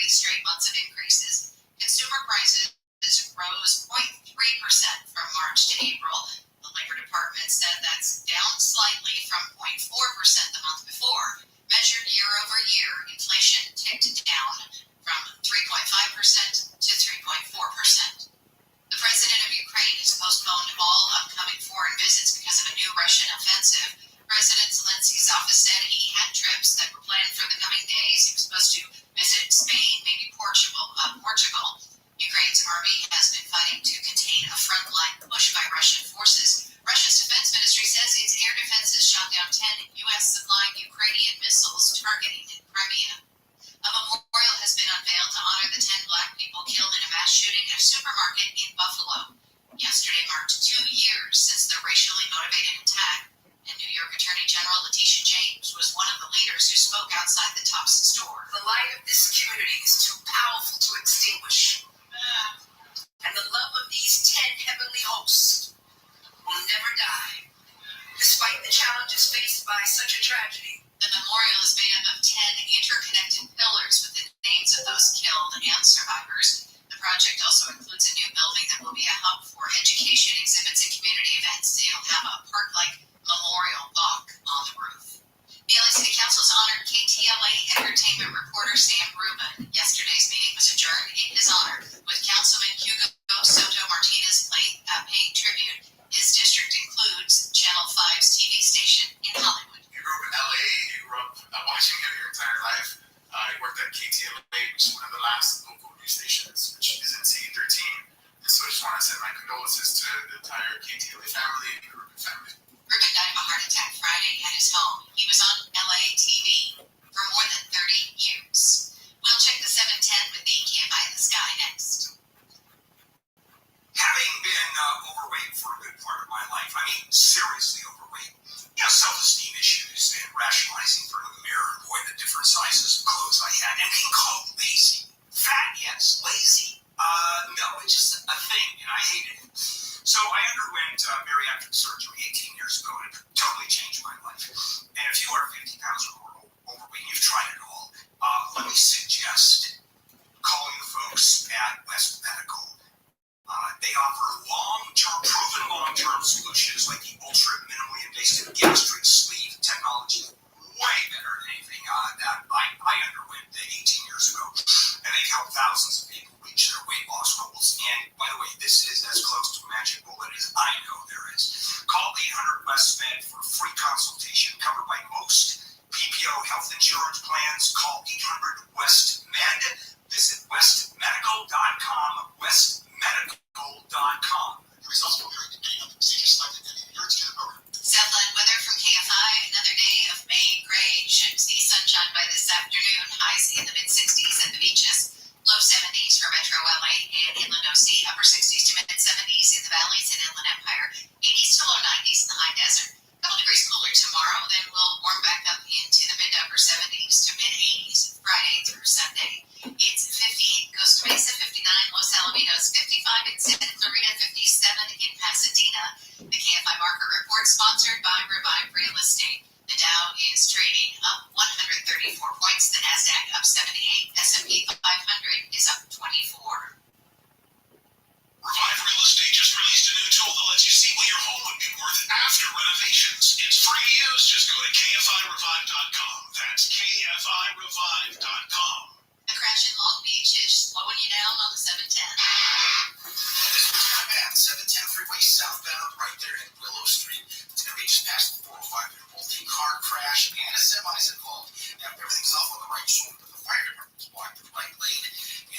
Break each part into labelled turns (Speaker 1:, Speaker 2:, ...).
Speaker 1: straight months of increases. Consumer prices rose 0.3% from March to April. The Labor Department said that's down slightly from 0.4% the month before. Measured year over year, inflation ticked down from 3.5% to 3.4%. The president of Ukraine has postponed all upcoming foreign visits because of a new Russian offensive. President Zelensky's office said he had trips that were planned for the coming days. He was supposed to visit Spain, maybe Portugal. Ukraine's army has been fighting to contain a frontline push by Russian forces. Russia's defense ministry says its air defenses shot down 10 U.S. supplying Ukrainian missiles targeting Crimea. A memorial has been unveiled to honor the 10 black people killed in a mass shooting at a supermarket in Buffalo. Yesterday marked 2 years since the racially motivated attack, and New York Attorney General Letitia James was one of the leaders who spoke outside the Thompson store.
Speaker 2: The light of this community is too powerful to extinguish, and the love of these 10 heavenly hosts will never die, despite the challenges faced by such a tragedy.
Speaker 1: The memorial is made up of 10 interconnected pillars with the names of those killed and survivors. The project also includes a new building that will be a hub for education, exhibits, and community events. It'll have a park-like memorial block on the roof. The LA City Council's honored KTLA entertainment reporter Sam Rubin. Yesterday's meeting was adjourned in his honor, with Councilman Hugo Soto Martinez paying tribute. His district includes Channel 5's TV station in Hollywood.
Speaker 3: You grew up in LA, you grew up watching it your entire life. I worked at KTLA, which is one of the last local news stations, which is in C13. And so I just want to send my condolences to the entire KTLA family and Rubin family.
Speaker 1: Rubin died of a heart attack Friday at his home. He was on LA TV for more than 30 years. We'll check the 710 with the KFI in the Sky next.
Speaker 4: Having been overweight for a good part of my life, I mean seriously overweight, self-esteem issues and rationalizing in front of the mirror and avoiding the different sizes of clothes I had, and being called lazy. Fat, yes. Lazy? No, it's just a thing, and I hated it. So I underwent bariatric surgery 18 years ago, and it totally changed my life. And if you are 50 pounds or more overweight, you've tried it all, let me suggest calling the folks at West Medical. They offer proven long-term solutions like the ultra-minimally invasive gastric sleeve technology, way better than anything that I underwent 18 years ago. And they've helped thousands of people reach their weight loss goals. And by the way, this is as close to a magic bullet as I know there is. Call 800 West Med for free consultation covered by most PPO health insurance plans. Call 800 West Med. Visit westmedical.com, westmedical.com. The results will vary depending on the procedure selected and the endurance care program.
Speaker 1: Southland weather from KFI. Another day of May gray. Should see sunshine by this afternoon. Highs in the mid-60s at the beaches. Low 70s for Metro LA and Inland OC. Upper 60s to mid-70s in the valleys and Inland Empire. 80s to low 90s in the high desert. A couple degrees cooler tomorrow. Then we'll warm back up into the mid-upper 70s to mid-80s Friday through Sunday. It's 58 Costa Mesa, 59 Los Alamitos, 55 in Santa Clarita, 57 in Pasadena. The KFI market report sponsored by Revive Real Estate. The Dow is trading up 134 points. The Nasdaq up 78. S&P 500 is up 24.
Speaker 5: Revive Real Estate just released a new tool that lets you see what your home would be worth after renovations. It's free to use. Just go to kfirevive.com. That's kfirevive.com.
Speaker 1: The crash in Long Beach is slowing you down on the 710.
Speaker 4: This was kind of bad. 710 freeway southbound right there in Willow Street. It's going to be just past the 405. There's both a car crash and a semi's involved. Now, everything's off on the right shoulder. The fire department's blocked the right lane,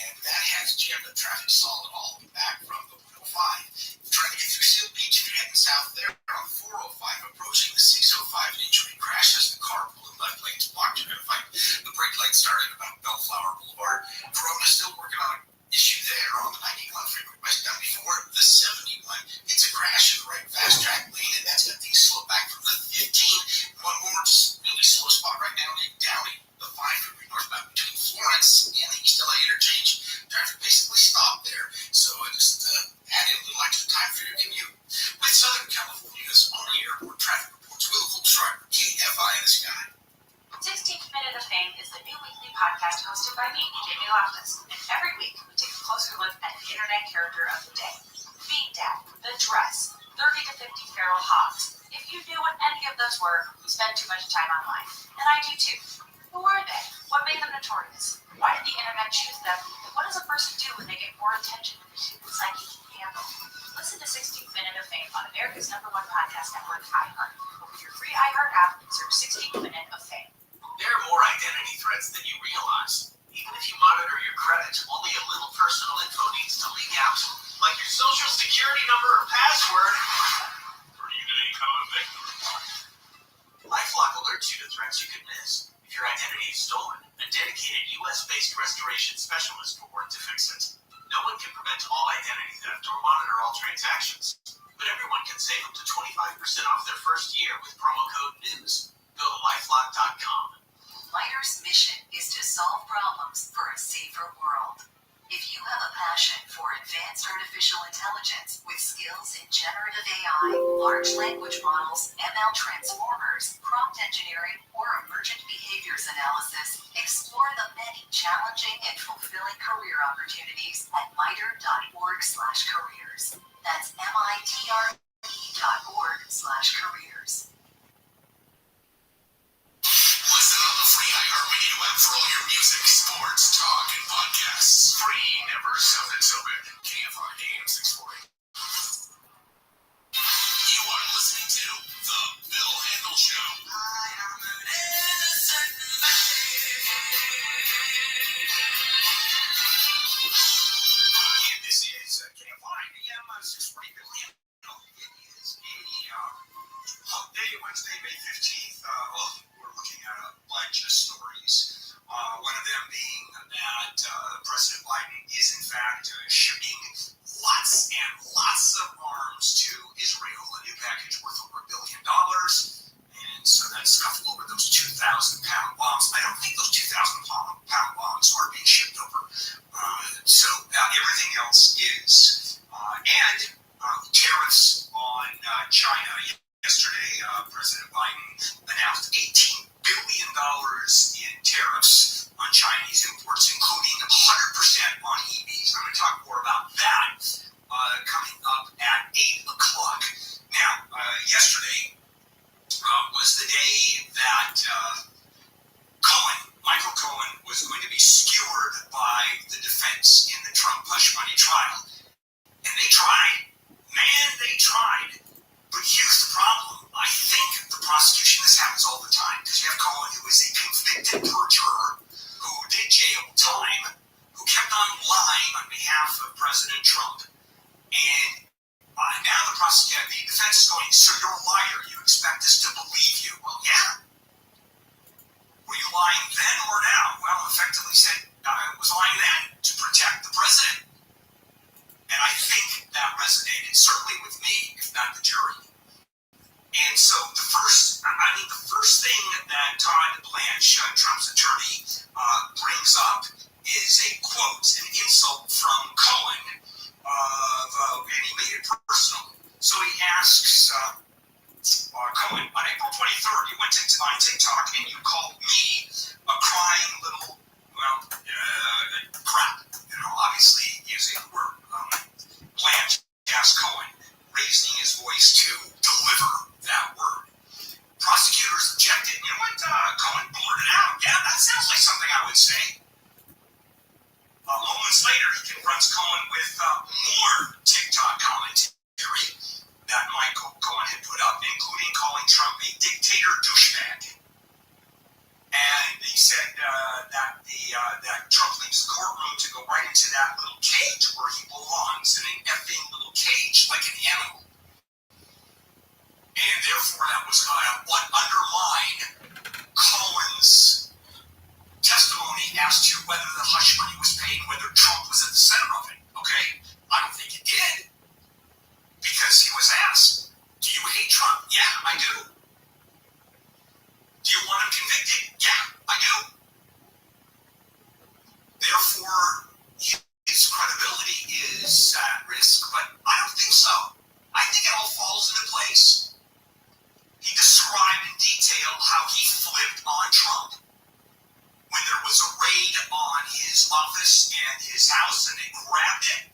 Speaker 4: and that has jammed the traffic solid all the way back from the 105. Trying to get through Seal Beach if you're heading south there on 405, approaching the 605 injury crash as the car pulled left lane's blocked. You're going to find the brake light started about Bellflower Boulevard. Corona's still working on an issue there on the 91 freeway westbound before the 71. It's a crash in the right fast track lane, and that's got things slowed back from the 15. One more just really slow spot right now in Downey, the 5 freeway northbound between Florence and the East LA interchange. Traffic basically stopped there, so I just added a little extra time for your commute. With Southern California's only airport traffic reports, Will Holtzschreiber, KFI in the Sky.
Speaker 6: 16th Minute of Fame is the new weekly podcast hosted by by me, Jamie Loftus, and every week we take a closer look at an internet character of the day. Bean Dad, The Dress, 30 to 50 Feral Hogs. If you knew what any of those were, you spend too much time online. And I do too. Who are they? What made them notorious? Why did the internet choose them? And what does a person do when they get more attention than the human psyche can handle? Listen to 16th Minute of Fame on America's #1 podcast network, iHeart. Open your free iHeart app and search 16th Minute of Fame.
Speaker 5: There are more identity threats than you realize. Even if you monitor your credit, only a little personal info needs to leak out, like your social security number or password, for you to become a victim. LifeLock alerts you to threats you could miss. If your identity is stolen, a dedicated U.S.-based restoration specialist will work to fix it. No one can prevent all identity theft or monitor all transactions, but everyone can save up to 25% off their first year with promo code NEWS. Go to lifelock.com.
Speaker 2: MITRE's mission is to solve problems for a safer world. If you have a passion for advanced artificial intelligence with skills in generative AI, large language models, ML transformers, prompt engineering, or emergent behaviors analysis, explore the many challenging and fulfilling career opportunities at MITRE.org/careers. That's MITRE.org/careers.
Speaker 5: Listen on the free iHeartRadio app for all your music, sports, talk, and podcasts. Free, never sounded so good. KFI AM 640. You are listening to The Bill Handel Show. I am an innocent man. And this is KFI AM 640 Bill Handel. It is a hump day, Wednesday, May 15th. We're looking at a bunch of stories. One of them being that President Biden is, in fact, shipping lots and lots of arms to Israel, a new package worth over $1 billion. And so that's scuffled over those 2,000-pound bombs. I don't think those 2,000-pound bombs are being shipped over. So everything else is. And tariffs on China. Yesterday, President Biden announced $18 billion in tariffs on Chinese imports, including 100% on EVs. I'm going to talk more about that coming up at 8 o'clock. Now, yesterday was the day that Michael Cohen, was going to be skewered by the defense in the Trump hush money trial. And they tried. Man, they tried. But here's the problem. I think the prosecution, this happens all the time, because you have Cohen, who is a convicted perjurer, who did jail time, who kept on lying on behalf of President Trump. And now the defense is going, so you're a liar. You expect us to believe you. Well, yeah. Were you lying then or now? Well, effectively said, I was lying then to protect the president. And I think that resonated, certainly with me, if not the jury. And so the first thing that Todd Blanche, Trump's attorney, brings up is a quote, an insult from Cohen, and he made it personal. So he asks Cohen, on April 23rd, you went on TikTok and you called me a crying little, crap. Obviously using the word. Blanche asked Cohen, raising his voice to deliver that word. Prosecutors objected. You know what? Cohen blurted out. Yeah, that sounds like something I would say. Moments later, he confronts Cohen with more TikTok commentary that Michael Cohen had put up, including calling Trump a dictator douchebag. And he said that Trump leaves the courtroom to go right into that little cage where he belongs, in an effing little cage like an animal. And therefore, that was what undermined Cohen's testimony as to whether the hush money was paid, whether Trump was at the center of it. Okay? I don't think it did. Because he was asked, do you hate Trump? Yeah, I do. Do you want him convicted? Yeah, I do. Therefore, his credibility is at risk, but I don't think so. I think it all falls into place. He described in detail how he flipped on Trump when there was a raid on office and his house, and they grabbed it,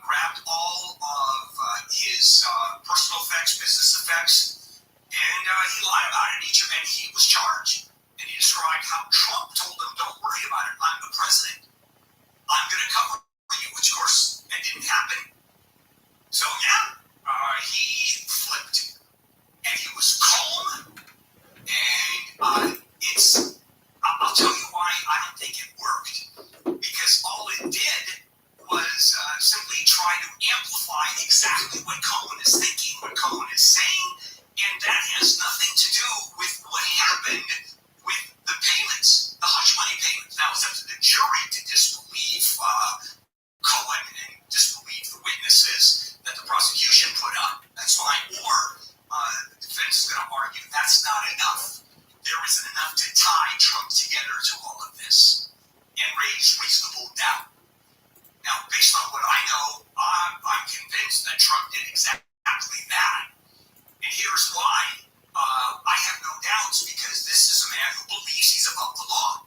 Speaker 5: grabbed all of his personal effects, business effects, and he lied about it. And he was charged. And he described how Trump told him, "Don't worry about it. I'm the president. I'm going to cover you," which, of course, that didn't happen. So, yeah, he flipped. And he was calm. And I'll tell you why I don't think it worked. Because all it did was simply try to amplify exactly what Cohen is thinking, what Cohen is saying. And that has nothing to do with what happened with the payments, the hush money payments. Now, it's up to the jury to disbelieve Cohen and disbelieve the witnesses that the prosecution put up. That's fine. Or the defense is going to argue that's not enough. There isn't enough to tie Trump together to all of this and raise reasonable doubt. Now, based on what I know, I'm convinced that Trump did exactly that. And here's why. I have no doubts, because this is a man who believes he's above the law.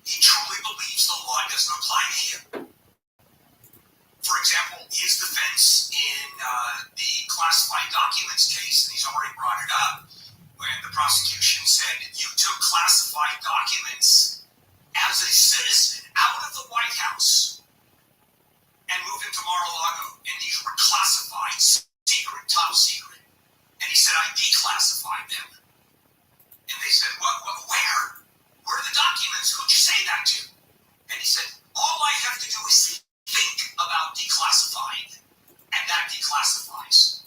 Speaker 5: He truly believes the law doesn't apply to him. For example, his defense in the classified documents case, and he's already brought it up, when the prosecution said you took classified documents as a citizen out of the White House and moved them to Mar-a-Lago, and these were classified, secret, top secret. And he said, I declassified them. And they said, what, where? Where are the documents? Who'd you say that to? And he said, all I have to do is think about declassifying, and that declassifies.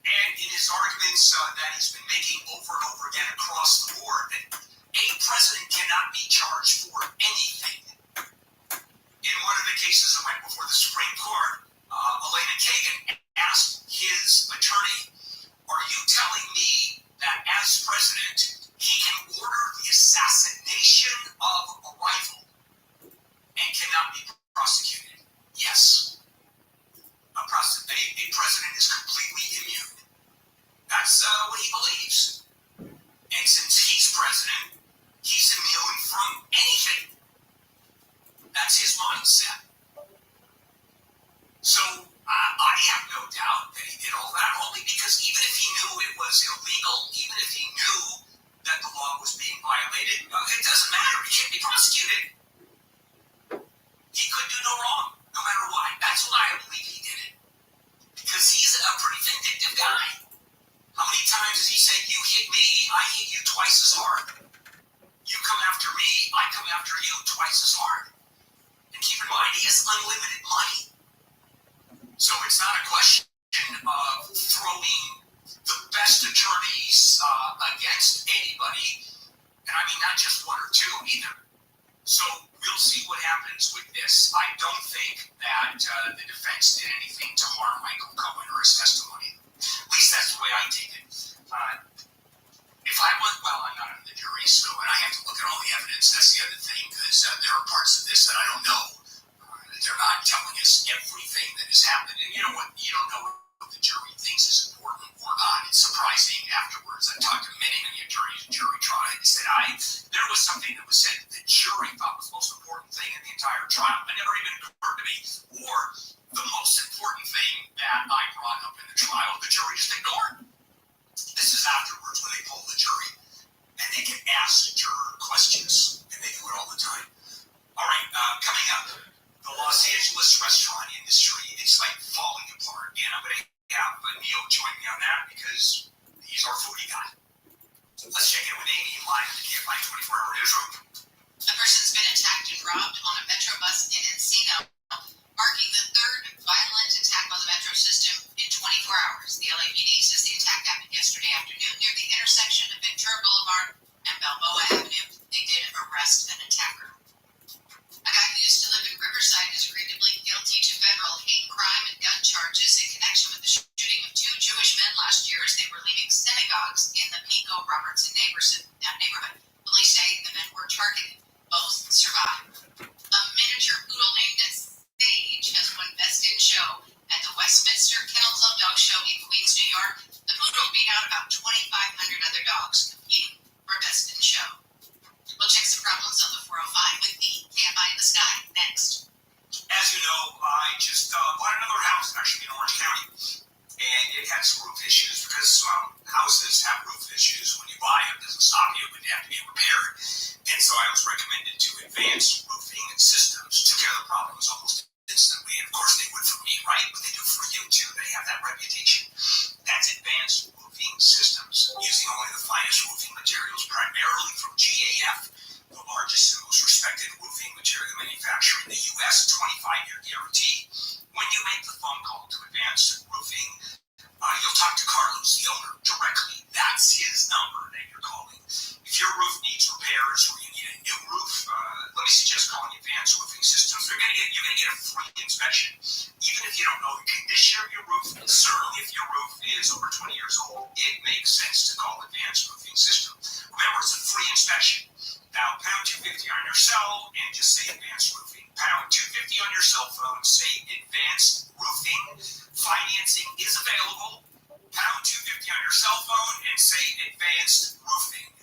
Speaker 5: And in his arguments that he's been making over and over again across the board, that a president cannot be charged for anything. In one of the cases that went before the Supreme Court, Elena Kagan asked his attorney, are you telling me that as president, he can order the assassination of a rival and cannot be prosecuted? Yes. A president is completely immune. That's what he believes. And since he's president, he's immune from anything. That's his mindset. So I have no doubt that he did all that, only because even if he knew it was illegal, even if he knew that the law was being violated, it doesn't matter. He can't be prosecuted. He could do no wrong, no matter what. That's why I believe he did it. Because he's a pretty vindictive guy. How many times has he said, you hit me, I hit you twice as hard? You come after me, I come after you twice as hard. And keep in mind, he has unlimited money. So it's not a question of throwing the best attorneys against anybody. And I mean, not just one or two either. So we'll see what happens with this. I don't think that the defense did anything to harm Michael Cohen or his testimony. At least that's the way I take it. If I was, well, I'm not on the jury, so, and I have to look at all the evidence. That's the other thing, because there are parts of this that I don't know. They're not telling us everything that has happened. And you know what? You don't know what the jury thinks is important or not. It's surprising afterwards. I've talked to many attorneys in jury trial. They said, there was something that was said that the jury thought was the most important thing in the entire trial. It never even occurred to me. Or the most important thing that I brought up in the trial, the jury just ignored. This is afterwards when they poll the jury. And they can ask the juror questions. And they do it all the time. All right, coming up. The Los Angeles restaurant industry is like falling apart, and I'm going to have Neil join me on that because he's our foodie guy. Let's check in with Amy live at the KFI 24-hour newsroom.
Speaker 1: A person's been attacked and robbed on a metro bus in Encino, marking the third violent attack on the metro system in 24 hours. The LAPD says the attack happened yesterday afternoon near the intersection of Ventura Boulevard and Balboa Avenue. They did arrest an attacker. A guy who used to live in Riverside has agreed to plead guilty to federal hate crime and gun charges in connection with the shooting of two Jewish men last year as they were leaving synagogues in the Pico Robertson neighborhood. Police say the men were charged
Speaker 5: expanded to advanced roofing systems took care of the problems almost instantly. And of course they would for me, right? But they do for you too. They have that reputation. That's advanced roofing systems, using only the finest roofing materials, primarily from GAF, the largest and most respected roofing material manufacturer in the U.S., 25-year guarantee. When you make the phone call to Advanced Roofing, you'll talk to Carlos, the owner, directly. That's his number that you're calling. If your roof needs repairs or you need a new roof, let me suggest calling Advanced Roofing Systems. You're going to get a free inspection, even if you don't know the condition of your roof. Certainly, if your roof is over 20 years old, it makes sense to call Advanced Roofing Systems. Remember, it's a free inspection. Now, pound 250 on your cell and just say Advanced Roofing. Pound 250 on your cell phone, say Advanced Roofing. Financing is available. Pound 250 on your cell phone and say Advanced Roofing.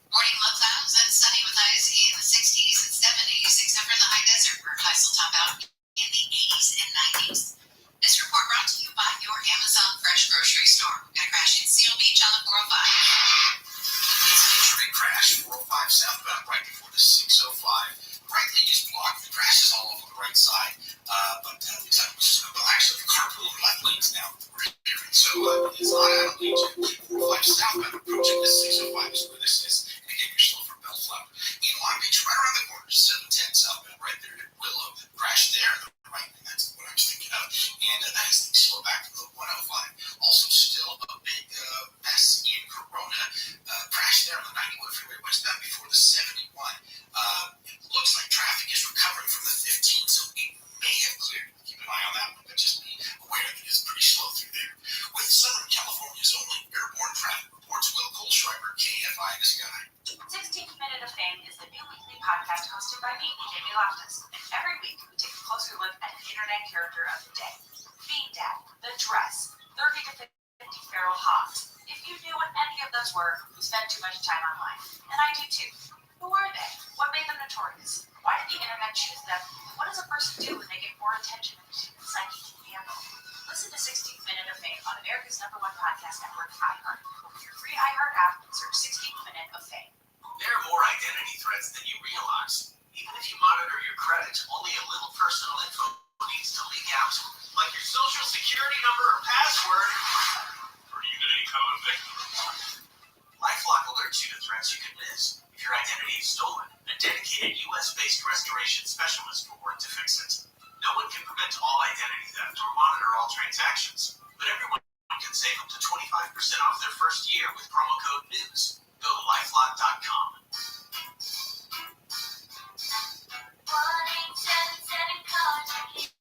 Speaker 1: Morning low clouds and sunny with highs in the 60s and 70s, except for the high desert where highs will top out in the 80s and 90s. This report brought to you by your Amazon Fresh Grocery Store. We're going to crash in Seal Beach on the 405.
Speaker 4: It's an injury crash, 405 southbound, right before the 605. Right lane is blocked. The crash is all over the right side. Actually, the carpool and left lanes now. So it's not out of lane 2. 405 southbound approaching the 605 is where this is. And again, you're slow from Bellflower. In Long Beach, right around the corner, 710 southbound, right there at Willow. Crash there, right lane. That's what I was thinking of. And that is the slow back to the 105. Also, still a big mess in Corona. Crash there on the 91 freeway westbound before the 71. It looks like traffic is recovering from the 15, so it may have cleared. Keep an eye on that one, but just be aware that it's pretty slow through there. With Southern California's only airborne traffic reports, Will Goldschreiber, KFI The Sky.
Speaker 6: 16th Minute of Fame is the new weekly podcast hosted by me, Jamie Loftus. And every week, we take a closer look at an internet character of the day. Being Dad, The Dress, 30 to 50 Feral Hogs. If you knew what any of those were, we spend too much time online. And I do too. Who were they? What made them notorious? Why did the internet choose them? What does a person do when they get more attention than the human psyche can handle? Listen to 16th Minute of Fame on America's #1 podcast network, iHeart. Open your free iHeart app and search 16th Minute of Fame.
Speaker 5: There are more identity threats than you realize. Even if you monitor your credit, only a little personal info needs to leak out. Like your social security number or password. Or even a common victim. LifeLock alerts you to threats you could miss. If your identity is stolen, a dedicated U.S.-based restoration specialist will work to fix it. No one can prevent all identity theft or monitor all transactions, but everyone can save up to 25% off their first year with promo code NEWS. Go to lifelock.com.
Speaker 6: 1877 cards for kids.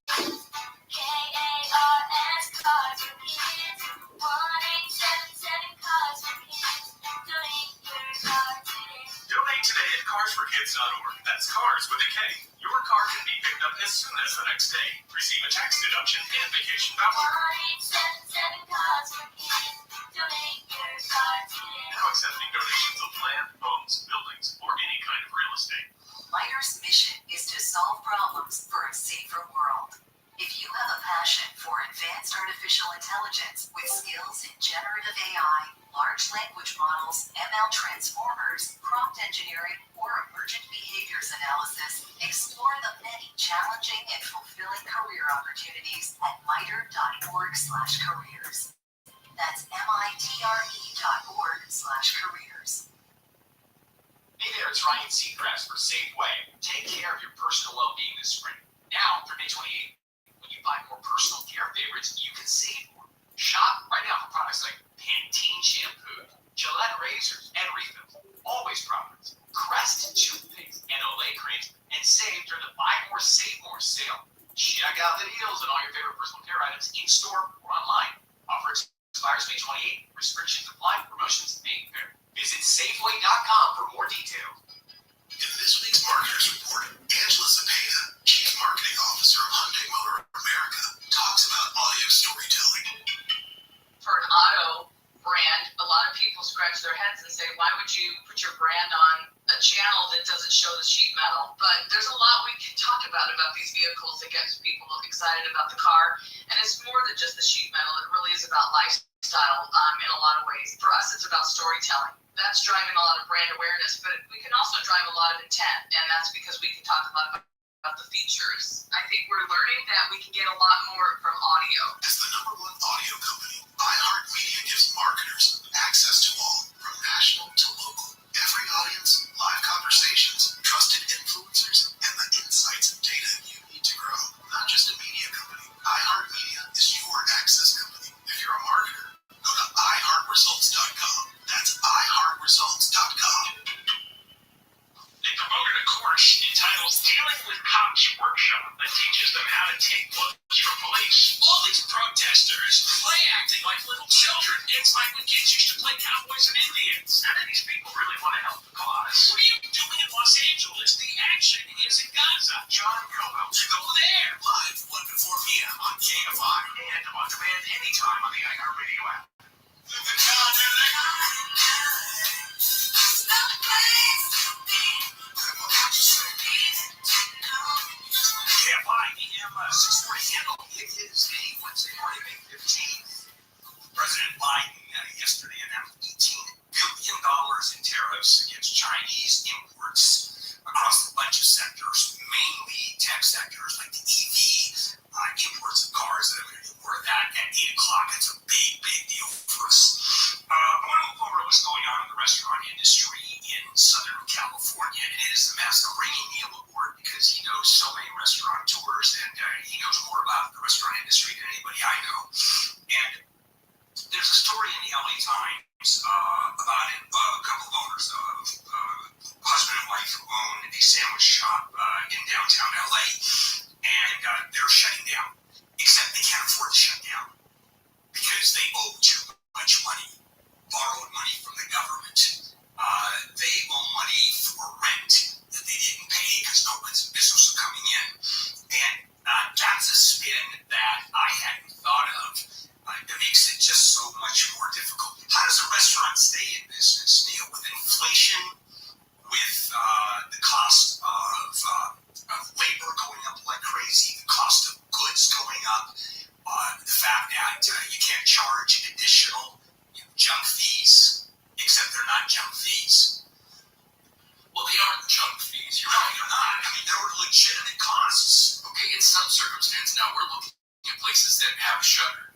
Speaker 6: KARS cards for kids. 1877 cards for kids. Donate your card today.
Speaker 5: Donate today at carsforkids.org. That's cars with a K. Your car can be picked up as soon as the next day. Receive a tax deduction and vacation voucher.
Speaker 6: 1877 cards for kids. Donate your card today.
Speaker 5: Now accepting donations of land, homes, buildings, or any kind of real estate.
Speaker 1: MITRE's mission is to solve problems for a safer world. If you have a passion for advanced artificial intelligence with skills in generative AI, large language models, ML transformers, prompt engineering, or emergent behaviors analysis, explore the many challenging and fulfilling career opportunities at MITRE.org/careers. That's MITRE.org/careers.
Speaker 5: Hey there, it's Ryan Seacrest for Safeway. Take care of your personal well-being this spring. Now, for May 28th, when you buy more personal care favorites, you can save more. Shop right now for products like Pantene shampoo, Gillette razors, and refills. Always products, Crest toothpaste, and Olay creams, and save during the Buy More, Save More sale. Check out the deals on all your favorite personal care items in-store or online. Offer expires May 28th. Restrictions apply. Promotions may vary. Visit Safeway.com for more details.
Speaker 4: In this week's Marketers Report, Angela Zepeda, Chief Marketing Officer of Hyundai Motor America, talks about audio storytelling.
Speaker 7: For an auto brand, a lot of people scratch their heads and say, why would you put your brand on a channel that doesn't show the sheet metal? But there's a lot we can talk about these vehicles that gets people excited about the car. And it's more than just the sheet metal. It really is about lifestyle. lifestyle in a lot of ways. For us, it's about storytelling. That's driving a lot of brand awareness, but we can also drive a lot of intent, and that's because we can talk a lot about the features. I think we're learning that we can get a lot more from audio.
Speaker 3: As the #1 audio company, iHeartMedia gives marketers access to all, from national to local. Every audience, live conversations, trusted influencers, and the insights and data you need to grow. Not just a media company. iHeartMedia is your access company. If you're a marketer, go to iHeartResults.com. That's iHeartResults.com.
Speaker 5: They promoted a course entitled Dealing with Cops Workshop that teaches them how to take looks from police. All these protesters play acting like little children. It's like when kids used to play cowboys and Indians. None of these people really want to help the cause. What are you doing in Los Angeles? The action is in Gaza. John Cobell, go there.
Speaker 4: Live 1 to 4 p.m. on KFI.
Speaker 5: And on demand anytime on the iHeartRadio app. KFI AM 640 handle. It is a Wednesday morning, May 15th. President Biden yesterday announced $18 billion in tariffs against Chinese imports across a bunch of sectors, mainly tech sectors like the EV imports of cars that are going to do more of that at 8 o'clock. It's a big, big deal for us. I want to move over to what's going on in the restaurant industry in Southern California. It is a mess. I'm bringing Neil aboard because he knows so many restaurateurs and he knows more about the restaurant industry than anybody I know. And there's a story in the LA Times about a couple of owners, husband and wife who own a sandwich shop in downtown LA, and they're shutting down. Except they can't afford to shut down because they owe too much money, borrowed money from the government. They owe money for rent that they didn't pay because no business was coming in. And that's a spin that I hadn't thought of. That makes it just so much more difficult. How does a restaurant stay in business, Neil, with inflation, with the cost of labor going up like crazy, the cost of goods going up, the fact that you can't charge additional junk fees, except they're not junk fees.
Speaker 3: Well, they aren't junk fees.
Speaker 5: No, they're not. I mean, they're legitimate costs.
Speaker 3: Okay, in some circumstances, now we're looking at places that have shuttered.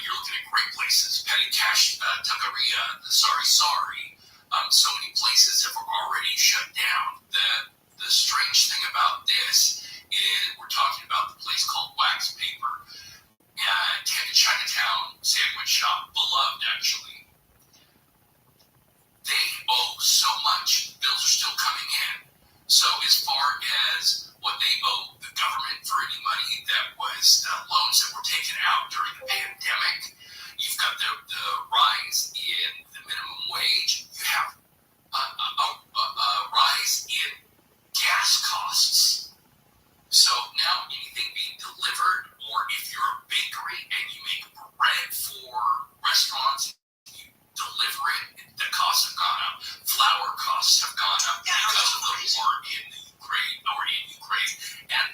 Speaker 3: You're looking at great places, Petty Cash, Taqueria, Sorry. So many places have already shut down. The strange thing about this is we're talking about the place called Wax Paper, Chinatown sandwich shop, beloved actually. They owe so much. Bills are still coming in. So as far as what they owe the government for any money that was loans that were taken out during the pandemic, you've got the rise in the minimum wage. You have a rise in gas costs. So now anything being delivered, or if you're a bakery and you make bread for restaurants, you deliver it, the costs have gone up. Flour costs have gone up because of the war in Ukraine. And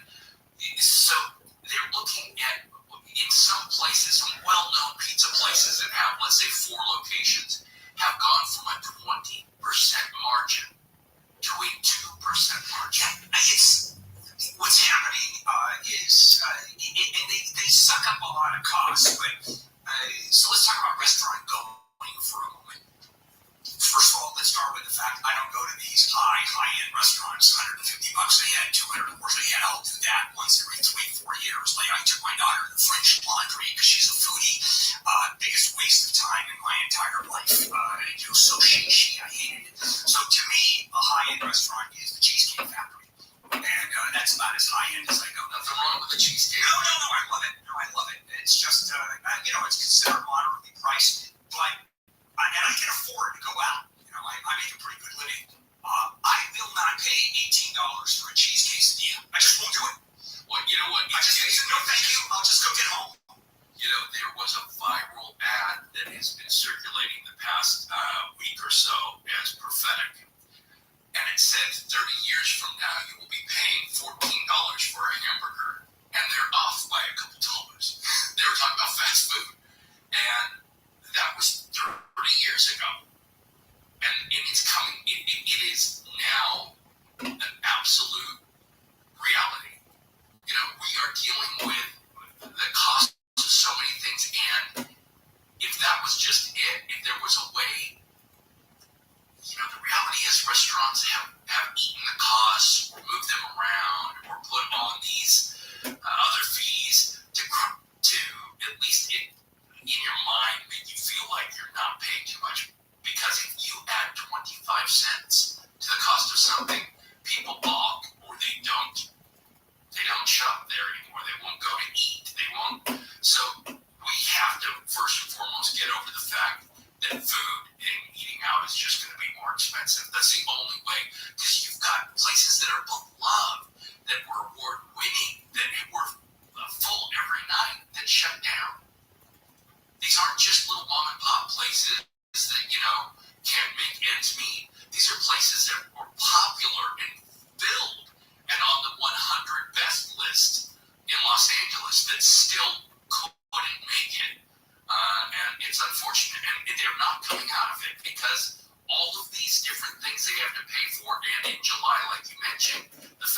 Speaker 3: so they're looking at, in some places, some well-known pizza places that have, let's say, 4 locations, have gone from a 20% margin to a 2% margin.
Speaker 5: It's what's happening is, and they suck up a lot of costs. But so let's talk about restaurant going for a moment. First of all, let's start with the fact I don't go to these high-end restaurants, $150 a head, $200 a head. I'll do that once every 3-4 years. Like I took my daughter to the French Laundry because she's a foodie. Biggest waste of time in my entire life. Sushi, I hated it. So to me, a high-end restaurant is the Cheesecake Factory. And that's about as high-end as I go.
Speaker 3: Nothing wrong with the cheesecake.
Speaker 5: No, I love it. It's just, it's considered moderately priced. But and I can afford to go out. I make a pretty good living. I will not pay $18 for a cheese quesadilla. I just won't do it.
Speaker 3: Well, you know what?
Speaker 5: I just say, no, thank you. I'll just go get home.
Speaker 3: There was a viral ad that has been circulating the past week or so as prophetic. And it says 30 years from now, you will be paying $14 for a hamburger. And they're off by a couple dollars. They were talking about fast food. And that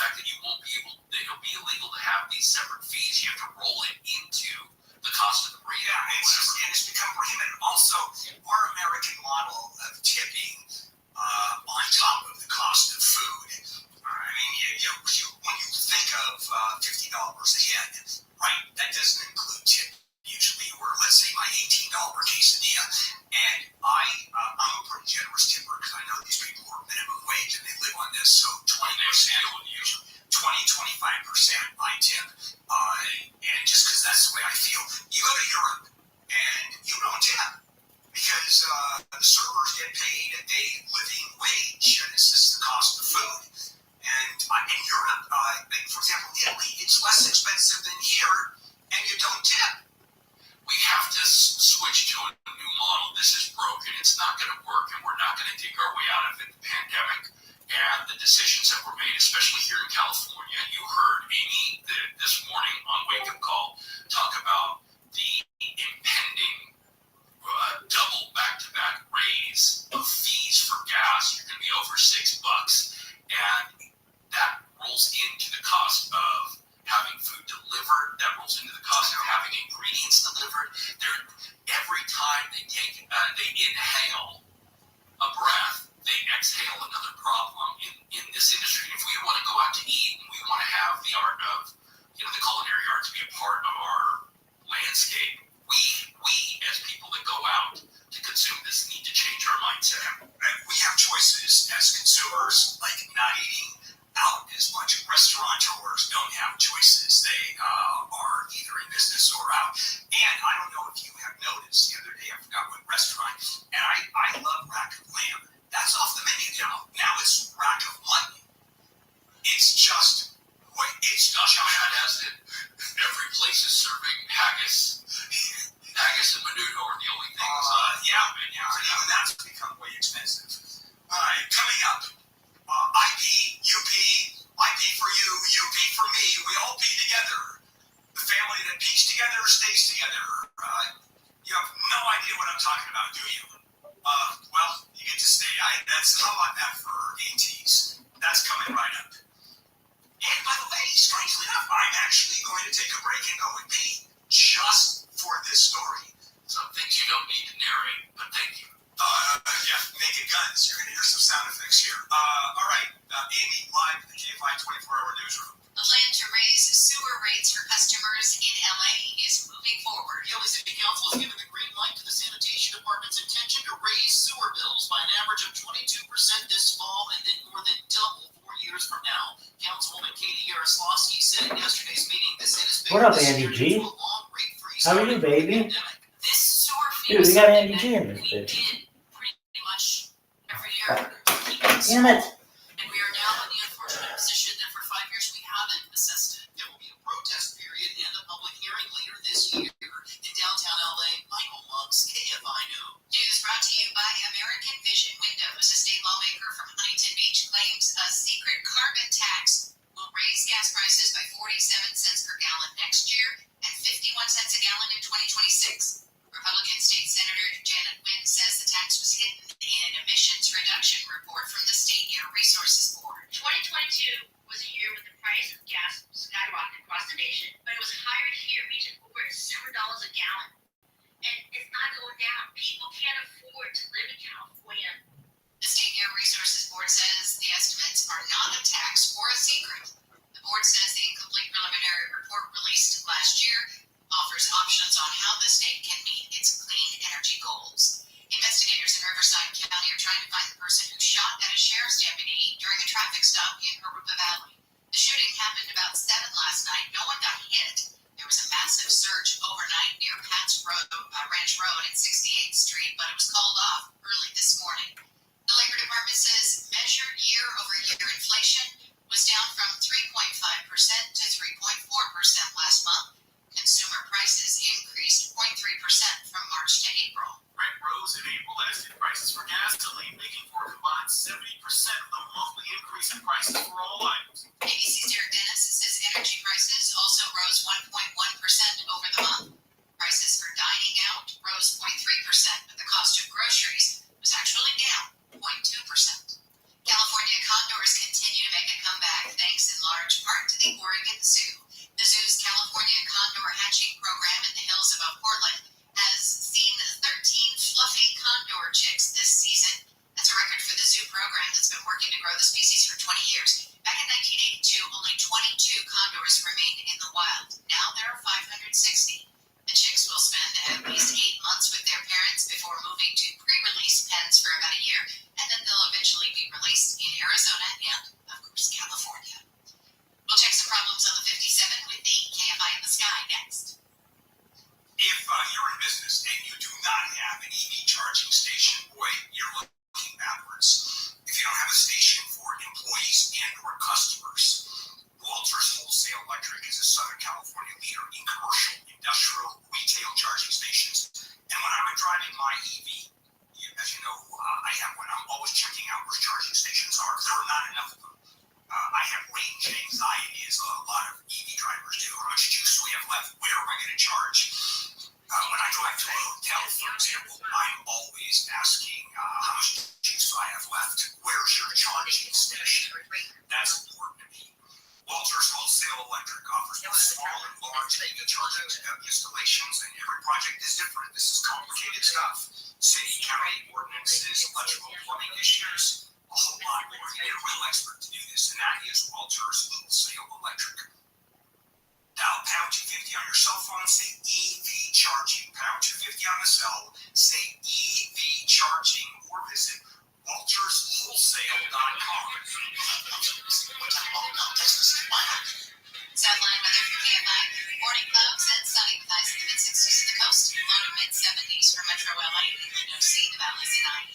Speaker 5: fact that that it'll be illegal to have these separate fees. You have to roll it into the cost of the burrito.
Speaker 4: Yeah, it's become prohibited. Also, our American model of tipping on top of the cost of food. I mean, when you think of $50 a head, right? That doesn't include tip usually, or let's say my $18 quesadilla. And I'm a pretty generous tipper because I know these people are minimum wage and they live on this. So 20% usually 20-25% I tip, and just because that's the way I feel. You go to Europe and you don't tip because the servers get paid a living wage, and it's just the cost of food. And in Europe, for example, Italy, it's less expensive than here, and you don't tip.
Speaker 5: We have to switch to a new model. This is broken. It's not going to work, and we're not going to dig our way out of the pandemic and the decisions that were made, especially here in California. You heard Amy this morning on Wake Up Call talk about the impending double back-to-back raise of fees for gas. You're going to be over $6, and that rolls into the cost of having food delivered. That rolls into the cost of having ingredients delivered. Every time they inhale a breath, they exhale another problem in this industry. If we want to go out to eat and we want to have the art of, the culinary art to be a part of our landscape, we as people that go out to consume this need to change our mindset.
Speaker 4: We have choices as consumers, like not eating out as much. Restaurateurs don't have choices. They are either in business or out. And I don't know if you have noticed, the other day I forgot what restaurant, and I love rack of lamb. That's off the menu now. Now it's rack of mutton. It's just
Speaker 5: As in every place is serving haggis. Haggis and menudo are the only things.
Speaker 4: Even that's become way expensive. All right, coming up. IP, UP, IP for you, UP for me. We all pee together. The family that pees together stays together. You have no idea what I'm talking about, do you? Well, you get to stay. How about that for ATs? That's coming right up. And by the way, strangely enough, I'm actually going to take a break and go and pee just for this story.
Speaker 5: Some things you don't need to narrate, but thank you.
Speaker 4: Naked Guns. You're going to hear some sound effects here. All right, Amy, live in the KFI 24-hour newsroom.
Speaker 1: A plan to raise sewer rates for customers in LA is moving forward.
Speaker 8: The LA City Council has given the green light to the Sanitation Department's intention to raise sewer bills by an average of 22% this fall and then more than double 4 years from now. Councilwoman Katie Yaroslavsky said in yesterday's meeting the city's
Speaker 9: What up, Andy G? How are you, baby?
Speaker 1: This sewer fee
Speaker 9: Dude, we
Speaker 1: was
Speaker 9: got
Speaker 1: something
Speaker 9: Andy G in this
Speaker 1: we
Speaker 9: bitch.
Speaker 1: did pretty much every year.
Speaker 9: Damn it.
Speaker 1: And we are now in the unfortunate position that for 5 years we haven't assessed it.
Speaker 8: There will be a protest period and a public hearing later this year. In downtown LA, Michael Monks, KFI News.
Speaker 1: News brought to you by American Vision Windows. A state lawmaker from Huntington Beach claims a secret carbon tax will raise gas prices by 47 cents per gallon next year and 51 cents a gallon in 2026. Republican State Senator Janet Wynn says the tax was hidden in an emissions reduction report from the State Air Resources Board.
Speaker 10: 2022 was a year when the price of gas skyrocketed across the nation, but it was higher here, reaching over $7 a gallon. And it's not going down. People can't afford to live in California.
Speaker 1: The State Air Resources Board says the estimates are not a tax or a secret. The board says the incomplete preliminary report released last year offers options on how the state can meet its clean energy goals. Investigators in Riverside County are trying to find the person who shot at a sheriff's deputy during a traffic stop in Aruba Valley. The shooting happened about 7 last night. No one got hit. There was a massive surge overnight near Pat's Ranch Road at 68th Street, but it was called off early this morning. The Labor Department says measured year-over-year inflation was down from 3.5% large part to the Oregon Zoo. The zoo's California condor hatching program in the hills above Portland has seen 13 fluffy condor chicks this season. That's a record for the zoo program that's been working to grow the species for 20 years. Back in 1982, only 22 condors remained in the wild. Now there are 560. The chicks will spend at least 8 months with their parents before moving to pre-release pens for about a year, and then they'll eventually be released in Arizona and, of course, California. We'll check some problems on the 57 with the KFI in the Sky next.
Speaker 5: If you're in business and you do not have an EV charging station, boy, you're looking backwards. If you don't have a station for employees and or customers, Walters Wholesale Electric is a Southern California leader in commercial, industrial, retail charging stations. And when I'm driving my EV, as you know, I have one. I'm always checking out where charging stations are. There are not enough of them. I have range anxiety, as a lot of EV drivers do. How much juice do we have left? Where am I going to charge? When I drive to a hotel, for example, I'm always asking how much juice do I have left? Where's your charging station? That's important to me. Walters Wholesale Electric offers both small and large EV charging installations, and every project is different. This is complicated stuff. City, county ordinances, electrical, plumbing issues, a whole lot more. You need a real expert to do this, and that is Walters Wholesale Electric. Dial pound 250 on your cell phone, say EV charging. Pound 250 on the cell, say EV charging, or visit WaltersWholesale.com.
Speaker 1: Southline weather for KFI. Morning clouds and sunny with highs in the mid-60s to the coast. Low to mid-70s for Metro LA. Window C, the valleys in IE.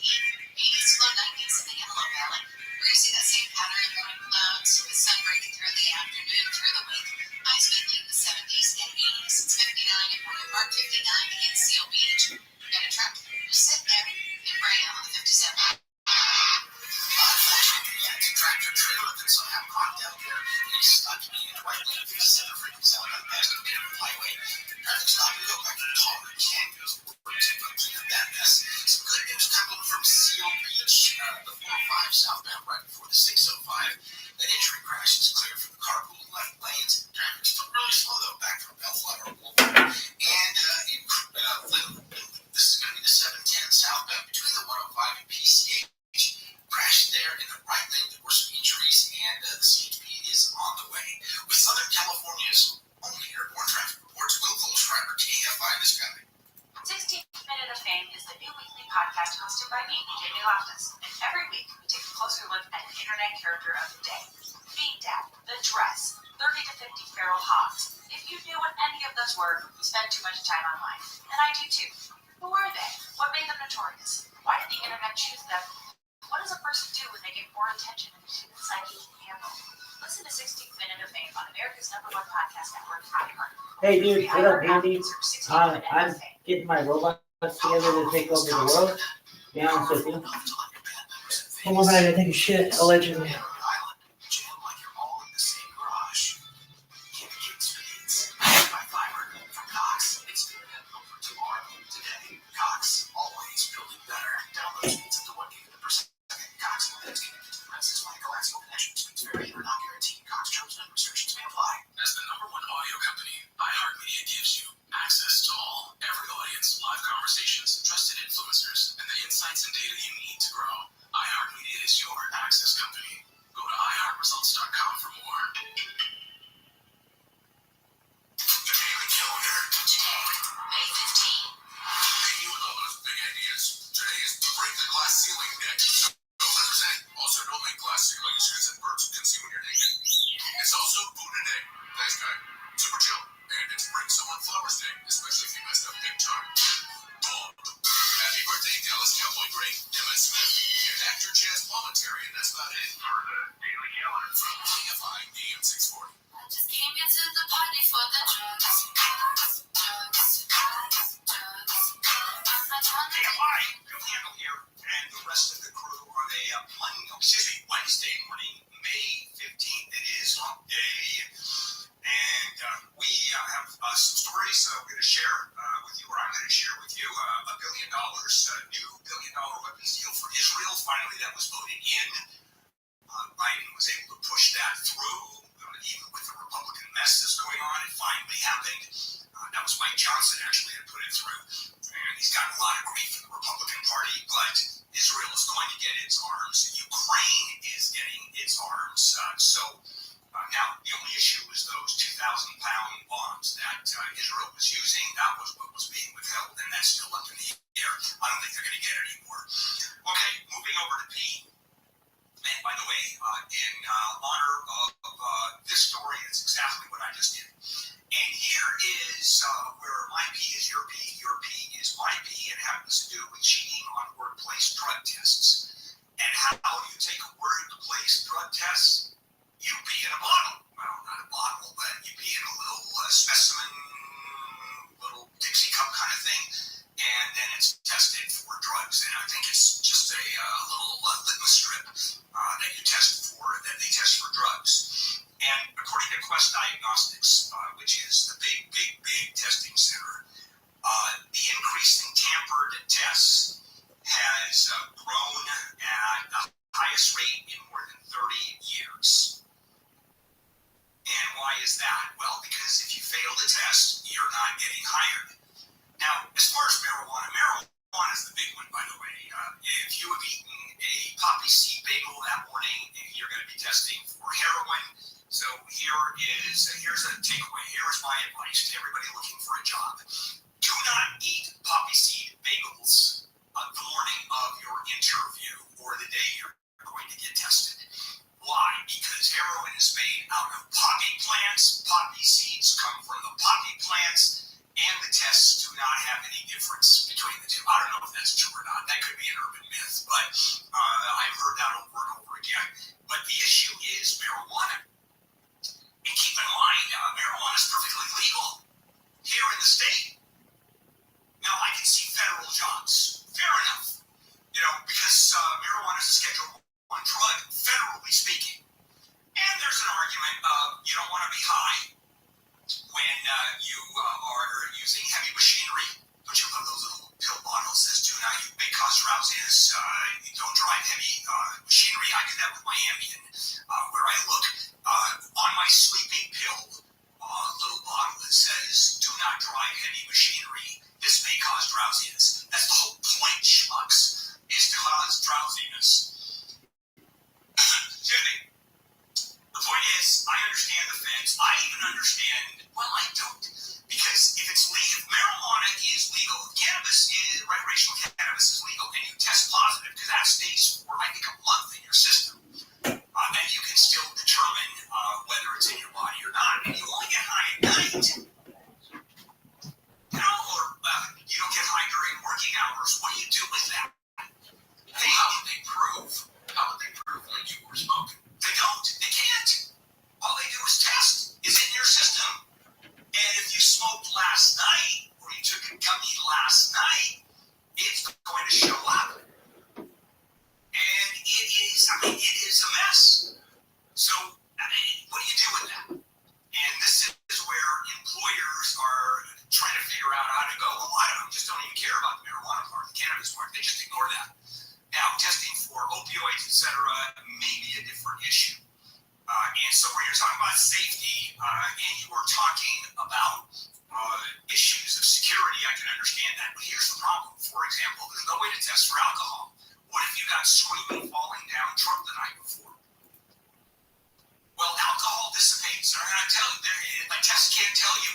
Speaker 1: 80s to low 90s in the Antelope Valley. We're going to see that same pattern. Morning clouds with sun breaking through the afternoon through the week. Highs mainly in the 70s and 80s. It's 59 in Morgan Park, 59 in Seal Beach. We've got a truck just sitting there in Brea on the 57.
Speaker 4: Tractor trailer that somehow caught down there. He's stuck me in White Lake 57 freaking selling on past the highway. Traffic stop and go back to Taller Canyons. That mess. Some good news coming from Seal Beach. The 405 southbound right before the 605. That entry crash is clear from the carpool left lanes. Traffic's still really slow though back from Bellflower Boulevard. And this is going to be the 710 southbound between the 105 and PCH. Crashed there in the right lane. There were some injuries, and the CHP is on the way. With Southern California's only airborne traffic reports, Will Volschreiber, KFI in the Sky.
Speaker 6: 16th Minute of Fame is the new weekly podcast hosted by me, Jamie Loftus. And every week, we take a closer look at an internet character of the day. Being Dad, The Dress, 30 to 50 Feral Hogs. If you knew what any of those were, you spend too much time online. And I do too. Who were they? What made them notorious? Why did the internet choose them? What does a person do when they get more attention than the human psyche can handle? Listen to 16th Minute of Fame on America's #1 podcast network, iHeart.
Speaker 9: Hey dude, what up, Andy? I'm getting my robots together to take over the world. To be honest with you. I'm over there to take a shit, allegedly.
Speaker 5: As the #1 audio company, iHeartMedia gives you access to all, every audience, live conversations, trusted influencers, and the insights and data you need to grow. iHeartMedia is your access company. Go to iHeartResults.com for more. The Daily Calendar.
Speaker 1: Today, May 15.
Speaker 5: Hey, you with all those big ideas. Today is Break the Glass Ceiling Day. So don't represent. Also, don't make glass ceilings because it burns and consume your naked. It's also Buddha Day. Nice guy. Super chill. And it's Bring Someone Flowers Day, especially if you messed up big time. Boom. Happy birthday, Dallas Cowboy great Emmett Smith. And actor Chaz Palminteri, and that's about it for the Daily Calendar from KFI AM 640.
Speaker 1: I just came into the party for the drugs.
Speaker 5: KFI, Bill Handel here, and the rest of the crew on a Wednesday morning, May 15th. It is Hump Day. And we have some stories we're going to share with you, or I'm going to share with you. $1 billion, new $1 billion weapons deal for Israel. Finally, that was voted in. Biden was able to push that through. was using, that was what was being withheld, and that's still up in the air. I don't think they're going to get it anymore. Okay, moving over to P. And by the way, in honor of this story, it's exactly what I just did. And here is where my P is your P is my P, and happens to do with cheating on workplace drug tests. And how do you take a workplace drug test? You pee in a bottle. Well, not a bottle, but you pee in a little specimen, little Dixie cup kind of thing, and then it's tested for drugs. And I think it's just a little litmus strip that you test for, that they test for drugs. And according to Quest Diagnostics, which is the big testing center, the increase in tampered tests has grown at the highest rate in more than 30 years. And why is that? Well, because if you fail the test, you're not getting hired. Now, as far as marijuana is the big one, by the way. If you have eaten a poppy seed bagel that morning, you're going to be testing for heroin. So here's a takeaway. Here's my advice to everybody looking for a job. Do not eat poppy seed bagels the morning of your interview or the day you're going to get tested. Why? Because heroin is made out of poppy plants. Poppy seeds come from the poppy plants, and the tests do not have any difference between the two. I don't know if that's true or not. That could be an urban myth, but I've heard that over and over again. But the issue is marijuana. And keep in mind, marijuana is perfectly legal here in the state. Now, I can see federal jobs. Fair enough. Because marijuana is a Schedule I drug, federally speaking. And there's an argument of you don't want to be high when you are using heavy machinery. Don't you love those little pill bottles that do now? You may cause drowsiness. You don't drive heavy machinery. I do that with my Ambien, where I look on my sleeping pill little bottle that says, "Do not drive heavy machinery. This may cause drowsiness." That's the whole point, schmucks, is to cause drowsiness. Excuse me. The point is, I understand the feds. I even understand, well, I don't. Because if it's legal, marijuana is legal. Recreational cannabis is legal, and you test positive, because that stays for, I think, a month in your system. Then you can still determine whether it's in your body or not. And you only get high at night. Or you don't get high during working hours. What do you do with that? How would they prove that you were smoking? They don't. They can't. All they do is test. Is in your system. And if you smoked last night, or you took a gummy last night, it's going to show up. And it is a mess. So, what do you do with that? And this is where employers are trying to figure out how to go. A lot of them just don't even care about the marijuana part, the cannabis part. They just ignore that. Now, testing for opioids, etc., may be a different issue. And so when you're talking about safety and you are talking about issues of security, I can understand that. But here's the problem. For example, there's no way to test for alcohol. What if you got screaming, falling down drunk the night before? Well, alcohol dissipates. They're not going to tell you. The test can't tell you.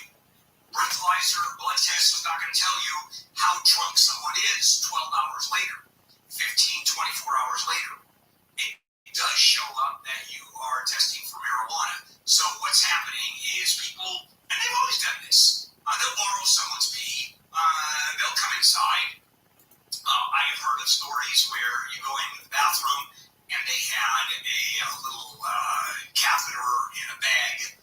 Speaker 5: Breathalyzer, blood test is not going to tell you how drunk someone is 12 hours later, 15, 24 hours later. It does show up that you are testing for marijuana. So what's happening is people, and they've always done this, they'll borrow someone's pee, they'll come inside. I have heard of stories where you go into the bathroom and they had a little catheter in a bag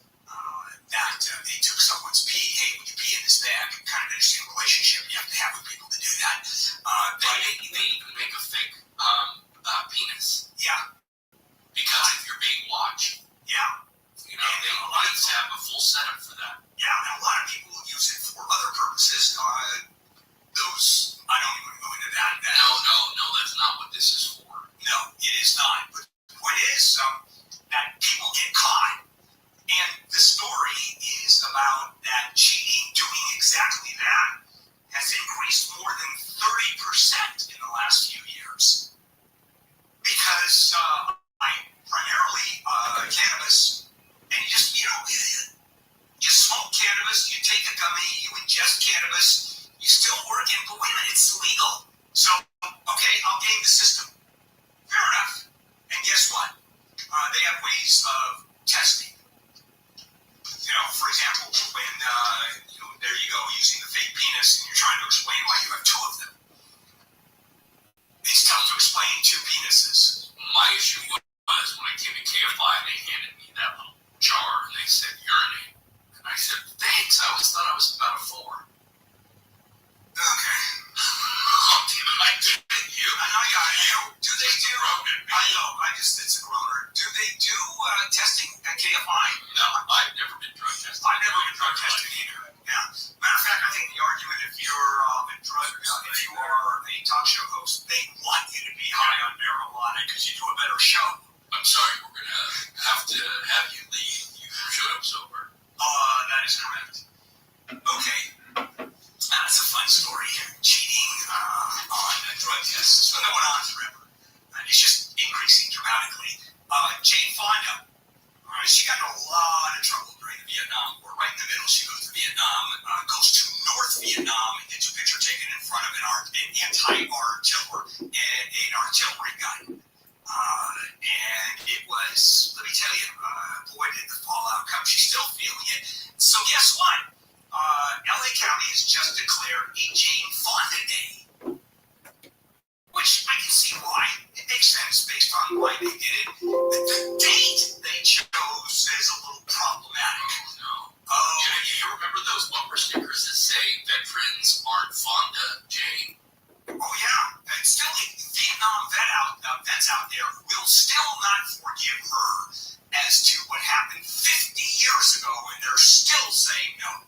Speaker 5: ago, and they're still saying no.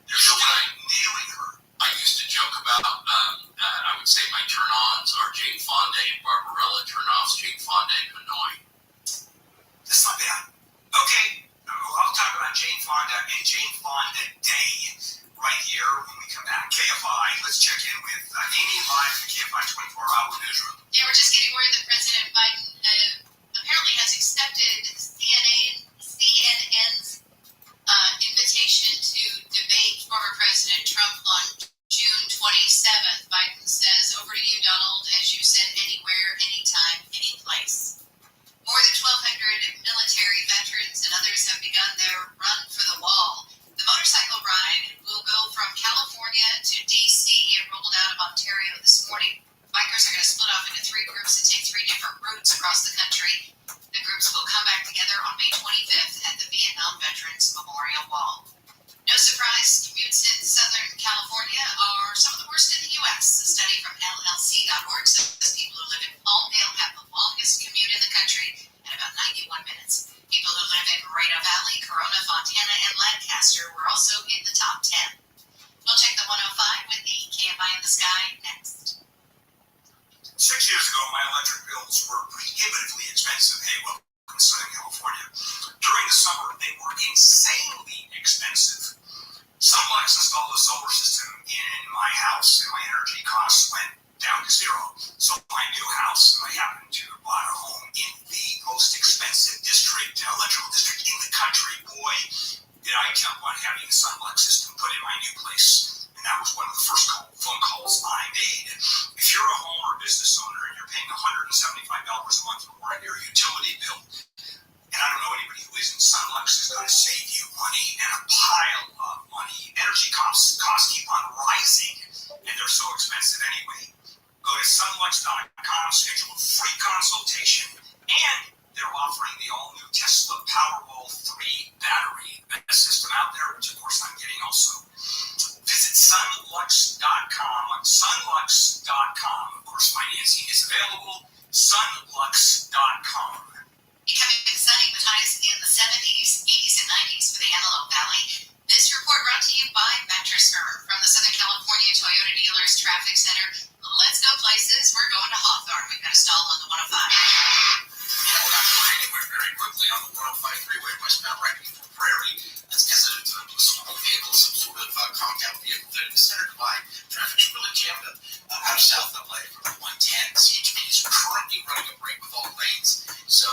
Speaker 5: They're still nailing her.
Speaker 8: I used to joke about, I would say my turn-ons are Jane Fonda and Barbarella, turn-offs Jane Fonda and Hanoi.
Speaker 5: That's not bad. Okay, I'll talk about Jane Fonda and Jane Fonda Day right here when we come back. KFI, let's check in with Amy live in the KFI 24-hour newsroom.
Speaker 1: Yeah, we're just getting word that President Biden apparently has accepted CNN's invitation to debate former President Trump on June 27th. Biden says, over to you, Donald, as you said, anywhere, anytime, any place. More than 1,200 military veterans and others have begun their run for the wall. The motorcycle ride will go from California to D.C. It rolled out of Ontario this morning. Bikers are going to split off into 3 groups and take 3 different routes across the country. The groups will come back together on May 25th at the Vietnam Veterans Memorial Wall. No surprise, commutes in Southern California are some of the worst in the U.S. A study from LLC.org says people who live in Palmdale have the longest commute in the country at about 91 minutes. People who live in Moreno Valley, Corona, Fontana, and Lancaster were also in the top 10. We'll check the 105 with the KFI in the Sky next.
Speaker 5: 6 years ago, my electric bills were prohibitively expensive. Hey, welcome to Southern California. During the summer, they were insanely expensive. Sunlux installed a solar system in my house, and my energy costs went down to zero. So my new house, I happen to have bought a home in the most expensive electrical district in the country. Boy, did I jump on having a Sunlux system put in my new place. And that was one of the first phone calls I made. If you're a home or business owner and you're paying $175 a month more on your utility bill, and I don't know anybody who isn't, Sunlux is going to save you money and a pile of money. Energy costs keep on rising, and they're so expensive anyway. Go to sunlux.com, schedule a free consultation, and they're offering the all-new Tesla Powerwall 3 battery system out there, which of course I'm getting also. Visit sunlux.com. Sunlux.com. Of course, financing is available. Sunlux.com.
Speaker 1: Becoming sunny with highs in the 70s, 80s, and 90s for the Antelope Valley. This report brought to you by Mattress Firm from the Southern California Toyota Dealers Traffic Center. Let's go places. We're going to Hawthorne. We've got a stall on the 105.
Speaker 8: Yeah, we're not going anywhere very quickly on the 105 freeway westbound right before Prairie. That's because it's a small vehicle, some sort of compound vehicle there in the center divide. Traffic's really jammed up. Out of South LA from the 110, CHP is currently running a break with all lanes. So,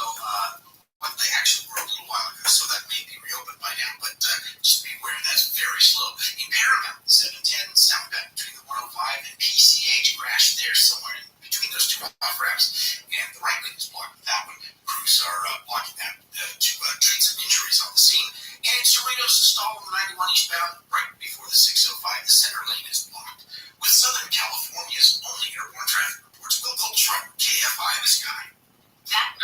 Speaker 8: but they actually were a little while ago, so that may be reopened by now. But just be aware, that's very slow. In Paramount, 710 southbound between the 105 and PCH crashed there somewhere in between those 2 off ramps, and the right lane is blocked with that one. Crews are blocking that to treat some injuries on the scene. And Cerritos is stalled on the 91 eastbound right before the 605. The center lane is blocked. With Southern California's only airborne traffic reports, Bill Colts from KFI in the Sky.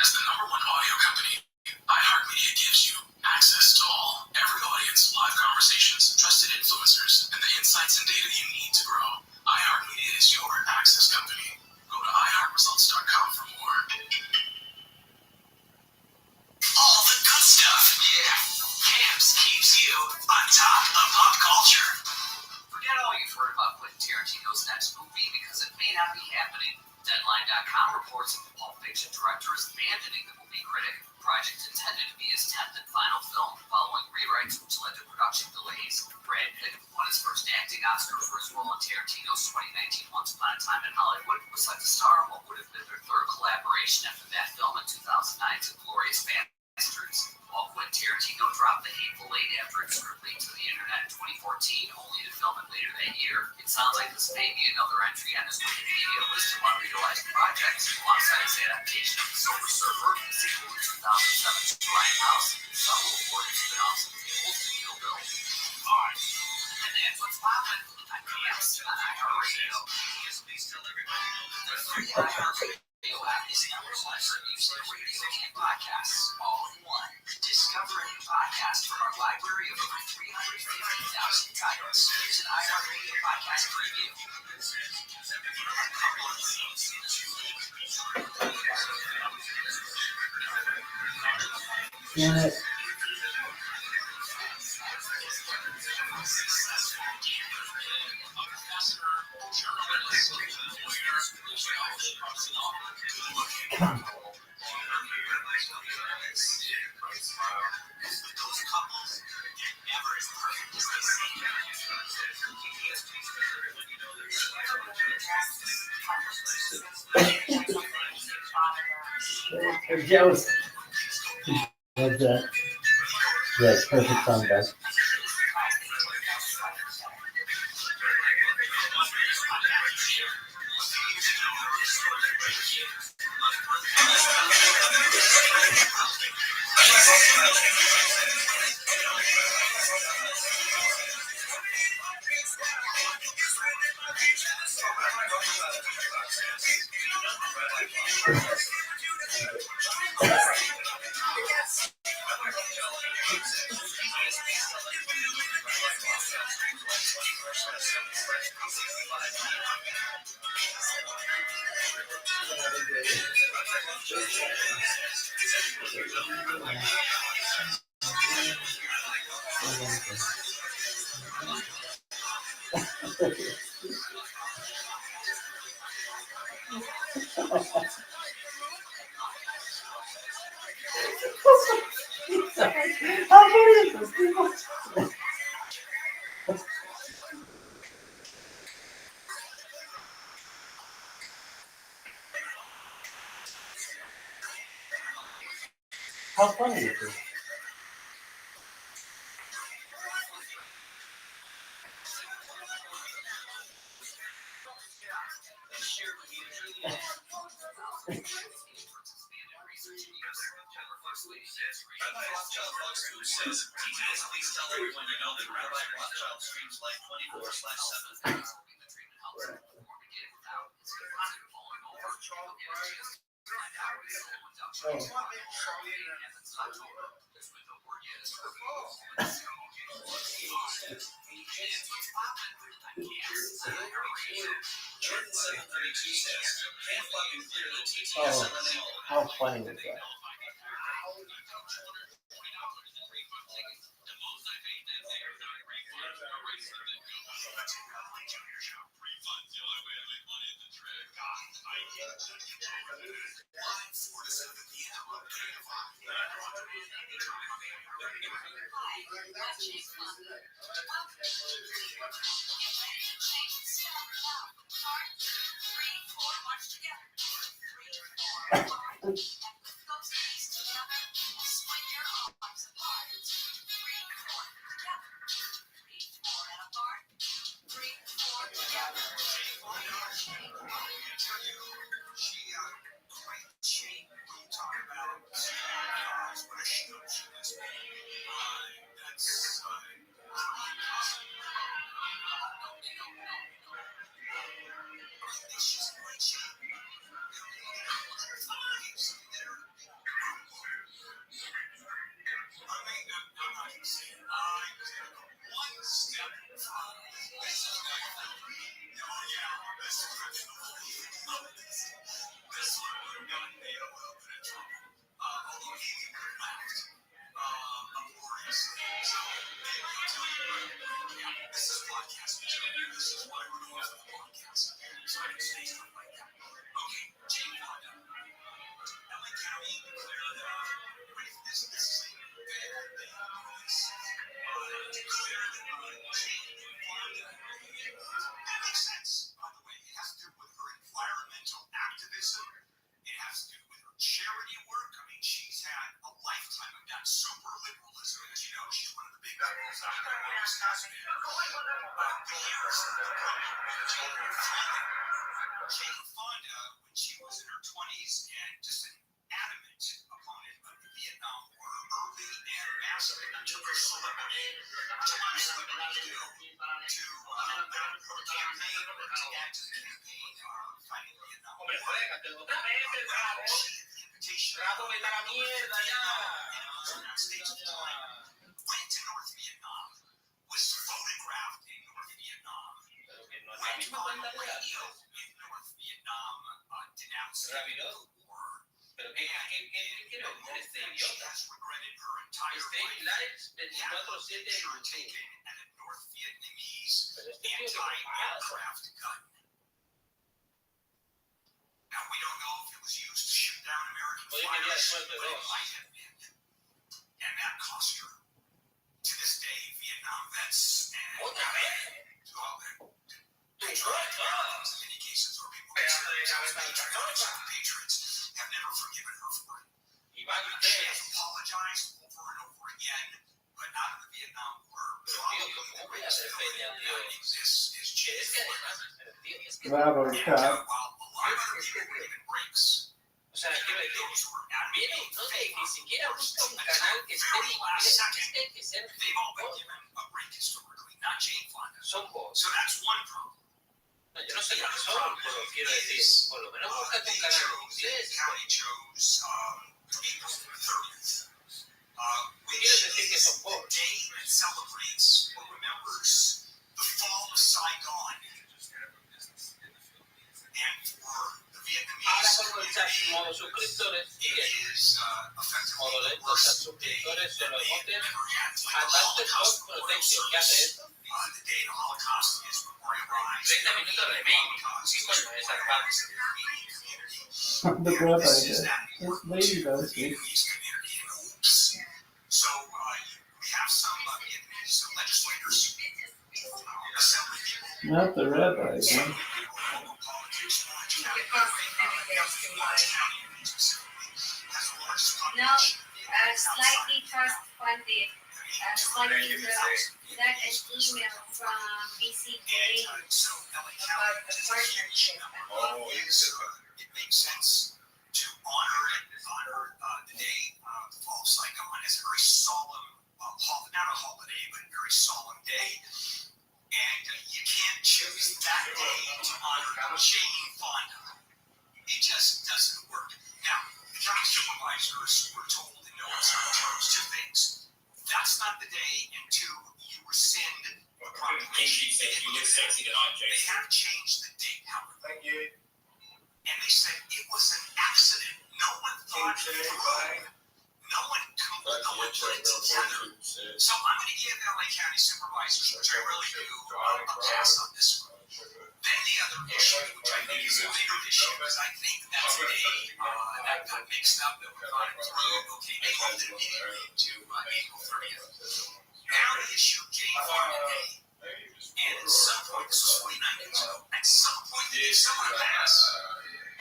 Speaker 8: As the #1 audio company, iHeartMedia gives you access to all, every audience, live conversations, trusted influencers, and the insights and data you need to grow. iHeartMedia is your access company. Go to iHeartResults.com for more.
Speaker 5: All the good stuff. Yeah. Camps keeps you on top of pop culture.
Speaker 2: Forget all you've heard about Quentin Tarantino's next movie because it may not be happening. Deadline.com reports that the Pulp Fiction director is abandoning the movie critic. The project intended to be his 10th and final film following rewrites which led to production delays. Brad Pitt won his first acting Oscar for his role in Tarantino's 2019 Once Upon a Time in Hollywood, was set to star in what would have been their 3rd collaboration after that film in 2009's Inglourious Basterds. While Quentin Tarantino dropped The Hateful Eight after its script leaked to the internet in 2014, only to film it later that year, it sounds like this may be another entry on his Wikipedia list of unrealized projects, alongside his adaptation of The Silver Surfer, the sequel to 2007's Grindhouse, and several reported spin-offs of the old Kill Bill. And that's what's poppin'. I'm Camps on iHeartRadio. Please tell everybody the free iHeartRadio app is the music, radio, and podcasts all in one. Discover a new podcast from our library of over 350,000 titles. Here's an iHeartRadio podcast preview.
Speaker 9: Damn it. I'm jealous. What's that? Yeah, it's perfect song, guys. How funny is this, people? How funny is this?
Speaker 8: Rabbi Rothschild Bugs Food says, details, please tell everyone you know that Rabbi Rothschild streams Life 24/7. Jordan 732 says, can't fucking clear the TTS LMAO.
Speaker 9: How funny is that?
Speaker 5: Jane Fonda, when she was in her 20s and just an adamant opponent of the Vietnam War, early and massive, and took her celebrity to her celebrity to her campaign, to act as a campaign fighting Vietnam War. She had the invitation on stage at the time, went to North Vietnam, was photographed in North Vietnam, went on the radio in North Vietnam, denouncing the war. And she has regretted her entire life. 24/7 taken at a North Vietnamese anti-aircraft gun. Now, we don't know if it was used to shoot down American fighters, but it might have been. And that cost her. To this day, Vietnam vets and patriotic Americans in many cases, or people who consider themselves patriots, have never forgiven her for it. She has apologized over and over again, but out of the Vietnam War, probably the greatest villain that exists is Jay Floyd.
Speaker 9: Rabbi
Speaker 5: And
Speaker 9: Rothschild.
Speaker 5: while a lot of other people were given breaks, those who were advocating until the very last second, they've all been given a break historically, not Jane Fonda. So that's one problem. The other problem is the county chose April 30th, which is the day that celebrates or remembers the fall of Saigon. And for the Vietnamese community, it is effectively the worst day that they have ever had. It's like the Holocaust Memorial Service. The day the Holocaust is memorialized.
Speaker 9: The rabbi does. This lady does.
Speaker 5: Vietnamese community in hoops. So we have some Vietnamese legislators, assembly people.
Speaker 9: Not the rabbi.
Speaker 5: Some local politics, Orange County specifically, has the largest population.
Speaker 10: Slightly first funded, slightly got an email from BCJ
Speaker 5: And so LA
Speaker 10: about
Speaker 5: County
Speaker 10: a partnership.
Speaker 5: it makes sense to honor the day of the fall of Saigon as a very solemn, not a holiday, but a very solemn day. And you can't choose that day to honor Jane Fonda. It just doesn't work. Now, the county supervisors were told in no uncertain terms two things. That's not the day, and two, you rescind the proclamation. They have changed the date, however.
Speaker 3: Thank you.
Speaker 5: And they said it was an accident. No one thought it through. No one put it together. So I'm going to give LA County supervisors, which I really do, a pass on this one. Then the other issue, which I think is a bigger issue, is I think that's a day that got mixed up, that we got it through. Okay, they moved it immediately to April 30th. Now the issue of Jane Fonda Day. And at some point, this was 49 days ago, at some point, there's someone pass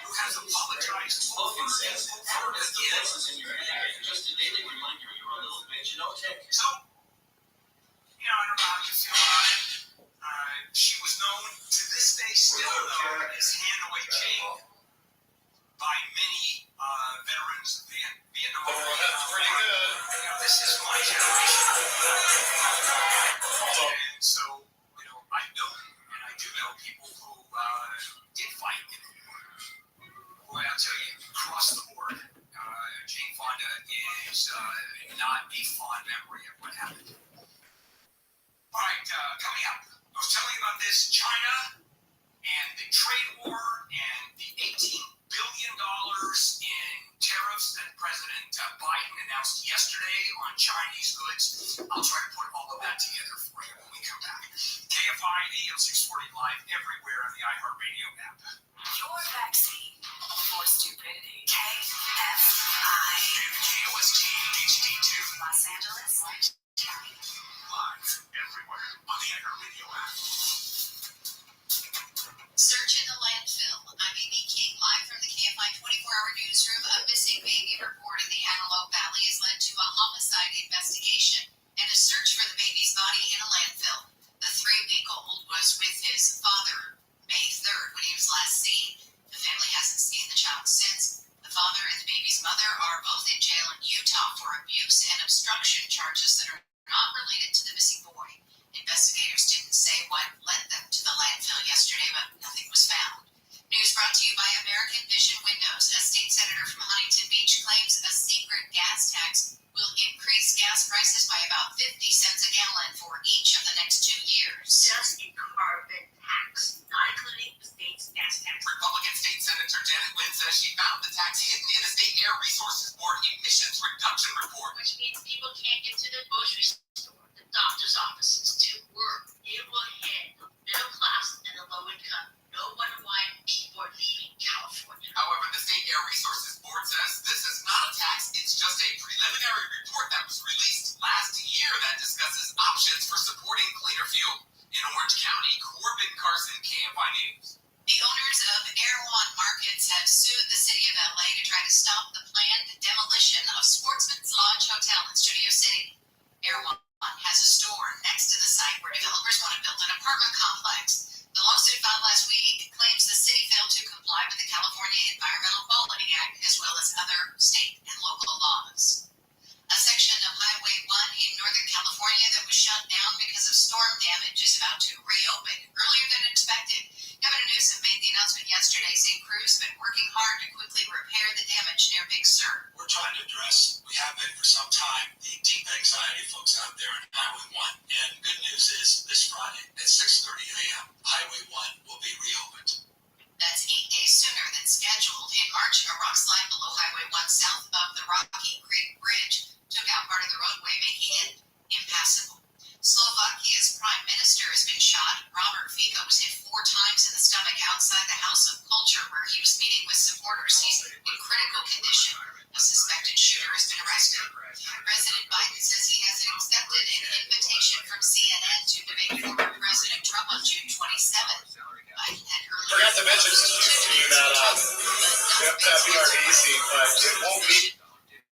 Speaker 5: who has apologized over and over again.
Speaker 8: Just a daily reminder, you're a little bit,
Speaker 5: So, I don't know how you feel about it. She was known, to this day, still known as Hanoi Jane by many veterans of Vietnam. This is my generation. And so, I know, and I do know people who did fight in the war. Boy, I'll tell you, across the board, Jane Fonda is not a fond memory of what happened. All right, coming up, I was telling you about this China and the trade war and the $18 billion in tariffs that President Biden announced yesterday on Chinese goods. I'll try to put all of that together for you when we come back. KFI AM 640 live everywhere on the iHeartRadio app.
Speaker 2: Your vaccine for stupidity. KFI.
Speaker 5: KOST HD2.
Speaker 2: Los Angeles County.
Speaker 5: Live everywhere on the iHeartRadio app.
Speaker 1: Search in the landfill. I'm Amy King, live from the KFI 24-hour newsroom. A missing baby report in the Antelope Valley has led to a homicide investigation and a search for the baby's body in a landfill. The 3-week-old was with his father May 3rd when he was last seen. The family hasn't seen the child since. The father and the baby's mother are both in jail in Utah for abuse and obstruction charges that are not related to the missing boy. Investigators didn't say what led them to the landfill yesterday, but nothing was found. News brought to you by American Vision Windows. A state senator from Huntington Beach claims a secret gas tax will increase gas prices by about 50 cents a gallon for each of the next 2 years.
Speaker 10: Just a carbon tax, not including the state's gas tax.
Speaker 1: Republican State Senator Janet Wynn says she found the tax hidden in the State Air Resources Board emissions reduction report.
Speaker 10: Which means people can't get to the grocery store those offices to work, it will hit the middle class and the low income. No wonder why people are leaving California.
Speaker 11: However, the State Air Resources Board says this is not a tax, it's just a preliminary report that was released last year that discusses options for supporting cleaner fuel. In Orange County, Corbin Carson, KFI News.
Speaker 1: The owners of Erewhon Markets have sued the city of LA to try to stop the planned demolition of Sportsman's Lodge Hotel in Studio City. Erewhon has a store next to the site where developers want to build an apartment complex. The lawsuit filed last week claims the city failed to comply with the California Environmental Quality Act as well as other state and local laws. A section of Highway 1 in Northern California that was shut down because of storm damage is about to reopen earlier than expected. Governor Newsom made the announcement yesterday, saying crews have been working hard to quickly repair the damage near Big Sur.
Speaker 5: We're trying to address, we have been for some time, the deep anxiety folks out there on Highway 1. And good news is this Friday at 6:30 a.m., Highway 1 will be reopened.
Speaker 1: That's 8 days sooner than scheduled. In March, a rock slide below Highway 1 south of the Rocky Creek Bridge took out part of the roadway, making it impassable. Slovakia's prime minister has been shot. Robert Fico was hit 4 times in the stomach outside the House of Culture where he was meeting with supporters. He's in critical condition. A suspected shooter has been arrested. President Biden says he has accepted an invitation from CNN to debate former President Trump on June 27th. Biden had earlier...
Speaker 12: Forgot to mention to you that PRDC, but it won't be.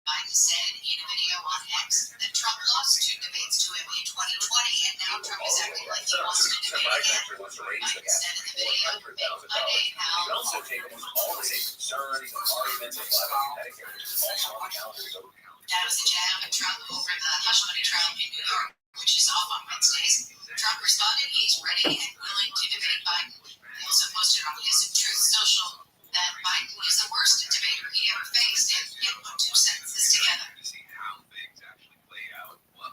Speaker 1: Biden said in a video on X that Trump lost 2 debates to him in 2020, and now Trump is acting like he wants to debate again. Biden said in the video, make Monday how...
Speaker 12: also take almost all the same concerns and arguments of Medicare, which is also on the calendar.
Speaker 1: That was a jab at Trump over the hush money trial in New York, which is off on Wednesdays. Trump responded he's ready and willing to debate Biden. He also posted on his Truth Social that Biden is the worst debater he ever faced, and put 2 sentences together.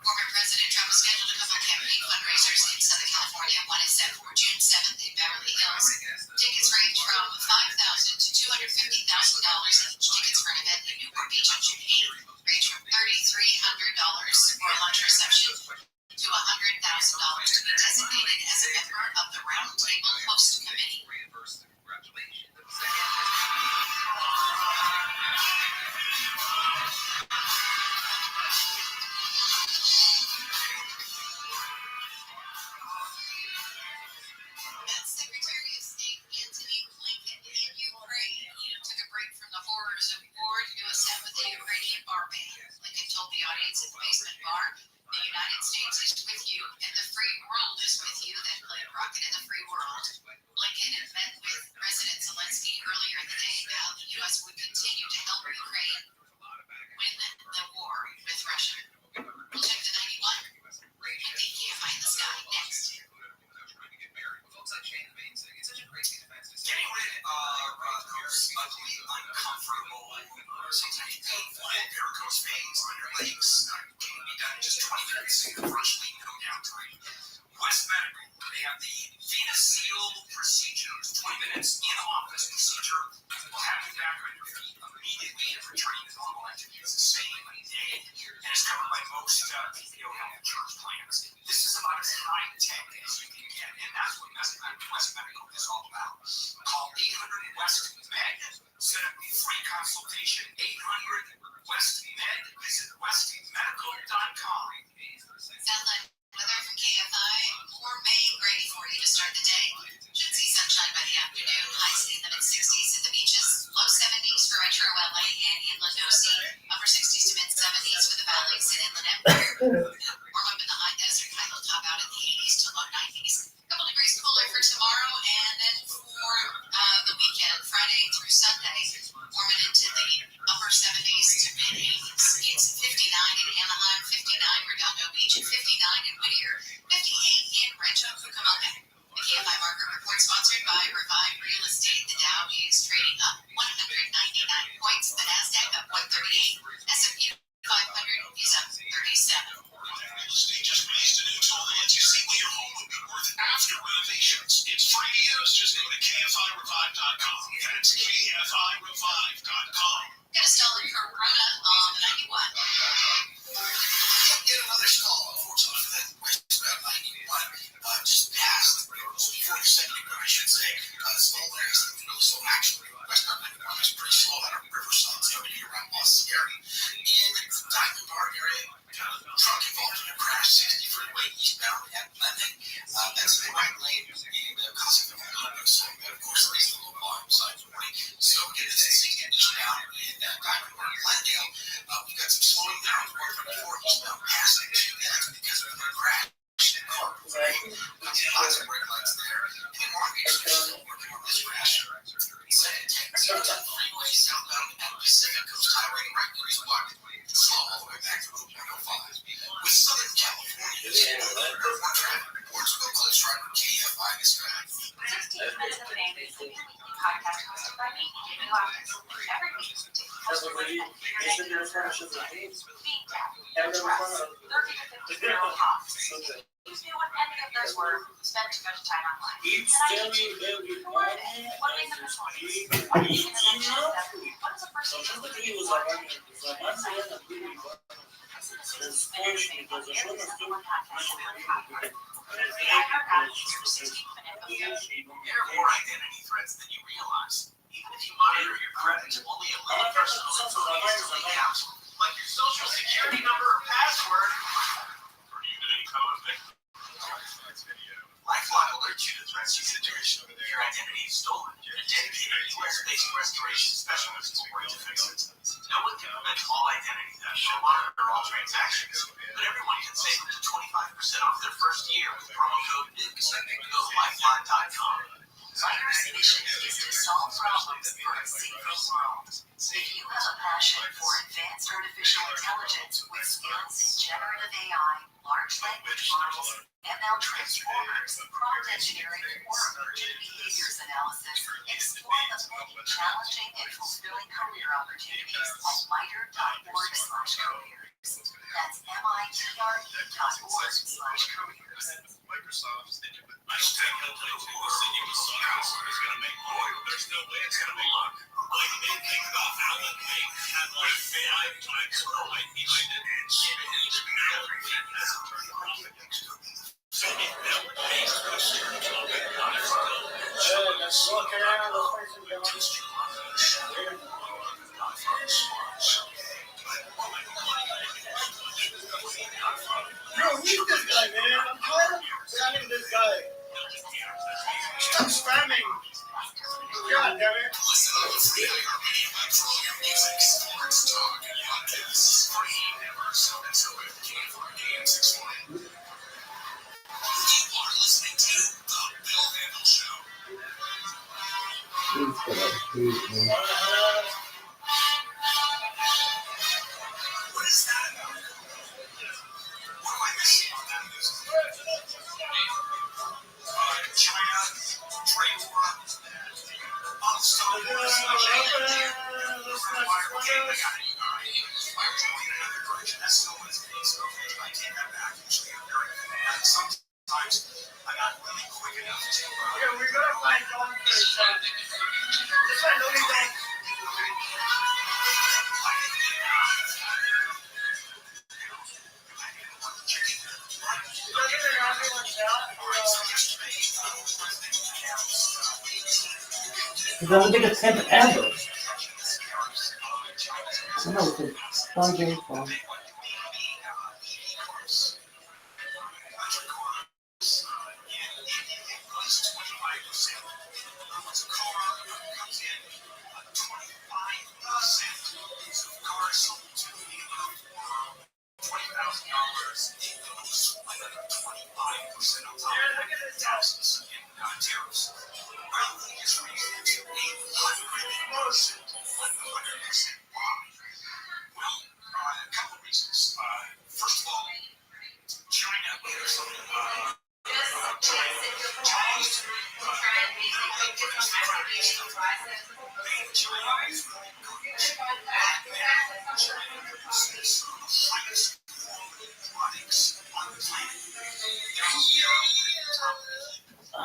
Speaker 1: Former President Trump is scheduled to couple campaign fundraisers in Southern California. One is set for June 7th in Beverly Hills. Tickets range from $5,000 to $250,000 each. Tickets for an event in Newport Beach on June 8th range from $3,300 for a lunch reception to $100,000 to be designated as a member of the Round Table Host Committee. That's Secretary of State Antony Blinken in Ukraine. He took a break from the horrors of war to do a set with the Ukrainian bar band. Blinken told the audience at the basement bar, "The United States is with you, and the free world is with you." Then played Rocket in the Free World. Blinken had met with President Zelensky earlier in the day and vowed the U.S. would continue to help Ukraine win the war with Russia. We'll check the 91 and the KFI in the sky next.
Speaker 5: Getting rid of those ugly, uncomfortable, sometimes painful varicose veins on your legs can be done in just 20 minutes with virtually no downtime. West Medical, they have the venous seal procedure. 20 minutes in office procedure will have you back on your feet immediately and returning to normal activities the same day. And it's covered by most PPO health insurance plans. This is about as high tech as you can get, and that's what West Medical is all about. Call 800 West Med. Set up a free consultation. 800 West Med. Visit westmedical.com.
Speaker 1: Satellite weather from KFI. More May ready for you to start the day. Should see sunshine by the afternoon. Highs in the mid-60s at the beaches. Low 70s for Retro LA and Inland OC. Upper 60s to mid-70s for the valleys and Inland Empire. Warm up in the high desert. High will top out in the 80s to low 90s. A couple degrees cooler for tomorrow, and then for the weekend, Friday through Sunday, warming into the upper 70s to mid-80s. It's 59 in Anaheim, 59 Redondo Beach, and 59 in Whittier, 58 in Rancho Cucamonga. The KFI Market Report sponsored by Revive Real Estate. The Dow is trading up 199 points. The NASDAQ up 138. S&P 500 is up 37.
Speaker 4: Real estate just released a new tool that lets you see what your home would be worth after renovations. It's free to use. Just go to KFIRevive.com. That's KFIRevive.com.
Speaker 1: Got a stellar Corona on 91.
Speaker 4: Get another stall. Unfortunately for that West
Speaker 5: at Lending. That's the right lane in the Costco condos. And of course, there is the low volume sign for me. So get it eastbound in Diamond Park, Glendale. We've got some slowing down on 434 eastbound passing to that because of the crash. Lots of brake lights there. And Mortgage is still working on this crash. Freeway southbound at Pacific Coast Highway right is blocked. Slow all the way back to Route 105. With Southern California's more traffic reports, we'll go close right on KFI this time.
Speaker 6: 16 Minutes of Fame is a weekly podcast hosted by me, Jamie Hawkins. Every week, we take a closer look at internet being deaf, dress, 30 to 50 feral hogs. If you knew what any of those were, you spend too much time online. And I need to. What made them this morning? What is a person who is
Speaker 5: There are more identity threats than you realize. Even if you monitor your credit, only a little personal info needs to leak out, like your social security number or password. LifeLock alerts you to threats you can if your identity is stolen. A dedicated US-based restoration specialist will work to fix it. No one can prevent all identity theft or monitor all transactions, but everyone can save up to 25% off their first year with promo code NUKES. Go to lifelock.com.
Speaker 6: Fire's mission is to solve problems for a safer world. If you have a passion for advanced artificial intelligence with skills in generative AI, large language models, ML transformers, prompt engineering, or emergent behaviors analysis, explore the many challenging and fulfilling career opportunities at MITRE.org/careers. That's MITRE.org/careers.
Speaker 5: Microsoft's I don't think he'll play too insinuous songs. He's going to make boy. There's no way it's going to be luck. Like the main thing about Alan Wake had like 5 times more light behind it. And shit, it even never has a turn profit. So if that makes the turn profit, not as well.
Speaker 9: Let's look around the place and go.
Speaker 4: Yo, meet this guy, man. I'm tired of spamming this guy. Stop spamming. God damn it.
Speaker 5: Listen up for the iHeartRadio app for all your music, sports, talk, and podcasts. Free never so with KFRD and 640. You are listening to The Bill Handle Show.
Speaker 9: He's gonna shoot me.
Speaker 5: What is that about? What am I missing on that news? China, trade war, Star Wars, that's still what it's being, so I take that back. Usually I'm very good. And sometimes I got really quick enough to
Speaker 4: Yeah, we're gonna find John first. Just find Louis Bank.
Speaker 9: It's the only biggest tent ever. I know, it's a fun game song.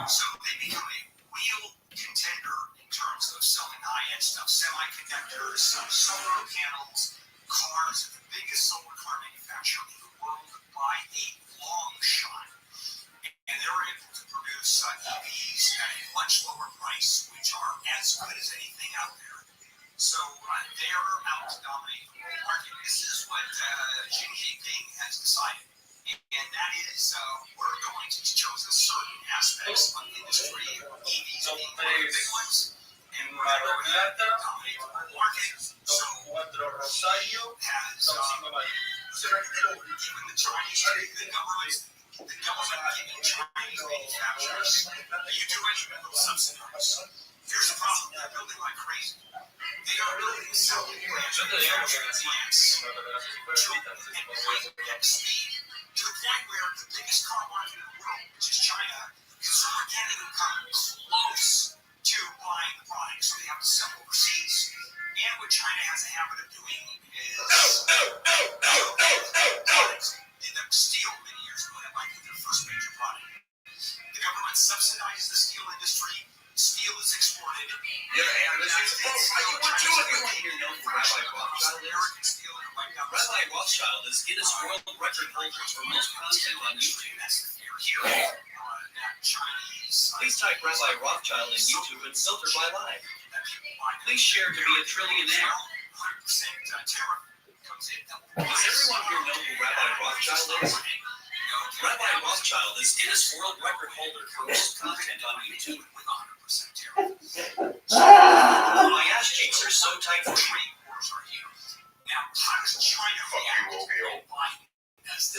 Speaker 5: So they become a real contender in terms of selling high-end stuff, semiconductors, solar panels, cars, the biggest solar car manufacturer in the world by a long shot. And they're able to produce EVs at a much lower price, which are as good as anything out there. So they're out to dominate the world market. This is what Jing he's chosen certain aspects of industry, EVs being one of the big ones, and Mar del Plata, market. So Rosario has even the Chinese, the government giving Chinese manufacturers the U2 subsidies. Here's the problem: they're building like crazy. They are building so many manufacturing plants to breakneck speed, to the point where the biggest car market in the world, which is China, consumer can't even come close to buying the products they have to sell overseas. And what China has a habit of doing is did the steel many years ago. That might be their first major product. The government subsidizes the steel industry. Steel is exported.
Speaker 13: Rabbi Rothschild is Guinness World Record holder for most content on YouTube. Please type Rabbi Rothschild in YouTube and filter by live. Please share to be a trillionaire. Does everyone here know who Rabbi Rothschild is? Rabbi Rothschild is Guinness World Record holder for most content on YouTube. My ass cheeks are so tight for me.
Speaker 5: Now, how does China react to Biden?
Speaker 14: Please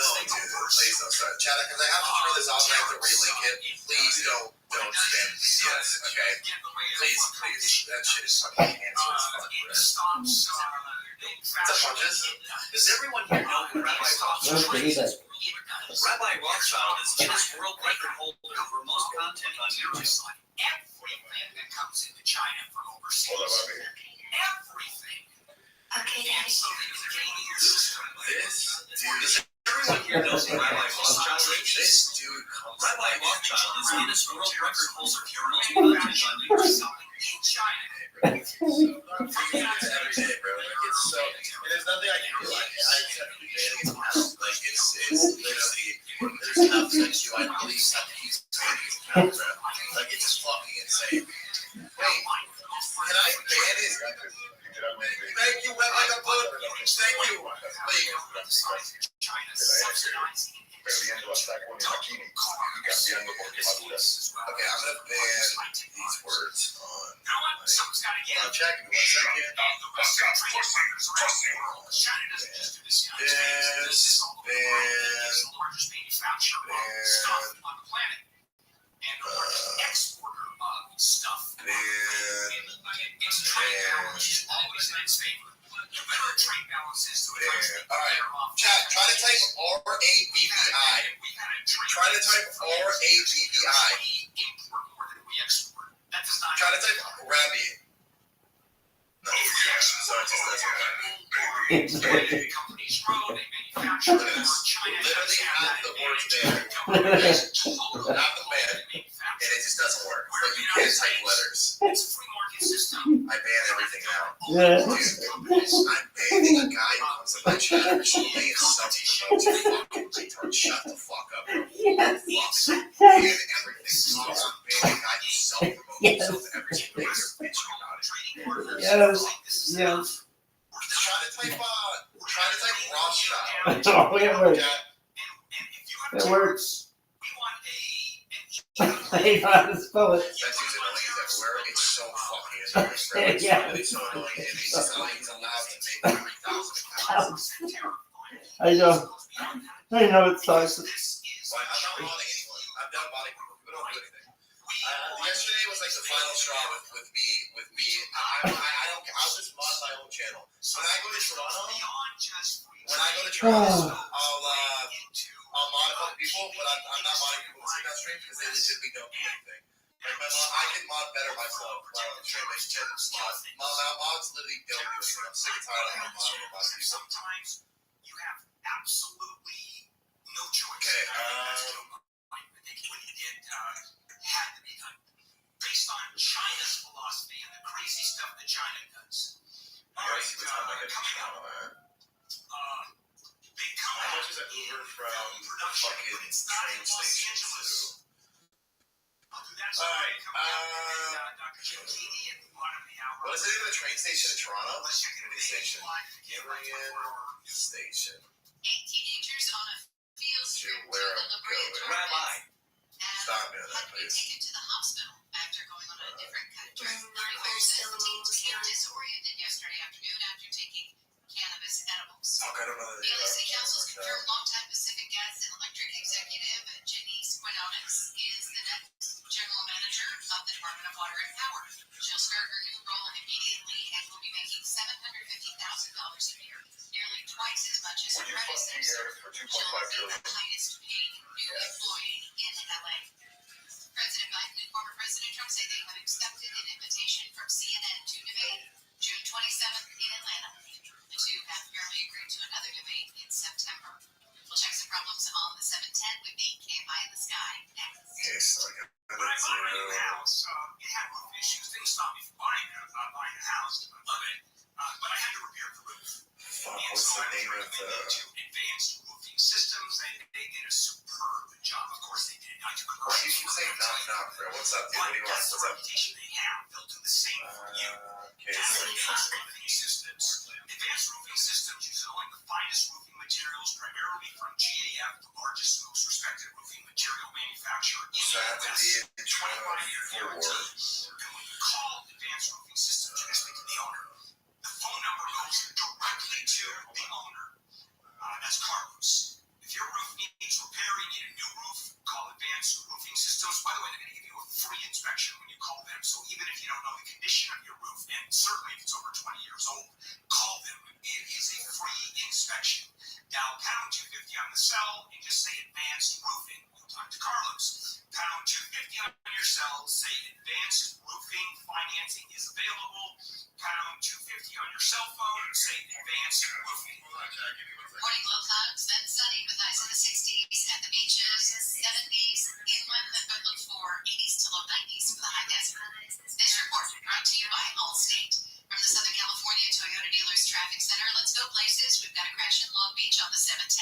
Speaker 14: don't start. Chad, because I have to throw this out and I have to relink it. Please don't spam yes, okay? Please. That shit is fucking handsome as fuck, bro. What's up, punches?
Speaker 13: Does everyone here know who Rabbi Rothschild is? Rabbi Rothschild is Guinness World Record holder for most content on YouTube.
Speaker 5: Everything that comes into China from overseas. Everything.
Speaker 10: Okay, Daddy.
Speaker 5: So they use a gaming system.
Speaker 14: This dude.
Speaker 13: Does everyone here know who Rabbi Rothschild is?
Speaker 14: This dude comes.
Speaker 13: Rabbi Rothschild is Guinness World Record holder for most content on YouTube.
Speaker 5: In China.
Speaker 14: Every day, bro. Like, it's so. And there's nothing I can do. I accept the banning is out. Like, it's literally. There's nothing I can do. I believe that he's banning his account, bro. Like, it's just fucking insane. Wait, can I ban his record? Thank you, Web Like a Book. Thank you. Please.
Speaker 5: China subsidizing.
Speaker 14: Okay, I'm gonna ban these words on.
Speaker 5: You know what? Someone's got to get it.
Speaker 14: Check me 1 second.
Speaker 5: The Western trade partners around the world. China doesn't just do this. This is all over the world. It's the largest manufacturer of stuff on the planet. And the largest exporter of stuff. Its trade balance is always in its favor. The better trade balance is to
Speaker 14: Alright, chat, try to type R-A-B-B-I. Try to type R-A-B-B-I.
Speaker 5: Import more than we export. That does not.
Speaker 14: Try to type Rabbi. No, so it just doesn't work.
Speaker 5: Companies grow, they manufacture more. China
Speaker 14: Literally have the words there. Not the man. And it just doesn't work. But you can't type letters.
Speaker 5: It's a free market system.
Speaker 14: I ban everything now.
Speaker 9: Yeah.
Speaker 14: Dude, I'm banning a guy who comes in my chat recently and something about you fucking retard. Shut the fuck up, bro.
Speaker 9: Yes.
Speaker 14: Ban everything. So I'm banning a guy who self-promotes himself to every single day. You're bitching about it.
Speaker 9: Yes.
Speaker 14: Try to type Rothschild.
Speaker 9: Oh, it works.
Speaker 14: Yeah.
Speaker 9: It works. I don't know how to spell it.
Speaker 14: That dude's annoying everywhere. It's so fucking annoying.
Speaker 9: Yeah.
Speaker 14: It's so annoying. And he's just like, he's allowed to make 3,000 accounts.
Speaker 9: I know it sucks.
Speaker 14: Like, I'm not modding anyone. I'm done modding people. We don't do anything. Yesterday was like the final straw with me. I'll just mod my own channel. When I go to Toronto, I'll mod other people, but I'm not modding people with that stream because they legitimately don't do anything. Like I can mod better myself while I'm streaming than mod. Mods literally don't do anything. I'm sick and tired of modding a lot of people.
Speaker 5: Sometimes you have absolutely no choice.
Speaker 14: Okay.
Speaker 5: I think what he did had to be done based on China's philosophy and the crazy stuff that China does. All right, coming up.
Speaker 14: How much is that Uber from the fucking train station to? Alright, what is the name of the train station in Toronto? Union Station. Union Station.
Speaker 1: 8 teenagers on a field trip to
Speaker 14: where
Speaker 1: the La Brea
Speaker 13: Rabbi.
Speaker 1: reportedly taken to the hospital after going on a different cut trip. The fire says the teen became disoriented yesterday afternoon after taking cannabis edibles. Daly City Council's confirmed longtime Pacific Gas and Electric executive Janice Quinones is the next general manager of the Department of Water and Power. She'll start her new role immediately and will be making $750,000 a year, nearly twice as much as her predecessor. She'll be the highest paid new employee in LA. President Biden and former President Trump say they have accepted an invitation from CNN to debate June 27th in Atlanta. The two have apparently agreed to another debate in September. We'll check some problems on the 710 with the KMI in the Sky next.
Speaker 5: When I bought my new house, it had roof issues. They stopped me from buying a house. I love it. But I had to repair the roof.
Speaker 14: What's the name of the...
Speaker 5: to Advanced Roofing Systems, and they did a superb job. Of course they did. I took a
Speaker 14: Why do you keep saying knock, bro? What's up, dude? What do you want?
Speaker 5: That's the reputation they have. They'll do the same for you.
Speaker 14: Okay, so...
Speaker 5: Advanced Roofing Systems. Advanced Roofing Systems uses only the finest roofing materials, primarily from GAF, the largest, most respected roofing material manufacturer in
Speaker 14: So
Speaker 5: the
Speaker 14: that would be
Speaker 5: U.S.
Speaker 14: in
Speaker 5: 25-year
Speaker 14: 24.
Speaker 5: guarantee. And when you call Advanced Roofing Systems, you can speak to the owner. The phone number goes directly to the owner. That's Carlos. If your roof needs repair, you need a new roof, call Advanced Roofing Systems. By the way, they're going to give you a free inspection when you call them. So even if you don't know the condition of your roof, and certainly if it's over 20 years old, call them. It is a free inspection. Dial pound 250 on the cell and just say Advanced Roofing. You'll talk to Carlos. Pound 250 on your cell, say Advanced Roofing Financing is available. Pound 250 on your cell phone, say Advanced Roofing.
Speaker 1: Morning low clouds, then sunny with highs in the 60s at the beaches, 70s inland, but look for 80s to low 90s for the high desert. This report brought to you by Allstate. From the Southern California Toyota Dealers Traffic Center, let's go places. We've got a crash in Long Beach on the 710.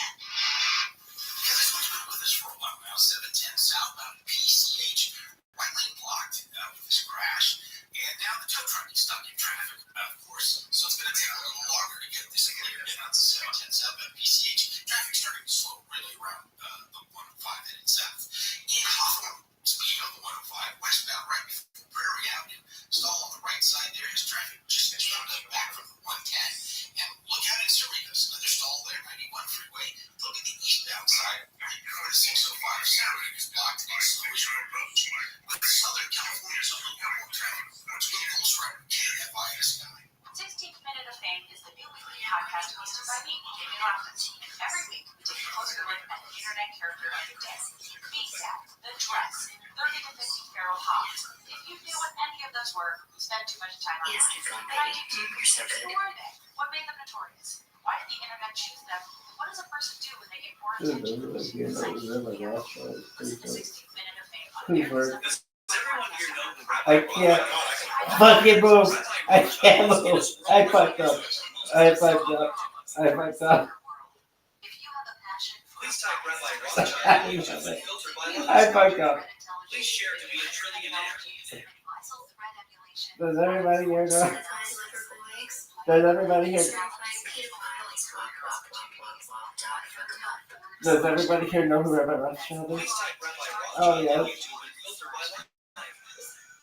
Speaker 5: Yeah, this one's been with us for a while now. 710 southbound PCH, right lane blocked with this crash. And now the tow truck is stuck in traffic, of course. So it's going to take a little longer to get this cleared in on the 710 southbound PCH. Traffic's starting to slow really around the 105 headed south. In Hawthorne, speaking of the 105, westbound right before Prairie Avenue, stall on the right side there as traffic just gets rounded up back from the 110. And look out in Cerritos, another stall there, 91 freeway. Look at the eastbound side, right before the 605 Saturday is blocked and slow as you approach. With Southern California's only normal traffic, it's vehicles from KFI to Sky.
Speaker 6: 16th Minute of Fame is the new weekly podcast hosted by me, Jamie Rothschild. And every week, we take a closer look at an internet character of the day. Being Dad, The Dress, 30 to 50 Feral Hogs. If you knew what any of those were, you spend too much time online. And I do too. Who were they? What made them notorious? Why did the internet choose them? What does a person do when they get more attention? Listen to 16th Minute of Fame on
Speaker 9: Please work.
Speaker 13: Does everyone here know who Rabbi
Speaker 9: I can't
Speaker 13: Rothschild is?
Speaker 9: fucking move. I can't move. I fucked up. I fucked up. I fucked up.
Speaker 6: If you have a passion for
Speaker 13: Please type Rabbi Rothschild into the filter by
Speaker 9: I fucked up.
Speaker 13: Please share to be a trillionaire.
Speaker 9: Does everybody here know? Does everybody here? Does everybody here know who Rabbi Rothschild is?
Speaker 13: Please type Rabbi
Speaker 9: Oh,
Speaker 13: Rothschild
Speaker 9: yeah.
Speaker 13: into the filter by life.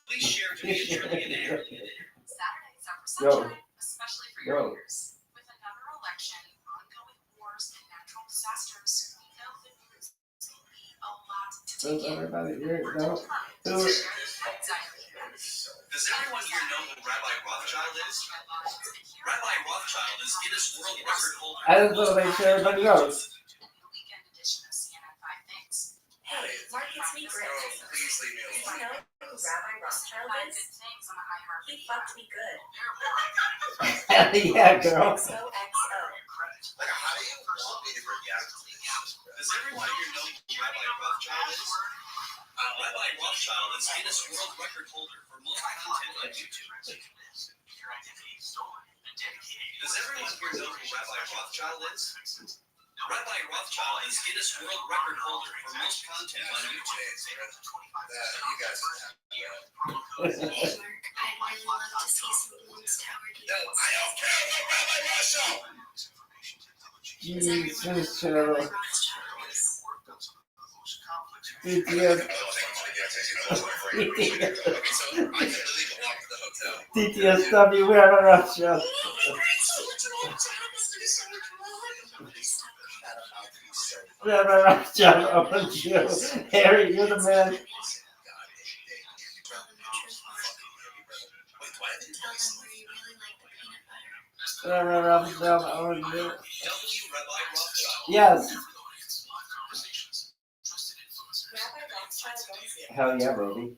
Speaker 13: Please share to be a trillionaire.
Speaker 6: Saturdays are for
Speaker 9: Yo.
Speaker 6: sunshine, especially for your
Speaker 9: Yo.
Speaker 6: ears. With another election, ongoing wars, and natural disasters, we know the news can be a lot to
Speaker 9: Does
Speaker 6: take in.
Speaker 9: everybody here
Speaker 6: We're
Speaker 9: know?
Speaker 6: determined
Speaker 9: Who?
Speaker 6: to share this anxiety.
Speaker 13: Does everyone here know who Rabbi Rothschild is? Rabbi Rothschild is Guinness World Record holder.
Speaker 9: I just want to make sure everybody knows.
Speaker 6: The new weekend edition of CNN 5 Things.
Speaker 15: Hey, Market Secret.
Speaker 14: Oh, please leave me
Speaker 15: Did you
Speaker 14: alone.
Speaker 15: know who Rabbi Rothschild
Speaker 6: Five
Speaker 15: is?
Speaker 6: good things on the iHeart.
Speaker 15: He fucked me good.
Speaker 9: Hell yeah, girl.
Speaker 15: XOXO.
Speaker 14: Like, how do you want me to react to this?
Speaker 13: Does everyone here know who Rabbi Rothschild is? Rabbi Rothschild is Guinness World Record holder for most content on YouTube. Does everyone here know who Rabbi Rothschild is? Rabbi Rothschild is Guinness World Record holder for most content on YouTube.
Speaker 14: You guys are happy.
Speaker 15: Hey, Mark, I'd really love to see some Balloons Tower
Speaker 14: No, I don't care about Rabbi Rothschild!
Speaker 15: Does everyone know
Speaker 9: Jesus,
Speaker 15: who Rabbi
Speaker 9: Cheryl.
Speaker 15: Rothschild is?
Speaker 9: Dude, yeah.
Speaker 14: Yeah, texting close to my friend. Okay, so I can literally walk to the hotel.
Speaker 9: DTSW, we are on Rothschild. We are on Rothschild. Oh, you. Harry, you're the man. Yes. Hell yeah, baby.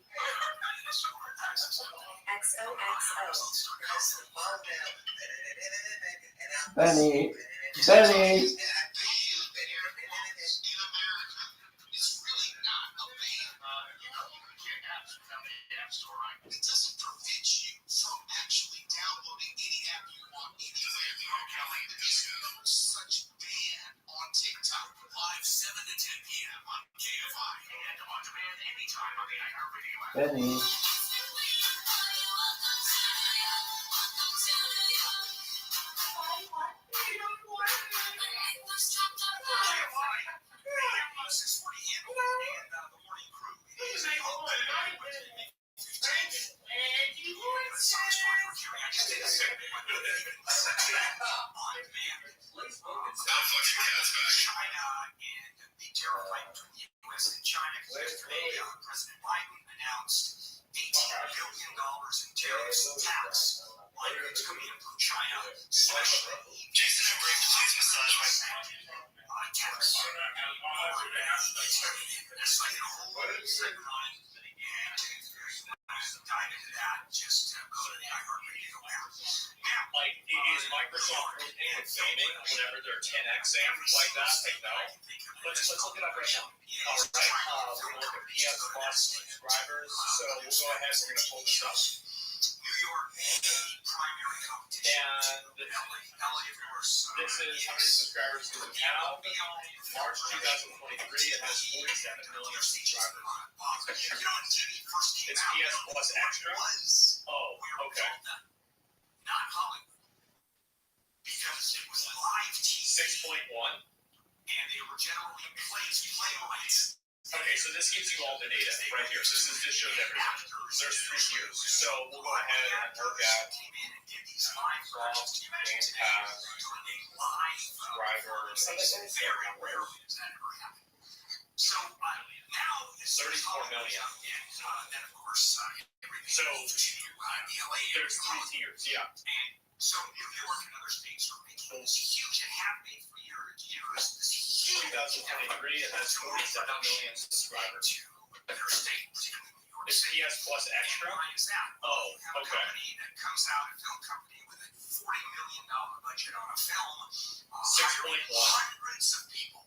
Speaker 9: Benny. Benny.
Speaker 11: It doesn't prevent you from actually downloading any app you want anywhere. There's no such ban on TikTok. Live 7 to 10 p.m. on KFI and on demand anytime on the iHeartRadio app.
Speaker 9: Benny.
Speaker 11: China and the tariff fight between the U.S. and China. President Biden announced $18 billion in tariffs and tax on goods coming in from China, especially
Speaker 13: Jason and Rick, please massage my
Speaker 11: tax. That's like a whole segment on it. And dive into that, just go to the iHeartRadio app. Now,
Speaker 13: Like, is Microsoft okay with filming whenever they're 10xing like that? Like, no. Let's look it up right now. All right. We're going to look at PS Plus subscribers. So we'll go ahead. We're going to pull this up.
Speaker 11: New York, primary competition.
Speaker 13: And this is how many subscribers does it have? March 2023, it has 47 million subscribers. It's PS Plus Extra? Oh, okay.
Speaker 11: Not Hollywood. Because it was live TV.
Speaker 13: 6.1.
Speaker 11: And they were generally playwrights.
Speaker 13: Okay, so this gives you all the data right here. So this shows everything. There's 3 tiers. So we'll go ahead and look at Microsoft, Game Pass, subscribers.
Speaker 11: Very rare has that ever happened. So now
Speaker 13: 34 million.
Speaker 11: And then of course
Speaker 13: So there's 3 tiers, yeah.
Speaker 11: And so New York and other states are making this huge and have made for years. This huge
Speaker 13: 2023, it has 47 million subscribers.
Speaker 11: Their state, particularly New York
Speaker 13: Is
Speaker 11: City.
Speaker 13: PS Plus Extra?
Speaker 11: Why is that?
Speaker 13: Oh,
Speaker 11: You have a
Speaker 13: okay.
Speaker 11: company that comes out, a film company with a $40 million budget on a film,
Speaker 13: 6.1.
Speaker 11: hundreds of people,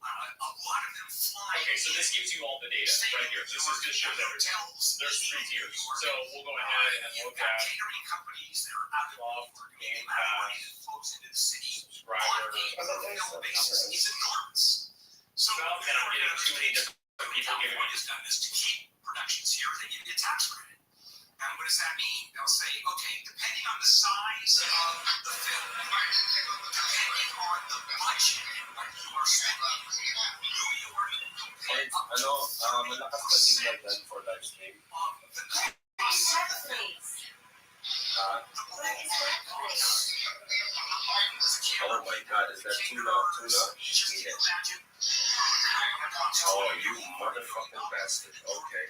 Speaker 11: a lot of them flying.
Speaker 13: Okay, so this gives you all the data right here. This shows everything. There's 3 tiers. So we'll go ahead and look at
Speaker 11: catering companies that are out of
Speaker 13: Microsoft, Game
Speaker 11: money
Speaker 13: Pass,
Speaker 11: that flows into the city
Speaker 13: subscribers.
Speaker 11: on a film basis is enormous. So
Speaker 13: And I'm getting too many different people giving me
Speaker 11: has done this to keep productions here. They give you a tax credit. And what does that mean? They'll say, okay, depending on the size of the film, depending on the budget and what you are spending, New York
Speaker 14: malakas pa signal dyan for live stream. Oh my god, is that too loud? Yeah. Oh, you motherfucking bastard. Okay.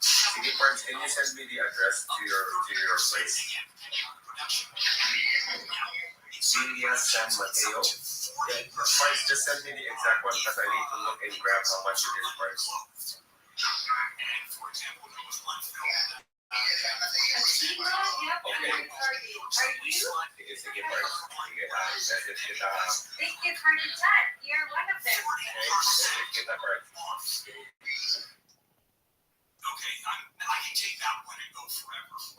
Speaker 14: Sige, friends, can you send me the address to your place? Celia San Mateo. Yeah, friends, just send me the exact one because I need to look and grab how much it is, friends.
Speaker 11: For example, there was one film.
Speaker 14: Okay. Sige, sige, friends. Sige, message kita.
Speaker 6: It's hard to tell. You're one of them.
Speaker 14: Okay, message kita, friends.
Speaker 11: Okay, I can take that one and go forever, 40%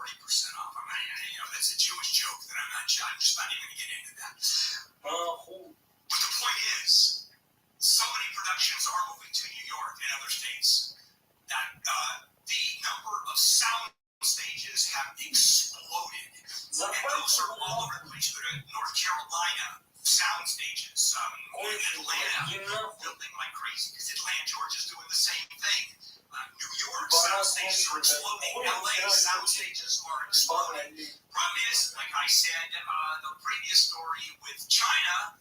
Speaker 11: off. I mean, that's a Jewish joke that I'm just not even going to get into that. But the point is, so many productions are moving to New York and other states that the number of sound stages have exploded. And those are all over the place. Go to North Carolina, sound stages. Atlanta, building like crazy because Atlanta, Georgia's doing the same thing. New York
Speaker 5: are exploding. LA sound stages are exploding. Problem is, like I said, the previous story with China,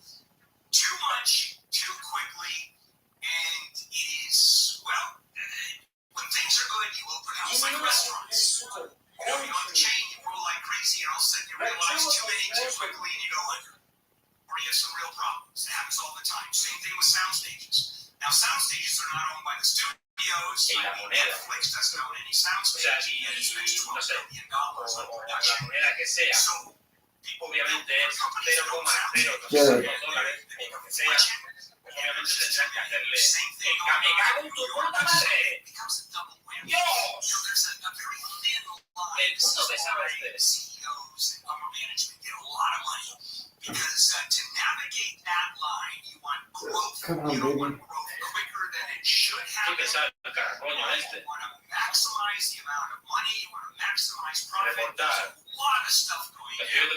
Speaker 5: too much, too quickly, and it is, well, when things are good, you open house like restaurants. You know, you have a chain, you roll like crazy, and all of a sudden you realize too many too quickly, and you go under. Or you have some real problems. It happens all the time. Same thing with sound stages. Now, sound stages are not owned by the studios. Netflix doesn't own any sound stage. And it spends $12 billion on production. So,
Speaker 13: Obviamente es 0,02 dólares o lo que sea. Obviamente tendrán que hacerle me cago en tu puta madre. Dios. El puto pesado este.
Speaker 5: CEOs and upper management get a lot of money because to navigate that line, you want growth. You don't want growth quicker than it should happen. You want to maximize the amount of money. You want to maximize profit. There's a lot of stuff going on. And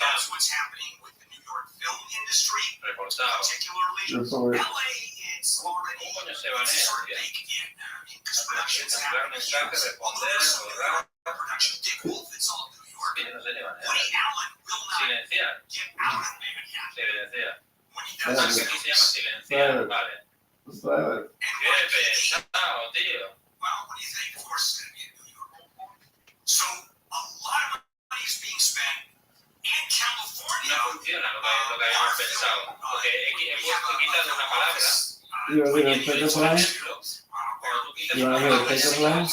Speaker 5: that's what's happening with the New York film industry, particularly LA. It's already sort of baked in. Because production's happening here. Production Dick Wolf, it's all New York. Woody Allen will not get out of there yet. When he does
Speaker 16: Silenciar, vale. Qué pesado, tío.
Speaker 5: Well, what do you think? Of course it's going to be in New York. So, a lot of money is being spent in California.
Speaker 16: No funciona lo que habíamos pensado. Porque hemos quitado una palabra.
Speaker 9: ¿Y los efectos solares? ¿Y los efectos solares?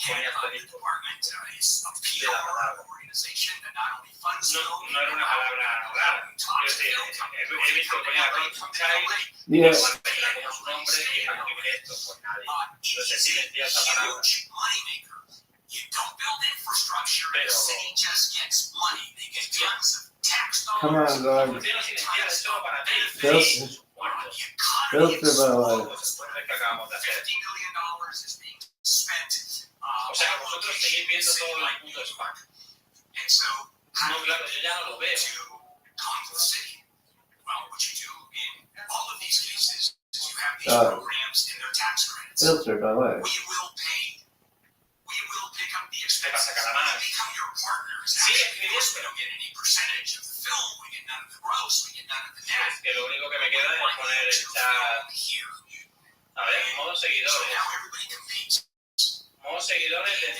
Speaker 16: No era una palabra rara. He visto que ponía Rothschild,
Speaker 9: Digo,
Speaker 16: como su nombre, y esto, pues nadie. Entonces silenciar esa palabra.
Speaker 5: You don't build infrastructure, the city just gets money. They get tons of tax
Speaker 9: come
Speaker 5: dollars.
Speaker 9: on, dog.
Speaker 16: Funciona silenciar es solo para ti.
Speaker 9: Filter by life.
Speaker 5: $50 million is being spent.
Speaker 16: O sea, vosotros seguís viendo todo el puto spam.
Speaker 5: And so,
Speaker 16: No, claro, yo ya no lo veo.
Speaker 5: to come to the city. Well, what you do in all of these cases is you have these programs in their tax credits.
Speaker 9: Filter by life.
Speaker 5: We will pick up the expenses.
Speaker 16: Te va a sacar más.
Speaker 5: We become your partners.
Speaker 16: Sí,
Speaker 5: Actually, of course, we don't get any percentage of the film. We get none of the gross. We get none of the net.
Speaker 16: Que lo único que me queda es poner el chat.
Speaker 5: Here.
Speaker 16: A ver, modo
Speaker 5: So
Speaker 16: seguidores.
Speaker 5: now everybody competes.
Speaker 16: Modo seguidores de.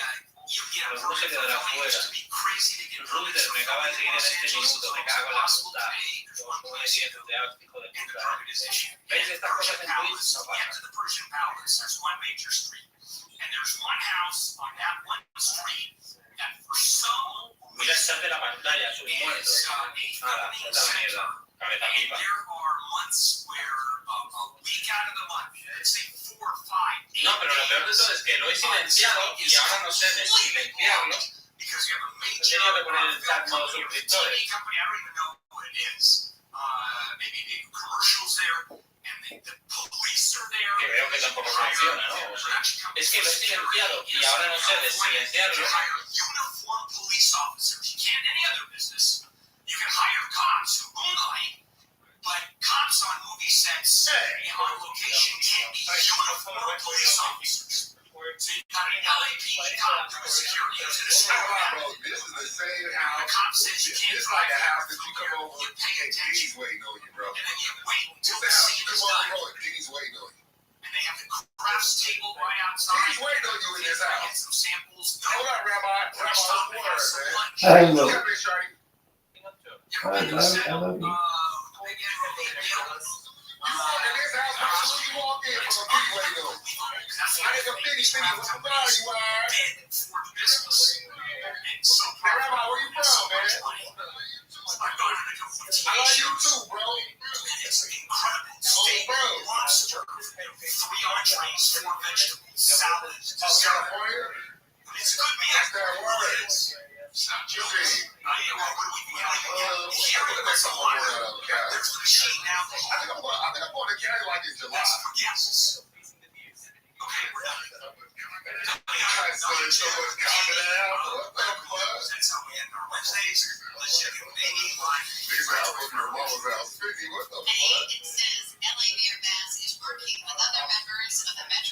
Speaker 5: You get a
Speaker 16: Pero no se
Speaker 5: program
Speaker 16: quedará
Speaker 5: for money. It
Speaker 16: fuera.
Speaker 5: used to be crazy to get
Speaker 16: Router
Speaker 5: permits
Speaker 16: me
Speaker 5: for
Speaker 16: acaba de
Speaker 5: filming
Speaker 16: seguir
Speaker 5: in
Speaker 16: en
Speaker 5: Los
Speaker 16: este
Speaker 5: Angeles.
Speaker 16: minuto, me
Speaker 5: It's
Speaker 16: cago en la
Speaker 5: impossible
Speaker 16: puta.
Speaker 5: today. There's one
Speaker 16: Como
Speaker 5: place
Speaker 16: decía, de alto, hijo de
Speaker 5: in the
Speaker 16: puta.
Speaker 5: privatization.
Speaker 16: ¿Veis estas cosas
Speaker 5: Persian
Speaker 16: en Twitch?
Speaker 5: Palace.
Speaker 16: No
Speaker 5: Get
Speaker 16: pasa.
Speaker 5: to the Persian Palace. There's one major street. And there's one house on that one street that for some
Speaker 16: Mira el chat de la pantalla, sus
Speaker 5: is
Speaker 16: muertos.
Speaker 5: a
Speaker 16: Nada,
Speaker 5: filming
Speaker 16: esta mierda.
Speaker 5: center.
Speaker 16: Cabeza
Speaker 5: And
Speaker 16: pipa.
Speaker 5: there are months where a week out of the month, let's say 4 or 5, 8
Speaker 16: No, pero lo peor de todo es que lo he silenciado y ahora no sé de silenciarlo.
Speaker 5: because you have a
Speaker 16: He
Speaker 5: major
Speaker 16: tenido que poner el chat modo
Speaker 5: TV
Speaker 16: suscriptores.
Speaker 5: company, I don't even know what it is. Maybe they do commercials there, and the police are there.
Speaker 16: Que veo que tampoco funciona, ¿no? O sea, es que lo he silenciado y ahora no sé de silenciarlo.
Speaker 5: You hire uniformed police officers. You can't in any other business. You can hire cops who moonlight, but cops on movie sets and on location can't be uniformed police officers. So you've got an LAPD cop doing security. He's in a store.
Speaker 3: This is the same
Speaker 5: The
Speaker 3: house.
Speaker 5: cop says you can't
Speaker 3: It's
Speaker 5: drive
Speaker 3: like a
Speaker 5: there.
Speaker 3: house that you come over
Speaker 5: You
Speaker 3: and
Speaker 5: pay attention.
Speaker 3: G's waiting on you, bro.
Speaker 5: And then you wait until
Speaker 3: It's the
Speaker 5: the
Speaker 3: house
Speaker 5: scene
Speaker 3: you
Speaker 5: is
Speaker 3: come over
Speaker 5: done.
Speaker 3: and G's waiting on you.
Speaker 5: And they have the crafts table right outside.
Speaker 3: G's waiting on you in this
Speaker 5: Get
Speaker 3: house.
Speaker 5: some samples.
Speaker 3: Hold up, Rabbi.
Speaker 5: We're stopping to have some
Speaker 3: man.
Speaker 5: lunch.
Speaker 9: I know.
Speaker 3: Come here, Shorty.
Speaker 5: You ever been to a set?
Speaker 9: I love you.
Speaker 5: Big Ed Rodeo?
Speaker 3: You walk in this house, as soon as you walk in, from a G's waiting on you. I ain't a fitty, what you are, you are.
Speaker 5: Bid for the business. And so
Speaker 3: Hey, Rabbi, where you from,
Speaker 5: so
Speaker 3: man?
Speaker 5: much money. I've gone to the couple of TV
Speaker 3: I love you
Speaker 5: shows.
Speaker 3: too, bro.
Speaker 5: It's incredible. Steak, lobster, 3 entrees, 4 vegetables, salad, dessert.
Speaker 3: California?
Speaker 5: It's a good meal.
Speaker 3: That's that word.
Speaker 5: It is. It's not
Speaker 3: You
Speaker 5: just.
Speaker 3: see.
Speaker 5: What do we here
Speaker 3: I'm gonna make some
Speaker 5: water.
Speaker 3: more out of Cali.
Speaker 5: There's the machine now.
Speaker 3: I think I'm going to Cali like in July.
Speaker 5: That's for guests. Okay, we're done.
Speaker 3: So there's so much confidence out. What the fuck?
Speaker 5: That's how we end our Wednesdays. Let's check in with Amy live.
Speaker 3: This house was your mama's house. 50, what the
Speaker 1: Hey,
Speaker 3: fuck?
Speaker 1: it says LA Mayor Vance is working with other members of the Metro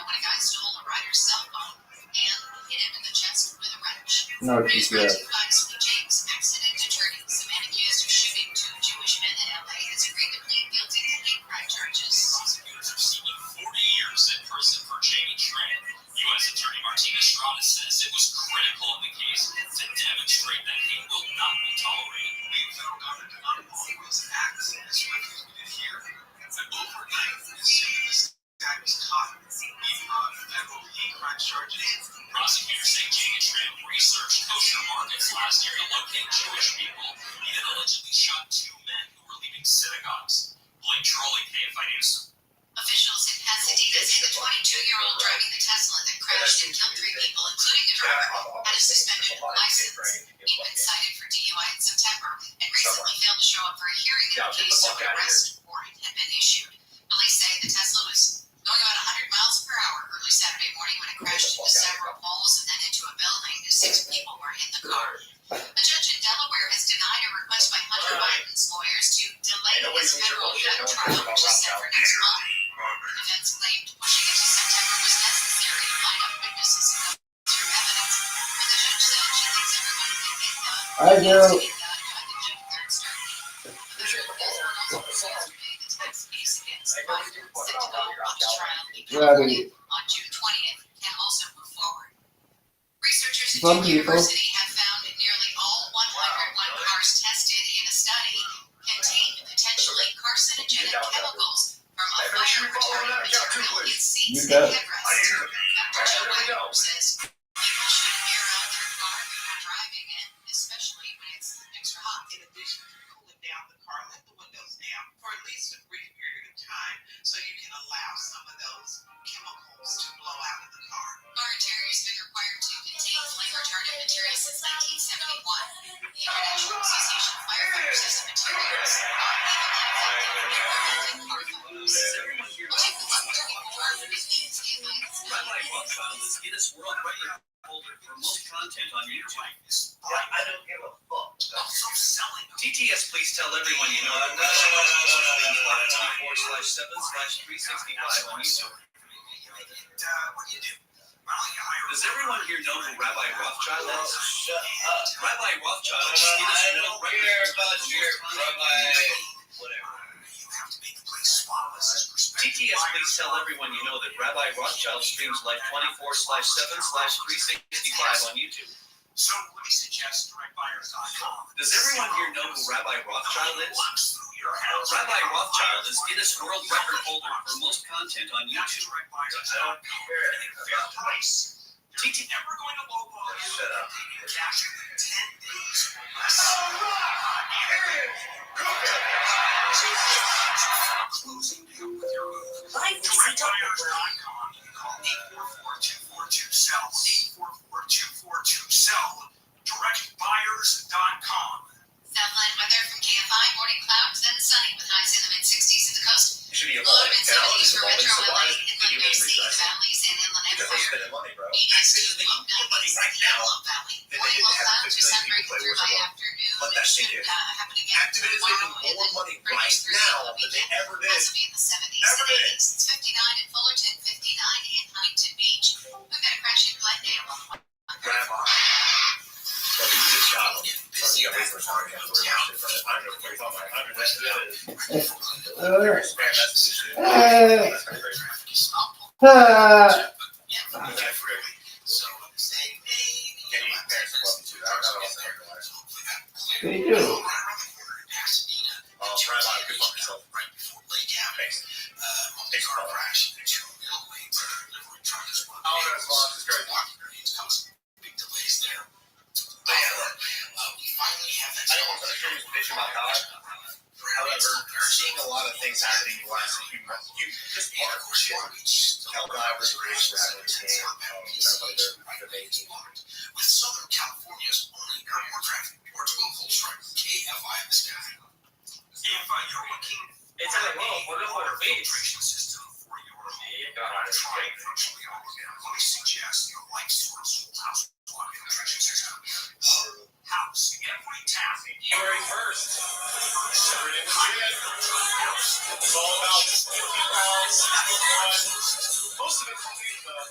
Speaker 1: when a guy stole a rider's cell phone and hit him in the chest with a wrench.
Speaker 17: No,
Speaker 1: News
Speaker 17: yeah.
Speaker 1: brought to you by Sweet James, accident attorney. The man accused of shooting two Jewish men in LA has agreed to plead guilty to hate crime charges.
Speaker 5: Prosecutors are seeking 40 years in prison for Jamie Tran. U.S. Attorney Martina Estrada says it was critical in the case to demonstrate that hate will not be tolerated.
Speaker 4: The federal government did not always act as swiftly as we did here. But overnight, as soon as this guy was caught, he brought federal hate crime charges.
Speaker 5: Prosecutors say Jamie Tran researched kosher markets last year to locate Jewish people. He then allegedly shot two men who were leaving synagogues. Blake Trolley, KFI News.
Speaker 1: Officials in Pasadena say the 22-year-old driving the Tesla that crashed and killed 3 people, including a driver, had a suspended license. He'd been cited for DUI in September and recently failed to show up for a hearing in the case, so an arrest warrant had been issued. Police say the Tesla was going about 100 miles per hour early Saturday morning when it crashed into several poles and then into a building. 6 people were in the car. A judge in Delaware has denied a request by Hunter Biden's lawyers to delay his federal gun trial, which is set for next month. Defense claimed pushing it to September was necessary to line up witnesses and go through evidence, but the judge said she thinks everyone can get done.
Speaker 17: I do.
Speaker 1: By the June 3rd start date. The federal court also ruled yesterday the tax case against Biden, set to go on trial in California on June 20th, can also move forward. Researchers at Duke University have found nearly all 101 cars tested in a study contained potentially carcinogenic chemicals from a fire-retardant material in seats and headrests. Dr. Joe Wagner says people should air out their car before driving it, especially when it's extra hot.
Speaker 2: In addition to cooling down the car, let the windows down for at least a brief period of time so you can allow some of those chemicals to blow out of the car.
Speaker 1: Car interiors have been required to contain flame-retardant materials since 1971. The International Association of Firefighters says the materials are even ineffective in car fires.
Speaker 5: Rabbi Rothschild is Guinness World Record holder for most content on YouTube.
Speaker 4: I don't give a fuck.
Speaker 5: I'm so selling. TTS, please tell everyone you know that. 24/7/365 on YouTube.
Speaker 4: What do you do?
Speaker 5: Does everyone here know who Rabbi Rothschild is?
Speaker 14: Shut up.
Speaker 5: Rabbi Rothschild is Guinness
Speaker 14: I
Speaker 5: World
Speaker 14: don't
Speaker 5: Record.
Speaker 14: care about your rabbi. Whatever.
Speaker 4: You have to make the place spotless as perspective.
Speaker 5: TTS, please tell everyone you know that Rabbi Rothschild streams live 24/7/365 on YouTube.
Speaker 4: So let me suggest directbuyers.com.
Speaker 5: Does everyone here know who Rabbi Rothschild is? Rabbi Rothschild is Guinness World Record holder for most content on YouTube.
Speaker 4: I don't care fair price. You're never going to lowball you.
Speaker 14: Shut up.
Speaker 4: Cash within 10 days or less. Closing deal with your move. Directbuyers.com. You can call 844-242-SELL. 844-242-SELL. Directbuyers.com.
Speaker 1: Southland weather from KFI, morning clouds, then sunny with highs in the mid-60s at the coast.
Speaker 14: You should be a
Speaker 1: Low to mid-70s for metro LA,
Speaker 14: Video
Speaker 1: inland
Speaker 14: game
Speaker 1: sea,
Speaker 14: recycling.
Speaker 1: valleys, and inland
Speaker 14: Because they're
Speaker 1: empire.
Speaker 14: spending money, bro.
Speaker 1: 80s to low 90s in the Antelope Valley.
Speaker 14: Then they
Speaker 1: Morning
Speaker 14: didn't
Speaker 1: low
Speaker 14: have
Speaker 1: clouds with
Speaker 14: 50
Speaker 1: sun
Speaker 14: million
Speaker 1: breaking
Speaker 14: people
Speaker 1: through
Speaker 14: play
Speaker 1: by
Speaker 14: with
Speaker 1: afternoon.
Speaker 14: But that
Speaker 1: It
Speaker 14: shit
Speaker 1: should
Speaker 14: did.
Speaker 1: happen again
Speaker 14: Activity's
Speaker 1: tomorrow
Speaker 14: making
Speaker 1: and
Speaker 14: more
Speaker 1: then
Speaker 14: money
Speaker 1: pretty
Speaker 14: right
Speaker 1: much through the
Speaker 14: now than they
Speaker 1: weekend.
Speaker 14: ever did.
Speaker 1: Highs will be in the 70s and 80s. It's 59 in Fullerton, 59 in Huntington Beach. We've got a crash in Glendale on
Speaker 14: Grandma. So you just shot him. So you got paper for it. I'm going to put on my 100. That's good.
Speaker 17: They do.
Speaker 14: However, seeing a lot of things happening in the last few months, you just park shit. Tell drivers, race drivers, they're making.
Speaker 4: With Southern California's only airport traffic, or 12 full strike, KFI in the sky. If you're looking for a water filtration system for your home, try virtually all of them. Let me suggest your light source whole house water filtration system. Whole house, every tap.
Speaker 13: January 1st. It's all about 50 pounds, 51.
Speaker 5: Most of it's clean, though.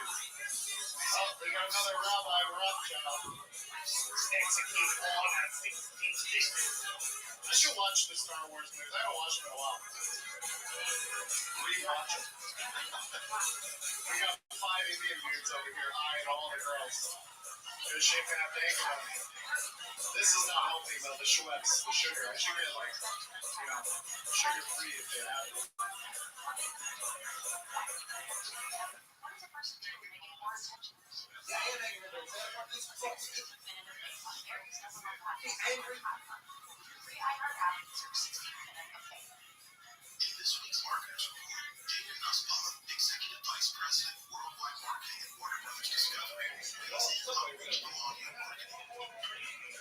Speaker 5: Oh, we got another Rabbi Rothschild. Execute all at 16. I should watch the Star Wars movies. I haven't watched them in a while. Rewatch them. We got 5 Indian dudes over here eyeing all the girls. They're shaking out bacon on me. This is not helping though, the Schweppes, the sugar. I should get like, sugar-free if they have it.
Speaker 6: What does a person do when they get more attention? America's number one podcast. Free iHeart app for 60-minute of fame.
Speaker 11: In this week's marketers report, David Nussbaum, Executive Vice President, Worldwide Marketing at Warner Brothers Discovery, is in operational audio marketing.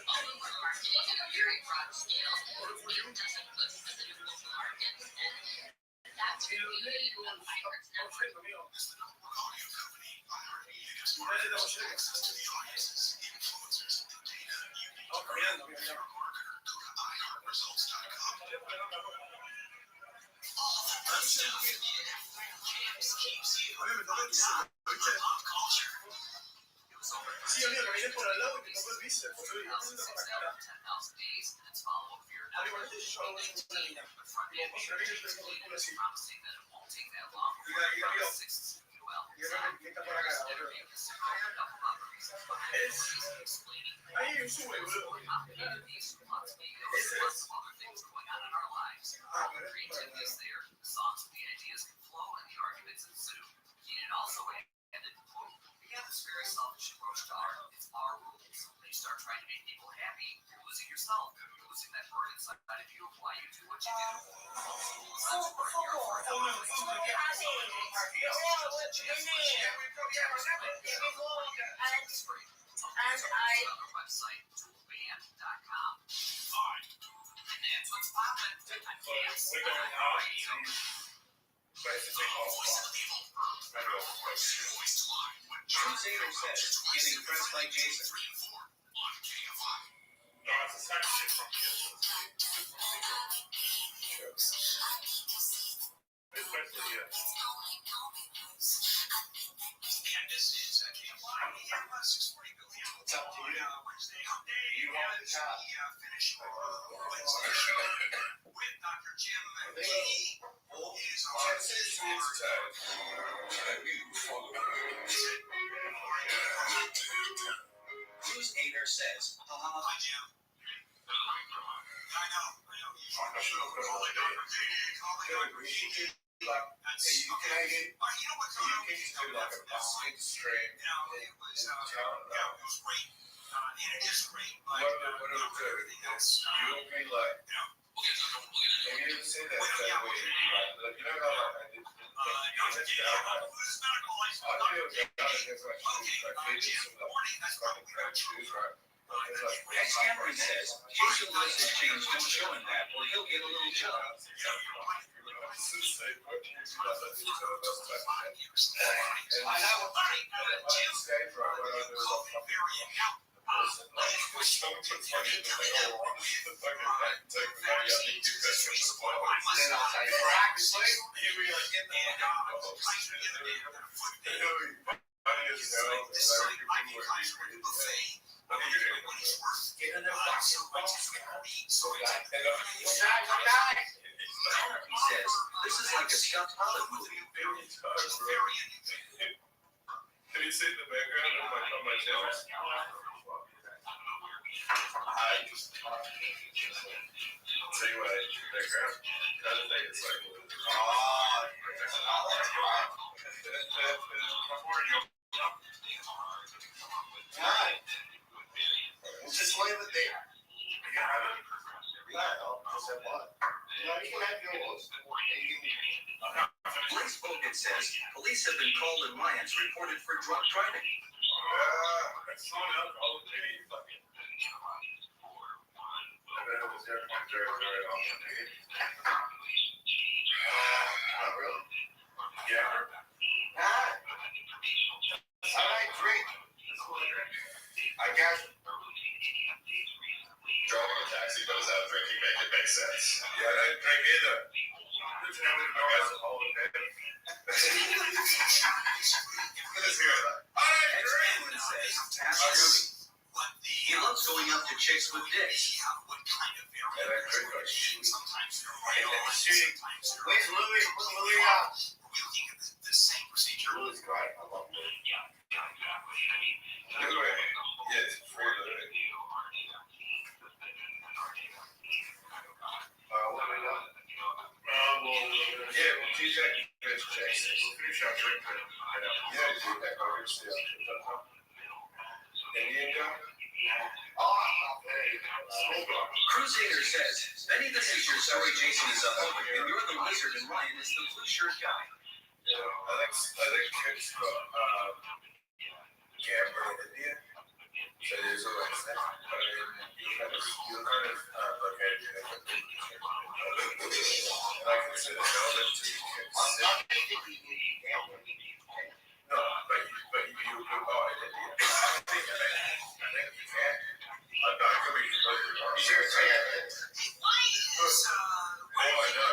Speaker 7: Although we're marketing at a very broad scale, it doesn't put specific local markets, and that's really what iHeart's network.
Speaker 11: As the number one audio company, iHeartMedia gives marketers access to the audiences, influencers, and data you need to grow. If you're a marketer, go to iHeartResults.com. All the good stuff, yeah. Camps keeps you on top of pop culture. It was over
Speaker 5: Sí, amigo, caminé por al lado y me tocó el bíceps.
Speaker 7: 10,000 days and its follow-up fear.
Speaker 5: A mí me parece que yo hago eso con la mina.
Speaker 7: But front end promising that it won't take that long.
Speaker 5: Ahí sube, boludo.
Speaker 7: Creativity is there, the songs with the ideas can flow, and the arguments ensue. Keenan also added, quote, "We have this very selfish approach to art. It's our rules. When you start trying to make people happy, you're losing yourself. You're losing that burn inside of you of why you do what you do." Website, toolband.com. And that's what's poppin'.
Speaker 12: Crusader says, getting impressed by Jason.
Speaker 11: 3 and 4 on KFI.
Speaker 5: No, it's the same shit from here. Especially, yeah.
Speaker 11: And this is KFI. Yeah, 640 billion.
Speaker 12: It's up to you.
Speaker 11: Wednesday update.
Speaker 12: You want the job.
Speaker 11: Finish Wednesday show with Dr. Jim Key. Is
Speaker 12: Crusader says,
Speaker 11: Hi, Jim. I know.
Speaker 12: Ex-Henry says, Jason lets his chains don't show him that, or he'll get a little job. He says, this is like a stuffed Hollywood movie.
Speaker 5: Can you see the background of my channel? I just see what background. Kind of thing. It's like, we'll just leave it there.
Speaker 12: Police Bogan says police have been called in Lyons reported for drunk driving.
Speaker 5: I got you. Driving a taxi, but is that drinking make it make sense? Yeah, I didn't drink either. He loves going up to chicks with dicks. What kind of variant? Sometimes they're real, sometimes they're
Speaker 14: Where's Louis? What's Louis out?
Speaker 5: Are we looking at the same procedure?
Speaker 14: Louis is right. I love Louis.
Speaker 11: Yeah, exactly. I mean,
Speaker 14: Louis. Yeah, it's free Louis. What do we got? Yeah, well, TJ, we'll finish our drink. Yeah, do that. Indian guy?
Speaker 5: Crusader says, Benny, this is your story. Jason is a homer, and you're the wizard, and Ryan is the blue shirt guy.
Speaker 14: Yeah, I think kids from Canberra in India. So there's always that. I mean, you kind of located in a and I consider Melbourne to be no, but you could buy it in India. I think you can. I'm not going to be completely wrong. You sure say that? I know.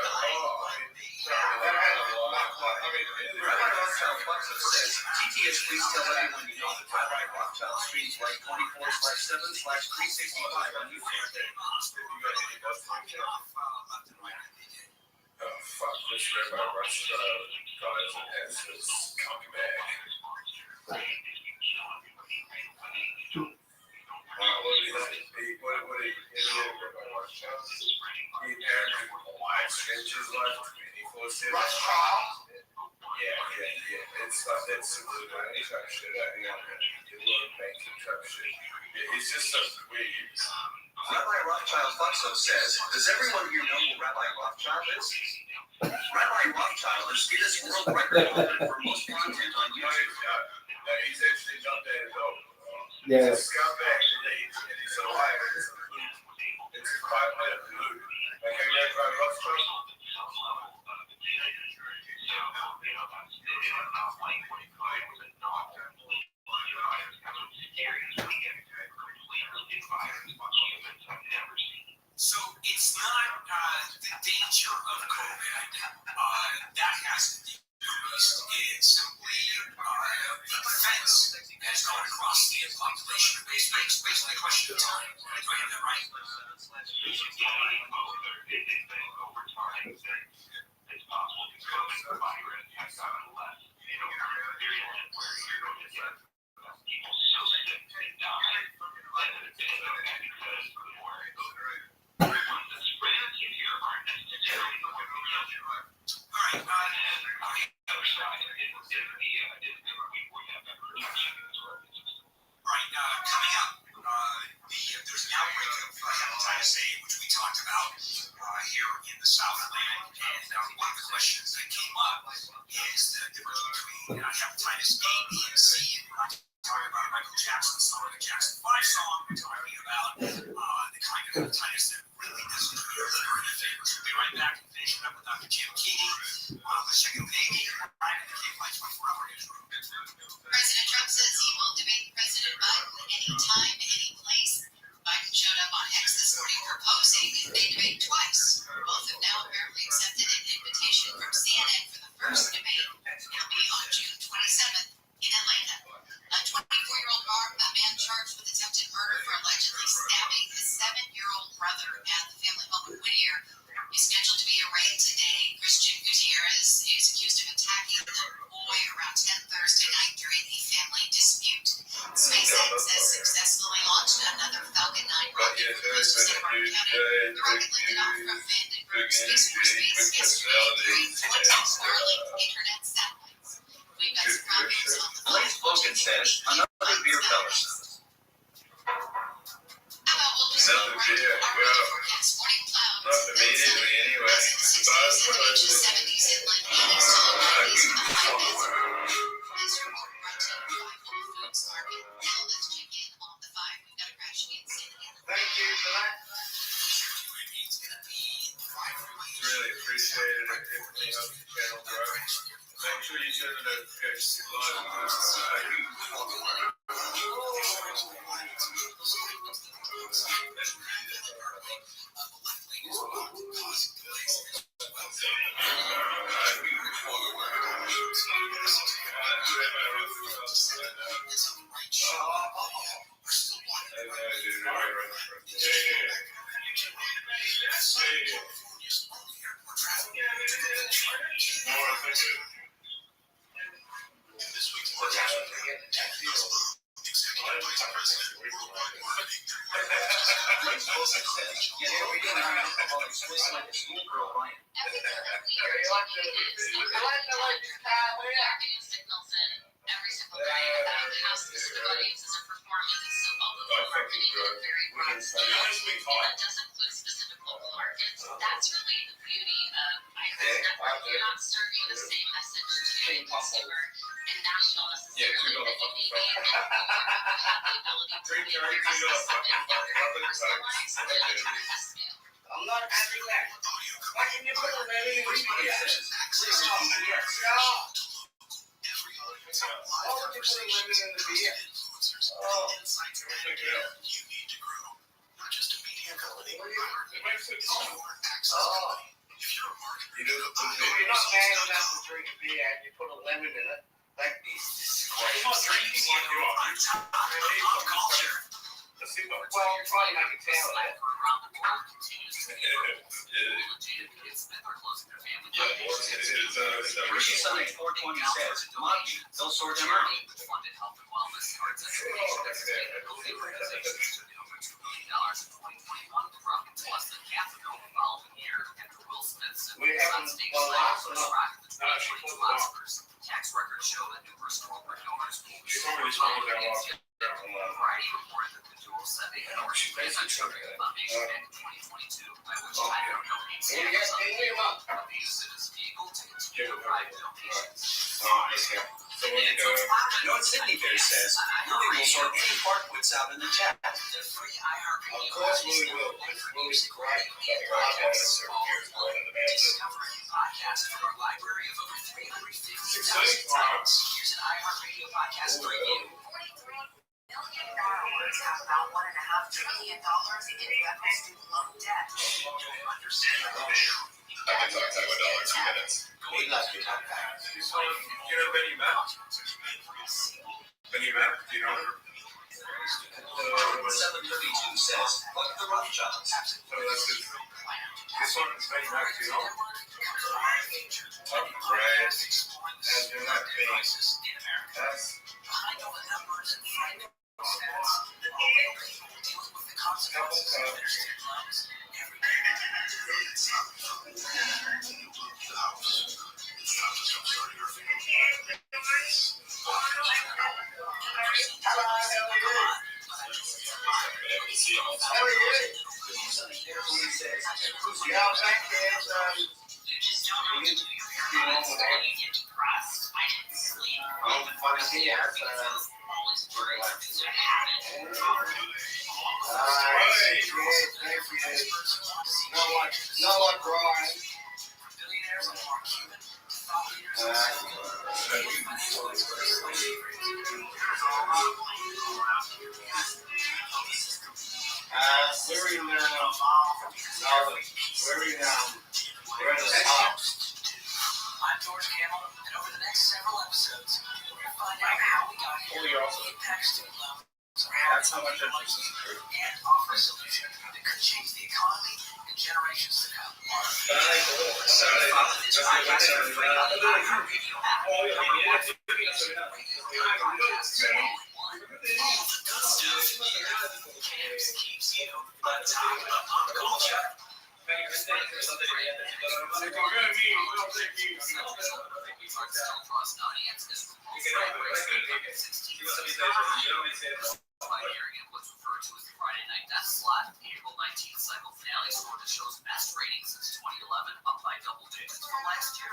Speaker 5: Rabbi Rothschild says, TTS, please tell everyone you know that Rabbi Rothschild streams like 24/7/365 on YouTube.
Speaker 14: Oh, fuck, this Rabbi Rothschild guys and answers coming back. What did Rabbi Rothschild? He apparently changed his life 24/7. Rothschild? Yeah. It's like that similar to any type of shit. I think it will make some type of shit. Yeah, he's just so weird.
Speaker 5: Rabbi Rothschild Fuxo says, does everyone here know who Rabbi Rothschild is? Rabbi Rothschild is Guinness World Record holder for most content on YouTube.
Speaker 14: No, he's actually jumped at his own.
Speaker 9: Yeah.
Speaker 14: He's a scumbag and he's a liar. It's a 5-minute loop. Okay, Rabbi Rothschild?
Speaker 5: So it's not the danger of COVID that has to be released. It's simply the defense has gone across the population. It's basically a question of time. Do I have that right?
Speaker 11: over time, it's possible to go into the virus has gotten less. You know, where you're going to get people so sick they die, and because the more it goes the ones that spread in here aren't necessarily the ones that kill you.
Speaker 5: All right.
Speaker 11: And on the other side is the we have that protection as well.
Speaker 5: Right, coming up, there's an outbreak of hepatitis A, which we talked about here in the Southland. And one of the questions that came up is the difference between hepatitis A, B, and C. And we're not talking about a Michael Jackson song, a Jackson 5 song. We're talking about the kind of hepatitis that really doesn't do your liver any favors. We'll be right back and finishing up with Dr. Jim Keating. Let's check in with Amy right in the KFI 24-hour newsroom.
Speaker 1: President Trump says he will debate President Biden anytime, any place. Biden showed up on X this morning proposing they debate twice. Both have now apparently accepted an invitation from CNN for the first debate. It'll be on June 27th in Atlanta. A 24-year-old man charged with attempted murder for allegedly stabbing his 7-year-old brother at the family home in Whittier is scheduled to be arraigned today. Christian Gutierrez is accused of attacking the boy around 10 Thursday night during a family dispute. SpaceX has successfully launched another Falcon 9 rocket from coastal Santa Barbara County. The rocket lifted off from Vandenberg Space Force Base yesterday carrying 20 Starlink internet satellites. We've got some problems on the
Speaker 5: Blaze Logan says, another beer fellas.
Speaker 1: How about we'll just go right to our weather forecast? Morning clouds.
Speaker 14: Not immediately, anyway.
Speaker 1: Lows in the 60s and the 70s inland, 80s to low 90s in the high mids. This report brought to you by Whole Foods Market. Now let's check in on the 5. We've got a crash against San Diego.
Speaker 14: Thank you for that.
Speaker 5: It's going to be 5 degrees.
Speaker 14: Really appreciate it. Everything else the channel, bro. Make sure you turn the notifications live.
Speaker 3: This week's podcast executive vice president worldwide marketing.
Speaker 1: Every single day about how specific audiences are performing. So although we're marketing in a very broad scale, that does include specific local markets. That's really the beauty of iHeart Network. You're not serving the same message to a consumer in national necessarily that you may be, and you have the ability to be very specific and very personalized and attract the scale.
Speaker 5: I'm not having that. Why can you put a rating in the Why would you put a lemon in the beer?
Speaker 3: You need to grow, not just a media company. If you're a marketer,
Speaker 5: If you're not man enough to drink a beer and you put a lemon in it, that is great.
Speaker 13: Well, drinking pop culture.
Speaker 5: Well, probably not a tell that.
Speaker 7: Around the world continues to be kids that are closing their family.
Speaker 12: Rishi Sunday 420 says, Monty, they'll sort them out.
Speaker 7: Funded health and wellness arts education organizations took over $2 million in 2021, dropping to less than half a million the following year after Will Smith's state rocked the 2022 Oscars. Tax records show that numerous corporate donors will be Variety reported that the duo said they had over $2 million foundation back in 2022, by which time they donated $7 these as vehicle to continue to provide donations.
Speaker 12: You know what Sydney Bear says? Louie will sort any fart puts out in the chat.
Speaker 7: The free iHeartRadio
Speaker 5: Of course Louie will, because Louie's great.
Speaker 7: Discover a new podcast from our library of over 350,000 titles. Here's an iHeartRadio podcast for you.
Speaker 6: 43 million borrowers have about $1.5 trillion in federal student loan debt.
Speaker 3: I've been talking about dollars in minutes.
Speaker 12: We love you, Tom.
Speaker 3: You know Benny Mac? Benny Mac, do you know her?
Speaker 12: 732 says, fuck the Rothschilds.
Speaker 3: So that's his. This one is Benny Mac, do you know? Right. And you're not being. That's.
Speaker 7: Behind all the numbers and frightening stats, people dealing with the consequences of their student loans every day. You just don't know what to do. Your parents, you get depressed. I didn't sleep. Always worried something's gonna happen.
Speaker 5: No one drawing.
Speaker 7: Billionaires like Mark Cuban, thought leaders I'm George Campbell, and over the next several episodes, we're going to find out how we got here, impact student loans,
Speaker 3: That's how much interest is accrued.
Speaker 7: and offer a solution that could change the economy in generations to come. Follow this podcast for free on the iHeartRadio app. Camps keeps you on top of pop culture. By airing in what's referred to as the Friday Night Death Slot, the April 19th cycle finale scored the show's best rating since 2011, up by double digits from last year.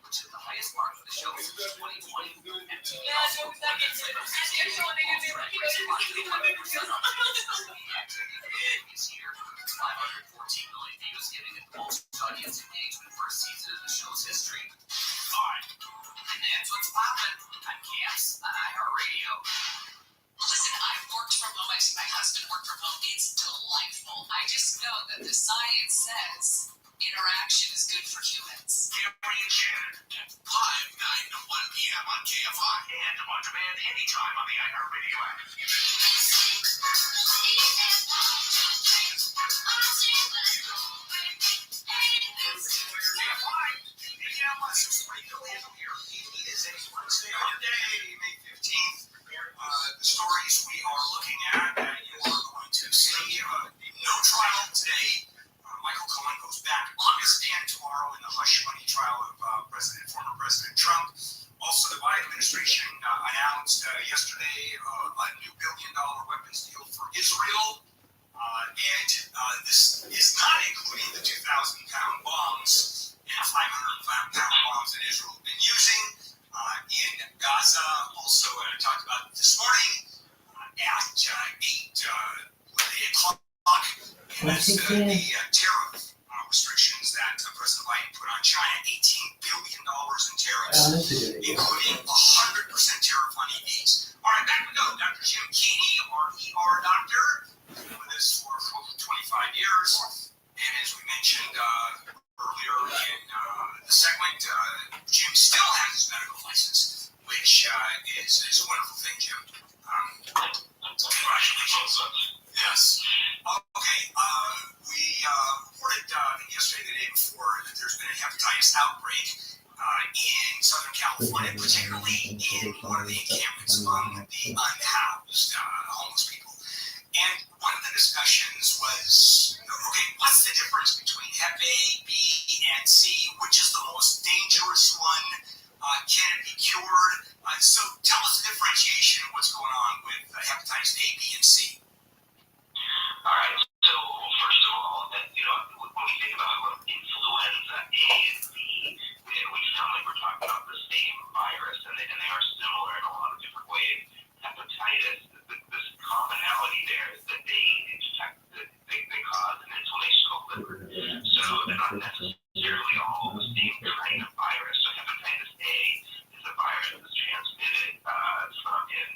Speaker 7: Which is the highest mark for the show since 2020. This year, 514 million views, giving it the most audience engagement for a season in the show's history. Alright, and that's what's poppin'. I'm Camps on iHeartRadio.
Speaker 1: Listen, I've worked from home. I've seen my husband work from home. It's delightful. I just know that the science says interaction is good for humans.
Speaker 11: Gary and Shannon, live 9 to 1 p.m. on KFI and on demand anytime on the iHeartRadio app.
Speaker 5: May 15th. The stories we are looking at, you are going to see no trial today. Michael Cohen goes back on his stand tomorrow in the hush money trial of former President Trump. Also, the Biden administration announced yesterday a new $1 billion weapons deal for Israel. And this is not including the 2,000-pound bombs and 500-pound bombs that Israel has been using in Gaza. Also, talked about this morning at 8 o'clock. And that's the tariff restrictions that President Biden put on China. $18 billion in tariffs, including 100% tariff on EVs. All right, back we go. Dr. Jim Keeney, our ER doctor, been with us for 25 years. And as we mentioned earlier in the segment, Jim still has his medical license, which is a wonderful thing, Jim. Congratulations. Yes. Okay. We reported yesterday, the day before, that there's been a hepatitis outbreak in Southern California, particularly in one of the encampments among the unhoused homeless people. And one of the discussions was, okay, what's the difference between Hep A, B, and C? Which is the most dangerous one? Can it be cured? So tell us the differentiation of what's going on with hepatitis A, B, and C.
Speaker 18: All right. So first of all, when we think about influenza A and B, we sound like we're talking about the same virus, and they are similar in a lot of different ways. Hepatitis, this commonality there is that they cause an inflammation of the liver. So they're not necessarily all the same kind of virus. So hepatitis A is a virus that's transmitted from in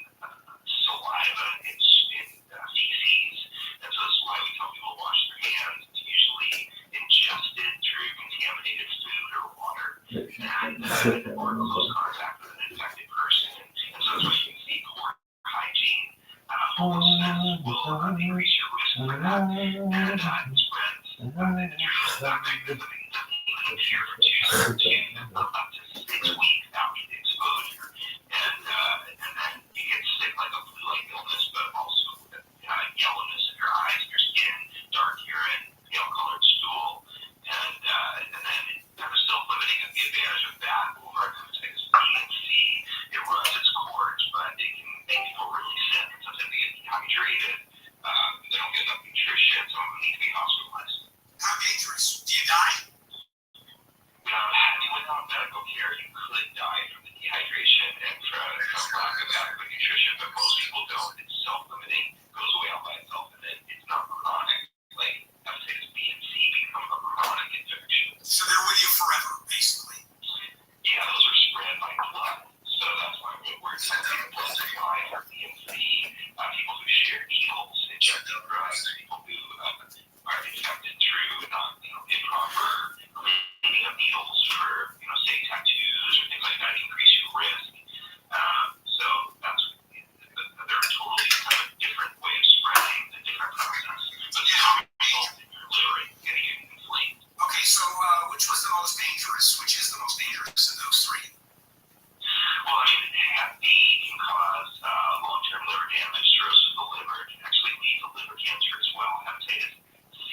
Speaker 18: saliva, in feces. And so that's why we tell people to wash their hands. It's usually ingested through contaminated food or water, or close contact with an infected person. And so that's why you can see poor hygiene, homelessness will increase your risk for that. And it spreads through the bacteria that even here for 2 up to 6 weeks after the exposure. And then you get sick like a flu-like illness, but also yellowness in your eyes, your skin, dark urine, pale-colored stool, and then there's still limiting the advantage of that over hepatitis B and C. It runs its course, but it can make people really sick. Sometimes they get dehydrated, they don't get enough nutrition, some of them need to be hospitalized.
Speaker 5: How dangerous? Do you die?
Speaker 18: Without medical care, you could die from the dehydration and from lack of adequate nutrition, but most people don't. It's self-limiting, goes away all by itself, and then it's not chronic. Like hepatitis B and C become a chronic infection.
Speaker 5: So they're with you forever, basically.
Speaker 18: Yeah, those are spread by blood. So that's why we're sending blood supply for B and C. People who share needles, injected drugs, people who are infected through improper cleaning of needles for, say, tattoos or things like that, increase your risk. So that's they're totally kind of different way of spreading the different process. But some result in your liver getting inflamed.
Speaker 5: Okay, so which was the most dangerous? Which is the most dangerous of those three?
Speaker 18: Well, Hep B can cause long-term liver damage, cirrhosis of the liver. It can actually lead to liver cancer as well. Hepatitis C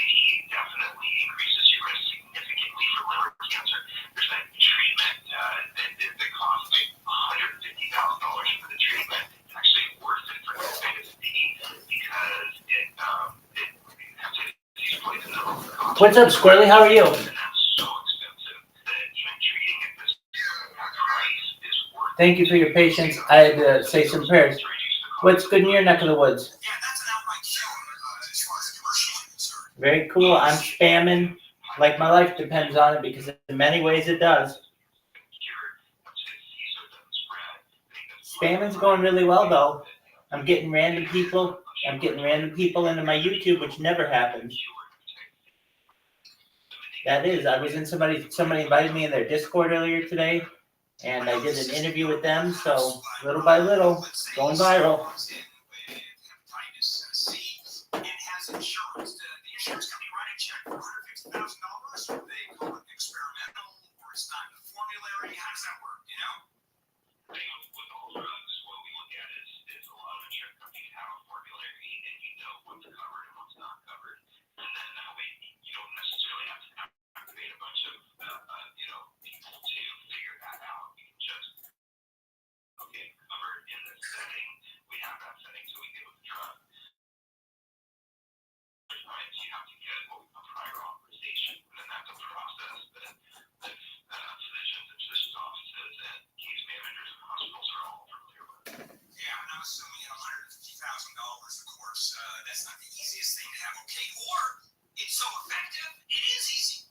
Speaker 18: definitely increases your risk significantly for liver cancer. There's that treatment that costs like $150,000 for the treatment. It's actually worth it for hepatitis B because hepatitis C plays a number of costs.
Speaker 9: What's up, Squirrely? How are you?
Speaker 18: And that's so expensive that even treating it this price is worth it.
Speaker 9: Thank you for your patience. I had to say some prayers. What's good in your neck of the woods?
Speaker 5: Yeah, that's an outright killer as far as commercial is concerned.
Speaker 9: Very cool. I'm spamming like my life depends on it because in many ways it does. Spamming's going really well though. I'm getting random people into my YouTube, which never happens. That is, I was in somebody invited me in their Discord earlier today, and I did an interview with them, so little by little, going viral.
Speaker 5: me at $150,000 a course. That's not the easiest thing to have, okay? Or it's so effective, it is easy.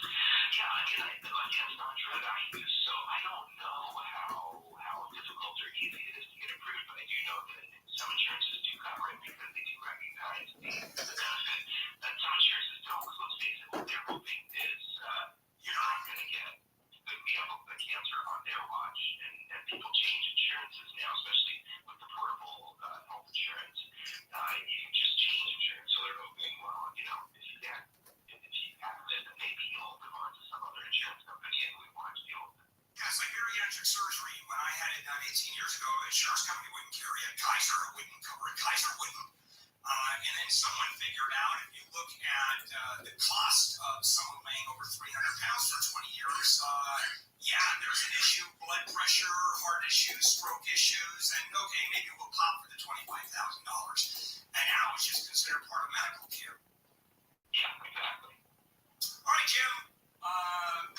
Speaker 18: Yeah, I mean, I'm not drug I use, so I don't know how difficult or easy it is to get approved, but I do know that some insurances do cover it because they do recognize the benefit that some insurances don't. Because let's face it, what they're hoping is you're not going to get a cancer on their watch, and people change insurances now, especially with the portable health insurance. You can just change insurance, so they're hoping, well, if you have it, then maybe you'll move on to some other insurance company, and we want to deal with it.
Speaker 5: Yeah, it's like bariatric surgery. When I had it done 18 years ago, the insurance company wouldn't carry it. Kaiser wouldn't cover it. Kaiser wouldn't. And then someone figured out, if you look at the cost of someone weighing over 300 pounds for 20 years, there's an issue, blood pressure, heart issues, stroke issues, and okay, maybe we'll pop for the $25,000. And now it's just considered part of medical care.
Speaker 18: Yeah, exactly.
Speaker 5: All right, Jim.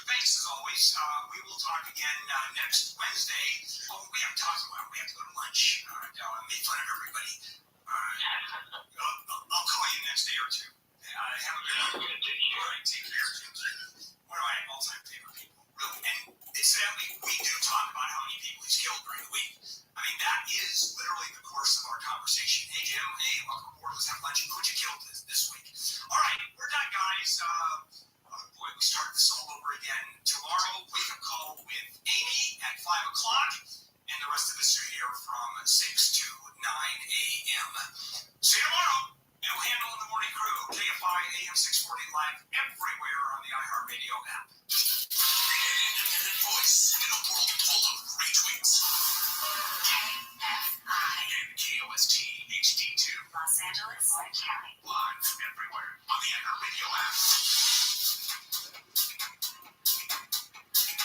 Speaker 5: Thanks as always. We will talk again next Wednesday. Oh, we haven't talked about it. We have to go to lunch. Make fun of everybody. I'll call you next day or two. Have a good one. All right, take care. One of my all-time favorite people. Really. And incidentally, we do talk about how many people he's killed during the week. I mean, that is literally the course of our conversation. Hey, Jim. Hey, welcome aboard. Let's have lunch. Who'd you kill this week? All right, we're done, guys. We start this all over again tomorrow. Wake up call with Amy at 5 o'clock, and the rest of us are here from 6 to 9 a.m. See you tomorrow. No Handle in the Morning Crew, KFI AM 640 live everywhere on the iHeartRadio app.
Speaker 4: An independent voice in a world full of retweets.
Speaker 2: KFI.
Speaker 4: And KOST HD2.
Speaker 2: Los Angeles, Orange County.
Speaker 4: Live everywhere on the iHeartRadio app.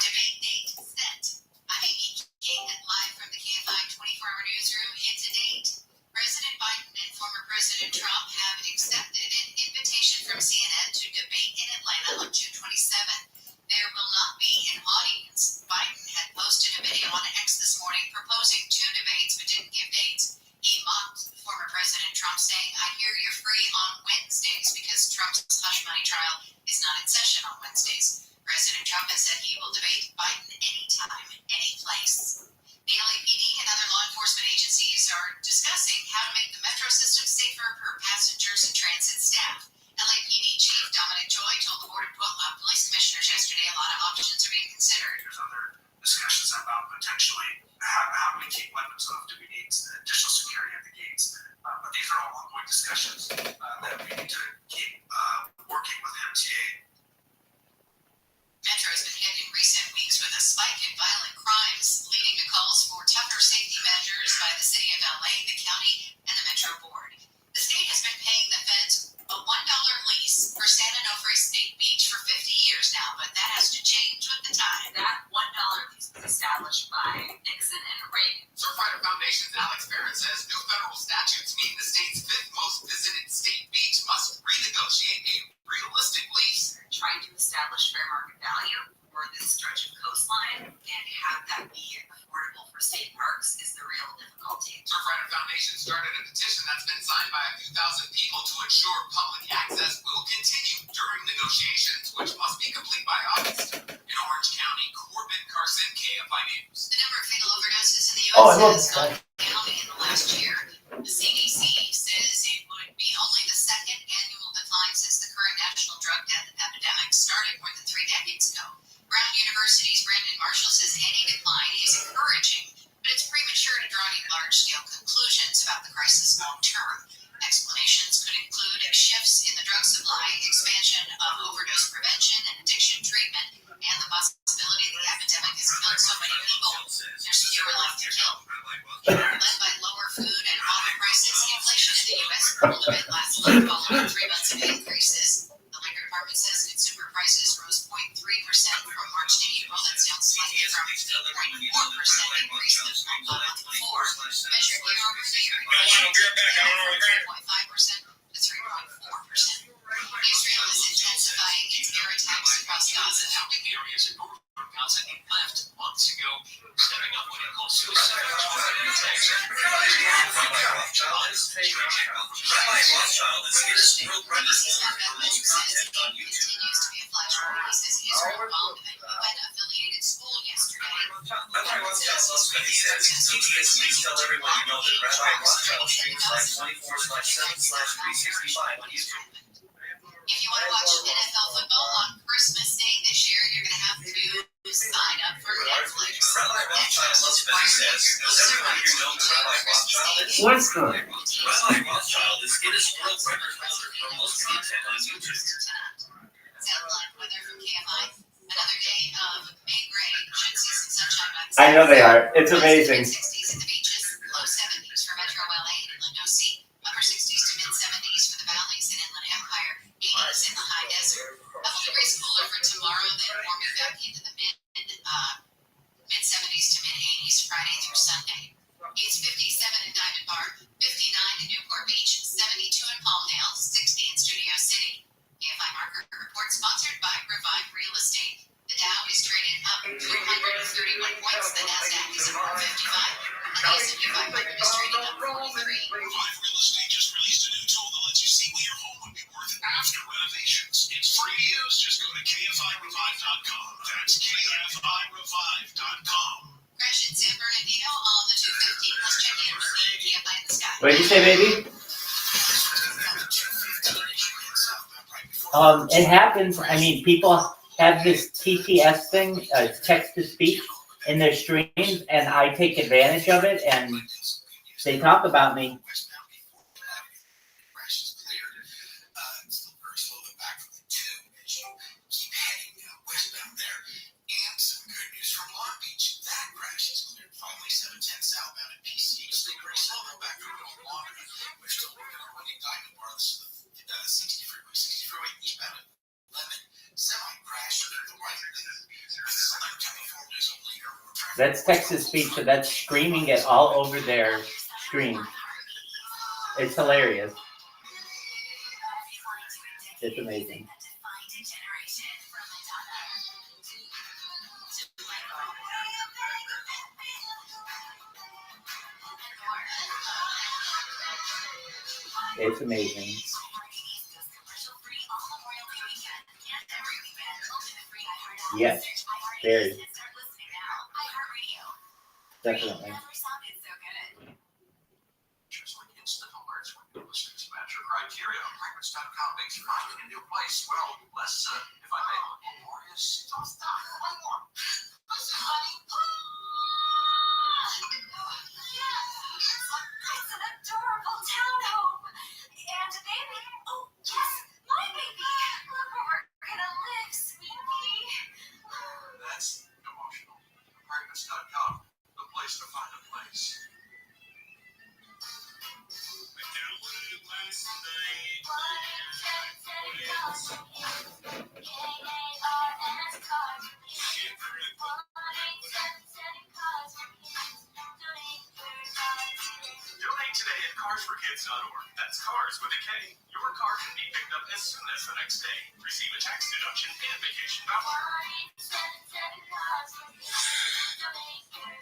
Speaker 1: Debate date set. I'm Amy King, live from the KFI 24-hour newsroom. It's a date. President Biden and former President Trump have accepted an invitation from CNN to debate in Atlanta on June 27th. There will not be an audience. Biden had posted a video on X this morning proposing 2 debates but didn't give dates. He mocked former President Trump, saying, "I hear you're free on Wednesdays," because Trump's hush money trial is not in session on Wednesdays. President Trump has said he will debate Biden anytime, any place. The LAPD and other law enforcement agencies are discussing how to make the metro system safer for passengers and transit staff. LAPD Chief Dominic Joy told the Board of Police Commissioners yesterday a lot of options are being considered.
Speaker 4: There's other discussions about potentially how do we keep weapons off? Do we need additional security at the gates? But these are all ongoing discussions that we need to keep working with MTA.
Speaker 1: Metro has been hit in recent weeks with a spike in violent crimes, leading to calls for tougher safety measures by the city of LA, the county, and the Metro Board. The state has been paying the feds a $1 lease for San Onofre State Beach for 50 years now, but that has to change with the time.
Speaker 6: That $1 lease was established by Nixon and Reagan.
Speaker 11: Surfrider Foundation's Alex Barrett says new federal statutes mean the state's 5th most visited state beach must renegotiate a realistic lease.
Speaker 6: They're trying to establish fair market value for this stretch of coastline and have that be affordable for state parks is the real difficulty.
Speaker 11: Surfrider Foundation started a petition that's been signed by a few thousand people to ensure public access will continue during negotiations, which must be complete by August. In Orange County, Corbin Carson, KFI News.
Speaker 1: The number of fatal overdoses in the U.S. has gone down in the last year. The CDC says it would be only the second annual decline since the current national drug death epidemic started more than 3 decades ago. Brown University's Brandon Marshall says any decline is encouraging, but it's premature to draw any large-scale conclusions about the crisis long-term. Explanations could include shifts in the drug supply, expansion of overdose prevention and addiction treatment, and the possibility the epidemic has killed so many people, there's fewer left to kill. Led by lower food and water prices, inflation in the U.S. cooled a bit last month following 3 months of increases. The Liquor Department says consumer prices rose 0.3% from March to April. That's down slightly from 8.4% increase the month before, measured year over year. 3.5% to 3.4%. Israel is intensifying its air attacks across Gaza.
Speaker 11: Areas in northern
Speaker 8: Johnson left months ago, stepping up what he calls suicide.
Speaker 12: Rabbi Rothschild is here to steal brothers for most content on YouTube.
Speaker 1: Continues to be a flash report. He says Israel bombed a UN-affiliated school yesterday.
Speaker 12: Rabbi Rothschild loves what he says. CTS, please tell everyone you know that Rabbi Rothschild streams live 24/7/365 on YouTube.
Speaker 1: If you want to watch NFL football on Christmas Day this year, you're going to have to sign up for Netflix.
Speaker 12: Rabbi Rothschild loves what he says. Does everyone here know who Rabbi Rothschild is?
Speaker 9: What's good?
Speaker 12: Rabbi Rothschild is Guinness World Record holder for most content on YouTube.
Speaker 1: Satellite weather from KFI. Another day of May gray. Should see some sunshine by the
Speaker 17: I know they are. It's amazing.
Speaker 1: 60s at the beaches, low 70s for Metro LA and Inland OC, upper 60s to mid 70s for the valleys and Inland Empire, 80s in the high desert. A few degrees cooler for tomorrow, then warming back into the mid 70s to mid 80s Friday through Sunday. It's 57 in Diamond Bar, 59 in Newport Beach, 72 in Palmdale, 60 in Studio City. KFI Market Report sponsored by Revive Real Estate. The Dow is trading up 231 points. The Nasdaq is at 455. And the S&P 500 is trading up 43.
Speaker 5: Revive Real Estate just released a new tool that lets you see what your home would be worth after renovations. It's free to use. Just go to KFIRevive.com. That's KFIRevive.com.
Speaker 1: Crash in San Bernardino on the 215. Let's check in with the KFI in the sky.
Speaker 17: What did you say, baby? It happens. I mean, people have this TTS thing, text to speech, in their streams, and I take advantage of it, and they talk about me. That's text to speech, so that's screaming it all over their stream. It's hilarious. It's amazing. It's amazing. Yes, very. Definitely.
Speaker 8: Just like instant alerts when your listings match your criteria. Records.com makes finding a new place, well, less, if I may, laborious. Don't stop. One more. Listen, honey.
Speaker 15: It's an adorable townhome. And a baby. Oh, yes, my baby. Look where we're gonna live, sweetie.
Speaker 8: That's emotional. Records.com, the place to find a place. Donate today at carsforkids.org. That's cars with a K. Your car can be picked up as soon as the next day. Receive a tax deduction and vacation voucher.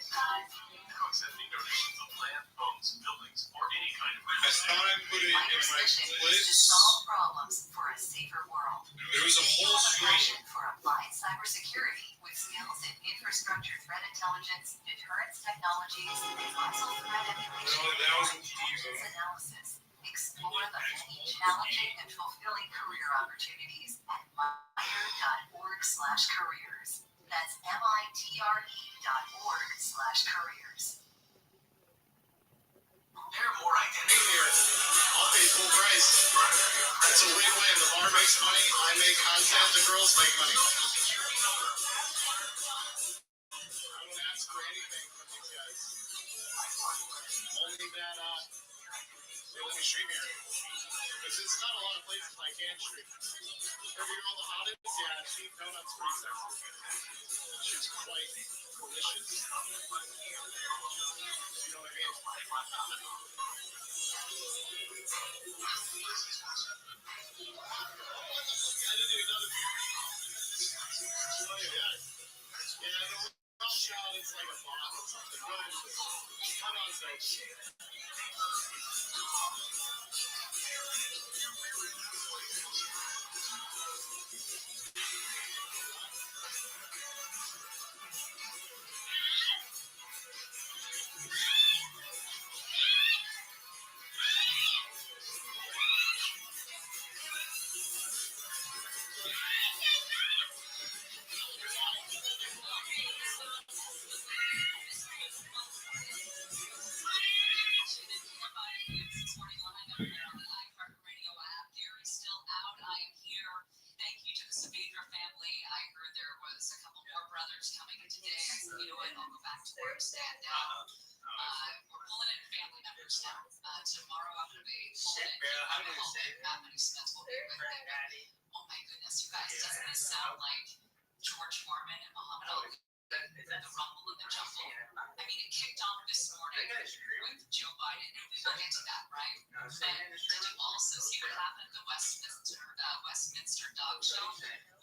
Speaker 8: Now accepting donations of land, homes, buildings, or any kind of
Speaker 5: I thought I put it in my
Speaker 1: mission is to
Speaker 5: list.
Speaker 1: solve problems for a safer world.
Speaker 5: There was a whole
Speaker 1: Passion
Speaker 5: stream.
Speaker 1: for applied cybersecurity with skills in infrastructure threat intelligence, deterrence technologies, console threat emulation,
Speaker 5: That was
Speaker 1: and intelligence analysis. Explore the many challenging and fulfilling career opportunities at MITRE.org/careers. That's MITRE.org/careers.
Speaker 8: There are more identity.
Speaker 5: I'll pay full price. It's a win-win. The bar makes money, I make content, the girls make money. I don't ask for anything from these guys. Only that, they let me stream here. Because it's not a lot of places I can stream. Every girl the hottest, yeah, she donuts pretty sexy. She's quite delicious. You know what I mean? I didn't even know that. Oh, yeah.
Speaker 13: the Rothschild is like a bomb or something. What is it? Come on, folks.
Speaker 1: Tomorrow I'm going to be Matt Smith will be with me. Oh my goodness, you guys, doesn't this sound like George Foreman and Muhammad Ali? The rumble in the jungle. I mean, it kicked off this morning with Joe Biden, and we will get to that, right? But did you also see what happened at the Westminster Dog Show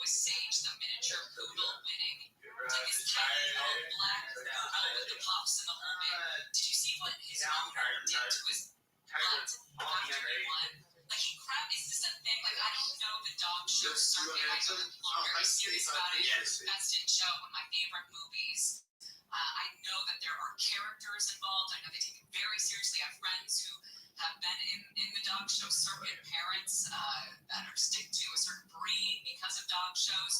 Speaker 1: with Sage, the miniature poodle, winning? Like his tiny little black poodle with the puffs and the whole bit. Did you see what his owner did to his butt after he won? Like he grabbed, is this a thing? Like I don't know the dog show circuit. I know that people are very serious about it. Best in Show, one of my favorite movies. I know that there are characters involved. I know they take it very seriously. I have friends who have been in the dog show circuit, parents that are stick to a certain breed because of dog shows.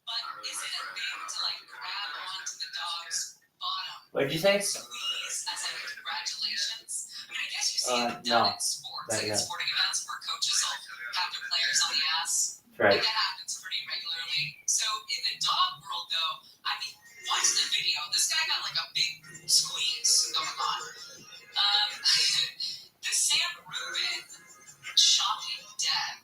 Speaker 1: But is it a thing to like grab onto the dog's bottom?
Speaker 17: What'd you say?
Speaker 1: Squeeze as a congratulations. I mean, I guess you see it done in sports, like in sporting events where coaches will have their players on the ass.
Speaker 17: Right.
Speaker 1: Like that happens pretty regularly. So in the dog world, though, I mean, watch the video. This guy got like a big squeeze going on. The Sam Rubin shocking death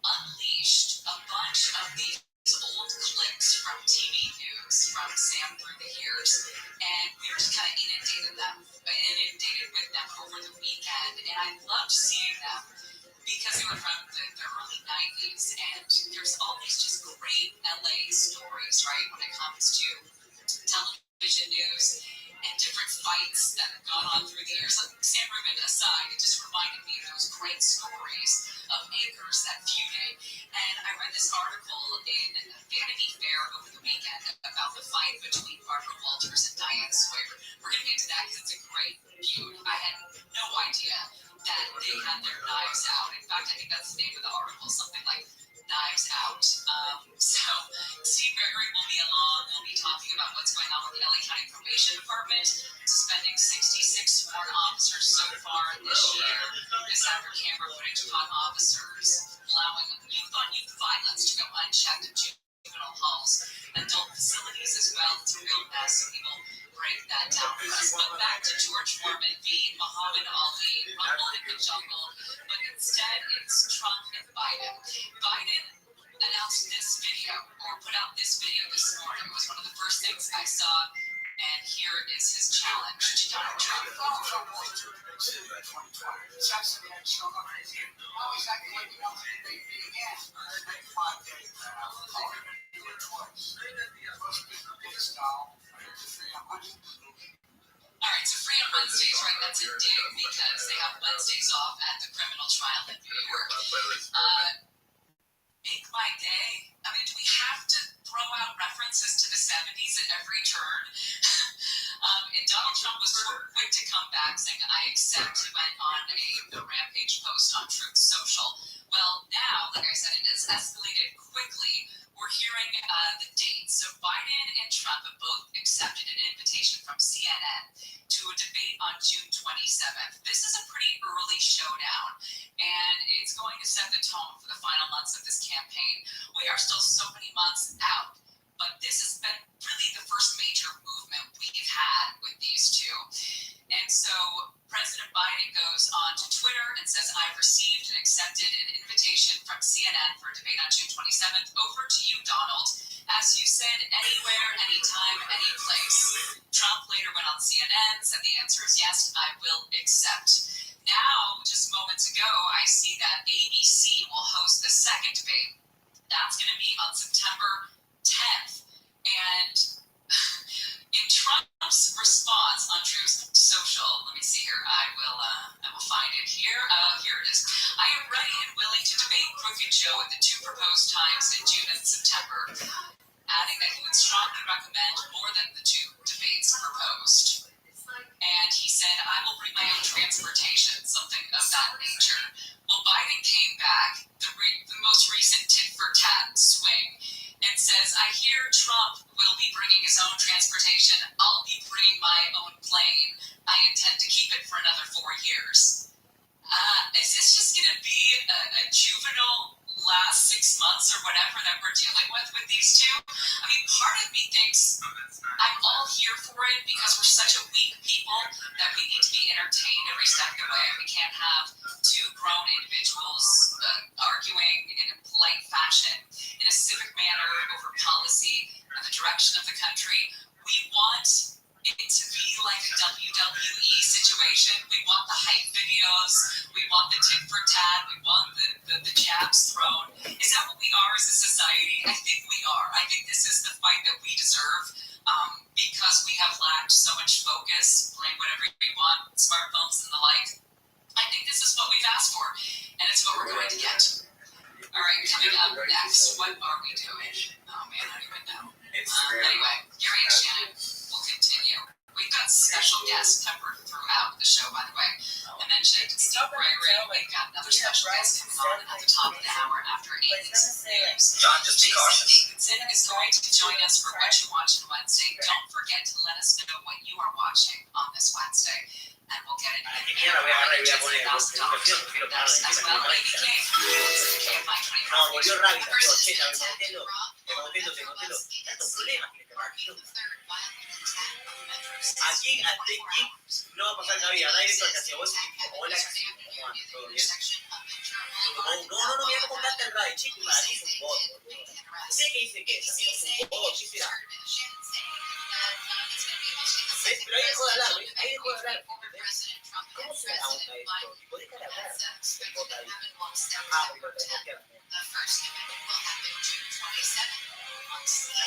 Speaker 1: unleashed a bunch of these old clips from TV news from Sam through the years, and we were just kind of inundated with them over the weekend, and I loved seeing them because they were from the early 90s, and there's all these just great LA stories, right, when it comes to television news and different fights that have gone on through the years. Like Sam Rubin aside, it just reminded me of those great stories of acres that feuded. And I read this article in Vanity Fair over the weekend about the fight between Barbara Walters and Diane Sawyer. We're going to get to that because it's a great feud. I had no idea that they had their knives out. In fact, I think that's the name of the article, something like Knives Out. So Steve Gregory will be along. We'll be talking about what's going on with the LA County Probation Department, suspending 66 sworn officers so far this year. This after camera footage caught officers allowing youth-on-youth violence to go unchecked in juvenile halls, adult facilities as well. It's a real mess. We will break that down for us. But back to George Foreman v. Muhammad Ali, rumble in the jungle, but instead it's Trump and Biden. Biden announced this video, or put out this video this morning. It was one of the first things I saw, and here is his challenge to Donald Trump. All right, so free on Wednesdays, right? That's a dig because they have Wednesdays off at the criminal trial in New York. Make my day. I mean, do we have to throw out references to the 70s at every turn? And Donald Trump was quick to come back saying, I accept. He went on a rampage post on Truth Social. Well, now, like I said, it has escalated quickly. We're hearing the dates. So Biden and Trump have both accepted an invitation from CNN to a debate on June 27th. This is a pretty early showdown, and it's going to set the tone for the final months of this campaign. We are still so many months out, but this has been really the first major movement we've had with these two. And so President Biden goes on to Twitter and says, I've received and accepted an invitation from CNN for a debate on June 27th. Over to you, Donald. As you said, anywhere, anytime, any place. Trump later went on CNN, said the answer is yes, I will accept. Now, just moments ago, I see that ABC will host the second debate. That's going to be on September 10th. And In Trump's response on Truth Social, let me see here. I will find it here. Here it is. I am ready and willing to debate Crooked Joe at the two proposed times in June and September, adding that he would strongly recommend more than the two debates proposed. And he said, I will bring my own transportation, something of that nature. Well, Biden came back, the most recent tit for tat swing, and says, I hear Trump will be bringing his own transportation. I'll be bringing my own plane. I intend to keep it for another 4 years. Is this just going to be a juvenile last 6 months or whatever that we're dealing with these two? I mean, part of me thinks I'm all here for it because we're such a weak people that we need to be entertained every step of the way. We can't have two grown individuals arguing in a polite fashion, in a civic manner over policy and the direction of the country. We want it to be like a WWE situation. We want the hype videos. We want the tit for tat. We want the jabs thrown. Is that what we are as a society? I think we are. I think this is the fight that we deserve because we have lacked so much focus, blame whatever we want, smartphones and the like. I think this is what we've asked for, and it's what we're going to get. All right, coming up next, what are we doing? Oh man, I don't even know. Anyway, Gary and Shannon will continue. We've got special guests peppered throughout the show, by the way. I mentioned Steve Gregory. We've got another special guest coming on at the top of the hour after 8's news.
Speaker 5: John, just be cautious.
Speaker 1: Jason Davidson is going to join us for What You Watch on Wednesday. Don't forget to let us know what you are watching on this Wednesday. And we'll get it in there. As well, Lady King.
Speaker 17: No, volvió rápido, te noté tantos problemas que aquí no va a pasar la vida, nadie toca hacia vos y tipo, hola, todo bien. No, mira cómo canta el radio, chico, y es un bot, sé que dice que es, es un bot, ¿qué será? ¿Ves? Pero ahí dejó de hablar, ¿cómo se da onda esto? ¿Y podés dejar de hablar? Bota ahí. Porque lo tengo que hacer.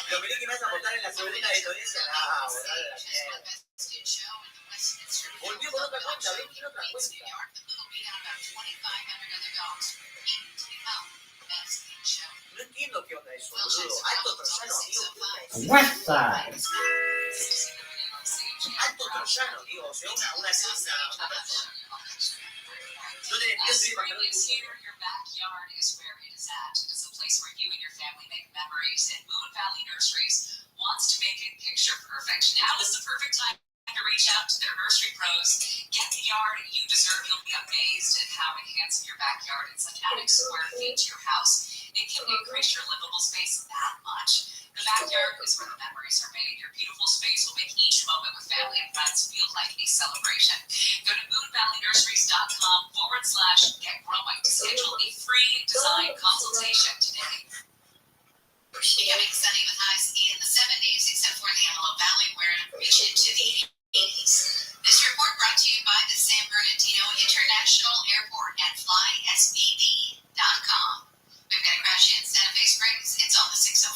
Speaker 17: Lo que me vas a votar en la sobrina de Toresia, borrar la mierda. Volvió con otra cuenta, ven, tiene otra cuenta. No entiendo qué onda eso, boludo. Alto troyano, amigo. Westside. Alto troyano, digo, o sea, una persona. No te despides para que no te guste.
Speaker 1: Your backyard is where it is at. It is a place where you and your family make memories, and Moon Valley Nurseries wants to make it picture perfect. Now is the perfect time to reach out to their nursery pros. Get the yard you deserve. You'll be amazed at how enhancing your backyard and such adding square feet to your house. It can increase your livable space that much. The backyard is where the memories are made. Your beautiful space will make each moment with family and friends feel like a celebration. Go to moonvalleynurseries.com/get-growing to schedule a free design consultation today. Becoming sunny with highs in the 70s, except for the Antelope Valley, where it reached into the 80s. This report brought to you by the San Bernardino International Airport at flysbb.com. We've got a crash in Santa Fe Springs. It's on the 605.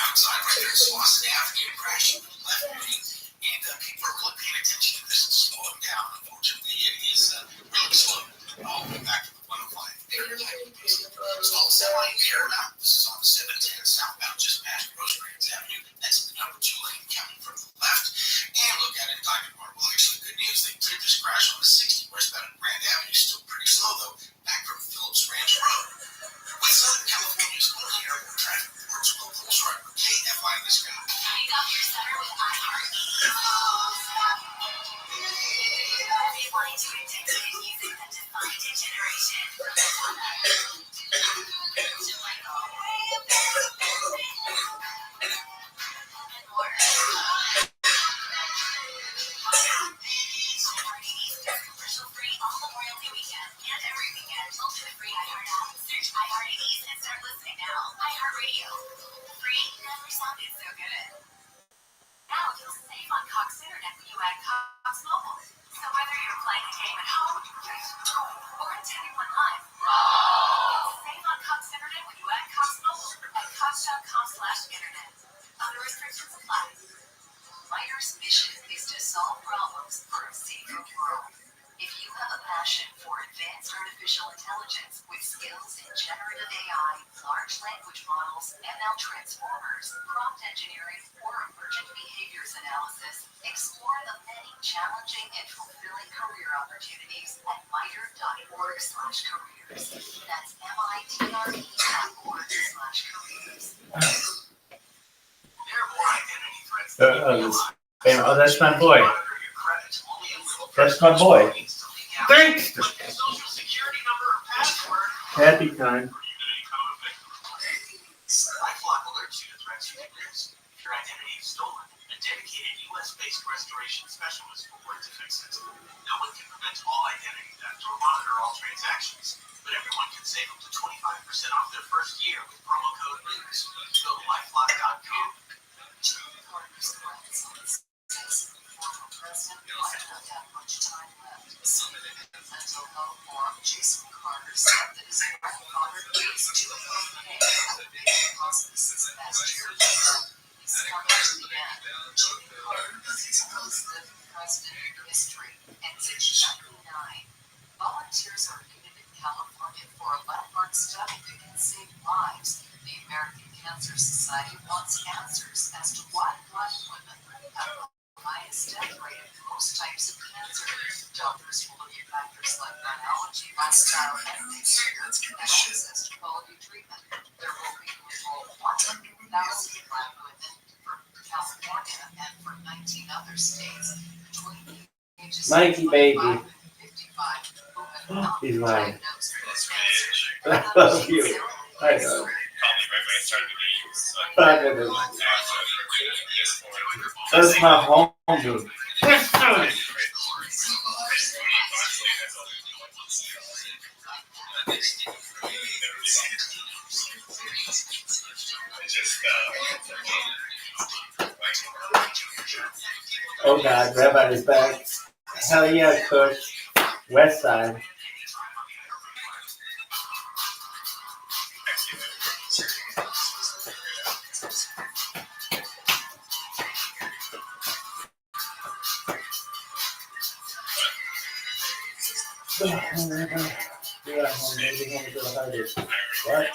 Speaker 5: Outside right there, Slauson Avenue crashing to the left lane, and people are really paying attention to this and slowing down. Unfortunately, it is really slow. All the way back to the 105. It's all semi here now. This is on the 710 southbound, just past Rosecrans Avenue. That's the number 2 lane coming from the left. And look at it, Diamond Bar. Well, actually, good news. They cleared this crash on the 60 westbound at Grand Avenue. Still pretty slow, though, back from Phillips Ranch Road. With Southern California's only airport traffic reports, will Pulse Driver KFI in the sky.
Speaker 15: Wake up your center with iHeart. They wanted to intensive music that defined a generation. And more. Commercial free all Memorial Day weekend and every weekend. Open the free iHeart app. Search iHeart and start listening now. iHeart Radio. Free never sounded so good. Now you'll save on Cox Internet when you add Cox Mobile. So whether you're playing a game at home or attending one live, you'll save on Cox Internet when you add Cox Mobile at Cox.com/internet.
Speaker 6: artificial intelligence with skills in generative AI, large language models, ML transformers, prompt engineering, or emergent behaviors analysis. Explore the many challenging and fulfilling career opportunities at MITRE.org/careers. That's MITRE.org/careers.
Speaker 5: There are more identity threats
Speaker 9: Oh, that's my boy. That's my boy. Thanks.
Speaker 5: Social security number or password.
Speaker 9: Happy time.
Speaker 5: LifeLock alerts you to threats you can risk. If your identity is stolen, a dedicated U.S.-based restoration specialist will work to fix it. No one can prevent all identity theft or monitor all transactions, but everyone can save up to 25% off their first year with promo code NEWS. Go to LifeLock.com.
Speaker 6: Former president might not have much time left. Mental health forum Jason Carter said that his grandfather used to pay hospices last year. His comments began. Jimmy Carter is the most living president in history, and since 1999, volunteers are needed in California for a landmark study that can save lives. The American Cancer Society wants answers as to why Black women have highest death rate of most types of cancer. Doctors will look at factors like biology, lifestyle, and experience and access to quality treatment. There will be enroll 100,000 Black women from California and from 19 other states between the ages
Speaker 9: Mikey,
Speaker 6: of 25
Speaker 9: baby.
Speaker 6: and 55 who have not
Speaker 9: He's
Speaker 6: been
Speaker 9: mine.
Speaker 6: diagnosed with cancer.
Speaker 9: I love you. I know. That's my home dude. Oh God, Rabbi is back. Hell yeah, Kush. West Side. What?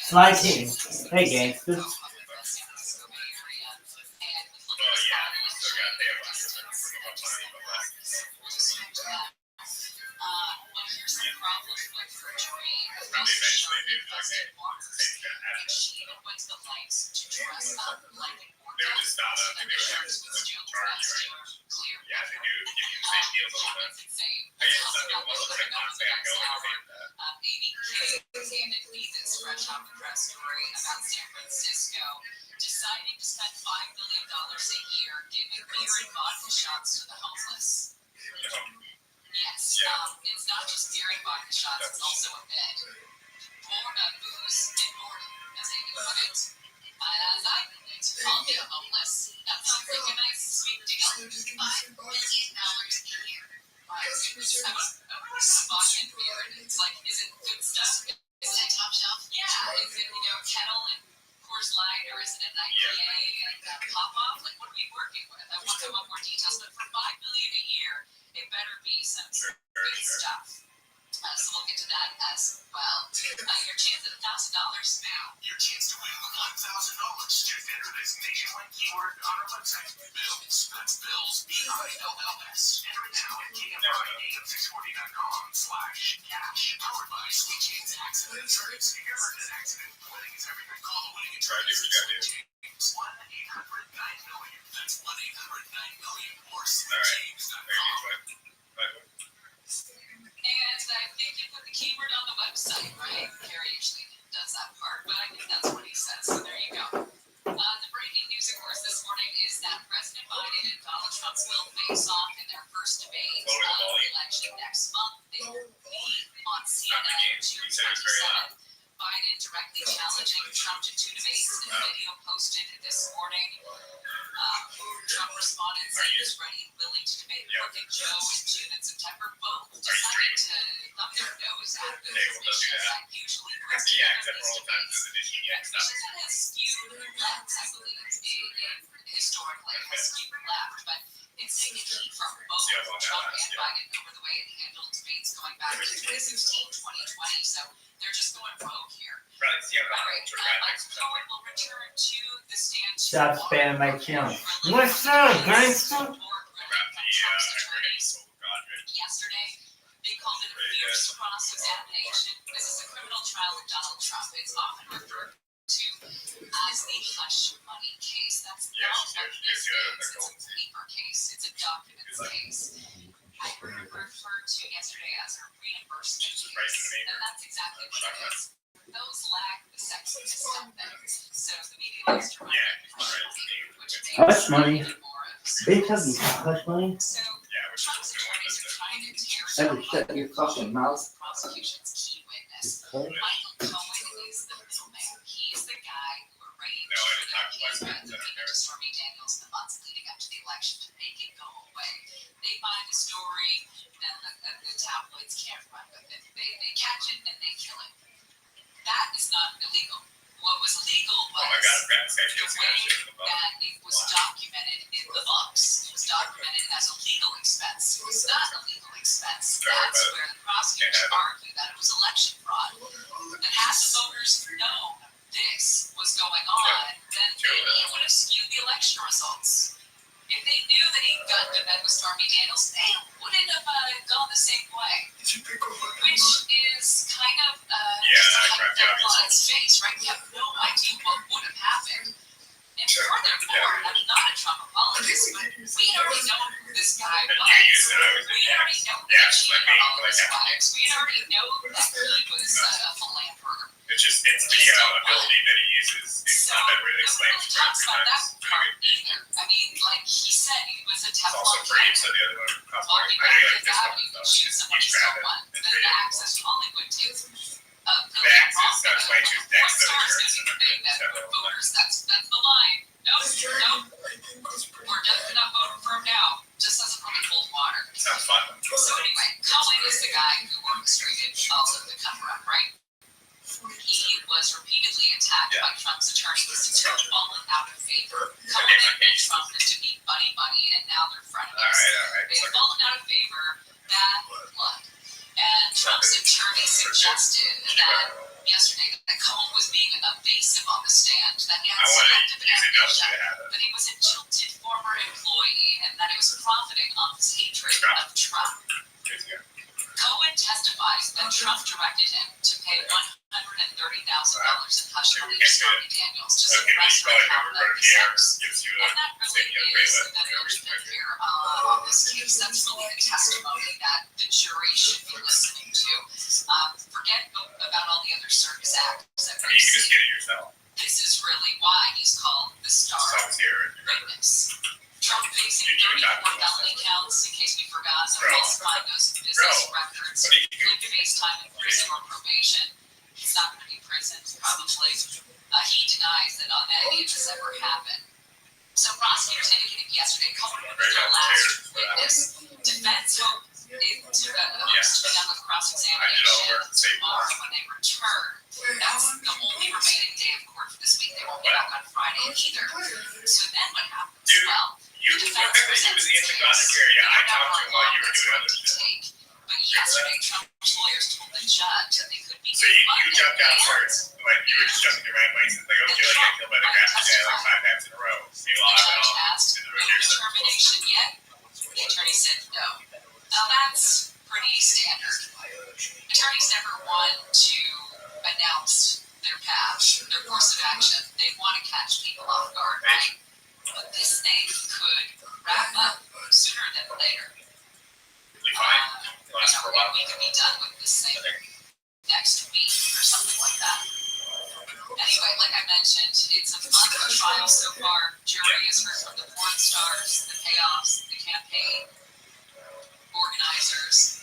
Speaker 9: Sly King. Hey, gangsters.
Speaker 6: Deciding to spend $5 million a year giving beer and vodka shots to the homeless. Yes, it's not just beer and vodka shots, it's also a bed. Booze and boredom, as they put it. As I put it, I'll be homeless. That sounds like a nice sweet deal. $5 million a year. I remember some vodka and beer, and it's like, is it good stuff? Is it top shelf? Yeah, is it, kettle and Coors Light, or is it an IPA and pop off? Like, what are we working with? I want to know more details, but for $5 million a year, it better be some good stuff. So we'll get to that as well. Your chance at $1,000 now.
Speaker 5: Your chance to win $1,000. Just enter this nationwide keyword on our website. Bills. That's Bills. BILLS. Enter it now at KFRAM640.com/cash. Powered by Sweet James Accident Insurance. If you're in an accident, winning is everything. Call the winning insurance. 1-800-9-million. That's 1-800-9-million or sweetjames.com.
Speaker 6: And I think you put the keyword on the website, right? Gary usually does that part, but I think that's what he says. So there you go. The breaking news, of course, this morning is that President Biden and Donald Trump will face off in their first debate of the election next month. They will be on CNN June 27th. Biden directly challenging Trump
Speaker 1: Trump to 2 debates in a video posted this morning. Trump responded saying he's ready and willing to debate Crooked Joe in June and September. Both decided to thumb their nose at the mission that usually brings together these debates. Mission that has skewed left, I believe, historically has skewed left, but it's taken heat from both Trump and Biden over the way it handled debates going back to 2016, 2020. So they're just going rogue here. Cohen will return to the stand.
Speaker 9: Stop spamming my channel. What's up, gangster?
Speaker 1: Yesterday, they called it a fierce cross-examination. This is a criminal trial of Donald Trump. It's often referred to as the hush money case. That's not what this is. It's a paper case. It's a documents case. I referred to yesterday as a reimbursement case, and that's exactly what it is. Those lack the sexiness of things, so the media likes to run
Speaker 9: Hush money. Bitch, have you hush money?
Speaker 1: So Trump's attorneys are trying to tear
Speaker 9: Ever shut your fucking mouth?
Speaker 1: prosecution's key witness. Michael Cohen is the middleman. He's the guy who arranged for the impeachment of Stormy Daniels in the months leading up to the election to make it go away. They find a story, and the tabloids can't run with it. They catch it and they kill it. That is not illegal. What was illegal was the way that it was documented in the books. It was documented as a legal expense. It was not a legal expense. That's where the prosecutors argued that it was election fraud. And had the voters known this was going on, then they would have skewed the election results. If they knew that he got to bed with Stormy Daniels, they wouldn't have gone the same way. Which is kind of on its face, right? We have no idea what would have happened. And furthermore, I'm not a Trump apologist, but we already know who this guy was. We already know that he cheated on all his wives. We already know that he was a philanderer.
Speaker 3: It's the ability that he uses. It's not that really explains
Speaker 1: talks about that part either. I mean, like he said, he was a Teflon
Speaker 3: fighter. So the other one,
Speaker 1: walking around Fifth Avenue to shoot someone who someone. The access to Hollywood takes
Speaker 3: that's why I choose Dex.
Speaker 1: Voters, that's the line. No. We're definitely not voting for him now. Just doesn't really hold water.
Speaker 3: Sounds fun.
Speaker 1: So anyway, Cohen is the guy who orchestrated all of the cover-up, right? He was repeatedly attacked by Trump's attorneys to fallen out of favor. Cohen and Trump to be buddy-buddy, and now they're frenemies. They've fallen out of favor, bad blood. And Trump's attorney suggested that yesterday that Cohen was being evasive on the stand, that he had selective amnesia, that he was a jilted former employee, and that he was profiting off his hatred of Trump. Cohen testifies that Trump directed him to pay $130,000 in hush money to Stormy Daniels to suppress her account of the sex. And that really is the linchpin here on this case. That's really the testimony that the jury should be listening to. Forget about all the other circus acts that we've seen. This is really why he's called the star witness. Trump facing 34 felony counts, in case we forgot, of falsifying those business records, including FaceTime and prison or probation. He's not going to be prisoned, probably. He denies that any of this ever happened. So prosecutors indicated yesterday Cohen would be the last witness. Defense hoped to be done with cross-examination tomorrow when they return. That's the only remaining day of court for this week. They won't be back on Friday either. So then what happens? Well, the defense presents its case. I talked to him while you were doing other shit. But yesterday, Trump's lawyers told the judge that they could be
Speaker 3: so you jumped out first, like you were just jumping the right places, like okay, I got killed by the grass guy like 5 times in a row.
Speaker 1: The judge asked, no determination yet? The attorney said no. Now that's pretty standard. Attorneys never want to announce their path, their course of action. They want to catch people off guard, right? But this thing could wrap up sooner than later. We could be done with this thing next week or something like that. Anyway, like I mentioned, it's a month of trial so far. Jury has heard from the porn stars, the payoffs, the campaign organizers.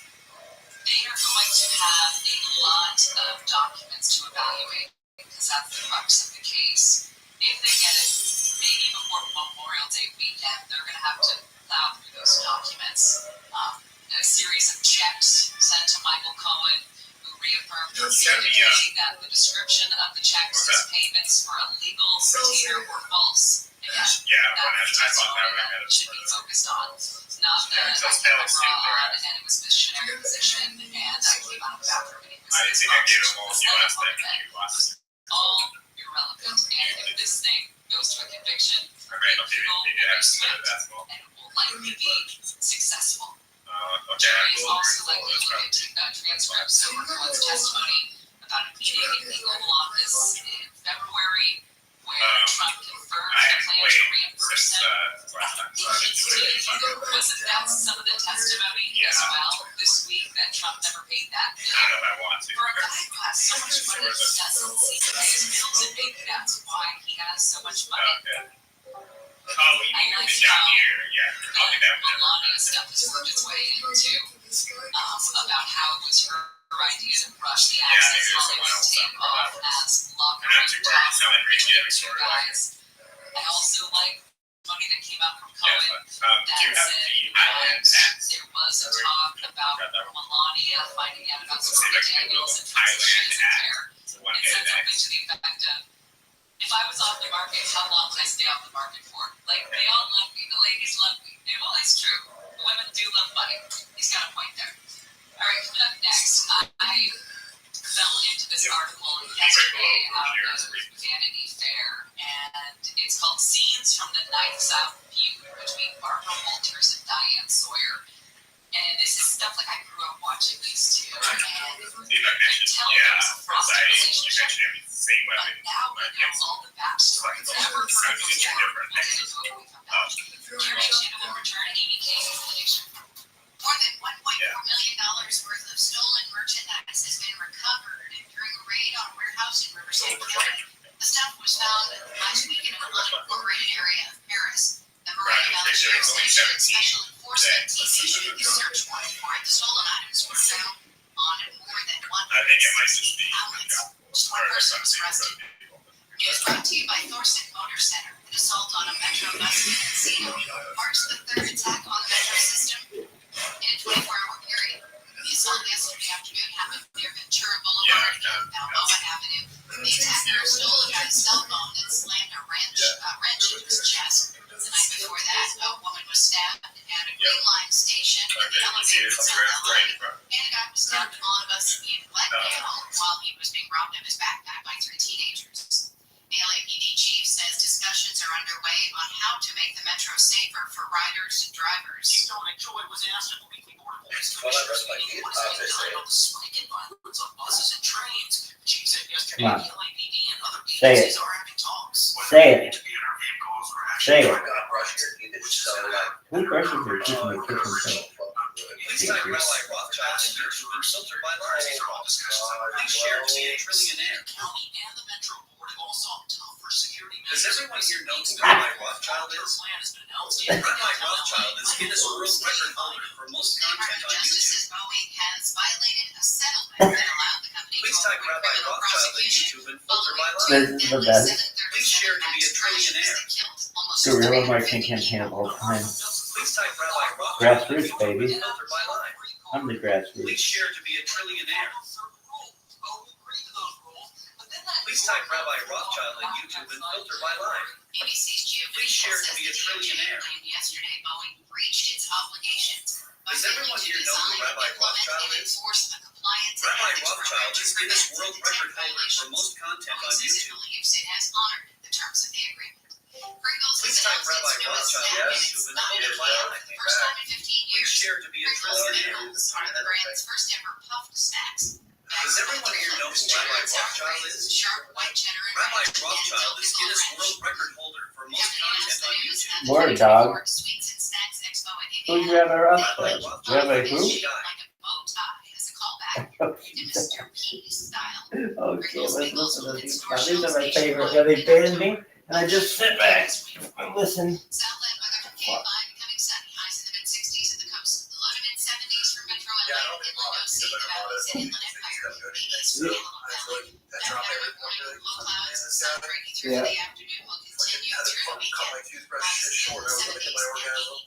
Speaker 1: They are going to have a lot of documents to evaluate because because that's the crux of the case. If they get it, maybe before Memorial Day weekend, they're going to have to plow through those documents. A series of checks sent to Michael Cohen, who reaffirmed repeatedly that the description of the checks as payments for a legal retainer were false. Again, that's the testimony that should be focused on, not the I came abroad and it was missionary position and I came out of the bathroom and it was all irrelevant. And if this thing goes to a conviction, people will respect and it will likely be successful. Juries also likely to look at transcripts of Cohen's testimony about a meeting in the Oval Office in February where Trump confirmed the plan to reimburse him. Wasn't that some of the testimony as well this week that Trump never paid that bill? For a guy who has so much money, he doesn't seem to pay his bills, and maybe that's why he has so much money. I like how Melania stuff has worked its way into about how it was her idea to brush the Access Hollywood tape off as locker room talk from the two guys. I also like money that came out from Cohen that said there was a talk about Melania finding out about Stormy Daniels and transitions in care. It said something to the effect of, if I was off the market, how long would I stay off the market for? Like, they all love me. The ladies love me. And well, it's true. Women do love money. He's got a point there. All right, coming up next, I fell into this article yesterday out of Vanity Fair, and it's called Scenes from the Knives Out feud between Barbara Walters and Diane Sawyer. And this is stuff like I grew up watching these two, and I can tell there was a frosty relationship. But now we know all the backstory. Never heard of those guys. We'll get into it when we come back. Your next channel will return Amy King to the nation.
Speaker 15: More than $1.4 million worth of stolen merchandise has been recovered during a raid on a warehouse in Riverside County. The stuff was found last week in an unincorporated area of Paris. The Marin Valley Sheriff's Station Special Enforcement Team issued the search warrant for it. The stolen items were found on more than 160 outlets. Just one person was arrested. News brought to you by Thorson Motor Center. An assault on a Metro bus in Encino marks the third attack on the Metro system in a 24-hour period. The assault yesterday afternoon happened near Ventura Boulevard and Balboa Avenue. The attacker stole a guy's cell phone and slammed a wrench into his chest. The night before that, a woman was stabbed at a Green Line station in the elevator in South LA, and a guy was stabbed on a bus in Glendale while he was being robbed of his backpack by 3 teenagers. The LAPD chief says discussions are underway on how to make the metro safer for riders and drivers.
Speaker 8: Dominic Joy was asked at the weekly Board of Police Commissioners meeting what is being done about the spike in violence on buses and trains. The chief said yesterday the LAPD and other agencies are having talks.
Speaker 9: Say it. Say it.
Speaker 14: Who brushes their teeth in the kitchen? Please type Rabbi Rothschild in YouTube and filter by line. Please share to be a trillionaire.
Speaker 8: The county and the Metro Board have all sought tougher security
Speaker 14: Does
Speaker 8: measures.
Speaker 14: everyone here know who Rabbi Rothschild
Speaker 8: Their
Speaker 14: is?
Speaker 8: plan has been announced.
Speaker 14: Rabbi Rothschild is Guinness World Record holder for most
Speaker 15: The
Speaker 14: content
Speaker 15: Department of
Speaker 14: on
Speaker 15: Justice
Speaker 14: YouTube.
Speaker 15: says Boeing has violated a settlement that allowed the company
Speaker 14: Please
Speaker 15: to
Speaker 14: type
Speaker 15: avoid
Speaker 14: Rabbi
Speaker 15: criminal
Speaker 14: Rothschild in
Speaker 15: prosecution
Speaker 14: YouTube and filter by
Speaker 15: following
Speaker 14: line.
Speaker 9: This is the
Speaker 15: two deadly
Speaker 9: best
Speaker 15: 737
Speaker 14: Please share to be a
Speaker 15: MAX crashes
Speaker 14: trillionaire.
Speaker 15: that killed almost
Speaker 9: gorilla
Speaker 15: 350
Speaker 9: marching campaign of all
Speaker 15: people.
Speaker 9: time.
Speaker 14: Please type Rabbi Rothschild
Speaker 9: Grassroots,
Speaker 14: in YouTube
Speaker 9: baby.
Speaker 14: and filter by line.
Speaker 9: I'm the
Speaker 14: Please
Speaker 9: grassroots.
Speaker 14: share to be a trillionaire. Please type Rabbi Rothschild in YouTube and filter by line.
Speaker 15: ABC's
Speaker 14: Please share to be a
Speaker 15: DOJ
Speaker 14: trillionaire.
Speaker 15: claimed yesterday Boeing breached its obligations by
Speaker 14: Does
Speaker 15: failing
Speaker 14: everyone
Speaker 15: to
Speaker 14: here know who
Speaker 15: design,
Speaker 14: Rabbi
Speaker 15: implement,
Speaker 14: Rothschild
Speaker 15: and
Speaker 14: is?
Speaker 15: enforce a compliance and
Speaker 14: Rabbi
Speaker 15: ethics program
Speaker 14: Rothschild
Speaker 15: to
Speaker 14: is
Speaker 15: prevent
Speaker 14: Guinness
Speaker 15: and
Speaker 14: World
Speaker 15: detect
Speaker 14: Record holder for
Speaker 15: violations.
Speaker 14: most content
Speaker 15: Boeing
Speaker 14: on
Speaker 15: says it
Speaker 14: YouTube.
Speaker 15: believes it has honored the terms of the agreement. Pringles
Speaker 14: Please
Speaker 15: has
Speaker 14: type
Speaker 15: announced
Speaker 14: Rabbi
Speaker 15: its newest
Speaker 14: Rothschild
Speaker 15: snack
Speaker 14: in
Speaker 15: and
Speaker 14: YouTube
Speaker 15: it's
Speaker 14: and
Speaker 15: not
Speaker 14: filter by
Speaker 15: Indian
Speaker 14: line.
Speaker 15: for the first time in 15
Speaker 14: Please
Speaker 15: years.
Speaker 14: share to be a
Speaker 15: Pringles
Speaker 14: trillionaire.
Speaker 15: Pringles are the brand's first ever puffed snacks.
Speaker 14: Does everyone here know who Rabbi Rothschild is?
Speaker 15: Sharp white cheddar and
Speaker 14: Rabbi
Speaker 15: ranch, and
Speaker 14: Rothschild is
Speaker 15: Dunkin'
Speaker 14: Guinness
Speaker 15: Ranch.
Speaker 14: World Record holder for most content on YouTube.
Speaker 9: Word, dog.
Speaker 15: Sweets and Snacks Expo at
Speaker 9: Who's
Speaker 15: Indiana.
Speaker 9: Rabbi Rothschild? Rabbi who?
Speaker 15: Shaped like a bow tie as a callback to Mr. P's style.
Speaker 9: Okay, let's listen to these. Now, these are my favorite. Where they ban me, and I just sit back and listen.
Speaker 15: Southland weather from K5 becoming sunny. Highs in the mid 60s at the coast. The low to mid 70s for Metro LA. Inland OC, the valleys, and Inland Empire. 80s for Yellowstone Valley.
Speaker 14: drop every morning.
Speaker 1: Low clouds, sun breaking through for the afternoon will continue through the weekend.
Speaker 14: Cut my toothbrush shit short. I was gonna hit my orgasm.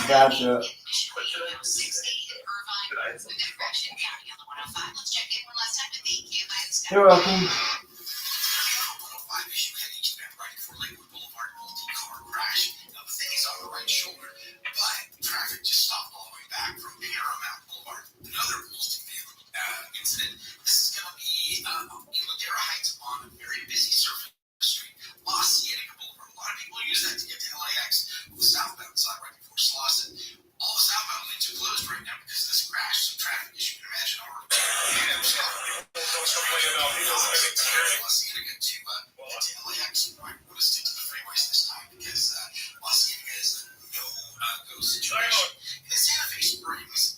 Speaker 9: Gotcha.
Speaker 1: In Michigan, 60 in Irvine, with the Gratiot County on the 105. Let's check in one last time with the KMI Sky.
Speaker 9: You're welcome.
Speaker 4: 105 issue heading eastbound right before Lakewood Boulevard, multi-car crash. Now the thing is on the right shoulder, but traffic just stopped all the way back from Paramount Boulevard. Another incident. This is going to be in Ladera Heights on a very busy surface street, La Cienega Boulevard. A lot of people use that to get to LAX. The southbound side right before Slauson. All the southbound lanes are closed right now because of this crash. So traffic, as you can imagine, already. La Cienega to LAX. Right, we're going to stick to the freeways this time because La Cienega is a no-go situation. In Santa Fe Springs,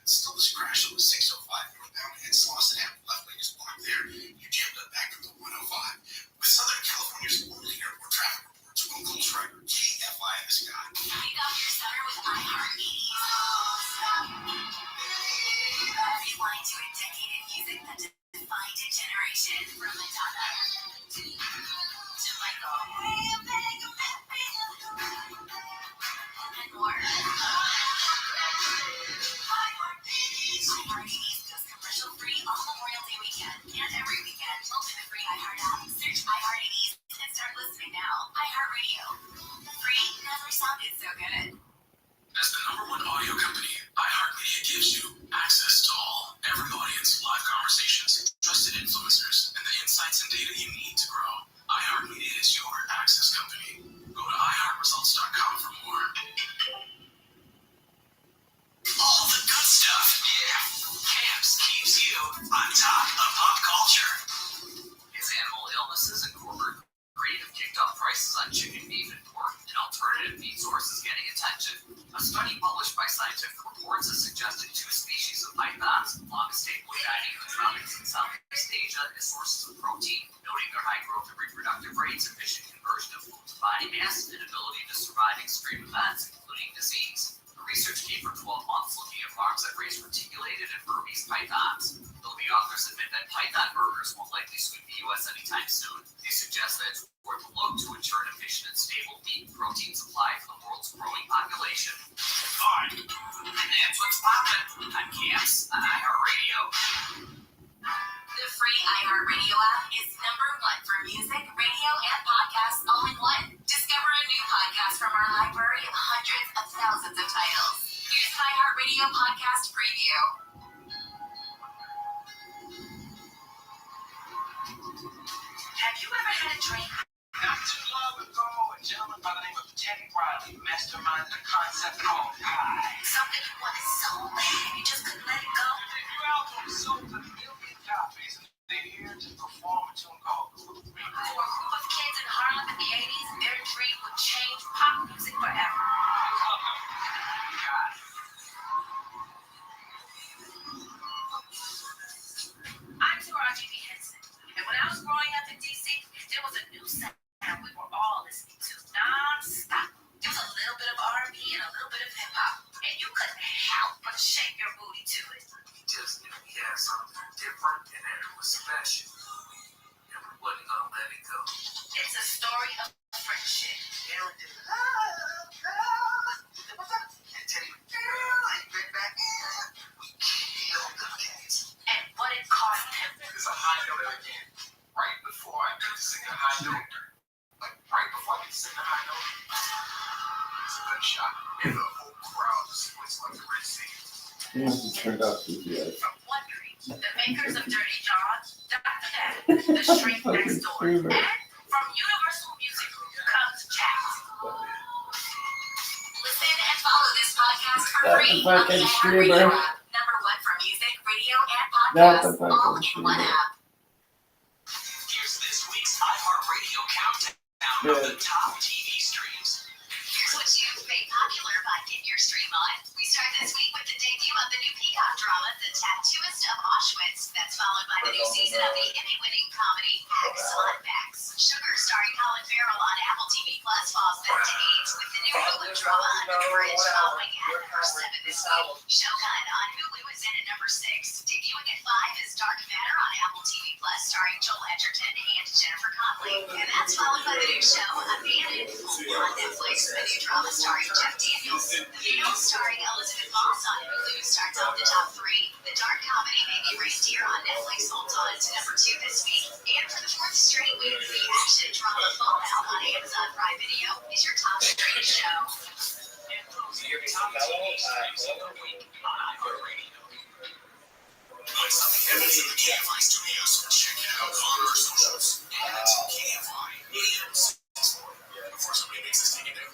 Speaker 4: still this crash on the 605 northbound and Slauson Ave. Left lane is blocked there. You jammed up back from the 105. With Southern California's only airport traffic reports, Will Goldschreiber, KFI in the sky.
Speaker 15: Kick off your summer with iHeartMedia. Rewind to a decade of music that defined a generation. From Madonna to Michael. And more. iHeartMedia goes commercial free all Memorial Day weekend and every weekend. Open the free iHeart app, search iHeartMedia, and start listening now. iHeartRadio. Free never sounded so good.
Speaker 4: As the #1 audio company, iHeartMedia gives you access to all, every audience, live conversations, trusted influencers, and the insights and data you need to grow. iHeartMedia is your access company. Go to iHeartResults.com for more. All the good stuff, yeah. Camps keeps you on top of pop culture.
Speaker 11: As animal illnesses and corporate greed have kicked up prices on chicken, beef, and pork, an alternative meat source is getting attention. A study published by Scientific Reports has suggested 2 species of pythons belong to statewide dining in the tropics in Southeast Asia as sources of protein, noting their high growth and reproductive rates, efficient conversion of food to body mass, and ability to survive extreme events, including disease. The research came for 12 months looking at farms that raise reticulated and Burmese pythons. Though the authors admit that python burgers won't likely sweep the U.S. anytime soon, they suggest that it's worth a look to ensure an efficient and stable meat and protein supply for the world's growing population.
Speaker 4: Hi, and that's what's poppin' on Camps on iHeartRadio.
Speaker 15: The free iHeartRadio app is #1 for music, radio, and podcasts all in one. Discover a new podcast from our library of hundreds of thousands of titles. Use the iHeartRadio podcast preview. Have you ever had a dream?
Speaker 8: Not too long ago, a gentleman by the name of Teddy Riley masterminded a concept called pie.
Speaker 15: Something you wanted so bad and you just couldn't let it go.
Speaker 8: The new album sold a million copies, and they're here to perform a tune called Group.
Speaker 15: For a group of kids in Harlem in the 80s, their dream would change pop music forever. I'm Taraji P. Henson, and when I was growing up in D.C., there was a new sound we were all listening to non-stop. There was a little bit of R&B and a little bit of hip-hop, and you couldn't help but shake your booty to it.
Speaker 11: We just knew we had something different and that it was special. And we wasn't gonna let it go.
Speaker 15: It's a story of friendship.
Speaker 11: And Teddy would get back in. We killed the cats.
Speaker 15: And what it cost him.
Speaker 11: There's a high note at the end. Right before I get to sing a high note. Like right before I get to sing a high note. It's a good shot. And the whole crowd just was like a red sea.
Speaker 9: Yeah, it turned out to be
Speaker 15: From Wondering, the makers of Dirty John, Dr. Dad, The Shrink Next Door, and from Universal Music Group comes Chat. Listen and follow this podcast for free on the iHeartRadio app. #1 for music, radio, and podcasts, all in one app.
Speaker 4: Here's this week's iHeartRadio countdown of the top TV streams.
Speaker 15: Here's what you've made popular by getting your stream on. We start this week with the debut of the new Peacock drama, The Tattooist of Auschwitz. That's followed by the new season of the Emmy-winning comedy Excellent Max. Sugar, starring Colin Farrell on Apple TV Plus, falls back to 8 with the new Hulu drama Under the Bridge following at number 7 this week. Shogun on Hulu is in at number 6. Debuting at 5 is Dark Matter on Apple TV Plus, starring Joel Edgerton and Jennifer Connelly. And that's followed by the new show Abandoned on Netflix, the new drama starring Jeff Daniels. The video starring Elizabeth Moss on Hulu starts off the top 3. The dark comedy Baby Reindeer on Netflix holds on to number 2 this week. And for the 4th straight week, the action drama Fallout on Amazon Prime Video is your top streaming show.
Speaker 13: Your top TV series of the week on iHeartRadio.
Speaker 5: Evidence of the KFI studios. Check it out on our socials. And KFI Williams. Before somebody makes us take it down.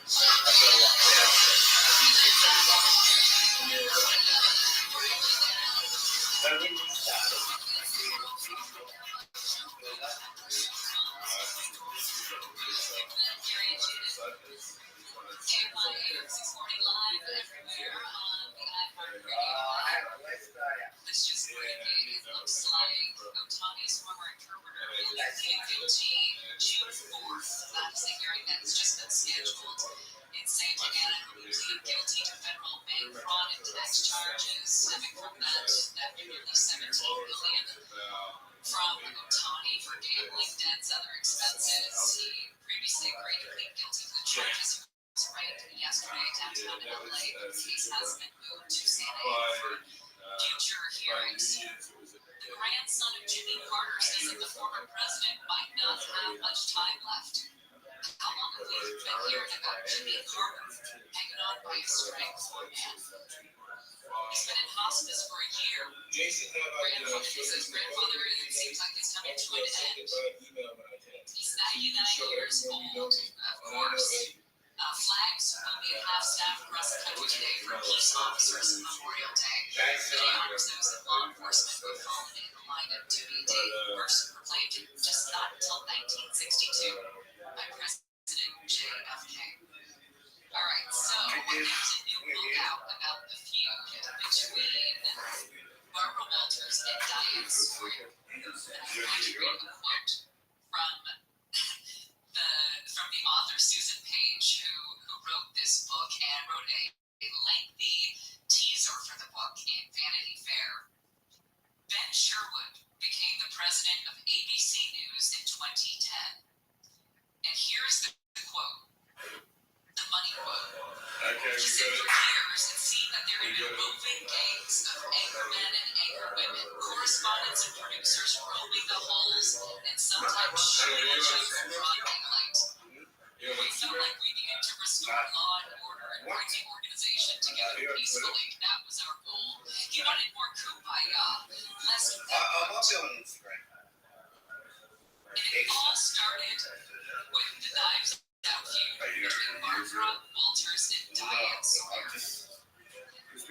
Speaker 15: This just breaking. It looks like Otani's former interpreter will be pleading guilty June 4th. That's the hearing that has just been scheduled in Santa Ana. He pleaded guilty to federal bank fraud and tax charges stemming from that nearly $17 million from Otani for gambling debts, other expenses. He previously agreed to plead guilty to the charges. He was arraigned yesterday downtown in LA, but the case has been moved to Santa Ana for future hearings. The grandson of Jimmy Carter says that the former president might not have much time left. How long have we been hearing about Jimmy Carter hanging on by a string? He's been in hospice for a year. He says grandfather, it seems like it's coming to an end. He's 99 years old, of course. Flags will be at half-staff across the country today for police officers on Memorial Day. Many honors those that law enforcement were fallen in the lineup to be a day first proclaimed just not until 1962 by President JFK. All right, so there's a new book out about the feud between Barbara Walters and Diane Sawyer. And I'm going to read a quote from the author Susan Page, who wrote this book and wrote a lengthy teaser for the book in Vanity Fair. Ben Sherwood became the president of ABC News in 2010. And here's the quote, the money quote. He said, for years it seemed that there had been roving gangs of anchormen and anchorwomen, correspondents and producers roaming the halls and sometimes shooting each other in broad daylight. We felt like we needed to restore law and order and bring the organization together peacefully. That was our goal. He wanted more kumbaya, less.
Speaker 14: I'm also on Instagram.
Speaker 15: And it all started with the Knives Out feud between Barbara Walters and Diane Sawyer.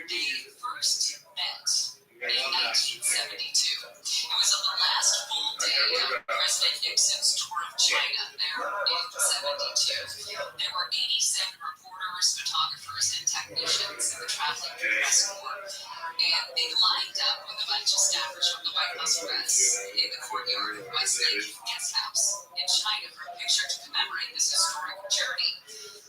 Speaker 15: They first met in 1972. It was on the last full day of President Nixon's tour of China there in 72. There were 87 reporters, photographers, and technicians in the traveling press corps. And they lined up with a bunch of staffers from the White House press in the courtyard of Westlake Guest House in China for a picture to commemorate this historic journey.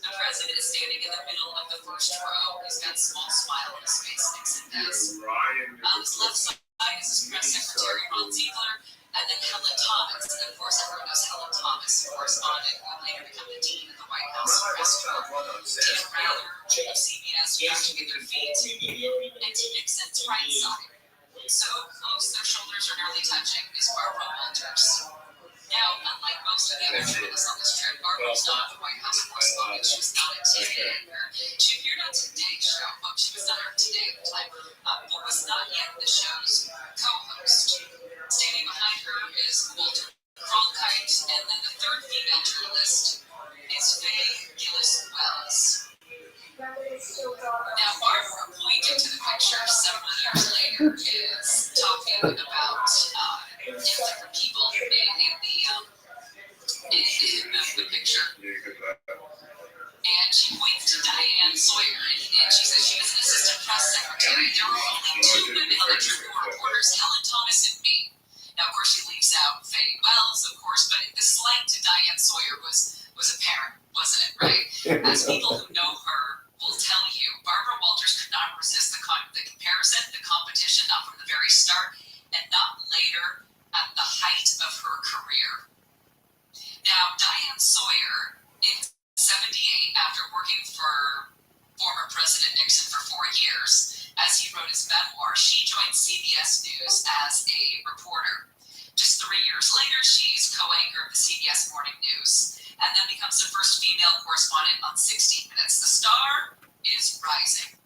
Speaker 15: The president is standing in the middle of the first row. He's got a small smile on his face, Nixon does. On his left side is his press secretary, Ron Ziegler, and then Helen Thomas. And of course, everyone knows Helen Thomas, correspondent who would later become the dean of the White House press corps. Tina Rather of CBS used to get their feet. And to Nixon's right side, so close their shoulders are nearly touching, is Barbara Walters. Now, unlike most of the other journalists on this trip, Barbara was not the White House correspondent. She was not a TV anchor. She appeared on Today's show. Well, she was not on Today at the time, but was not yet the show's co-host. Standing behind her is Walter Cronkite, and then the third female journalist is Faye Gillis-Wells. Now, Barbara, pointing to the picture several years later, is talking about different people in the picture. And she points to Diane Sawyer, and she says she was an assistant press secretary. There were only 2 women on the trip who were reporters, Helen Thomas and me.
Speaker 1: Now, of course, she leaves out Faye Wells, of course, but the slight to Diane Sawyer was apparent, wasn't it, right? As people who know her will tell you, Barbara Walters could not resist the comparison, the competition, not from the very start, and not later at the height of her career. Now, Diane Sawyer, in 78, after working for former President Nixon for 4 years, as he wrote his memoir, she joined CBS News as a reporter. Just 3 years later, she's co-anchor of the CBS Morning News, and then becomes the first female correspondent on 60 Minutes. The star is rising.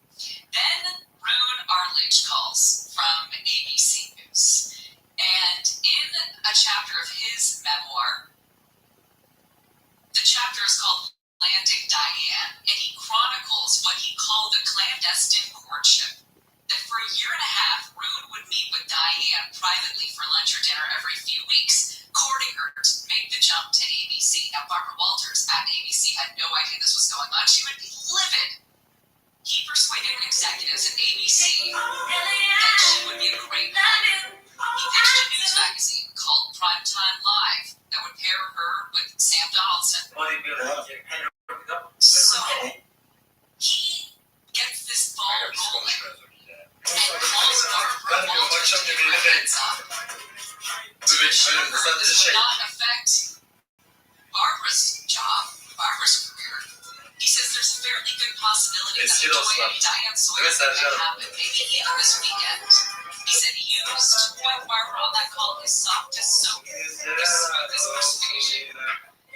Speaker 1: Then Roone Arledge calls from ABC News, and in a chapter of his memoir, the chapter is called Landing Diane, and he chronicles what he called a clandestine courtship. That for a year and a half, Roone would meet with Diane privately for lunch or dinner every few weeks, courting her to make the jump to ABC. Now, Barbara Walters at ABC had no idea this was going on. She would be livid. He persuaded executives at ABC that she would be a great match. He pitched a news magazine called Primetime Live that would pair her with Sam Donaldson. So he gets this ball rolling and calls Barbara Walters to give her a heads up. This would not affect Barbara's job, Barbara's career. He says there's a fairly good possibility that the joining Diane Sawyer could happen, maybe even this weekend. He said he used, quite Barbara on that call, his softest soap, his smoothest persuasion.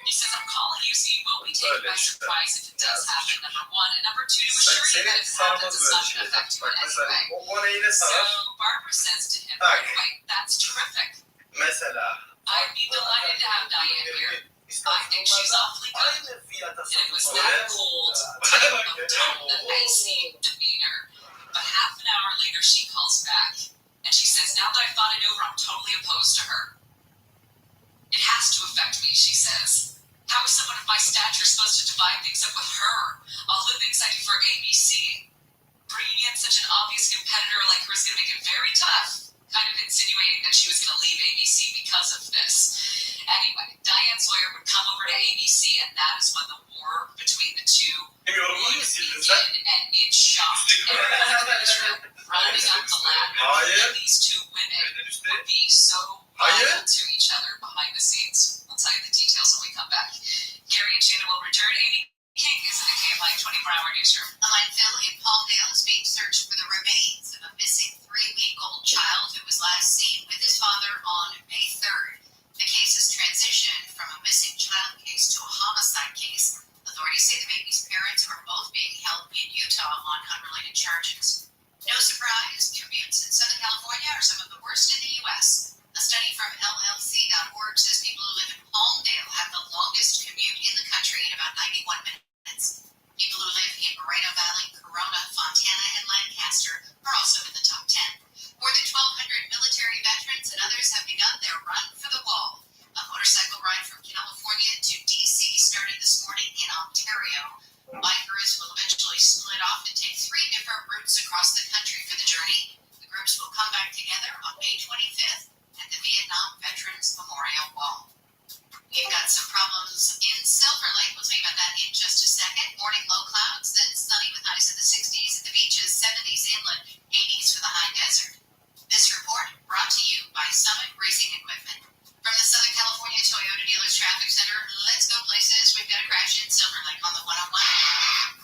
Speaker 1: He says, I'm calling you so you won't be taken by surprise if it does happen, number one. And number two, to assure you that if it happens, it's not going to affect you in any way. So Barbara says to him, wait, that's terrific. I'd be delighted to have Diane here. I think she's awfully good. And it was that cold, type of tone, that icy demeanor. But half an hour later, she calls back. And she says, now that I've thought it over, I'm totally opposed to her. It has to affect me, she says. How is someone of my stature supposed to divide things up with her? All the things I do for ABC. Bringing in such an obvious competitor like her is going to make it very tough. Kind of insinuating that she was going to leave ABC because of this. Anyway, Diane Sawyer would come over to ABC, and that is when the war between the two would begin, and it shocked everyone in the newsroom. Running up the ladder, these two women would be so loyal to each other behind the scenes. I'll tell you the details when we come back. Gary and Shannon will return. Amy King is in the KMI 24-hour newsroom.
Speaker 15: A landfill in Palmdale is being searched for the remains of a missing 3-week-old child who was last seen with his father on May 3rd. The case has transitioned from a missing child case to a homicide case. Authorities say the baby's parents are both being held in Utah on unrelated charges. No surprise, commutes in Southern California are some of the worst in the U.S. A study from LLC.org says people who live in Palmdale have the longest commute in the country at about 91 minutes. People who live in Moreno Valley, Corona, Fontana, and Lancaster are also in the top 10. More than 1,200 military veterans and others have begun their run for the wall. A motorcycle ride from California to D.C. started this morning in Ontario. Bikers will eventually split off and take 3 different routes across the country for the journey. The groups will come back together on May 25th at the Vietnam Veterans Memorial Wall. We've got some problems in Silver Lake. We'll tell you about that in just a second. Morning low clouds, then sunny with highs in the 60s at the beaches, 70s inland, 80s for the high desert. This report brought to you by Summit Racing Equipment. From the Southern California Toyota Dealers Traffic Center, let's go places. We've got a crash in Silver Lake on the 101.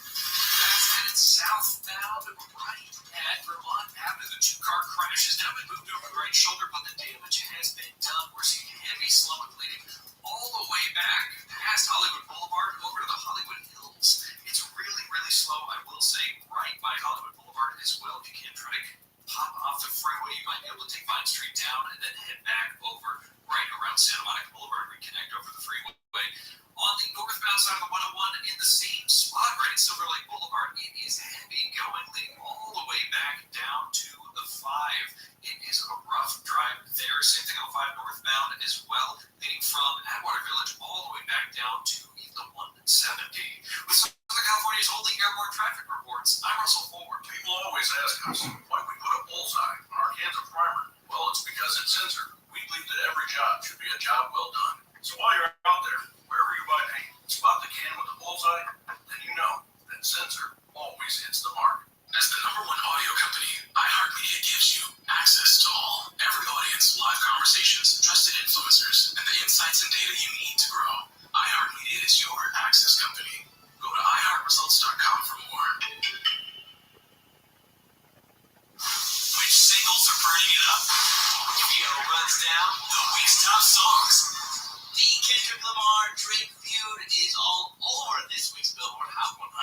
Speaker 8: That's headed southbound right at Vermont Avenue. The 2-car crash has now been moved over the right shoulder, but the damage has been done. We're seeing heavy slow and bleeding all the way back past Hollywood Boulevard over to the Hollywood Hills. It's really, really slow, I will say, right by Hollywood Boulevard as well. If you can try to pop off the freeway, you might be able to take Vine Street down and then head back over right around Santa Monica Boulevard, reconnect over the freeway. On the northbound side of the 101, in the same spot, right at Silver Lake Boulevard, it is heavy going, leading all the way back down to the 5. It is a rough drive there. Same thing on 5 northbound as well, leading from Atwater Village all the way back down to the 170. With Southern California's only airborne traffic reports, I'm Russell Ford.
Speaker 4: People always ask us why we put a bullseye on our cans of primer. Well, it's because it's censored. We believe Access Company. Go to iHeartResults.com for more. Which singles are burning it up? Theo runs down the week's top songs.
Speaker 2: The Kendrick Lamar-Drake feud is all over this week's Billboard Hot 100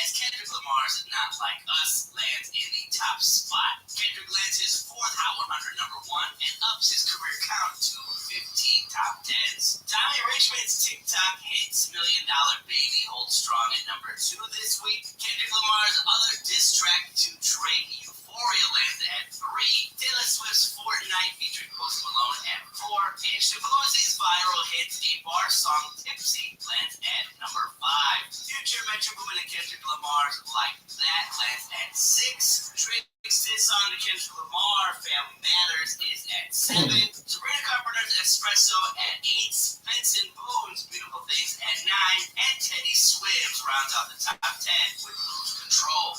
Speaker 2: as Kendrick Lamar's Not Like Us lands in the top spot. Kendrick lands his fourth Hot 100 number one and ups his career count to 15 top 10s. Tommy Richmond's TikTok hits $1 Million Baby holds strong at number 2 this week. Kendrick Lamar's other diss track to Drake, Euphoria, lands at 3. Taylor Swift's Fortnite featuring Post Malone at 4. And Shabuzi's viral hit A Bar song Tipsy lands at number 5. Future Metro Boomin and Kendrick Lamar's Like That lands at 6. Drake's diss song to Kendrick Lamar, Family Matters, is at 7. Sabrina Carpenter's Espresso at 8. Spence and Boone's Beautiful Things at 9. And Teddy Swims rounds out the top 10 with Lose Control.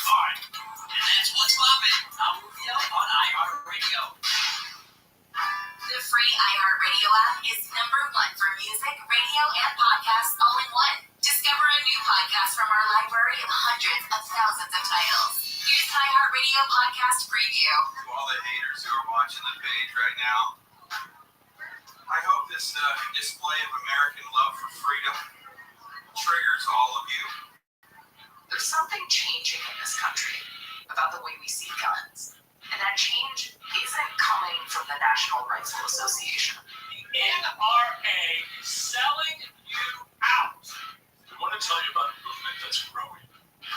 Speaker 2: Alright, and that's what's poppin'. I'm Rufio on iHeartRadio.
Speaker 15: The free iHeartRadio app is #1 for music, radio, and podcasts all in one. Discover a new podcast from our library of hundreds of thousands of titles. Here's an iHeartRadio podcast preview.
Speaker 19: To all the haters who are watching the page right now, I hope this display of American love for freedom triggers all of you.
Speaker 7: There's something changing in this country about the way we see guns. And that change isn't coming from the National Rifle Association.
Speaker 13: The NRA is selling you out. We want to tell you about a movement that's growing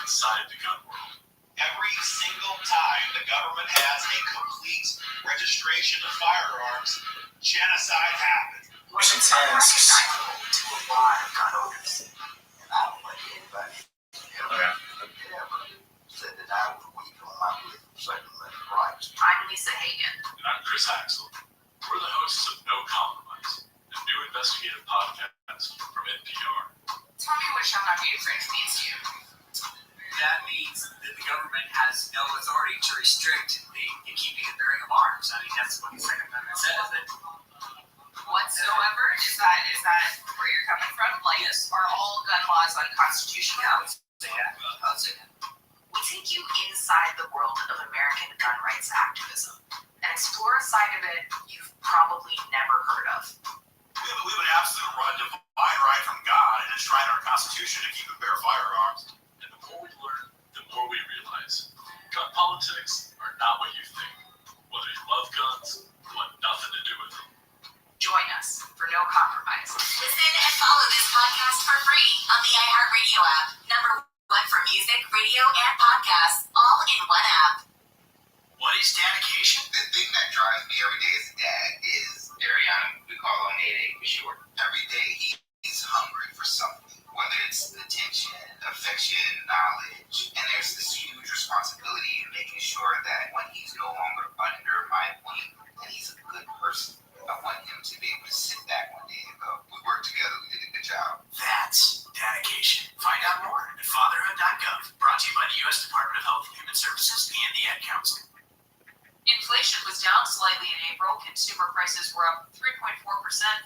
Speaker 13: inside the gun world.
Speaker 5: Every single time the government has a complete registration of firearms, genocide happens.
Speaker 2: It's recognizable to a lot of gun owners. And I don't like anybody ever said that I was weak on my Second Amendment rights.
Speaker 7: I'm Lisa Hagen.
Speaker 13: And I'm Chris Axel. We're the hosts of No Compromise, a new investigative podcast from NPR.
Speaker 7: Tell me what Shall Not Be Afraid means to you.
Speaker 2: That means that the government has no authority to restrict the keeping and bearing of arms. I mean, that's what the Second Amendment says. That
Speaker 7: Whatsoever? Is that where you're coming from? Like, are all gun laws unconstitutional? We take you inside the world of American gun rights activism and explore a side of it you've probably never heard of.
Speaker 5: We have an absolute right to divine right from God and enshrine our Constitution to keep and bear firearms.
Speaker 13: And the more we learn, the more we realize gun politics are not what you think. Whether you love guns or want nothing to do with them.
Speaker 7: Join us for No Compromise.
Speaker 15: Listen and follow this podcast for free on the iHeartRadio app. #1 for music, radio, and podcasts, all in one app.
Speaker 2: What is dedication?
Speaker 20: The thing that drives me every day as a dad is Ariana. We call him 8 for short. Every day he's hungry for something, whether it's attention, affection, knowledge. And there's this huge responsibility in making sure that when he's no longer under my wing, that he's a good person. I want him to be able to sit back one day and go, we worked together, we did a good job.
Speaker 2: That's dedication. Find out more at fatherhood.gov. Brought to you by the U.S. Department of Health and Human Services and the Ad Council.
Speaker 7: Inflation was down slightly in April. Consumer prices were up 3.4%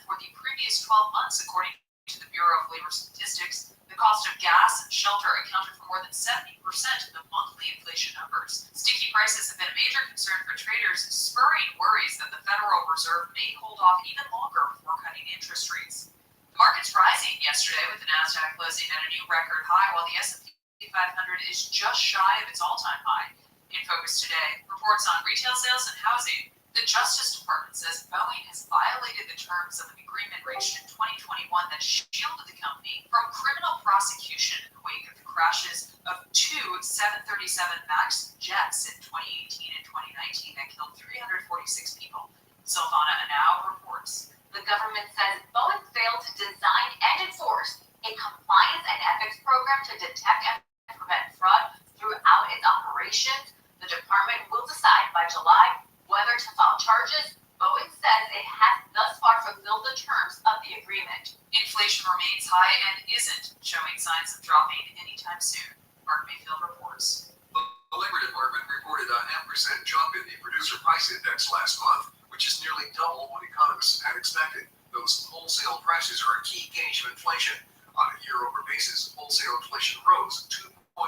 Speaker 7: for the previous 12 months, according to the Bureau of Labor Statistics. The cost of gas and shelter accounted for more than 70% of the monthly inflation numbers. Sticky prices have been a major concern for traders, spurring worries that the Federal Reserve may hold off even longer before cutting interest rates. The market's rising yesterday, with the Nasdaq closing at a new record high, while the S&P 500 is just shy of its all-time high. In focus today, reports on retail sales and housing. The Justice Department says Boeing has violated the terms of an agreement reached in 2021 that shielded the company from criminal prosecution in the wake of the crashes of 2 737 MAX jets in 2018 and 2019 that killed 346 people. Silvana Anau reports.
Speaker 15: The government says Boeing failed to design and enforce a compliance and ethics program to detect and prevent fraud throughout its operations. The department will decide by July whether to file charges. Boeing says it has thus far fulfilled the terms of the agreement.
Speaker 7: Inflation remains high and isn't showing signs of dropping anytime soon. Mark Mayfield reports.
Speaker 21: The Labor Department reported a 0.5% jump in the Producer Price Index last month, which is nearly double what economists had expected. Those wholesale prices are a key gauge of inflation. On a year-over basis, wholesale inflation rose 2.2%,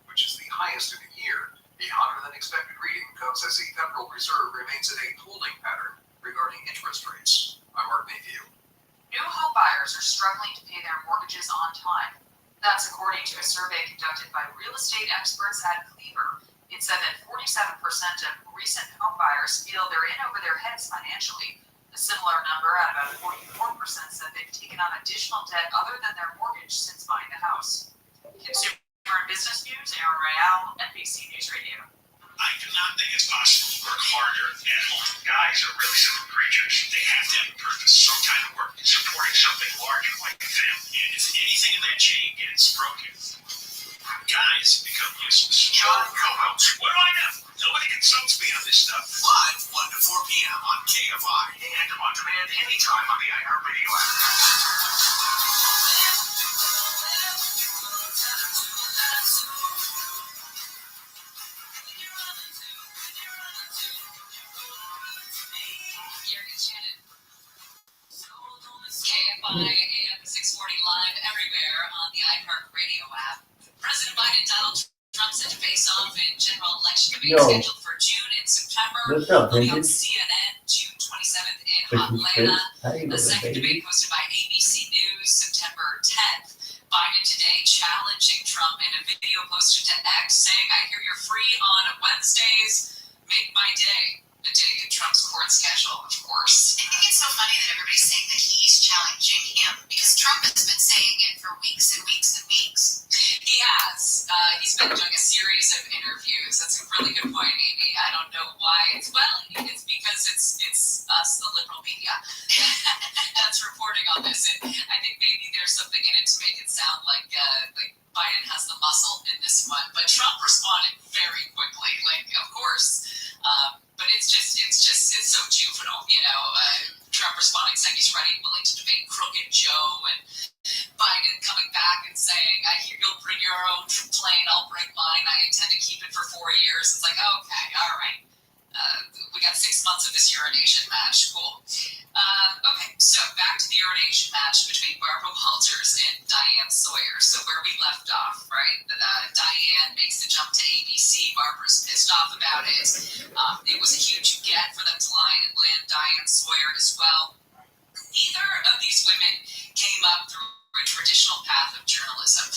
Speaker 21: which is the highest in a year. A hotter than expected reading comes as the Federal Reserve remains in a holding pattern regarding interest rates. I'm Mark Mayfield.
Speaker 1: New home buyers are struggling to pay their mortgages on time. That's according to a survey conducted by real estate experts at Cleaver. It said that 47% of recent home buyers feel they're in over their heads financially. A similar number, at about 44%, said they've taken on additional debt other than their mortgage since buying the house. Consumer and Business News, Aaron Royale, NBC News Radio.
Speaker 5: I do not think it's possible to work harder at home. Guys are really simple creatures. They have to have a purpose, some kind of work, supporting something larger like a family. And if anything in that chain gets broken, guys become useless. John co-host. What do I know? Nobody consults me on this stuff. Live 1 to 4 p.m. on KFI. And on demand anytime on the iHeartRadio app.
Speaker 1: KFI AM 640 live everywhere on the iHeartRadio app. President Biden, Donald Trump set to face off in general election debate scheduled for June and September.
Speaker 9: What's up,
Speaker 1: Will be on
Speaker 9: Vintage?
Speaker 1: CNN June 27th in Atlanta. A second debate hosted by ABC News September 10th. Biden today challenging Trump in a video posted to X saying, "I hear you're free on Wednesdays. Make my day." A dig at Trump's court schedule, of course.
Speaker 10: I think it's so funny that everybody's saying that he's challenging him because Trump has been saying it for weeks and weeks and weeks.
Speaker 1: He has. He's been doing a series of interviews. That's a really good point, Amy. I don't know why. It's because it's us, the liberal media, that's reporting on this. And I think maybe there's something in it to make it sound like Biden has the muscle in this one. But Trump responded very quickly. Of course. But it's so juvenile, Trump responding saying he's ready and willing to debate Crooked Joe, and Biden coming back and saying, "I hear you'll bring your own plane, I'll bring mine. I intend to keep it for 4 years." It's like, okay, all right. We got 6 months of this urination match. Cool. Okay, so back to the urination match between Barbara Walters and Diane Sawyer. So where we left off, right? Diane makes the jump to ABC. Barbara's pissed off about it. It was a huge get for them to land Diane Sawyer as well. Neither of these women came up through a traditional path of journalism.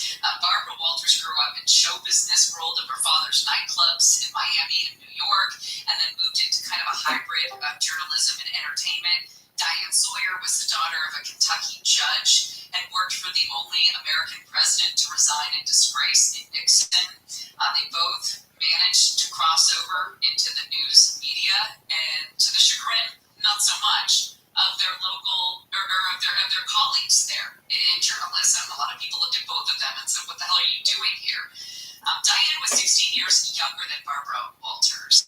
Speaker 1: Barbara Walters grew up in show business, rolled up her father's nightclubs in Miami and New York, and then moved into kind of a hybrid of journalism and entertainment. Diane Sawyer was the daughter of a Kentucky judge and worked for the only American president to resign in disgrace, Nixon. They both managed to cross over into the news media, and to the chagrin, not so much, of their local or of their colleagues there in journalism. A lot of people looked at both of them and said, "What the hell are you doing here?" Diane was 16 years younger than Barbara Walters,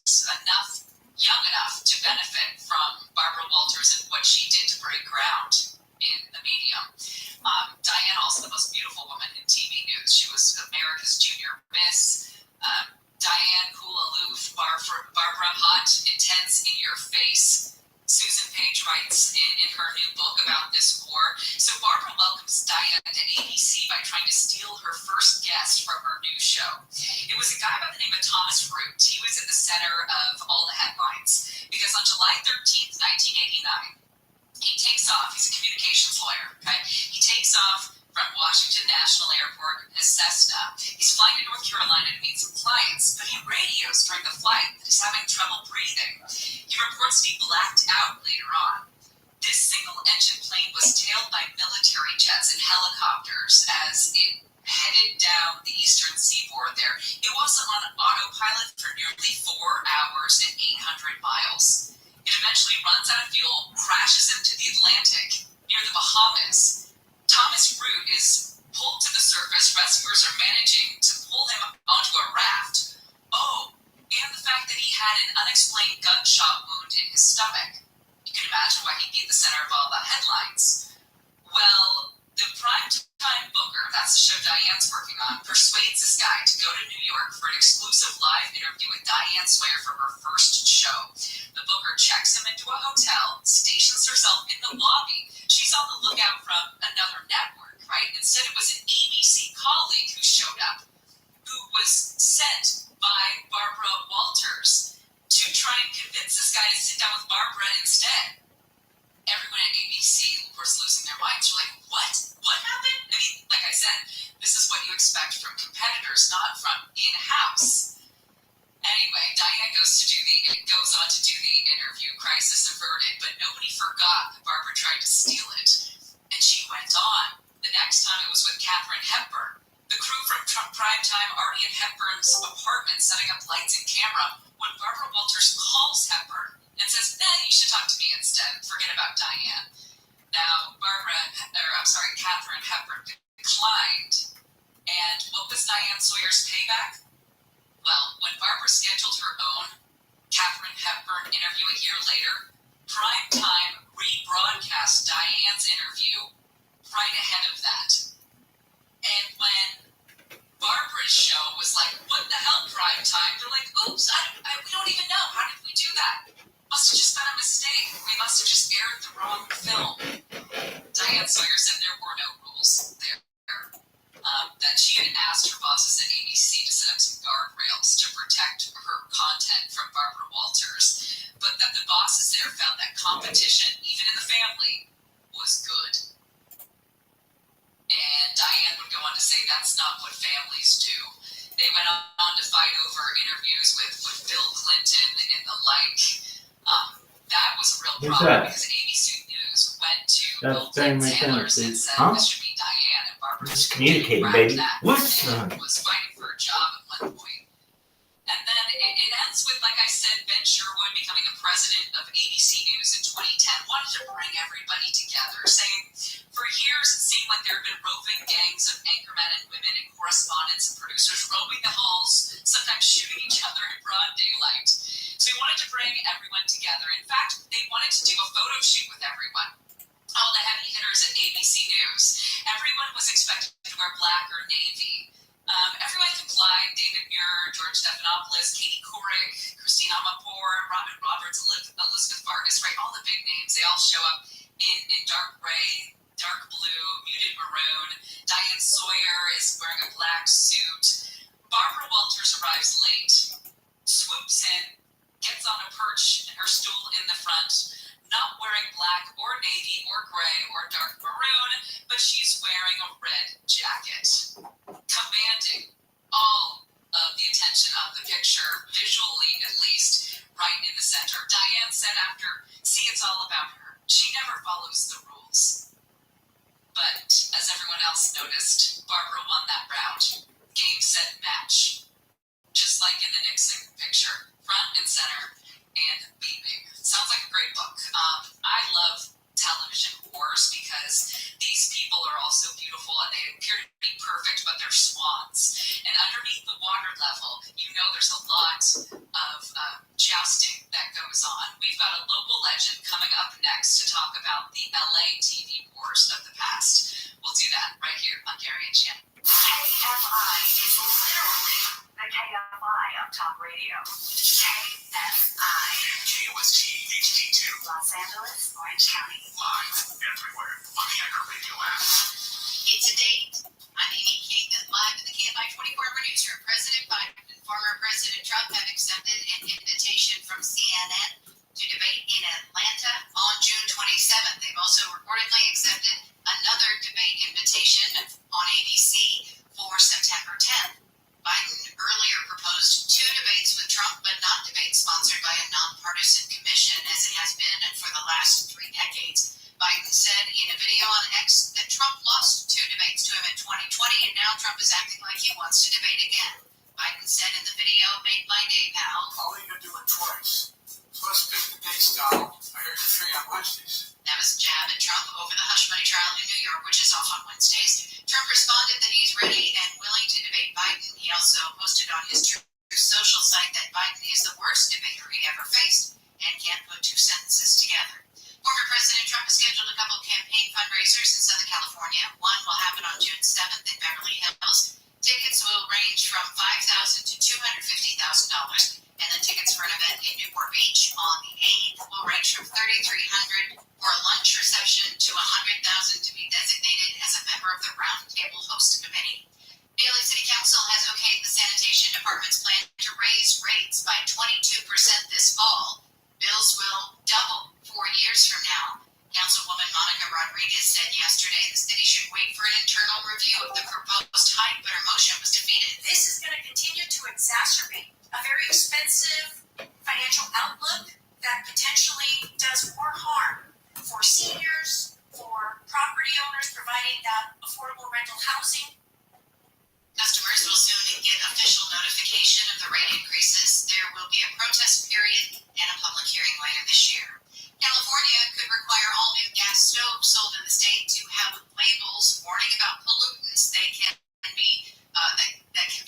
Speaker 1: young enough to benefit from Barbara Walters and what she did to break ground in the medium. Diane, also the most beautiful woman in TV news. She was America's Junior Miss. Diane, cool, aloof. Barbara, hot, intense, in your face. Susan Page writes in her new book about this war. So Barbara welcomes Diane to ABC by trying to steal her first guest from her new show. It was a guy by the name of Thomas Root. He was at the center of all the headlines because on July 13th, 1989, he takes off. He's a communications lawyer, okay? He takes off from Washington National Airport in his Cessna. He's flying to North Carolina to meet some clients, but he radios during the flight that he's having trouble breathing. He reports that he blacked out later on. This single-engine plane was tailed by military jets and helicopters as it headed down the eastern seaboard there. It was on autopilot for nearly 4 hours and 800 miles. It eventually runs out of fuel, crashes into the Atlantic near the Bahamas. Thomas Root is pulled to the surface. Rescuers are managing to pull him onto a raft. Oh, and the fact that he had an unexplained gunshot wound in his stomach. You can imagine why he'd be at the center of all the headlines. Well, the primetime booker, that's the show Diane's working on, persuades this guy to go to New York for an exclusive live interview with Diane Sawyer for her first show. The booker checks him into a hotel, stations herself in the lobby. She's on the lookout from another network. right? Instead, it was an ABC colleague who showed up, who was sent by Barbara Walters to try and convince this guy to sit down with Barbara instead. Everyone at ABC was losing their minds. We're like, what? What happened? I mean, like I said, this is what you expect from competitors, not from in-house. Anyway, Diane goes on to do the interview, crisis averted, but nobody forgot that Barbara tried to steal it. And she went on. The next time it was with Katharine Hepburn. The crew from Primetime already at Hepburn's apartment setting up lights and camera when Barbara Walters calls Hepburn and says, you should talk to me instead. Forget about Diane. Now, Katharine Hepburn declined. And what was Diane Sawyer's payback? Well, when Barbara scheduled her own Katharine Hepburn interview a year later, Primetime rebroadcast Diane's interview right ahead of that. And when Barbara's show was like, what the hell, Primetime? They're like, oops, we don't even know. How did we do that? Must have just been a mistake. We must have just aired the wrong film. Diane Sawyer said there were no rules there. That she had asked her bosses at ABC to set up some guardrails to protect her content from Barbara Walters, but that the bosses there found that competition, even in the family, was good. And Diane would go on to say that's not what families do. They went on to fight over interviews with Bill Clinton and the like. That was a real problem because ABC News went to Bill Clinton's handlers and said this should be Diane, and Barbara
Speaker 9: Just communicating, baby. What's
Speaker 1: was fighting for a job at one point. And then it ends with, like I said, Ben Sherwood becoming a president of ABC News in 2010, wanted to bring everybody together, saying for years it seemed like there had been roving gangs of anchormen and women and correspondents and producers roaming the halls, sometimes shooting each other in broad daylight. So he wanted to bring everyone together. In fact, they wanted to do a photo shoot with everyone. All the heavy hitters at ABC News. Everyone was expected to wear black or navy. Everyone complied. David Muir, George Stephanopoulos, Katie Couric, Christine Amanpour, Robin Roberts, Elizabeth Vargas, right? All the big names. They all show up in dark gray, dark blue, muted maroon. Diane Sawyer is wearing a black suit. Barbara Walters arrives late, swoops in, gets on a perch in her stool in the front, not wearing black or navy or gray or dark maroon, but she's wearing a red jacket, commanding all of the attention of the picture, visually at least, right in the center. Diane said after, it's all about her. She never follows the rules. But as everyone else noticed, Barbara won that round. Game, set, match. Just like in the Nixon picture, front and center, and beaming. Sounds like a great book. I love television wars because these people are also beautiful and they appear to be perfect, but they're swans. And underneath the water level, there's a lot of jousting that goes on. We've got a local legend coming up next to talk about the LA TV wars of the past. We'll do that right here on Gary and Shannon.
Speaker 15: KFI is literally the KFI of talk radio. KFI.
Speaker 4: KOST HD2.
Speaker 15: Los Angeles, Orange County.
Speaker 4: Live everywhere on the Anchor Radio app.
Speaker 10: It's a date. I'm Amy King, and live in the KFI 24-hour newsroom. President Biden and former President Trump have accepted an invitation from CNN to debate in Atlanta on June 27th. They've also reportedly accepted another debate invitation on ABC for September 10th. Biden earlier proposed 2 debates with Trump, but not debates sponsored by a nonpartisan commission, as it has been for the last 3 decades. Biden said in a video on X that Trump lost 2 debates to him in 2020, and now Trump is acting like he wants to debate again. Biden said in the video, "Made my day, pal."
Speaker 4: I'll even do it twice. Let's pick the dates down. I heard you're free on Wednesdays.
Speaker 10: That was a jab at Trump over the hush money trial in New York, which is off on Wednesdays. Trump responded that he's ready and willing to debate Biden. He also posted on his Truth Social site that Biden is the worst debater he ever faced and can't put 2 sentences together. Former President Trump has scheduled a couple campaign fundraisers in Southern California. One will happen on June 7th in Beverly Hills. Tickets will range from $5,000 to $250,000, and then tickets for an event in Newport Beach on the 8th will range from $3,300 for a lunch reception to $100,000 to be designated as a member of the Cable host committee. The LA City Council has okayed the sanitation department's plan to raise rates by 22% this fall. Bills will double 4 years from now. Councilwoman Monica Rodriguez said yesterday the city should wait for an internal review of the proposed hike, but her motion was defeated.
Speaker 16: This is going to continue to exacerbate a very expensive financial outlook that potentially does more harm for seniors, for property owners providing that affordable rental housing.
Speaker 10: Customers will soon get official notification of the rate increases. There will be a protest period and a public hearing later this year. California could require all new gas stoves sold in the state to have labels warning about pollutants that can be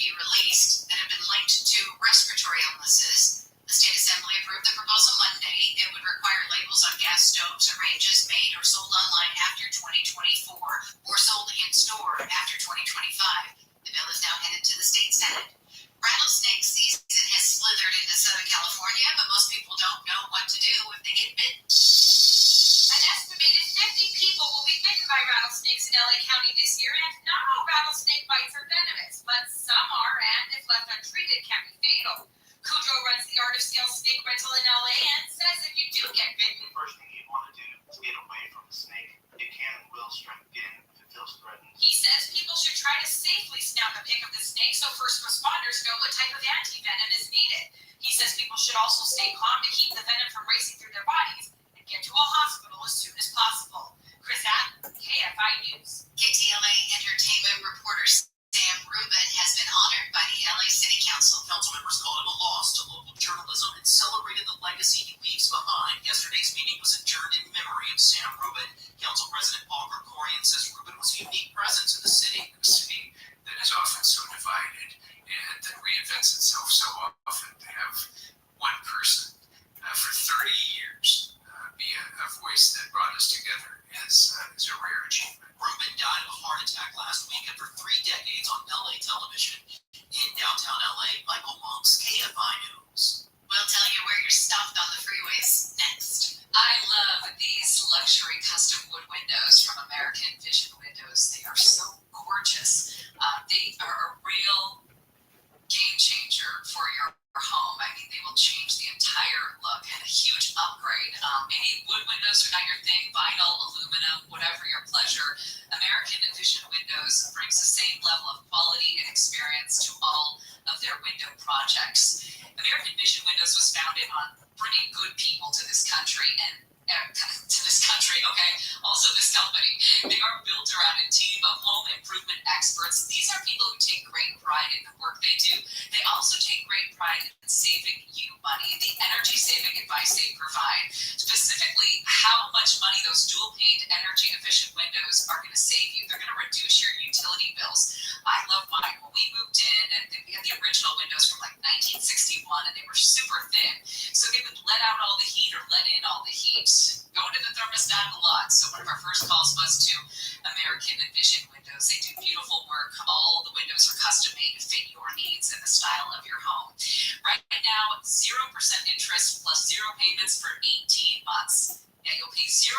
Speaker 10: released that have been linked to respiratory illnesses. The state assembly approved the proposal Monday. It would require labels on gas stoves or ranges made or sold online after 2024 or sold in store after 2025. The bill is now headed to the state senate. Rattlesnake season has slithered into Southern California, but most people don't know what to do if they get bitten.
Speaker 22: An estimated 50 people will be bitten by rattlesnakes in LA County this year, and not all rattlesnake bites are venomous, but some are, and if left untreated, can be fatal. Cujo runs the Art of Scale Snake Rental in LA and says if you do get bitten,
Speaker 13: The first thing you want to do is get away from the snake. It can and will strike again if it feels threatened.
Speaker 22: he says people should try to safely snap a pick of the snake so first responders know what type of anti-venom is needed. He says people should also stay calm to keep the venom from racing through their bodies and get to a hospital as soon as possible. Chris Atten, KFI News.
Speaker 10: KTLA entertainment reporter Sam Rubin has been honored by the LA City Council.
Speaker 8: Council members called it a loss to local journalism and celebrated the legacy he leaves behind. Yesterday's meeting was adjourned in memory of Sam Rubin. Council President Paul Gregorian says Rubin was a unique presence in the city.
Speaker 21: A city that is often so divided and that reinvents itself so often, to have one person for 30 years be a voice that brought us together is a rare achievement.
Speaker 8: Rubin died of a heart attack last week after 3 decades on LA television. In downtown LA, Michael Monk's KFI News.
Speaker 10: We'll tell you where you're stopped on the freeways next.
Speaker 1: I love these luxury custom wood windows from American Vision Windows. They are so gorgeous. They are a real game changer for your home. I mean, they will change the entire look and a huge upgrade. Maybe wood windows are not your thing, vinyl, aluminum, whatever your pleasure. American Vision Windows brings the same level of quality and experience to all of their window projects. American Vision Windows was founded on bringing good people to this country also this company. They are built around a team of home improvement experts. These are people who take great pride in the work they do. They also take great pride in saving you money, the energy saving advice they provide. Specifically, how much money those dual pane energy efficient windows are going to save you. They're going to reduce your utility bills. I love mine. When we moved in, and we had the original windows from like 1961, and they were super thin. So they would let out all the heat or let in all the heat. Going to the thermostat a lot. So one of our first calls was to American Vision Windows. They do beautiful work. All the windows are custom made to fit your needs and the style of your home. Right now, 0% interest plus 0 payments for 18 months. Yeah, you'll pay 0%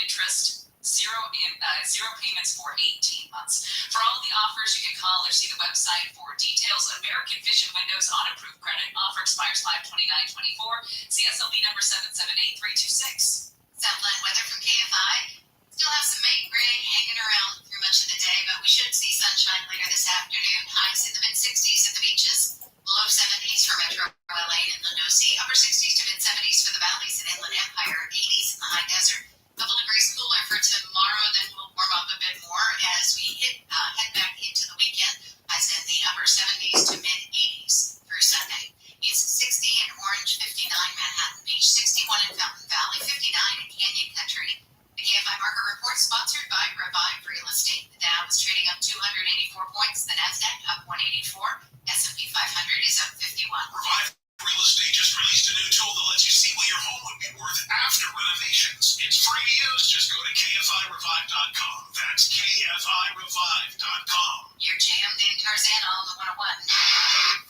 Speaker 1: interest, zero payments for 18 months. For all the offers, you can call or see the website for details. American Vision Windows on approved credit. Offer expires 5/29/24. CSLB number 778326.
Speaker 10: Southland weather from KFI. Still have some May gray hanging around through much of the day, but we should see sunshine later this afternoon. Highs in the mid-60s at the beaches. Low 70s for Metro LA and Lunosi. Upper 60s to mid-70s for the valleys and Inland Empire. 80s in the high desert. Couple degrees cooler for tomorrow, then we'll warm up a bit more as we head back into the weekend. Highs in the upper 70s to mid-80s through Sunday. It's 60 in Orange, 59 Manhattan Beach, 61 in Fountain Valley, 59 in Canyon Country. The KFI market report sponsored by Revive Real Estate. The Dow is trading up 284 points. The Nasdaq up 184. S&P 500 is up 51.
Speaker 4: Revive Real Estate just released a new tool that lets you see what your home would be worth after renovations. It's free to use. Just go to KFIRevive.com. That's KFIRevive.com.
Speaker 10: You're jammed in Tarzana on the 101.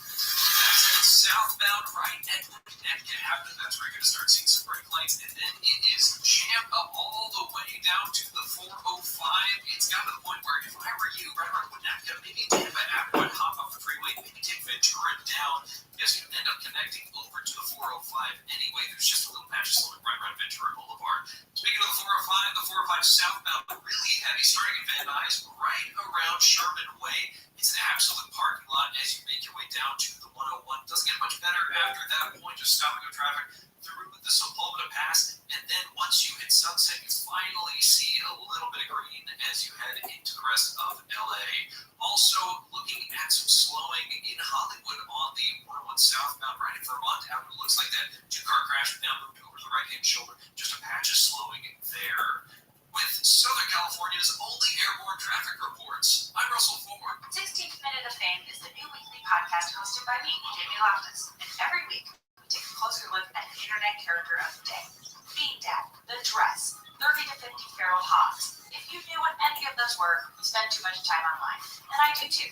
Speaker 23: That's it, southbound right at Connecticut. That's where you're going to start seeing some brake lights, and then it is jammed up all the way down to the 405. It's got to the point where if I were you, right
Speaker 8: Urban Way. It's an absolute parking lot as you make your way down to the 101. Doesn't get much better after that point. Just stop and go traffic through the Sepulveda Pass, and then once you hit Sunset, you finally see a little bit of green as you head into the rest of LA. Also, looking at some slowing in Hollywood on the 101 southbound right in Vermont Avenue. It looks like that two-car crash now moved over to the right-hand shoulder. Just a patch of slowing there. With Southern California's only airborne traffic reports, I'm Russell Ford.
Speaker 6: 16th Minute of Fame is the new weekly podcast hosted by me, Jamie Loftus, and every week we take a closer look at an internet character of the day. Being Dad, The Dress, 30 to 50 Feral Hogs. If you knew what any of those were, you spend too much time online. And I do too.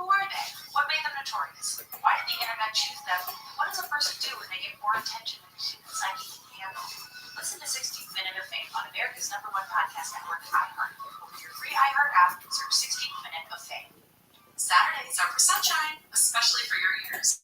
Speaker 6: Who were they? What made them notorious? Why did the internet choose them? What does a person do when they get more attention than the human psyche can handle? Listen to 16th Minute of Fame on America's #1 podcast network, iHeart. With your free iHeart app, search 16th Minute of Fame.
Speaker 12: Saturdays are for sunshine, especially for your ears.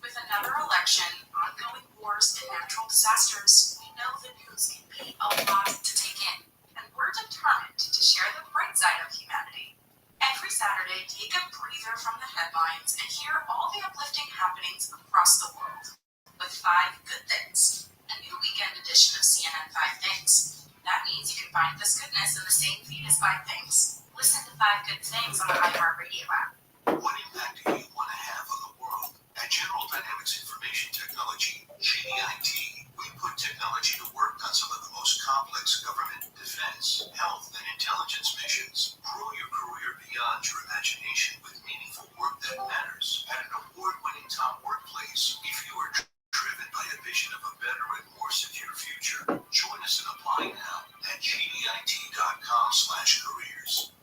Speaker 12: With another election, ongoing wars, and natural disasters, we know the news can be a lot to take in. And we're determined to share the bright side of humanity. Every Saturday, take a breather from the headlines and hear all the uplifting happenings across the world. With 5 Good Things, a new weekend edition of CNN 5 Things. That means you can find this goodness in the same feed as 5 Things. Listen to 5 Good Things on the iHeartRadio app.
Speaker 4: What impact do you want to have on the world? At General Dynamics Information Technology, GDIT, we put technology to work on some of the most complex government, defense, health, and intelligence missions. Grow your career beyond your imagination with meaningful work that matters. At an award-winning top workplace, if you are driven by a vision of a better and more secure future, join us and apply now at gdit.com/careers.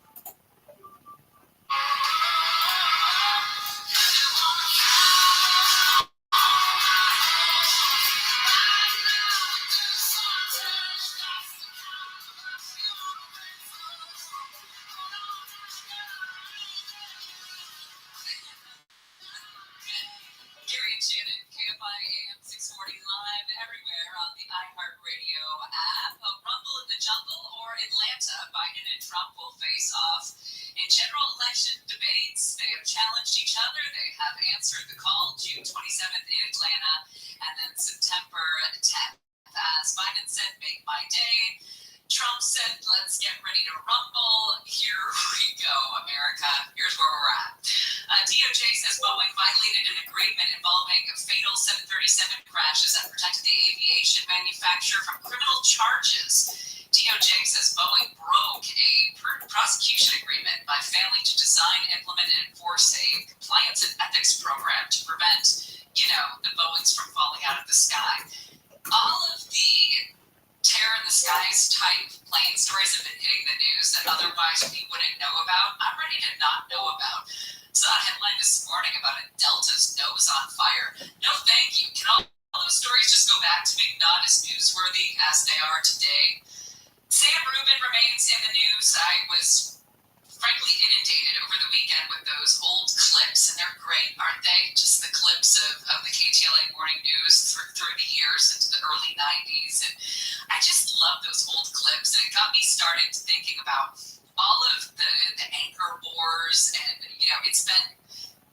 Speaker 7: Gary and Shannon, KFI AM 640 live everywhere on the iHeartRadio app. A rumble in the jungle or Atlanta, Biden and Trump will face off in general election debates. They have challenged each other. They have answered the call June 27th in Atlanta and then September 10th. As Biden said, make my day. Trump said, let's get ready to rumble. Here we go, America. Here's where we're at. DOJ says Boeing violated an agreement involving fatal 737 crashes that protected the aviation manufacturer from criminal charges. DOJ says Boeing broke a prosecution agreement by failing to design, implement, and enforce a compliance and ethics program to prevent, the Boeings from falling out of the sky. All of the terror in the skies type plane stories have been hitting the news that otherwise we wouldn't know about. I'm ready to not know about. Saw a headline this morning about a Delta's nose on fire. No thank you. Can all those stories just go back to being not as newsworthy as they are today? Sam Rubin remains in the news. I was frankly inundated over the weekend with those old clips, and they're great, aren't they? Just the clips of the KTLA morning news through the years into the early 90s. And I just love those old clips, and it got me started thinking about all of the anchor wars, and it's been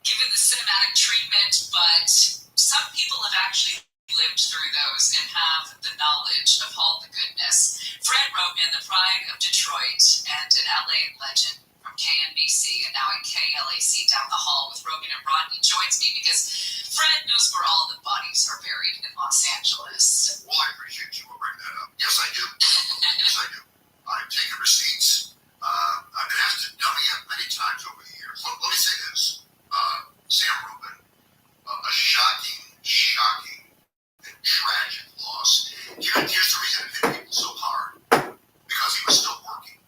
Speaker 7: given the cinematic treatment, but some people have actually lived through those and have the knowledge of all the goodness. Fred wrote in The Pride of Detroit and an LA legend from KNBC and now in KLAC down the hall with Rogan and Rodney joins me because Fred knows where all the bodies are buried in Los Angeles.
Speaker 4: Well, I appreciate you for bringing that up. Yes, I do. Yes, I do. I've taken receipts. I've been asked to dummy up many times over the years. Let me say this. Sam Rubin, a shocking, and tragic loss. Here's the reason it hit people so hard. Because he was still working.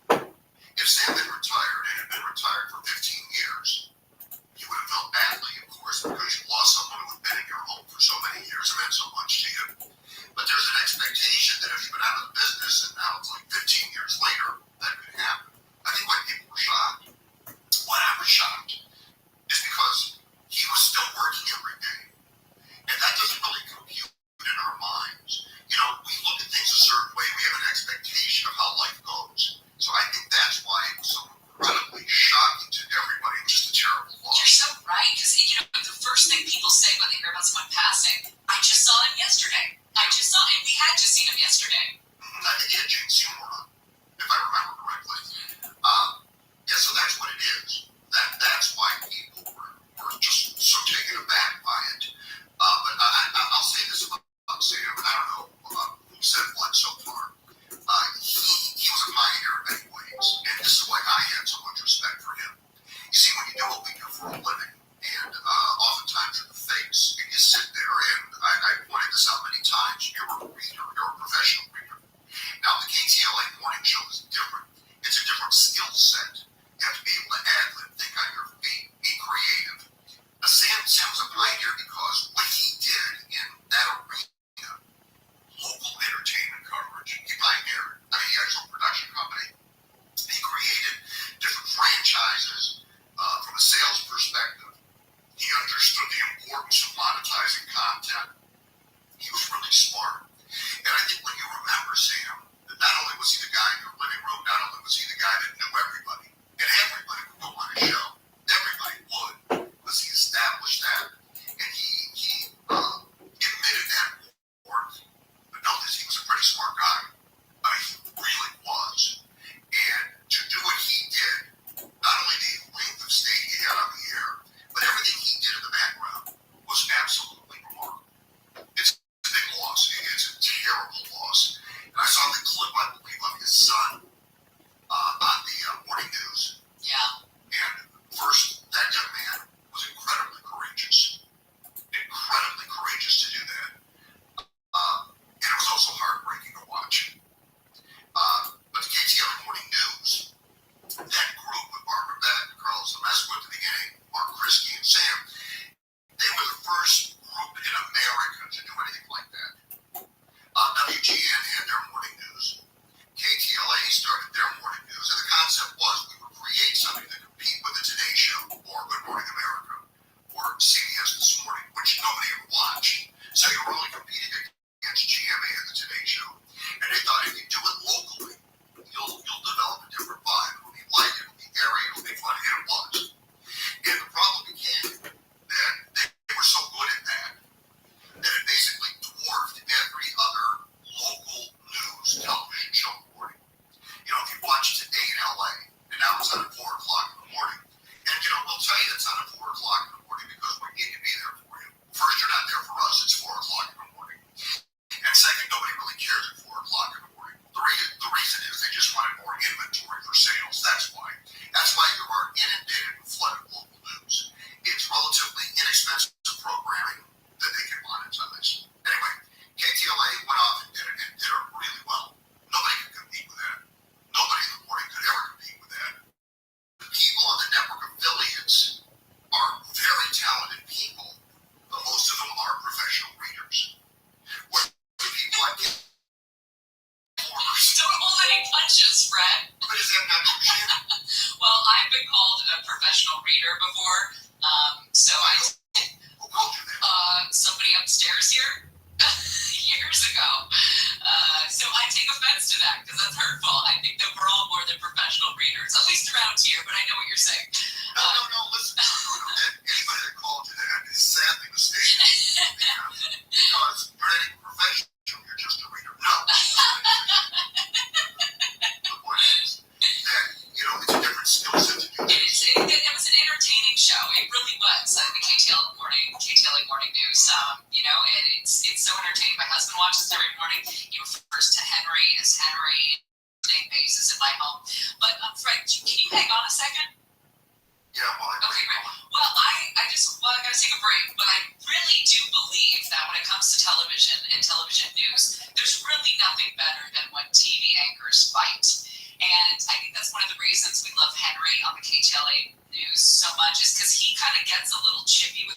Speaker 4: If Sam had retired and had been retired for 15 years, you would have felt badly, of course, because you lost someone who had been in your home for so many years and meant so much to you. But there's an expectation that if you've been out of the business and now it's like 15 years later, that could happen. I think why people were shocked, why I was shocked, is because he was still working every day. And that doesn't really compute in our minds. We look at things a certain way. We have an expectation of how life goes. So I think that's why it was so incredibly shocking to everyone.
Speaker 3: for a living. And oftentimes you're the face, and you sit there, and I pointed this out many times, you're a reader, you're a professional reader. Now, the KTLA morning show is different. It's a different skill set. You have to be able to ad-lib, think on your feet, be creative. Now, Sam was a pioneer because what he did in that arena, local entertainment coverage, he pioneered. I mean, he had his own production company. He created different franchises from a sales perspective. He understood the importance of monetizing content. He was really smart. And I think when you remember Sam, that not only was he the guy in your living room, not only was he the guy that knew everybody, and everybody would go on his show. Everybody would, because he established that. And he admitted that before. But notice he was a pretty smart guy. I mean, he really was. And to do what he did, not only the length of stay he had on the air, but everything he did in the background was absolutely remarkable. It's a big loss. It's a terrible loss. And I saw the clip, I believe, of his son on the morning news.
Speaker 10: Yeah.
Speaker 3: And first, that young man was incredibly courageous. Incredibly courageous to do that. And it was also heartbreaking to watch. But the KTLA Morning News, that group with Barbara Beck, Carlos Amesco at the beginning, Mark Krisky, and Sam, they were the first group in America to do anything like that. WGN had their morning news. KTLA started their morning news, and the concept was we would create something to compete with the Today Show or Good Morning America or CBS This Morning, which nobody ever watched. So you were only competing against GMA and the Today Show. And they thought if you do it locally, you'll develop a different vibe. It'll be light, it'll be airy, it'll be fun, and it was. And the problem became that they were so good at that it basically dwarfed every other local news television show in the morning. You know, if you watch Today in LA, and now it's on at 4 o'clock in the morning, and you know, we'll tell you it's on at 4 o'clock in the morning because we need to be there for you. First, you're not there for us, it's 4 o'clock in the morning. And second, nobody really cares at 4 o'clock in the morning. The reason is they just wanted more inventory for sales. That's why. That's why you are inundated with flooded local news. It's relatively inexpensive programming that they can monetize. Anyway, KTLA went off and did it really well. Nobody could compete with that. Nobody in the morning could ever compete with that. The people on the network affiliates are very talented people, but most of them are professional readers. What the people like
Speaker 7: Don't hold any punches, Fred.
Speaker 3: But is that not true, Shannon?
Speaker 7: Well, I've been called a professional reader before, so
Speaker 3: Who called you that?
Speaker 7: somebody upstairs here years ago. So I take offense to that because that's hurtful. I think that we're all more than professional readers, at least around here. But I know what you're saying.
Speaker 3: No, listen. Anybody that called you that is sadly mistaken. Because you're not even professional, you're just a reader. No. The point is that, you know, it's a different skill set to do this.
Speaker 7: It was an entertaining show. It really was. The KTLA Morning News. You know, and it's so entertaining. My husband watches every morning. He refers to Henry as Henry name basis in my home. But Fred, can you hang on a second?
Speaker 3: Yeah, well,
Speaker 7: okay, great. Well, I gotta take a break, but I really do believe that when it comes to television and television news, there's really nothing better than when TV anchors fight. And I think that's one of the reasons we love Henry on the KTLA News so much is because he kind of gets a little chippy with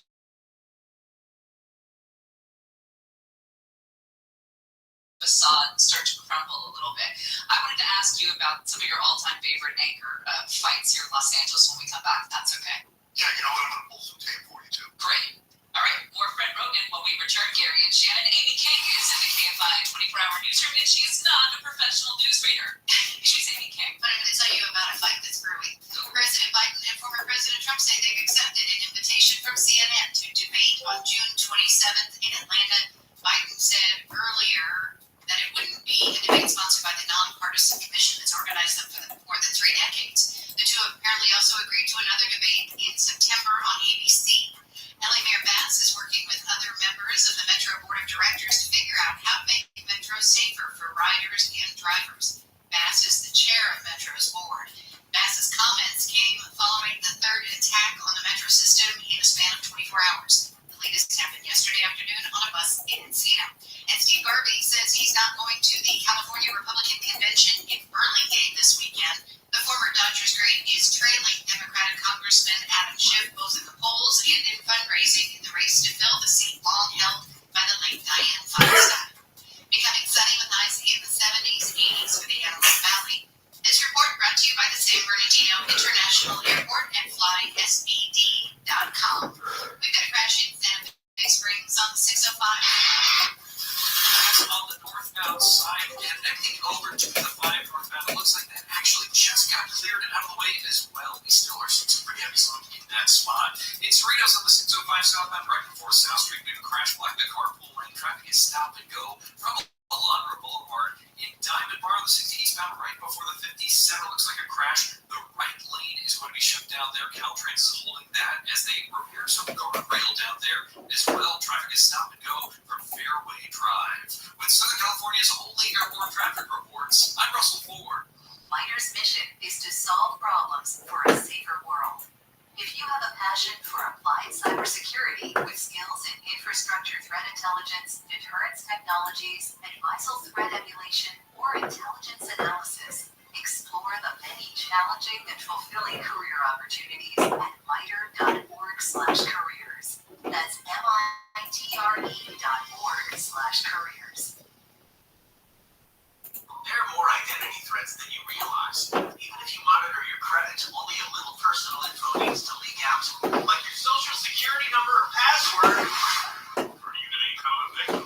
Speaker 7: facade start to crumble a little bit. I wanted to ask you about some of your all-time favorite anchor fights here in Los Angeles when we come back, if that's okay.
Speaker 3: Yeah, you know what? I'm going to pull some tape for you, too.
Speaker 7: Great. All right, more Fred Rogan when we return. Gary and Shannon. Amy King is in the KFI 24-hour newsroom, and she is not a professional newsreader. She's Amy King.
Speaker 10: But I'm going to tell you about a fight that's brewing. President Biden and former President Trump say they've accepted an invitation from CNN to debate on June 27th in Atlanta. Biden said earlier that it wouldn't be a debate sponsored by the nonpartisan commission that's organized them for more than 3 decades. The two have apparently also agreed to another debate in September on ABC. Ellie Mayor Bass is working with other members of the Metro Board of Directors to figure out how to make Metro safer for riders and drivers. Bass is the chair of Metro's board. Bass's comments came following the third attack on the Metro Congressman Adam Schiff both in the polls and in fundraising in the race to fill the seat long held by the late Dianne Feinstein. Becoming sunny with highs in the 70s, 80s for the Antelope Valley. This report brought to you by the San Bernardino International Airport and FlySBD.com. We've got a crash in Santa Fe Springs on the 605.
Speaker 23: That's on the northbound side, connecting over to the 5 northbound. It looks like that actually just got cleared and out of the way as well. We still are seeing some pretty heavy slowing in that spot. It's Cerritos on the 605 southbound right before South Street due to crash. Black the carpool lane. Traffic is stop and go from Alondra Boulevard. In Diamond Bar, the 60 eastbound right before the 57 looks like a crash. The right lane is going to be shut down there. Caltrans is holding that as they repair some guardrail down there as well. Traffic is stop and go from Fairway Drive. With Southern California's only airport traffic reports, I'm Russell Ford.
Speaker 15: MITRE's mission is to solve problems for a safer world. If you have a passion for applied cybersecurity with skills in infrastructure threat intelligence, deterrence technologies, advisal threat emulation, or intelligence analysis, explore the many challenging and fulfilling career opportunities at MITRE.org/careers. That's MITRE.org/careers.
Speaker 8: There are more identity threats than you realize. Even if you monitor your credit, only a little personal info needs to leak out, like your social security number or password.
Speaker 4: For you to become a victim.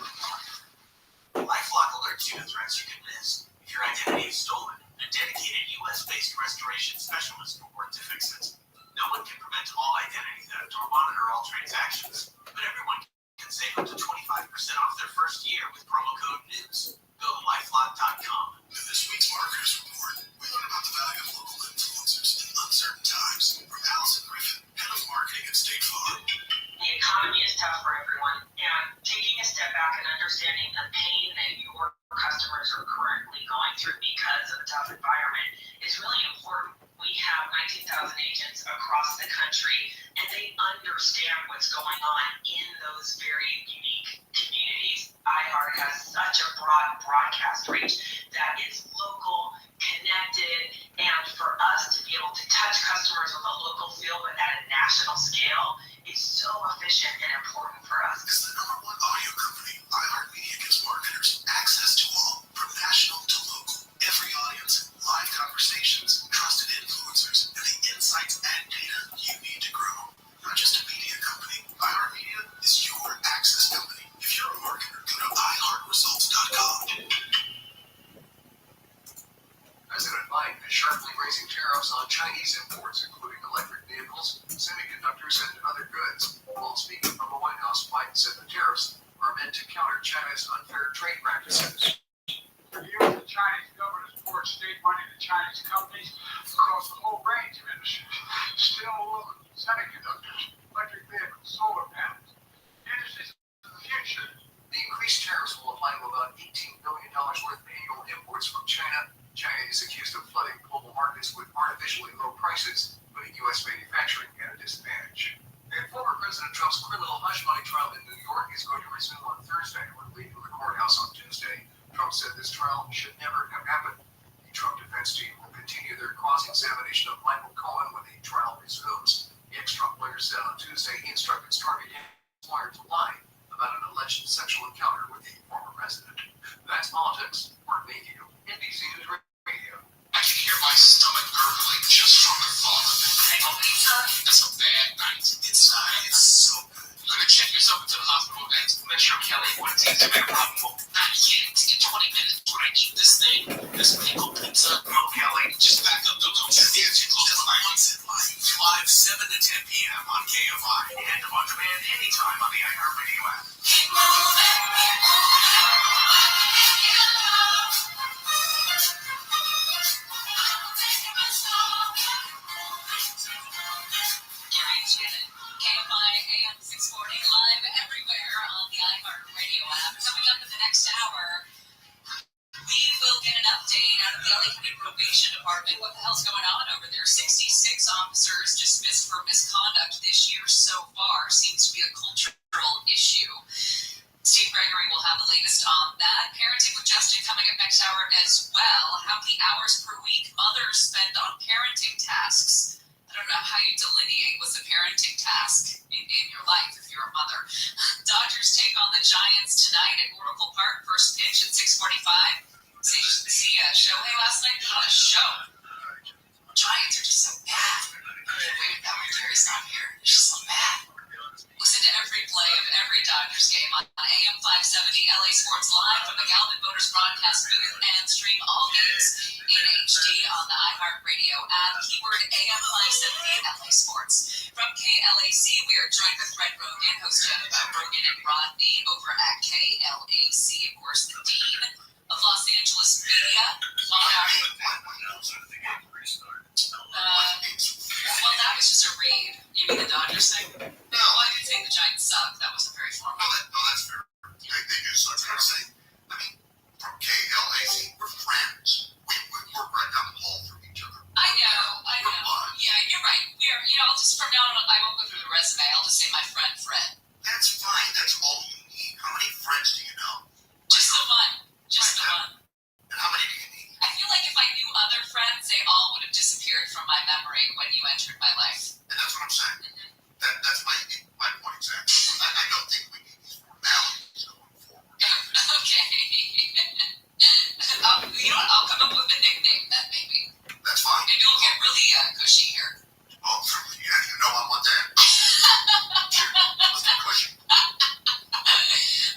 Speaker 8: LifeLock alerts you to threats you can miss. If your identity is stolen, a dedicated U.S.-based restoration specialist will work to fix it. No one can prevent all identity theft or monitor all transactions, but everyone can save up to 25% off their first year with promo code NEWS. Go to lifelock.com.
Speaker 3: In this week's Marketers Report, we learn about the value of local influencers in uncertain times. From Allison Griffin, head of marketing at State Farm.
Speaker 6: The economy is tough for everyone, and taking a step back and understanding the pain that your customers are currently going through because of a tough environment is really important. We have 19,000 agents across the country, and they understand what's going on in those very unique communities. iHeart has such a broad broadcast reach that is local, connected, and for us to be able to touch customers with a local feel but at a national scale is so efficient and important for us.
Speaker 3: As the #1 audio company, iHeartMedia gives marketers access to all, from national to local. Every audience, live conversations, trusted influencers, and the insights and data you need to grow. Not just a media company, iHeartMedia is your access company. If you're a marketer, go to iHeartResults.com.
Speaker 21: President Biden is sharply raising tariffs on Chinese imports, including electric vehicles, semiconductors, and other goods. While speaking from the White House, Biden said the tariffs are meant to counter China's unfair trade practices.
Speaker 11: For years, the Chinese government has poured state money to Chinese companies across a whole range of industries. Steel, aluminum, semiconductors, electric vehicles, solar panels. Industries of the future.
Speaker 21: The increased tariffs will apply to about $18 billion worth of annual imports from China. China is accused of flooding global markets with artificially low prices, putting U.S. manufacturing at a disadvantage. And former President Trump's criminal hush money trial in New York is going to resume on Thursday when leaving the courthouse on Tuesday. Trump said this trial should never have happened. The Trump defense team will continue their cross-examination of Michael Cohen when the trial resumes. The ex-Trump lawyer said on Tuesday he instructed Stormy Daniels' lawyer to lie about an alleged sexual encounter with the former president. That's politics. Mark Mayhew, NBC News Radio.
Speaker 3: I can hear my stomach gurgling just from the thought of it. Hey, pizza? That's a bad night. It's so good. You're gonna check yourself into the hospital next. Make sure Kelly wants to have a problem. Well, not yet. In 20 minutes when I eat this thing, this pickle pizza. No, Kelly, just back up. Don't just get too close to the once in life. Live 7 to 10 p.m. on KFI. And on demand anytime on the iHeartRadio app.
Speaker 15: Keep moving, keep moving. KFI AM 640 live everywhere on the iHeartRadio app. Coming up in the next hour, we will get an update out of the LA County Probation Department. What the hell's going on over there? 66 officers dismissed for misconduct this year so far. Seems to be a cultural issue. Steve Gregory will have the latest on that. Parenting with Justin coming up next hour as well. How many hours per week mothers spend on parenting tasks.
Speaker 1: I don't know how you delineate what's a parenting task in your life if you're a mother. Dodgers take on the Giants tonight at Oracle Park. First pitch at 6:45. See Shohei last night? What a show. Giants are just so bad. Wait, that one Jerry's not here. They're just so bad. Listen to every play of every Dodgers game on AM 570 LA Sports Live from the Galvin Motors broadcast booth and stream all games in HD on the iHeartRadio app. Keyword AM 570 LA Sports. From KLAC, we are joined with Fred Rogan, host of Rogan and Rodney over at KLAC. Of course, the dean of Los Angeles media. Well, that was just a read. You mean the Dodgers thing? No, I didn't say the Giants suck. That wasn't very formal.
Speaker 3: No, that's fair. They do suck. I'm saying, from KLAC, we're friends. We work right down the hall from each other.
Speaker 1: I know. Yeah, you're right. I'll just, from now on, I won't go through the resume. I'll just say my friend Fred.
Speaker 3: That's fine. That's all you need. How many friends do you know?
Speaker 1: Just the one.
Speaker 3: And how many do you need?
Speaker 1: I feel like if I knew other friends, they all would have disappeared from my memory when you entered my life.
Speaker 3: And that's what I'm saying. Mm-hmm. That's my point exactly. I don't think we need these formalities going forward.
Speaker 1: Okay. I'll come up with a nickname then, maybe.
Speaker 3: That's fine.
Speaker 1: Maybe we'll get really cushy here.
Speaker 3: Oh, yeah, you know I want that. Sure, let's get cushy.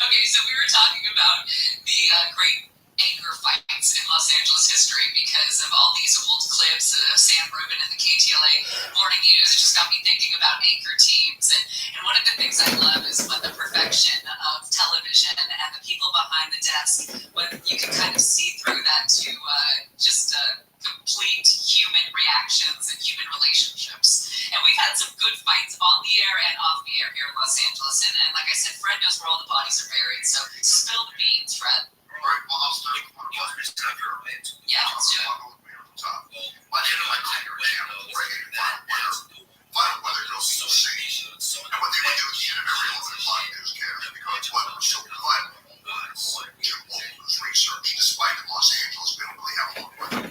Speaker 1: Okay, so we were talking about the great anchor fights in Los Angeles history because of all these old clips of Sam Rubin and the KTLA Morning News. It just got me thinking about anchor teams. And one of the things I love is when the perfection of television and the people behind the desk, when you can kind of see through that to just complete human reactions and human relationships. And we've had some good fights on the air and off the air here in Los Angeles. And like I said, Fred knows where all the bodies are buried. So spill the beans, Fred.
Speaker 3: All right, well, I'll start with one of mine.
Speaker 1: Yeah, let's do it.
Speaker 3: I'll go with me on the top. My name is Tiger Jam, reggae final weather goes to sea. And what they would do at the end of every 11 o'clock newscast, because weather was so reliable, Jim Wolf was research, despite in Los Angeles, we don't really have a lot of weather.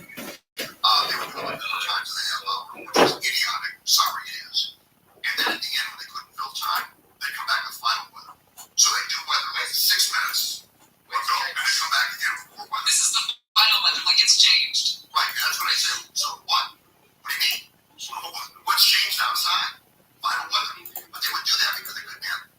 Speaker 3: They would do it like 4 times in a half hour, which is idiotic. Sorry, it is. And then at the end, when they couldn't fill time, they'd come back with final weather. So they do weather like 6 minutes. And then come back again with more weather.
Speaker 1: This is the final weather, like it's changed.
Speaker 3: Right, and that's what I said. So what? What do you mean? What's changed outside? Final weather. But they would do that because they couldn't have it.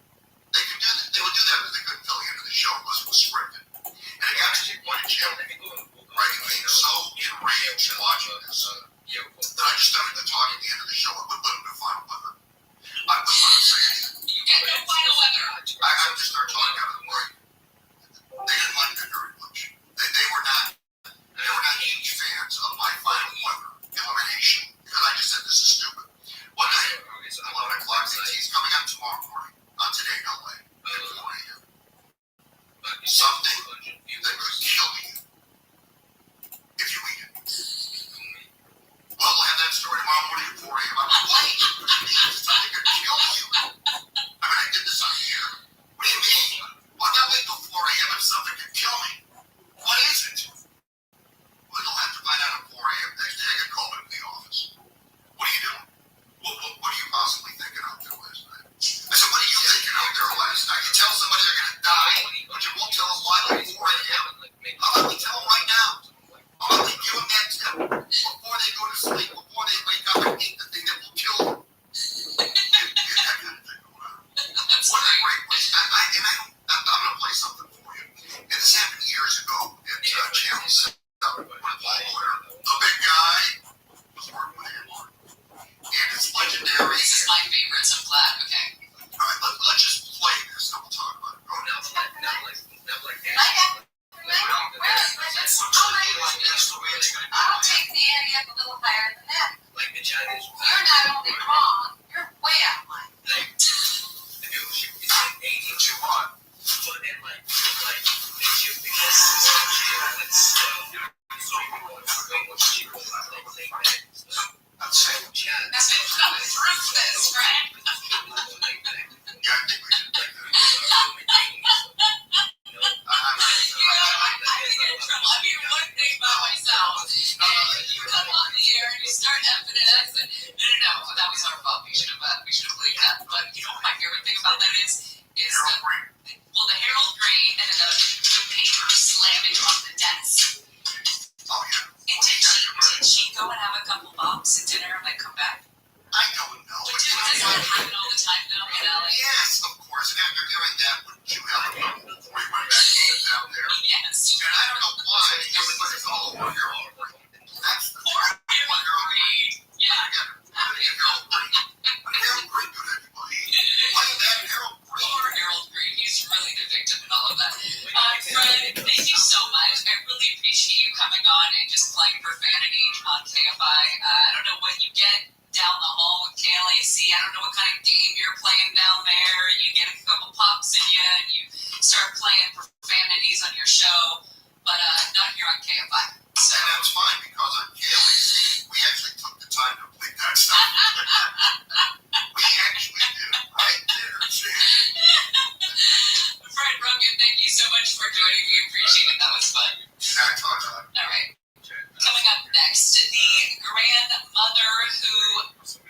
Speaker 3: They would do that because they couldn't fill the end of the show unless it was scripted. And it got to the point of Jim, right, he became so enraged watching this that I just started to talk at the end of the show and would let him do final weather. I wouldn't let him say anything.
Speaker 1: You get no final weather.
Speaker 3: I had to just start talking out of the break. They didn't like that very much. They were not huge fans of my final weather elimination because I just said this is stupid. One night, 11 o'clock, he's coming out tomorrow morning on Today in LA at 4 a.m. Something that could kill you if you eat it. Well, we'll have that story tomorrow morning at 4 a.m. I'm like, what? Something could kill you. I mean, I did this on here. What do you mean? Well, not wait till 4 a.m. if something could kill me. What is it? Well, you'll have to find out at 4 a.m. next day. I get called into the office. What are you doing? What are you possibly thinking out there last night? I said, what are you thinking out there last night? You tell somebody they're going to die, but you won't tell them why at 4 a.m.? How about we tell them right now? How about we give them that tip before they go to sleep, before they wake up and eat the thing that will kill them? What a great place. I'm going to play something for you. And this happened years ago at Channel 7 with Paul Blair. The big guy was working with him. And it's legendary.
Speaker 1: This is my favorite, so I'm glad. Okay.
Speaker 3: All right, let's just play this and we'll talk about it. Go now.
Speaker 16: I'll take the ante up a little higher than that. You're not only wrong, you're way out of line.
Speaker 1: That's been coming through this, right? I'm gonna get in trouble. I mean, one thing about myself, and you come on the air and you start effing it up, and no.
Speaker 7: We should have believed that. But you know what my favorite thing about that is
Speaker 3: Harold Green.
Speaker 7: the Harold Green and then the paper slamming on the desk.
Speaker 3: Oh, yeah.
Speaker 7: And did she go and have a couple bops at dinner and then come back?
Speaker 3: I don't know.
Speaker 7: But does that happen all the time now in LA?
Speaker 3: Yes, of course. And after doing that, wouldn't you have a couple before you went back to sit down there?
Speaker 7: Yes.
Speaker 3: And I don't know why everybody was all over Harold Green. That's the Harold Green.
Speaker 7: Yeah.
Speaker 3: Harold Green. Harold Green do to anybody. Why is that Harold Green?
Speaker 7: Poor Harold Green. He's really the victim in all of that. Fred, thank you so much. I really appreciate you coming on and just playing profanity on KFI. I don't know what you get down the hall with KLAC. I don't know what kind of game you're playing down there. You get a couple pops in you and you start playing profanities on your show, but not here on KFI. So
Speaker 3: and that's fine because on KLAC, we actually took the time to bleep that stuff. We actually did it right there, see?
Speaker 7: Fred Rogan, thank you so much for joining me. Appreciate it. That was fun. All right. Coming up next, the grandmother who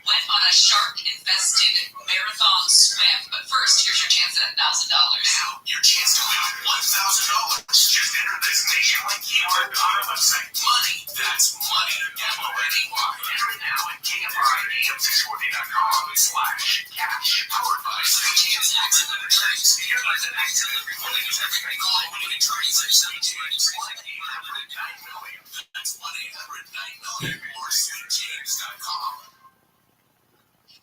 Speaker 7: went on a shark-infested marathon swim. But first, here's your chance at $1,000.
Speaker 5: Now, your chance to win $1,000. Just enter this nationwide keyword on our website. Money. That's money to gamble anywhere. Enter it now at KFIAM640.com/cash. Powered by Sweet Chance Accident Attorneys. Here is an accident reporting is everything calling winning attorneys are Sweet Chance. 1-800-9-million. That's 1-800-9-million or sweetchance.com.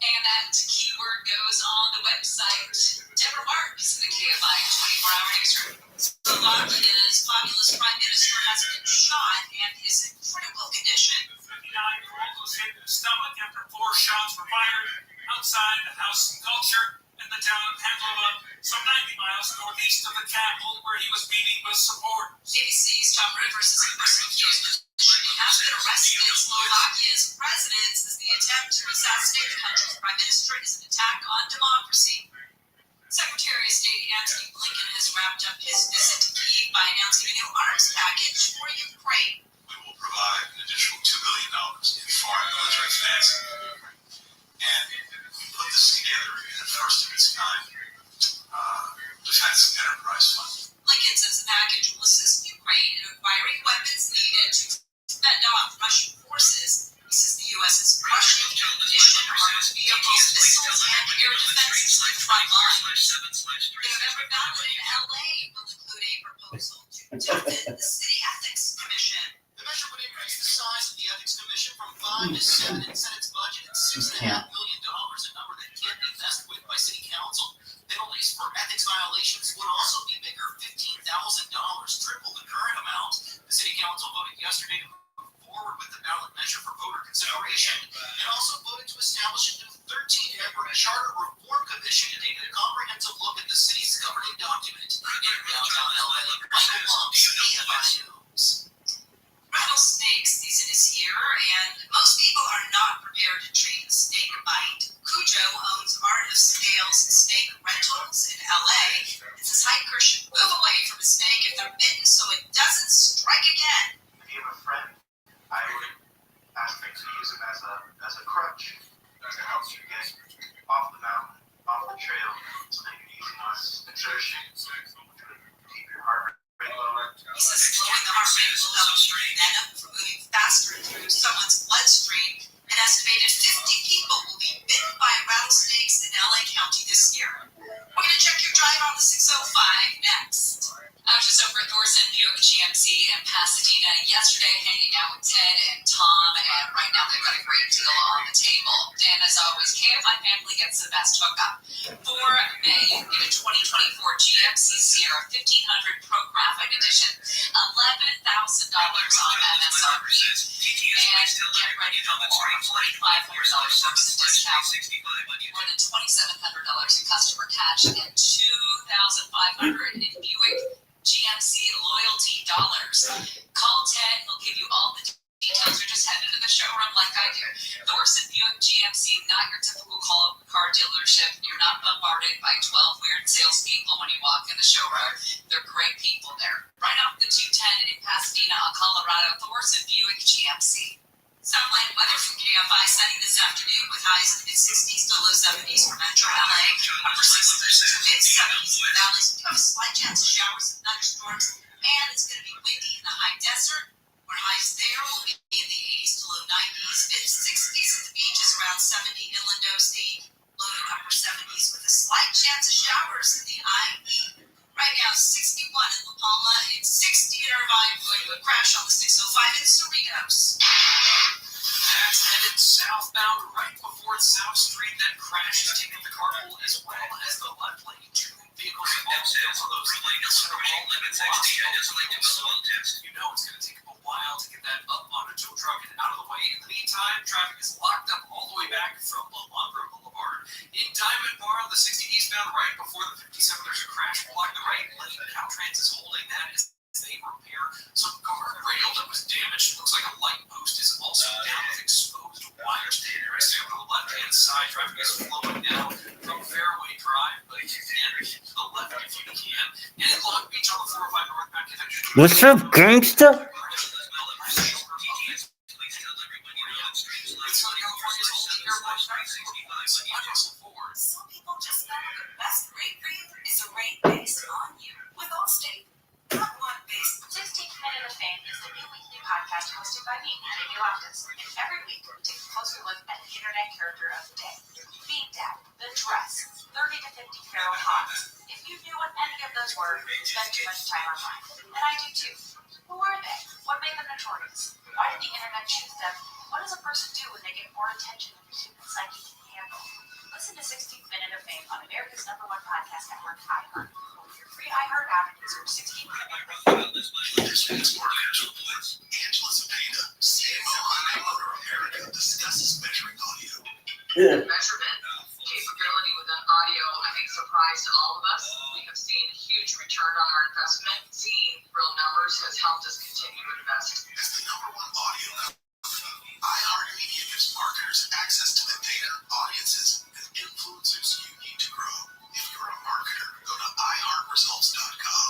Speaker 7: And that keyword goes on the website. Deborah Marks, the KFI 24-hour newsroom. Slovakia's fabulous prime minister has been shot and is in critical condition.
Speaker 5: The 59-year-old was hit in the stomach after 4 shots were fired outside the House of Culture in the town of Handlova, some 90 miles northeast of the capital, where he was meeting with supporters.
Speaker 7: ABC's Tom Rivers is the person accused. He has been arrested. Slovakia's president says the attempt to assassinate the country's prime minister is an attack on democracy. Secretary of State Antony Blinken has wrapped up his visit to Kyiv by announcing a new arms package for Ukraine.
Speaker 5: We will provide an additional $2 billion in foreign military financing. And we put this together in a first of its kind defense enterprise fund.
Speaker 7: Blinken says the package will assist Ukraine in acquiring weapons needed to fend off Russian forces. He says the U.S. is rushing to commission armored vehicles, missiles, and air defense systems from line. The November ballot in L.A. will include a proposal to deepen the City Ethics Commission.
Speaker 8: The measure would increase the size of the Ethics Commission from 5 to 7 and set its budget at $6.5 million, a number that can't be messed with by City Council. Penalties for ethics violations would also be bigger, $15,000, triple the current amount. The City Council voted yesterday to move forward with the ballot measure for voter consideration and also voted to establish a new 13-member charter reform commission to take a comprehensive look at the city's governing document. In downtown LA, Michael Long, KFI News.
Speaker 7: Rattlesnake season is here, and most people are not prepared to treat a snake bite. Cujo owns Art of Scales Snake Rentals in LA and says hikers should move away from a snake if they're bitten so it doesn't strike again.
Speaker 14: If you have a friend, I would ask them to use him as a crutch to help you get off the mountain, off the trail, so they can use less exertion, keep your heart rate lower.
Speaker 7: He says slowing the heart rate will help men up from moving faster through someone's bloodstream. An estimated 50 people will be bitten by rattlesnakes in LA County this year. We're going to check your drive on the 605 next. I was just over at Thorson Buick GMC in Pasadena yesterday hanging out with Ted and Tom, and right now they've got a great deal on the table. And as always, KFI family gets the best hookup. For May, you can get a 2024 GMC Sierra 1500 Pro Graphite Edition, $11,000 on MSRP. And get ready for more, $4,500 works in discount, more than $2,700 in customer cash, and $2,500 in Buick GMC loyalty dollars. Call Ted, he'll give you all the details, or just head into the showroom like I do. Thorson Buick GMC, not your typical car dealership. You're not bombarded by 12 weird salespeople when you walk in the showroom. They're great people there. Right off the 210 in Pasadena, Colorado, Thorson Buick GMC.
Speaker 16: Southline weather from KFI sunny this afternoon with highs in the mid-60s to low 70s for Metro LA, upper 60s to mid-70s in the valleys. We have a slight chance of showers and thunderstorms, and it's going to be windy in the high desert, where highs there will be in the 80s to low 90s, mid-60s at the beaches around 70 inland OC, low to upper 70s with a slight chance of showers in the IE. Right now, 61 in La Palma and 60 in Irvine. We're going to a crash on the 605 in Cerritos.
Speaker 23: That's headed southbound right before South Street. That crash is taking the carpool as well as the left lane. Two vehicles involved for those lanes. You know it's going to take a while to get that up on a tow truck and out of the way. In the meantime, traffic is locked up all the way back from Lumber Boulevard. In Diamond Bar on the 60 eastbound right before the 57, there's a crash block the right lane. Caltrans is holding that as they repair some guardrail that was damaged. Looks like a light post is also down with exposed wires. Rest over to the left-hand side, traffic is flowing now from Fairway Drive, but you can to the left if you can. And in Long Beach on the 405 northbound connection.
Speaker 9: What's up, gangsta?
Speaker 12: Some people just know the best rate for you is a rate based on you with Allstate. Not one based.
Speaker 6: 16th Minute of Fame is the new weekly podcast hosted by me, Jamie Loftus. And every week we take a closer look at an internet character of the day. Being Dad, The Dress, 30 to 50 Feral Hogs. If you knew what any of those were, you'd spend too much time online. And I do too. Who were they? What made them notorious? Why did the internet choose them? What does a person do when they get more attention than their human psyche can handle? Listen to 16th Minute of Fame on America's #1 podcast network, iHeart. Or your free iHeart app and search 16th Minute of Fame.
Speaker 3: Angela Zepeda, CMO of America, discusses measuring audio.
Speaker 7: The measurement capability within audio, I think, surprised all of us. We have seen a huge return on our investment. Seeing real numbers has helped us continue to invest.
Speaker 3: As the #1 audio company, iHeartMedia gives marketers access to the data, audiences, and influencers you need to grow. If you're a marketer, go to iHeartResults.com.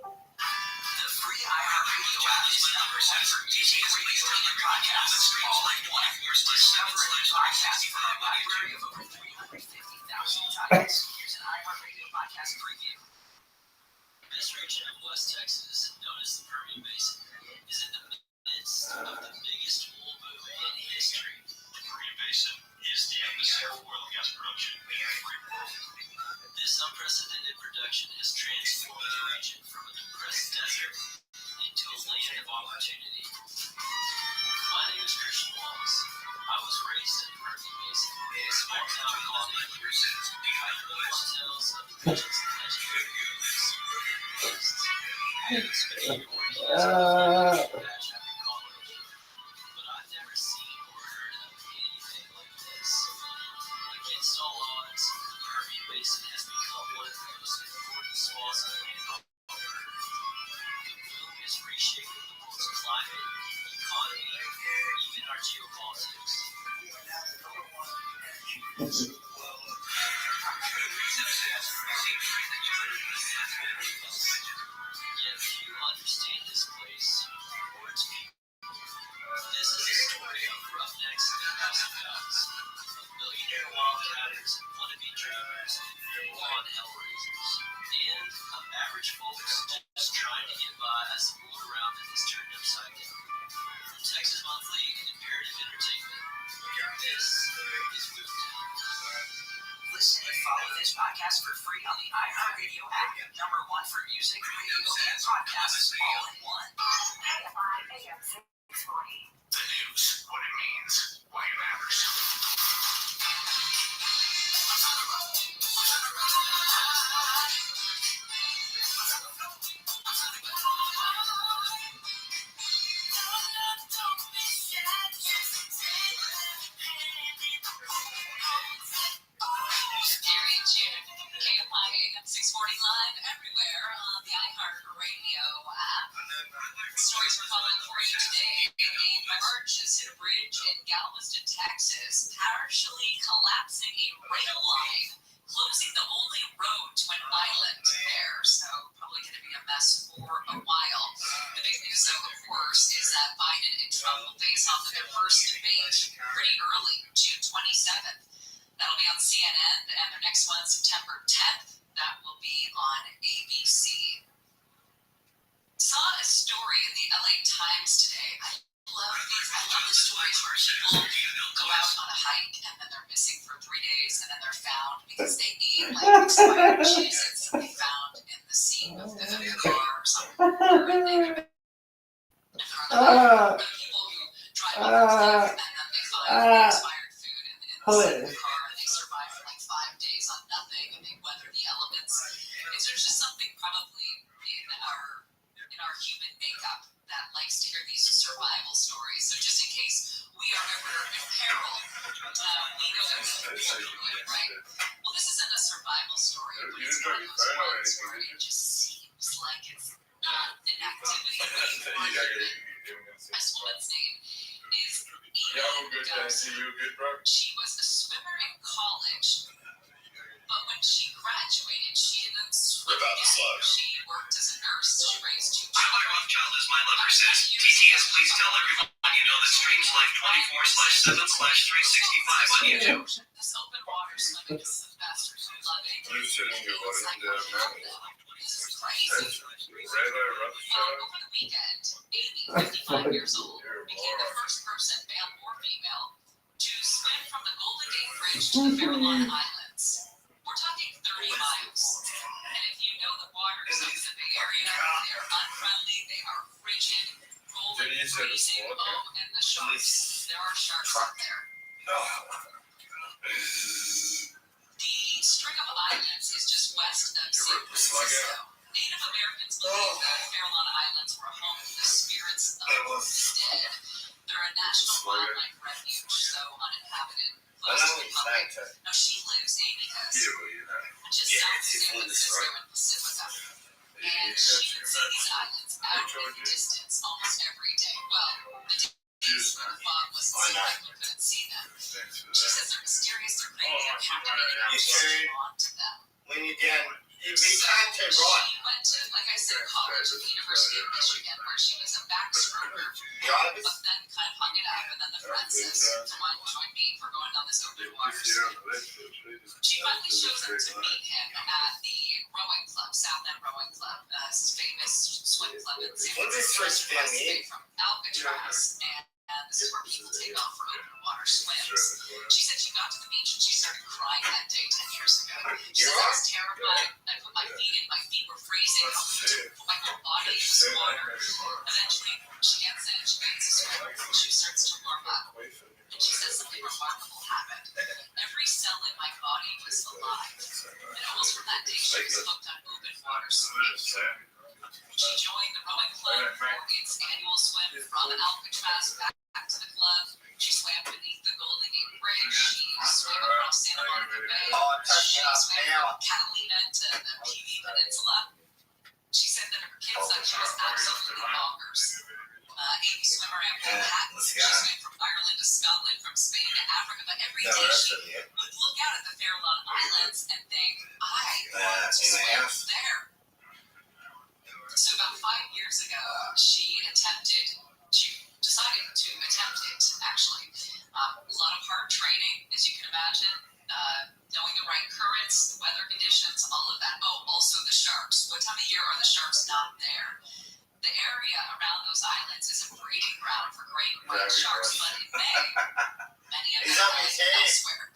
Speaker 8: The free iHeartRadio app is #1 for music, radio, and podcasts, all in one. Discover a new podcast from a library of over 350,000 titles. Here's an iHeartRadio podcast preview.
Speaker 17: This region of West Texas, known as the Permian Basin, is in the midst of the biggest oil boom in history.
Speaker 13: The Permian Basin is the epicenter of oil and gas production in the free world.
Speaker 17: This unprecedented production has transformed the region from a depressed desert into a land of opportunity. My name is Christian Wallace. I was raised in the Permian Basin, a small town called Edwards. I grew up on tales of the region's legendary heroes. I had spent a college, but I've never seen or heard of anything like this. Against all odds, the Permian Basin has become one of the most important spots on the land. The boom is reshaping the world's climate, economy, even our geopolitics. Yet few understand this place or its people. This is a story of roughnecks and massive guys, of millionaire wildcatters and wannabe dreamers and full-on hellraisers, and of average folks just trying to get by as the world around them is turned upside down. From Texas Monthly and Imperative Entertainment, this is Boomtown.
Speaker 8: Listen and follow this podcast for free on the iHeartRadio app. #1 for music, radio, and podcasts, all in one.
Speaker 12: KFI AM 640.
Speaker 3: The news, what it means, why it matters.
Speaker 16: Gary and June, KFI AM 640 live everywhere on the iHeartRadio app. Stories we're following for you today. A barge has hit a bridge in Galveston, Texas, partially collapsing a rail line
Speaker 6: closing the only road to an island there, so probably going to be a mess for a while. The big news, though, of course, is that Biden and Trump will face off in their first debate pretty early, June 27th. That'll be on CNN, and their next one, September 10th, that will be on ABC. Saw a story in the LA Times today. I love the stories where people go out on a hike and then they're missing for 3 days and then they're found because they ate like expired cheeses that they found in the seat of the car or something. Or other people who drive off a cliff and then they find expired food in the seat of the car and they survive for like 5 days on nothing and they weather the elements. There's just something probably in our human makeup that likes to hear these survival stories. So just in case we are ever in peril, we know that we can do it, right? Well, this isn't a survival story, but it's one of those ones where it just seems like it's not an activity that you want to do. This woman's name is Amy. She was a swimmer in college, but when she graduated, she ended up swimming. She worked as a nurse. She raised 2 children.
Speaker 18: Rabbi Rothschild, as my lover says, TTS, please tell everyone you know that streams live 24/7/365 on YouTube.
Speaker 6: This open water swimming is the best. Loving. This is crazy. Over the weekend, Amy, 55 years old, became the first person, male or female, to swim from the Golden Gate Bridge to the Farallon Islands. We're talking 30 miles. And if you know the waters of the Bay Area, they are unfriendly, they are frigid, rolling, freezing. Oh, and the sharks. There are sharks out there. The string of islands is just west of San Francisco. Native Americans believe that the Farallon Islands were home to the spirits of the dead. They're a national wildlife refuge, so uninhabited, close to the public. Now, she lives, Amy does, just south of San Francisco in Pacifica. And she would see these islands out in the distance almost every day. Well, the days when the fog was so thick you couldn't see them. She says they're mysterious, they're creepy, and captivating, and she's drawn to them.
Speaker 19: When you're done, you'd be
Speaker 6: So
Speaker 19: time to run.
Speaker 6: she went to, like I said, college at the University of Michigan, where she was a backstroker, but then kind of hung it up. And then the friend says, "Come on, join me. We're going on this open water swim." She finally shows up to meet him at the rowing club, South End Rowing Club, this famous swim club in San Francisco, from Alcatraz. And this is where people take off for open water swims. She said she got to the beach and she started crying that day 10 years ago. She said, "I was terrified. I put my feet in. My feet were freezing. I put my whole body in this water." Eventually, she gets in. She begins to swim. She starts to warm up. And she says something remarkable happened. Every cell in my body was alive. And almost from that day, she was hooked on open water swimming. She joined the rowing club for its annual swim from Alcatraz back to the club. She swam beneath the Golden Gate Bridge. She swam across Santa Monica Bay. She swam from Catalina to the PV Peninsula. She said that her kids thought she was absolutely bonkers. Amy swam around Manhattan. She swam from Ireland to Scotland, from Spain to Africa. But every day she would look out at the Farallon Islands and think, "I want to swim there." So about 5 years ago, she decided to attempt it, actually. A lot of hard training, as you can imagine, knowing the right currents, the weather conditions, all of that. Oh, also the sharks. What time of year are the sharks not there? The area around those islands is a breeding ground for great white sharks, but in May, many of them are elsewhere.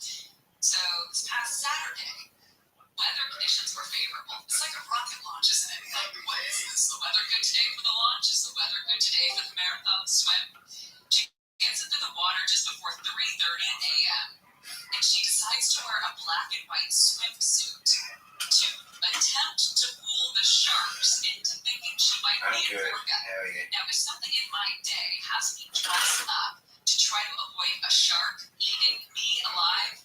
Speaker 6: So this past Saturday, weather conditions were favorable. It's like a rocket launch, isn't it? Like, what is this? The weather good today for the launch? Is the weather good today for the marathon swim? She gets into the water just before 3:30 a.m. and she decides to wear a black and white swimsuit to attempt to fool the sharks into thinking she might be an orca. Now, if something in my day has me dress up to try to avoid a shark eating me alive,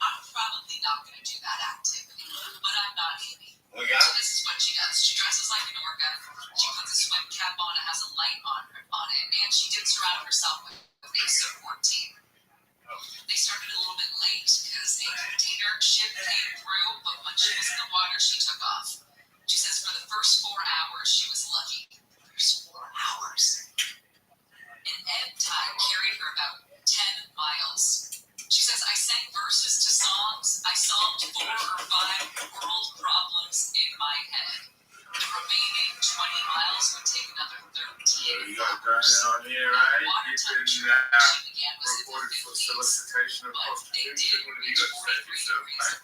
Speaker 6: I'm probably not going to do that activity, but I'm not Amy. So this is what she does. She dresses like an orca. She puts a swim cap on. It has a light on it, and she did surround herself with a support team. They started a little bit
Speaker 1: late because a container ship came through, but when she was in the water, she took off. She says for the first 4 hours, she was lucky. First 4 hours. An ebb tide carried her about 10 miles. She says, I sang verses to songs. I solved 4 or 5 world problems in my head. The remaining 20 miles would take another 13
Speaker 2: You got burn it on here, right? You've been reported for solicitation of prostitution. What have you got to say for yourself, mate?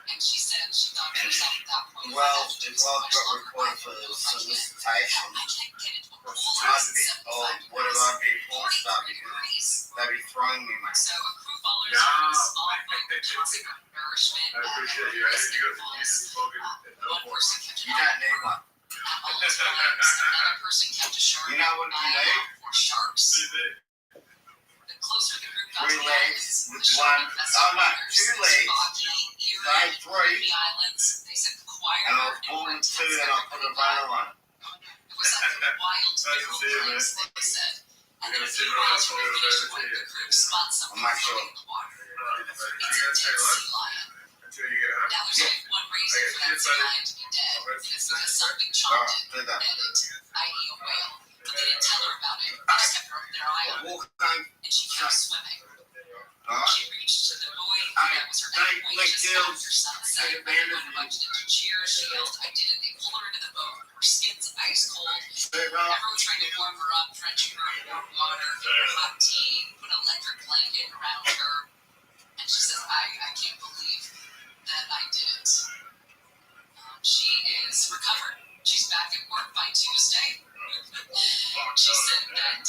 Speaker 1: And she said she thought to herself at that point.
Speaker 20: Well, got reported for solicitation. What if I be a porn star because they'd be throwing me, mate?
Speaker 1: So a crew follows
Speaker 2: Yeah.
Speaker 1: nourishment.
Speaker 2: I appreciate you. I think you got the uses spoken.
Speaker 1: One person kept
Speaker 20: You don't need one.
Speaker 1: Another person kept a shark.
Speaker 20: You know what you need?
Speaker 1: Or sharks. The closer the group got
Speaker 20: 3
Speaker 1: to the
Speaker 20: legs
Speaker 1: islands,
Speaker 20: with one. Oh no, 2 legs. I had 3.
Speaker 1: Islands, they said quieter
Speaker 20: And I was born with 2 and I put a runner on it.
Speaker 1: It was like a wild, different place, they said. And then a few miles from the finish point, the group spot something floating in the water. It's a dead sea lion. Now, there's only one reason for that sea lion to be dead, and it's because something chomped it, ate it, i.e. a whale. But they didn't tell her about it. They just kept their eye on it. And she kept swimming. She reached to the boy. That was her endpoint just after sunset. Everyone erupted into cheers. She yelled, I did it. They pulled her into the boat. Her skin's ice cold. Everyone tried to warm her up, drenching her in warm water, give her hot tea, put an electric blanket around her. And she says, I can't believe that I did it. She is recovered. She's back at work by Tuesday. She said that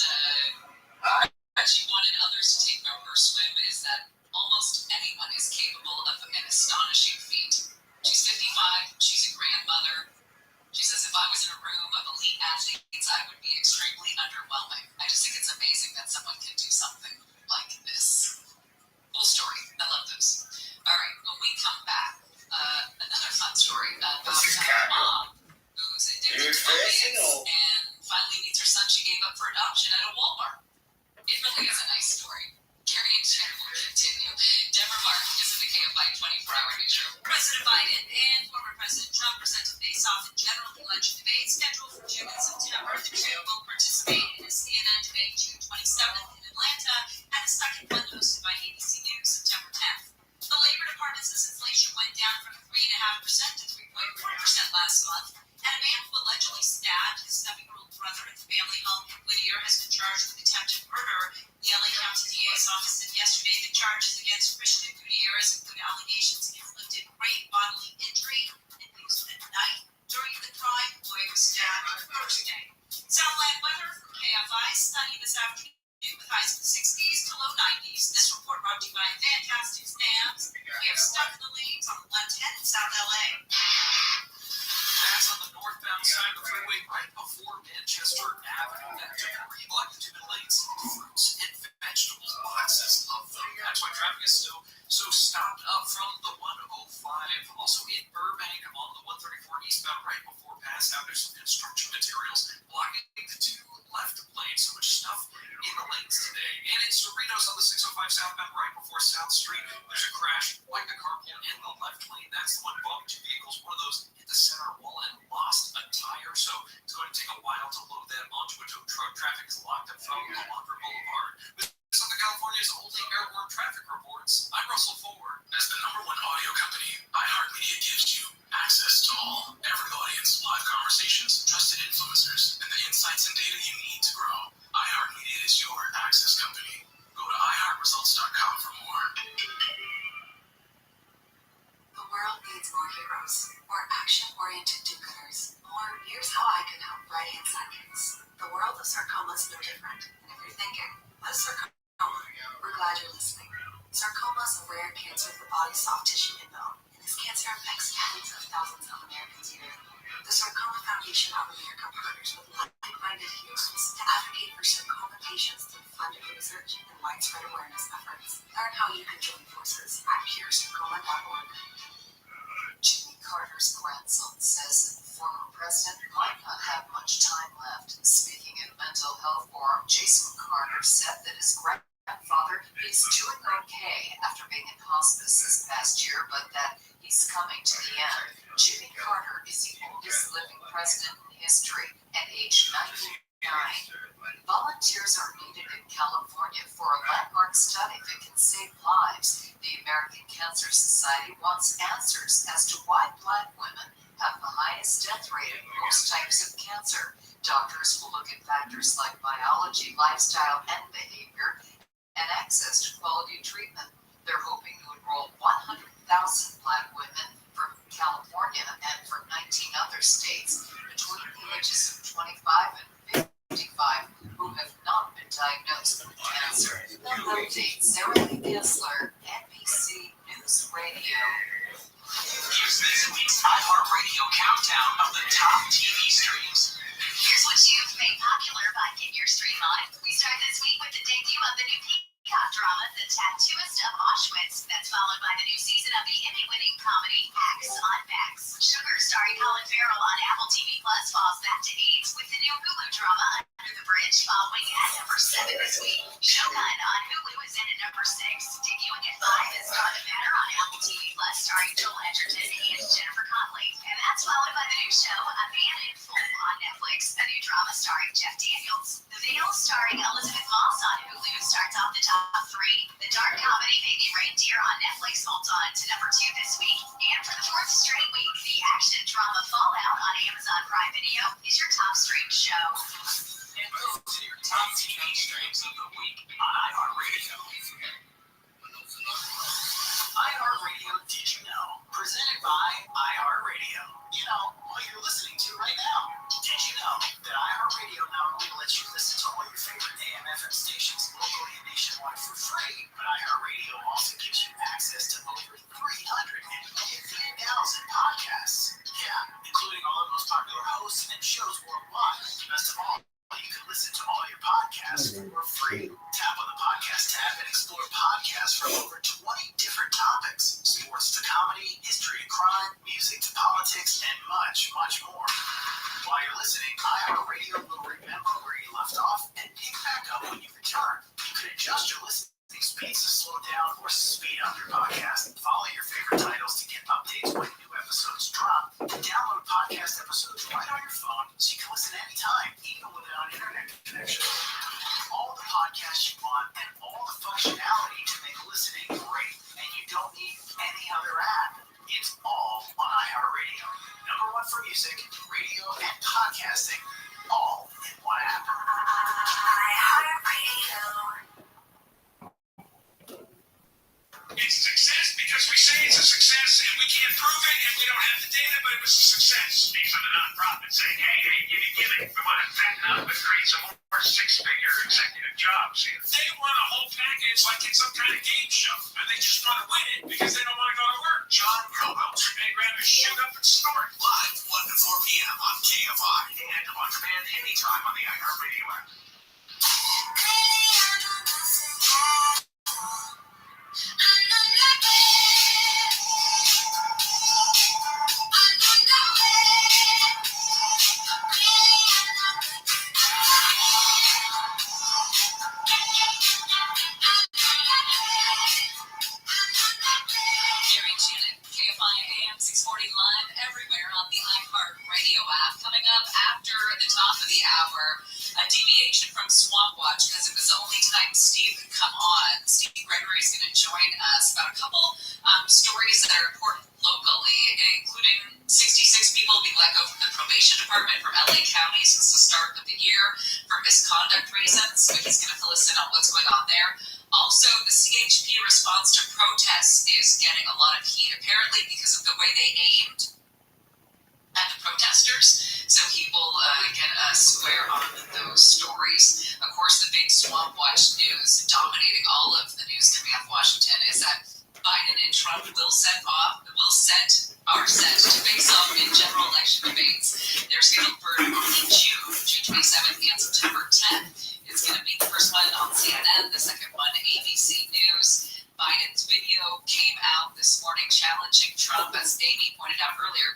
Speaker 1: she wanted others to take note of her swim is that almost anyone is capable of an astonishing feat. She's 55. She's a grandmother. She says, if I was in a room of elite athletes, I would be extremely underwhelming. I just think it's amazing that someone can do something like this. Full story. I love this. All right, when we come back, another fun story about a mom who's addicted to opiates and finally meets her son she gave up for adoption at a Walmart. It really is a nice story. Carrie and Jen will continue. Deborah Martin is in the KFI 24-hour newsroom.
Speaker 16: President Biden and former President Trump are set to face off in general election debates scheduled for June and September. The two will participate in a CNN debate June 27th in Atlanta and a second one hosted by ABC News September 10th. The Labor Department says inflation went down from 3.5% to 3.4% last month, and a man who allegedly stabbed his 7-year-old brother at the family home in Whittier has been charged with attempted murder. The LA County DA's office said yesterday the charges against Christian Gutierrez include allegations he inflicted great bodily injury and used a knife during the crime. The boy was stabbed on Thursday. Southland weather from KFI, sunny this afternoon with highs in the 60s to low 90s. This report brought to you by Fantastic Stamps. We have stuff in the lanes on 110 in South LA.
Speaker 8: That's on the northbound side of the freeway right before Manchester Avenue. That debris blocked the 2 lanes. Fruits and vegetables, boxes of them. That's why traffic is still so stopped up from the 105. Also in Burbank on the 134 eastbound right before pass out. There's some construction materials blocking the 2 left lanes. So much stuff in the lanes today. And in Cerritos on the 605 southbound right before South Street. There's a crash, like the carpool in the left lane. That's the one involving 2 vehicles. One of those hit the center wall and lost a tire. So it's going to take a while to load that onto a tow truck. Traffic is locked up from Laundry Boulevard. Southern California's only airborne traffic reports. I'm Russell Ford. As the #1 audio company, iHeartMedia gives you access to all, every audience, live conversations, trusted influencers, and the insights and data you need to grow. iHeartMedia is your access company. Go to iHeartResults.com for more.
Speaker 12: The world needs more heroes, more action-oriented do-gooders, more here's how I can help right-hand sidekicks. The world of sarcoma is no different. And if you're thinking, what is sarcoma? We're glad you're listening. Sarcoma is a rare cancer of the body's soft tissue and bone, and this cancer affects tens of thousands of Americans yearly. The Sarcoma Foundation of America partners with like-minded heroes to advocate for sarcoma patients through funded research and widespread awareness efforts. Learn how you can join forces at curesarcoma.org.
Speaker 1: Jimmy Carter's grandson says that the former president might not have much time left. Speaking at a mental health forum, Jason Carter said that his grandson grandfather is doing okay after being in hospice this past year, but that he's coming to the end. Jimmy Carter is the oldest living president in history at age 99. Volunteers are needed in California for a landmark study that can save lives. The American Cancer Society wants answers as to why Black women have the highest death rate of most types of cancer. Doctors will look at factors like biology, lifestyle, and behavior, and access to quality treatment. They're hoping to enroll 100,000 Black women from California and from 19 other states between the ages of 25 and 55 who have not been diagnosed with cancer. Update Sarah Kessler, NBC News Radio.
Speaker 8: Here's this week's iHeartRadio countdown of the top TV streams.
Speaker 15: Here's what you've made popular by getting your stream on. We start this week with the debut of the new Peacock drama, The Tattooist of Auschwitz. That's followed by the new season of the Emmy-winning comedy Acts on Facts. Sugar, starring Colin Farrell on Apple TV Plus, falls back to 8 with the new Hulu drama Under the Bridge, following at number 7 this week. Shogun on Hulu is in at number 6. Debuting at 5 is Dark Matter on Apple TV Plus, starring Joel Edgerton and Jennifer Connelly. And that's followed by the new show A Man in Full on Netflix, a new drama starring Jeff Daniels. The Veil, starring Elizabeth Moss on Hulu, starts off the top 3. The dark comedy Baby Reindeer on Netflix holds on to number 2 this week. And for the 4th straight week, the action drama Fallout on Amazon Prime Video is your top streamed show.
Speaker 8: And those are your top TV streams of the week on iHeartRadio. iHeartRadio Did You Know? Presented by iHeartRadio. You know, what you're listening to right now. Did you know that iHeartRadio not only lets you listen to all your favorite AM/FM stations locally and nationwide for free, but iHeartRadio also gives you access to over 350,000 podcasts. Yeah, including all the most popular hosts and shows worldwide. Best of all, you can listen to all your podcasts for free. Tap on the podcast tab and explore podcasts from over 20 different topics. Sports to comedy, history to crime, music to politics, and much, much more. While you're listening, iHeartRadio will remember where you left off and pick back up when you return. You can adjust your listening speeds to slow down or speed up your podcast. Follow your favorite titles to get updates when new episodes drop. Download podcast episodes right on your phone so you can listen anytime, even without an internet connection. All the podcasts you want and all the functionality to make listening great. And you don't need any other app. It's all on iHeartRadio. Number 1 for music, radio, and podcasting, all in one app.
Speaker 15: iHeartRadio.
Speaker 18: It's a success because we say it's a success and we can't prove it and we don't have the data, but it was a success. These are the nonprofits saying, hey, give it. We want to fatten up and create some more 6-figure executive jobs here. They want a whole package like it's some kind of game show, and they just want to win it because they don't want to go to work. John Cobalt, they'd rather shoot up and snort.
Speaker 8: Live 1 to 4 p.m. on KFI and on demand anytime on the iHeartRadio app.
Speaker 1: AM 640 live everywhere on the iHeartRadio app. Coming up after the top of the hour, a deviation from Swamp Watch because it was the only time Steve could come on. Steve Gregory is going to join us about a couple stories that are important locally, including 66 people being let go from the probation department from LA County since the start of the year for misconduct reasons. So he's going to fill us in on what's going on there. Also, the CHP response to protests is getting a lot of heat, apparently because of the way they aimed at the protesters. So he will get a square on those stories. Of course, the big Swamp Watch news dominating all of the news coming out of Washington is that Biden and Trump are set to face off in general election debates. They're scheduled for June 27th and September 10th. It's going to be the first one on CNN, the second one ABC News. Biden's video came out this morning challenging Trump, as Amy pointed out earlier.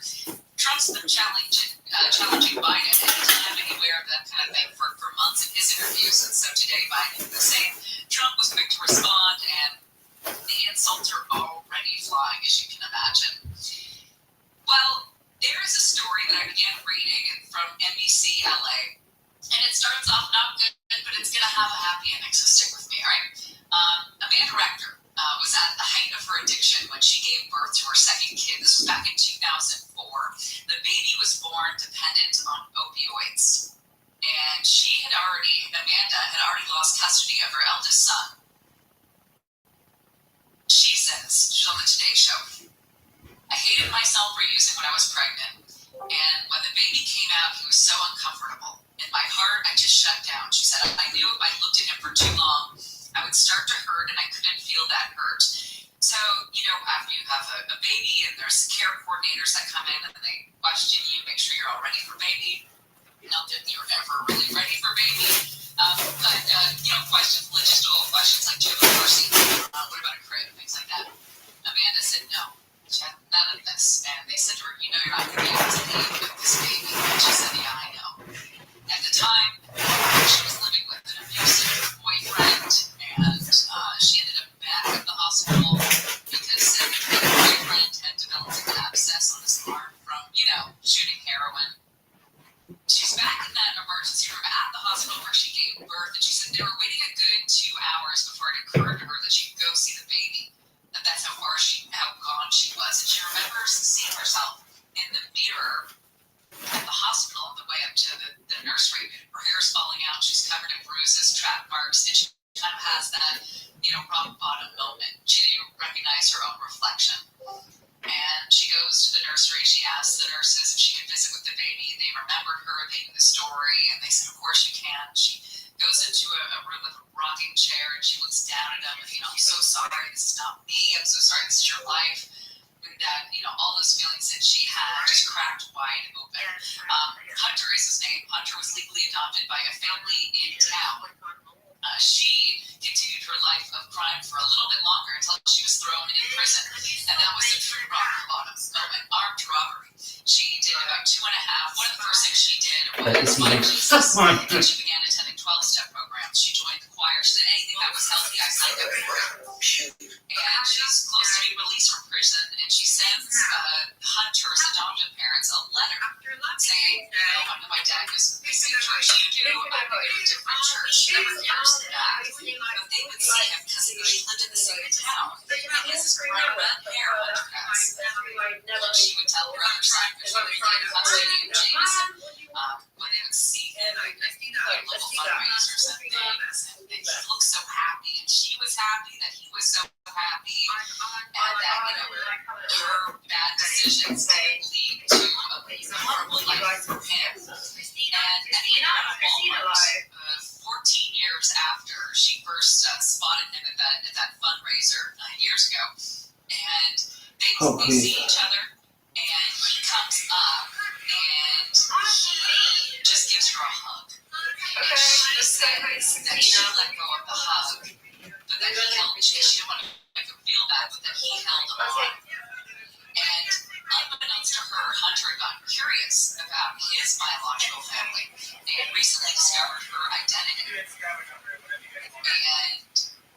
Speaker 1: Trump's been challenging Biden anytime, anywhere, that kind of thing for months in his interviews. And so today Biden did the same. Trump was quick to respond, and the insults are already flying, as you can imagine. Well, there is a story that I began reading from NBC LA, and it starts off not good, but it's going to have a happy ending, so stick with me, all right? Amanda Rector was at the height of her addiction when she gave birth to her second kid. This was back in 2004. The baby was born dependent on opioids, and Amanda had already lost custody of her eldest son. She says, she's on the Today Show, I hated myself for using when I was pregnant, and when the baby came out, he was so uncomfortable. In my heart, I just shut down. She said, I knew if I looked at him for too long, I would start to hurt, and I couldn't feel that hurt. So, after you have a baby, and there's care coordinators that come in, and they question you, make sure you're all ready for baby. Not that you're ever really ready for baby. Questions, logistical questions like, do you have a car seat? What about a crib? Things like that. Amanda said no. She had none of this. And they said to her, you're not going to be able to leave with this baby. And she said, yeah, I know. At the time, she was living with an abusive boyfriend, and she ended up back at the hospital because her boyfriend had developed an abscess on his arm from, shooting heroin. She's back in that emergency room at the hospital where she gave birth, and she said they were waiting a good 2 hours before it occurred to her that she could go see the baby. That's how gone she was. And she remembers seeing herself in the mirror at the hospital on the way up to the nursery. Her hair's falling out. She's covered in bruises, trap marks, and she kind of has that, rock bottom moment. She didn't recognize her own reflection. And she goes to the nursery. She asks the nurses if she could visit with the baby. They remembered her. They knew the story. And they said, of course you can. She goes into a room with a rocking chair, and she looks down at him. And, I'm so sorry. This is not me. I'm so sorry. This is your life. And that, all those feelings that she had just cracked wide open. Hunter is his name. Hunter was legally adopted by a family in town. She continued her life of crime for a little bit longer until she was thrown in prison. And that was the true rock bottom moment, armed robbery. She did about 2.5. One of the first things she did was find Jesus. And she began attending 12-step programs. She joined the choir. She did anything that was healthy. I signed up for it. And she's close to being released from prison. And she sends Hunter's adoptive parents a letter saying, I know my dad goes to the same church you do. I'm going to go to a different church. She never hears that. But they would see him because he lived in the same town. And he has this brown red hair, Hunter has. And she would tell her other son, because she would get custody of Jameson, when they would see him at local fundraisers and things. And he looked so happy. And she was happy that he was so happy. And that, her bad decisions didn't lead to a horrible life for him. And at the end of Walmart, 14 years after she first spotted him at that fundraiser 9 years ago, and they see each other, and he comes up, and he just gives her a hug. And she says that she let go of the hug, but that he held, she didn't want to make him feel bad, but that he held on. And unbeknownst to her, Hunter had gotten curious about his biological family and recently discovered her identity. And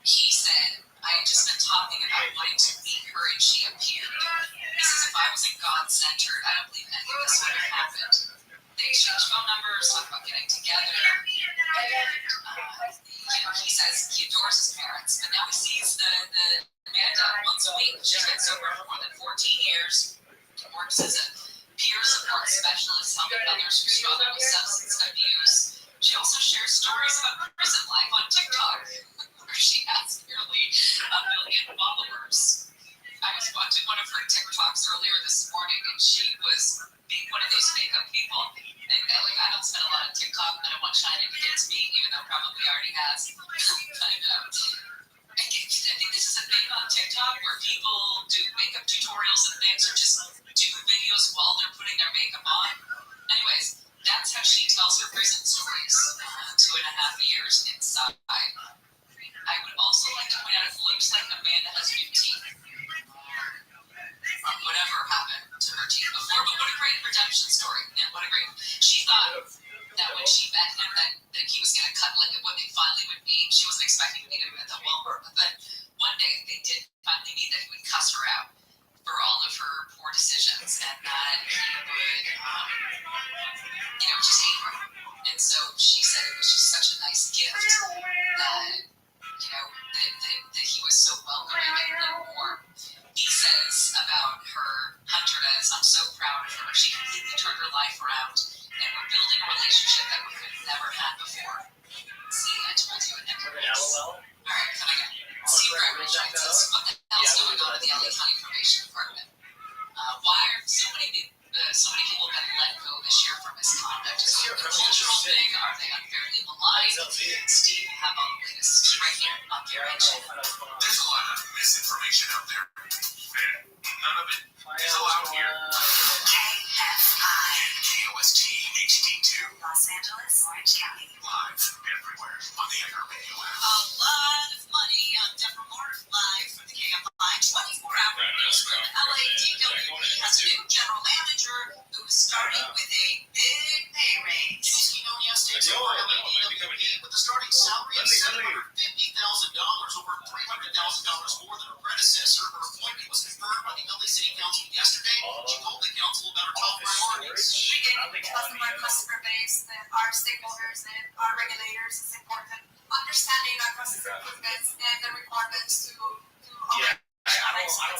Speaker 1: he said, I had just been talking about wanting to meet her, and she appeared. He says, if I wasn't God-centered, I don't believe any of this would have happened. They exchanged phone numbers, talked about getting together, and he says he adores his parents, but now he sees the Amanda once a week. She's been sober for more than 14 years, works as a peer support specialist, helping others who struggle with substance abuse. She also shares stories about prison life on TikTok, where she has nearly 1 million followers. I was watching one of her TikToks earlier this morning, and she was being one of those makeup people. And I don't spend a lot of TikTok. I don't want China to get to me, even though probably already has. I think this is a thing on TikTok where people do makeup tutorials and things, or just do videos while they're putting their makeup on. Anyways, that's how she tells her prison stories. 2.5 years inside. I would also like to point out, it looks like Amanda has new teeth. Whatever happened to her teeth before, but what a great would cuss her out for all of her poor decisions, and that he would, just hate her. And so she said it was just such a nice gift that, that he was so welcoming and warm. He says about her, Hunter, as I'm so proud of her. She completely turned her life around, and we're building a relationship that we could have never had before. See, I told you it never works. All right, come again. Steve Gregory joins us. What the hell's going on in the LA County Probation Department? Why are so many people have been let go this year for misconduct? Is it a cultural thing? Are they unfairly maligned? Steve, have all the latest right here on Gary Show.
Speaker 5: There's a lot of misinformation out there. And none of it is allowed here.
Speaker 16: KFI.
Speaker 5: KOST HD2.
Speaker 16: Los Angeles, Orange County.
Speaker 5: Live everywhere on the iHeartRadio app.
Speaker 16: A lot of money on Deborah Moore live from the KFI 24-hour newsroom. LADWP has a new general manager who is starting with a big pay raise.
Speaker 8: Tuesday, Nunez takes over LADWP with a starting salary of $750,000, over $300,000 more than her predecessor. Her appointment was confirmed by the LA City Council yesterday. She told the council about her top priorities.
Speaker 12: Customer base, our stakeholders, and our regulators is important. Understanding our process improvements and the requirements to
Speaker 13: I don't know how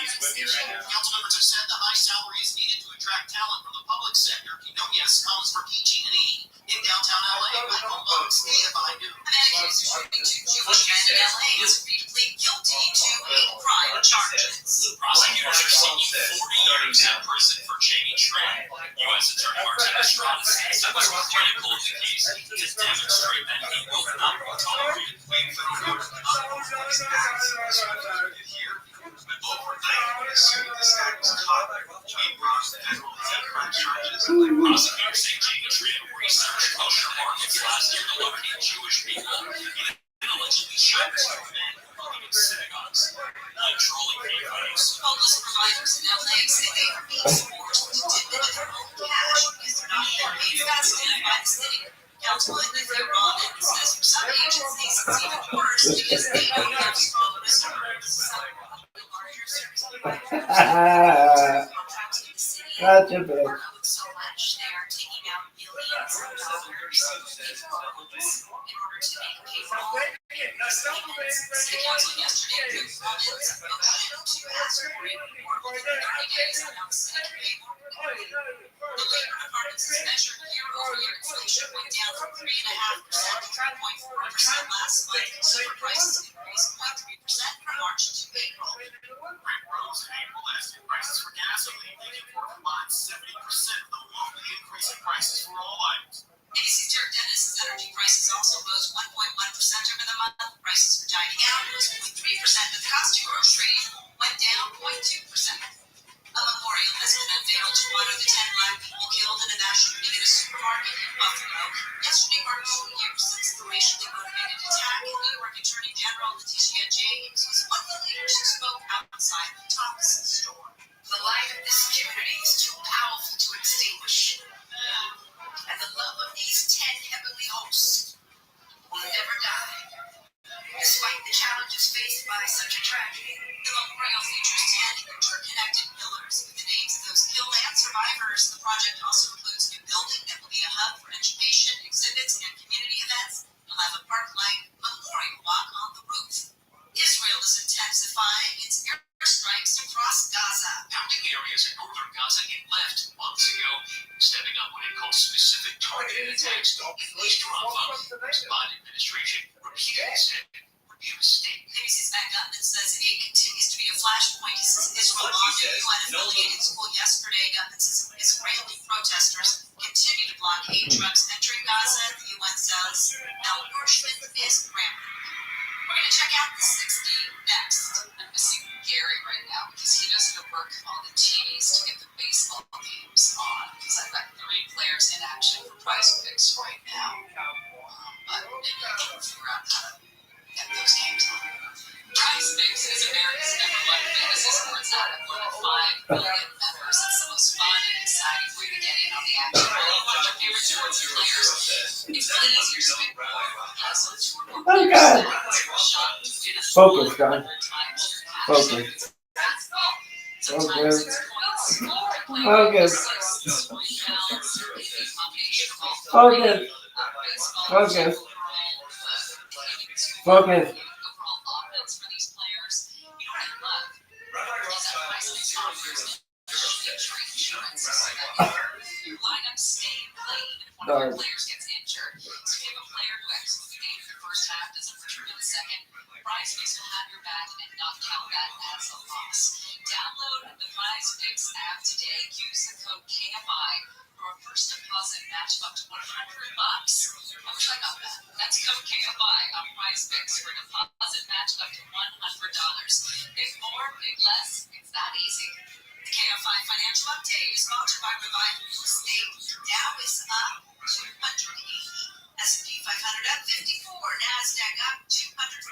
Speaker 13: he's with me right now.
Speaker 8: Council members have said the high salary is needed to attract talent from the public sector. Nunez comes from PG&E in downtown LA. Michael Bugs, KFI News.
Speaker 16: A man accused of shooting two Jewish men in LA has agreed to plead guilty to hate crime charges.
Speaker 8: Prosecutors are seeking 40 years in prison for Jamie Tran. U.S. Attorney Martin Estrada says that was critical of the case to demonstrate that he will not be tolerated. Waiting for the order here, but overnight, as soon as this guy was caught, he brought federal hate crime charges. Prosecutors say Jamie Tran researched kosher markets last year to locate Jewish people. He allegedly shot two men working in synagogues. Trolling hate crimes.
Speaker 16: Homeless providers in LA say they are being forced to dip into their own cash because they're not being paid fast enough by the city. Councilman Matthew Rothschild says for some agencies it's even worse because they don't have strong reserves. Larger service providers contracts with the city
Speaker 9: Gotcha, bitch.
Speaker 16: are owed so much they are taking out millions of dollars in loans in order to make payroll payments. City Council yesterday approved Rothschild's motion to ask for a report within 30 days on how the city can pay more. The labor department's measured year-over-year inflation went down from 3.5% to 3.4% last month. Consumer prices increased 0.3% from March to April.
Speaker 8: Rent rose in April as prices for gasoline making for a combined 70% of the monthly increase in prices for all items.
Speaker 16: ABC's Derek Dennis's energy prices also rose 1.1% over the month. Prices for dining out rose 0.3%, but the cost of groceries went down 0.2%. A memorial has been unveiled to honor the 10 Black people killed in a mass shooting in a supermarket in Buffalo. Yesterday marked 2 years since the racially motivated attack. New York Attorney General Letitia James was one of the leaders who spoke outside the Thompson store. The light of this community is too powerful to extinguish, and the love of these 10 heavenly hosts will never die. Despite the challenges faced by such a tragedy, the memorial features 10 interconnected pillars with the names of those killed and survivors. The project also includes a new building that will be a hub for education, exhibits, and community events. You'll have a park-like memorial walk on the roof. Israel is intensifying its airstrikes across Gaza.
Speaker 8: Pounding areas in northern Gaza it left months ago, stepping up what it calls specific targeted attacks. East Rafah, the Biden administration repeatedly said would be a mistake.
Speaker 16: ABC's Matt Gutman says aid continues to be a flashpoint. He says Israel bombed a UN-affiliated school yesterday. Gutman says Israeli protesters continue to block aid trucks entering Gaza. The UN says malnourishment is rampant. We're going to check out the 60 next. I'm missing Gary right now because he does the work on the TVs to get the baseball games on. Because I've got 3 players in action for Prize Picks right now. But maybe I can figure out how to get those games on. Prize Picks is America's #1 fantasy sports app with more than 5 million members. It's the most fun and exciting way to get in on the action. Roll a bunch of favorite sports and players. It's really easier to make more.
Speaker 9: Oh, God. Focus, guys. Focus.
Speaker 12: Sometimes it's points.
Speaker 9: Focus. Focus. Focus. Focus.
Speaker 12: Overall offense for these players. You know what I love?
Speaker 13: Rabbi Rothschild
Speaker 12: Insurance. Your lineup stay in play even if one of your players gets injured. So if you have a player who exits the game in the first half, doesn't return in the second, Prize Picks will have your back and not count that as a loss. Download the Prize Picks app today. Use the code KFI for a first deposit match up to $100. I wish I got that. That's code KFI on Prize Picks for a deposit match up to $100. Pick more, pick less. It's that easy.
Speaker 16: The KFI Financial Update is sponsored by Revive Real Estate. Dow is up 280. S&P 500 up 54. NASDAQ up 214.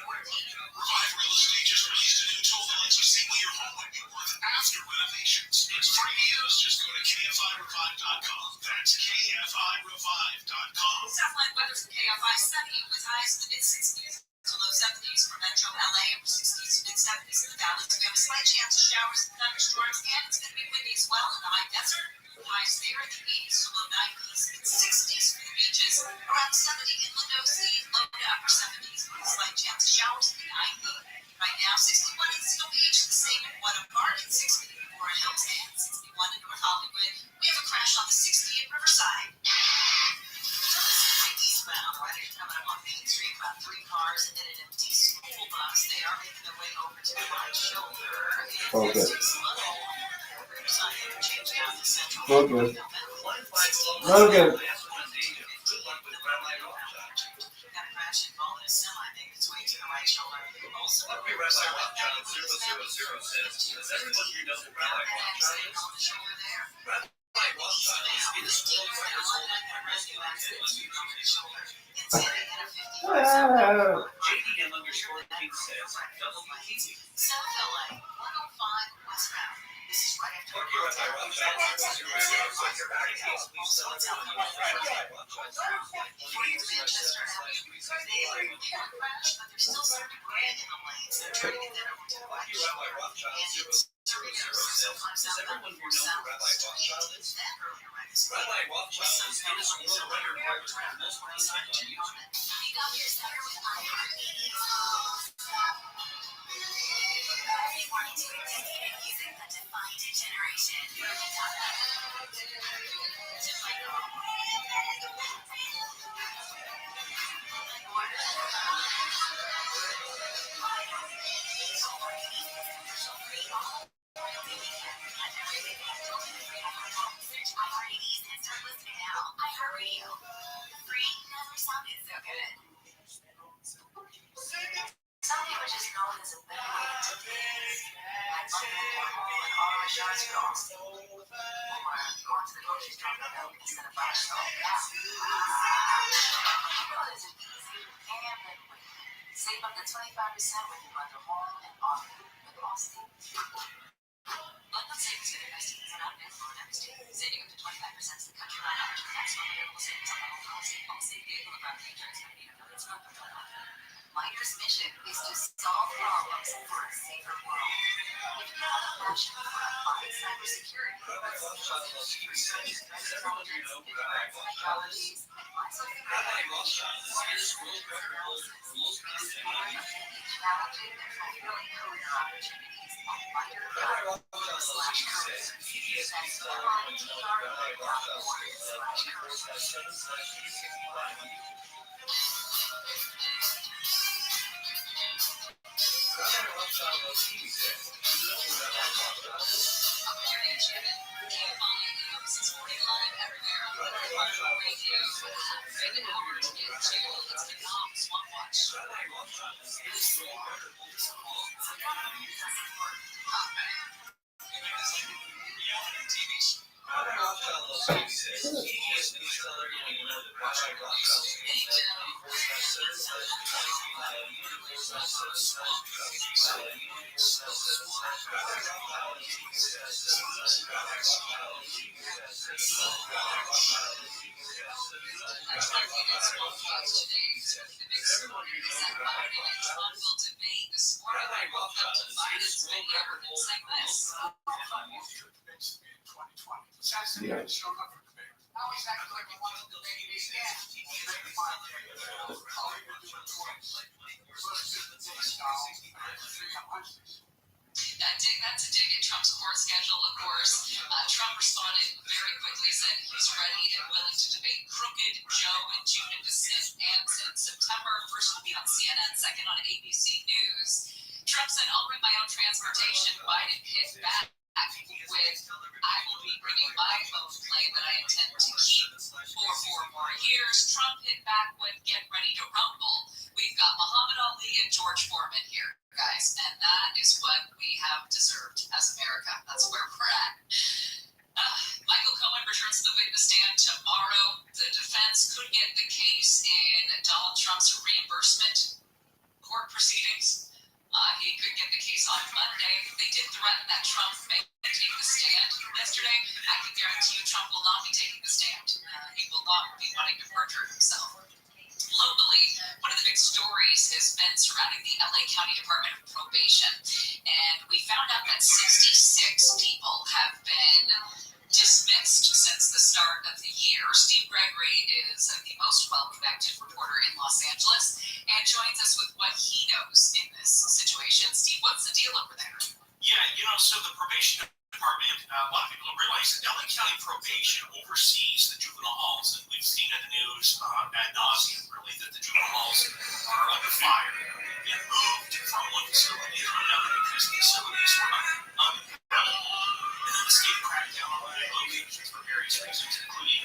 Speaker 18: Revive Real Estate just released a new tool that lets you see what your home might be worth after renovations. It's free to use. Just go to KFIRevive.com. That's KFIRevive.com.
Speaker 16: Southland weather for KFI sunny with highs in the mid-60s to low 70s for Metro LA, upper 60s to mid-70s in the valleys. We have a slight chance of showers and thunderstorms, and it's going to be windy as well in the high desert. Highs there in the 80s to low 90s, mid-60s for the beaches, around 70 inland OC, low to upper 70s with a slight chance of showers in the 90s. Right now, 61 in Seal Beach, the same in What Park, and 60 in Flora Hills, and 61 in North Hollywood. We have a crash on the 60 in Riverside. So this is eastbound, right? You're coming up on Main Street, about 3 cars and then an empty school bus. They are making their way over to the right shoulder.
Speaker 9: Focus.
Speaker 16: Riverside interchange down to Central.
Speaker 9: Focus.
Speaker 16: Got
Speaker 9: Focus.
Speaker 16: a crash involving a semi making its way to the right shoulder. Also,
Speaker 13: Rabbi Rothschild 000 says, does everyone here know who Rabbi Rothschild is?
Speaker 16: on the shoulder there.
Speaker 13: Rabbi Rothschild is 12 years old and rescue JD_14 says, WPT.
Speaker 16: South LA, 105 westbound. This is right after
Speaker 13: Rabbi Rothschild 000.
Speaker 16: Also, it's out on Manchester Avenue. They are a crash, but they're still serving brand in the lanes. They're trying to get that over to the right
Speaker 13: Rabbi Rothschild 000 says, does everyone here know who Rabbi Rothschild is? Rabbi Rothschild is Guinness World Record holder and most running time on YouTube.
Speaker 16: Pick up your center with iHeartRadio.
Speaker 15: They wanted to indicate music that defined a generation. Search iHeartRadio and start listening now. iHeartRadio. Free never sounded so good.
Speaker 6: Some people just know there's a better way to do things. Like Monday or home and auto insurance for Austin. Or going to the grocery store for milk instead of buying your own gas. You know there's an easy and better way. Save up to 25% when you bundle home and auto with Austin. Bundle savings for investors are not available in every state. Saving up to 25% is the country line average. Maximum available savings on the home policy. Policy vehicle and property insurance company affiliates not Miner's mission is to solve problems for a safer world. If you have a passion for applied cybersecurity, technologies,
Speaker 13: Rabbi Rothschild is Guinness World Record holder for most running time on YouTube.
Speaker 6: challenging and fulfilling career opportunities at
Speaker 13: Rabbi Rothschild says, PBS News Rabbi Rothschild
Speaker 11: Since showed up for debate. Now he's acting like he wants to debate me again. Maybe my I'll even do it twice. First is the day style, and three on Wednesdays.
Speaker 1: That's a dig at Trump's court schedule, of course. Trump responded very quickly, said he's ready and willing to debate Crooked Joe in June and in September. First will be on CNN, second on ABC News. Trump said, I'll bring my own transportation. Biden hit back with, I will be bringing my own plane that I intend to keep for 4 more years. Trump hit back with, get ready to rumble. We've got Muhammad Ali and George Foreman here, guys, and that is what we have deserved as America. That's where we're at. Michael Cohen returns to the witness stand tomorrow. The defense could get the case in Donald Trump's reimbursement court proceedings. He could get the case on Monday. They did threaten that Trump may take the stand yesterday. I can guarantee you Trump will not be taking the stand. He will not be wanting to perjure himself. Locally, one of the big stories has been surrounding the LA County Department of Probation. And we found out that 66 people have been dismissed since the start of the year. Steve Gregory is the most well-connected reporter in Los Angeles and joins us with what he knows in this situation. Steve, what's the deal over there?
Speaker 5: Yeah, so the probation department, a lot of people don't realize that LA County Probation oversees the juvenile halls, and we've seen in the news ad nauseum, really, that the juvenile halls are under fire and moved from one facility to another because the facilities were unavailable. And then the state cracked down on the locations for various reasons, including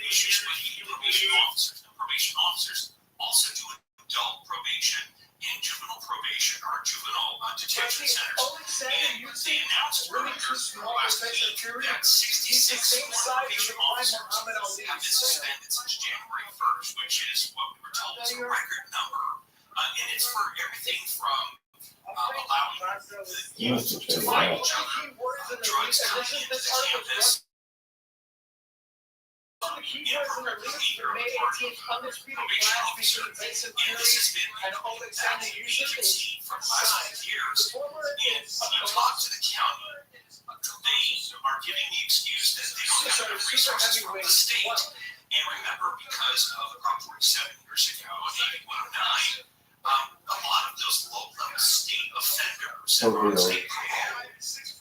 Speaker 5: issues with the probation officers. Now, probation officers also do adult probation and juvenile probation, or juvenile detention centers. And they announced earlier last week that 66 probation officers have been suspended since January 1st, which is what we were told is a record number. And it's for everything from allowing the youth to find each other, drugs coming into the campus, inappropriate behavior on the part of probation officers. And this has been that agency for the last 5 years. And when you talk to the county, they are giving the excuse that they don't have enough resources from the state. And remember, because of Prop 47 years ago, AB 109, a lot of those low-level state offenders that were on state parole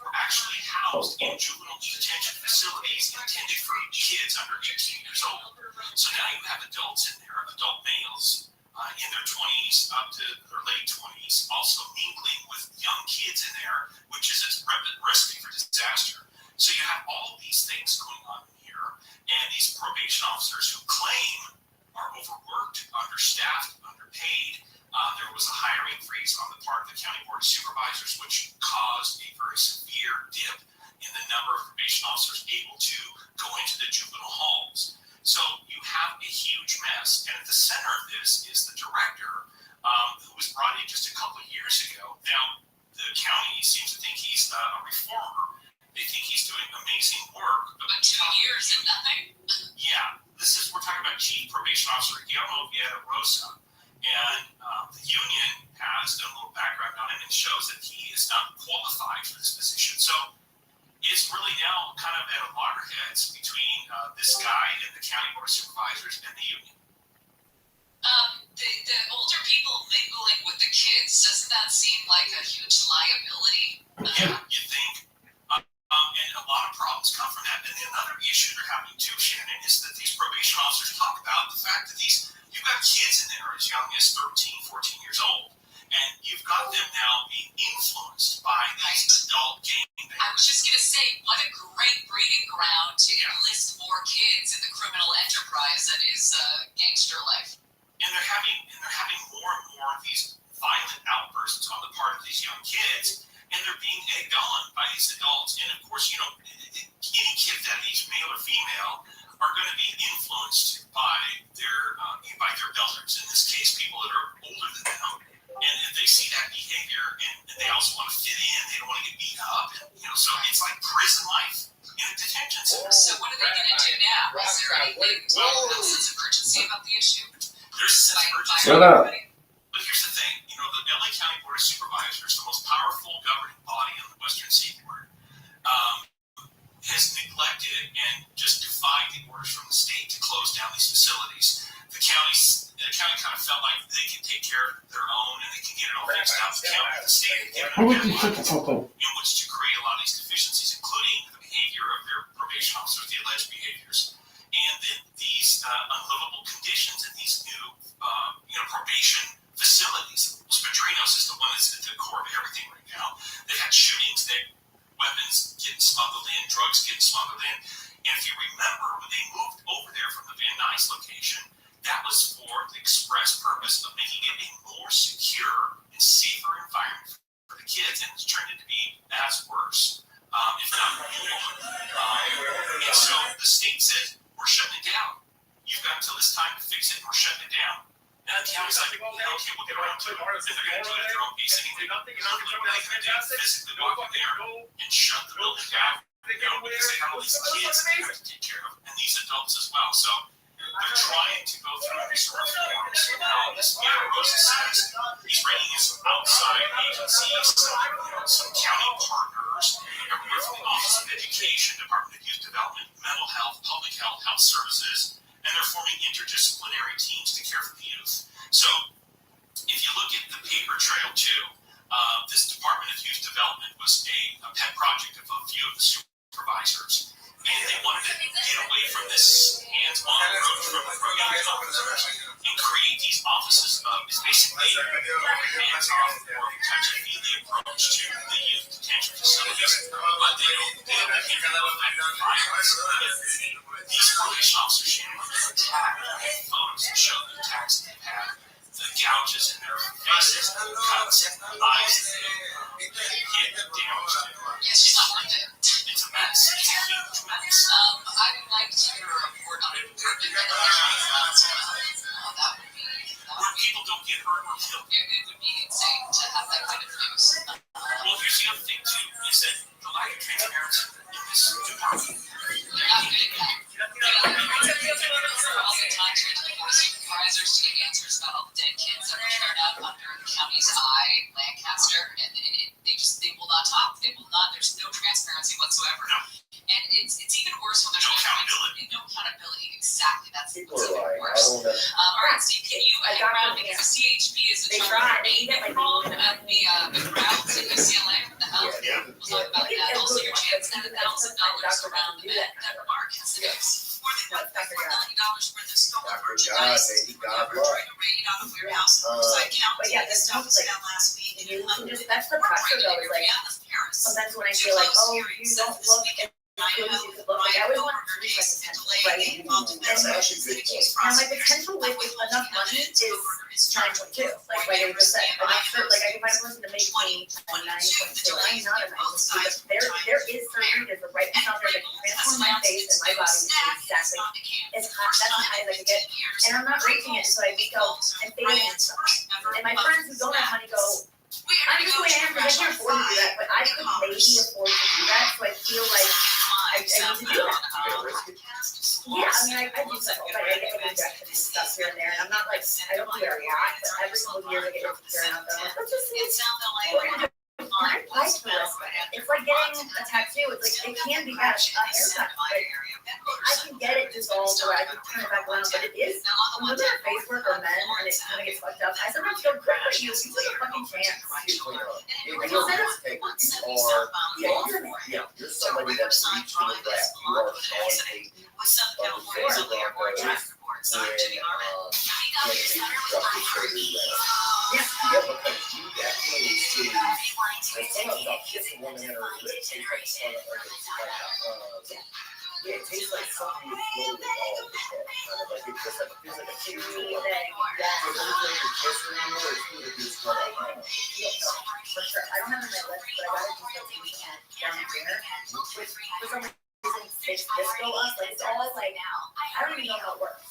Speaker 5: were actually housed in juvenile detention facilities intended for kids under 18 years old. So now you have adults in there, adult males in their 20s up to their late 20s, also mingling with young kids in there, which is a recipe for disaster. So you have all these things going on here, and these probation officers who claim are overworked, understaffed, underpaid. There was a hiring freeze on the part of the County Board of Supervisors, which caused a very severe dip in the number of probation officers able to go into the juvenile halls. So you have a huge mess. And at the center of this is the director, who was brought in just a couple of years ago. Now, the county seems to think he's a reformer. They think he's doing amazing work.
Speaker 1: But 2 years and nothing?
Speaker 5: Yeah. We're talking about Chief Probation Officer Guillermo Rosa. And the union has done a little background on him and shows that he is not qualified for this position. So it's really now kind of at loggerheads between this guy and the County Board of Supervisors and the union.
Speaker 1: The older people mingling with the kids, doesn't that seem like a huge liability?
Speaker 5: You think? And a lot of problems come from that. And another issue they're having too, Shannon, is that these probation officers talk about the fact that you've got kids in there as young as 13, 14 years old, and you've got them now being influenced by these adult gangbangs.
Speaker 1: I was just going to say, what a great breeding ground to enlist more kids in the criminal enterprise that is gangster life.
Speaker 5: And they're having more and more of these violent outbursts on the part of these young kids, and they're being egged on by these adults. And of course, any kid that is male or female are going to be influenced by their elders. In this case, people that are older than them, and they see that behavior, and they also want to fit in. They don't want to get beat up, and So it's like prison life in a detention center.
Speaker 7: So what are they going to do now? Is there anything, no sense of urgency about the issue?
Speaker 5: There's a sense of urgency.
Speaker 4: Shut up.
Speaker 5: But here's the thing, the LA County Board of Supervisors, the most powerful governing body on the Western Seaboard, has neglected and just defied the orders from the state to close down these facilities. The county kind of felt like they can take care of their own and they can get it all fixed out. The state had given them in which to create a lot of these deficiencies, including the behavior of their probation officers, the alleged behaviors, and then these unlivable conditions in these new probation facilities. Spadrinos is the one that's at the core of everything right now. They've had shootings, weapons getting smuggled in, drugs getting smuggled in. And if you remember, when they moved over there from the Van Nuys location, that was for the express purpose of making it a more secure and safer environment for the kids, and it's turned out to be as worse, if not more. And so the state said, we're shutting it down. You've got until this time to fix it, and we're shutting it down. Now the county's like, okay, we'll get around to it. And they're going to do it at their own pace anyway. Literally, what they can do is physically walk in there and shut the building down. Because they have all these kids they have to take care of, and these adults as well. So they're trying to go through these reforms. Now, this Rosa says he's bringing in some outside agencies, some county partners, everywhere from the Office of Education, Department of Youth Development, Mental Health, Public Health, Health Services, and they're forming interdisciplinary teams to care for the youth. So if you look at the paper trail too, this Department of Youth Development was a pet project of a few of the supervisors, and they wanted to get away from this hands-on approach from youth officers and create these offices of basically hands-off or touchy-feely approach to the youth detention facilities, but they don't handle effective violence. These probation officers should attack photos that show the attacks they've had, the gouges in their faces, the cuts, eyes that they've hit, damaged.
Speaker 7: Yes, she's not worth it.
Speaker 5: It's a mess. It's a huge mess.
Speaker 7: I would like to hear a report on it. That would be.
Speaker 5: Where people don't get hurt or killed.
Speaker 7: It would be insane to have that kind of news.
Speaker 5: Well, here's the other thing too, is that the lack of transparency in this department.
Speaker 7: They're not good at that. All the time to the board of supervisors to get answers about all the dead kids that were turned up under the county's eye, Lancaster, and they will not talk. They will not. There's no transparency whatsoever.
Speaker 5: No.
Speaker 7: And it's even worse when there's
Speaker 5: no accountability.
Speaker 7: No accountability. Exactly. That's
Speaker 4: People
Speaker 7: even
Speaker 4: are like,
Speaker 7: worse.
Speaker 12: Uh,
Speaker 7: All right, Steve, can you hang around because the CHP is in charge of main control of the crowds at UCLA? What the hell?
Speaker 5: Yeah.
Speaker 7: We'll talk about that. Also, your chance at $1,000 around the bed. Mark has the news. More than $1.4 million worth of stolen merchandise.
Speaker 4: God
Speaker 7: We're trying to raid on a warehouse in Riverside County.
Speaker 12: But yeah,
Speaker 7: This
Speaker 12: this
Speaker 7: stuff was
Speaker 12: like,
Speaker 7: found last week.
Speaker 12: and you can just, that's the pressure though, is like, sometimes when I feel like, oh, you don't look at you could look like, I always want to reach my potential, right?
Speaker 4: That's actually a good point.
Speaker 12: Now my potential with enough money is 9.2, like I just said, I'm not sure, like I can find a person to make me a 9.2, I'm not a 9.2, but there is certain reasons, right out there that can transform my face and my body to exactly, it's hot, that's as high as I can get, and I'm not reaching it, so I just go, I'm failing and stuff. And my friends who don't have money go, I'm just going to have to, I can't afford to do that, but I could maybe afford to do that, so I feel like I need to do that. Yeah, I mean, I do stuff, but I get injections and stuff here and there, and I'm not like, I don't do it a lot, but every single year I get injections out there, let's just see what we're gonna do. I like the rest of it. It's like getting a tattoo, it's like, it can be a haircut, but I can get it dissolved, or I can turn it back around, but it is, when looking at Facebook or men, and it's gonna get fucked up, I sometimes go, good for you, you took a fucking chance.
Speaker 4: If you're a risk taker, you are, you're somebody that's reached for the rap. You are showing a very long way yeah, because you definitely see, and some of them kissing women in her lips, it tastes like, yeah, it tastes like something you floated all of the stuff, kind of like, it feels like a chew thing. So everything you're kissing anymore, it's good if it's going on.
Speaker 12: For sure, I don't have it on my list, but I got it down here, which for some reason makes this go up, like, it's all like, I don't even know how it works.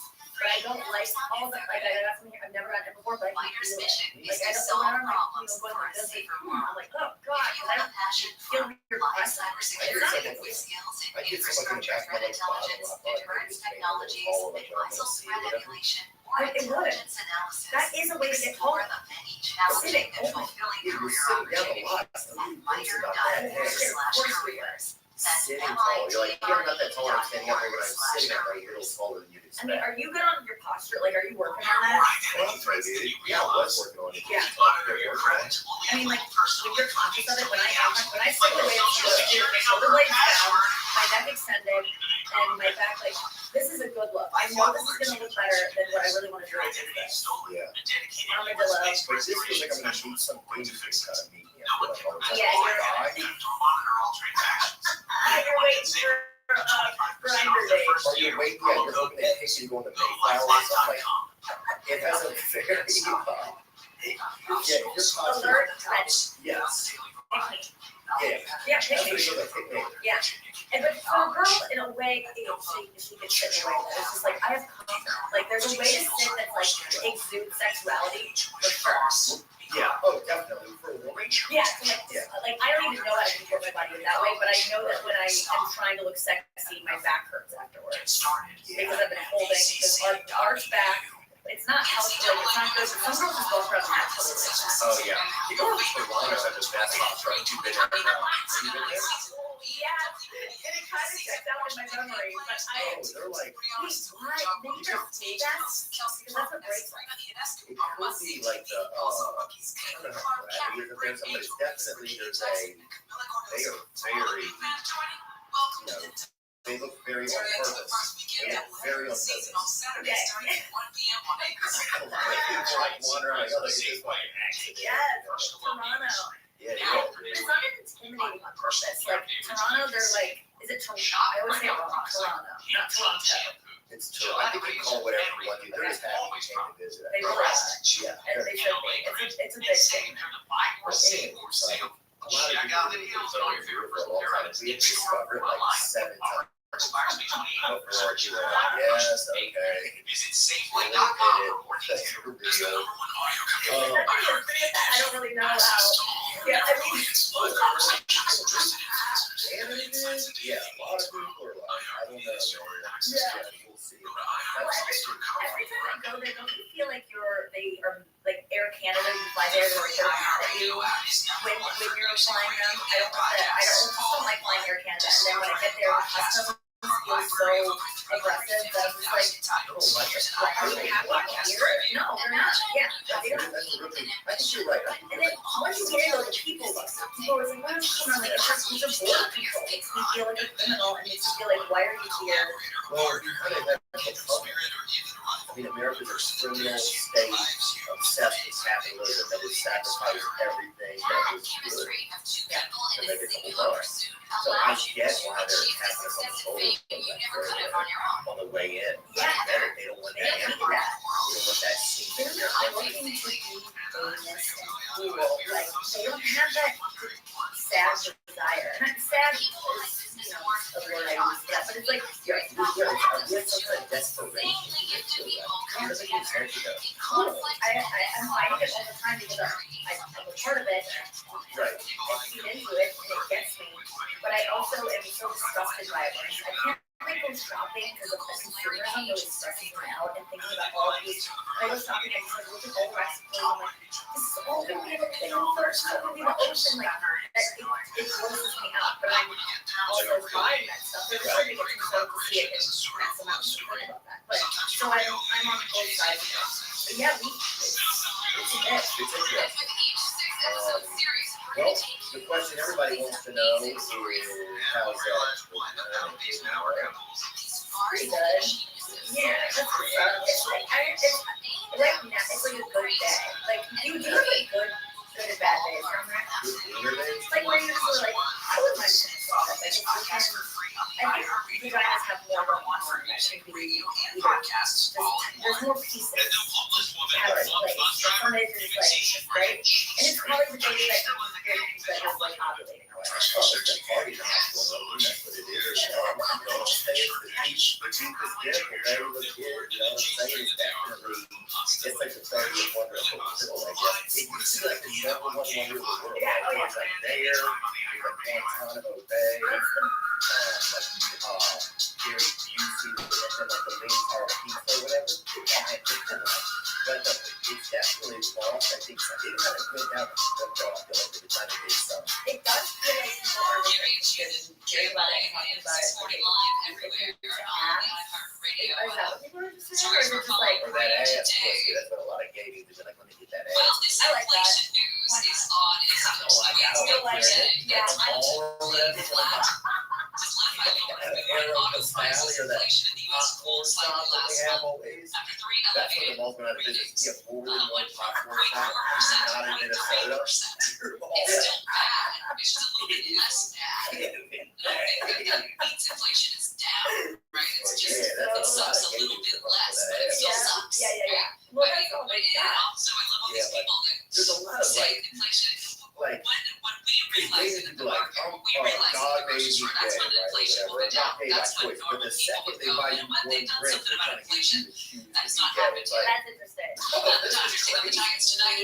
Speaker 16: but I don't like all the, like, I got something, I've never gotten it before, but I can feel it. Like, I don't, when I'm like, going like this, like, I'm like, oh god,
Speaker 12: If you
Speaker 16: I
Speaker 12: have a
Speaker 16: don't
Speaker 12: passion
Speaker 16: feel
Speaker 12: for
Speaker 16: your
Speaker 12: applying
Speaker 16: breath.
Speaker 12: cybersecurity with skills in infrastructure threat intelligence, deterrence technologies, ISIL threat emulation, or intelligence analysis,
Speaker 16: That is a way to get
Speaker 12: explore
Speaker 16: home.
Speaker 12: the many challenging and fulfilling career opportunities at MITRE.org/careers. That's
Speaker 4: Sitting tall, you're like, you're not that tall, I'm standing up, but when I'm sitting up,
Speaker 12: MITRE.org/careers.
Speaker 4: you're a little taller than you'd
Speaker 16: I mean,
Speaker 4: expect.
Speaker 16: are you good on your posture? Like, are you working on
Speaker 5: There are
Speaker 16: that?
Speaker 5: more identity threats than you
Speaker 4: Yeah, I was
Speaker 5: realize.
Speaker 4: working on it.
Speaker 16: Yeah.
Speaker 5: Monitor your credit.
Speaker 16: I mean, like,
Speaker 5: personal
Speaker 16: when you're conscious of it, when I
Speaker 5: Like
Speaker 16: sit the way it's
Speaker 5: social security
Speaker 16: my shoulder
Speaker 5: number,
Speaker 16: blades down,
Speaker 5: password.
Speaker 16: my neck extended, and my back, like, this is a good look. I know this is gonna look better than what I really wanna do.
Speaker 5: Your identity is stolen.
Speaker 4: Yeah.
Speaker 5: A dedicated
Speaker 16: Armadillo.
Speaker 5: US-based
Speaker 4: But this feels like I'm gonna
Speaker 5: special
Speaker 4: need some things to kind of meet me.
Speaker 5: No one can prevent
Speaker 16: Yeah,
Speaker 5: all
Speaker 16: you're-
Speaker 5: identity theft or monitor all transactions.
Speaker 16: You're waiting for, grinder day.
Speaker 4: Or you're waiting, yeah, you're hoping it takes you to go into Mayflower or something like, it has a very, yeah, you're conscious.
Speaker 16: Alert, red.
Speaker 4: Yes.
Speaker 16: Yeah,
Speaker 4: Yeah.
Speaker 16: pick me.
Speaker 4: That's what you're like, pick me.
Speaker 16: Yeah, and but for a girl, in a way, you know, she could sit in a way that it's just like, I have confidence. Like, there's a way to sit that's like, exudes sexuality, for sure.
Speaker 4: Yeah, oh, definitely, for a woman.
Speaker 16: Yeah, so like I don't even know how to control my body in that way, but I know that when I am trying to look sexy, my back hurts afterwards. Because I've been holding this arch back. It's not healthy, like, it's not good. Some girls just go for it naturally.
Speaker 4: Oh, yeah. You go to Toronto, have this basketball truck, you've been there. Have you been there?
Speaker 16: Yes, and it kind of checks out in my memory, but
Speaker 4: Oh, they're like,
Speaker 16: why? Maybe they're stay back, because that's what breaks like.
Speaker 4: it could be like the, I don't know how that is, but there's somebody, definitely there's they are very, you know, they look very on purpose. They look very on purpose.
Speaker 16: Okay.
Speaker 4: A lot of people like wonder, like, oh, this is like an accident.
Speaker 16: Yes, Toronto.
Speaker 4: Yeah,
Speaker 16: But it's not intimidating on purpose. Like Toronto, they're like, is it Toronto? I always say it wrong. Toronto, not Toronto.
Speaker 4: It's true. I think you call whatever you want to. They're just happy you came to visit.
Speaker 16: They relax.
Speaker 4: Yeah.
Speaker 16: And they should be. It's a big thing.
Speaker 4: A lot of people have been here for a long time. We had discovered like 7 times. Before you were like, yes, okay.
Speaker 5: Visit
Speaker 4: Look
Speaker 5: Safeway.com
Speaker 4: at
Speaker 5: for more
Speaker 4: it. That's
Speaker 5: details.
Speaker 4: real.
Speaker 5: Oh,
Speaker 16: I don't really know how. Yeah, I mean,
Speaker 4: And it is, yeah, a lot of people are like, I don't know, man.
Speaker 16: Yeah.
Speaker 4: We'll see.
Speaker 16: every time I go there, don't you feel like they are like Air Canada? You fly there, they're like, that you when you're flying them. I don't like flying Air Canada. And then when I get there, the customs feels so aggressive that I'm just like,
Speaker 4: I don't like it.
Speaker 16: are they happy here? No, they're not. Yeah, they don't.
Speaker 4: That's really, I think you're right.
Speaker 16: And then once you get into the people look, people are like, what is going on? Like, it's just border control. It makes me feel like a criminal and makes me feel like, why are you here?
Speaker 4: Well, you kind of have a trouble. I mean, America's a criminal state obsessed with capitalism that has sacrificed everything that was good to make it whole life. So I get why they're tapping us on the shoulder on the way in.
Speaker 16: Yeah.
Speaker 4: They don't want that
Speaker 16: They don't need
Speaker 4: anymore.
Speaker 16: that.
Speaker 4: They don't want that scene.
Speaker 16: They're not looking to be famous and cool. Like, they don't have that sad desire. Not sad is, you know, a word I use for that, but it's like,
Speaker 4: Yeah, we have some kind of desperation to it. Kind of like a character though.
Speaker 16: I'm fighting it all the time because I'm a part of it.
Speaker 4: Right.
Speaker 16: I feed into it and it gets me. But I also am so disgusted by it. I can't like go shopping because of the consumerism really stresses me out and thinking about all of these. I go shopping and I look at all the recipes and I'm like, this is all gonna be the thing first, it's all gonna be the ocean. Like that, it grosses me out. But I'm also buying that stuff. It's hard to get myself to see it and that's the amount of about that. But so I'm on both sides of it. But yeah, it's a bit.
Speaker 4: It's interesting. Well, the question everybody wants to know is how's that?
Speaker 16: Pretty good. Yeah, that's what's up. It's like right now, it's like a good day. Like you do have like good and bad days, right? It's like where you're just like, I wouldn't mind doing stuff. Like I think vaginas have more of a warmth that should be there's more pieces at a place. So some days you're just like, right? And it's probably the day that you're like ovulating or whatever.
Speaker 4: Oh, it's a party in the hospital, though. That's what it is. You know, it's the beach, but deepest dip, and they look good, you know what I'm saying? It's definitely, it's like the 30th wonder of the world, I guess. It used to be like the number one wonder of the world. Like, it's like there, it's like Guantanamo Bay, Gary Busey, and then like the main part of pizza or whatever. But it's definitely lost. I think it kind of went down the script, though. I feel like they're trying to do some.
Speaker 16: It does feel like people are getting Jay Leno talking about it.
Speaker 1: Sporting live everywhere on the iHeartRadio.
Speaker 16: Is that what people are just saying? Or is it just like,
Speaker 4: Or that ass pussy, that's what a lot of gay dudes are like when they get that ass.
Speaker 1: Well, this
Speaker 16: I like that.
Speaker 1: inflation news is on its
Speaker 16: Yeah, I
Speaker 1: flat. Just led by auto prices, inflation in the U.S. cooled slightly last month after three elevated readings. 1.4% to 0.3%. It's still bad. It's just a little bit less bad. Means inflation is down, right? It's just, it sucks a little bit less, but it still sucks.
Speaker 16: Yeah. Well,
Speaker 1: Right?
Speaker 16: that's all
Speaker 1: But
Speaker 16: like
Speaker 1: and
Speaker 16: that.
Speaker 1: also, I love all these people
Speaker 4: There's a lot
Speaker 1: that
Speaker 4: of
Speaker 1: say
Speaker 4: like,
Speaker 1: inflation.
Speaker 4: like,
Speaker 1: When we realize it in the market, when we realize it in
Speaker 4: God
Speaker 1: the grocery
Speaker 4: made me
Speaker 1: store,
Speaker 4: gay,
Speaker 1: that's when
Speaker 4: right,
Speaker 1: inflation will
Speaker 4: whatever.
Speaker 1: go down.
Speaker 4: Not paid by
Speaker 1: That's when
Speaker 4: choice, but
Speaker 1: normal
Speaker 4: the
Speaker 1: people
Speaker 4: second
Speaker 1: will
Speaker 4: they
Speaker 1: go,
Speaker 4: buy
Speaker 1: you
Speaker 4: you
Speaker 1: know what,
Speaker 4: one
Speaker 1: they've done
Speaker 4: drink,
Speaker 1: something
Speaker 4: they're
Speaker 1: about
Speaker 4: trying to get
Speaker 1: inflation.
Speaker 4: you to choose
Speaker 1: That has
Speaker 4: to
Speaker 1: not
Speaker 4: be gay.
Speaker 1: happened
Speaker 4: It's
Speaker 1: yet.
Speaker 4: like,
Speaker 16: That's interesting.
Speaker 1: The Dodgers take on the Giants tonight.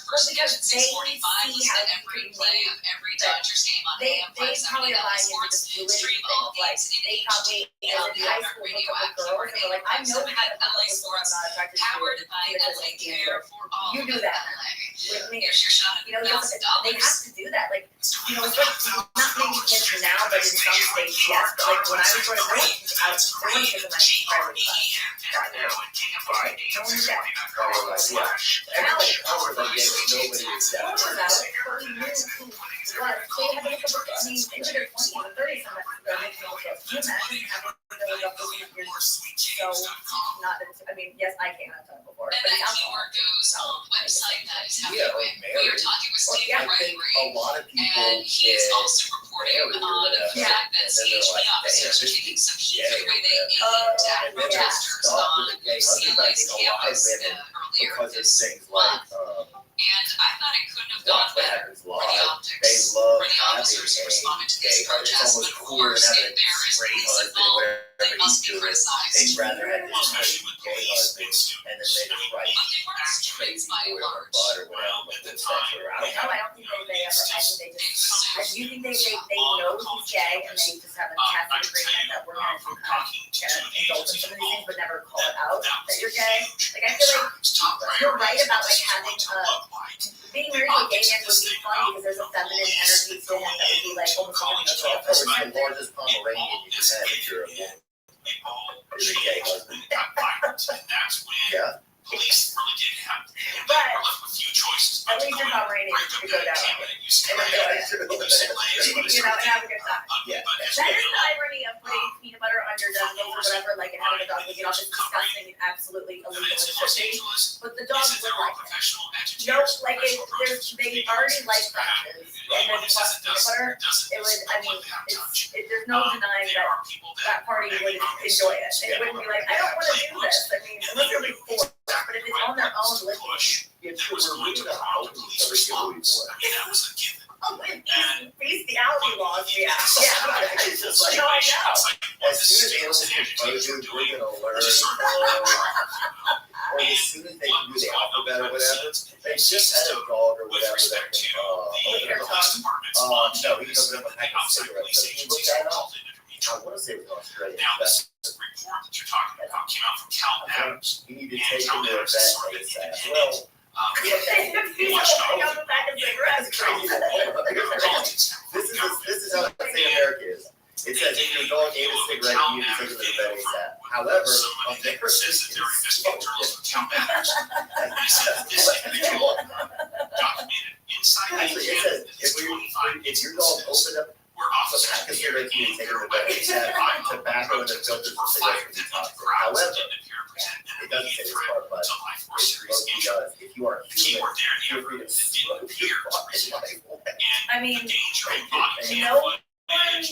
Speaker 1: First pitch at 6:45. Listen to every play of every Dodgers game on
Speaker 16: They
Speaker 1: AM
Speaker 16: probably
Speaker 1: 570
Speaker 16: are
Speaker 1: LA
Speaker 16: buying into
Speaker 1: Sports.
Speaker 16: this fluidity
Speaker 1: Stream
Speaker 16: thing
Speaker 1: all
Speaker 16: of like,
Speaker 1: games in
Speaker 16: they
Speaker 1: HD
Speaker 16: probably,
Speaker 1: on
Speaker 16: as
Speaker 1: the
Speaker 16: in high school,
Speaker 1: iHeartRadio
Speaker 16: hook up
Speaker 1: app.
Speaker 16: with girls, and they're like, I know how to hook up
Speaker 1: LA
Speaker 16: with girls,
Speaker 1: Sports.
Speaker 16: I'm not attracted to you.
Speaker 1: Powered by
Speaker 16: Because
Speaker 1: LA
Speaker 16: like,
Speaker 1: Care for all
Speaker 16: you do
Speaker 1: of
Speaker 16: that
Speaker 1: LA.
Speaker 16: with me.
Speaker 1: Here's your shot at
Speaker 16: You know, they
Speaker 1: $1,000.
Speaker 16: have to do that. Like, you know, it's like, not maybe kids now, but in some states, yes. But like, when I was growing up, there weren't kids in my private class. No one was that.
Speaker 4: Now, nobody is that.
Speaker 16: What was that? But we knew who was. They had to hook up with, I mean, they were in their 20s and 30s, and they're making all this. Can you imagine having to hook up with your so not that it's, I mean, yes, I can, I've done it before.
Speaker 1: And
Speaker 16: But
Speaker 1: that
Speaker 16: it's alcohol.
Speaker 1: keyword goes on the website that is how
Speaker 4: Yeah,
Speaker 1: you
Speaker 4: or
Speaker 1: win. We are
Speaker 4: married.
Speaker 1: talking with
Speaker 4: Well,
Speaker 1: Steve
Speaker 4: yeah, I think
Speaker 1: Gregory,
Speaker 4: a lot of people
Speaker 1: and he is
Speaker 4: get
Speaker 1: also reporting
Speaker 4: married or
Speaker 1: on the
Speaker 4: whatever,
Speaker 1: fact that
Speaker 4: and then they're
Speaker 1: CHP
Speaker 4: like,
Speaker 1: officers
Speaker 4: damn,
Speaker 1: are taking some heat
Speaker 4: gay
Speaker 1: for the way they
Speaker 4: or
Speaker 1: aimed
Speaker 16: whatever.
Speaker 1: at
Speaker 4: and then they're
Speaker 1: protesters
Speaker 4: stuck
Speaker 1: on
Speaker 4: with a gay husband. I
Speaker 1: UCLA's
Speaker 4: think a lot of
Speaker 1: campus
Speaker 4: women,
Speaker 1: earlier
Speaker 4: because of
Speaker 1: this
Speaker 4: things like,
Speaker 1: month. And I thought it couldn't have gone
Speaker 4: watch what
Speaker 1: better
Speaker 4: happens
Speaker 1: for the
Speaker 4: live. They
Speaker 1: optics.
Speaker 4: love
Speaker 1: For the
Speaker 4: having
Speaker 1: officers who responded to
Speaker 4: a
Speaker 1: these
Speaker 4: gay husband. It's
Speaker 1: protests,
Speaker 4: almost
Speaker 1: but of
Speaker 4: cooler
Speaker 1: course,
Speaker 4: than
Speaker 1: if
Speaker 4: having a
Speaker 1: there is
Speaker 4: straight
Speaker 1: police
Speaker 4: husband or
Speaker 1: involved, they
Speaker 4: whatever
Speaker 1: must
Speaker 4: he's
Speaker 1: be
Speaker 4: doing.
Speaker 1: criticized.
Speaker 4: They'd rather have this
Speaker 5: Especially
Speaker 4: crazy
Speaker 5: with
Speaker 4: gay
Speaker 5: police
Speaker 4: husband,
Speaker 5: and students.
Speaker 4: and then they just write
Speaker 1: But they weren't
Speaker 4: crazy
Speaker 1: students by
Speaker 4: boy
Speaker 1: and
Speaker 4: or
Speaker 1: large.
Speaker 4: butt or whatever with the sex or I don't
Speaker 16: No,
Speaker 4: know.
Speaker 16: I don't think they ever, I think they just, I do think they know he's gay, and they just have a tacit agreement that we're gonna kind of indulge in some of these things, but never call it out that you're gay. Like, I feel like you're right about like having being married to a gay man would be funny because there's a feminine energy to him that would be like almost like a
Speaker 4: Well, it's the largest Pomeranian you can have if you're a woman. Is a gay husband.
Speaker 5: That's when
Speaker 4: Yeah.
Speaker 5: police really did have
Speaker 16: But
Speaker 5: were left with few choices.
Speaker 16: at least you're not raining to go down. You know, and have a good time.
Speaker 4: Yeah.
Speaker 16: That is the irony of putting peanut butter on your dog or whatever, like, and having a dog lick it off is disgusting and absolutely illegal and should be. But the dog would like it. No, like, they already like French's, and then plus peanut butter, it would, I mean, there's no denying that party would enjoy it. It wouldn't be like, I don't wanna do this, I mean, unless they're like forced, but if it's on their own licking,
Speaker 4: It's we're really not open to every gay we want.
Speaker 5: I mean, that was a given.
Speaker 16: oh, and bestiality laws, yeah.
Speaker 4: It's just like,
Speaker 16: No, I know.
Speaker 4: as soon as animals can vote, we're gonna learn. Or as soon as they can do the alphabet or whatever, they just had a dog or whatever that can, open up no, we can open up a pack of cigarettes. So you look that up. I wanna say it was Australia.
Speaker 5: Now, this report that you're talking about came out from Cal Adams.
Speaker 4: You need to take them to a vet ASAP. Well, this is how they say America is. It says if your dog ate a cigarette, you need to take it to the vet ASAP. However, on their
Speaker 5: says that they're investigating journals from Cal Adams. They said that this individual documented inside
Speaker 4: actually, it says if your dog opened up
Speaker 5: where
Speaker 4: a
Speaker 5: officers
Speaker 4: pack of cigarettes, you need to take it to the vet ASAP. Tobacco and the filters of cigarettes can be toxic. However, it doesn't say this part, but it mostly does. If you are a human, feel free to smoke your fucking life away.
Speaker 16: I mean, no one, it's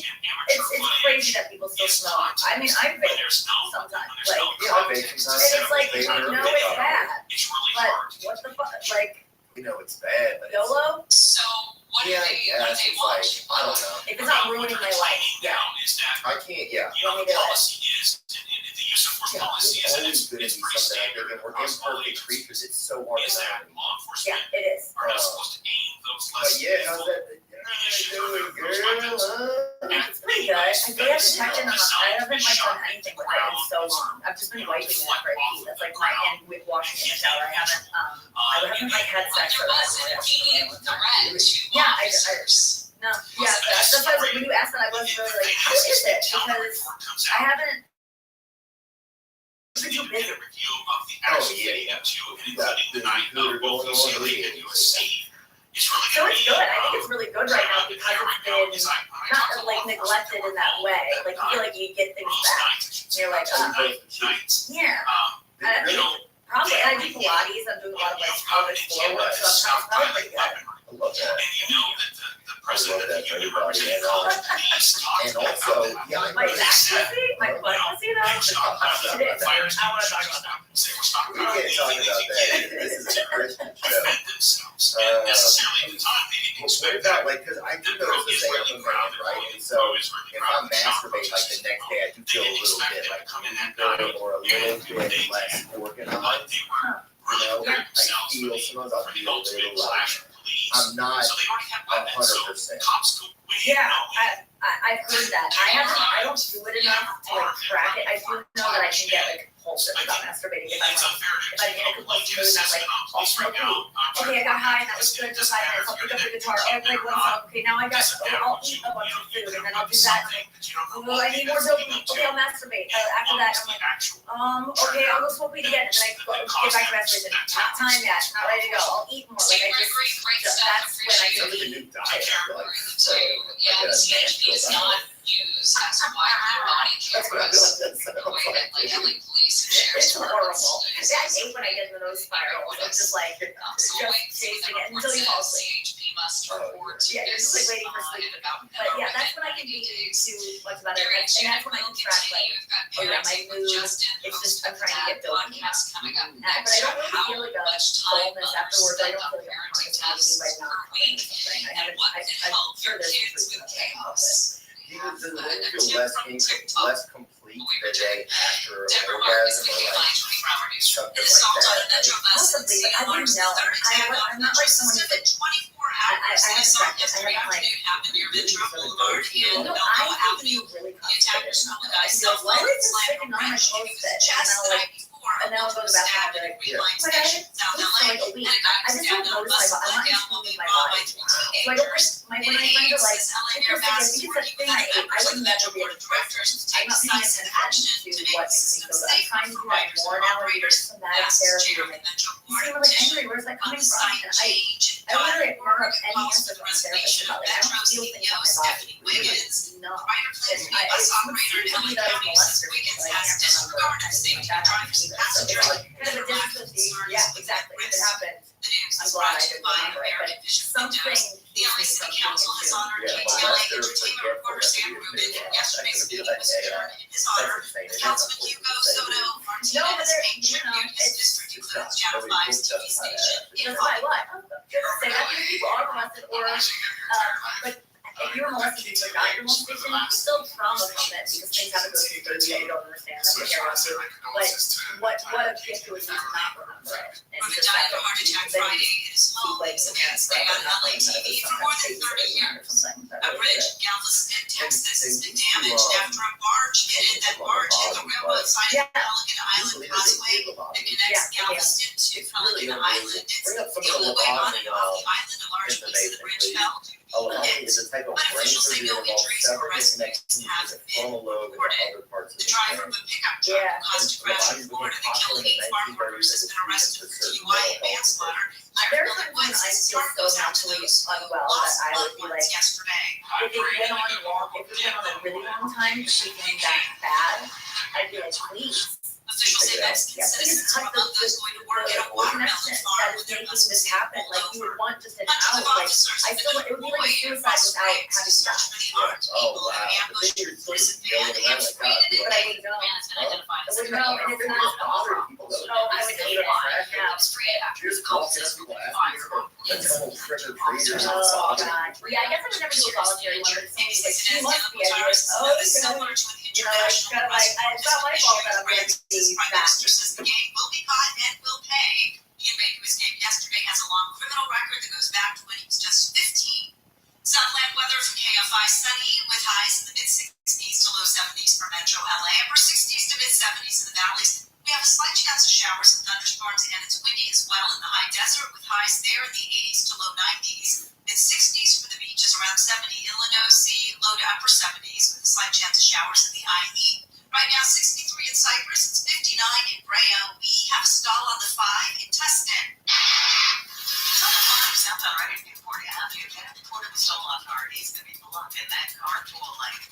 Speaker 16: crazy that people still smoke. I mean, I vape sometimes, like,
Speaker 4: Yeah, I vape sometimes.
Speaker 16: and it's like,
Speaker 4: Vape
Speaker 16: you
Speaker 4: or
Speaker 16: know
Speaker 4: vape.
Speaker 16: it's bad,
Speaker 5: It's really
Speaker 16: but
Speaker 5: hard.
Speaker 16: what the fuck, like,
Speaker 4: You know it's bad, but it's,
Speaker 1: So what do
Speaker 4: yeah,
Speaker 1: they
Speaker 4: it's like,
Speaker 1: watch?
Speaker 4: I don't know.
Speaker 16: if it's not ruining my life,
Speaker 5: Now is that
Speaker 4: I can't, yeah.
Speaker 5: The policy is, and the use of force
Speaker 4: Yeah,
Speaker 5: policy
Speaker 4: it's
Speaker 5: is,
Speaker 4: always going to
Speaker 5: it's
Speaker 4: be
Speaker 5: pretty
Speaker 4: something out
Speaker 5: standard
Speaker 4: there, and we're
Speaker 5: across all
Speaker 4: imperfect
Speaker 5: agencies.
Speaker 4: creatures, it's so hard
Speaker 5: Is
Speaker 4: to
Speaker 5: that
Speaker 4: find.
Speaker 5: law
Speaker 16: Yeah,
Speaker 5: enforcement
Speaker 16: it is.
Speaker 5: are not supposed to aim those
Speaker 4: But
Speaker 5: less
Speaker 4: yeah, how's
Speaker 5: lethal
Speaker 4: that?
Speaker 5: munitions or
Speaker 4: Doing
Speaker 5: those
Speaker 4: girl,
Speaker 5: weapons
Speaker 16: It's pretty good. I really haven't checked in on I haven't like done anything with it in so long. I've just been wiping it after I pee. That's like my and with washing it in the shower. I haven't like had sex or Yeah, no, yeah, that's why like, when you asked that I was really like, how is it? Because I haven't
Speaker 5: They need to make a review of the actual video too, including the night of both UCLA and USC. It's really
Speaker 16: So it's good. I think it's really good right now because it's been not like neglected in that way. Like you feel like you get things back. You're like, yeah.
Speaker 5: You know,
Speaker 16: Probably. And I do Pilates. I'm doing a lot of like pelvic floor work, so I'm probably pretty good.
Speaker 4: I love that.
Speaker 5: and you know that the president of the union
Speaker 4: everybody.
Speaker 5: representing college police talked
Speaker 4: And
Speaker 5: about
Speaker 4: also,
Speaker 5: that.
Speaker 4: yeah, I
Speaker 16: My
Speaker 4: know
Speaker 16: back
Speaker 4: that.
Speaker 16: pussy, my butt pussy though.
Speaker 5: They stopped
Speaker 16: It is.
Speaker 5: fire
Speaker 16: I want to talk
Speaker 5: extinguishers.
Speaker 16: about that.
Speaker 5: They were stopping
Speaker 4: We can't talk about that. This is a Christian show.
Speaker 5: defend themselves. And necessarily at the time they didn't
Speaker 4: What
Speaker 5: expect
Speaker 4: about,
Speaker 5: that.
Speaker 4: like, because I do notice the same from man, right? And so if I masturbate, like, the next day, I do feel a little bit, like, weaker or a little bit less organized. You know, I feel, sometimes I'll feel a little like, I'm not
Speaker 5: So they already have weapons, so
Speaker 4: 100%.
Speaker 5: cops go way
Speaker 16: Yeah,
Speaker 5: in.
Speaker 16: I've heard that. I don't do it enough to like track it. I do know that I can get like compulsive about masturbating if I'm
Speaker 5: It's
Speaker 16: like,
Speaker 5: unfair
Speaker 16: if I get a compulsive mood and I'm like, I'll smoke weed. Okay, I got high and that was good for 5 minutes. I'll pick up the guitar. Oh, great, one song. Okay, now I got, I'll eat a bunch of food and then I'll do that. Oh, I need more dopamine. Okay, I'll masturbate. After that, I'm like, okay, I'll go smoke weed again. And then I go, get back to masturbation. Not time yet. Not ready to go. I'll eat more. Like I just, that's when I
Speaker 4: It's
Speaker 16: go
Speaker 4: a
Speaker 16: eat.
Speaker 4: new diet, I feel like.
Speaker 1: So, yeah, the CHP is not used as widely body cameras the way that like LA police and sheriff's
Speaker 16: It's horrible.
Speaker 1: departments
Speaker 16: I hate when I get into those spirals. It's just like,
Speaker 1: So wait,
Speaker 16: just chasing it
Speaker 1: reports
Speaker 16: until you
Speaker 1: that
Speaker 16: fall asleep.
Speaker 1: CHP must report to
Speaker 16: Yeah, you're just like waiting for sleep. But yeah, that's when I can be too much about it. And that's when I can track like, oh yeah, my mood. It's just, I'm trying to get dopamine.
Speaker 1: Podcast coming up
Speaker 16: But
Speaker 1: next.
Speaker 16: I don't really feel like a
Speaker 1: Much time
Speaker 16: fullness
Speaker 1: mothers
Speaker 16: afterwards. I
Speaker 1: spend
Speaker 16: don't
Speaker 1: on
Speaker 16: feel like I'm
Speaker 1: parenting
Speaker 16: harnessing
Speaker 1: tests
Speaker 16: by not
Speaker 1: per
Speaker 16: doing
Speaker 1: week,
Speaker 16: something.
Speaker 1: and what can
Speaker 16: I'm
Speaker 1: help
Speaker 16: sure
Speaker 1: your
Speaker 16: there's
Speaker 1: kids
Speaker 16: some
Speaker 1: with
Speaker 16: truth about
Speaker 1: chaos.
Speaker 4: Does it
Speaker 1: A
Speaker 4: feel
Speaker 1: tip
Speaker 4: less,
Speaker 1: from TikTok.
Speaker 4: less complete the day after an
Speaker 1: Deborah Mark is
Speaker 4: orgasm
Speaker 1: the
Speaker 4: or like
Speaker 1: 24 hour news.
Speaker 4: something
Speaker 1: The salt on
Speaker 4: like
Speaker 1: the Metro
Speaker 4: that?
Speaker 1: bus in
Speaker 16: Possibly, but I
Speaker 1: Seattle
Speaker 16: didn't
Speaker 1: is the
Speaker 16: know.
Speaker 1: third attack on
Speaker 16: I'm
Speaker 1: the
Speaker 16: not like
Speaker 1: Metro
Speaker 16: someone
Speaker 1: system in 24 hours.
Speaker 16: I
Speaker 1: The
Speaker 16: haven't
Speaker 1: assault
Speaker 16: practiced. I
Speaker 1: yesterday
Speaker 16: haven't, like,
Speaker 1: afternoon happened near Metro Boulevard and
Speaker 16: No,
Speaker 1: Elbow
Speaker 16: I can
Speaker 1: Avenue.
Speaker 16: be really
Speaker 1: The attacker
Speaker 16: concentrated.
Speaker 1: stole the guy's
Speaker 16: And
Speaker 1: cell
Speaker 16: like, why
Speaker 1: phone
Speaker 16: is
Speaker 1: and
Speaker 16: this
Speaker 1: slammed
Speaker 16: sticking
Speaker 1: a
Speaker 16: on my
Speaker 1: wrench
Speaker 16: clothes
Speaker 1: into his
Speaker 16: fit?
Speaker 1: chest
Speaker 16: And
Speaker 1: the
Speaker 16: now,
Speaker 1: night
Speaker 16: like,
Speaker 1: before.
Speaker 16: and now I'll go to the bathroom
Speaker 1: Stabbed
Speaker 16: and
Speaker 1: at a
Speaker 16: be
Speaker 1: Green
Speaker 16: like,
Speaker 1: Line
Speaker 16: but I
Speaker 1: station
Speaker 16: haven't
Speaker 1: South
Speaker 16: slept for
Speaker 1: LA.
Speaker 16: like a week.
Speaker 1: And a guy
Speaker 16: I
Speaker 1: was
Speaker 16: just
Speaker 1: stabbed
Speaker 16: don't
Speaker 1: on a
Speaker 16: notice
Speaker 1: bus
Speaker 16: my body. I'm
Speaker 1: down
Speaker 16: not
Speaker 1: will be
Speaker 16: moving my
Speaker 1: robbed by
Speaker 16: body.
Speaker 1: two
Speaker 16: So I don't
Speaker 1: teenagers.
Speaker 16: my
Speaker 1: In
Speaker 16: when my friends are like,
Speaker 1: Ames, LA
Speaker 16: it's
Speaker 1: Mayor
Speaker 16: just
Speaker 1: Mass
Speaker 16: like,
Speaker 1: working
Speaker 16: it's a
Speaker 1: with
Speaker 16: thing I
Speaker 1: the
Speaker 16: ate. I
Speaker 1: members of
Speaker 16: would
Speaker 1: the
Speaker 16: never
Speaker 1: Metro
Speaker 16: be
Speaker 1: Board
Speaker 16: able
Speaker 1: of
Speaker 16: to
Speaker 1: Directors to
Speaker 16: I'm
Speaker 1: take
Speaker 16: not paying
Speaker 1: decisive
Speaker 16: attention
Speaker 1: action
Speaker 16: to
Speaker 1: to make
Speaker 16: what
Speaker 1: the
Speaker 16: makes me
Speaker 1: system
Speaker 16: feel good. I'm
Speaker 1: safe
Speaker 16: trying to
Speaker 1: for
Speaker 16: do like
Speaker 1: riders
Speaker 16: more
Speaker 1: and
Speaker 16: now and do
Speaker 1: operators.
Speaker 16: somatic
Speaker 1: That's
Speaker 16: therapy.
Speaker 1: Chair of
Speaker 16: And
Speaker 1: the Metro
Speaker 16: you
Speaker 1: Board
Speaker 16: seem like
Speaker 1: petition
Speaker 16: angry. Where's that
Speaker 1: on
Speaker 16: coming
Speaker 1: the
Speaker 16: from?
Speaker 1: site
Speaker 16: And I literally don't have any answer from my therapist about it. I don't feel things on my body.
Speaker 1: Wiggins.
Speaker 16: No.
Speaker 1: Rider plans to be
Speaker 16: I-
Speaker 1: bus
Speaker 16: it's
Speaker 1: operator in
Speaker 16: something
Speaker 1: LA
Speaker 16: that is
Speaker 1: County.
Speaker 16: molester,
Speaker 1: Wiggins
Speaker 16: but I
Speaker 1: has
Speaker 16: can't remember
Speaker 1: disregarded
Speaker 16: anything
Speaker 1: safety
Speaker 16: like that.
Speaker 1: drivers and passengers.
Speaker 16: Because it didn't feel deep. Yeah, exactly. If it happened,
Speaker 1: The news
Speaker 16: I'm
Speaker 1: is
Speaker 16: glad I
Speaker 1: brought to you
Speaker 16: didn't
Speaker 1: by
Speaker 16: remember it,
Speaker 1: American
Speaker 16: but
Speaker 1: Vision
Speaker 16: something
Speaker 1: Windows. The
Speaker 16: keeps
Speaker 1: LA
Speaker 16: me
Speaker 1: City
Speaker 16: from
Speaker 1: Council
Speaker 16: being
Speaker 1: has
Speaker 16: too.
Speaker 1: honored
Speaker 4: Yeah,
Speaker 1: KTLA
Speaker 4: well, that's
Speaker 1: entertainment reporter Sam Rubin, and yesterday's meeting was adjourned in his honor.
Speaker 4: That's
Speaker 1: Councilman Hugo Soto Martinez paid tribute his district includes Channel 5's TV station.
Speaker 16: That's why what? Just say that because people are molested or, but if you were molested and you forgot your molestation, you still trauma from it because things happen to us in baby that you don't understand that we care about you. But what a gift it would be to not remember it. And
Speaker 1: Rubin
Speaker 16: just
Speaker 1: died
Speaker 16: have
Speaker 1: of a heart
Speaker 16: it.
Speaker 1: attack
Speaker 16: Then
Speaker 1: Friday in his home
Speaker 16: like
Speaker 1: Wednesday on LA TV for more than 30 years. A bridge in Galveston, Texas has been damaged after a barge hit that barge hit the railroad side of the Pelican Island Causeway that connects Galveston to Pelican Island. It's the only way on and off the island. A large piece of the bridge fell due to
Speaker 4: Is a type of
Speaker 1: But
Speaker 4: brain
Speaker 1: officials say
Speaker 4: surgery
Speaker 1: no
Speaker 4: that involves
Speaker 1: injuries or
Speaker 4: separate
Speaker 1: arrests
Speaker 4: connections
Speaker 1: have
Speaker 4: to the
Speaker 1: been
Speaker 4: frontal lobe and the other parts of
Speaker 1: The
Speaker 4: the
Speaker 1: driver
Speaker 4: brain.
Speaker 1: of a pickup truck who caused a crash in Florida that killed 8 farm workers has been arrested for DUI and manslaughter.
Speaker 16: There's something I feel so mentally unwell that I would be like,
Speaker 1: yesterday.
Speaker 16: if it went on long, if it went on a really long time, feeling that bad, I'd be like, please.
Speaker 1: Officials say Mexican citizens are among those going to work at a watermelon farm with their
Speaker 16: making this happen, like you would want just an
Speaker 1: Hundreds
Speaker 16: out,
Speaker 1: of
Speaker 16: like,
Speaker 1: officers
Speaker 16: I feel like it would be like a suicide without having
Speaker 1: search
Speaker 16: that.
Speaker 1: for the armed
Speaker 4: Oh,
Speaker 1: people who
Speaker 4: wow.
Speaker 1: ambushed
Speaker 4: But
Speaker 1: the prison van and
Speaker 16: But I would know.
Speaker 1: man has been identified as
Speaker 16: I would know, and it's not,
Speaker 4: Other people, though.
Speaker 16: oh, I would hate it, yeah.
Speaker 1: It was free after
Speaker 4: Just
Speaker 1: the call
Speaker 4: walking up
Speaker 1: says
Speaker 4: people
Speaker 1: moving
Speaker 4: asking
Speaker 1: fire.
Speaker 4: for That's a whole trigger breeders.
Speaker 16: Oh, God. Yeah, I guess I would never do a voluntary one, but somebody's like, she must be. I'd be like, oh,
Speaker 12: similar to an
Speaker 16: you know, it's kind of like, it's not my fault that I'm going to be
Speaker 12: Prime
Speaker 16: that.
Speaker 12: Minister says the gang will be caught and will pay. The inmate who escaped yesterday has a long criminal record that goes back to when he was just 15. Sunland weather from KFI sunny with highs in the mid-60s to low 70s for Metro LA, upper 60s to mid-70s in the valleys. We have a slight chance of showers and thunderstorms, and it's windy as well in the high desert with highs there in the 80s to low 90s. Mid-60s for the beaches, around 70 Illinois Sea, low to upper 70s with a slight chance of showers in the IE. Right now, 63 in Cypress, it's 59 in Brea. We have a stall on the 5 in Tustin.
Speaker 6: So the farm southbound right at Newport Avenue, Kenneth Porter was stolen off guard. He's going to be blocked in that carpool lane.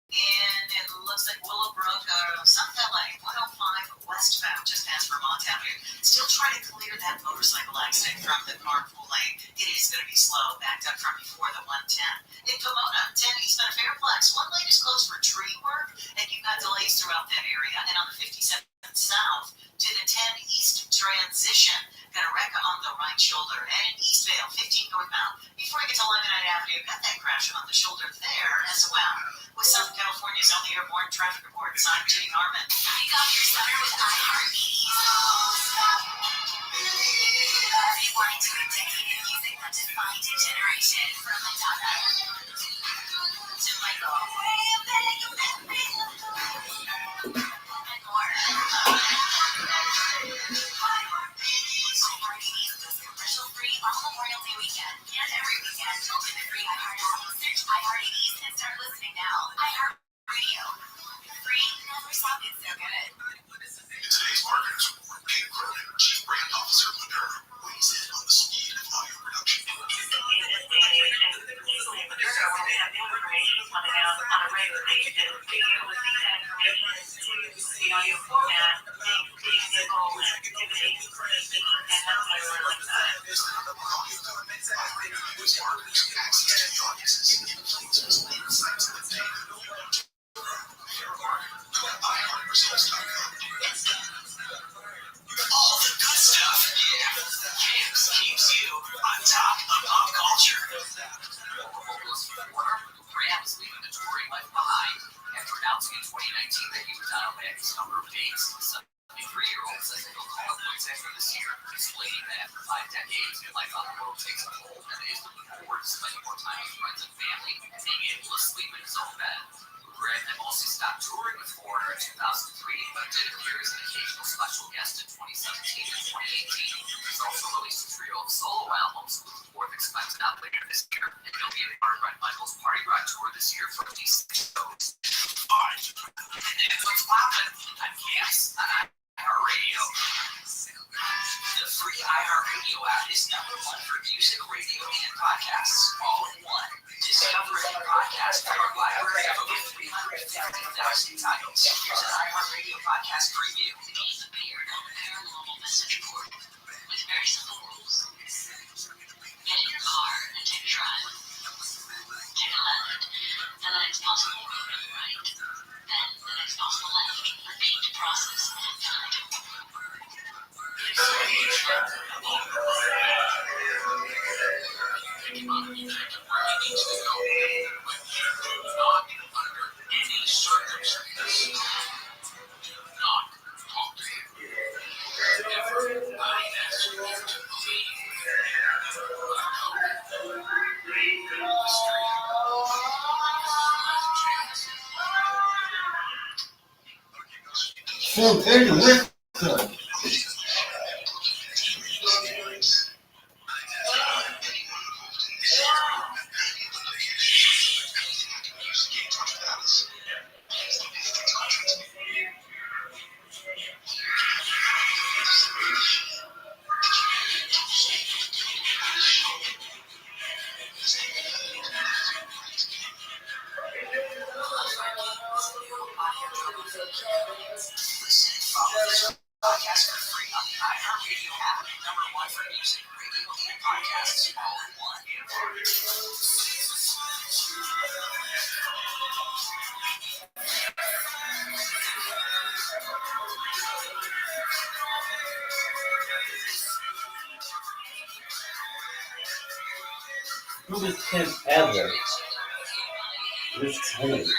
Speaker 6: And it looks like Willowbrook, Sunset Lane, 105 westbound, just past Vermont Avenue. Still trying to clear that motorcycle accident from the carpool lane. It is going to be slow, backed up from before the 110. In Pomona, 10 eastbound Fairplex, one lane is closed for tree work, and you've got delays throughout that area. And on the 57 south to the 10 east transition, got a wreck on the right shoulder. And in Eastvale, 15 northbound, before you get to Lemonade Avenue, got that crash on the shoulder there as well. With Southern California's only airborne traffic report, I'm Judy Harmon.
Speaker 15: Pick up your summer with iHeartMedia. Rewind to a decade of music that defined a generation. From Madonna to Michael and more. iHeartMedia goes commercial free on Memorial Day weekend and every weekend. Open the free iHeart app, search iHeartMedia and start listening now. iHeartRadio. Free never sounded so good.
Speaker 3: In today's marketers report, Kate Cronin, Chief Brand Officer of Moderna, weighs in on the speed of audio production.
Speaker 5: All the good stuff, yeah. Camps keeps you on top of pop culture.
Speaker 7: Graham is leaving the touring life behind after announcing in 2019 that he would dial back his number of dates. The 73-year-old says that he'll call it quits after this year, explaining that after 5 decades, life on the road takes a toll, and he is looking forward to spending more time with friends and family and being able to sleep in his own bed. Graham had mostly stopped touring with Foreigner in 2003, but did appear as an occasional special guest in 2017 and 2018. He's also released a trio of solo albums, with the fourth expected out later this year, and he'll be a part of Bret Michaels' Party Rock Tour this year for at least 6 shows. Alright, and that's what's poppin'. I'm Cass on iHeartRadio. The free iHeartRadio app is #1 for music, radio, and podcasts, all in one. Discover a new podcast from our library of over 350,000 titles. Here's an iHeartRadio podcast preview.
Speaker 15: It's a weird paranormal message board with very simple rules. Get in your car and take a drive. Take a left, then the next possible right, then the next possible left. Repeat the process 10 times.
Speaker 5: Any circumstances, do not talk to him. Never ask him to believe.
Speaker 9: So very wicked.
Speaker 5: Podcast for free on the iHeartRadio app. #1 for music, radio, and podcasts, all in one.
Speaker 9: Coolest tip ever. It's crazy.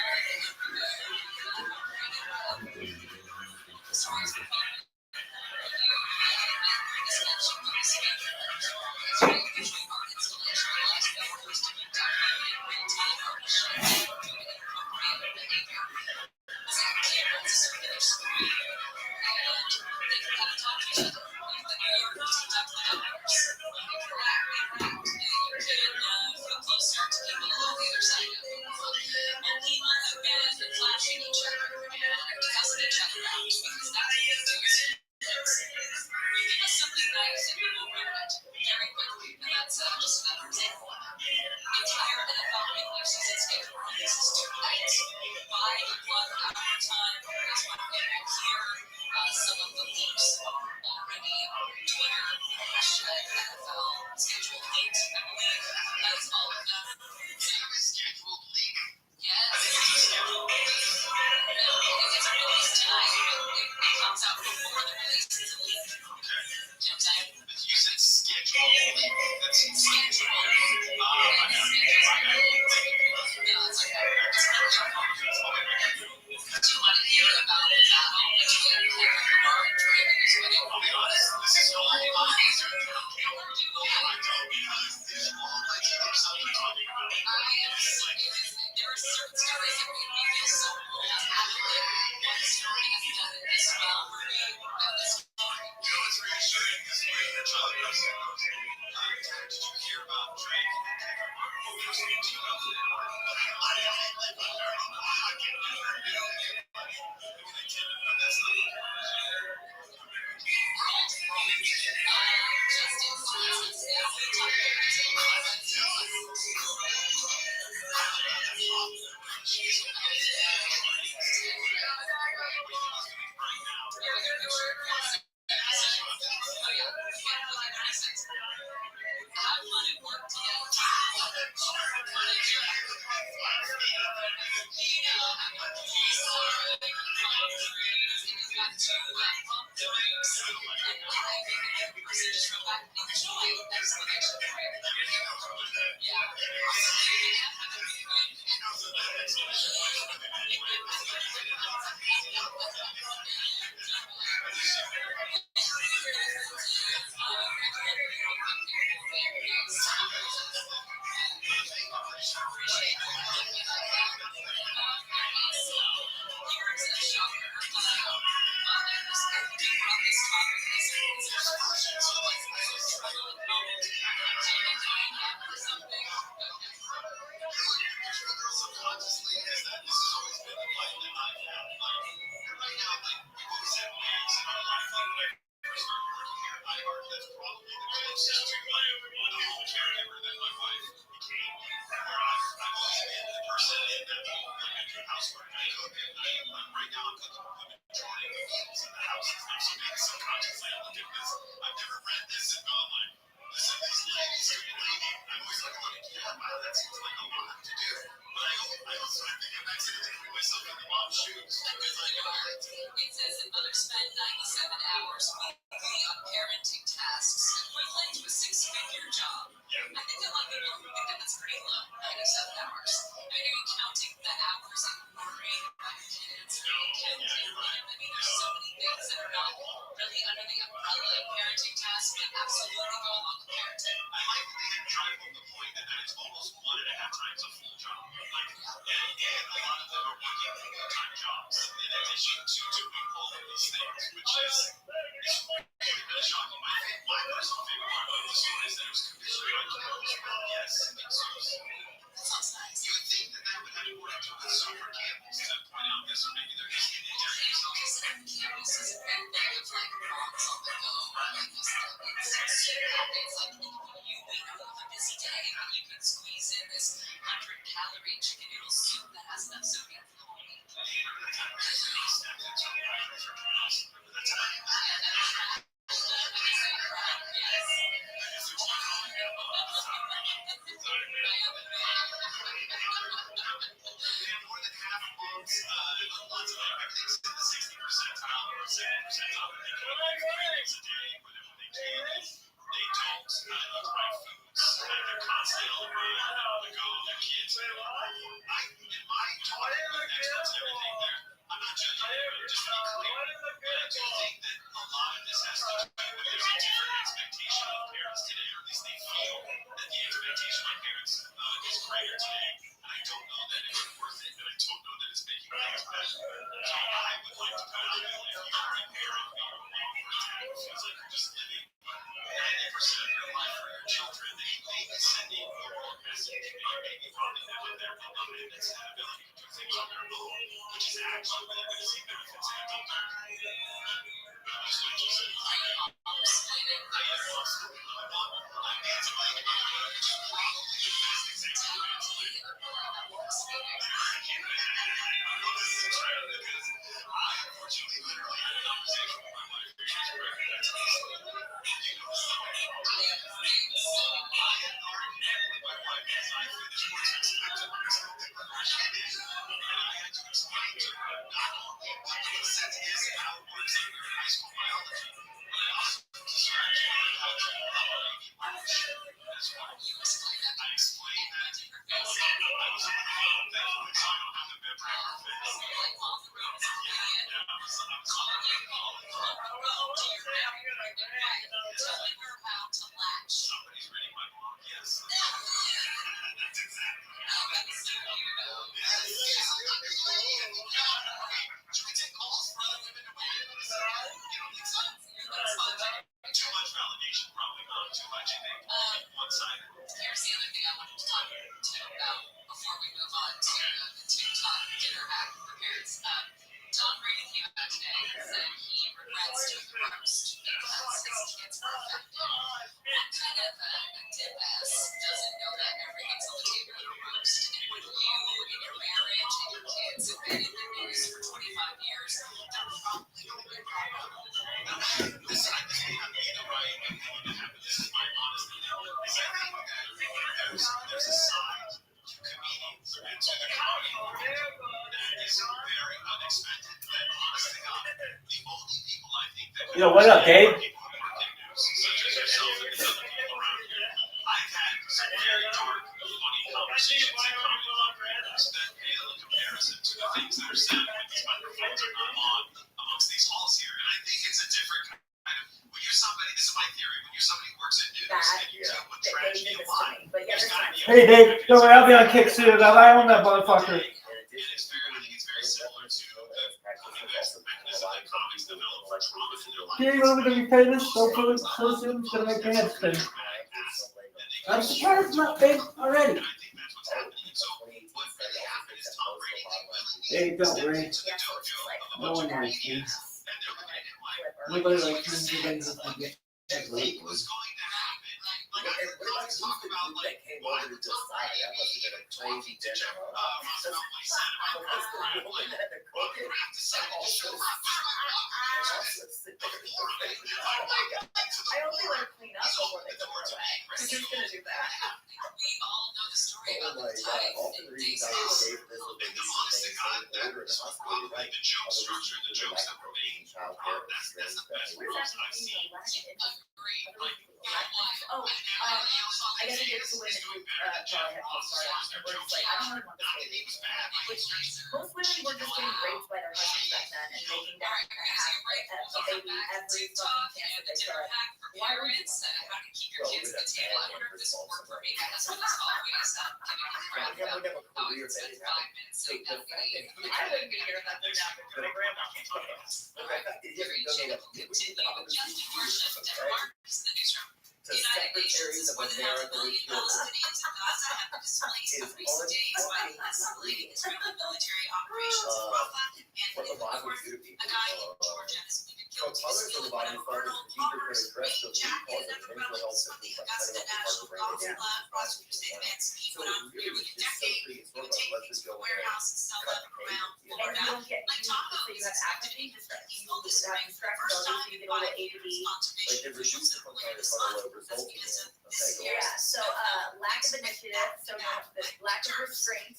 Speaker 5: which is actually really going to see benefits after Somebody's reading my blog, yes. That's exactly. Should we take calls for other women to weigh in on this? Too much validation, probably not too much, I think. One-sided.
Speaker 1: Here's the other thing I wanted to talk to you about before we move on to the TikTok dinner hack for parents. Tom Brady came out today and said he regrets doing the roast because his kids were affected. What kind of a dip-ass doesn't know that everything's on the table in a roast? And when you and your marriage and your kids have been in the news for 25 years, they're probably going to be a problem.
Speaker 5: Listen, I think the right opinion to have, this is my honest opinion, is I think that there's a side to comedians and to the comedy world that is very unexpected. That, honest to God, the only people I think that
Speaker 9: Yo, what up, Dave?
Speaker 5: people who work in news, such as yourself and the other people around here, I've had some very dark, funny conversations in comedy podcasts that pale in comparison to the things that are said when these microphones are not on amongst these halls here. And I think it's a different kind of, when you're somebody, this is my theory, when you're somebody who works in news and you deal with tragedy a lot, there's gotta be a
Speaker 9: Hey, Dave, don't worry, I'll be on kick soon. I own that motherfucker.
Speaker 5: I think it's very similar to the mechanism that comics develop for trauma in their life.
Speaker 9: Here, you want me to repay this? Don't put it so soon. It's gonna make your head spin. I'm surprised not big already.
Speaker 5: I think that's what's happening. So what really happened is Tom Brady
Speaker 9: Hey, don't worry.
Speaker 5: into the dojo of a
Speaker 9: No
Speaker 5: bunch
Speaker 9: one
Speaker 5: of
Speaker 9: likes me.
Speaker 5: comedians, and they're looking at him like,
Speaker 9: Nobody likes me. Nobody likes me.
Speaker 5: what was going to happen? Like, I heard guys talk about, like, why the Tom Brady talking to Jeff Rothschild said about the crap, like, well, the crap decided to show up.
Speaker 16: I only want to clean up before they throw it away. Because who's going to do that?
Speaker 1: We all know the story
Speaker 4: Oh
Speaker 1: about
Speaker 4: my
Speaker 1: the
Speaker 4: God,
Speaker 1: time
Speaker 4: often the reasons I would say this will be
Speaker 5: And the honest to God, that
Speaker 4: order in
Speaker 5: was
Speaker 4: the hospital,
Speaker 5: probably
Speaker 4: right?
Speaker 5: the joke structure, the jokes that were made.
Speaker 4: Child care,
Speaker 5: That's the best
Speaker 16: What does
Speaker 5: roast
Speaker 16: that
Speaker 5: I've
Speaker 16: mean?
Speaker 5: seen.
Speaker 1: agree.
Speaker 5: Like,
Speaker 16: Oh, I guess I get to women who probably have postpartum, where it's like, I don't really want this baby. Which most women were just getting raped by their husbands back then and making them have a baby every fucking chance that they could. Why would you want that?
Speaker 1: How to keep your kids at the table. I wonder if this will work for me. My husband is always giving me crap about how I can spend 5 minutes saying that
Speaker 16: I wouldn't be here if that was happening to my grandma.
Speaker 4: The secretaries of America
Speaker 1: $1 billion civilians in Gaza have been displaced for recent days by the escalating Israeli military operations in Rafah and in the north. A guy in Georgia has been killed to steal one of Colonel Palmer's green jacket. Another relatives from the Augusta National Golf Club. Prosecutors say the man's feet went on for nearly a decade. He would take things from a warehouse and sell them around
Speaker 16: And you
Speaker 1: Florida.
Speaker 16: don't get
Speaker 1: Like
Speaker 16: used,
Speaker 1: Taco
Speaker 16: so you have apathy, just that
Speaker 1: He
Speaker 16: you
Speaker 1: pulled this
Speaker 16: have
Speaker 1: ring for the first time in 5 years on
Speaker 4: like they reduced the
Speaker 1: later this month. That's because of this year's
Speaker 16: Yeah, so lack of initiative, so no, the lack of restraint.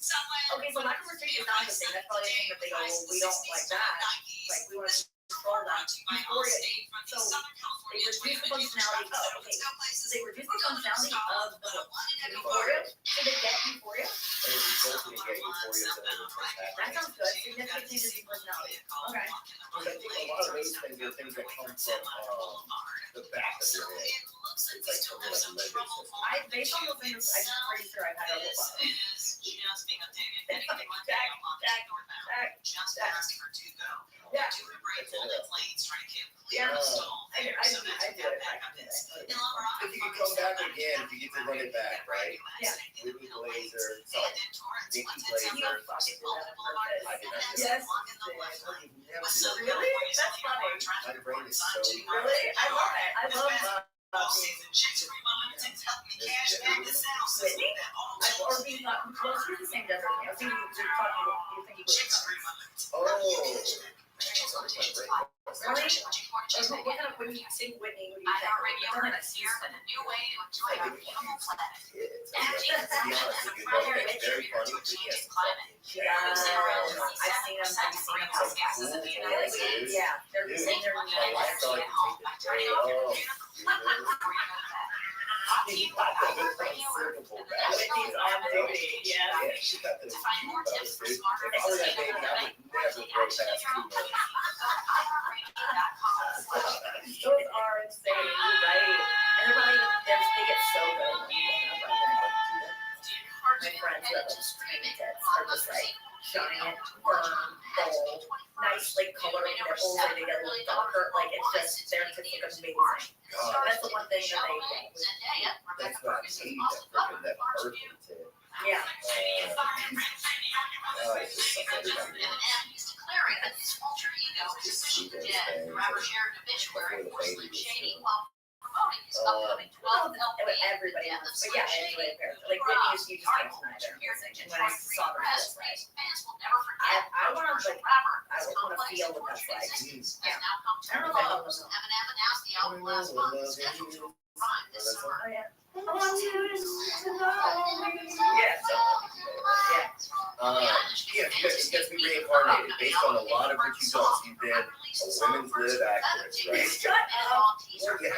Speaker 16: Okay, so lack of restraint is not a good thing. That's probably a thing that they go, well, we don't like that. Like we want to control that. Euphoria. So they reduce the functionality. Oh, okay. So they reduce the functionality of the euphoria. So they get euphoria.
Speaker 4: and it resulted in getting euphoria to
Speaker 16: That sounds good. Significant changes in personality. Okay.
Speaker 4: Because I think a lot of those things are things that come from the back of your head. It's like something like a limbic system.
Speaker 16: Based on those things, I'm pretty sure I've had a robot.
Speaker 6: just being updated. Heading to Glendale on the northbound. Just past Verdugo.
Speaker 4: Yeah.
Speaker 6: Two brake folded lanes trying to
Speaker 4: Yeah.
Speaker 6: complete install there.
Speaker 4: I
Speaker 6: So
Speaker 4: do
Speaker 6: that's
Speaker 4: it.
Speaker 6: what that backup is. In La Mirada,
Speaker 4: If you could come back again, if you get to run it back, right?
Speaker 6: Yeah.
Speaker 4: Whitney Blazer,
Speaker 6: And
Speaker 4: sorry,
Speaker 6: in Torrance,
Speaker 4: Nikki
Speaker 6: let's head
Speaker 4: Blazer.
Speaker 6: south across Fulton Boulevard
Speaker 4: I did not
Speaker 6: and
Speaker 4: do
Speaker 6: then
Speaker 4: that.
Speaker 6: along in the left lane.
Speaker 4: Never
Speaker 6: With
Speaker 4: do
Speaker 6: Southern
Speaker 4: that.
Speaker 6: California's
Speaker 16: That's
Speaker 6: leading
Speaker 16: funny.
Speaker 6: traffic
Speaker 4: My brain is so
Speaker 16: Really? I love it. I love
Speaker 6: Season chicks moments and help me cash back the sales system
Speaker 16: Whitney?
Speaker 6: that all
Speaker 16: Or being not, well, she's the same desert. I was thinking you're talking about, you think you would.
Speaker 6: chicks moments.
Speaker 4: Oh.
Speaker 16: Really? What kind of, when you think Whitney, what do you think?
Speaker 6: iHeartRadio is here with a new way to enjoy our beautiful planet.
Speaker 4: Energy is
Speaker 6: the primary
Speaker 4: very funny.
Speaker 6: to a changing climate.
Speaker 16: Yeah, I've seen them. Yeah, they're
Speaker 4: Dude,
Speaker 16: saying they're.
Speaker 4: my wife thought I could take the day off.
Speaker 16: Yeah.
Speaker 4: She got the
Speaker 6: To find more tips for smarter
Speaker 4: oh, that baby, I would never grow past 2 months.
Speaker 16: Those are insane, right? And they're probably, they get so good when you open up like that. My friends who have like tiny tits are just like giant, firm, bold, nice like colored nipples, and they get a little darker. Like it's just, their tits look amazing.
Speaker 4: God,
Speaker 16: That's the one thing that they don't.
Speaker 4: that's what I need, that freaking that birthing tip.
Speaker 16: Yeah.
Speaker 4: It's just something everybody wants.
Speaker 6: Declaring that his alter ego is officially dead. The rapper shared an obituary for Slim Shady while promoting his upcoming 12th LP.
Speaker 16: Everybody wants, but yeah, anyway, like Whitney is huge fan tonight. And when I saw them, I was like,
Speaker 6: Fans will never forget
Speaker 16: I want to like, I want to feel what that's like. Yeah. I don't know if I love them.
Speaker 6: Eminem announced the album last month is scheduled to run this summer.
Speaker 16: Oh yeah. I want you to know. Yeah. So,
Speaker 4: Yeah, it gets me reincarnated based on a lot of what you've done. You've been a women's lib activist, right?
Speaker 16: Shut up.
Speaker 4: Yeah.
Speaker 16: Whatever.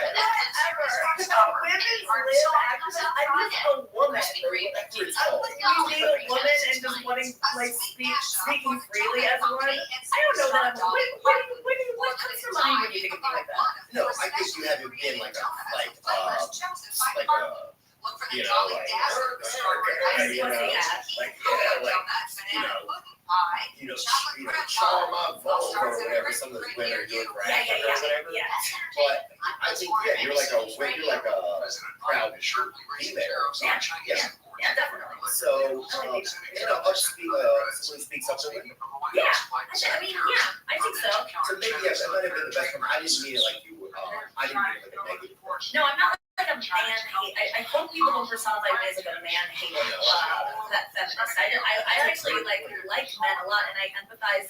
Speaker 16: Women's live activist. I'm just a woman. You being a woman and just wanting like speaking freely as a woman. I don't know that I'm. What comes to mind when you think of me like that?
Speaker 4: No, I think you haven't been like a you know, like, charm my vote or whatever some of those women are doing for Africa or whatever. But I think, yeah, you're like a proud female.
Speaker 16: Yeah, definitely.
Speaker 4: So, I'll just someone speaks up to me.
Speaker 16: Yeah, I mean, yeah, I think so.
Speaker 4: So maybe, yeah, that might have been the best one. I didn't mean it like you, I didn't mean it like a negative.
Speaker 16: No, I'm not like a man hate. I hope people don't personify me as like a man hater, that feminist. I actually like men a lot, and I empathize.